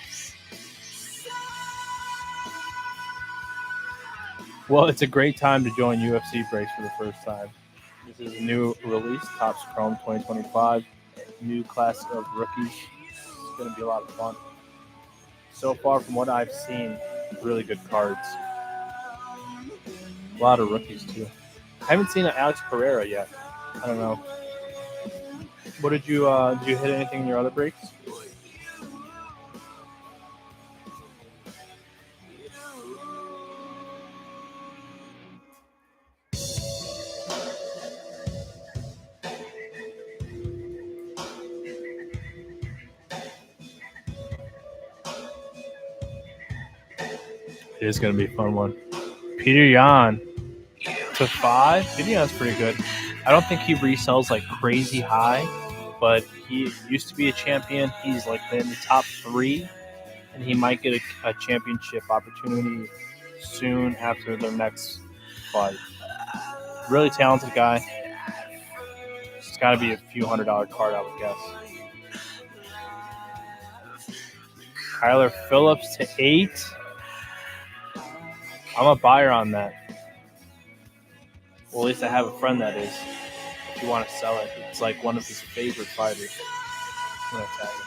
Well, it's a great time to join UFC breaks for the first time. This is a new release, Topps Chrome 2025. New class of rookies. It's going to be a lot of fun. So far, from what I've seen, really good cards. A lot of rookies, too. I haven't seen an Alex Pereira yet. I don't know. What did you hit anything in your other breaks? It is going to be a fun one. Peter Yan to 5. Peter Yan's pretty good. I don't think he resells like crazy high, but he used to be a champion. He's like in the top 3, and he might get a championship opportunity soon after their next fight. Really talented guy. It's got to be a few $100 card, I would guess. Kyler Phillips to 8. I'm a buyer on that. Well, at least I have a friend that is. If you want to sell it, it's like one of his favorite fighters. I'm gonna tag him.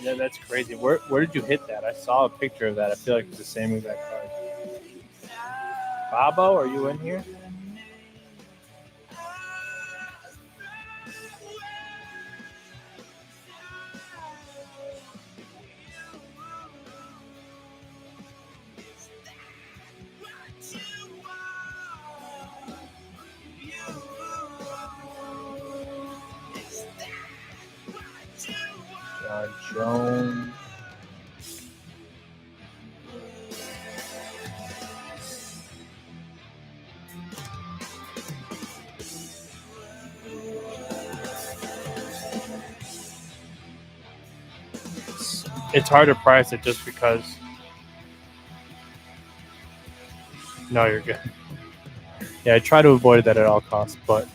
Yeah, that's crazy. Where did you hit that? I saw a picture of that. I feel like it's the same exact card. Babo, are you in here? Jones. It's hard to price it just because. No, you're good. Yeah, I try to avoid that at all costs, but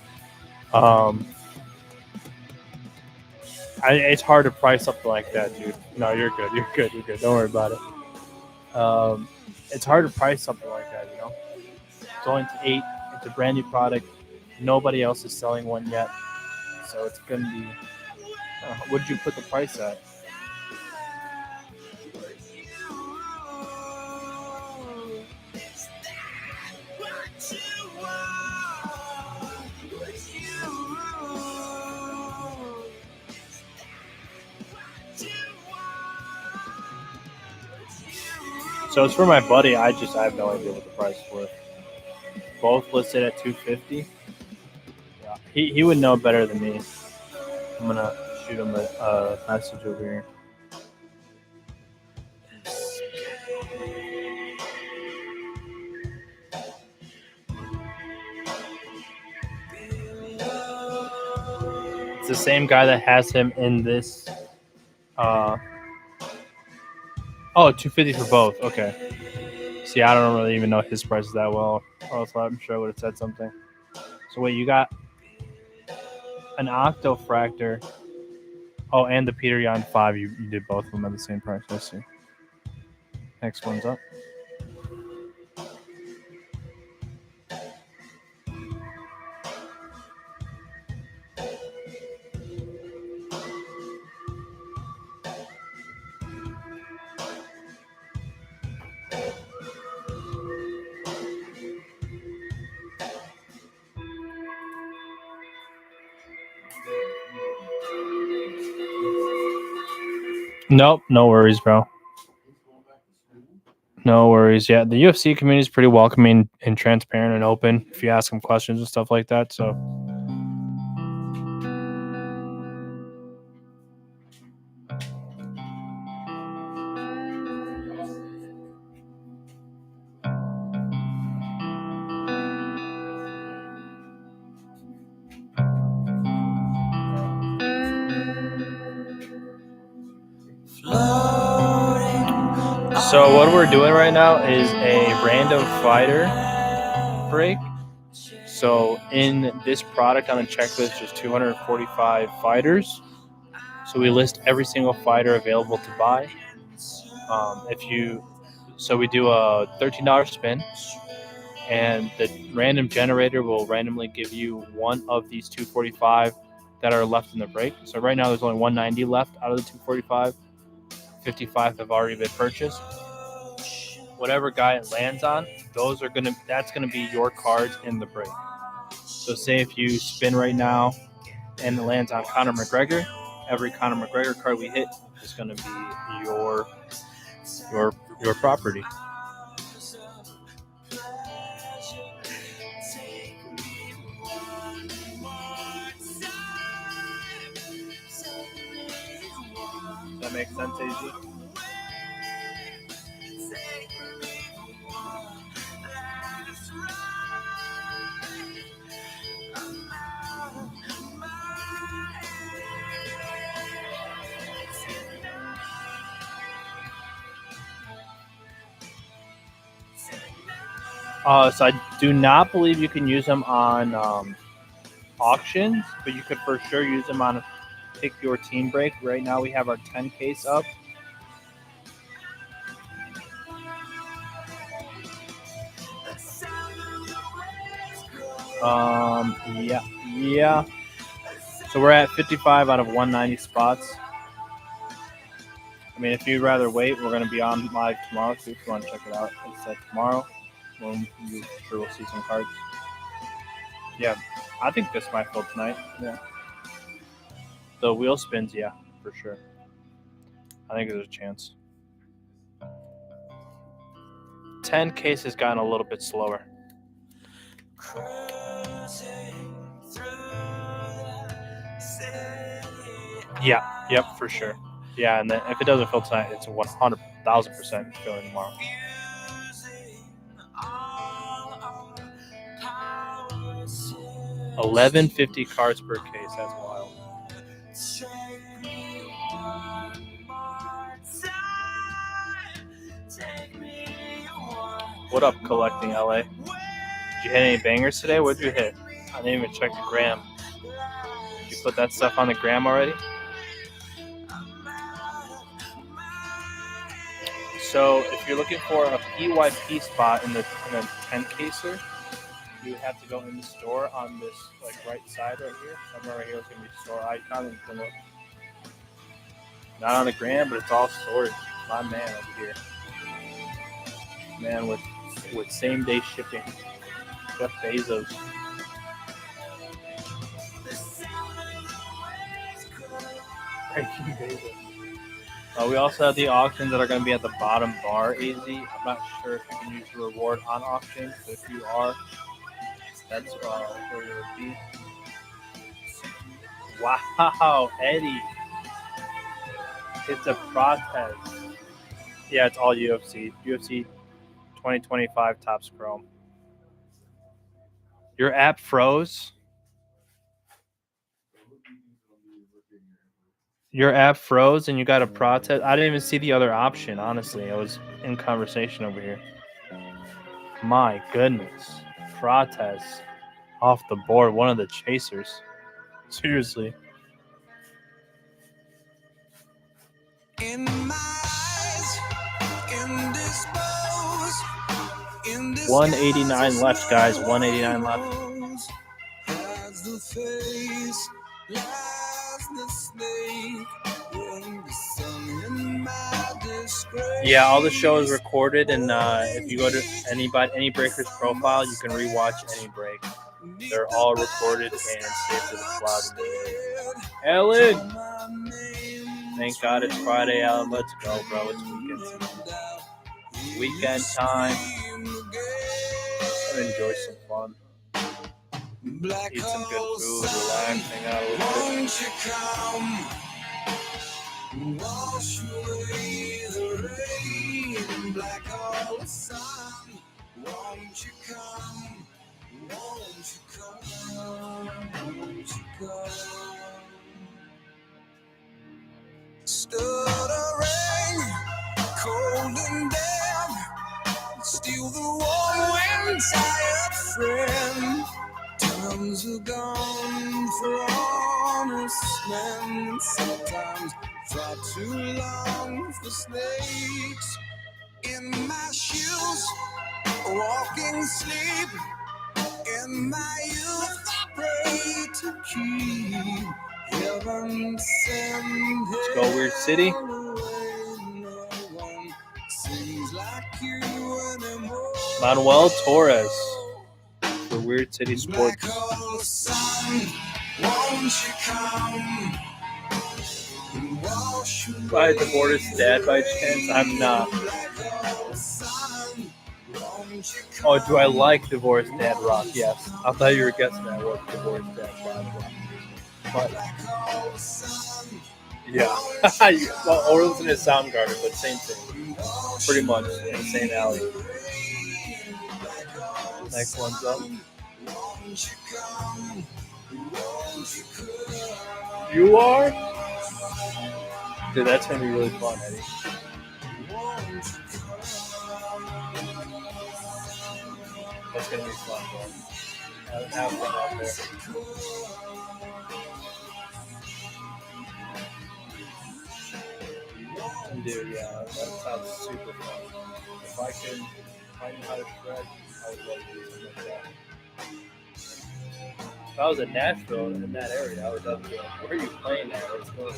it's hard to price something like that, dude. No, you're good. You're good. You're good. Don't worry about it. It's hard to price something like that, you know? It's only to 8. It's a brand new product. Nobody else is selling one yet. So it's going to be... what did you put the price at? So it's for my buddy. I have no idea what the price is worth. Both listed at $250. Yeah, he would know better than me. I'm gonna shoot him a message over here. It's the same guy that has him in this. $250 for both. Okay. See, I don't really even know his prices that well. Or else I'm sure I would have said something. So wait, you got an Octofractor. Oh, and the Peter Yan 5. You did both of them at the same price. I see. Next one's up. Nope, no worries, bro. No worries. Yeah, the UFC community is pretty welcoming and transparent and open if you ask them questions and stuff like that. So, what we're doing right now is a random fighter break. So in this product on the checklist, there's 245 fighters. So we list every single fighter available to buy. So we do a $13 spin, and the random generator will randomly give you one of these 245 that are left in the break. So right now there's only 190 left out of the 245. 55 have already been purchased. Whatever guy it lands on, that's gonna be your cards in the break. So say if you spin right now and it lands on Conor McGregor, every Conor McGregor card we hit is gonna be your property. That makes sense, AZ? So I do not believe you can use them on auctions, but you could for sure use them on Pick Your Team break. Right now we have our 10 case up. Yeah. So we're at 55 out of 190 spots. I mean, if you'd rather wait, we're going to be on live tomorrow, so if you want to check it out, it's set tomorrow. You sure we'll see some cards. Yeah, I think this might fill tonight. Yeah. The wheel spins, yeah, for sure. I think there's a chance. 10 case has gotten a little bit slower. Yeah, yep, for sure. Yeah, and then if it doesn't fill tonight, it's 100,000% filling tomorrow. $11.50 cards per case. That's wild. What up, collecting LA? Did you hit any bangers today? What did you hit? I didn't even check the gram. Did you put that stuff on the gram already? So if you're looking for a PYP spot in the 10 caser, you have to go in the store on this like right side right here. Somewhere right here is gonna be store icon, and you can look. Not on the gram, but it's all storage. My man over here. Man with same day shipping. Jeff Bezos. Breaking Bezos. We also have the auctions that are going to be at the bottom bar, AZ. I'm not sure if you can use the reward on auctions, but if you are, that's where it would be. Wow, Eddie. It's a protest. Yeah, it's all UFC. UFC 2025 Topps Chrome. Your app froze? Your app froze and you got a protest? I didn't even see the other option, honestly. I was in conversation over here. My goodness. Protest off the board. One of the chasers. Seriously. In my eyes, indisposed, 189 left, guys. 189 left. has the face, lies the snake, when the sun in my disgrace. Yeah, all the show is recorded, and if you go to any breaker's profile, you can rewatch any break. They're all recorded and saved to the cloud. Ellen! Thank God it's Friday, Alan. Let's go, bro. It's weekend time. Weekend time. And enjoy some fun. Eat some good food, relax, hang out a little bit. Won't you come, wash away the rain, black hole sun. Won't you come, won't you come, won't you come. Stuttering, cold and damp, still the warm wind, tired friend. Times are gone for honest men. Sometimes far too long for snakes. In my shoes, walking sleep. In my youth, I pray to keep heaven send. Let's go, Weird City. Manuel Torres for Weird City Sports. By divorced dad by chance? I'm not. Oh, do I like divorced dad rock? Yes. I thought you were guessing that was divorced dad rock. But Yeah. Well, or listen to Soundgarden, but same thing. Pretty much in the same alley. Next one's up. You are? Dude, that's going to be really fun, Eddie. That's going to be fun, bro. Have fun out there. Dude, yeah, that sounds super fun. If I could find out how to shred, I would love to do something like that. If I was in Nashville in that area, I would definitely go, where are you playing at? Let's go.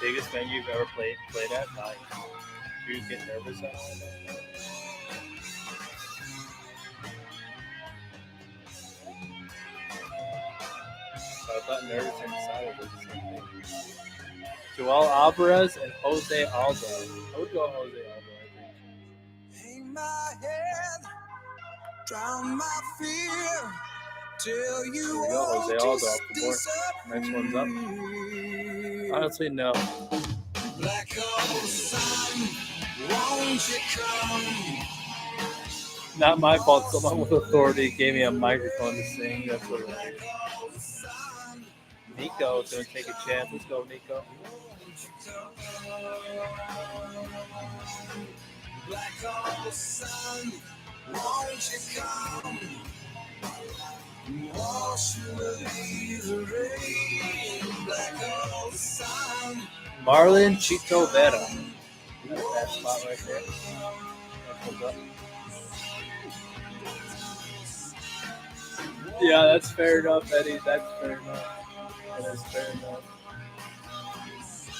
Biggest venue you've ever played at? Nice. Do you get nervous at all? I thought nervous inside was the same thing. Joel Alvarez and Jose Aldo. I would go Jose Aldo, I think. Hang my head, drown my fear, till you There we go, Jose Aldo off the board. Next one's up. Honestly, no. Black hole sun, won't you come? Not my fault. Someone with authority gave me a microphone to sing. That's what it is. Nico's going to take a chance. Let's go, Nico. Black hole sun, won't you come? Wash away the rain. Black hole sun. Marlon Chito Vera. That's that spot right there. That comes up. Yeah, that's fair enough, Eddie. That's fair enough. That is fair enough.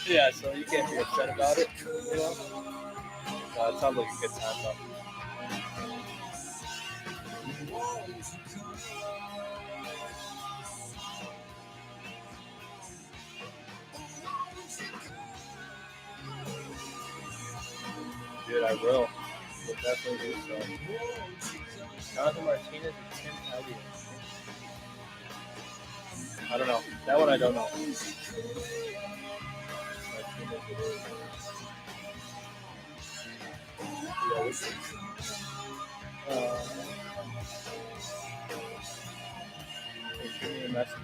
Yeah, so you can't be upset about it, you know? It sounds like a good time, though. Dude, I will. We'll definitely do so. Jonathan Martinez and Tim Elliott. I don't know. That one I don't know. Shoot me a message.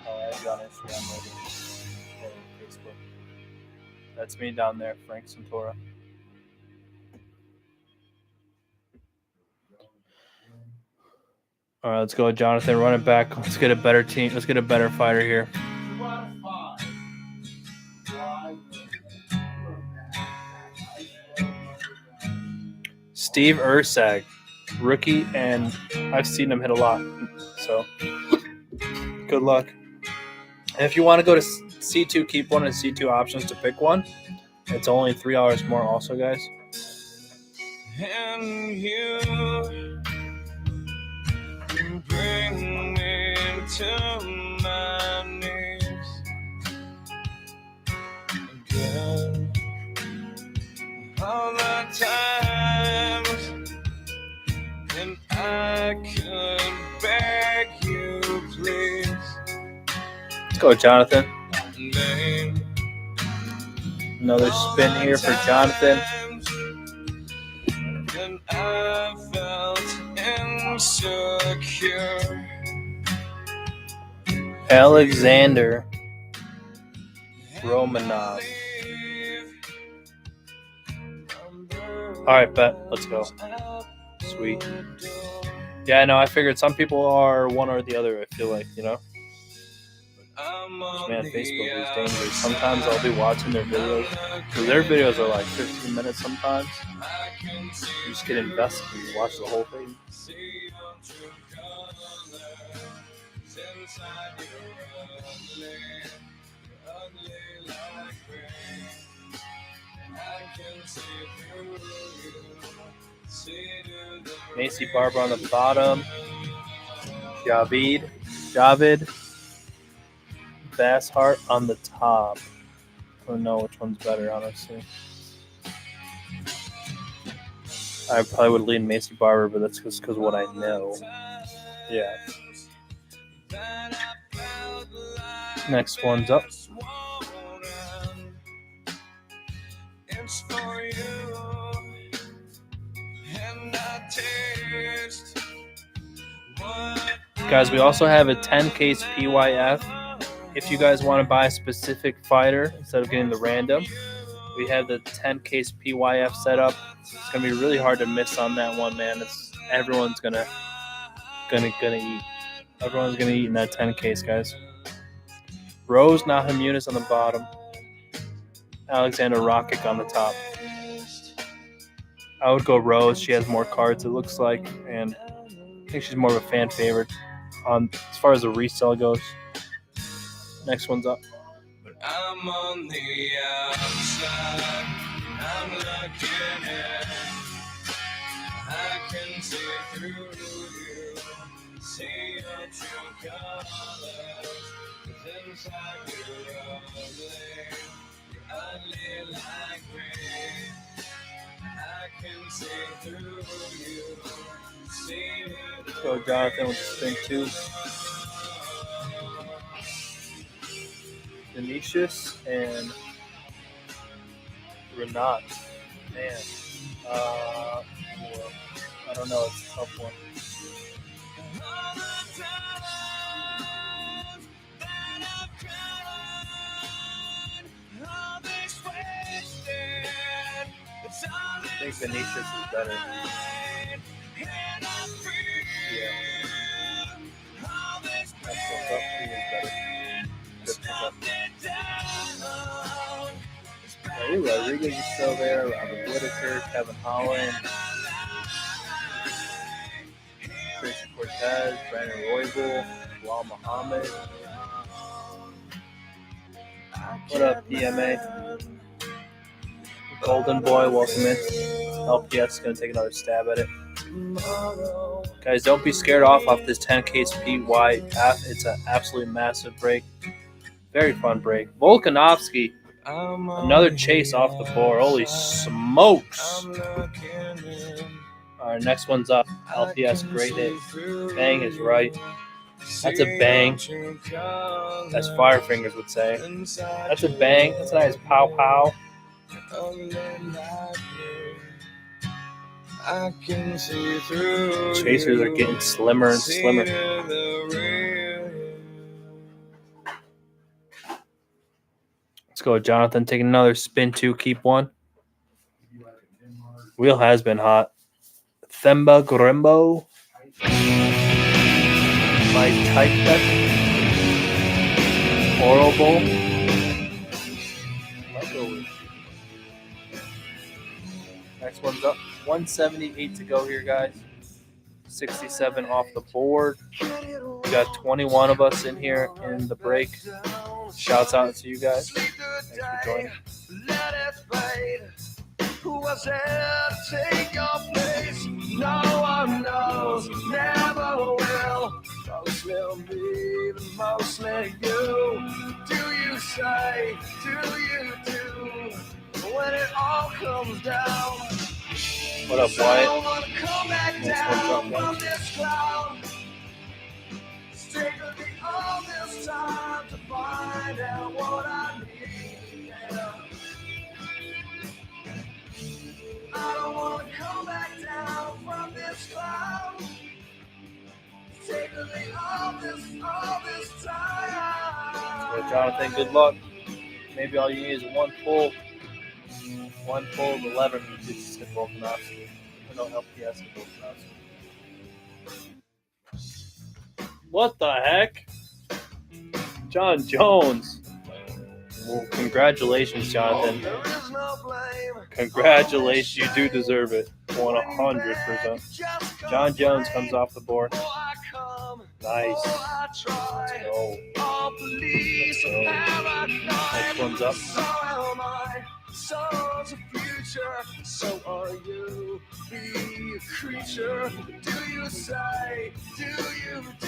I'll add you on Instagram later. Or Facebook. That's me down there, Frank Santora. All right, let's go, Jonathan. Run it back. Let's get a better team. Let's get a better fighter here. Steve Ursag, rookie, and I've seen him hit a lot. So, good luck. And if you want to go to C2, keep one and C2 options to pick one. It's only $3 more also, guys. And you bring me to my knees again. All the times and I could beg you, please. Let's go, Jonathan. Another spin here for Jonathan. And I felt insecure. Alexander Romanov. All right, bet. Let's go. Sweet. Yeah, I know. I figured some people are one or the other, I feel like, you know? Man, Facebook is dangerous. Sometimes I'll be watching their videos. Because their videos are like 15 minutes sometimes. You just get invested and you watch the whole thing. Macy Barber on the bottom. Javid Basshart on the top. I don't know which one's better, honestly. I probably would lean Macy Barber, but that's just because what I know. Yeah. Next one's up. It's for you, and I taste what Guys, we also have a 10-case PYF. If you guys want to buy a specific fighter instead of getting the random, we have the 10-case PYF set up. It's gonna be really hard to miss on that one, man. Everyone's gonna eat. Everyone's gonna eat in that 10-case, guys. Rose Namajunas on the bottom. Alexander Rakic on the top. I would go Rose. She has more cards, it looks like, and I think she's more of a fan favorite on as far as the resale goes. Next one's up. But I'm on the outside. I'm looking in. I can see through you. See your true colors. 'Cause inside you're ugly. You're ugly like me. I can see through you. See Let's go Jonathan with spin 2. Vinicius and Renat. Man. I don't know. It's a tough one. I think Vinicius is better. Yeah. That's what's up. He is better. Good pickup. Rodriguez is still there. Robert Whitaker, Kevin Holland, Christian Cortez, Brandon Roybal, Bilal Muhammad. What up, PMA? Golden Boy, welcome in. LPS is going to take another stab at it. Guys, don't be scared off this 10-case PYF. It's an absolutely massive break. Very fun break. Volkanovski, another chase off the board. Holy smokes. All right, next one's up. LPS, great hit. Bang is right. That's a bang. As Firefingers would say. That's a bang. That's a nice pow-pow. Chasers are getting slimmer and slimmer. Let's go, Jonathan. Taking another spin 2, keep 1. Wheel has been hot. Themba Grimbo. My type bet. Horrible. Next one's up. 178 to go here, guys. 67 off the board. We got 21 of us in here in the break. Shouts out to you guys. Thanks for joining. Who was there to take your place? No one knows, never will. Mostly me, but mostly you. Do you say, do you do? When it all comes down. What up, Wyatt? I don't want to come back down from this cloud. It's taken me all this time to find out what I need. I don't want to come back down from this cloud. It's taken me all this time. Well, Jonathan, good luck. Maybe all you need is one pull. One pull of 11 to just hit Volkanovski. No LPS hit Volkanovski. What the heck? John Jones. Well, congratulations, Jonathan. Congratulations. You do deserve it. 100%. John Jones comes off the board. Nice. Let's go. Next one's up. Songs of future, so are you. Be a creature. Do you say? Do you do?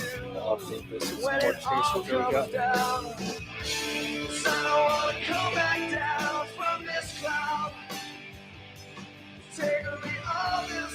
When it all comes down, so I don't want to come back down from this cloud. Take me all this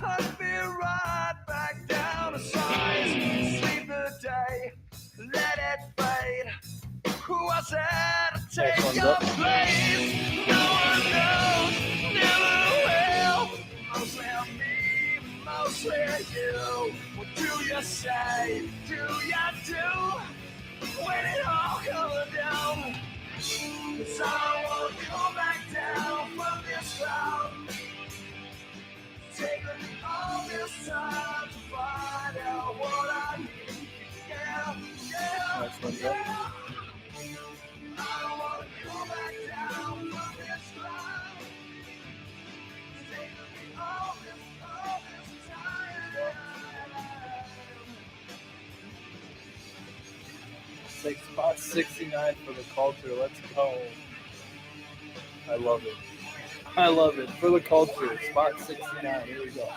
Cut me right back down to size. Sleep the day, let it fade. Who was there to take your place? No one knows, never will. Mostly me, mostly you. What do you say? Do you do? When it all comes down, 'cause I won't come back down from this ground. Taking all this time to find out what I need. Yeah, yeah, yeah. I don't wanna come back down from this ground. Taking all this time. Spot 69 for the culture. Let's go. I love it. I love it. For the culture. Spot 69. Here we go.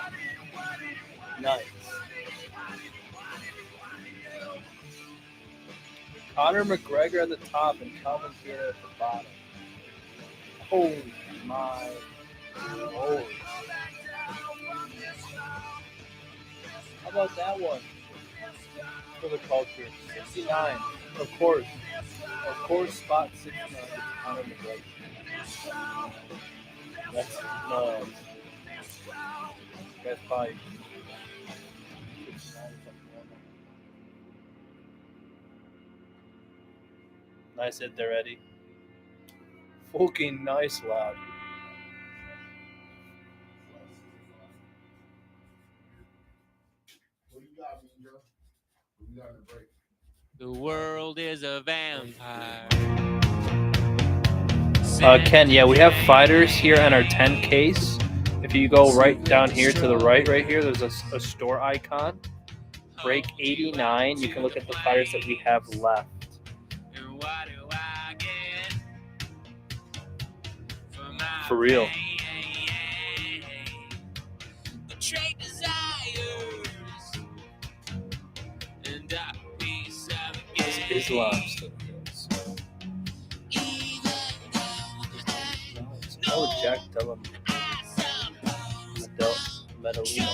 Nice. Conor McGregor at the top and Calvin Taylor at the bottom. Oh my Lord. How about that one? For the culture. 69. Of course, spot 69 is Conor McGregor. That's nuts. That's probably 69 or something. Nice hit there, Eddie. Fucking nice, lad. What do you got, Ninja? What do you got in the break? The world is a vampire. Ken, yeah, we have fighters here on our 10 case. If you go right down here to the right here, there's a store icon. Break 89. You can look at the fighters that we have left. For real. Islam still goes. Oh, Jack Della Medellino.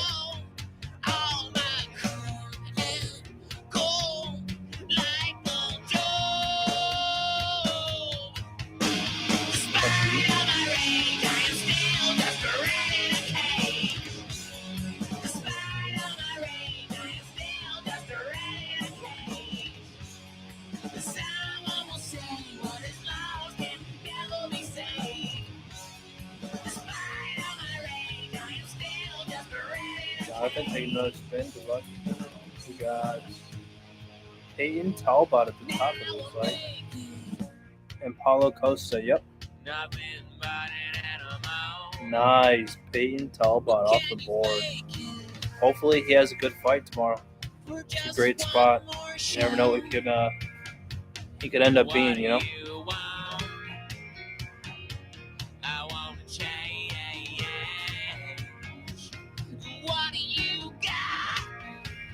Jonathan taking another spin. Good luck. We got Peyton Talbot at the top, it looks like. And Paulo Costa, yep. Nice. Peyton Talbot off the board. Hopefully he has a good fight tomorrow. It's a great spot. You never know what he could end up being, you know?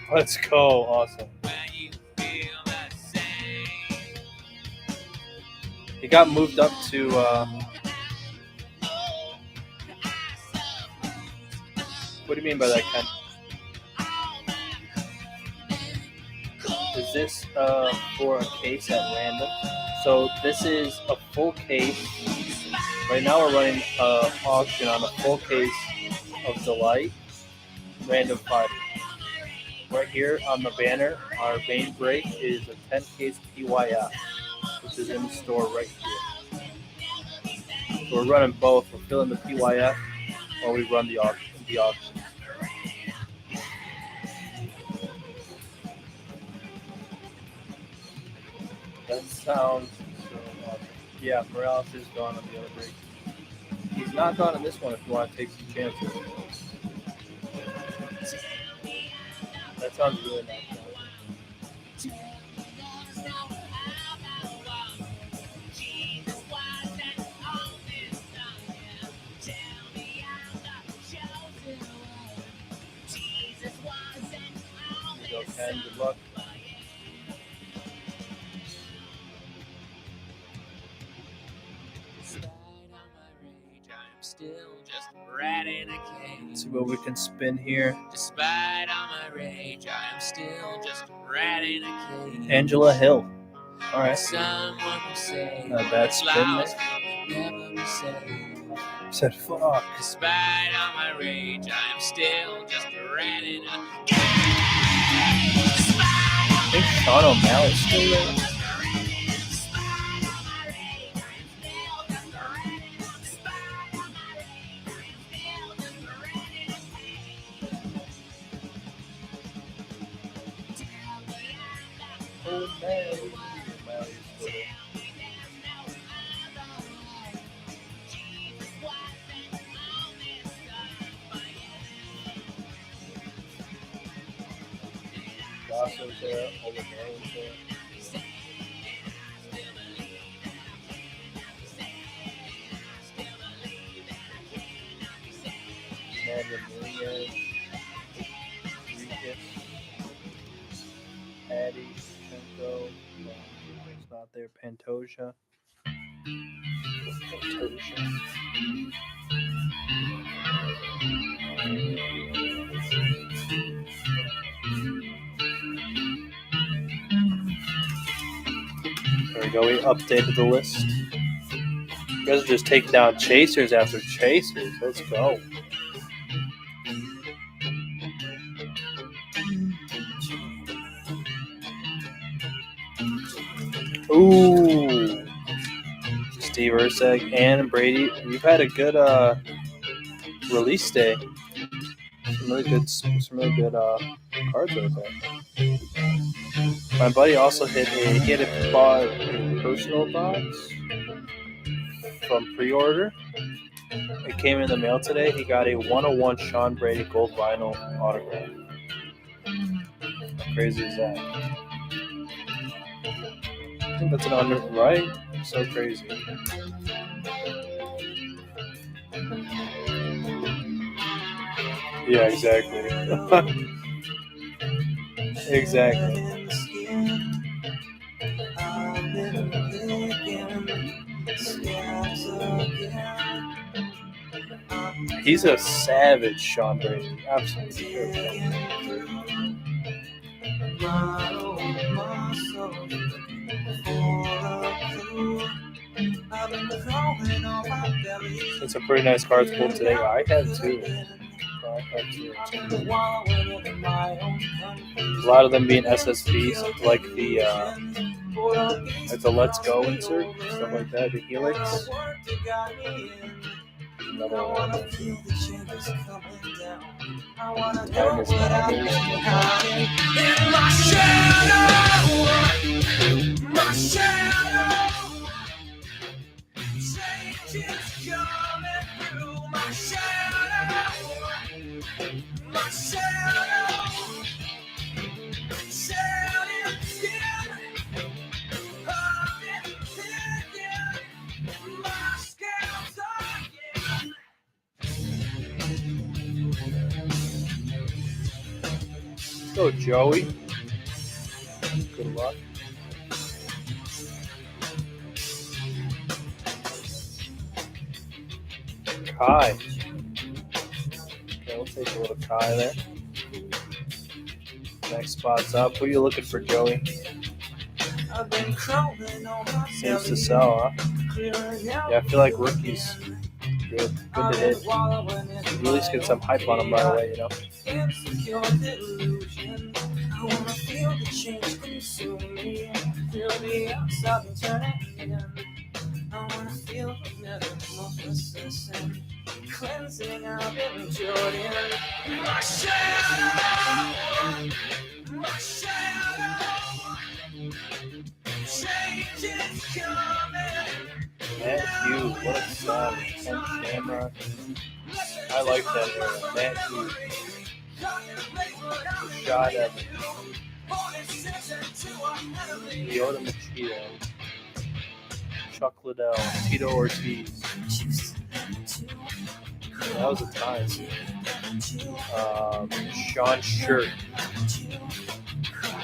Let's go. Awesome. He got moved up to what do you mean by that, Ken? Is this for a case at random? So this is a full case. Right now we're running an auction on a full case of Delight random fighter. Right here on the banner, our main break is a 10 case PYF, which is in the store right here. So we're running both. We're filling the PYF while we run the auction. That sounds so awesome. Yeah, Morales is gone on the other break. He's not gone on this one if you want to take some chances. That sounds really nice. Go, Ken. Good luck. Still just rat in a cage. Let's see what we can spin here. Despite all my rage, I am still just a rat in a cage. Angela Hill. All right. Someone who says Not a bad spin flowers there. will never be saved. Said fuck. Despite all my rage, I am still just a rat in a I think Sean O'Malley's still there. Grasso's there, Oliveira's there. Amanda Nunez, Regis, Patty, Chenko, it's not there, Pantoja. There we go, we updated the list. You guys are just taking down chasers after chasers. Let's go. Ooh. Steve Urseg and Brady. We've had a good release day. Some really good cards right there. My buddy also he had bought a personal box from pre-order. It came in the mail today. He got a 101 Sean Brady gold vinyl autograph. How crazy is that? I think that's an under, right? So crazy. Yeah, exactly. Exactly. He's a savage, Sean Brady. Absolutely. It's a pretty nice cards pulled today. I have two. A lot of them being SSPs, like the Let's Go insert, stuff like that, the Helix. Another one. My shadow, change is coming through. My shadow, shining skin, humming, thinking, my scales again. Let's go, Joey. Good luck. Kai. Okay, we'll take a little Kai there. Next spot's up. Who are you looking for, Joey? Seems to sell, huh? Yeah, I feel like rookies. Good to hit. You at least get some hype on them right away, you know? I wanna feel the change consume me. Feel the outside turning in. I wanna feel the metamorphosis and cleansing I've been Jordan. My shadow, change is coming. Matt Hughes, what a savage. On camera. I like that era. Matt Hughes. Shot at Yoda Machida, Chuck Liddell, Tito Ortiz. That was a time. Sean Shirt.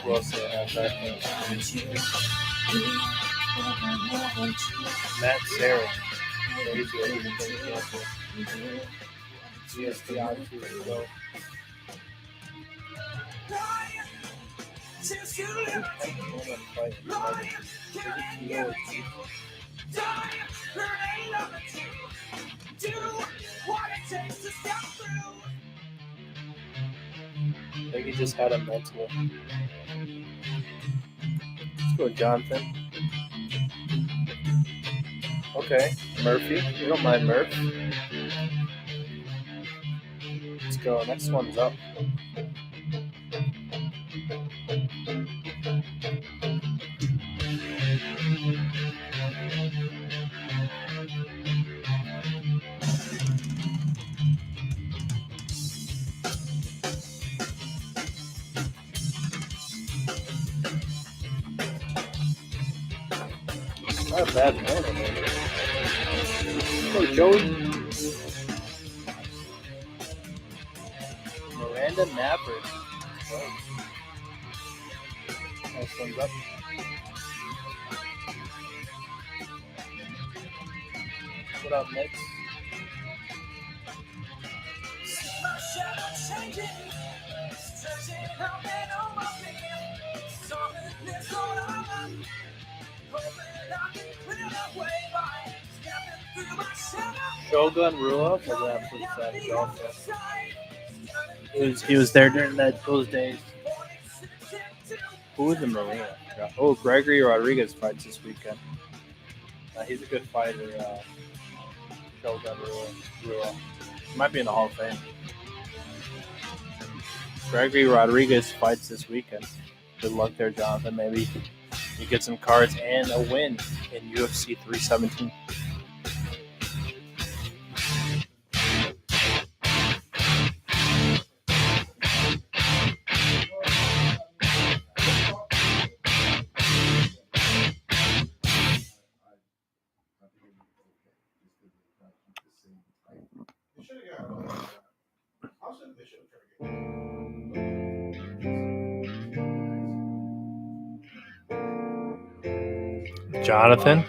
Who else did I have back then? Matt Sarah. GSP obviously is low. I think he just had a mental. Let's go, Jonathan. Okay, Murphy. You don't mind Murph. Let's go. Next one's up. Not a bad morning. Oh, Joey. Miranda Maverick. Oh. Nice one's up. What up, Mitch? Shogun Rua was absolutely savage also. He was there during those days. Who was the Marina? Oh, Gregory Rodriguez fights this weekend. He's a good fighter. Shogun Rua. He might be in the Hall of Fame. Gregory Rodriguez fights this weekend. Good luck there, Jonathan. Maybe you get some cards and a win in UFC 317. Jonathan.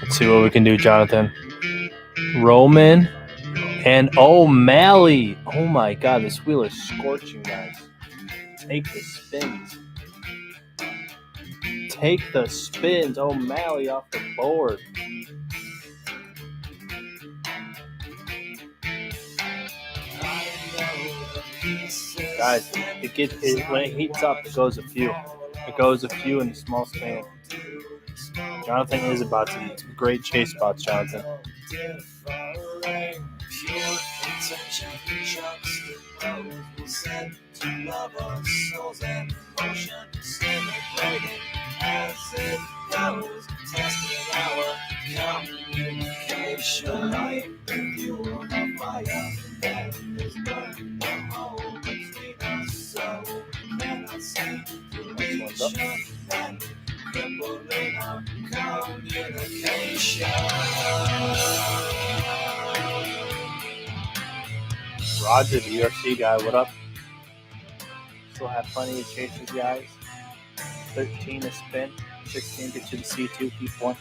Let's see what we can do, Jonathan. Roman and O'Malley. Oh my God, this wheel is scorching, guys. Take the spins. Take the spins. O'Malley off the board. Guys, when it heats up, it goes a few. It goes a few in the small span. Jonathan is about to eat some great chase spots, Jonathan. Roger, the UFC guy, what up? Still have plenty of chasers, guys. 13 to spin, 16 gets you the C2, keep one.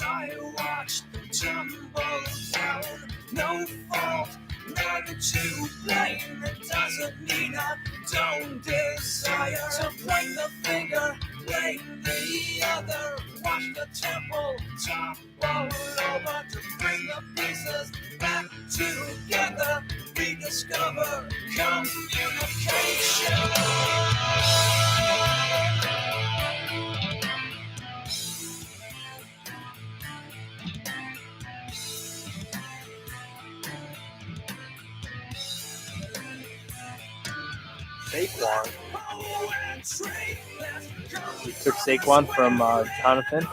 I watched them tumble down. No fault, none to blame. It doesn't mean I don't desire to point the finger, blame the other. Watch the temple topple over to bring the pieces back together. Rediscover communication. Saquon. We took Saquon from Jonathan.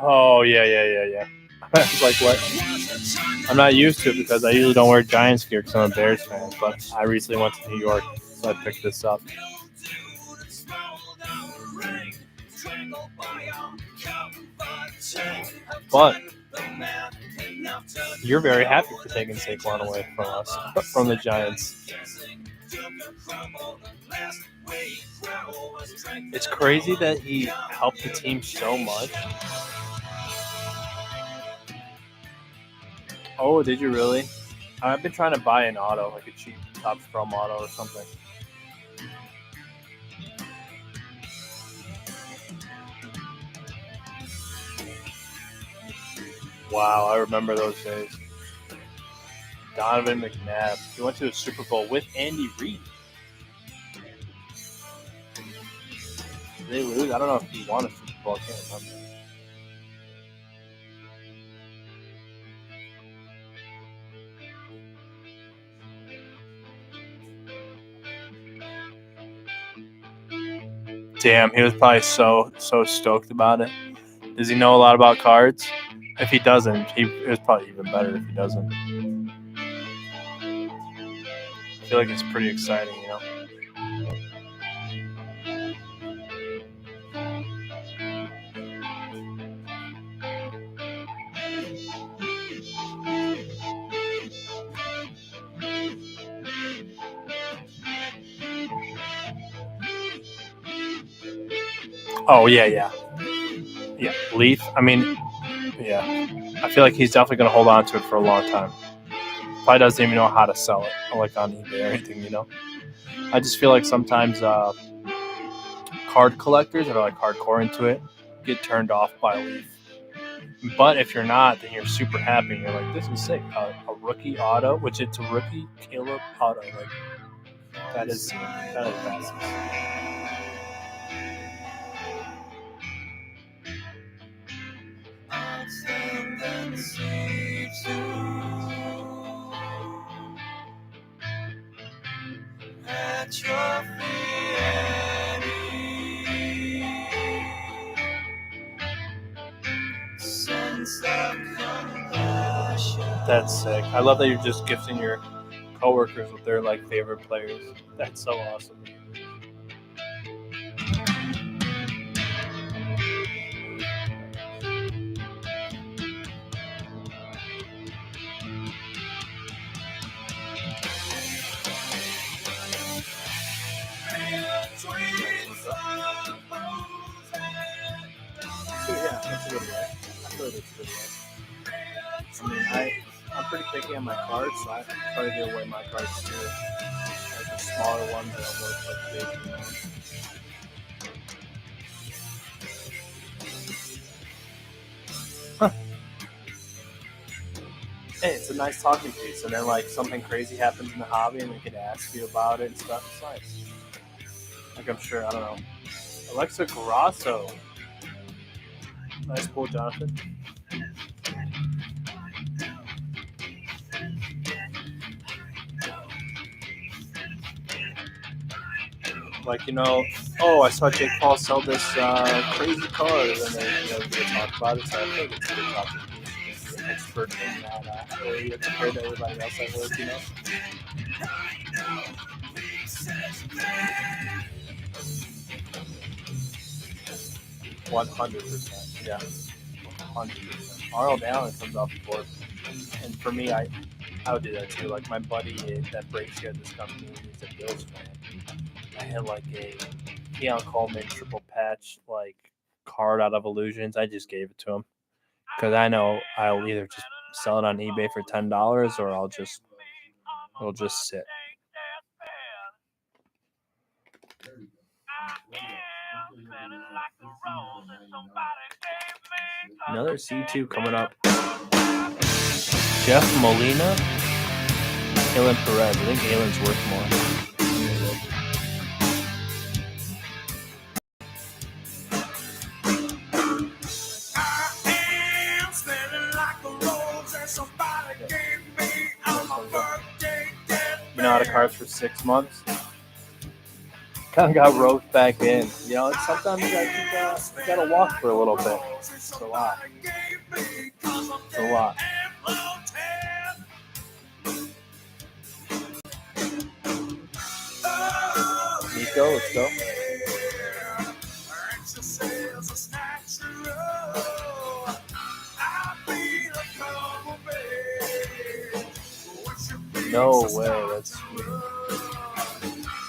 Oh, yeah. I was like, what? I'm not used to it because I usually don't wear Giants gear because I'm a Bears fan, but I recently went to New York, so I picked this up. But you're very happy for taking Saquon away from us, from the Giants. It's crazy that he helped the team so much. Oh, did you really? I've been trying to buy an auto, like a cheap Topps Chrome auto or something. Wow, I remember those days. Donovan McNabb. He went to the Super Bowl with Andy Reid. Did they lose? I don't know if he won a Super Bowl. I can't remember. Damn, he was probably so stoked about it. Does he know a lot about cards? If he doesn't, it was probably even better if he doesn't. I feel like it's pretty exciting, you know? Oh, yeah. Leaf, I mean, yeah. I feel like he's definitely going to hold on to it for a long time. Probably doesn't even know how to sell it, like on eBay or anything, you know? I just feel like sometimes card collectors that are like hardcore into it get turned off by Leaf. But if you're not, then you're super happy. You're like, this is sick. A rookie auto, which it's a rookie Caleb auto. Like, that is fast. That's sick. I love that you're just gifting your coworkers with their like favorite players. That's so awesome. So yeah, that's a good way. I feel like it's a good way. I mean, I'm pretty picky on my cards, so I try to give away my cards too. Like the smaller ones that don't look like big, you know. Huh. Hey, it's a nice talking piece, and then like something crazy happens in the hobby, and we could ask you about it and stuff. It's nice. Like I'm sure, I don't know. Alexa Grasso. Nice pull, Jonathan. Like, you know, oh, I saw Jake Paul sell this crazy card, and then they talk about it, so I think it's a good topic. You're an expert in that area compared to everybody else at work, you know? $100%, yeah. 100%. Arnold Allen comes off the board. And for me, I would do that too. Like my buddy that breaks here at this company, he's a Bills fan. I had like a Keon Coleman triple patch like card out of Illusions. I just gave it to him because I know I'll either just sell it on eBay for $10 or it'll just sit. Another C2 coming up. Jeff Molina, Alan Perez. I think Alan's worth more. You know, out of cards for 6 months. Kind of got roped back in. You know, sometimes you gotta walk for a little bit. It's a lot. It's a lot. Nico, let's go. No way. That's sweet.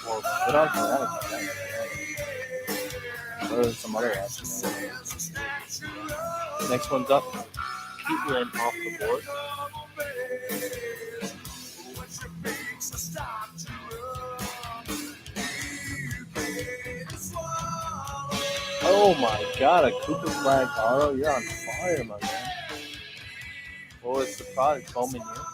Well, good on Fanatics. What are some other options? Next one's up. Keatland off the board. Oh my God, a Cooper Flag auto. You're on fire, my man. What was the product? Bowman here.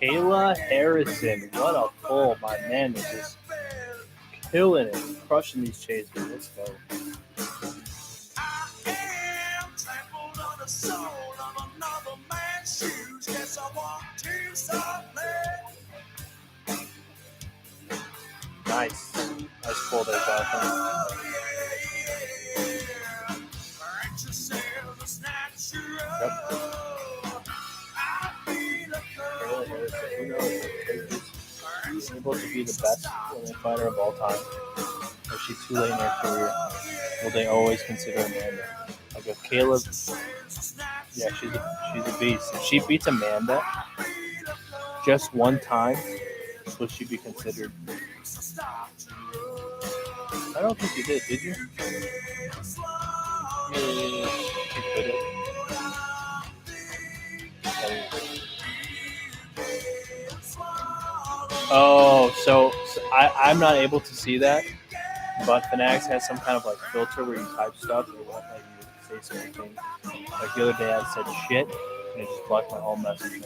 Kayla Harrison. What a pull. My man is just killing it. Crushing these chases. Let's go. Nice. Nice pull there, Jonathan. Yep. Kayla Harrison. Who knows? She's able to be the best women fighter of all time. Or is she too late in her career? Will they always consider Amanda? Like if Caleb, yeah, she's a beast. If she beats Amanda just one time, will she be considered? I don't think you did you? You could have. Oh, so I'm not able to see that, but Fanatics has some kind of like filter where you type stuff and it won't let you say certain things. Like the other day I said shit and it just blocked my whole message.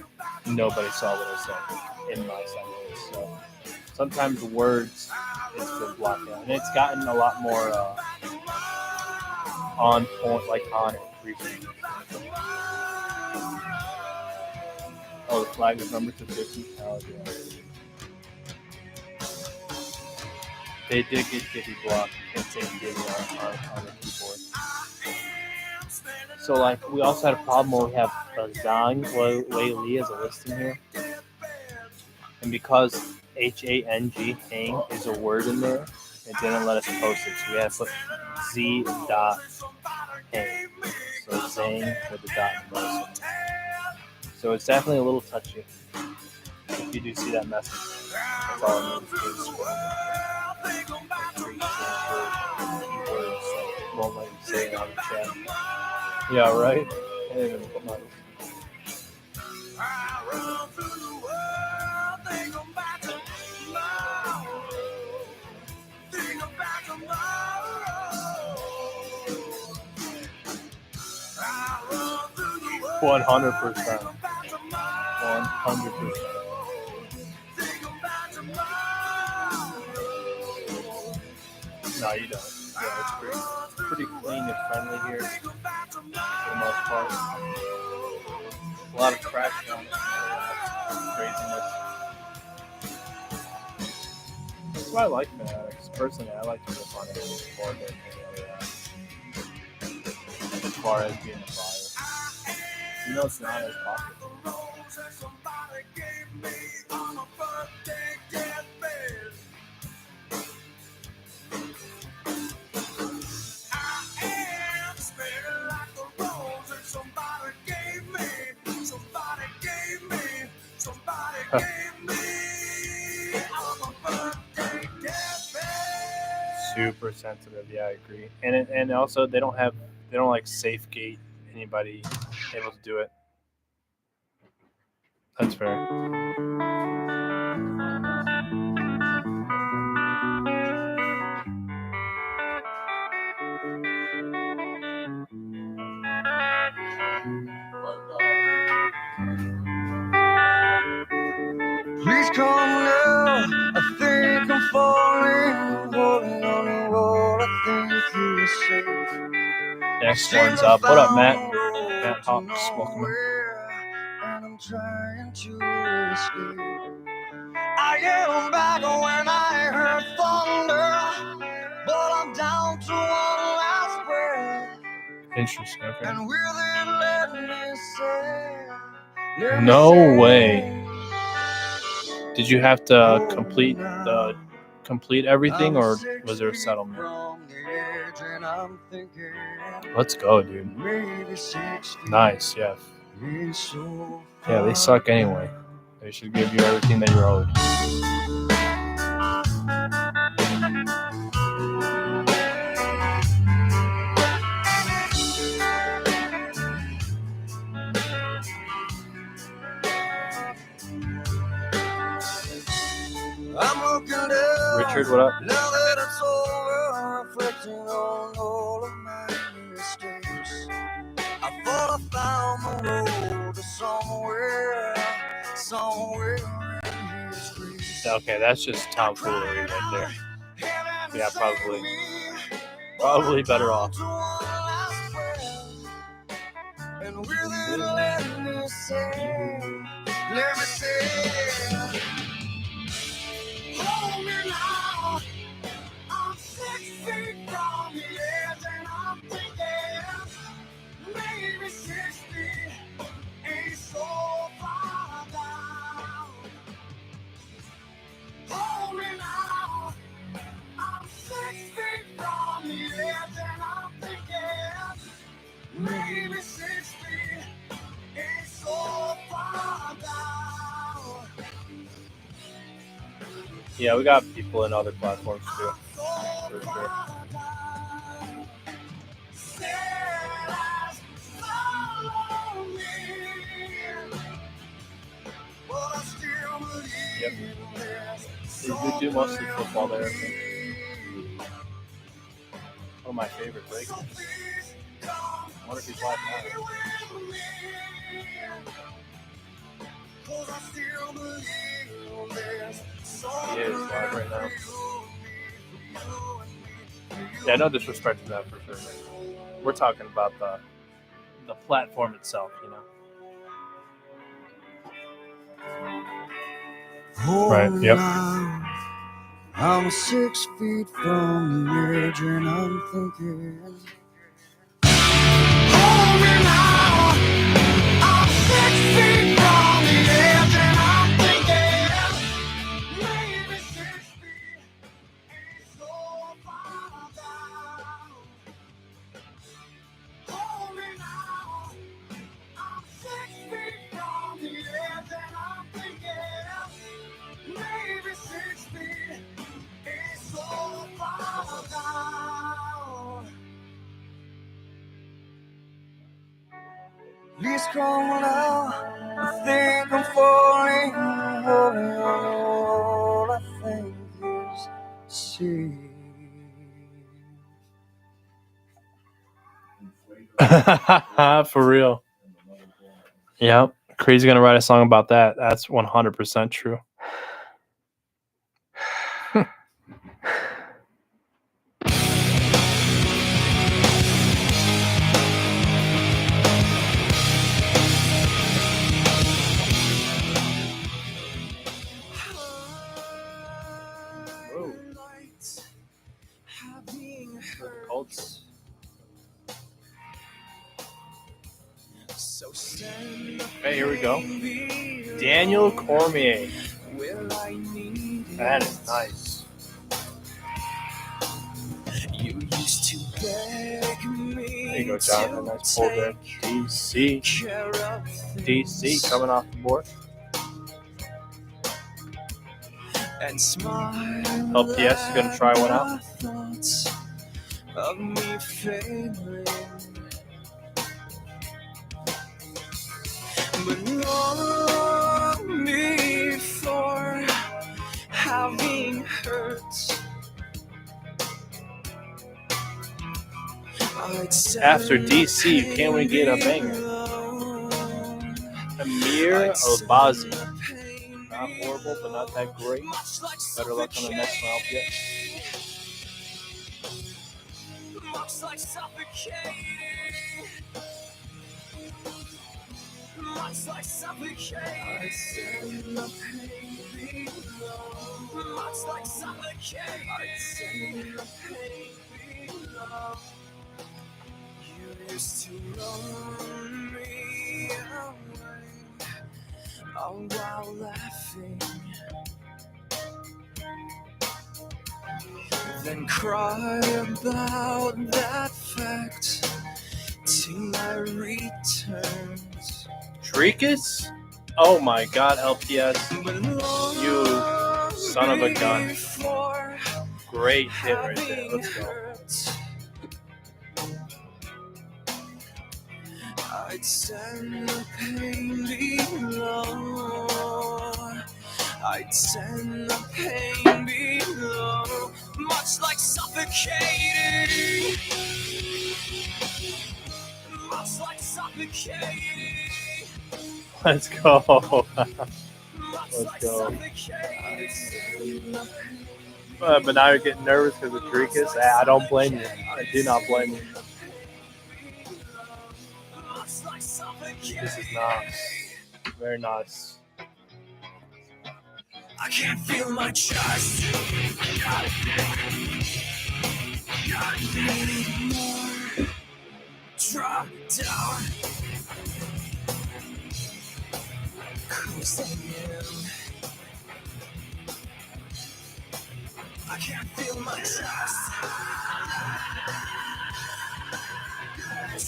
Nobody saw what I said in my sentence. So sometimes words it's been blocked out. And it's gotten a lot more on point, like on it recently. Oh, the flag is numbered to 50. Oh, yeah. They did get Giddy blocked. You can't say Giddy on the keyboard. So, like, we also had a problem where we have Zhang Wei Li as a listing here. And because H-A-N-G, Hang, is a word in there, it didn't let us post it. So we had to put Z dot Hang. So Zhang with the dot in the middle. So it's definitely a little touchy. If you do see that message, that's all it means. Won't let you say it on the chat. Yeah, right? I didn't even put my... One 100%. 100%. No, you don't. Yeah, it's pretty clean and friendly here for the most part. A lot of trash on it. Craziness. That's why I like Fanatics. Personally, I like to rip on it more than any other as far as being a buyer. You know it's not as popular. Super sensitive, yeah, I agree. And also they don't like safe gate anybody able to do it. That's fair. Please come now. I think I'm falling, holding on to what I think is safe. Next one's up. What up, Matt? Matt Hops, welcome. And I'm trying to escape. I yelled back when I heard thunder, but I'm down to one last breath. Interesting. Okay. And will they let me say? No way. Did you have to complete the complete everything, or was there a settlement? Let's go, dude. Nice, yeah. Yeah, they suck anyway. They should give you everything that you're owed. Richard, what up? Now that it's over, I'm reflecting on all of my mistakes. I thought I found the road to somewhere in history. Okay, that's just tomfoolery right there. Yeah, probably better off. And with it, let me say, hold me now. I'm 6 feet from the edge, and I'm thinking maybe 60 ain't so far down. Hold me now. I'm 6 feet from the edge, and I'm thinking maybe 60 ain't so far down. Yeah, we got people in other platforms too. For sure. Yep. We do mostly football there, I think. One of my favorite breaks. I wonder if he's live now. He is live right now. Yeah, no disrespect to that for sure. We're talking about the platform itself, you know. Right, yep. I'm 6 feet from the edge, and I'm thinking, hold me now. I'm 6 feet from the edge, and I'm thinking maybe 60 ain't so far down. Hold me now. I'm 6 feet from the edge, and I'm thinking maybe 60 ain't so far down. Please come now. I think I'm falling on all I think is see. For real. Yep. Crazy gonna write a song about that. That's 100% true. Colts. Hey, here we go. Daniel Cormier. That is nice. There you go, Jonathan. Nice pull there. DC coming off the board. LPS is going to try one out. Of me failing, but not me for having hurt. After DC, can we get a banger? Amir Albazi. Not horrible, but not that great. Better luck on the next one, LPS. Much like suffocating, much like suffocating, I send the pain below. Much like suffocating, I send the pain below. You used to run me away, all while laughing. then cry about that fact till I return. Dricus? Oh my god, LPS. You son of a gun. Great hit right there. Let's go. I'd send the pain below. I'd send the pain below. Much like suffocating. Much like suffocating. Let's go. Let's go. But now you're getting nervous because of Dricus. I don't blame you. I do not blame you. This is nice. Very nice. I can't feel my chest. Need more. Drop down. Closing in. I can't feel my chest.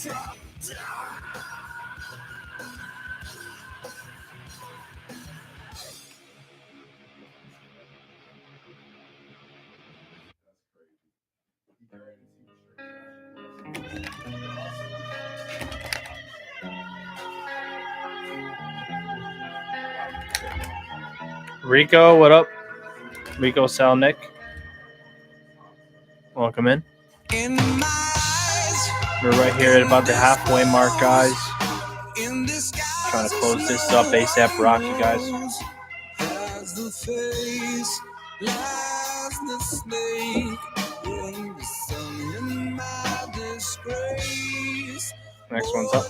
Drop down. Rico, what up? Rico Salnick. Welcome in. We're right here at about the halfway mark, guys. Trying to close this up ASAP Rock, you guys. As the face lies the snake in the sun in my disgrace. Next one's up.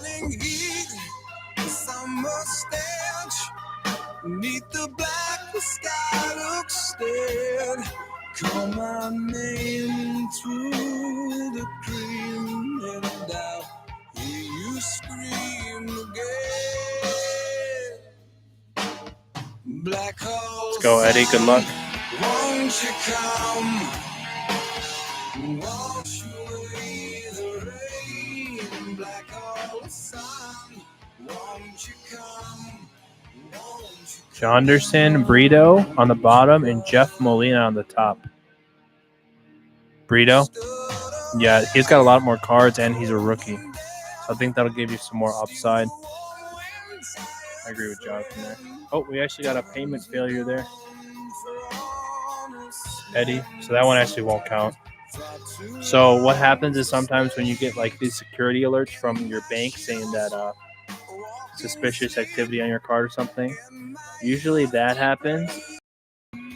Summer stench neath the black, the sky looks dead. Call my name through the cream, and I'll hear you scream again. Black hole. Let's go, Eddie. Good luck. Won't you come? Won't you leave the rain? Black hole sun. Won't you come? Jonderson, Brito on the bottom, and Jeff Molina on the top. Brito? Yeah, he's got a lot more cards, and he's a rookie. So I think that'll give you some more upside. I agree with Jonathan there. Oh, we actually got a payment failure there. Eddie. So that one actually won't count. So what happens is sometimes when you get like these security alerts from your bank saying that suspicious activity on your card or something, usually that happens,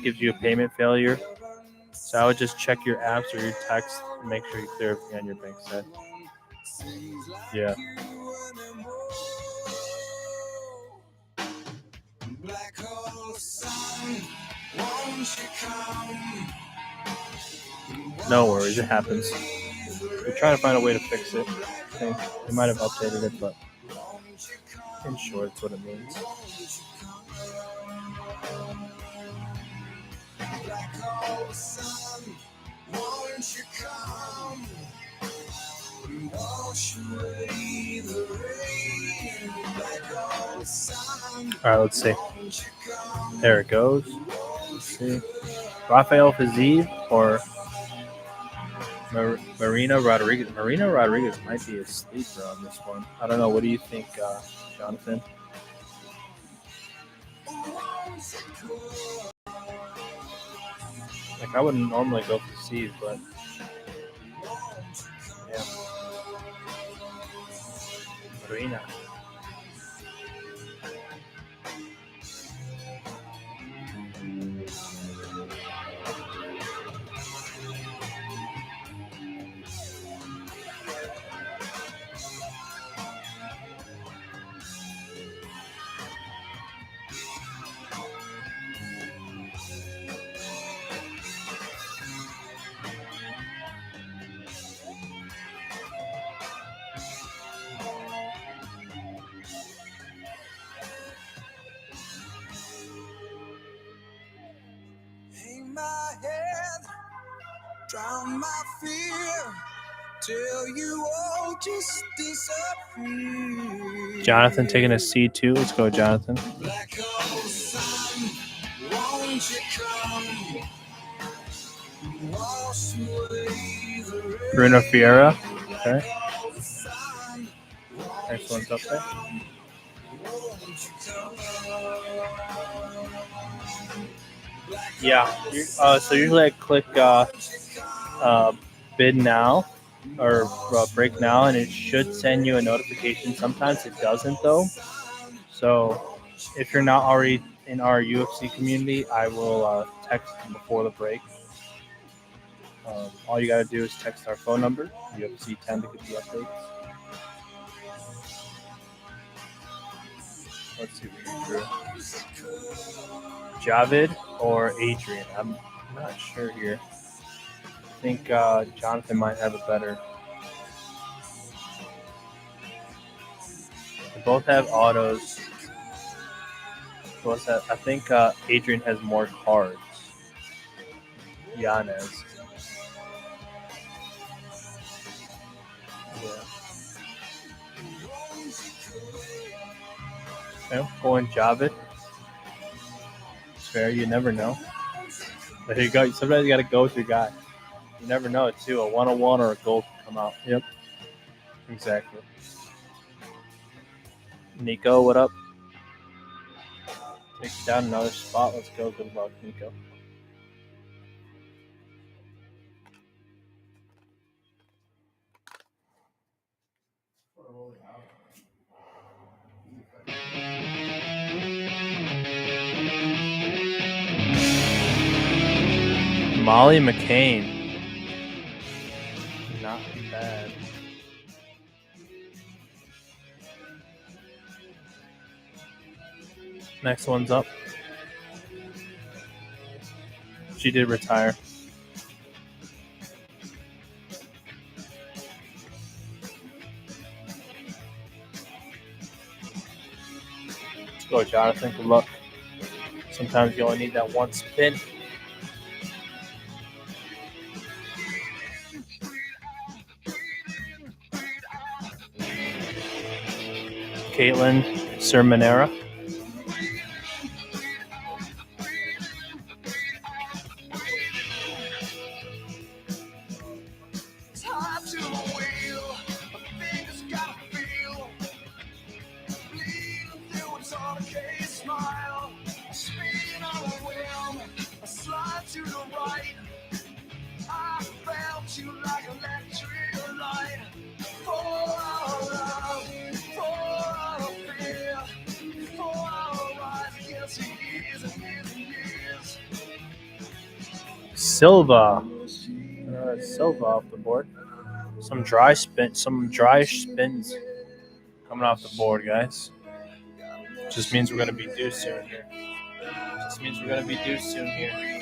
gives you a payment failure. So I would just check your apps or your text and make sure you clear everything on your bank side. Yeah. Black hole sun, won't you come? No worries, it happens. We're trying to find a way to fix it. I think we might have updated it, but in short, that's what it means. Black hole sun, won't you come? Wash away the rain. Black hole sun. All right, let's see. There it goes. Let's see. Rafael Fiziev or Marina Rodriguez. Marina Rodriguez might be a sleeper on this one. I don't know. What do you think, Jonathan? Like, I wouldn't normally go for Steve, but yeah. Marina. drown my fear till you all just disappear. Jonathan taking a C2. Let's go, Jonathan. Black hole sun, won't you come? Wash away the rain. Bruno Fiera. Okay. Next one's up there. Yeah. So usually I click bid now or break now, and it should send you a notification. Sometimes it doesn't, though. So if you're not already in our UFC community, I will text before the break. All you got to do is text our phone number, UFC 10, to get the updates. Let's see what we drew. Javid or Adrian? I'm not sure here. I think Jonathan might have a better. They both have autos. I think Adrian has more cards. Yanez. Yeah. Okay, going Javid. It's fair. You never know. There you go. Sometimes you got to go with your guy. You never know, too. A 101 or a gold can come out. Yep. Exactly. Nico, what up? Takes down another spot. Let's go. Good luck, Nico. Molly McCain. Not bad. Next one's up. She did retire. Let's go, Jonathan. Good luck. Sometimes you only need that one spin. Caitlin Sermonera. Silva. Silva off the board. Some dry spins coming off the board, guys. Just means we're going to be due soon here.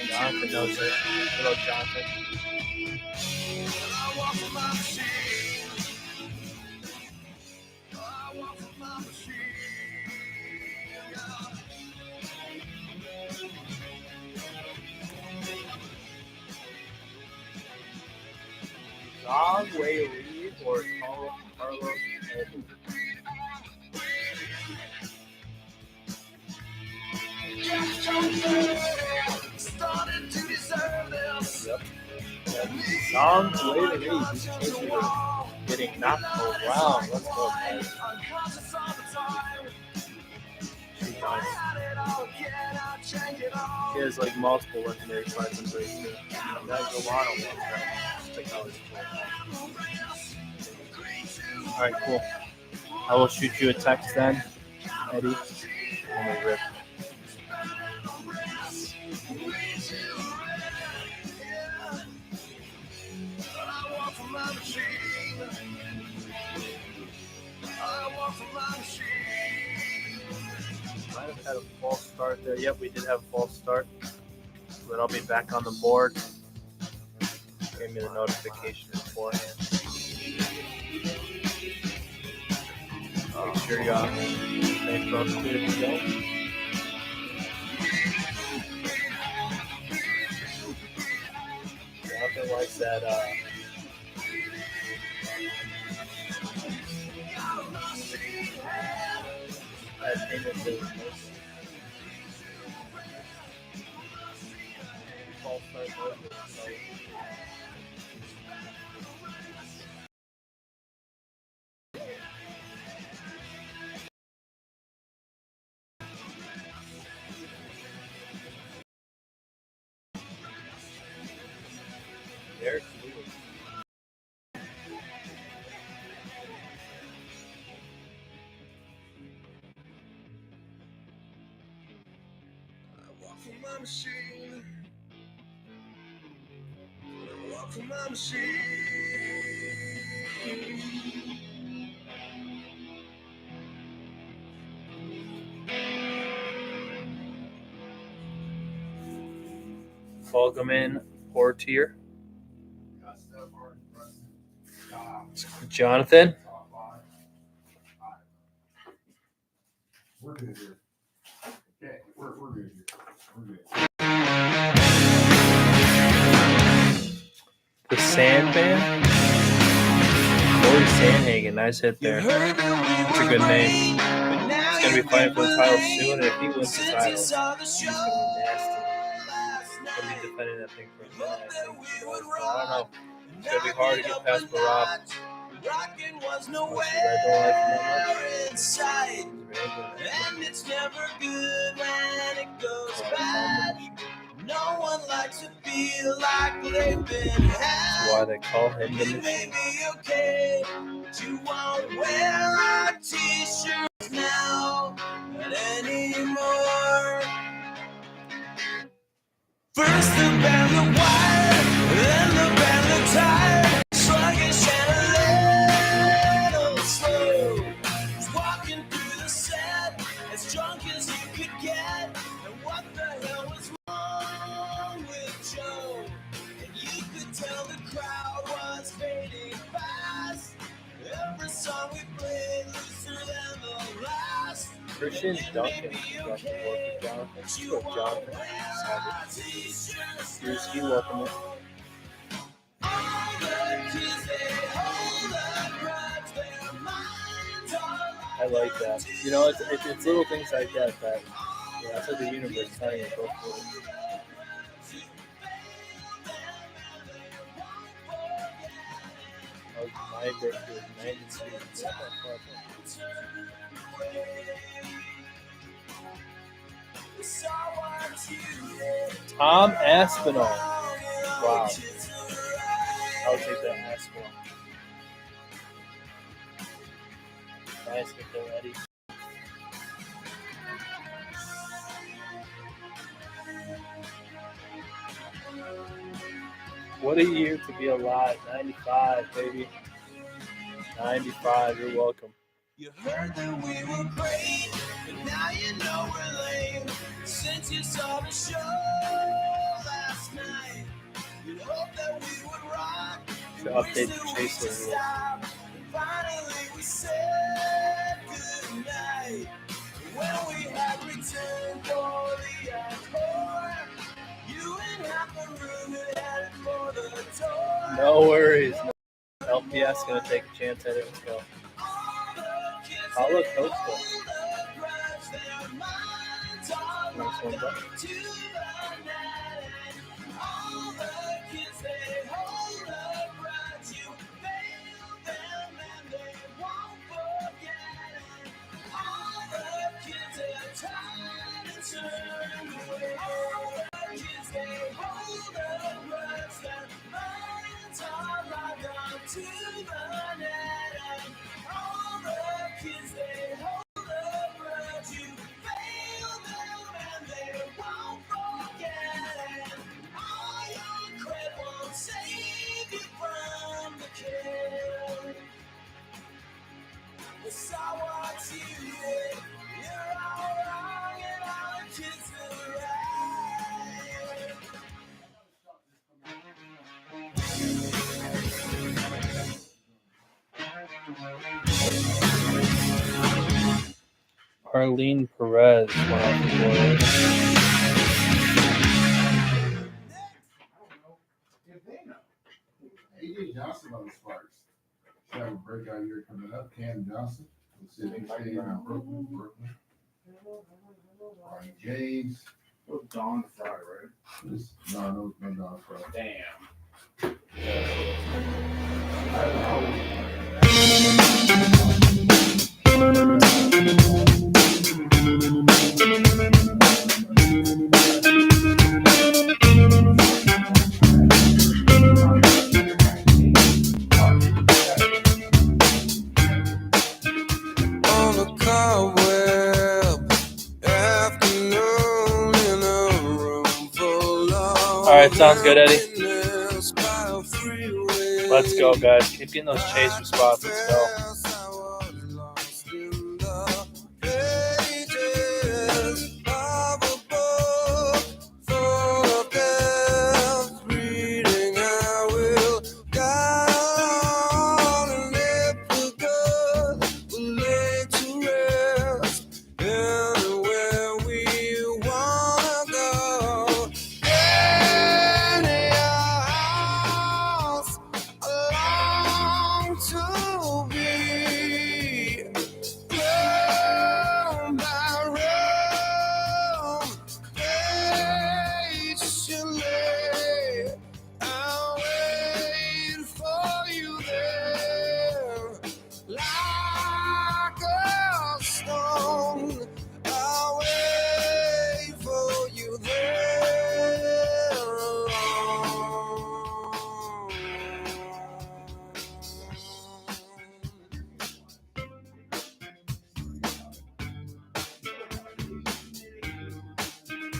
Jonathan knows it. Hello, Jonathan. Zog, Wei Lee, or Carlos. Yep. Zog, Wei Lee, these kids are getting knocked around. Let's go, guys. She's nice. She has like multiple legendary fights in place too. That Galano one. Technology. All right, cool. I will shoot you a text then, Eddie, when we rip. Might have had a false start there. Yep, we did have a false start. Then I'll be back on the board. Gave me the notification beforehand. Make sure you make those good to go. Jonathan likes is that Derek Lewis. Walk for my machine. Walk for my machine. Welcome in Portier. Jonathan. We're good here. Okay, we're good here. We're good. The Sandman. Corey Sandhagen. Nice hit there. That's a good name. He's going to be fighting for the title soon, and if he wins the title, he's going to be nasty. He'll be defending that thing for a minute, I think. I don't know. It's going to be hard to get past Barab. Rockin' was nowhere in sight, and it's never good when it goes bad. No one likes to feel like they've been had. That's why they call him the It may Machine. be okay to won't wear our t-shirts now anymore. First the band looked wide, then the band looked tired, sluggish and a little slow. Was walking through the set as drunk as you could get, and what the hell was wrong with Joe? And you could tell the crowd was fading fast. Every song we played looser than the last. Christian Duncan got to work with Jonathan. Let's go, Jonathan. Drewski, welcome in. I like that. You know, it's little things like that that, you know, that's what the universe is telling you to go for. My birthday was 92. Tom Aspinall. Wow. I'll take that Aspinall. Nice hit there, Eddie. What a year to be alive. 95, baby. 95, you're welcome. You heard that we were great, but now you know we're lame. Since you saw the show last night, you hoped that we would rock. To update the chaser rule. Finally we said goodnight. When we had returned for the encore, you and half the room had headed for the door. No worries. LPS gonna take a chance at it. Let's go. Paulo Costa. Nice one, bro. To the net and all the kids they hold the grudge. You fail them and they won't forget. And all your cred won't save you from the kill. I saw what you did. You're all wrong and all the kids are right. Arlene Perez went off the board. AJ Johnson on the Sparks. Should have a breakout year coming up. Cam Johnson. Sitting right around Brooklyn. James. It was Don Fry, right? No, Don Fry. Damn. On a cobweb afternoon in a room full of All right, sounds good, Eddie. Let's go, guys. Keep getting those chaser spots. Let's go.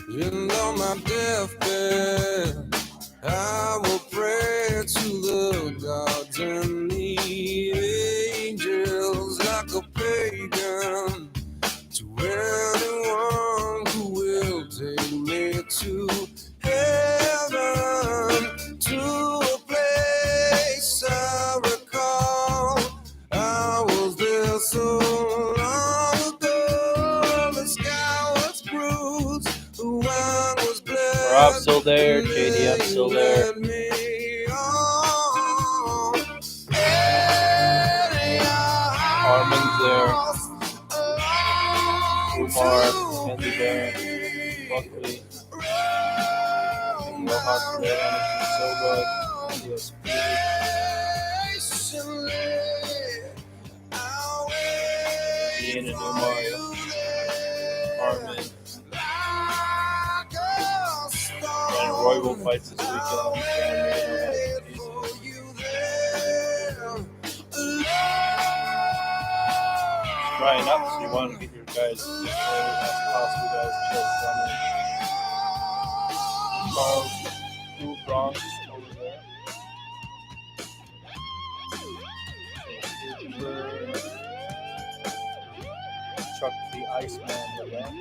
And on my deathbed, I will pray to the gods and the angels like a pagan, to anyone who will take me to heaven, to a place I recall. I was there so long ago, the sky was bruised. Rob's still there. JDM's still there. Armin's there. Umar, Andy there. Buckley. Rojas there. Silva. DSP. Ian and Umar. Armin. And Roy will fight this weekend. Ryan up, so you want to get your guys as possible, guys. Charles, Blue Bronx over there. Chuck the Iceman over there.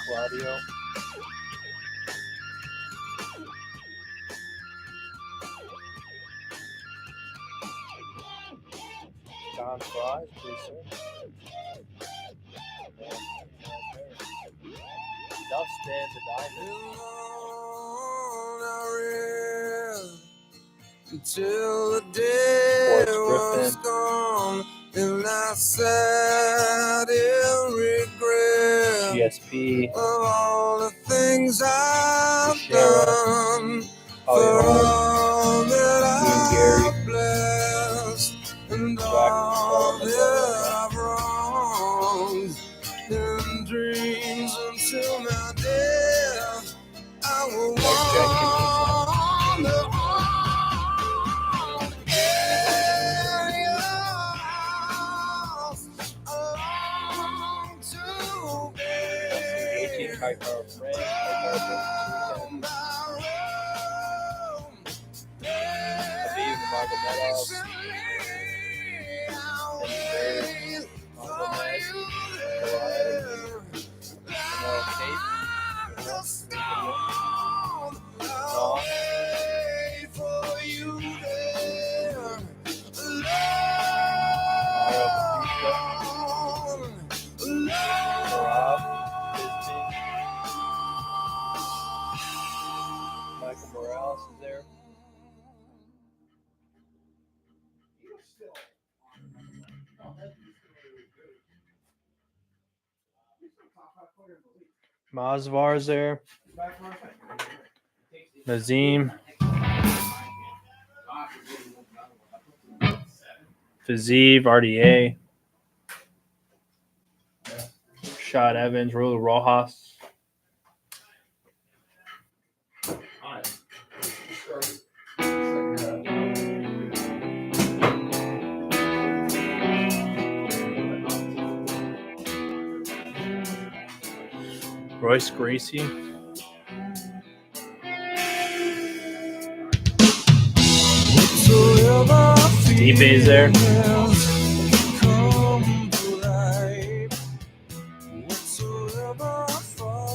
Claudio. John Fry, Dustin the Diamond. Until the day was gone, and I sat in regret GSP. of all the things I've done, for all that I've blessed, and all that I've wronged, in dreams until my death, I will wander on. Mazvar's there. Nazim. Fazeev, RDA. Shad Evans, Rulu Rojas. Royce Gracie. Stipe's there.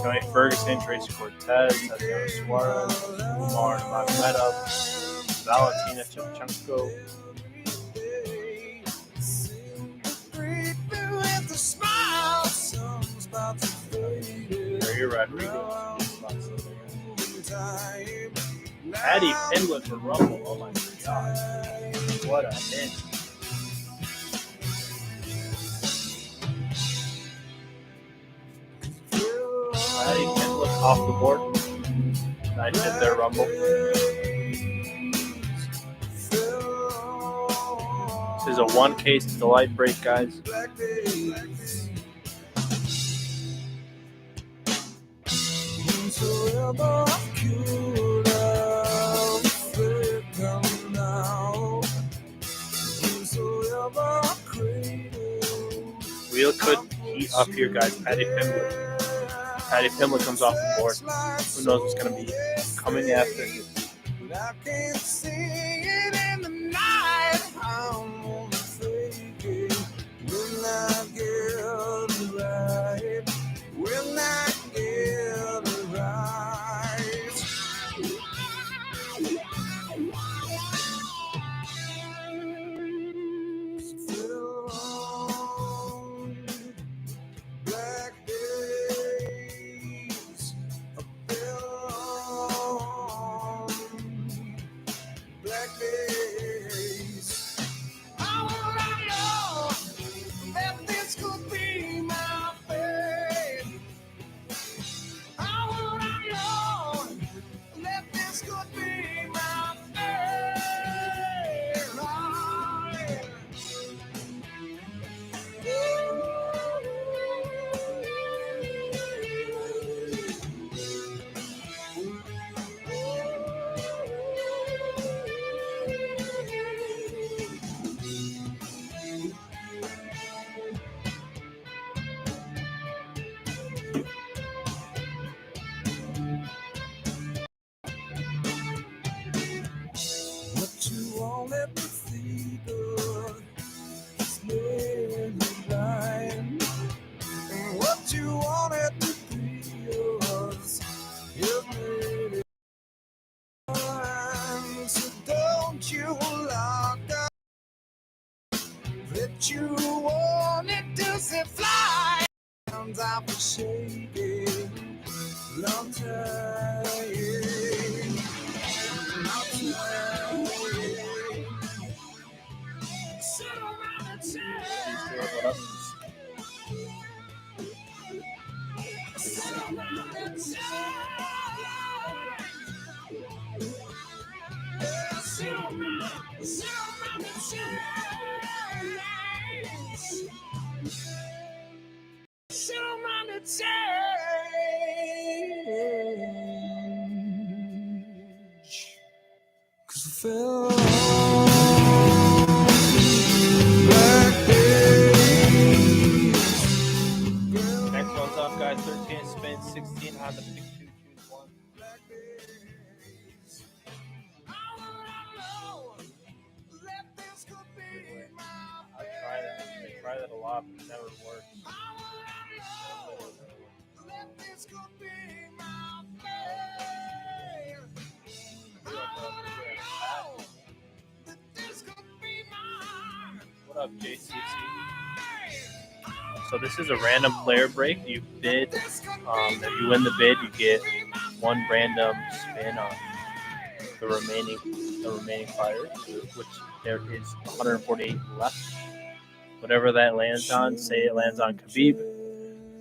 Johnny Ferguson, Tracy Cortez, Tatiana Suarez, Umar Nurmagomedov, Valentina Shevchenko. Maria Rodriguez. Patty Pimblett for Rumble. Oh my god. What a hit. Patty Pimblett off the board. Nice hit there, Rumble. This is a one case delight break, guys. Wheel could heat up here, guys. Patty Pimblett. Patty Pimblett comes off the board. Who knows what's going to be coming after? I can't see it in the night. I'm gonna fake it when I get it right. When I get it right. Still on black days. Black days. How would I know that this could be my fate? How would I know that this could be my fate? Oh, yeah. What you wanted to see, good, is made me blind. And what you wanted to be yours, you made it blind. So don't you lock up that you wanted to see fly. Hands out for shaking, long time. Sit around the chair. Sit around the chair. Sit around the chair. Sit around the chair. 'Cause I fell black days. Next one's off, guys. 13 spin, 16 on the pick 2, choose 1. I try that a lot, but it never works. What up, JCC? So this is a random player break. You bid. If you win the bid, you get one random spin on the remaining fighters, which There is 148 left. Whatever that lands on, say it lands on Khabib.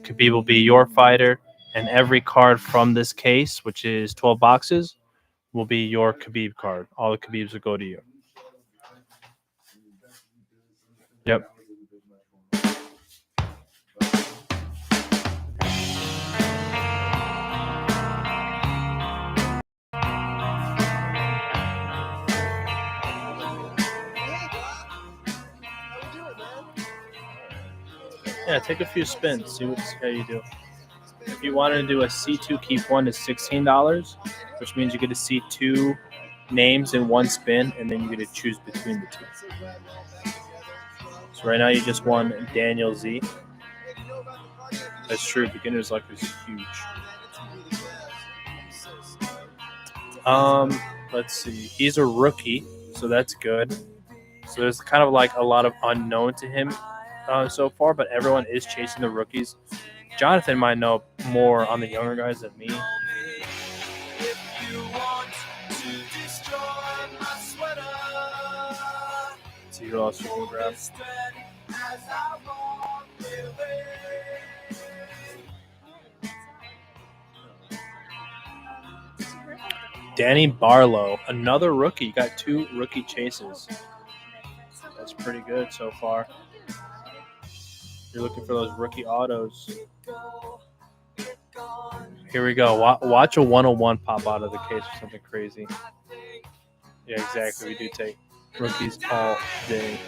Khabib will be your fighter, and every card from this case, which is 12 boxes, will be your Khabib card. All the Khabibs will go to you. Yep. Yeah, take a few spins. See how you do. If you wanted to do a C2 keep one is $16, which means you get to see 2 names in one spin, and then you get to choose between the 2. So right now you just won Daniel Z. That's true. Beginner's luck is huge. Let's see. He's a rookie, so that's good. So there's kind of like a lot of unknown to him so far, but everyone is chasing the rookies. Jonathan might know more on the younger guys than me. See who else you can grab. Danny Barlow, another rookie. Got 2 rookie chases. That's pretty good so far. You're looking for those rookie autos. Here we go. Watch a 101 pop out of the case or something crazy. Yeah, exactly. We do take rookies all day.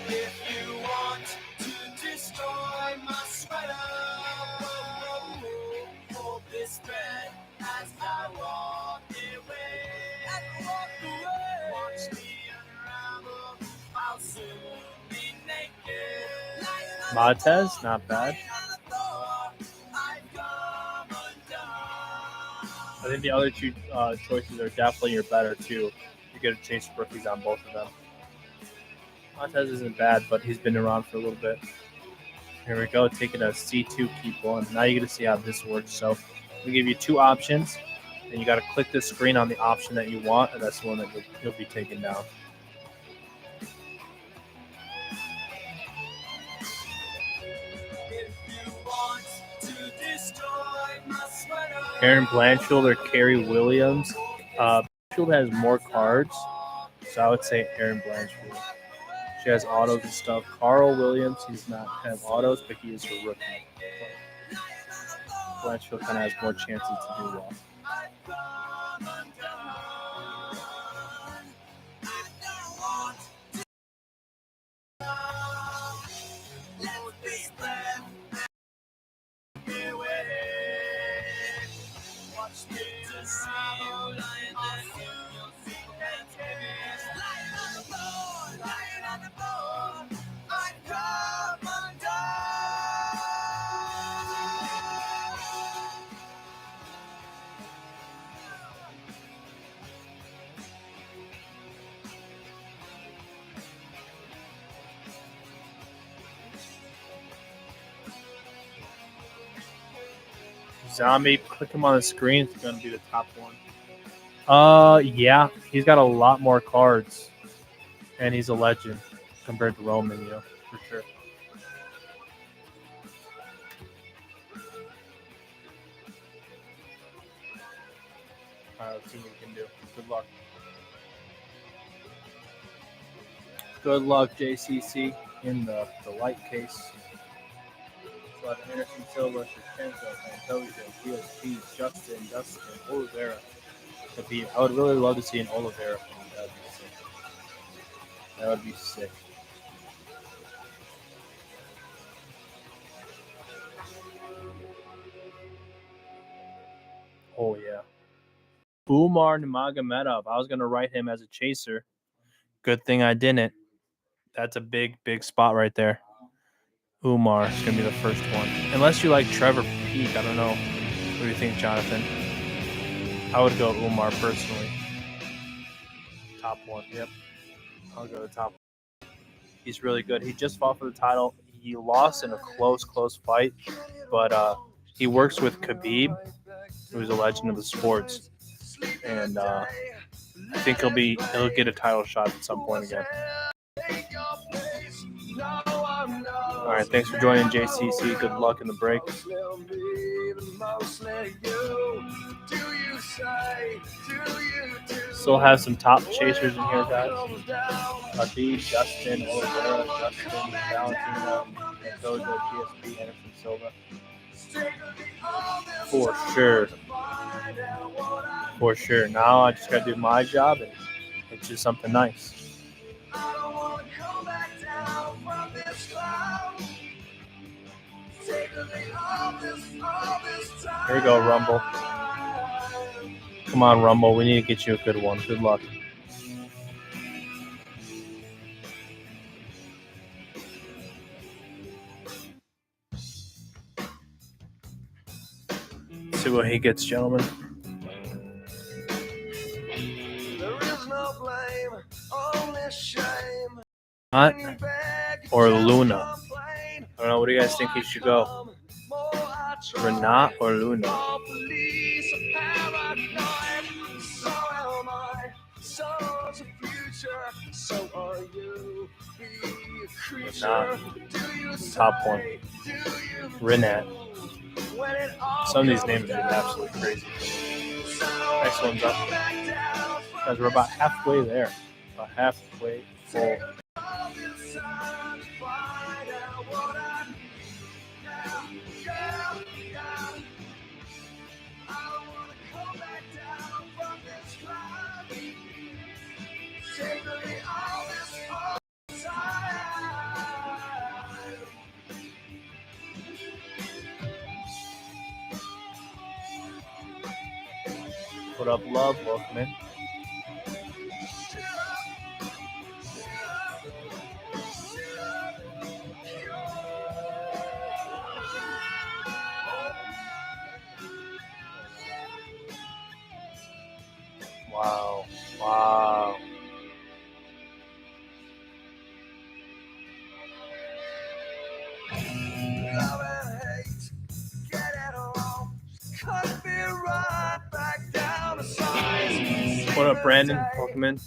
Montez, not bad. I think the other 2 choices are definitely your better too. You get to chase rookies on both of them. Montez isn't bad, but he's been around for a little bit. Here we go, taking a C2 keep one. Now you get to see how this works. So we give you 2 options, and you got to click the screen on the option that you want, and that's the one that you'll be taking down. Aaron Blanchfield or Kerry Williams. Blanchfield has more cards, so I would say Aaron Blanchfield. She has autos and stuff. Carl Williams, he's not have autos, but he is a rookie. Blanchfield kind of has more chances to do well. Zombie, click him on the screen. It's going to be the top one. Yeah, he's got a lot more cards, and he's a legend compared to Roman, for sure. All right, let's see what we can do. Good luck. Good luck, JCC, in the light case. Anderson, Silva, Shevchenko, Antonio, PSP, Dustin, Oliveira. I would really love to see an Oliveira film. That would be sick. Oh, yeah. Umar Nurmagomedov. I was going to write him as a chaser. Good thing I didn't. That's a big, big spot right there. Umar is going to be the first one. Unless you like Trevor Peake. I don't know. What do you think, Jonathan? I would go Umar personally. Top 1. Yep. I'll go to top 1. He's really good. He just fought for the title. He lost in a close fight. But he works with Khabib, who's a legend of the sports. And I think he'll get a title shot at some point again. All right, thanks for joining JCC. Good luck in the break. Still have some top chasers in here, guys. Adi, Justin, Oliveira, Justin, Valentino, Mendoza, GSP, Anderson Silva. For sure. For sure. Now I just got to do my job and it's just something nice. Here we go, Rumble. Come on, Rumble. We need to get you a good one. Good luck. Let's see what he gets, gentlemen. Not or Luna. I don't know. What do you guys think he should go? Renat or Luna? Renat. Top one. Renat. Some of these names are absolutely crazy. Next one's up. Guys, we're about halfway there. About halfway full. Put up love, welcome in. Wow. Wow. What up, Brandon? Welcome in.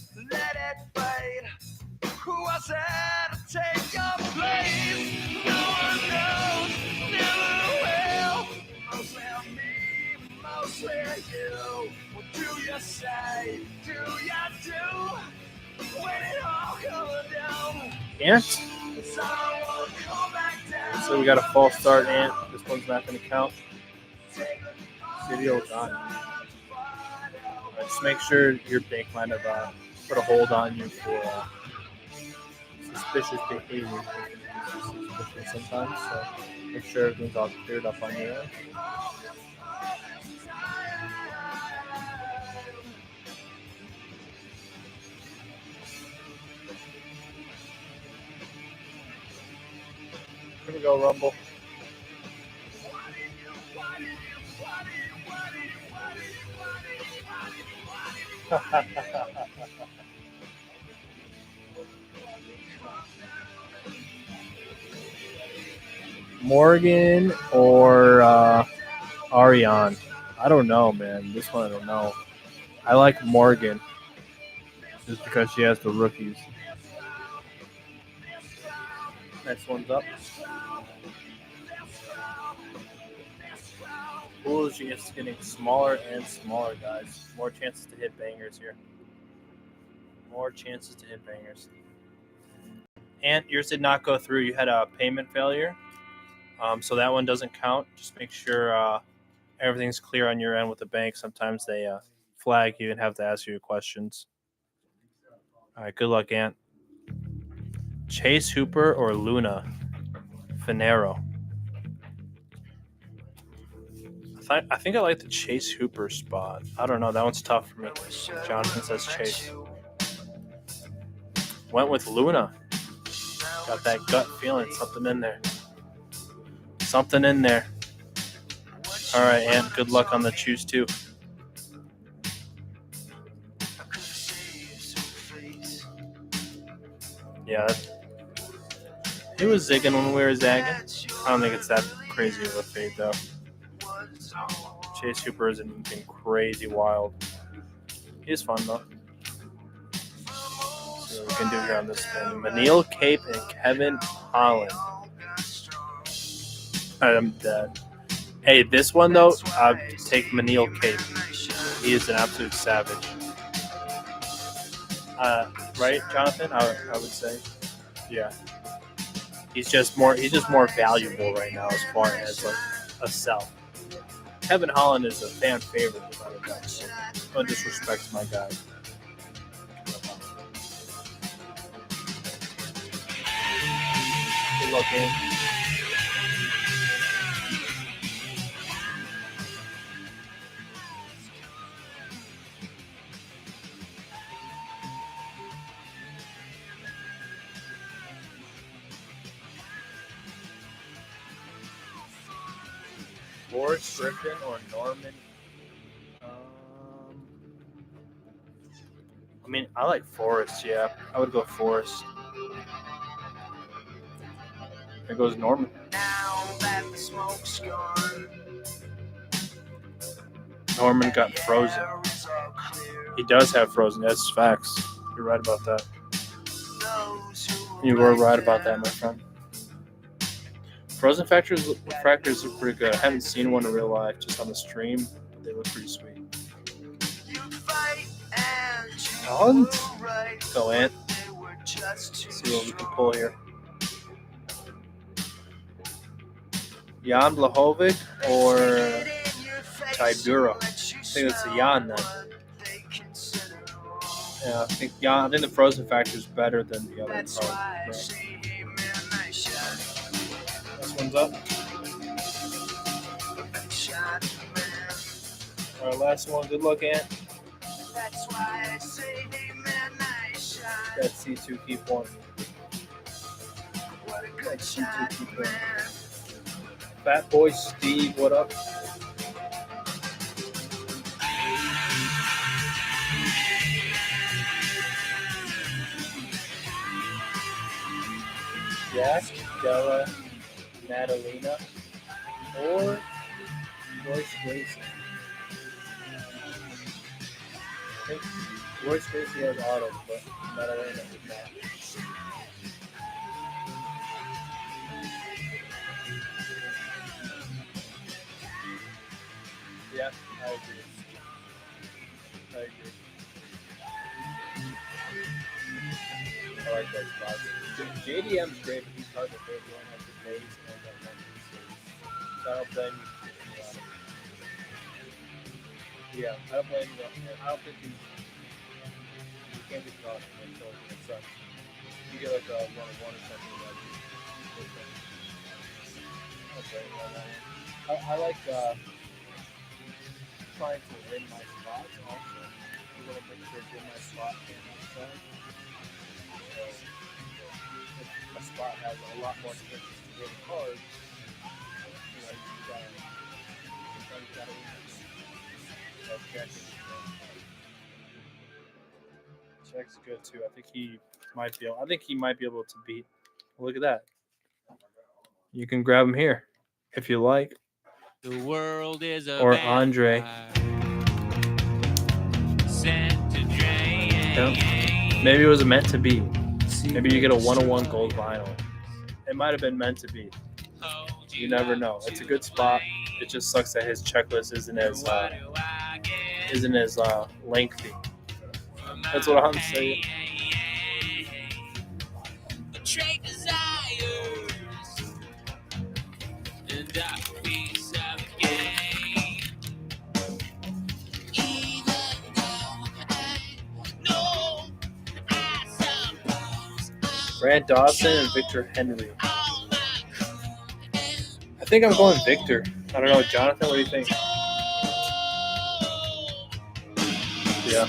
Who was there to take your place? No one knows, never will. Mostly me, mostly you. What do you say? Do you do? When it all comes down. Ant? So we got a false start, Ant. This one's not going to count. Video gone. Just make sure your bank might have put a hold on you for suspicious behavior. Suspicious sometimes, so make sure everything's all cleared up on your end. Here we go, Rumble. Morgan or Ariane? I don't know, man. This one I don't know. I like Morgan just because she has the rookies. Next one's up. Pool is just getting smaller and smaller, guys. More chances to hit bangers here. More chances to hit bangers. And yours did not go through. You had a payment failure. So that one doesn't count. Just make sure everything's clear on your end with the bank. Sometimes they flag you and have to ask you questions. All right, good luck, Ant. Chase Hooper or Luna? Finero. I think I like the Chase Hooper spot. I don't know. That one's tough for me. Jonathan says Chase. Went with Luna. Got that gut feeling. Something in there. Something in there. All right, Ant. Good luck on the choose two. Yeah. He was zigging when we were zagging. I don't think it's that crazy of a fade, though. Chase Hooper isn't been crazy wild. He's fun, though. See what we can do here on this spin. Manil Cape and Kevin Holland. I'm dead. Hey, this one though, I'd take Manil Cape. He is an absolute savage. Right, Jonathan? I would say, yeah. He's just more valuable right now as far as like a sell. Kevin Holland is a fan favorite without a doubt. So no disrespect to my guy. Good looking. Forrest Griffin or Norman? I mean, I like Forrest, yeah. I would go Forrest. There goes Norman. Norman got frozen. He does have frozen. That's facts. You're right about that. You were right about that, my friend. Frozen fractures look pretty good. I haven't seen one in real life, just on the stream, but they look pretty sweet. On. Go in. See what we can pull here. Jan Blachowicz or Tybura? I think it's a Jan then. Yeah, I think the Frozen Factor is better than the other card. Right. This one's up. All right, last one. Good luck, Ant. That C2 keep one. That C2 keep one. Fat Boy Steve, what up? Jack, Della, Natalina, or Royce Gracie. I think Royce Gracie has autos, but Natalina does not. Yeah, I agree. I like those spots. JDM's great, but he's hard to fit. You don't have the base and that one. So I don't blame you. Yeah, I don't blame you. I don't think you can't be crossed until it sucks. You get like a 1-1 or something like that. Okay, I like trying to win my spots also. I'm going to make sure to win my spot and outside. So if a spot has a lot more chances to win cards, you know, you gotta win it. So Check's good too. I think he might be able to beat. Look at that. You can grab him here if you like. The world is a or Andre. Yeah. Maybe it was meant to be. Maybe you get a 101 gold vinyl. It might have been meant to be. You never know. It's a good spot. It just sucks that his checklist isn't as lengthy. That's what I'm saying. Grant Dawson and Victor Henry. I think I'm going Victor. I don't know, Jonathan. What do you think? Yeah.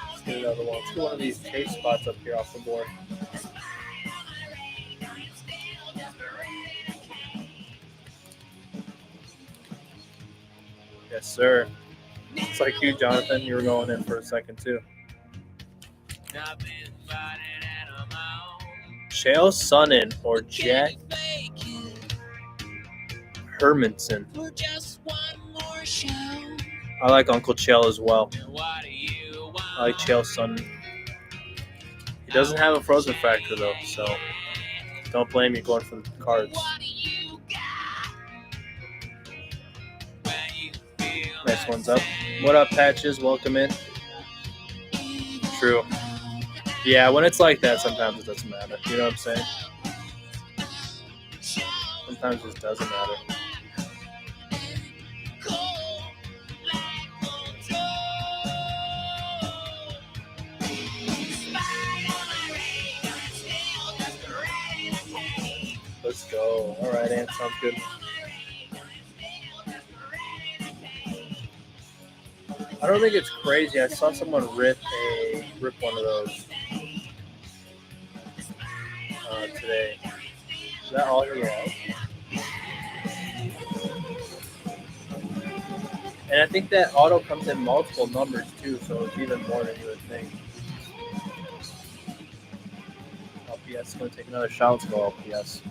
Let's get another one. Let's get one of these tape spots up here off the board. Yes, sir. It's like you, Jonathan. You were going in for a second, too. Chael Sonnen or Jack Hermanson. I like Uncle Chael as well. I like Chael's son. He doesn't have a frozen fracture though, so don't blame me going for the cards. Next one's up. What up, Patches? Welcome in. True. Yeah, when it's like that, sometimes it doesn't matter. You know what I'm saying? Sometimes it just doesn't matter. Let's go. All right, Ant, sounds good. I don't think it's crazy. I saw someone rip one of those today. Is that all he has? And I think that auto comes in multiple numbers too, so it's even more than you would think. LPS is going to take another shot. Let's go, LPS.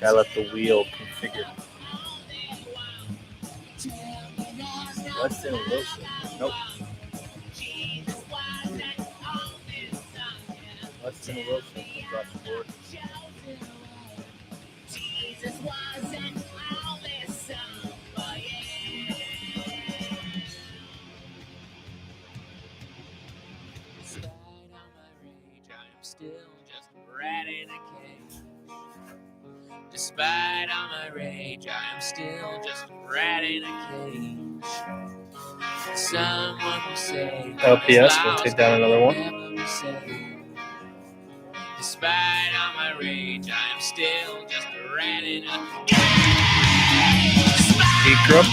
Gotta let the wheel configure. Weston Wilson. Nope. Weston Wilson comes off the board. Despite all my rage, I am still just a rat in a cage. Someone will say LPS will take down another one. Despite all my rage, I am still just a rat in a cage. Heat group.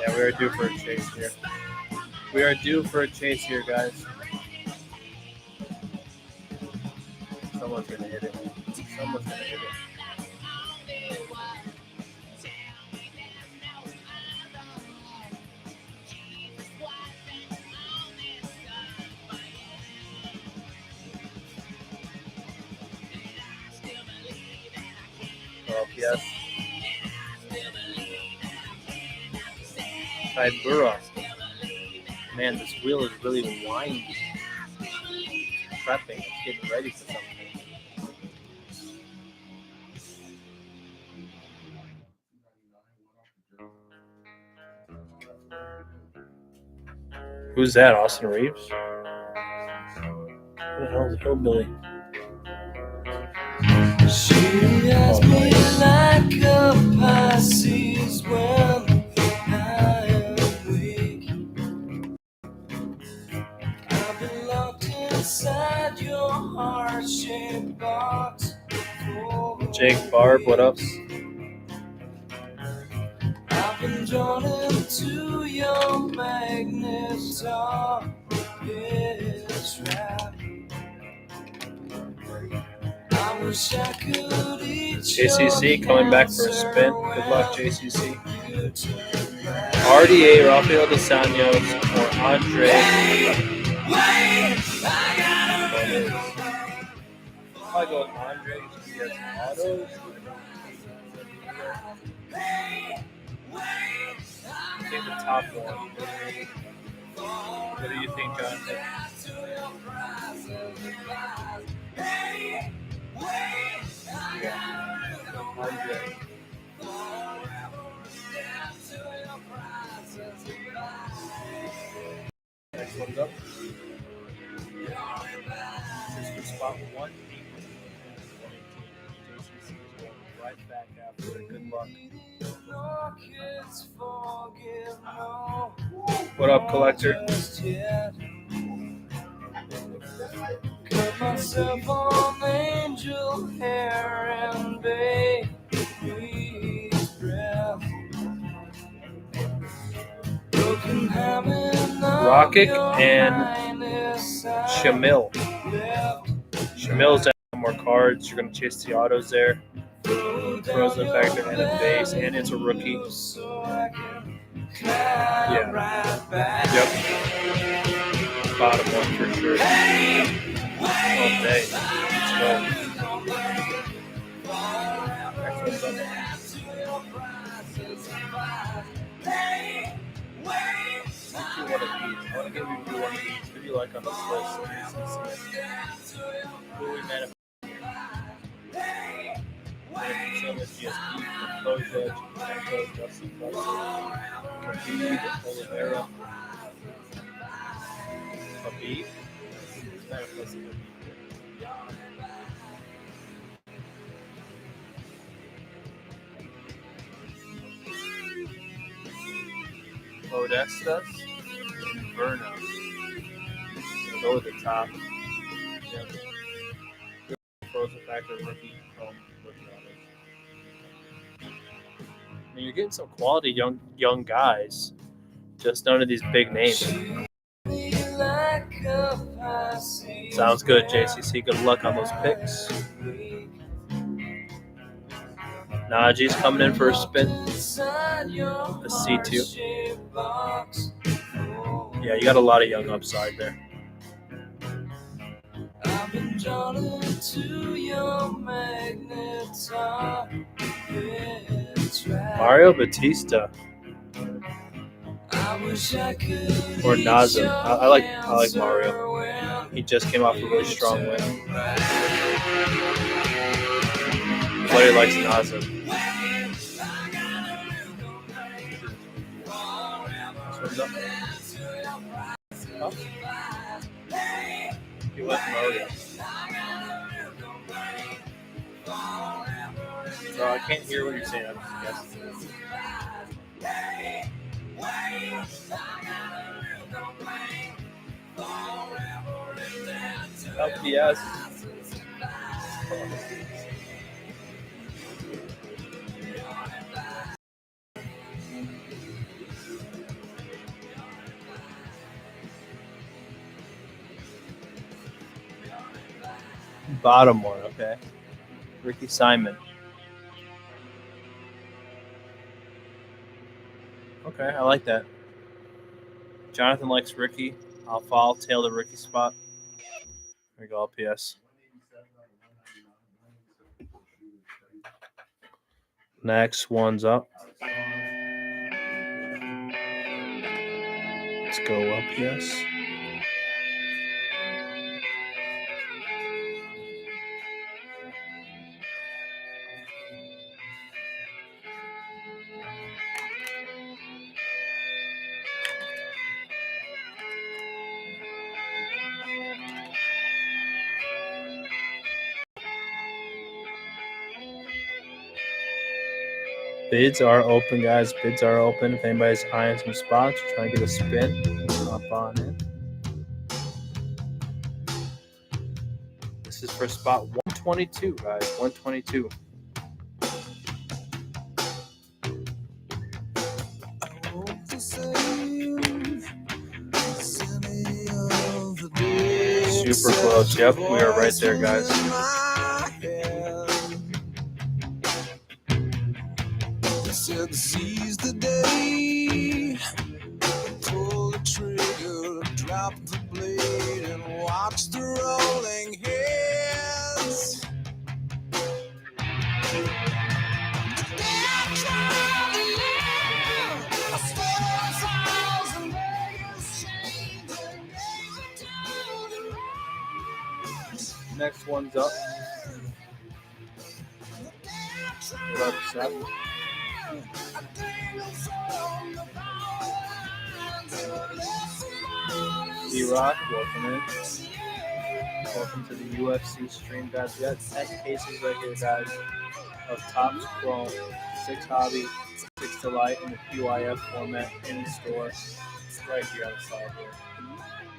Yeah, we are due for a chase here. We are due for a chase here, guys. Someone's going to hit it. Someone's going to hit it. LPS. Tybura. Man, this wheel is really windy. Prepping. It's getting ready for something. Who's that? Austin Reeves? Who the hell is Hillbilly? She has me like a Pisces when I am weak. I've been locked inside your heart-shaped box. Jake Barb, what up? I've been drawn into your magnet trap. I wish I could eat JCC coming back for a spin. Good luck, JCC. RDA, Rafael Dos Anjos, or Andre. I'll go with Andre because he has autos. I think the top one. What do you think, Jonathan? Andre. Next one's up. This is for spot 1. JCC is going right back after it. Good luck. What up, Collector? Cut myself on angel hair and baby's breath. Rocket and Shamil. Shamil's got more cards. You're going to chase the autos there. Frozen Factor and a base, and it's a rookie. Yeah. Yep. Bottom one for sure. All day. Let's go. I want to give you one of these. Who do you like on this list? Who we met GSP, Pro Judge, Franco, Justin Russell, Khabib, Oliveira. Khabib? Who's that a place of Khabib? Modestas, Inferno. So go with the top. Yep. Frozen Factor rookie Chrome rookie autos. I mean, you're getting some quality young guys. Just none of these big names. Sounds good, JCC. Good luck on those picks. Najee's coming in for a spin. A C2. Yeah, you got a lot of young upside there. Mario Batista. Or Nazem. I like Mario. He just came off a really strong win. Everybody likes Nazem. Oh. He went Mario. So I can't hear what you're saying. I'm just guessing. LPS. Bottom one, okay. Ricky Simon. Okay, I like that. Jonathan likes Ricky. I'll tail the Ricky spot. There we go, LPS. Next one's up. Let's go, LPS. Bids are open, guys. Bids are open. If anybody's eyeing some spots, trying to get a spin, hop on in. This is for spot 122, guys. 122. Super close. Yep, we are right there, guys. Seize the day, pull the trigger, drop the blade, and watch the rolling heads. Next one's up. What up, Seth? D-Rock, welcome in. Welcome to the UFC stream, guys. We got 10 cases right here, guys, of Topps Chrome, 6 Hobby, 6 Delight in the QIF format in the store. Right here on the side here.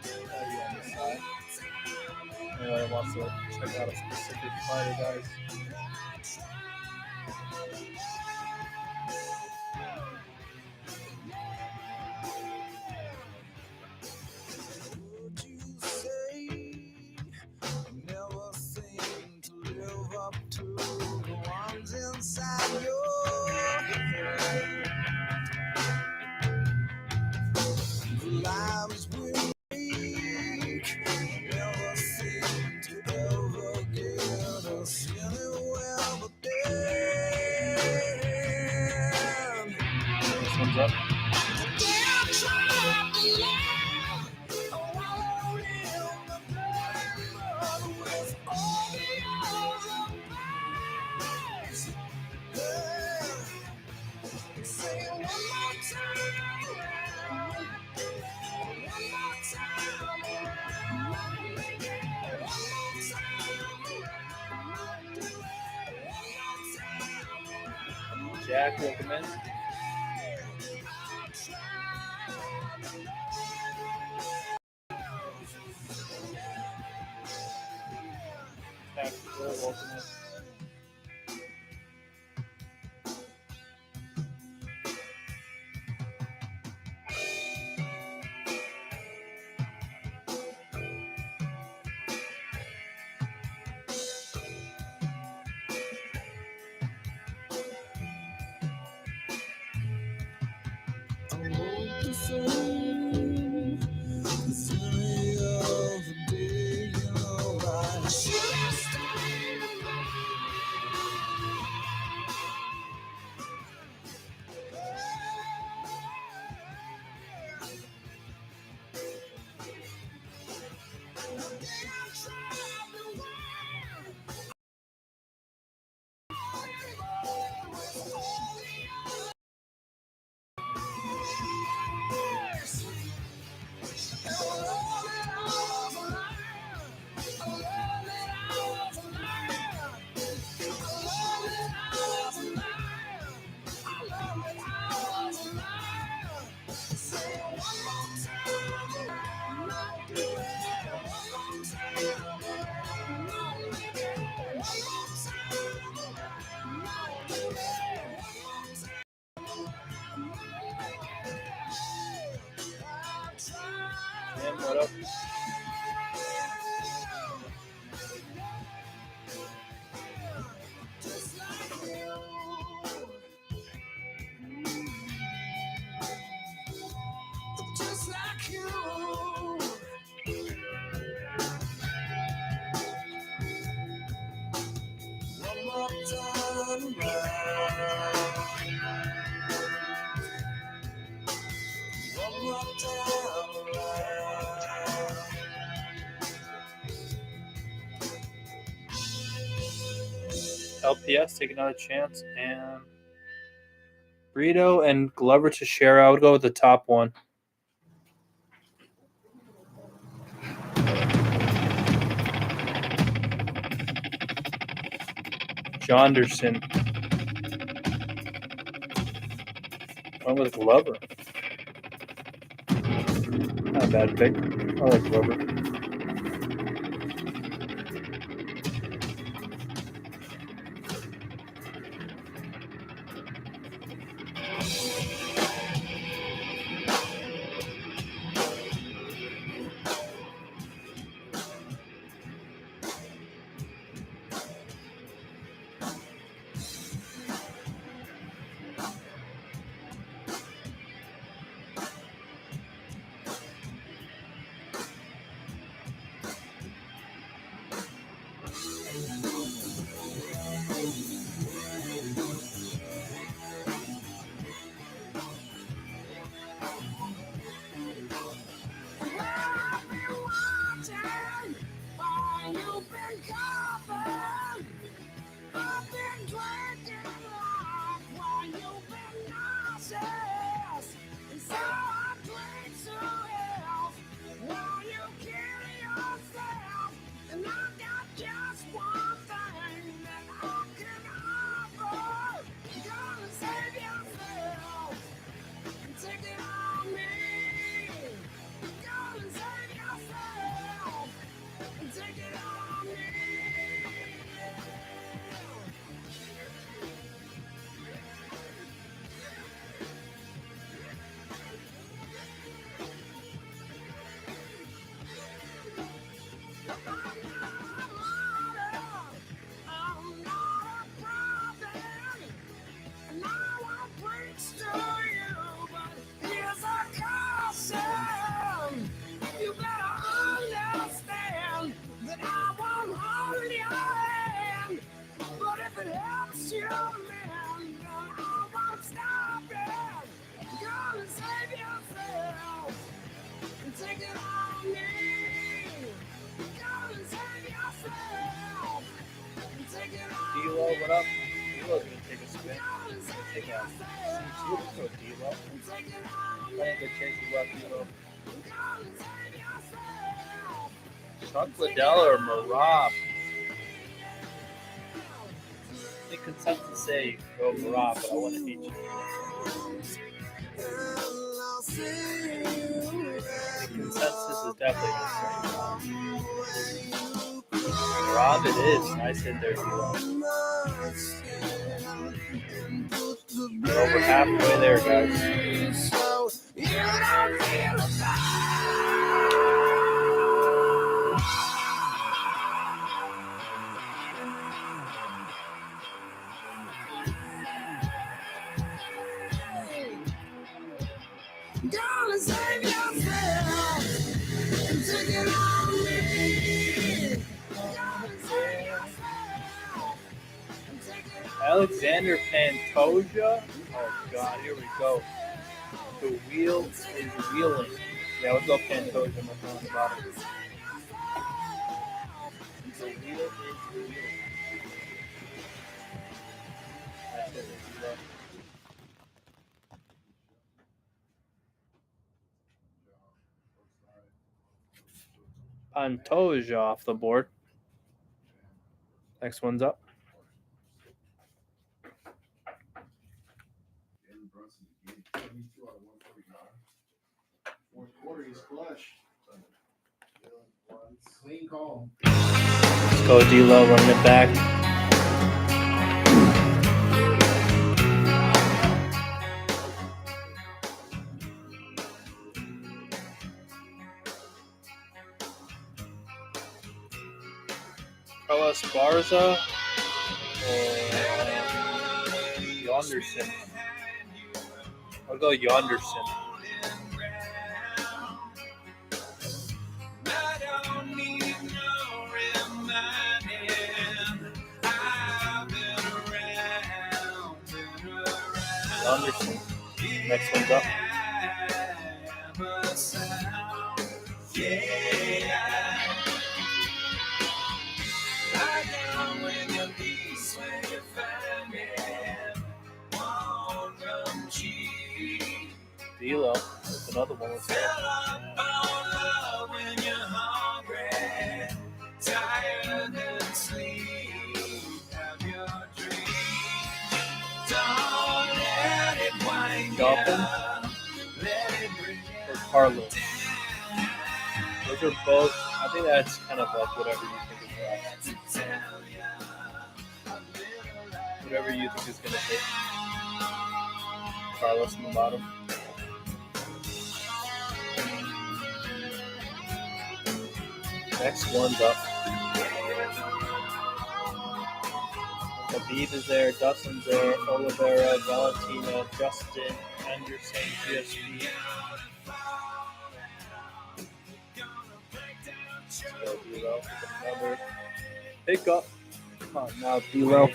Right here on the side. Anybody wants to check out a specific fighter, guys? Inside your head, lives we make never seem to ever get us anywhere but there. up. Jack, welcome in. Tactical, welcome in. Tim, what up? Just like you. One more time around. One more time around. LPS, take another chance, and Brito and Glover to share. I would go with the top one. Jonderson. Went with Glover. Not a bad pick. I like Glover. D-Lo, what up? D-Lo's gonna take a spin. He's gonna take a C2 for D-Lo. Playing a good chase as well, D-Lo. Chuck Liddell or Marab? The consensus say go Marab, but I want to hate you. The consensus is definitely going to say Marab it is. Nice hit there, D-Lo. We're over halfway there, guys. Gonna save yourself and take it on me. Alexander Pantoja. Oh God, here we go. The wheel is wheeling. Yeah, let's go Pantoja. I'm not talking about it. The wheel is wheeling. That's it. Pantoja off the board. Next one's up. Fourth quarter, he's flush. Clean call. Let's go D-Lo, running it back. Carlos Garza or Yonderson. I'll go Yonderson. Yonderson. Next one's up. D-Lo. That's another one. Let's go. Dolphin or Carlos. Those are both. I think that's kind of like whatever you think is best. Whatever you think is going to hit. Carlos in the bottom. Next one's up. Khabib is there, Dustin's there, Oliveira, Valentina, Justin, Anderson, GSP. Let's go D-Lo. Another pickup. Come on now, D-Lo.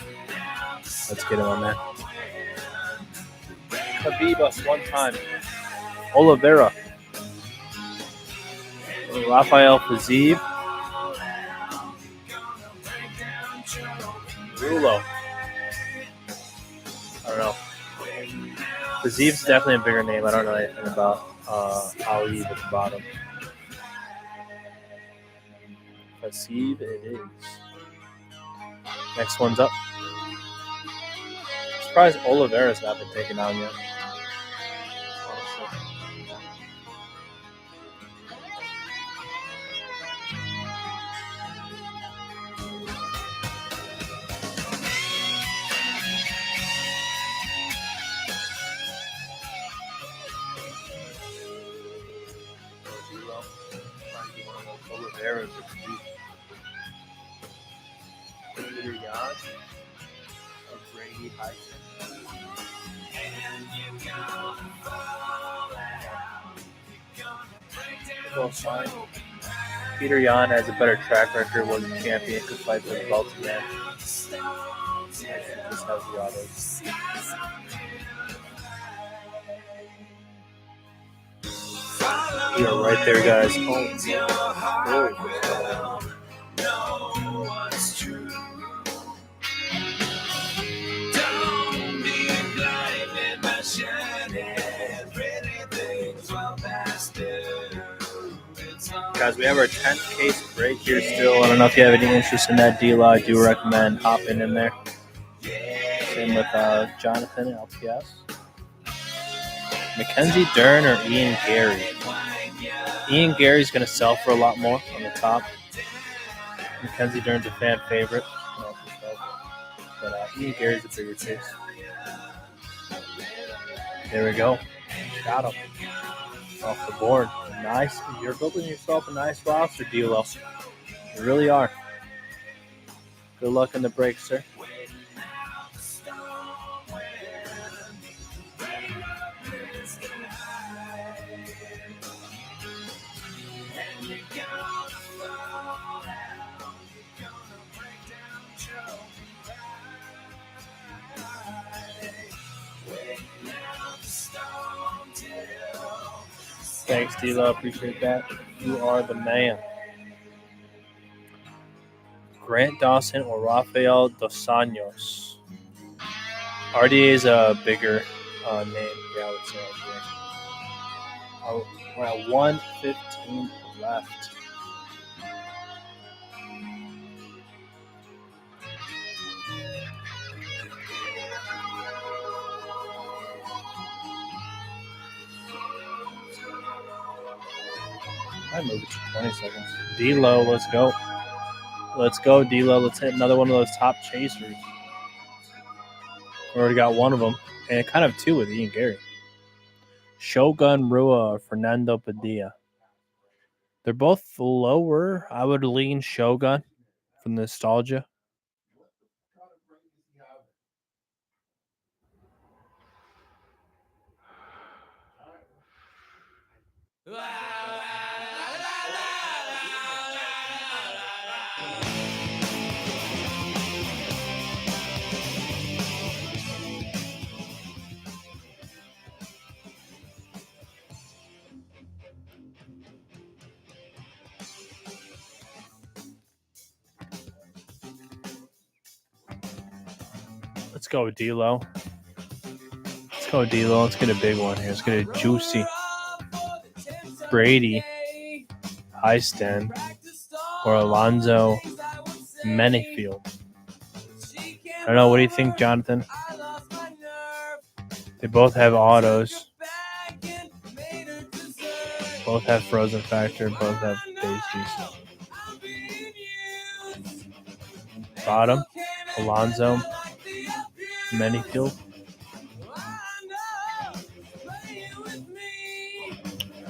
Let's get him on that. Khabib us one time. Oliveira. Rafael Fiziev. Rulo. I don't know. Fiziev's definitely a bigger name. I don't know anything about Ali at the bottom. Fiziev it is. Next one's up. Surprised Oliveira's not been taken down yet. Oliveira's a Peter Yan of Brady Hyson. Well, fine. Peter Yan has a better track record, was a champion, could fight for the belt again. Just has the autos. Follow We are right there, guys. Guys, we have our 10th case break here still. I don't know if you have any interest in that deal. I do recommend hopping in there. Same with Jonathan at LPS. Mackenzie Dern or Ian Gary? Ian Gary's going to sell for a lot more on the top. Mackenzie Dern's a fan favorite. But Ian Gary's a bigger case. There we go. Got him. Off the board. Nice. You're building yourself a nice roster, D'Lo. You really are. Good luck in the break, sir. Thanks, D'Lo. Appreciate that. You are the man. Grant Dawson or Rafael Dos Anjos? RDA is a bigger name. Yeah, I would say RDA. We're at 1:15 left. I moved it to 20 seconds. D'Lo, let's go. Let's go, D'Lo. Let's hit another one of those top chasers. We already got one of them, and kind of two with Ian Gary. Shogun Rua or Fernando Padilla. They're both lower. I would lean Shogun for nostalgia. Let's go, D'Lo. Let's go, D'Lo. Let's get a big one here. Let's get a juicy. Brady, Eisten, or Alonzo Menifield. I don't know. What do you think, Jonathan? They both have autos. Both have frozen factor. Both have bases. Bottom, Alonzo Menifield.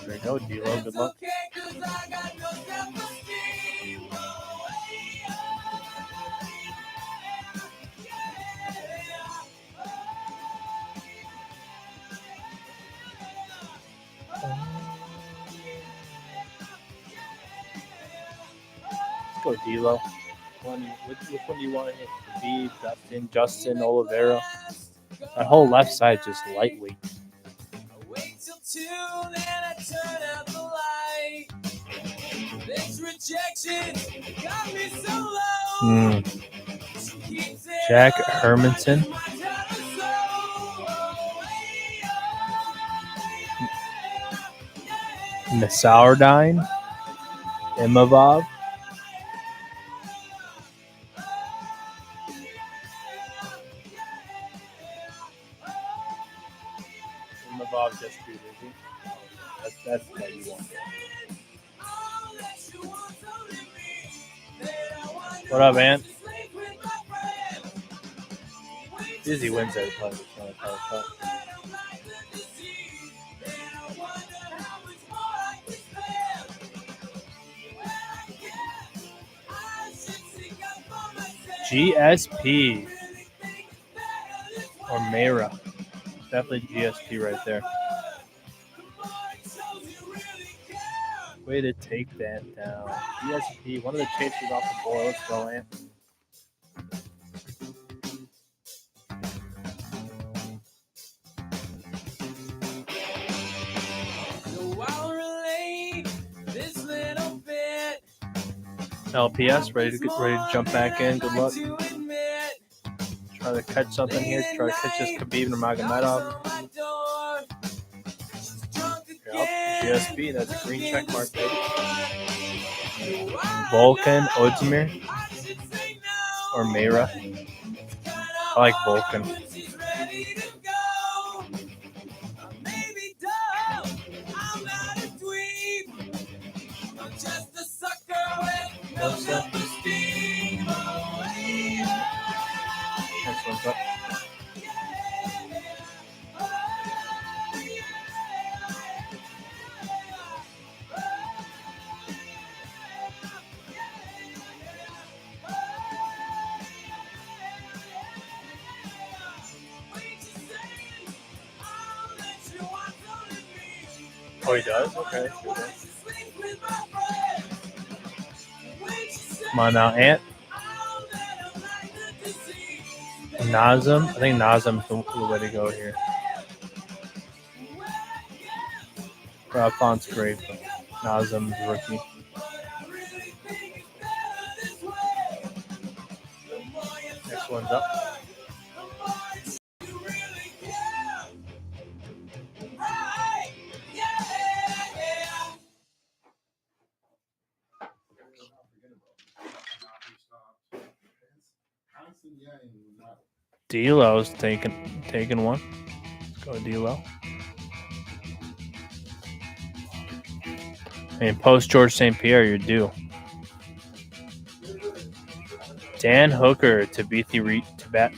There you go, D'Lo. Good luck. Let's go, D'Lo. Which one do you want to hit? B, Justin, Oliveira. That whole left side just lightweight. Jack Hermanson. Nasourdine. Imavov. Imavov just too busy. That's what you want. What up, man? Dizzy wins that play. GSP or Mera. Definitely GSP right there. Way to take that down. GSP, one of the chasers off the board. Let's go, Ant. LPS ready to jump back in. Good luck. Try to catch something here. Try to catch this Khabib Nurmagomedov. Yep, GSP. That's a green check mark, baby. Volkan Ozdemir or Meira. I like Volkan. Next one's up. Oh, he does? Okay. Come on now, Ant. Nazem. I think Nazem's the way to go here. Font's great, but Nazem's rookie. Next one's up. D'Lo's taking one. Let's go D'Lo. And post George St. Pierre, you're due. Dan Hooker, Tabitha. There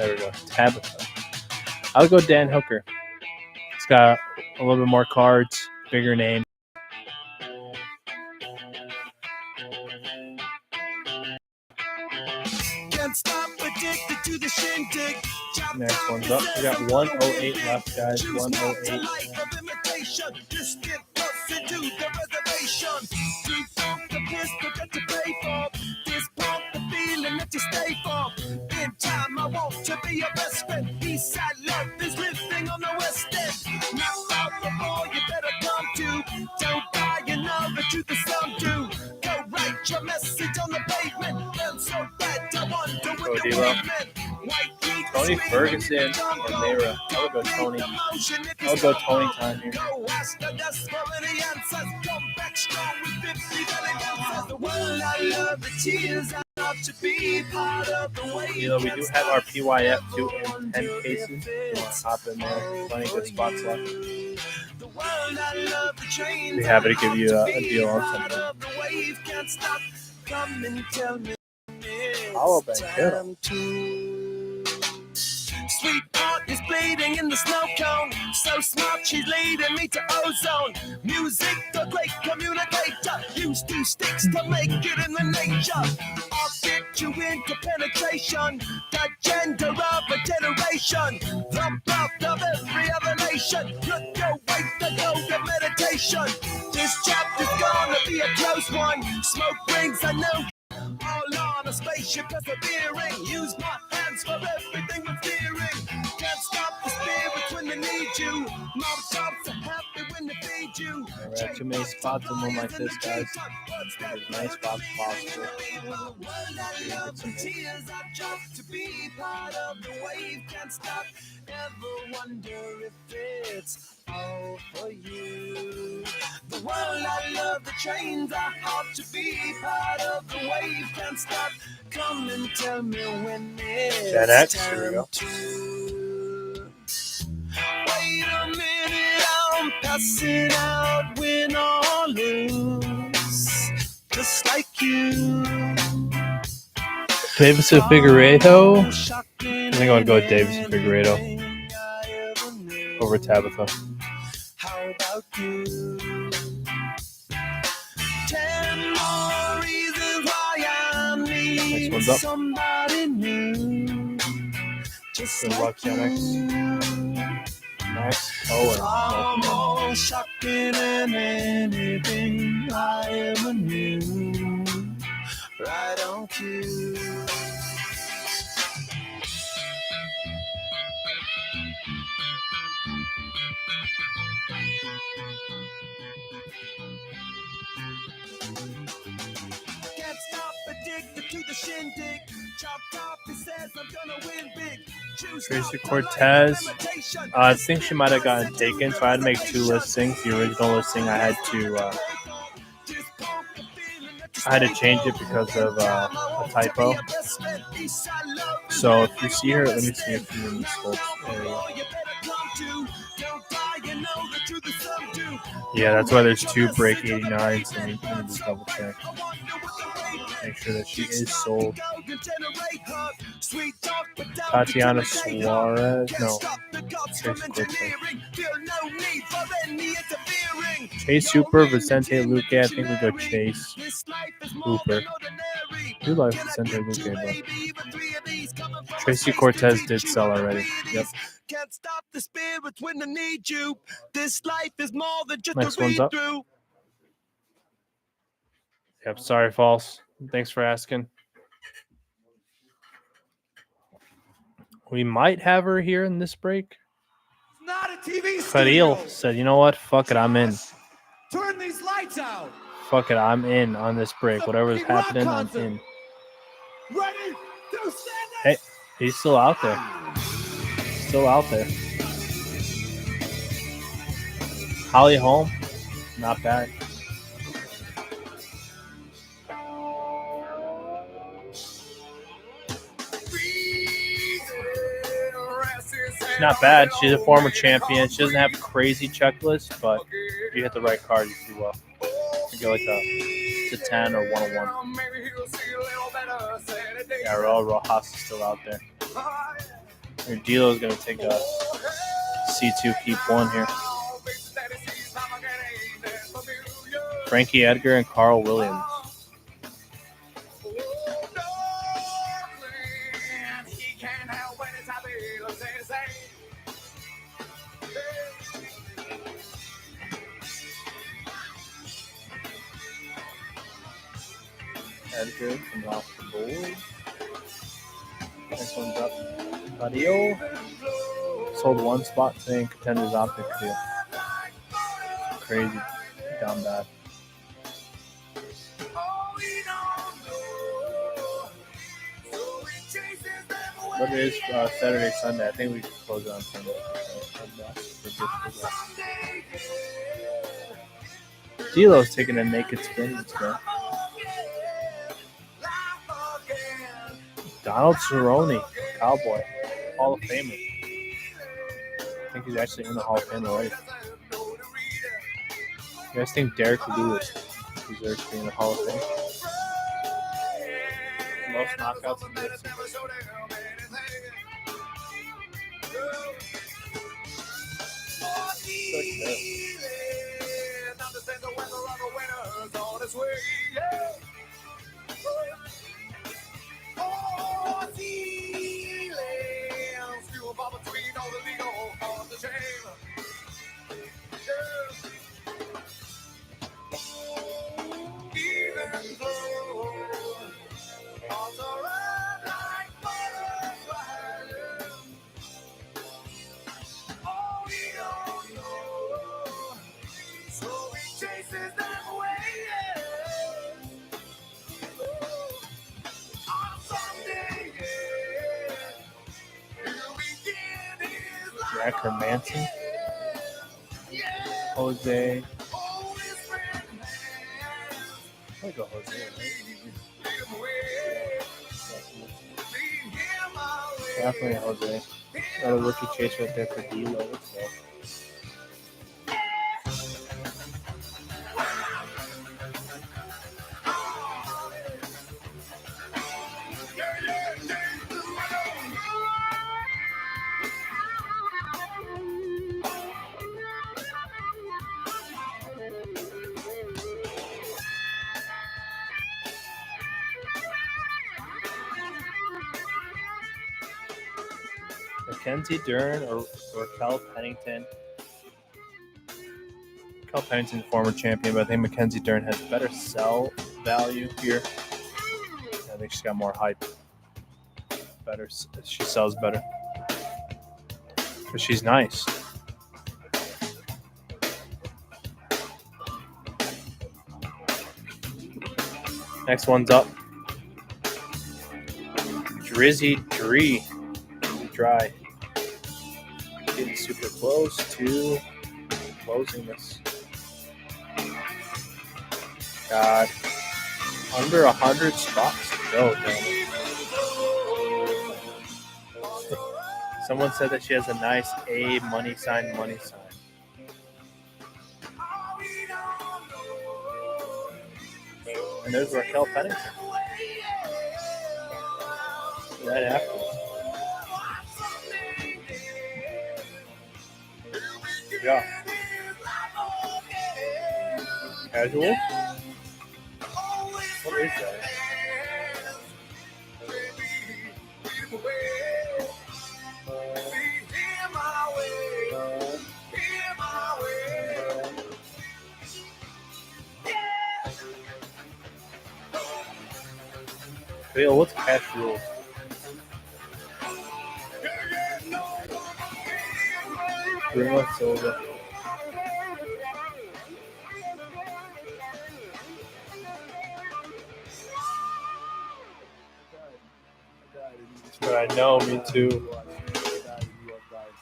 we go. Tabitha. I'll go Dan Hooker. He's got a little bit more cards, bigger name. Next one's up. We got 108 left, guys. 108. I want to be your best friend. Eastside love is living on the west end. Not far from all you better come to. Don't die, you know the truth is some do. Go write your message on the pavement. Felt so bad, I wonder what the movement. Tony Ferguson or Meira. I'll go Tony. I'll go Tony time here. Go ask the desperate answers. Come back strong with 50 million. The world I love, the tears I love to be part of the way. You know, we do have our PYF 2 in 10 cases. You want to hop in there. Plenty of good spots left. Be happy to give you a deal on something. Hollow bank, good. Sweetheart is bleeding in the snow cone. So smart, she's leading me to ozone. Music, the great communicator. Use 2 sticks to make it in the nature. I'll get you into penetration. The gender of a generation. The birth of every other nation. Look your way to go to meditation. This chapter's gonna be a close one. Smoke rings, I know. All on a spaceship persevering. Use my hands for everything we're fearing. Can't stop the spirits when they need you. Mom tops are happy when they feed you. We have too many spots in one like this, guys. There's nice spots possible. To be part of the wave, can't stop. Ever wonder if it's all for you? The world I love, the trains are hard to be part of the wave, can't stop. Come and tell me when it's time to. Wait a minute, I'm passing out, win or lose, just like you. Davison Figueiredo. I think I would go with Davison Figueiredo over Tabitha. How about you? 10 more reasons why I need somebody new. Just good luck, Gen X. Max Owen. Far more shocking than anything I ever knew. Right on cue. Tracy Cortez. I think she might have gotten taken, so I had to make 2 listings. The original listing, I had to change it because of a typo. So if you see her, let me see if you're in the scopes area. Yeah, that's why there's 2 break 89s. Let me just double check. Make sure that she is sold. Tatiana Suarez. No. Chase Hooper, Vicente Luque. I think we go Chase Hooper. I do like Vicente Luque, but Tracy Cortez did sell already. Yep. Next one's up. Yep, sorry, false. Thanks for asking. We might have her here in this break. Not a TV Khalil said, you know what? Fuck it, I'm in. Turn these lights out. Fuck it, I'm in on this break. Whatever's happening, I'm in. Ready to stand. Hey, he's still out there. Still out there. Holly Holm, not bad. She's not bad. She's a former champion. She doesn't have a crazy checklist, but if you hit the right card, you do well. You go like a 10 or 101. Yeah, Raul Rojas is still out there. Your dealer is going to take a C2, keep 1 here. Frankie Edgar and Carl Williams. Edgar comes off the board. Next one's up. Audio. Sold 1 spot today in Contenders Optics deal. Crazy. Down bad. What is Saturday, Sunday? I think we can close it on Sunday. D'Lo's taking a naked spin. Let's go. Donald Cerrone, Cowboy, Hall of Famer. I think he's actually in the Hall of Fame already. You guys think Derek Lewis deserves to be in the Hall of Fame? Most knockouts in this. Jack Hermanson, Jose. I'll go Jose. Definitely Jose. Got a rookie chase right there for D'Lo. So. Mackenzie Dern or Kel Pennington. Kel Pennington's former champion, but I think Mackenzie Dern has better sell value here. I think she's got more hype. Better, she sells better. But she's nice. Next one's up. Drizzy Dry. Getting super close to closing this. Got under 100 spots to go. Someone said that she has a nice A money sign. And there's Raquel Pennington. Right after. Yeah. Casual? What is that? Bill, what's cash rules? Bruno Silva. But I know, me too.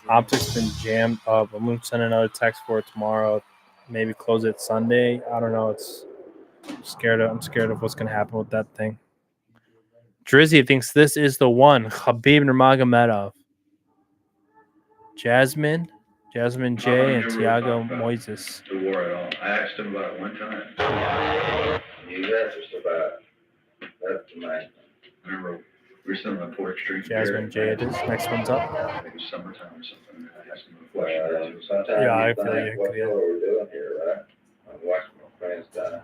Optics been jammed up. I'm gonna send another text for it tomorrow. Maybe close it Sunday. I don't know. I'm scared of what's gonna happen with that thing. Drizzy thinks this is the one. Khabib Nurmagomedov. Jasmine J, and Thiago Moises. To war at all. I asked him about it one time. He answers about that's the nice thing. Remember, we were sitting on 4th Street. Jasmine J it is. Next one's up. Maybe summertime or something. I asked him a question. Yeah, I feel you. What we're doing here, right? I'm watching my friends die.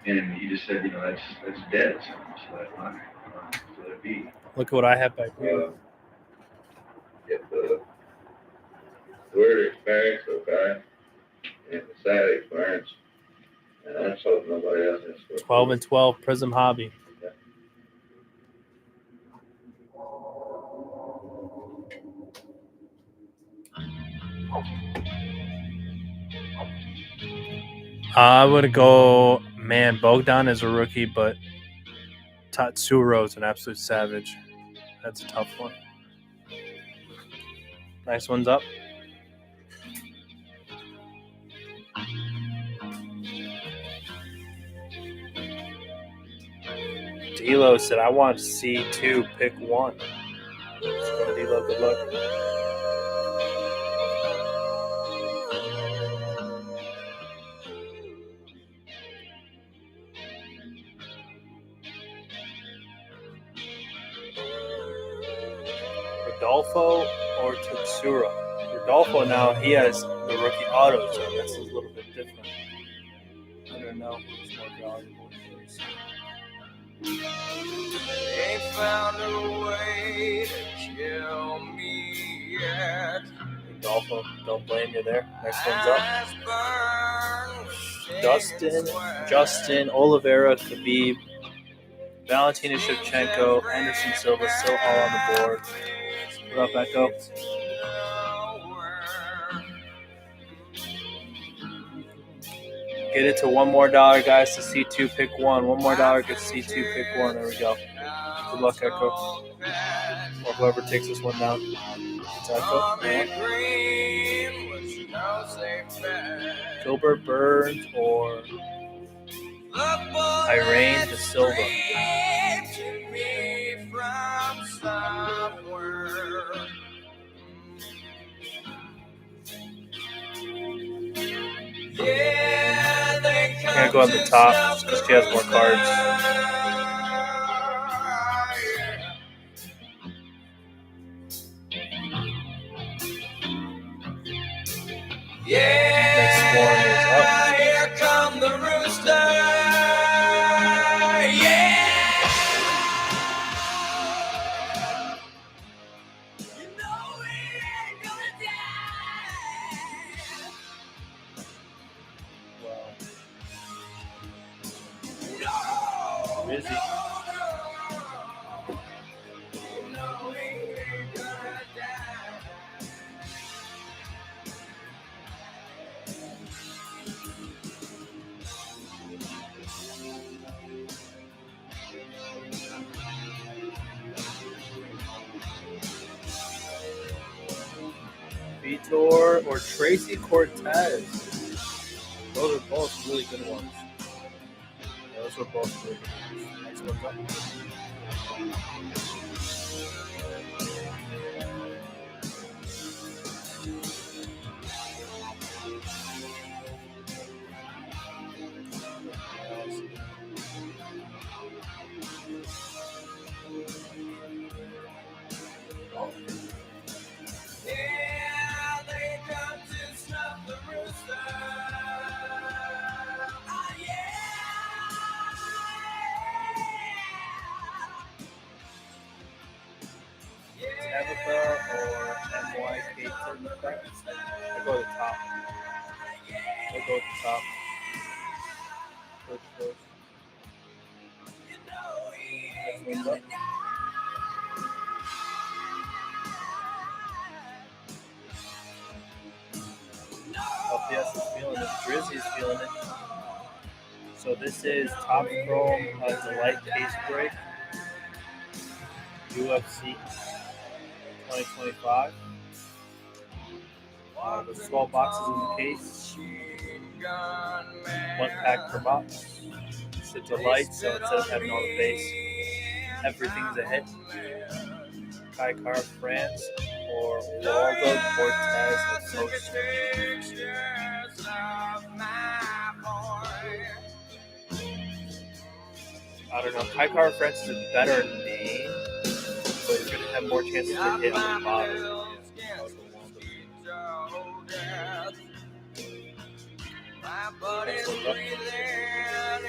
And he just said, that's dead. So let it be. Look at what I have back here. Get the weird experience, okay? And the sad experience. And I just hope nobody else has. 12 and 12, Prism Hobby. I would go, man, Bogdan is a rookie, but Tatsuro is an absolute savage. That's a tough one. Nice one's up. D'Lo said, I want C2, pick one. Let's go, D'Lo, good luck. Rodolfo or Tatsuro? Rodolfo now, he has the rookie auto, so that's a little bit different. I don't know who's more valuable. They found a way to kill me yet. Rodolfo, don't blame you there. Next one's up. Justin, Oliveira, Khabib, Valentina Shevchenko, Anderson Silva, still all on the board. What up, Echo? Get it to $1 more, guys, to C2, pick one. $1 more, get C2, pick one. There we go. Good luck, Echo. Or whoever takes this one down. It's Echo. Yeah. Gilbert Burns or Irene De Silva. Can't go at the top just because she has more cards. Next one is up. Here come the rooster. Busy. Vitor or Tracy Cortez. Those are both really good ones. Yeah, those were both really good ones. Next one's up. Yeah, they come to snuff the rooster. Oh, Tabitha or MY Payton effect. I'll go to the top. I'll go with the top. First choice. Next one's up. LPS is feeling it. Drizzy is feeling it. So this is Topps Chrome Delight Case Break. UFC 2025. There's 12 boxes in the case. 1 pack per box. It's a Delight, so instead of having all the base, everything's a hit. Kai Car France or Waldo Cortez as poster. I don't know. Kai Car France is a better name, but you're going to have more chances to hit on the bottom.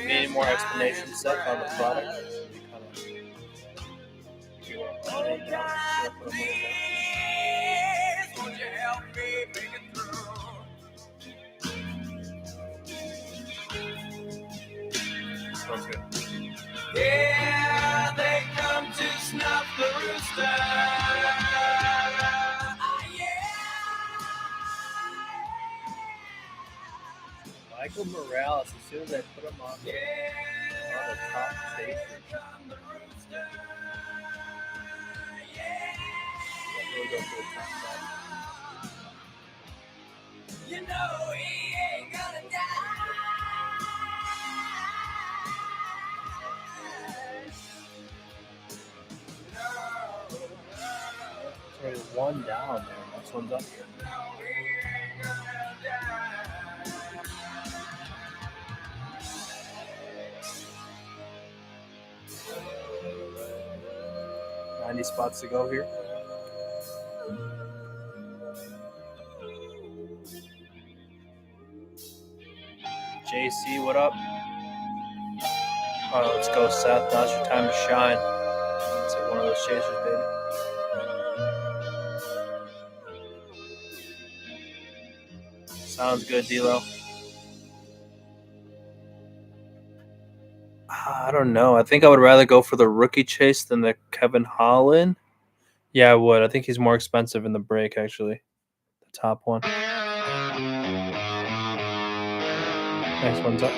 Any more explanation set on the product? Sounds good. Yeah, they come to snuff the rooster. Michael Morales, as soon as I put him on the top station. You know he ain't gonna Sorry, one down there. Next one's up here. $90 spots to go here. JC, what up? All right, let's go, Seth. Now's your time to shine. Let's hit one of those chasers, baby. Sounds good, D-Lo. I don't know. I think I would rather go for the rookie chase than the Kevin Holland. Yeah, I would. I think he's more expensive in the break, actually. The top one. Next one's up.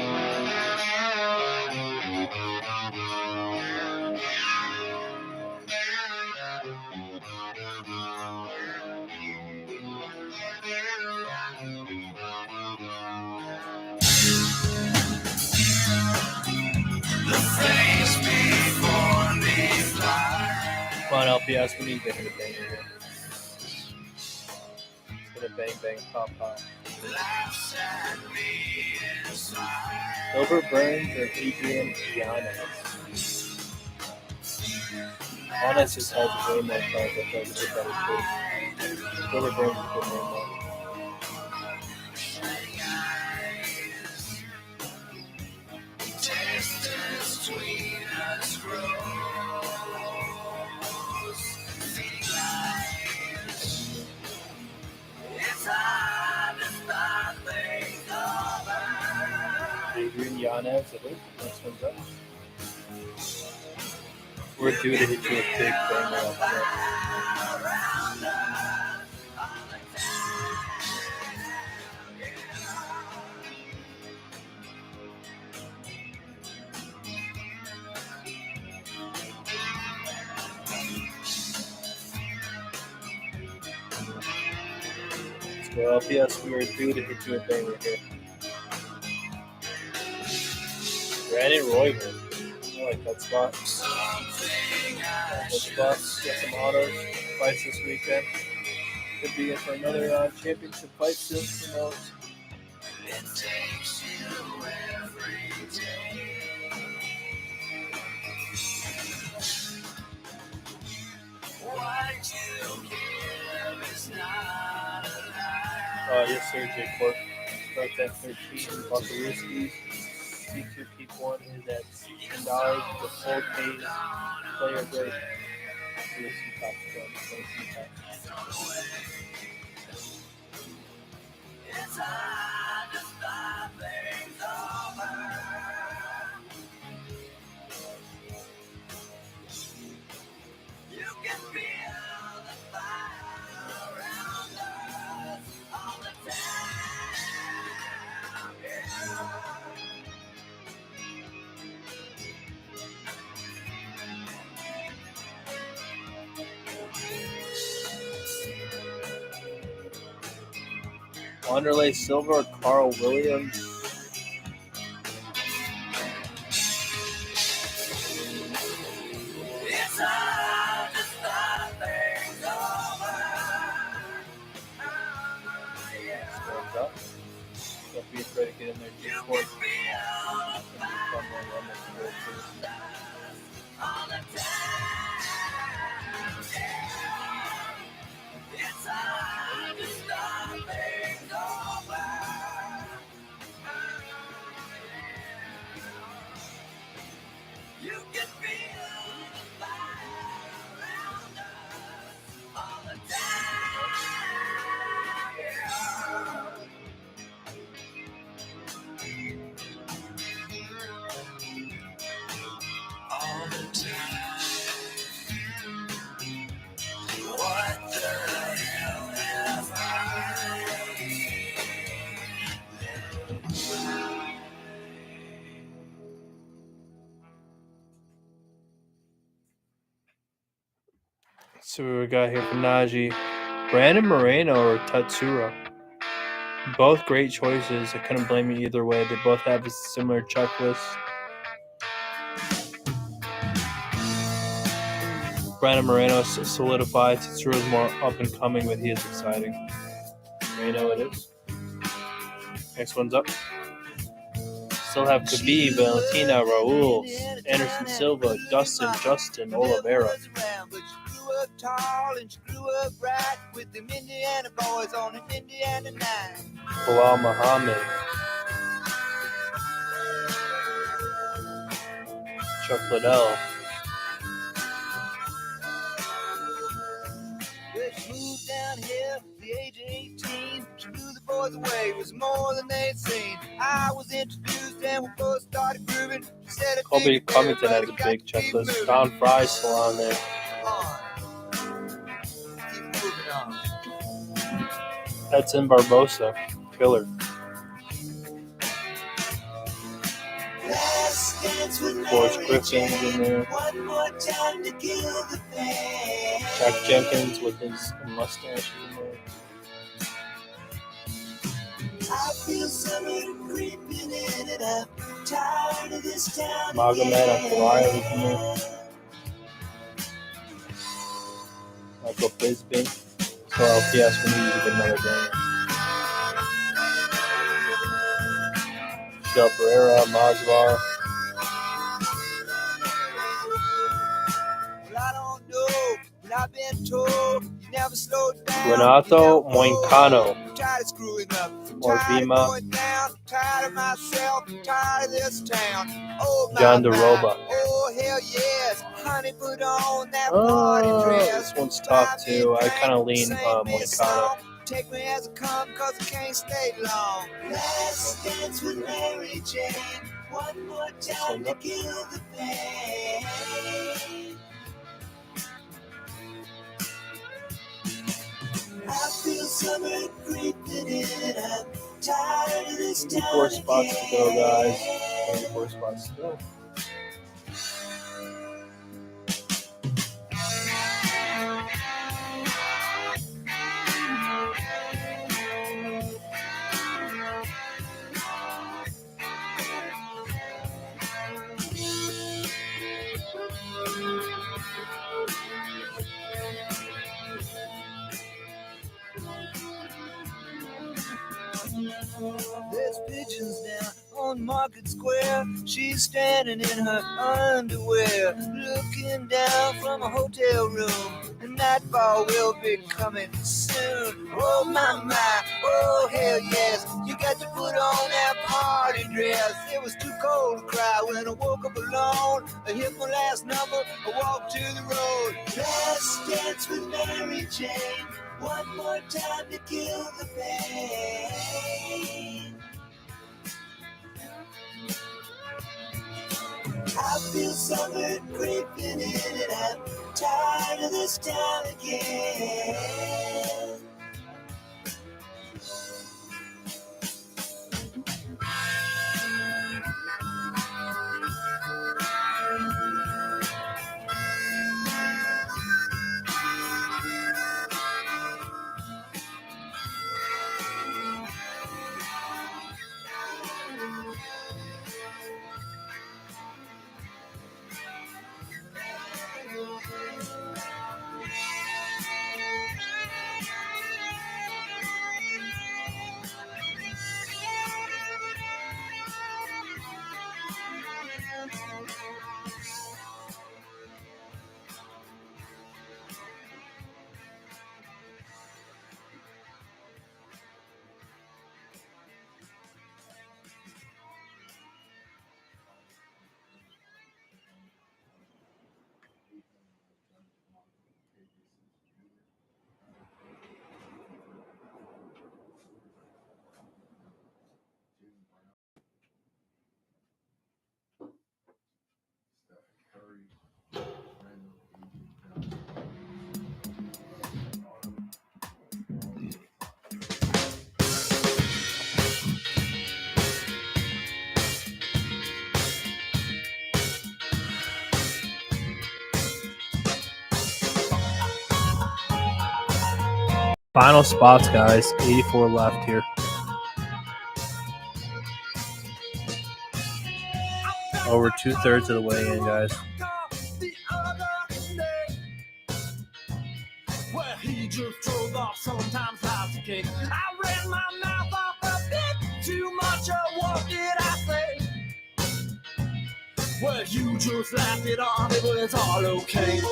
Come on, LPS, we need to hit a bang here. Hit a bang, bang, pop, pop. Silver Burns or Adrian Giannis? Giannis just has way more cards that does a bit better too. Silver Burns is good name though. Adrian Yanez, it is. Next one's up. We're due to hit you a big banger up there. Well, LPS, we are due to hit you a banger here. Brandon Royman. I like that spot. Got got some autos fights this weekend. Could be in for another championship fight soon. Who knows? It takes you every day. What you give is not alive. Yes, sir, J Corp. Starts at 13. Buckarooski's C2 Peak 1 is at $10. The full paid player break. UFC Topps Chrome UFC. It's hard to start things over. You can feel the fire around us all the time. Yeah. Wanderlei Silva, Carl Williams. It's hard to start things over. Scores up. Don't be afraid to get in there. J Corp. All the time. Yeah. It's hard to start things over. You can feel the fire around us all the time. Yeah. All the time. What the hell have I? So what we got here from Najee. Brandon Moreno or Tatsuro. Both great choices. I couldn't blame you either way. They both have a similar checklist. Brandon Moreno solidified. Tatsuro is more up and coming, but he is exciting. Moreno it is. Next one's up. Still have Khabib, Valentina, Raul, Anderson Silva, Dustin, Justin, Oliveira. Up tall and screw up right with them Indiana boys on an Indiana night. Bilal Muhammad. Chuck Liddell. Well, she moved down here at the age of 18. She blew the boys away. It was more than they'd seen. I was introduced and we both started grooving. Colby Covington has a big checklist. Don Fry's still on there. Edson Barbosa, killer. Boris Griffin's in there. Jack Jenkins with his mustache in there. I feel summer creeping in and I'm tired of this town. Magomed Ankalaev in there. Michael Bisping. So LPS, we need to get another game. Miguel Pereira, Masvar. Well, I don't know, but I've been told you never slowed down. Renato Moicano. Tired of screwing up. Or Tired Bima. of going down. Tired of myself. Tired of this town. Oh, my, John my. DeRoba. Oh, hell yes. Honey, put on that party dress. This one's tough too. I kind of lean Moicano. Take me as I come, cause I can't stay long. Let's dance with Mary Jane. One more time to kill the pain. I feel summer creeping in. I'm tired of this town. 4 spots to go, guys. 4 spots to go. Market Square. She's standing in her underwear, looking down from a hotel room. And nightfall will be coming soon. Oh my, oh hell yes. You got to put on that party dress. It was too cold to cry when I woke up alone. I hit my last number, I walked to the road. Last dance with Mary Jane. One more time to kill the pain. I feel summer creeping in and I'm tired of this town again. Final spots, guys. 84 left here. Over 2/3 of the way in, guys. Well, he just drove off, sometimes life's a cake. I ran my mouth off a bit too much, what did I say? Well, you just laughed it off, it was all okay.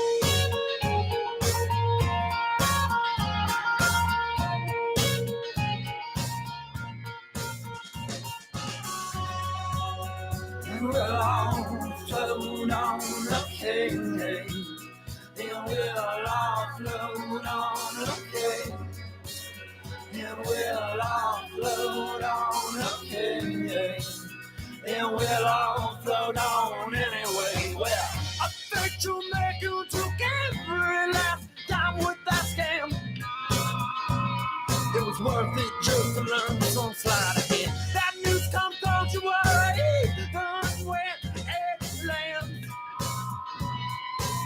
We'll all float on, okay. Then we'll all float on, okay. Then we'll all float on, okay. Then we'll all float on anyway. Well, I bet you make you took every last time with that scam. It was worth it just to learn this on slide again. That news comes, don't you worry. When it lands,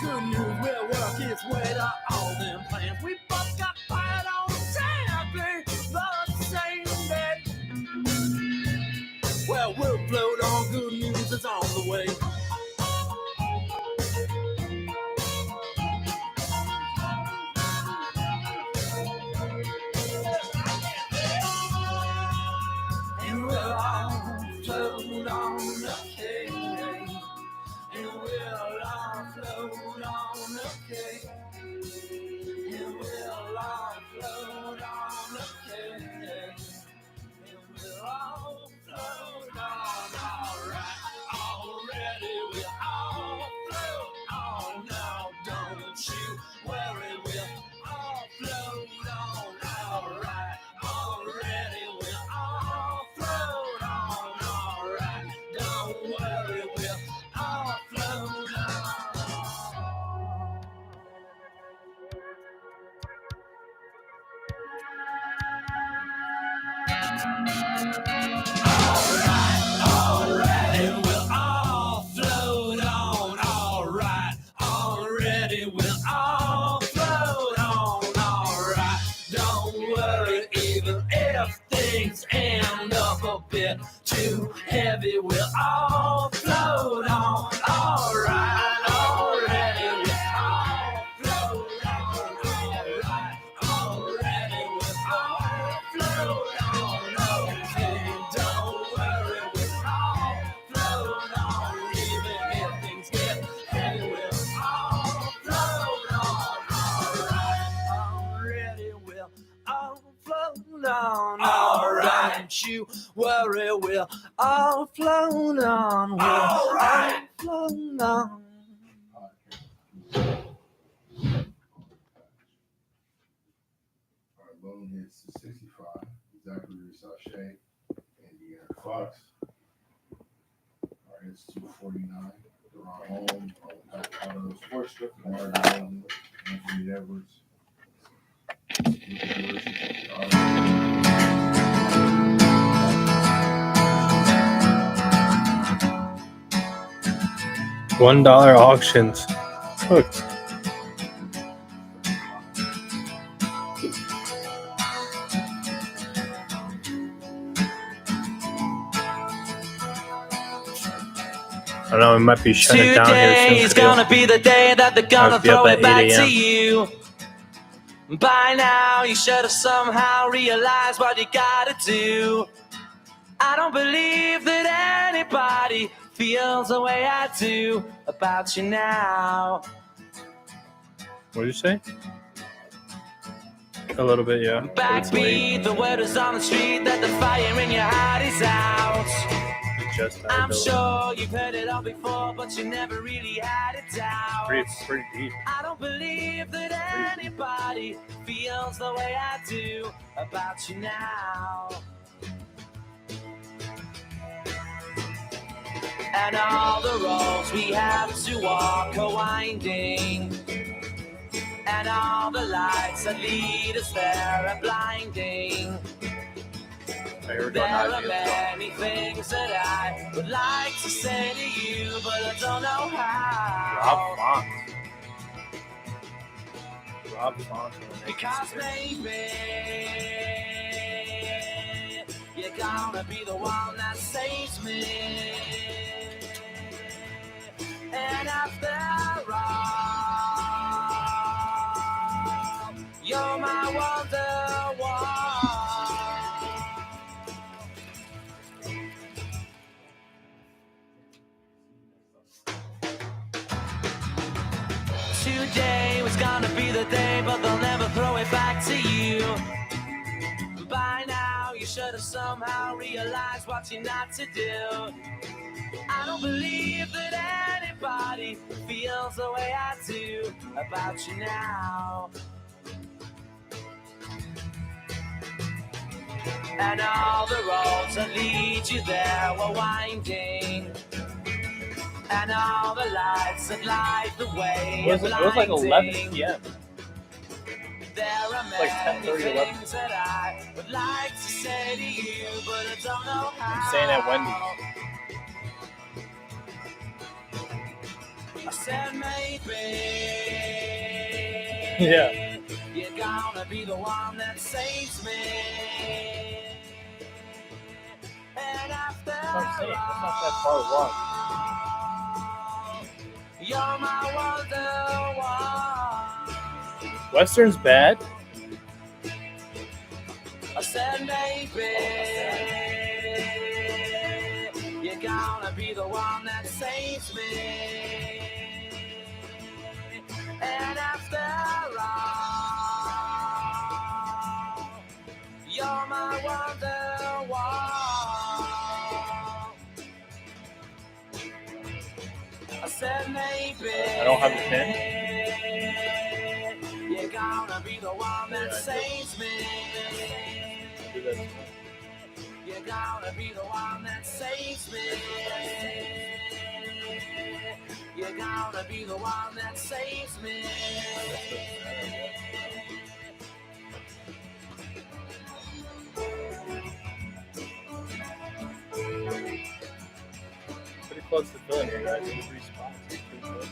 good news will work its way to all them plans. We both got fired on exactly the same day. Well, we'll float on, good news is on the way. And we'll all float on, okay. And we'll all float on, okay. And we'll you worry, we're all flown on. We're all flown on. Bone hits to 65. Exactly where you saw Shea. Indiana Fox. Our hits 249. Deron Holmes. Auto Sports Strip. Anthony Edwards. $1 auctions. Hooked. I don't know, it might be shutting it down here soon. Today's gonna be the day that they're gonna throw it back to you. By now, you should have somehow realized what you gotta do. I don't believe that anybody feels the way I do about you now. What did you say? A little bit, yeah. Backbeat, the word is on the street that the fire in your heart is out. I'm sure you've heard it all before, but you never really had it down. Pretty deep. I don't believe that anybody feels the way I do about you now. And all the roads we have to walk are winding, and all the lights that lead us there are blinding. There are many things that I would like to say to you, but I don't know how. Rob Font. Because maybe you're gonna be the one that saves me. And after all, you're my wonderwall. Today was gonna be the day, but they'll never throw it back to you. By now, you should have somehow realized what you're not to do. I don't believe that anybody feels the way I do about you now. And all the roads that lead you there were winding, and all the lights that light the way It was like 11 p.m. There are many things that I would like to say to you, but I don't know how. I'm saying at Wendy's. I said maybe. Yeah. You're gonna be the one that saves me. And after I'm saying, it's not that far walk. you're my wonderwall. Western's bad. I said maybe you're gonna be the one that saves me. And after all, you're my wonderwall. I said maybe I don't have a pen. you're gonna be the one that saves me. You're gonna be the one that saves me. You're gonna be the one that saves me. Pretty close to filling here, guys. 3 spots. It's pretty good.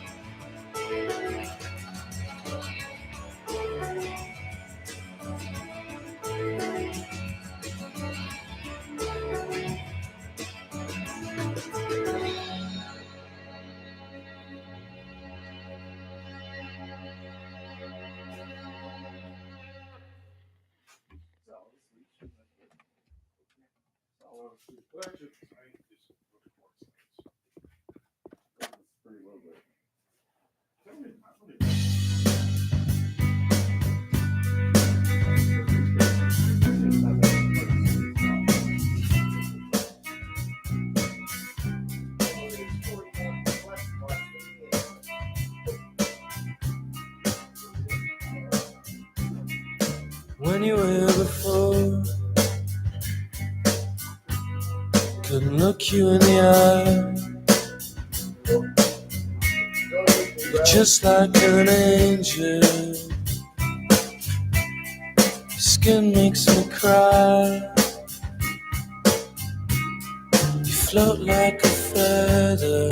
when you were before. Couldn't look you in the eye. You're just like an angel. Your skin makes me cry. You float like a feather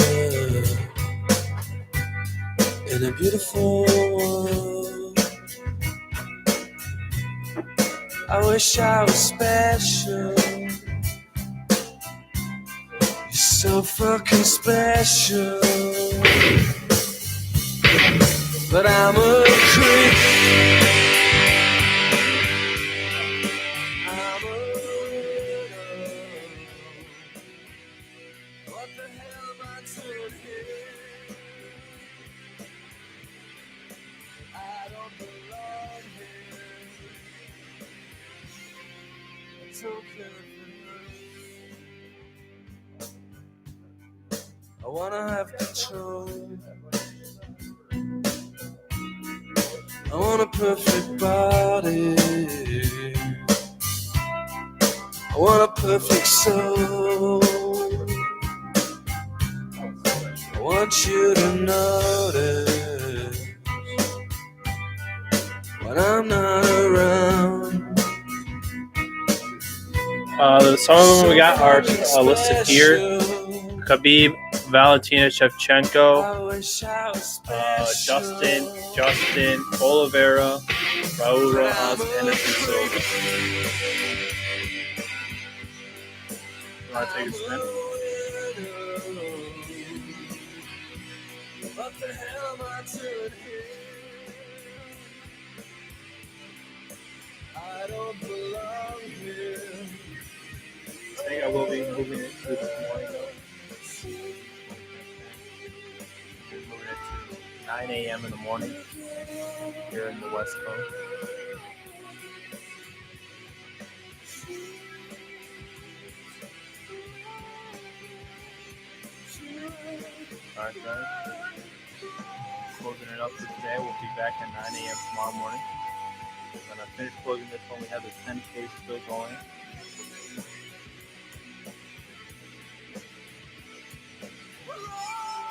in a beautiful world. I wish I was special. You're so fucking special. But I'm a creep. I'm a widow. What the hell am I doing here? I don't belong here. It's okay for me. I wanna have control. I want a perfect body. I want a perfect soul. I want you to notice when I'm not around. Some of them we got are listed here. Khabib, Valentina Shevchenko, Justin, Oliveira, Raul Rojas, Anderson Silva. You want to take a spin? What the hell am I doing here? I don't belong here. I think I will be moving it to this morning though. 9 a.m. in the morning here in the West Coast. Alright guys, closing it up for today. We'll be back at 9 a.m. tomorrow morning. When I finish closing this one, we have the 10K still going.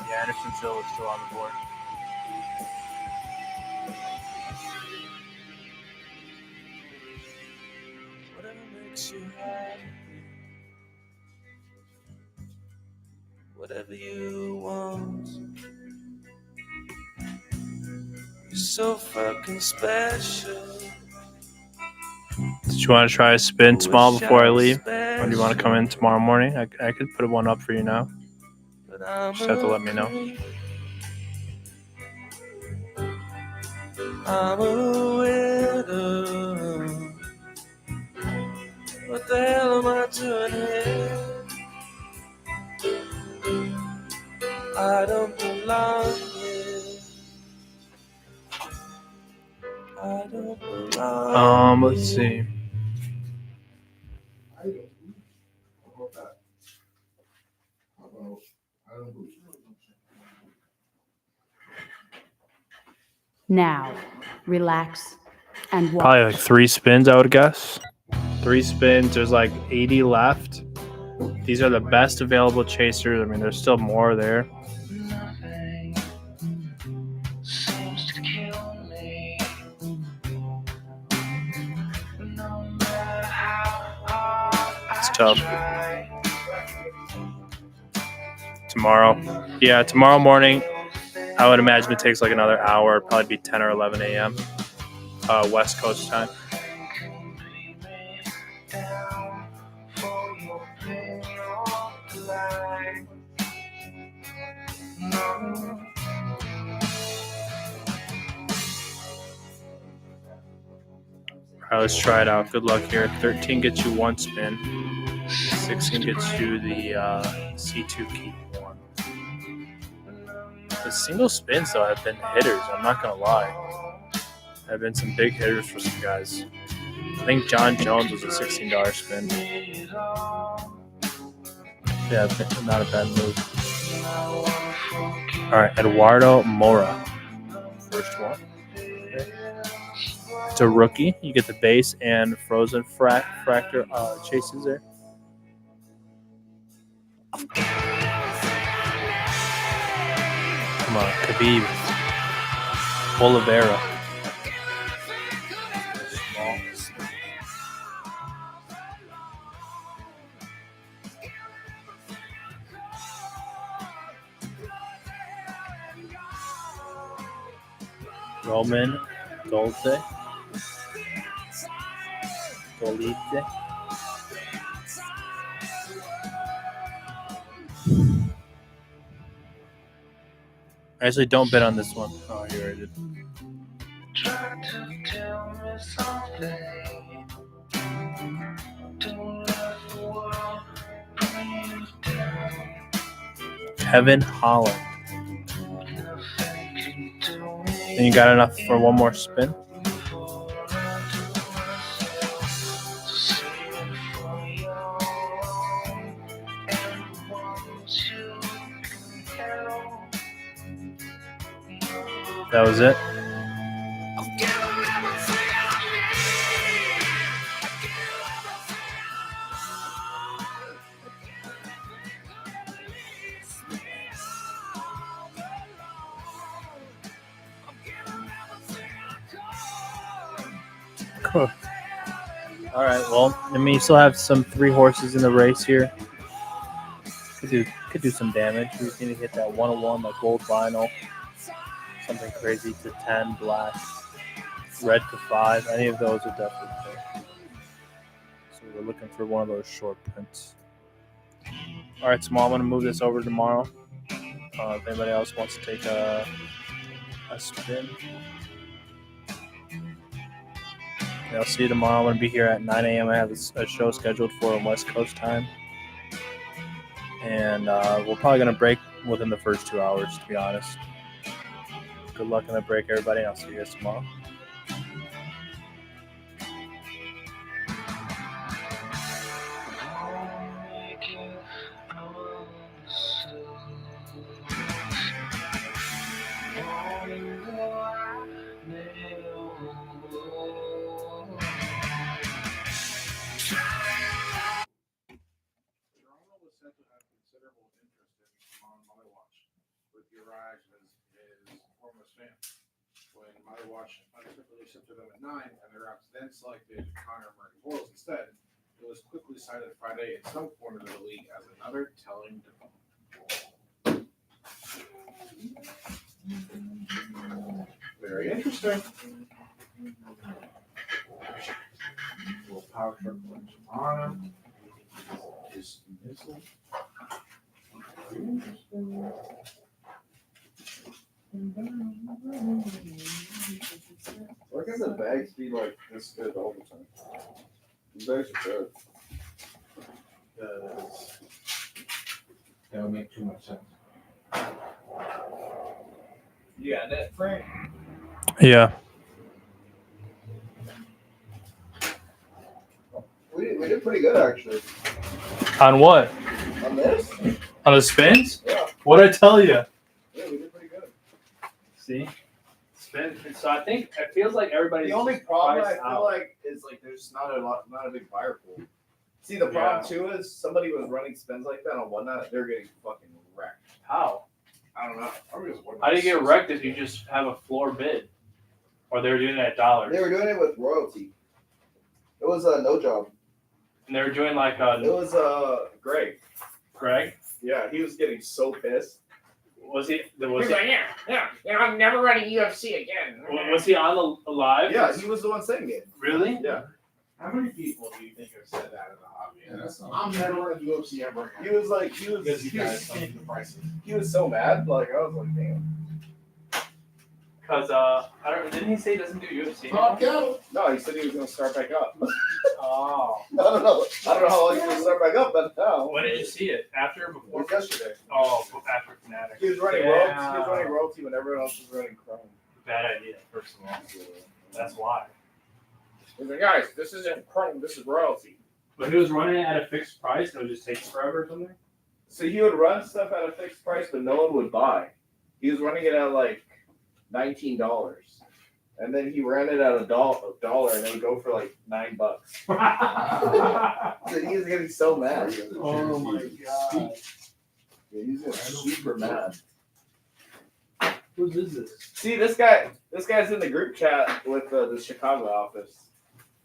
Yeah, Anderson Silva is still on the board. Whatever makes you happy. Whatever you want. You're so fucking special. Did you want to try a spin small before I leave? Or do you want to come in tomorrow morning? I could put one up for you now. Just have to let me know. I'm a widow. What the hell am I doing here? I don't belong here. I don't belong. Let's see. Now, relax and watch. Probably like 3 spins, I would guess. 3 spins. There's like 80 left. These are the best available chasers. I mean, there's still more there. It's tough. Tomorrow. Yeah, tomorrow morning. I would imagine it takes like another hour. It'd probably be 10 or 11 a.m. West Coast time. All right, let's try it out. Good luck here. 13 gets you 1 spin. 16 gets you the C2 keep 1. The single spins, though, have been hitters. I'm not going to lie. There have been some big hitters for some guys. I think John Jones was a $16 spin. Yeah, not a bad move. All right, Eduardo Mora. First one. Okay. to rookie. You get the base and frozen fractor chases there. Come on, Khabib. Oliveira. Roman Dolce. Dolce. Actually, don't bet on this one. Oh, you already did. Kevin Holland. And you got enough for one more spin? That was it. Cool. All right. Well, I mean, you still have some 3 horses in the race here. Could do some damage. We just need to hit that 101, that gold vinyl. Something crazy to 10, black, red to 5. Any of those would definitely fit. So we're looking for one of those short prints. All right, Small. I'm going to move this over tomorrow. If anybody else wants to take a spin. Yeah, I'll see you tomorrow. I'm going to be here at 9 a.m. I have a show scheduled for West Coast time. And we're probably going to break within the first 2 hours, to be honest. Good luck in the break, everybody. I'll see you guys tomorrow. When my watch unofficially shipped to them at 9, and their apps then selected Conor Murray Worlds instead, it was quickly cited Friday in some corner of the league as another telling development. Very interesting. Little power truck tomorrow. Is missing. Very interesting. Why can the bags be like this good all the time? These bags are good. That would make too much sense. You got that, Frank? Yeah. We did pretty good, actually. On what? On this? On the spins? Yeah. What'd I tell you? Yeah, we did pretty good. See? Spin. So I think it feels like everybody's The only problem I feel out. like is like there's not a big buyer pool. See, the problem too is somebody was running spins like that on one night, they're getting fucking wrecked. How? I don't know. How do you get wrecked if you just have a floor bid? Or they were doing it at dollars? They were doing it with royalty. It was a no job. And they were doing like a... It was Greg. Greg? Yeah, he was getting so pissed. Was he? I'm never running UFC again. Was he on the live? Yeah, he was the one saying it. Really? Yeah. How many people do you think have said that in the hobby? I'm never running UFC ever again. He was like, he was so mad. Like, I was like, damn. Because didn't he say he doesn't do UFC? No, he said he was gonna start back up. Oh. I don't know how long he's gonna start back up, but no. When did you see it? After or before? It was yesterday. Oh, after Fanatics. He was running royalty. He was running royalty when everyone else was running Chrome. Bad idea, first of all. That's why. He's like, guys, this isn't Chrome, this is royalty. But he was running it at a fixed price, and it would just take forever or something? So he would run stuff at a fixed price, but no one would buy. He was running it at like $19, And then he ran it at a dollar, and it would go for like $9. So he was getting so mad. Oh my god. Yeah, he's getting super mad. Who is this? See, this guy's in the group chat with the Chicago office,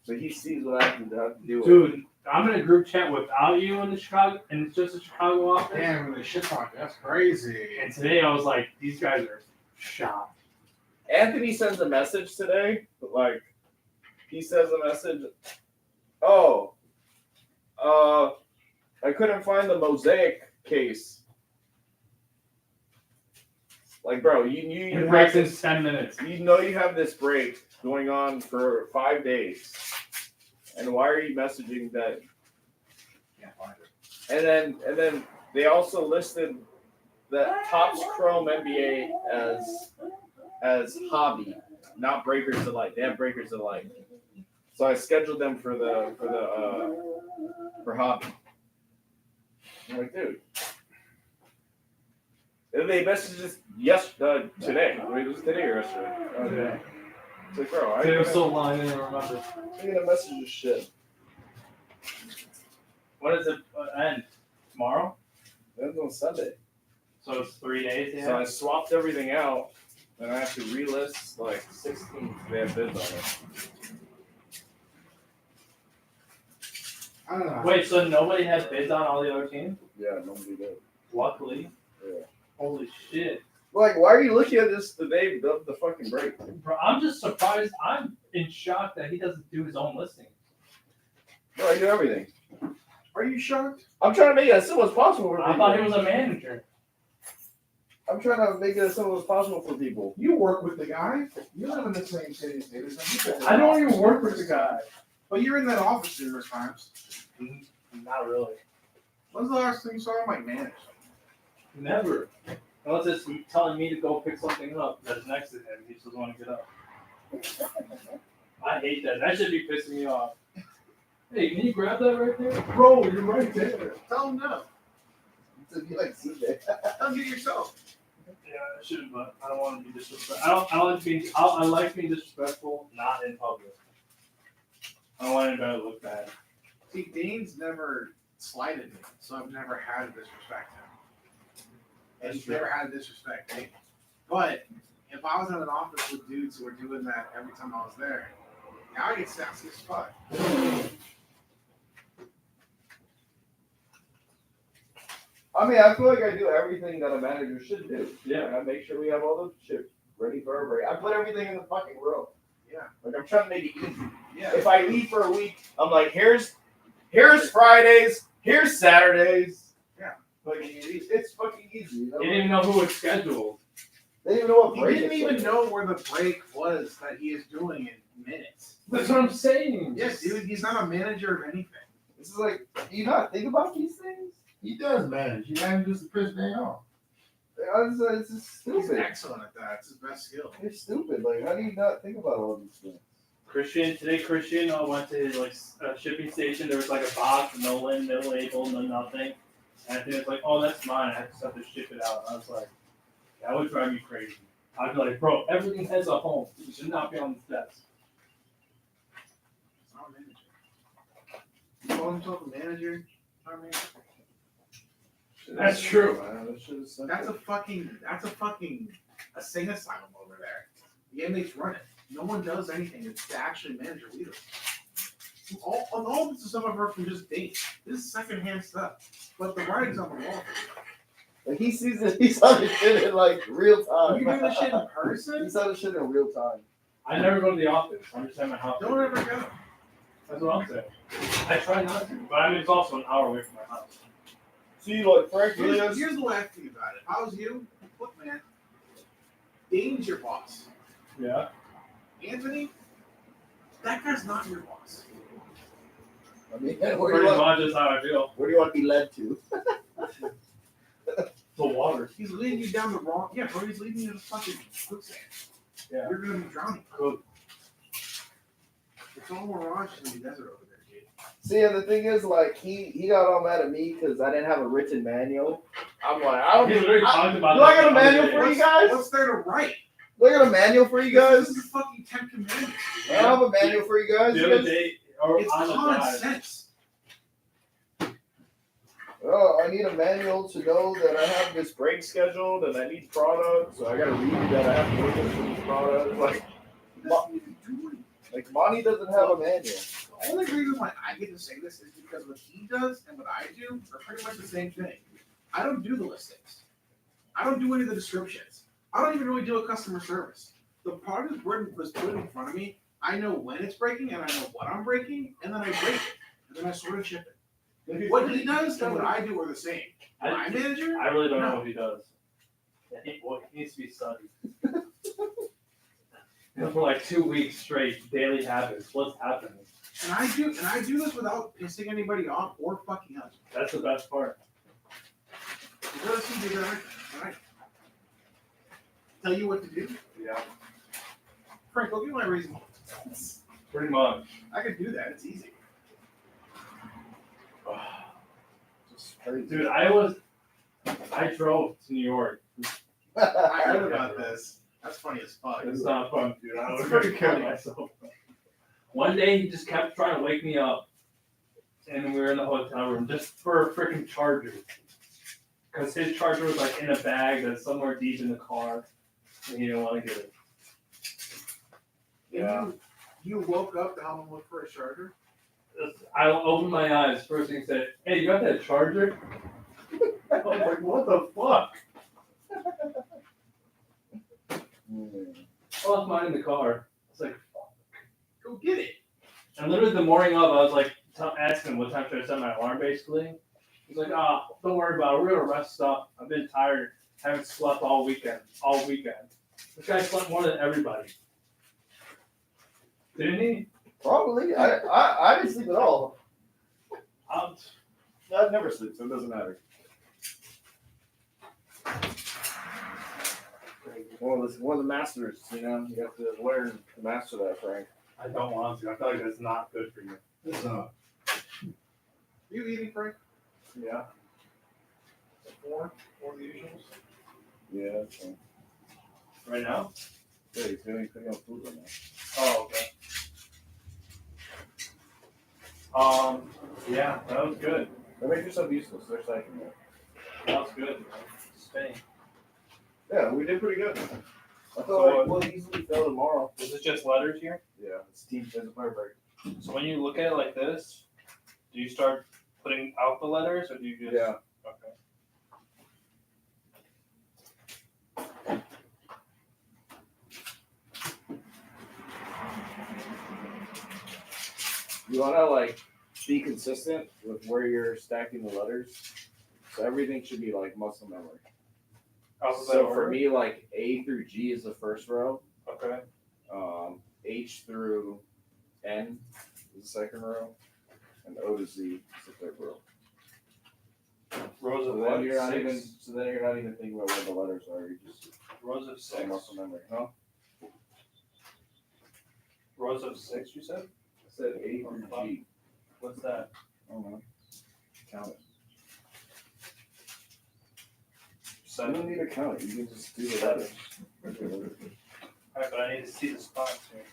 so he sees what I have to do. Dude, I'm in a group chat without you in the Chicago, and it's just a Chicago office. Damn, the shit talk. That's crazy. And today I was like, these guys are shocked. Anthony sends a message today, like he says a message. Oh, I couldn't find the mosaic case. Like, bro, you breaks in 10 minutes. You know you have this break going on for 5 days, and why are you messaging that? Can't find it. And then they also listed that Topps Chrome NBA as hobby, not Breakers Delight. They have Breakers Delight, so I scheduled them for hobby. I'm like, dude. And they messaged us today. Wait, was it today or yesterday? Okay. It's like, bro, They were so long, I didn't remember. I'm gonna message this shit. When does it end? Tomorrow? It ends on Sunday. So it's 3 days. Yeah. So I swapped everything out, and I have to relist like 16. They have bids on it. I don't know. Wait, so nobody had bids on all the other teams? Yeah, nobody did. Luckily. Yeah. Holy shit. Like, why are you looking at this the day of the fucking break? Bro, I'm just surprised. I'm in shock that he doesn't do his own listing. Bro, I do everything. Are you shocked? I'm trying to make it as simple as possible for people. I thought he was a manager. I'm trying to make it as simple as possible for people. You work with the guy. You live in the same city as Davis. I don't even work with the guy. But you're in that office numerous times. Not really. When's the last time you saw him like manage? Never. Unless it's telling me to go pick something up that's next to him. He just doesn't want to get up. I hate that. That should be pissing me off. Hey, can you grab that right there? Bro, you're right there. Tell him no. You like CJ. Tell you yourself. Yeah, I should, but I don't want to be disrespectful. I like being disrespectful, not in public. I don't want anybody to look bad. See, Dane's never slighted me, so I've never had to disrespect him. And he's never had to disrespect me. But if I was in an office with dudes who were doing that every time I was there, now I get sassy as fuck. I mean, I feel like I do everything that a manager should do. Yeah. I make sure we have all the shit ready for our break. I put everything in the fucking room. Yeah. Like, I'm trying to make it easy. Yeah. If I leave for a week, I'm like, here's Fridays, here's Saturdays. Yeah. Like, it's fucking easy. You know? He didn't even know who was scheduled. They didn't even know what He break didn't it's even like. know where the break was that he is doing in minutes. That's what I'm saying. Yes, dude, he's not a manager of anything. This is like, do you not think about these things? He does manage. He manages the Chris Day off. It's just He's stupid. excellent at that. It's his best skill. It's stupid. Like, how do you not think about all these things? Christian went to his shipping station. There was like a box, no label, no nothing. And I think it's like, oh, that's mine. I just have to ship it out. And I was like, that would drive me crazy. I'd be like, bro, everything has a home. You should not be on the steps. He's not a manager. He called himself a manager. Not a manager. That's true. That's a fucking insane asylum over there. The inmates run it. No one does anything. It's to actually manage a leader. All this is some of her from just dates. This is secondhand stuff. But the writing's on the wall. Like, he sees it. He saw this shit in like real time. You doing this shit in person? He saw this shit in real time. I never go to the office. I'm just at my house. Don't ever go. That's what I'm saying. I try not to, but I mean, it's also an hour away from my house. See, like, Frank Here's the way I think about it. If I was you, look, man, Dane's your boss. Yeah. Anthony, that guy's not your boss. I mean, Pretty much is how I feel. Where do you want to be led to? The water. He's leading you down the wrong. Yeah, bro, he's leading you to fucking quicksand. Yeah. You're gonna be drowning. Good. It's all mirage in the desert over there, dude. See, and the thing is, like, he got all mad at me because I didn't have a written manual. I'm like, I don't. He's already talked about do I that got a the other manual day. for you guys? What's there to write? Look at a manual for you guys. This is fucking 10 commandments. I have a manual for you guys. The other day, or It's on the common drive, sense. Oh, I need a manual to know that I have this break scheduled and I need products. So I gotta read that I have to look at these products. Like Monty doesn't have a manual. The only reason why I get to say this is because what he does and what I do are pretty much the same thing. I don't do the listings. I don't do any of the descriptions. I don't even really do a customer service. The product was put in front of me. I know when it's breaking and I know what I'm breaking, and then I break it, and then I sort of ship it. What he does and what I do are the same. My manager? I really don't know what he does. Yeah, he needs to be studied. For like 2 weeks straight, daily habits. What's happening? And I do this without pissing anybody off or fucking up. That's the best part. Because he did everything. All right. Tell you what to do. Yeah. Frank, look at my reason. Pretty much. I could do that. It's easy. Dude, I drove to New York. I heard about this. That's funny as fuck. It's not fun, dude. I It's was pretty going to kill funny. myself. One day he just kept trying to wake me up, and we were in the hotel room just for a freaking charger. Because his charger was like in a bag that's somewhere deep in the car, and he didn't want to get it. Yeah. You woke up to have him look for a charger? I opened my eyes. First thing he said, "Hey, you got that charger?" I was like, "What the fuck?" I left mine in the car. It's like, fuck. Go get it. And literally the morning of, I was like, asking him what time should I set my alarm, basically. He's like, don't worry about it. We're gonna rest up. I've been tired. Haven't slept all weekend. This guy slept more than everybody. Didn't he? Probably. I didn't sleep at all. I've never slept, so it doesn't matter. One of the masters, you know, you have to learn to master that, Frank. I don't want to. I feel like that's not good for you. It's not. You eating, Frank? Yeah. Four of the usuals? Yeah, that's fine. Right now? Yeah, he's doing cooking up food right now. Oh, okay. Yeah, that was good. Don't make yourself useless. There's like That was good, man. Spain. Yeah, we did pretty good. I thought So, we'll easily fail tomorrow. Is it just letters here? Yeah, it's team plays a player break. So when you look at it like this, do you start putting out the letters, or do you just? Yeah. Okay. You want to like be consistent with where you're stacking the letters. So everything should be like muscle memory. So for me, like A through G is the first row. Okay. H through N is the second row, and O to Z is the third row. Rows of So what? then you're not 6? even. So then you're not even thinking about where the letters are. You just Rows of 6. muscle memory, huh? Rows of 6, you said? I said A through G. What's that? I don't know. Count it. You don't need to count it. You can just do the letters. Alright, but I need to see the spots here.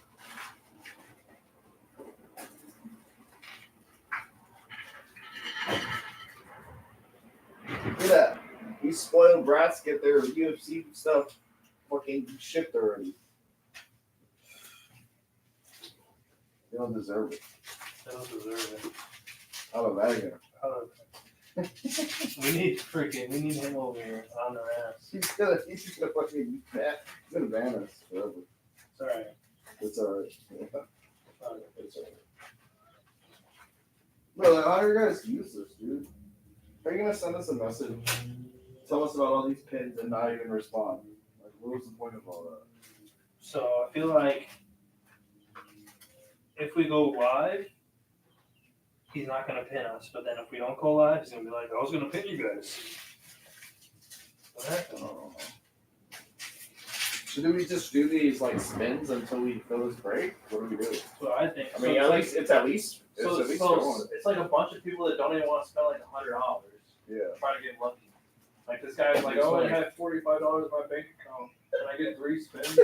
Look at that. These spoiled brats get their UFC stuff fucking shipped already. They don't deserve it. I don't deserve it. How about that again? We need him over here on their ass. He's gonna fucking ban. He's gonna ban us forever. It's alright. It's alright. Yeah. Okay. It's alright. Bro, how are you guys useless, dude? Are you gonna send us a message? Tell us about all these pins and not even respond. Like, what was the point of all that? So I feel like if we go live, he's not gonna pin us. But then if we don't go live, he's gonna be like, I was gonna pin you guys. What happened? Oh. So do we just do these like spins until we fill this break? What do we do? That's what I think. I mean, at least it's at least So going. it's like a bunch of people that don't even want to spend like $100. Yeah. Try to get lucky. Like this guy's like, oh, I had $45 in my bank account. Can I get 3 spins?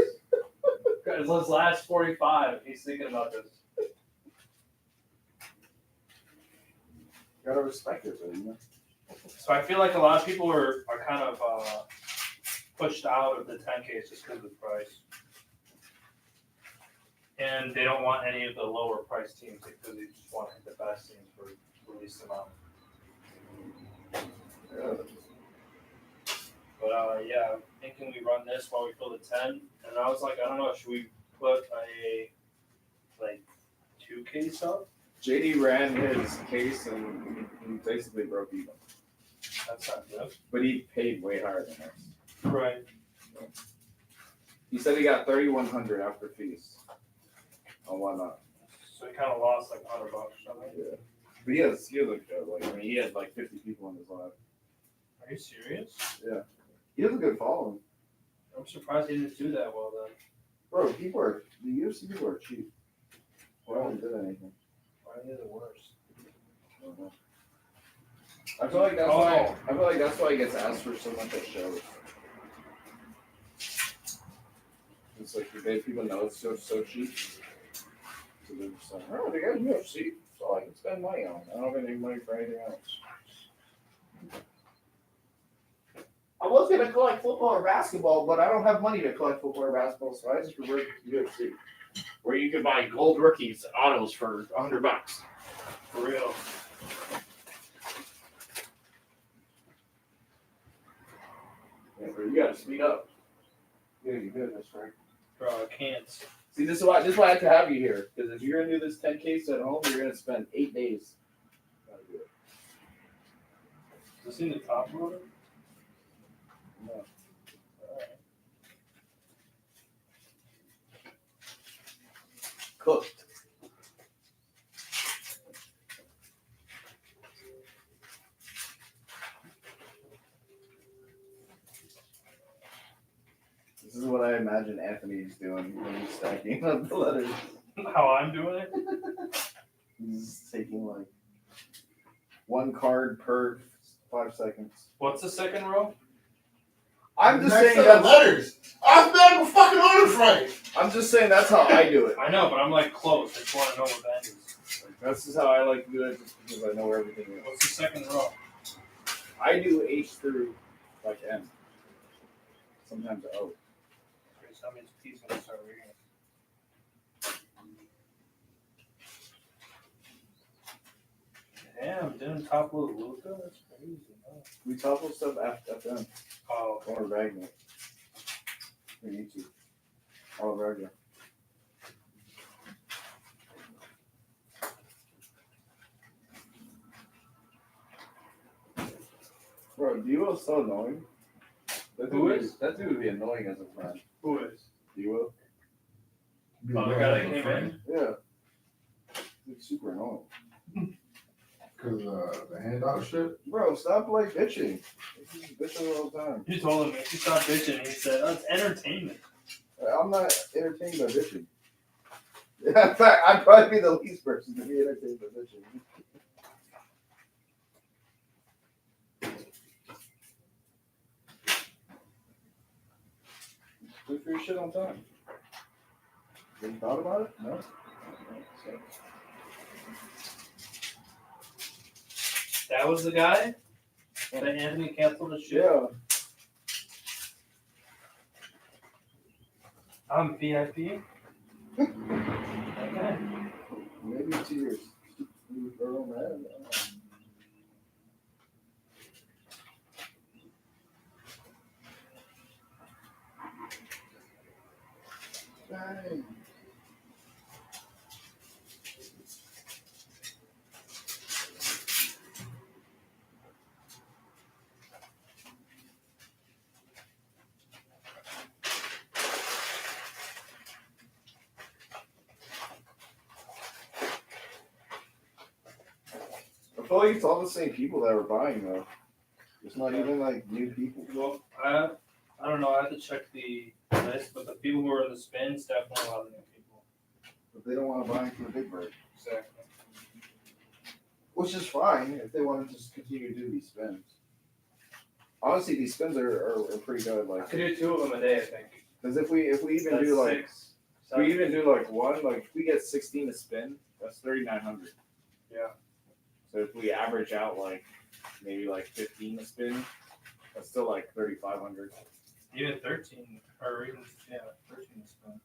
Because let's last 45. He's thinking about this. Gotta respect it, though, you know? So I feel like a lot of people are kind of pushed out of the 10Ks just because of the price. And they don't want any of the lower price teams because they just want the best teams for the least amount. Yeah. But yeah, I'm thinking we run this while we fill the 10. And I was like, I don't know, should we put a 2 case up? JD ran his case and he basically broke even. That's not good. But he paid way higher than us. Right. He said he got 3,100 after fees. On whatnot. So he kind of lost like $100 or something. Yeah. But he has he had like 50 people in his live. Are you serious? Yeah. He has a good following. I'm surprised he didn't do that well then. Bro, the UFC people are cheap. They haven't did anything. Why are they the worst? I feel like that's why he gets asked for so much at shows. It's like people know it's so cheap. So they're just like, oh, they got UFC, so I can spend money on. I don't have any money for anything else. I was gonna collect football or basketball, but I don't have money to collect football or basketball, so I just revert to UFC. Where you can buy gold rookies autos for $100. For real. Yeah, bro, you gotta speed up. Yeah, you good, that's right. Bro, I can't. See, this is why I have to have you here. Because if you're gonna do this 10 case at home, you're gonna spend 8 days. Gotta do it. Is this in the top loader? No. Cooked. This is what I imagine Anthony's doing when he's stacking up the letters. How I'm doing it? He's taking like 1 card per 5 seconds. What's the second row? I'm just Next saying set of that's letters. I've been a fucking order frame. I'm just saying that's how I do it. I know, but I'm like close. I just want to know what that is. That's just how I like to do it, just because I know where everything is. What's the second row? I do H through like N. Sometimes O. Okay, so that means P's gonna start reading. Damn, didn't top load Luca? That's crazy. Huh? We topple stuff after them. Oh, Or Wagner. We need to. All Wagner. Bro, Dewo's so annoying. That dude would be annoying as a friend. Who is? Dewo. Oh, the guy that came in? Yeah. It's super annoying. Because the handout shit. Bro, stop like bitching. He's bitching all the time. You told him if you stop bitching, he said, "Oh, it's entertainment." I'm not entertained by bitching. Yeah, in fact, I'd probably be the least person to be entertained by bitching. Do for your shit on time. Have you thought about it? No? So. That was the guy that Anthony canceled his shit. Yeah. I'm VIP. Okay. Maybe 2 years. You girl, man. Dang. I feel like it's all the same people that are buying though. It's not even like new people. Well, I don't know. I have to check the list, but the people who are in the spins definitely a lot of new people. But they don't want to buy into the big bird. Exactly. Which is fine if they want to just continue to do these spins. Honestly, these spins are pretty good. I Like could do 2 of them a day, I think. Because if we even do like six, if we even do like one, like if we get 16 to spin, that's 3,900. Yeah. So if we average out like maybe like 15 to spin, that's still like 3,500. Even 13 or even 13 to spin.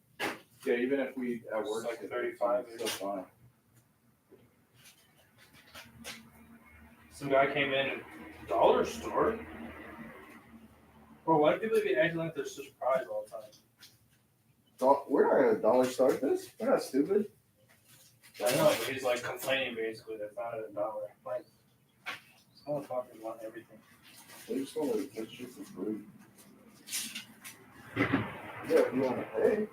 Yeah, even if we at It's worst like get 35, it's still fine. Some guy came in at dollar store. Bro, why do people be acting like they're so surprised all the time? We're not gonna dollar start this. We're not stupid. I know, but he's like complaining basically that's not at $1. Like, some motherfuckers want everything. They just want to get shit for free. Yeah, if you want to pay.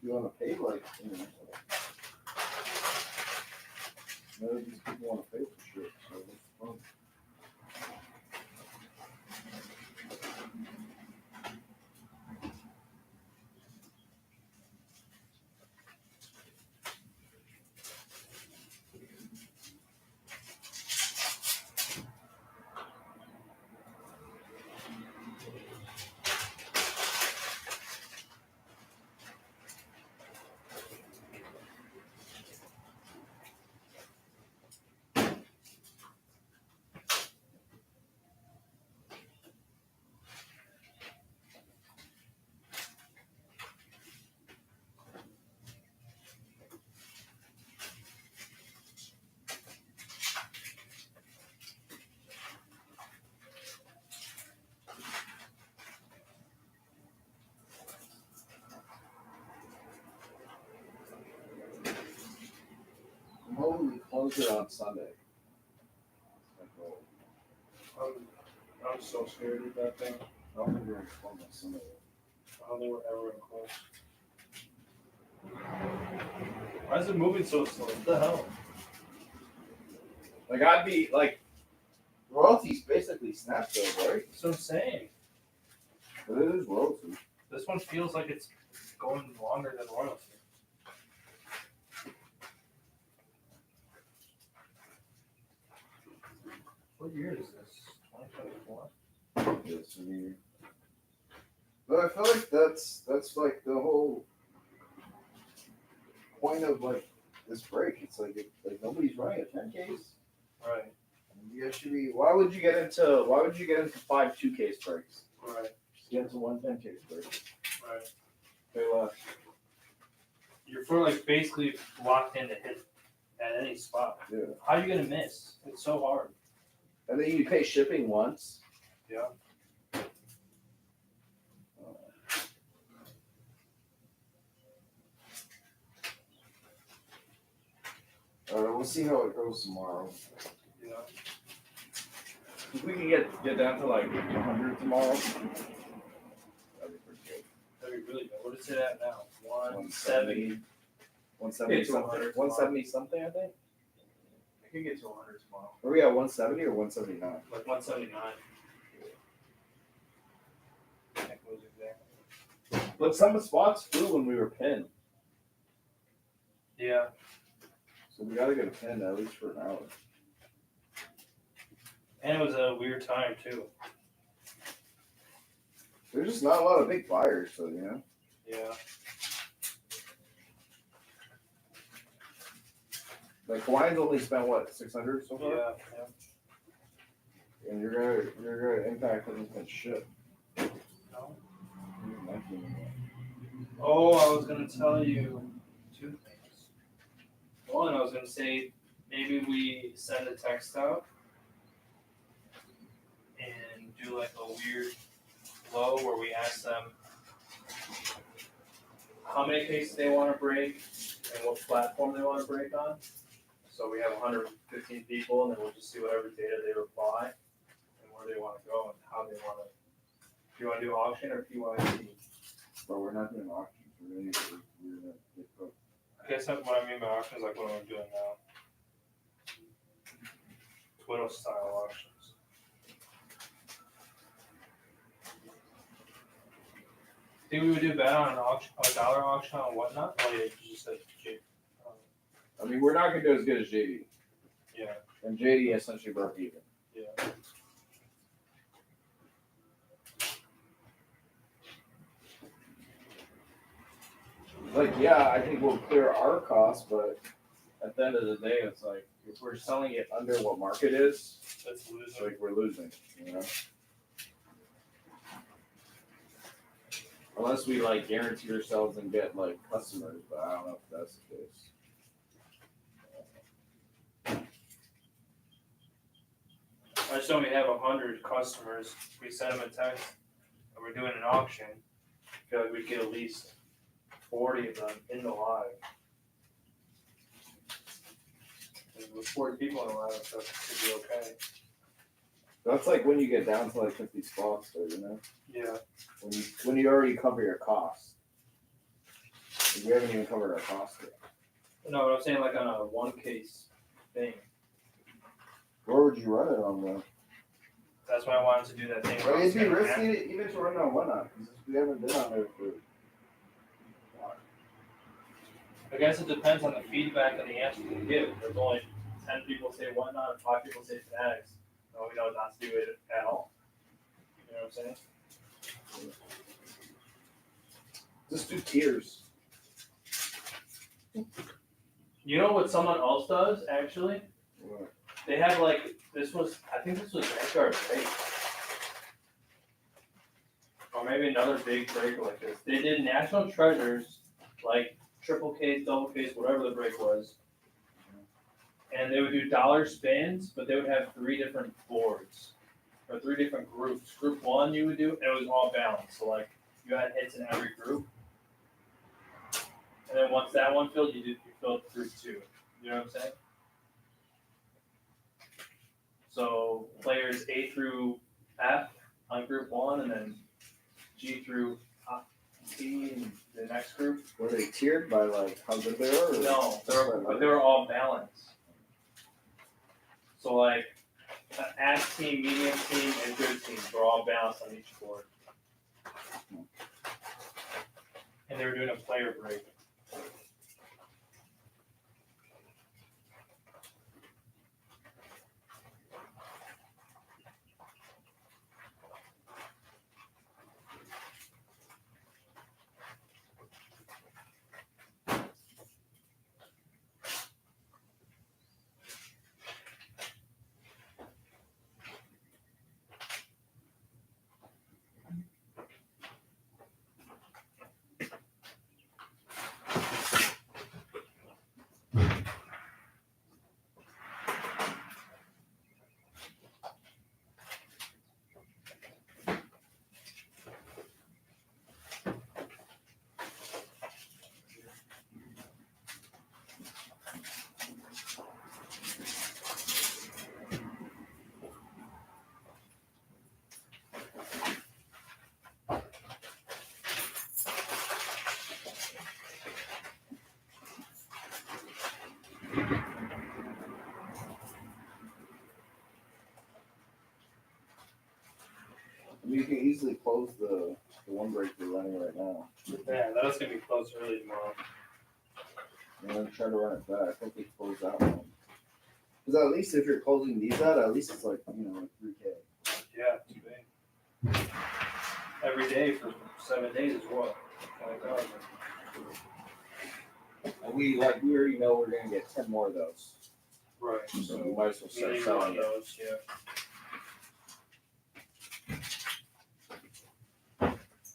You want to pay like, none of these people want to pay for shit, so it's fun. I'm hoping we close it on Sunday. I'm so scared of that thing. I don't think we're going to close on Sunday. I don't think we're ever gonna close. Why is it moving so slow? What the hell? Like I'd be like, royalties basically snapped though, right? That's what I'm saying. But it is royalty. This one feels like it's going longer than royalty. What year is this? 2024? Yes, year. But I feel like that's like the whole point of like this break. It's like nobody's running a 10 case. Right. You guys should be. Why would you get into 5 2-case breaks? Right. Just get into 1 10-case break. Right. Pay less. You're for like basically locked in to hit at any spot. Yeah. How are you gonna miss? It's so hard. And then you pay shipping once. Yeah. All right, we'll see how it goes tomorrow. Yeah. If we can get down to like 100 tomorrow, that'd be pretty good. That'd be really good. What is it at now? 170. 170 something. 170 something, I think. I could get to 100 tomorrow. Are we at 170 or 179? Like 179. That goes exactly. Look, some spots flew when we were pinned. Yeah. So we gotta get a pin at least for an hour. And it was a weird time too. There's just not a lot of big buyers, so you know. Yeah. Like Hawaiian's only spent what, 600 so far? Yeah. And you're gonna impact hasn't spent shit. No. Oh, I was gonna tell you 2 things. One, I was gonna say maybe we send a text out and do like a weird flow where we ask them how many cases they want to break and what platform they want to break on. So we have 115 people, and then we'll just see whatever data they reply and where they want to go and how they want to. Do you want to do auction or PYC? But we're not doing auctions. We're gonna get cooked. I guess that's what I mean by auctions, like what I'm doing now. Twiddle style auctions. Think we would do better on an auction, a dollar auction on whatnot? Oh yeah, you just said J. I mean, we're not gonna do as good as JD. Yeah. And JD essentially broke even. Yeah. Like, yeah, I think we'll clear our costs, but at the end of the day, it's like if we're selling it under what market is, That's losing. like we're losing, you know. Unless we like guarantee ourselves and get like customers, but I don't know if that's the case. I just only have 100 customers. We send them a text, and we're doing an auction. I feel like we get at least 40 of them in the live. And with 40 people in the live, so it should be okay. That's like when you get down to like 50 spots, though, you know. Yeah. When you already cover your costs. Like, we haven't even covered our costs yet. No, but I'm saying like on a one case thing. Where would you run it on though? That's why I wanted to do that thing. Well, it'd be risky even to run on whatnot because we haven't been on there for. I guess it depends on the feedback and the answer you give. There's only 10 people say whatnot and 5 people say Fanatics. No, we know not to do it at all. You know what I'm saying? Just do tiers. You know what someone else does actually? What? They have like I think this was Vanguard break. Or maybe another big break like this. They did national treasures, like triple case, double case, whatever the break was. And they would do dollar spins, but they would have 3 different boards. Or 3 different groups. Group 1 you would do, and it was all balanced. So like you had hits in every group. And then once that one filled, you filled group 2. You know what I'm saying? So players A through F on group 1, and then G through C in the next group. Were they tiered by like how good they are? Or No, they were all balanced. So like ass team, medium team, and good team were all balanced on each board. And they were doing a player break. You can easily close the one break you're running right now. Yeah, that's gonna be closed early tomorrow. And then try to run it back. Hopefully close that one. Because at least if you're closing these out, at least it's like, like 3K. Yeah, too big. Every day for 7 days is what? 20,000. And we already know we're gonna get 10 more of those. Right. So we might as well start Maybe selling one of it. those, yeah.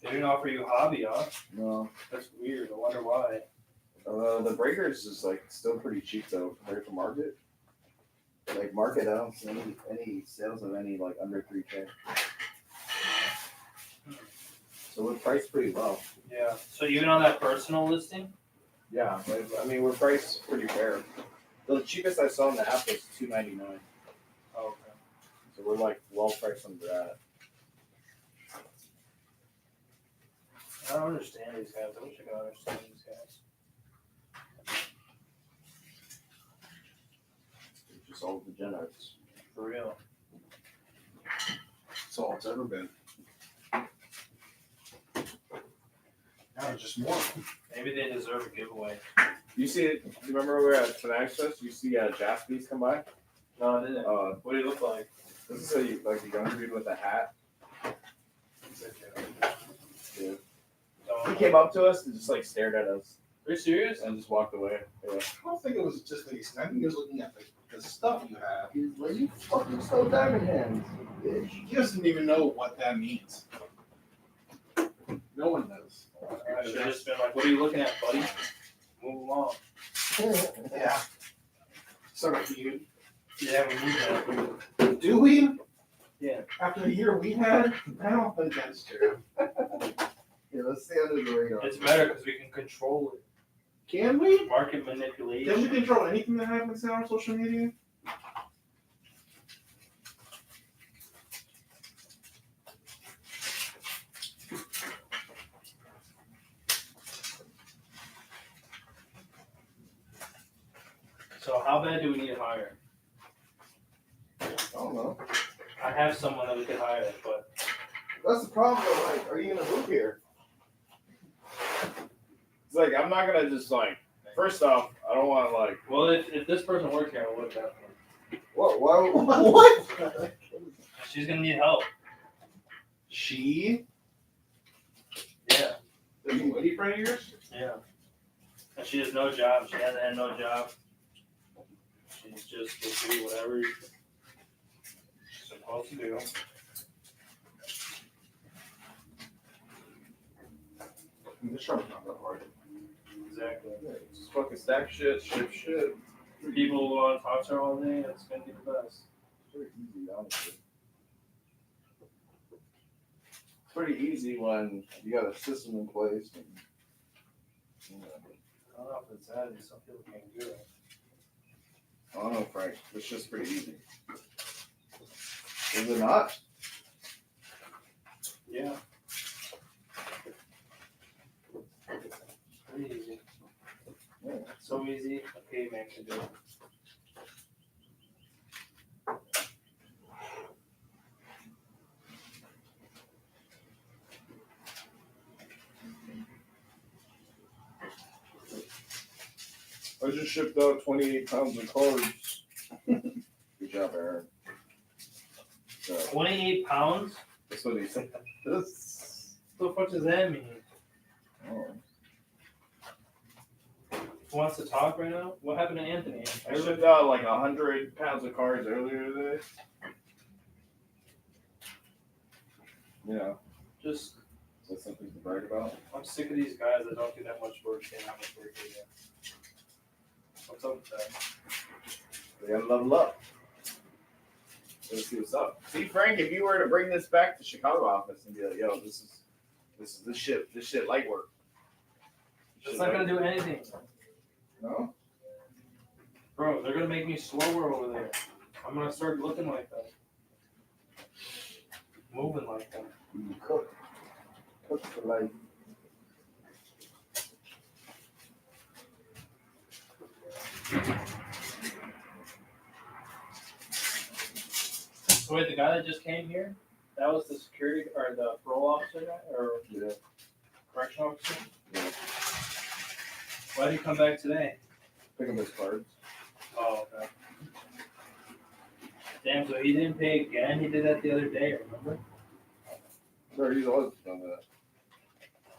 They didn't offer you hobby, huh? No. That's weird. I wonder why. The breakers is like still pretty cheap though compared to market. Like market, I don't see any sales of any like under 3K. So we're priced pretty low. Yeah. So even on that personal listing? Yeah, I mean we're priced pretty fair. The cheapest I saw in the app was $2.99. Oh, okay. So we're like well priced under that. I don't understand these guys. I wish I could understand these guys. It's just all degenerates. For real. That's all it's ever been. Now just more. Maybe they deserve a giveaway. You see it? You remember we were at Fanatics Fest? You see Jaspys come by? No, I didn't. What do you look like? This is a younger dude with a hat. Yeah. He came up to us and just like stared at us. Are you serious? And just walked away. Yeah. I don't think it was just these. I think he was looking at the stuff you have. He's like, you fucking stole diamond hands, bitch. He doesn't even know what that means. No one knows. I should have just been like, what are you looking at, buddy? Move along. Yeah. Sorry, you. Yeah, we need that. Do we? Yeah. After the year we had? I don't think that's true. Yeah, let's stay under the radar. It's better because we can control it. Can we? Market manipulation. Can we control anything that happens now on social media? So how bad do we need to hire? I don't know. I have someone that we could hire, but That's the problem, though. Like, are you gonna move here? it's like I'm not gonna just like. First off, I don't want to like. Well, if this person worked here, I would definitely. What? Why? What? She's gonna need help. She? Yeah. The new lady friend of yours? Yeah. And she has no job. She hasn't had no job. She's just will do whatever she's supposed to do. This show's not that hard. Exactly. Yeah, just fucking stack shit, ship shit. People will want to talk to her all day. It's gonna be the best. It's pretty easy, honestly. It's pretty easy when you got a system in place. And, you know. I don't know if it's that. Some people can't do it. I don't know, Frank. It's just pretty easy. Is it not? Yeah. Pretty easy. Yeah. So easy, a caveman can do it. I just shipped out 28 pounds of carbs. Good job, Aaron. 28 pounds? That's what he said. What the fuck does that mean? Oh. Who wants to talk right now? What happened to Anthony? I shipped out like 100 pounds of carbs earlier today. Yeah. Just. Is that something to brag about? I'm sick of these guys that don't do that much work and how much work they do. What's up with that? They gotta level up. Let's see what's up. See, Frank, if you were to bring this back to Chicago office and be like, "Yo, this shit light work." It's not gonna do anything. No. Bro, they're gonna make me slower over there. I'm gonna start looking like that. Moving like that. Cook for life. So wait, the guy that just came here, that was the security or the parole officer guy or correctional officer? Yeah. Why did he come back today? Pick up his cards. Oh, okay. Damn, so he didn't pay again? He did that the other day, remember? Sure, he's always done that.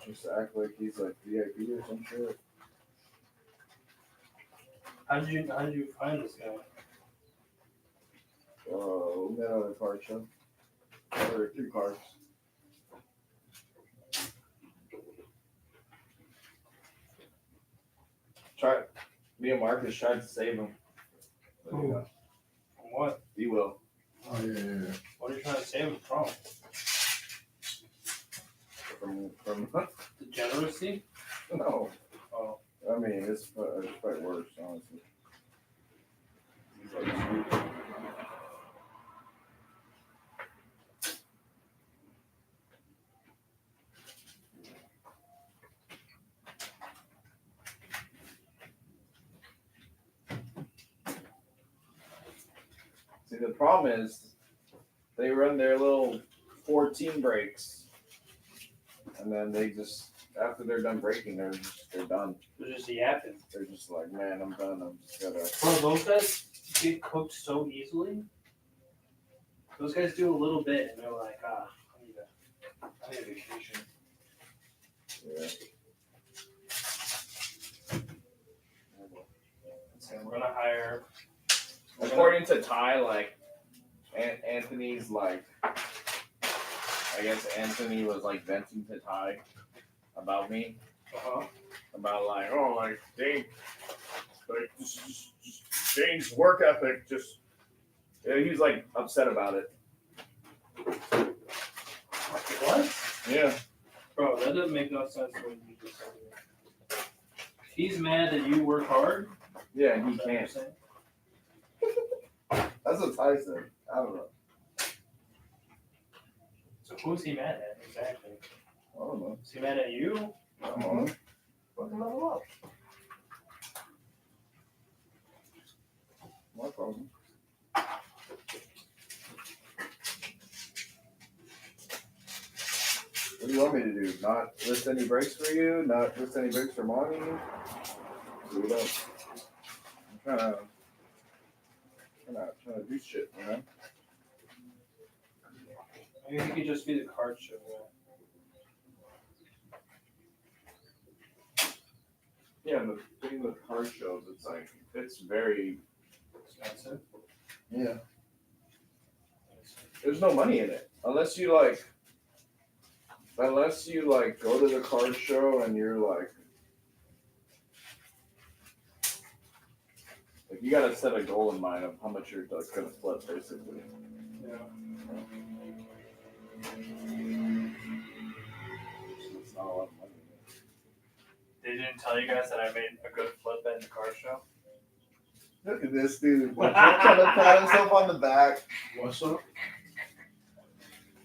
Just to act like he's like VIP or some shit. How did you find this guy? We met at a card show. There were 3 cards. Me and Marcus tried to save him. Who? What? He will. Oh yeah. What are you trying to save him from? From Degeneracy? No. Oh. I mean, it's quite worse, honestly. He's like stupid. See, the problem is they run their little 14 breaks, and then they just after they're done breaking, they're done. They're just yapping. They're just like, man, I'm done. I'm just gotta. Bro, those guys get cooked so easily. Those guys do a little bit, and they're like, I need a vacation. Yeah. to Ty, like Anthony's like, I guess Anthony was like venting to Ty about me, about like, oh, like Dane, like just Dane's work ethic, just he's like upset about it. What? Yeah. Bro, that doesn't make no sense when you just said it. He's mad that you work hard? Yeah, he can't. That's what Ty said. I don't know. So who's he mad at exactly? I don't know. Is he mad at you? I don't know. Fucking level up. No problem. What do you want me to do? Not list any breaks for you? Not list any breaks for Monty? Do it up. I'm trying to do shit, you know? Maybe he could just be the card show. Yeah, and the thing with card shows, it's like, it's very expensive. Yeah. There's no money in it. Unless you go to the card show and you're like you gotta set a goal in mind of how much you're like gonna flip basically. Yeah. It's not a lot of money. They didn't tell you guys that I made a good flip at the card show? Look at this dude. Like, he's trying to pat himself on the back. What's up?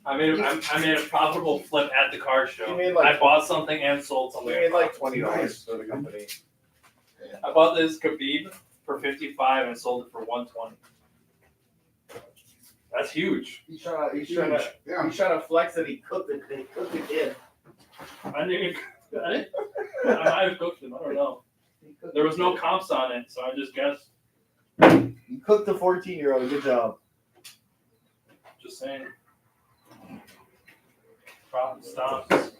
I made a profitable flip at the card show. You made like I bought something and sold something. We made like $20 for the company. I bought this Khabib for $55 and sold it for $120. That's huge. He's trying to flex that he cooked it. They cooked it in. I might have cooked them. I don't know. There was no comps on it, so I just guessed. You cooked the 14-year-old. Good job. Just saying. Profit stops.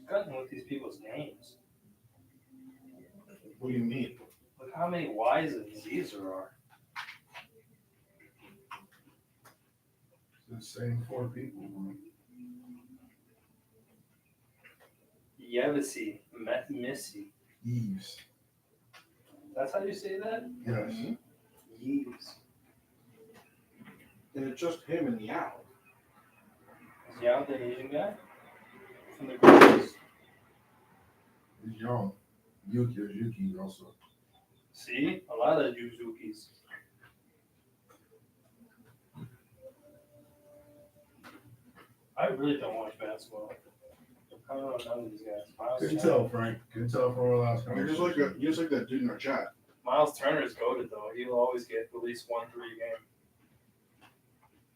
Cutting with these people's names. What do you mean? Look how many Y's and Z's there are. The same 4 people. Yevsey, Missy. Eves. That's how you say that? Yes. Yeeves. And it's just him and Yao. Is Yao the Asian guy? From the groups? He's young. Yuki also. See? A lot of Yuzukis. I really don't watch basketball. I don't know none of these guys. Couldn't tell, Frank. Couldn't tell from our last You're just like that dude in our chat. Miles Turner is goated though. He'll always get at least 1 3 a game.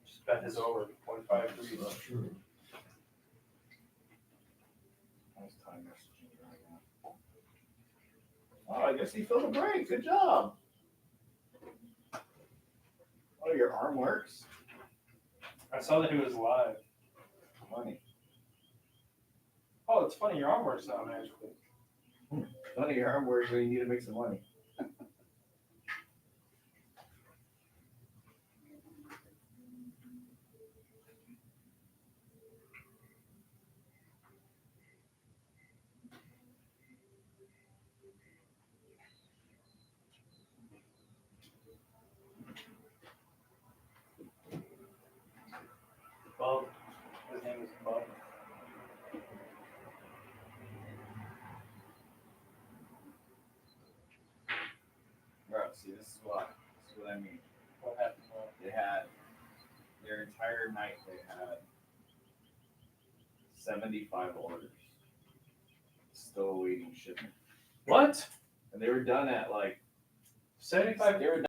Just bet his over 0.5 3. That's true. Oh, I guess he filled a break. Good job. Oh, your arm works? I saw that he was live. Money. Oh, it's funny. Your arm works now magically. Funny, your arm works when you need to make some money. Bob. His name is Bob. Bro, see, this is what I mean. What happened? They had their entire night. They had 75 orders, still awaiting shipment. What? And they were done at like 75. They were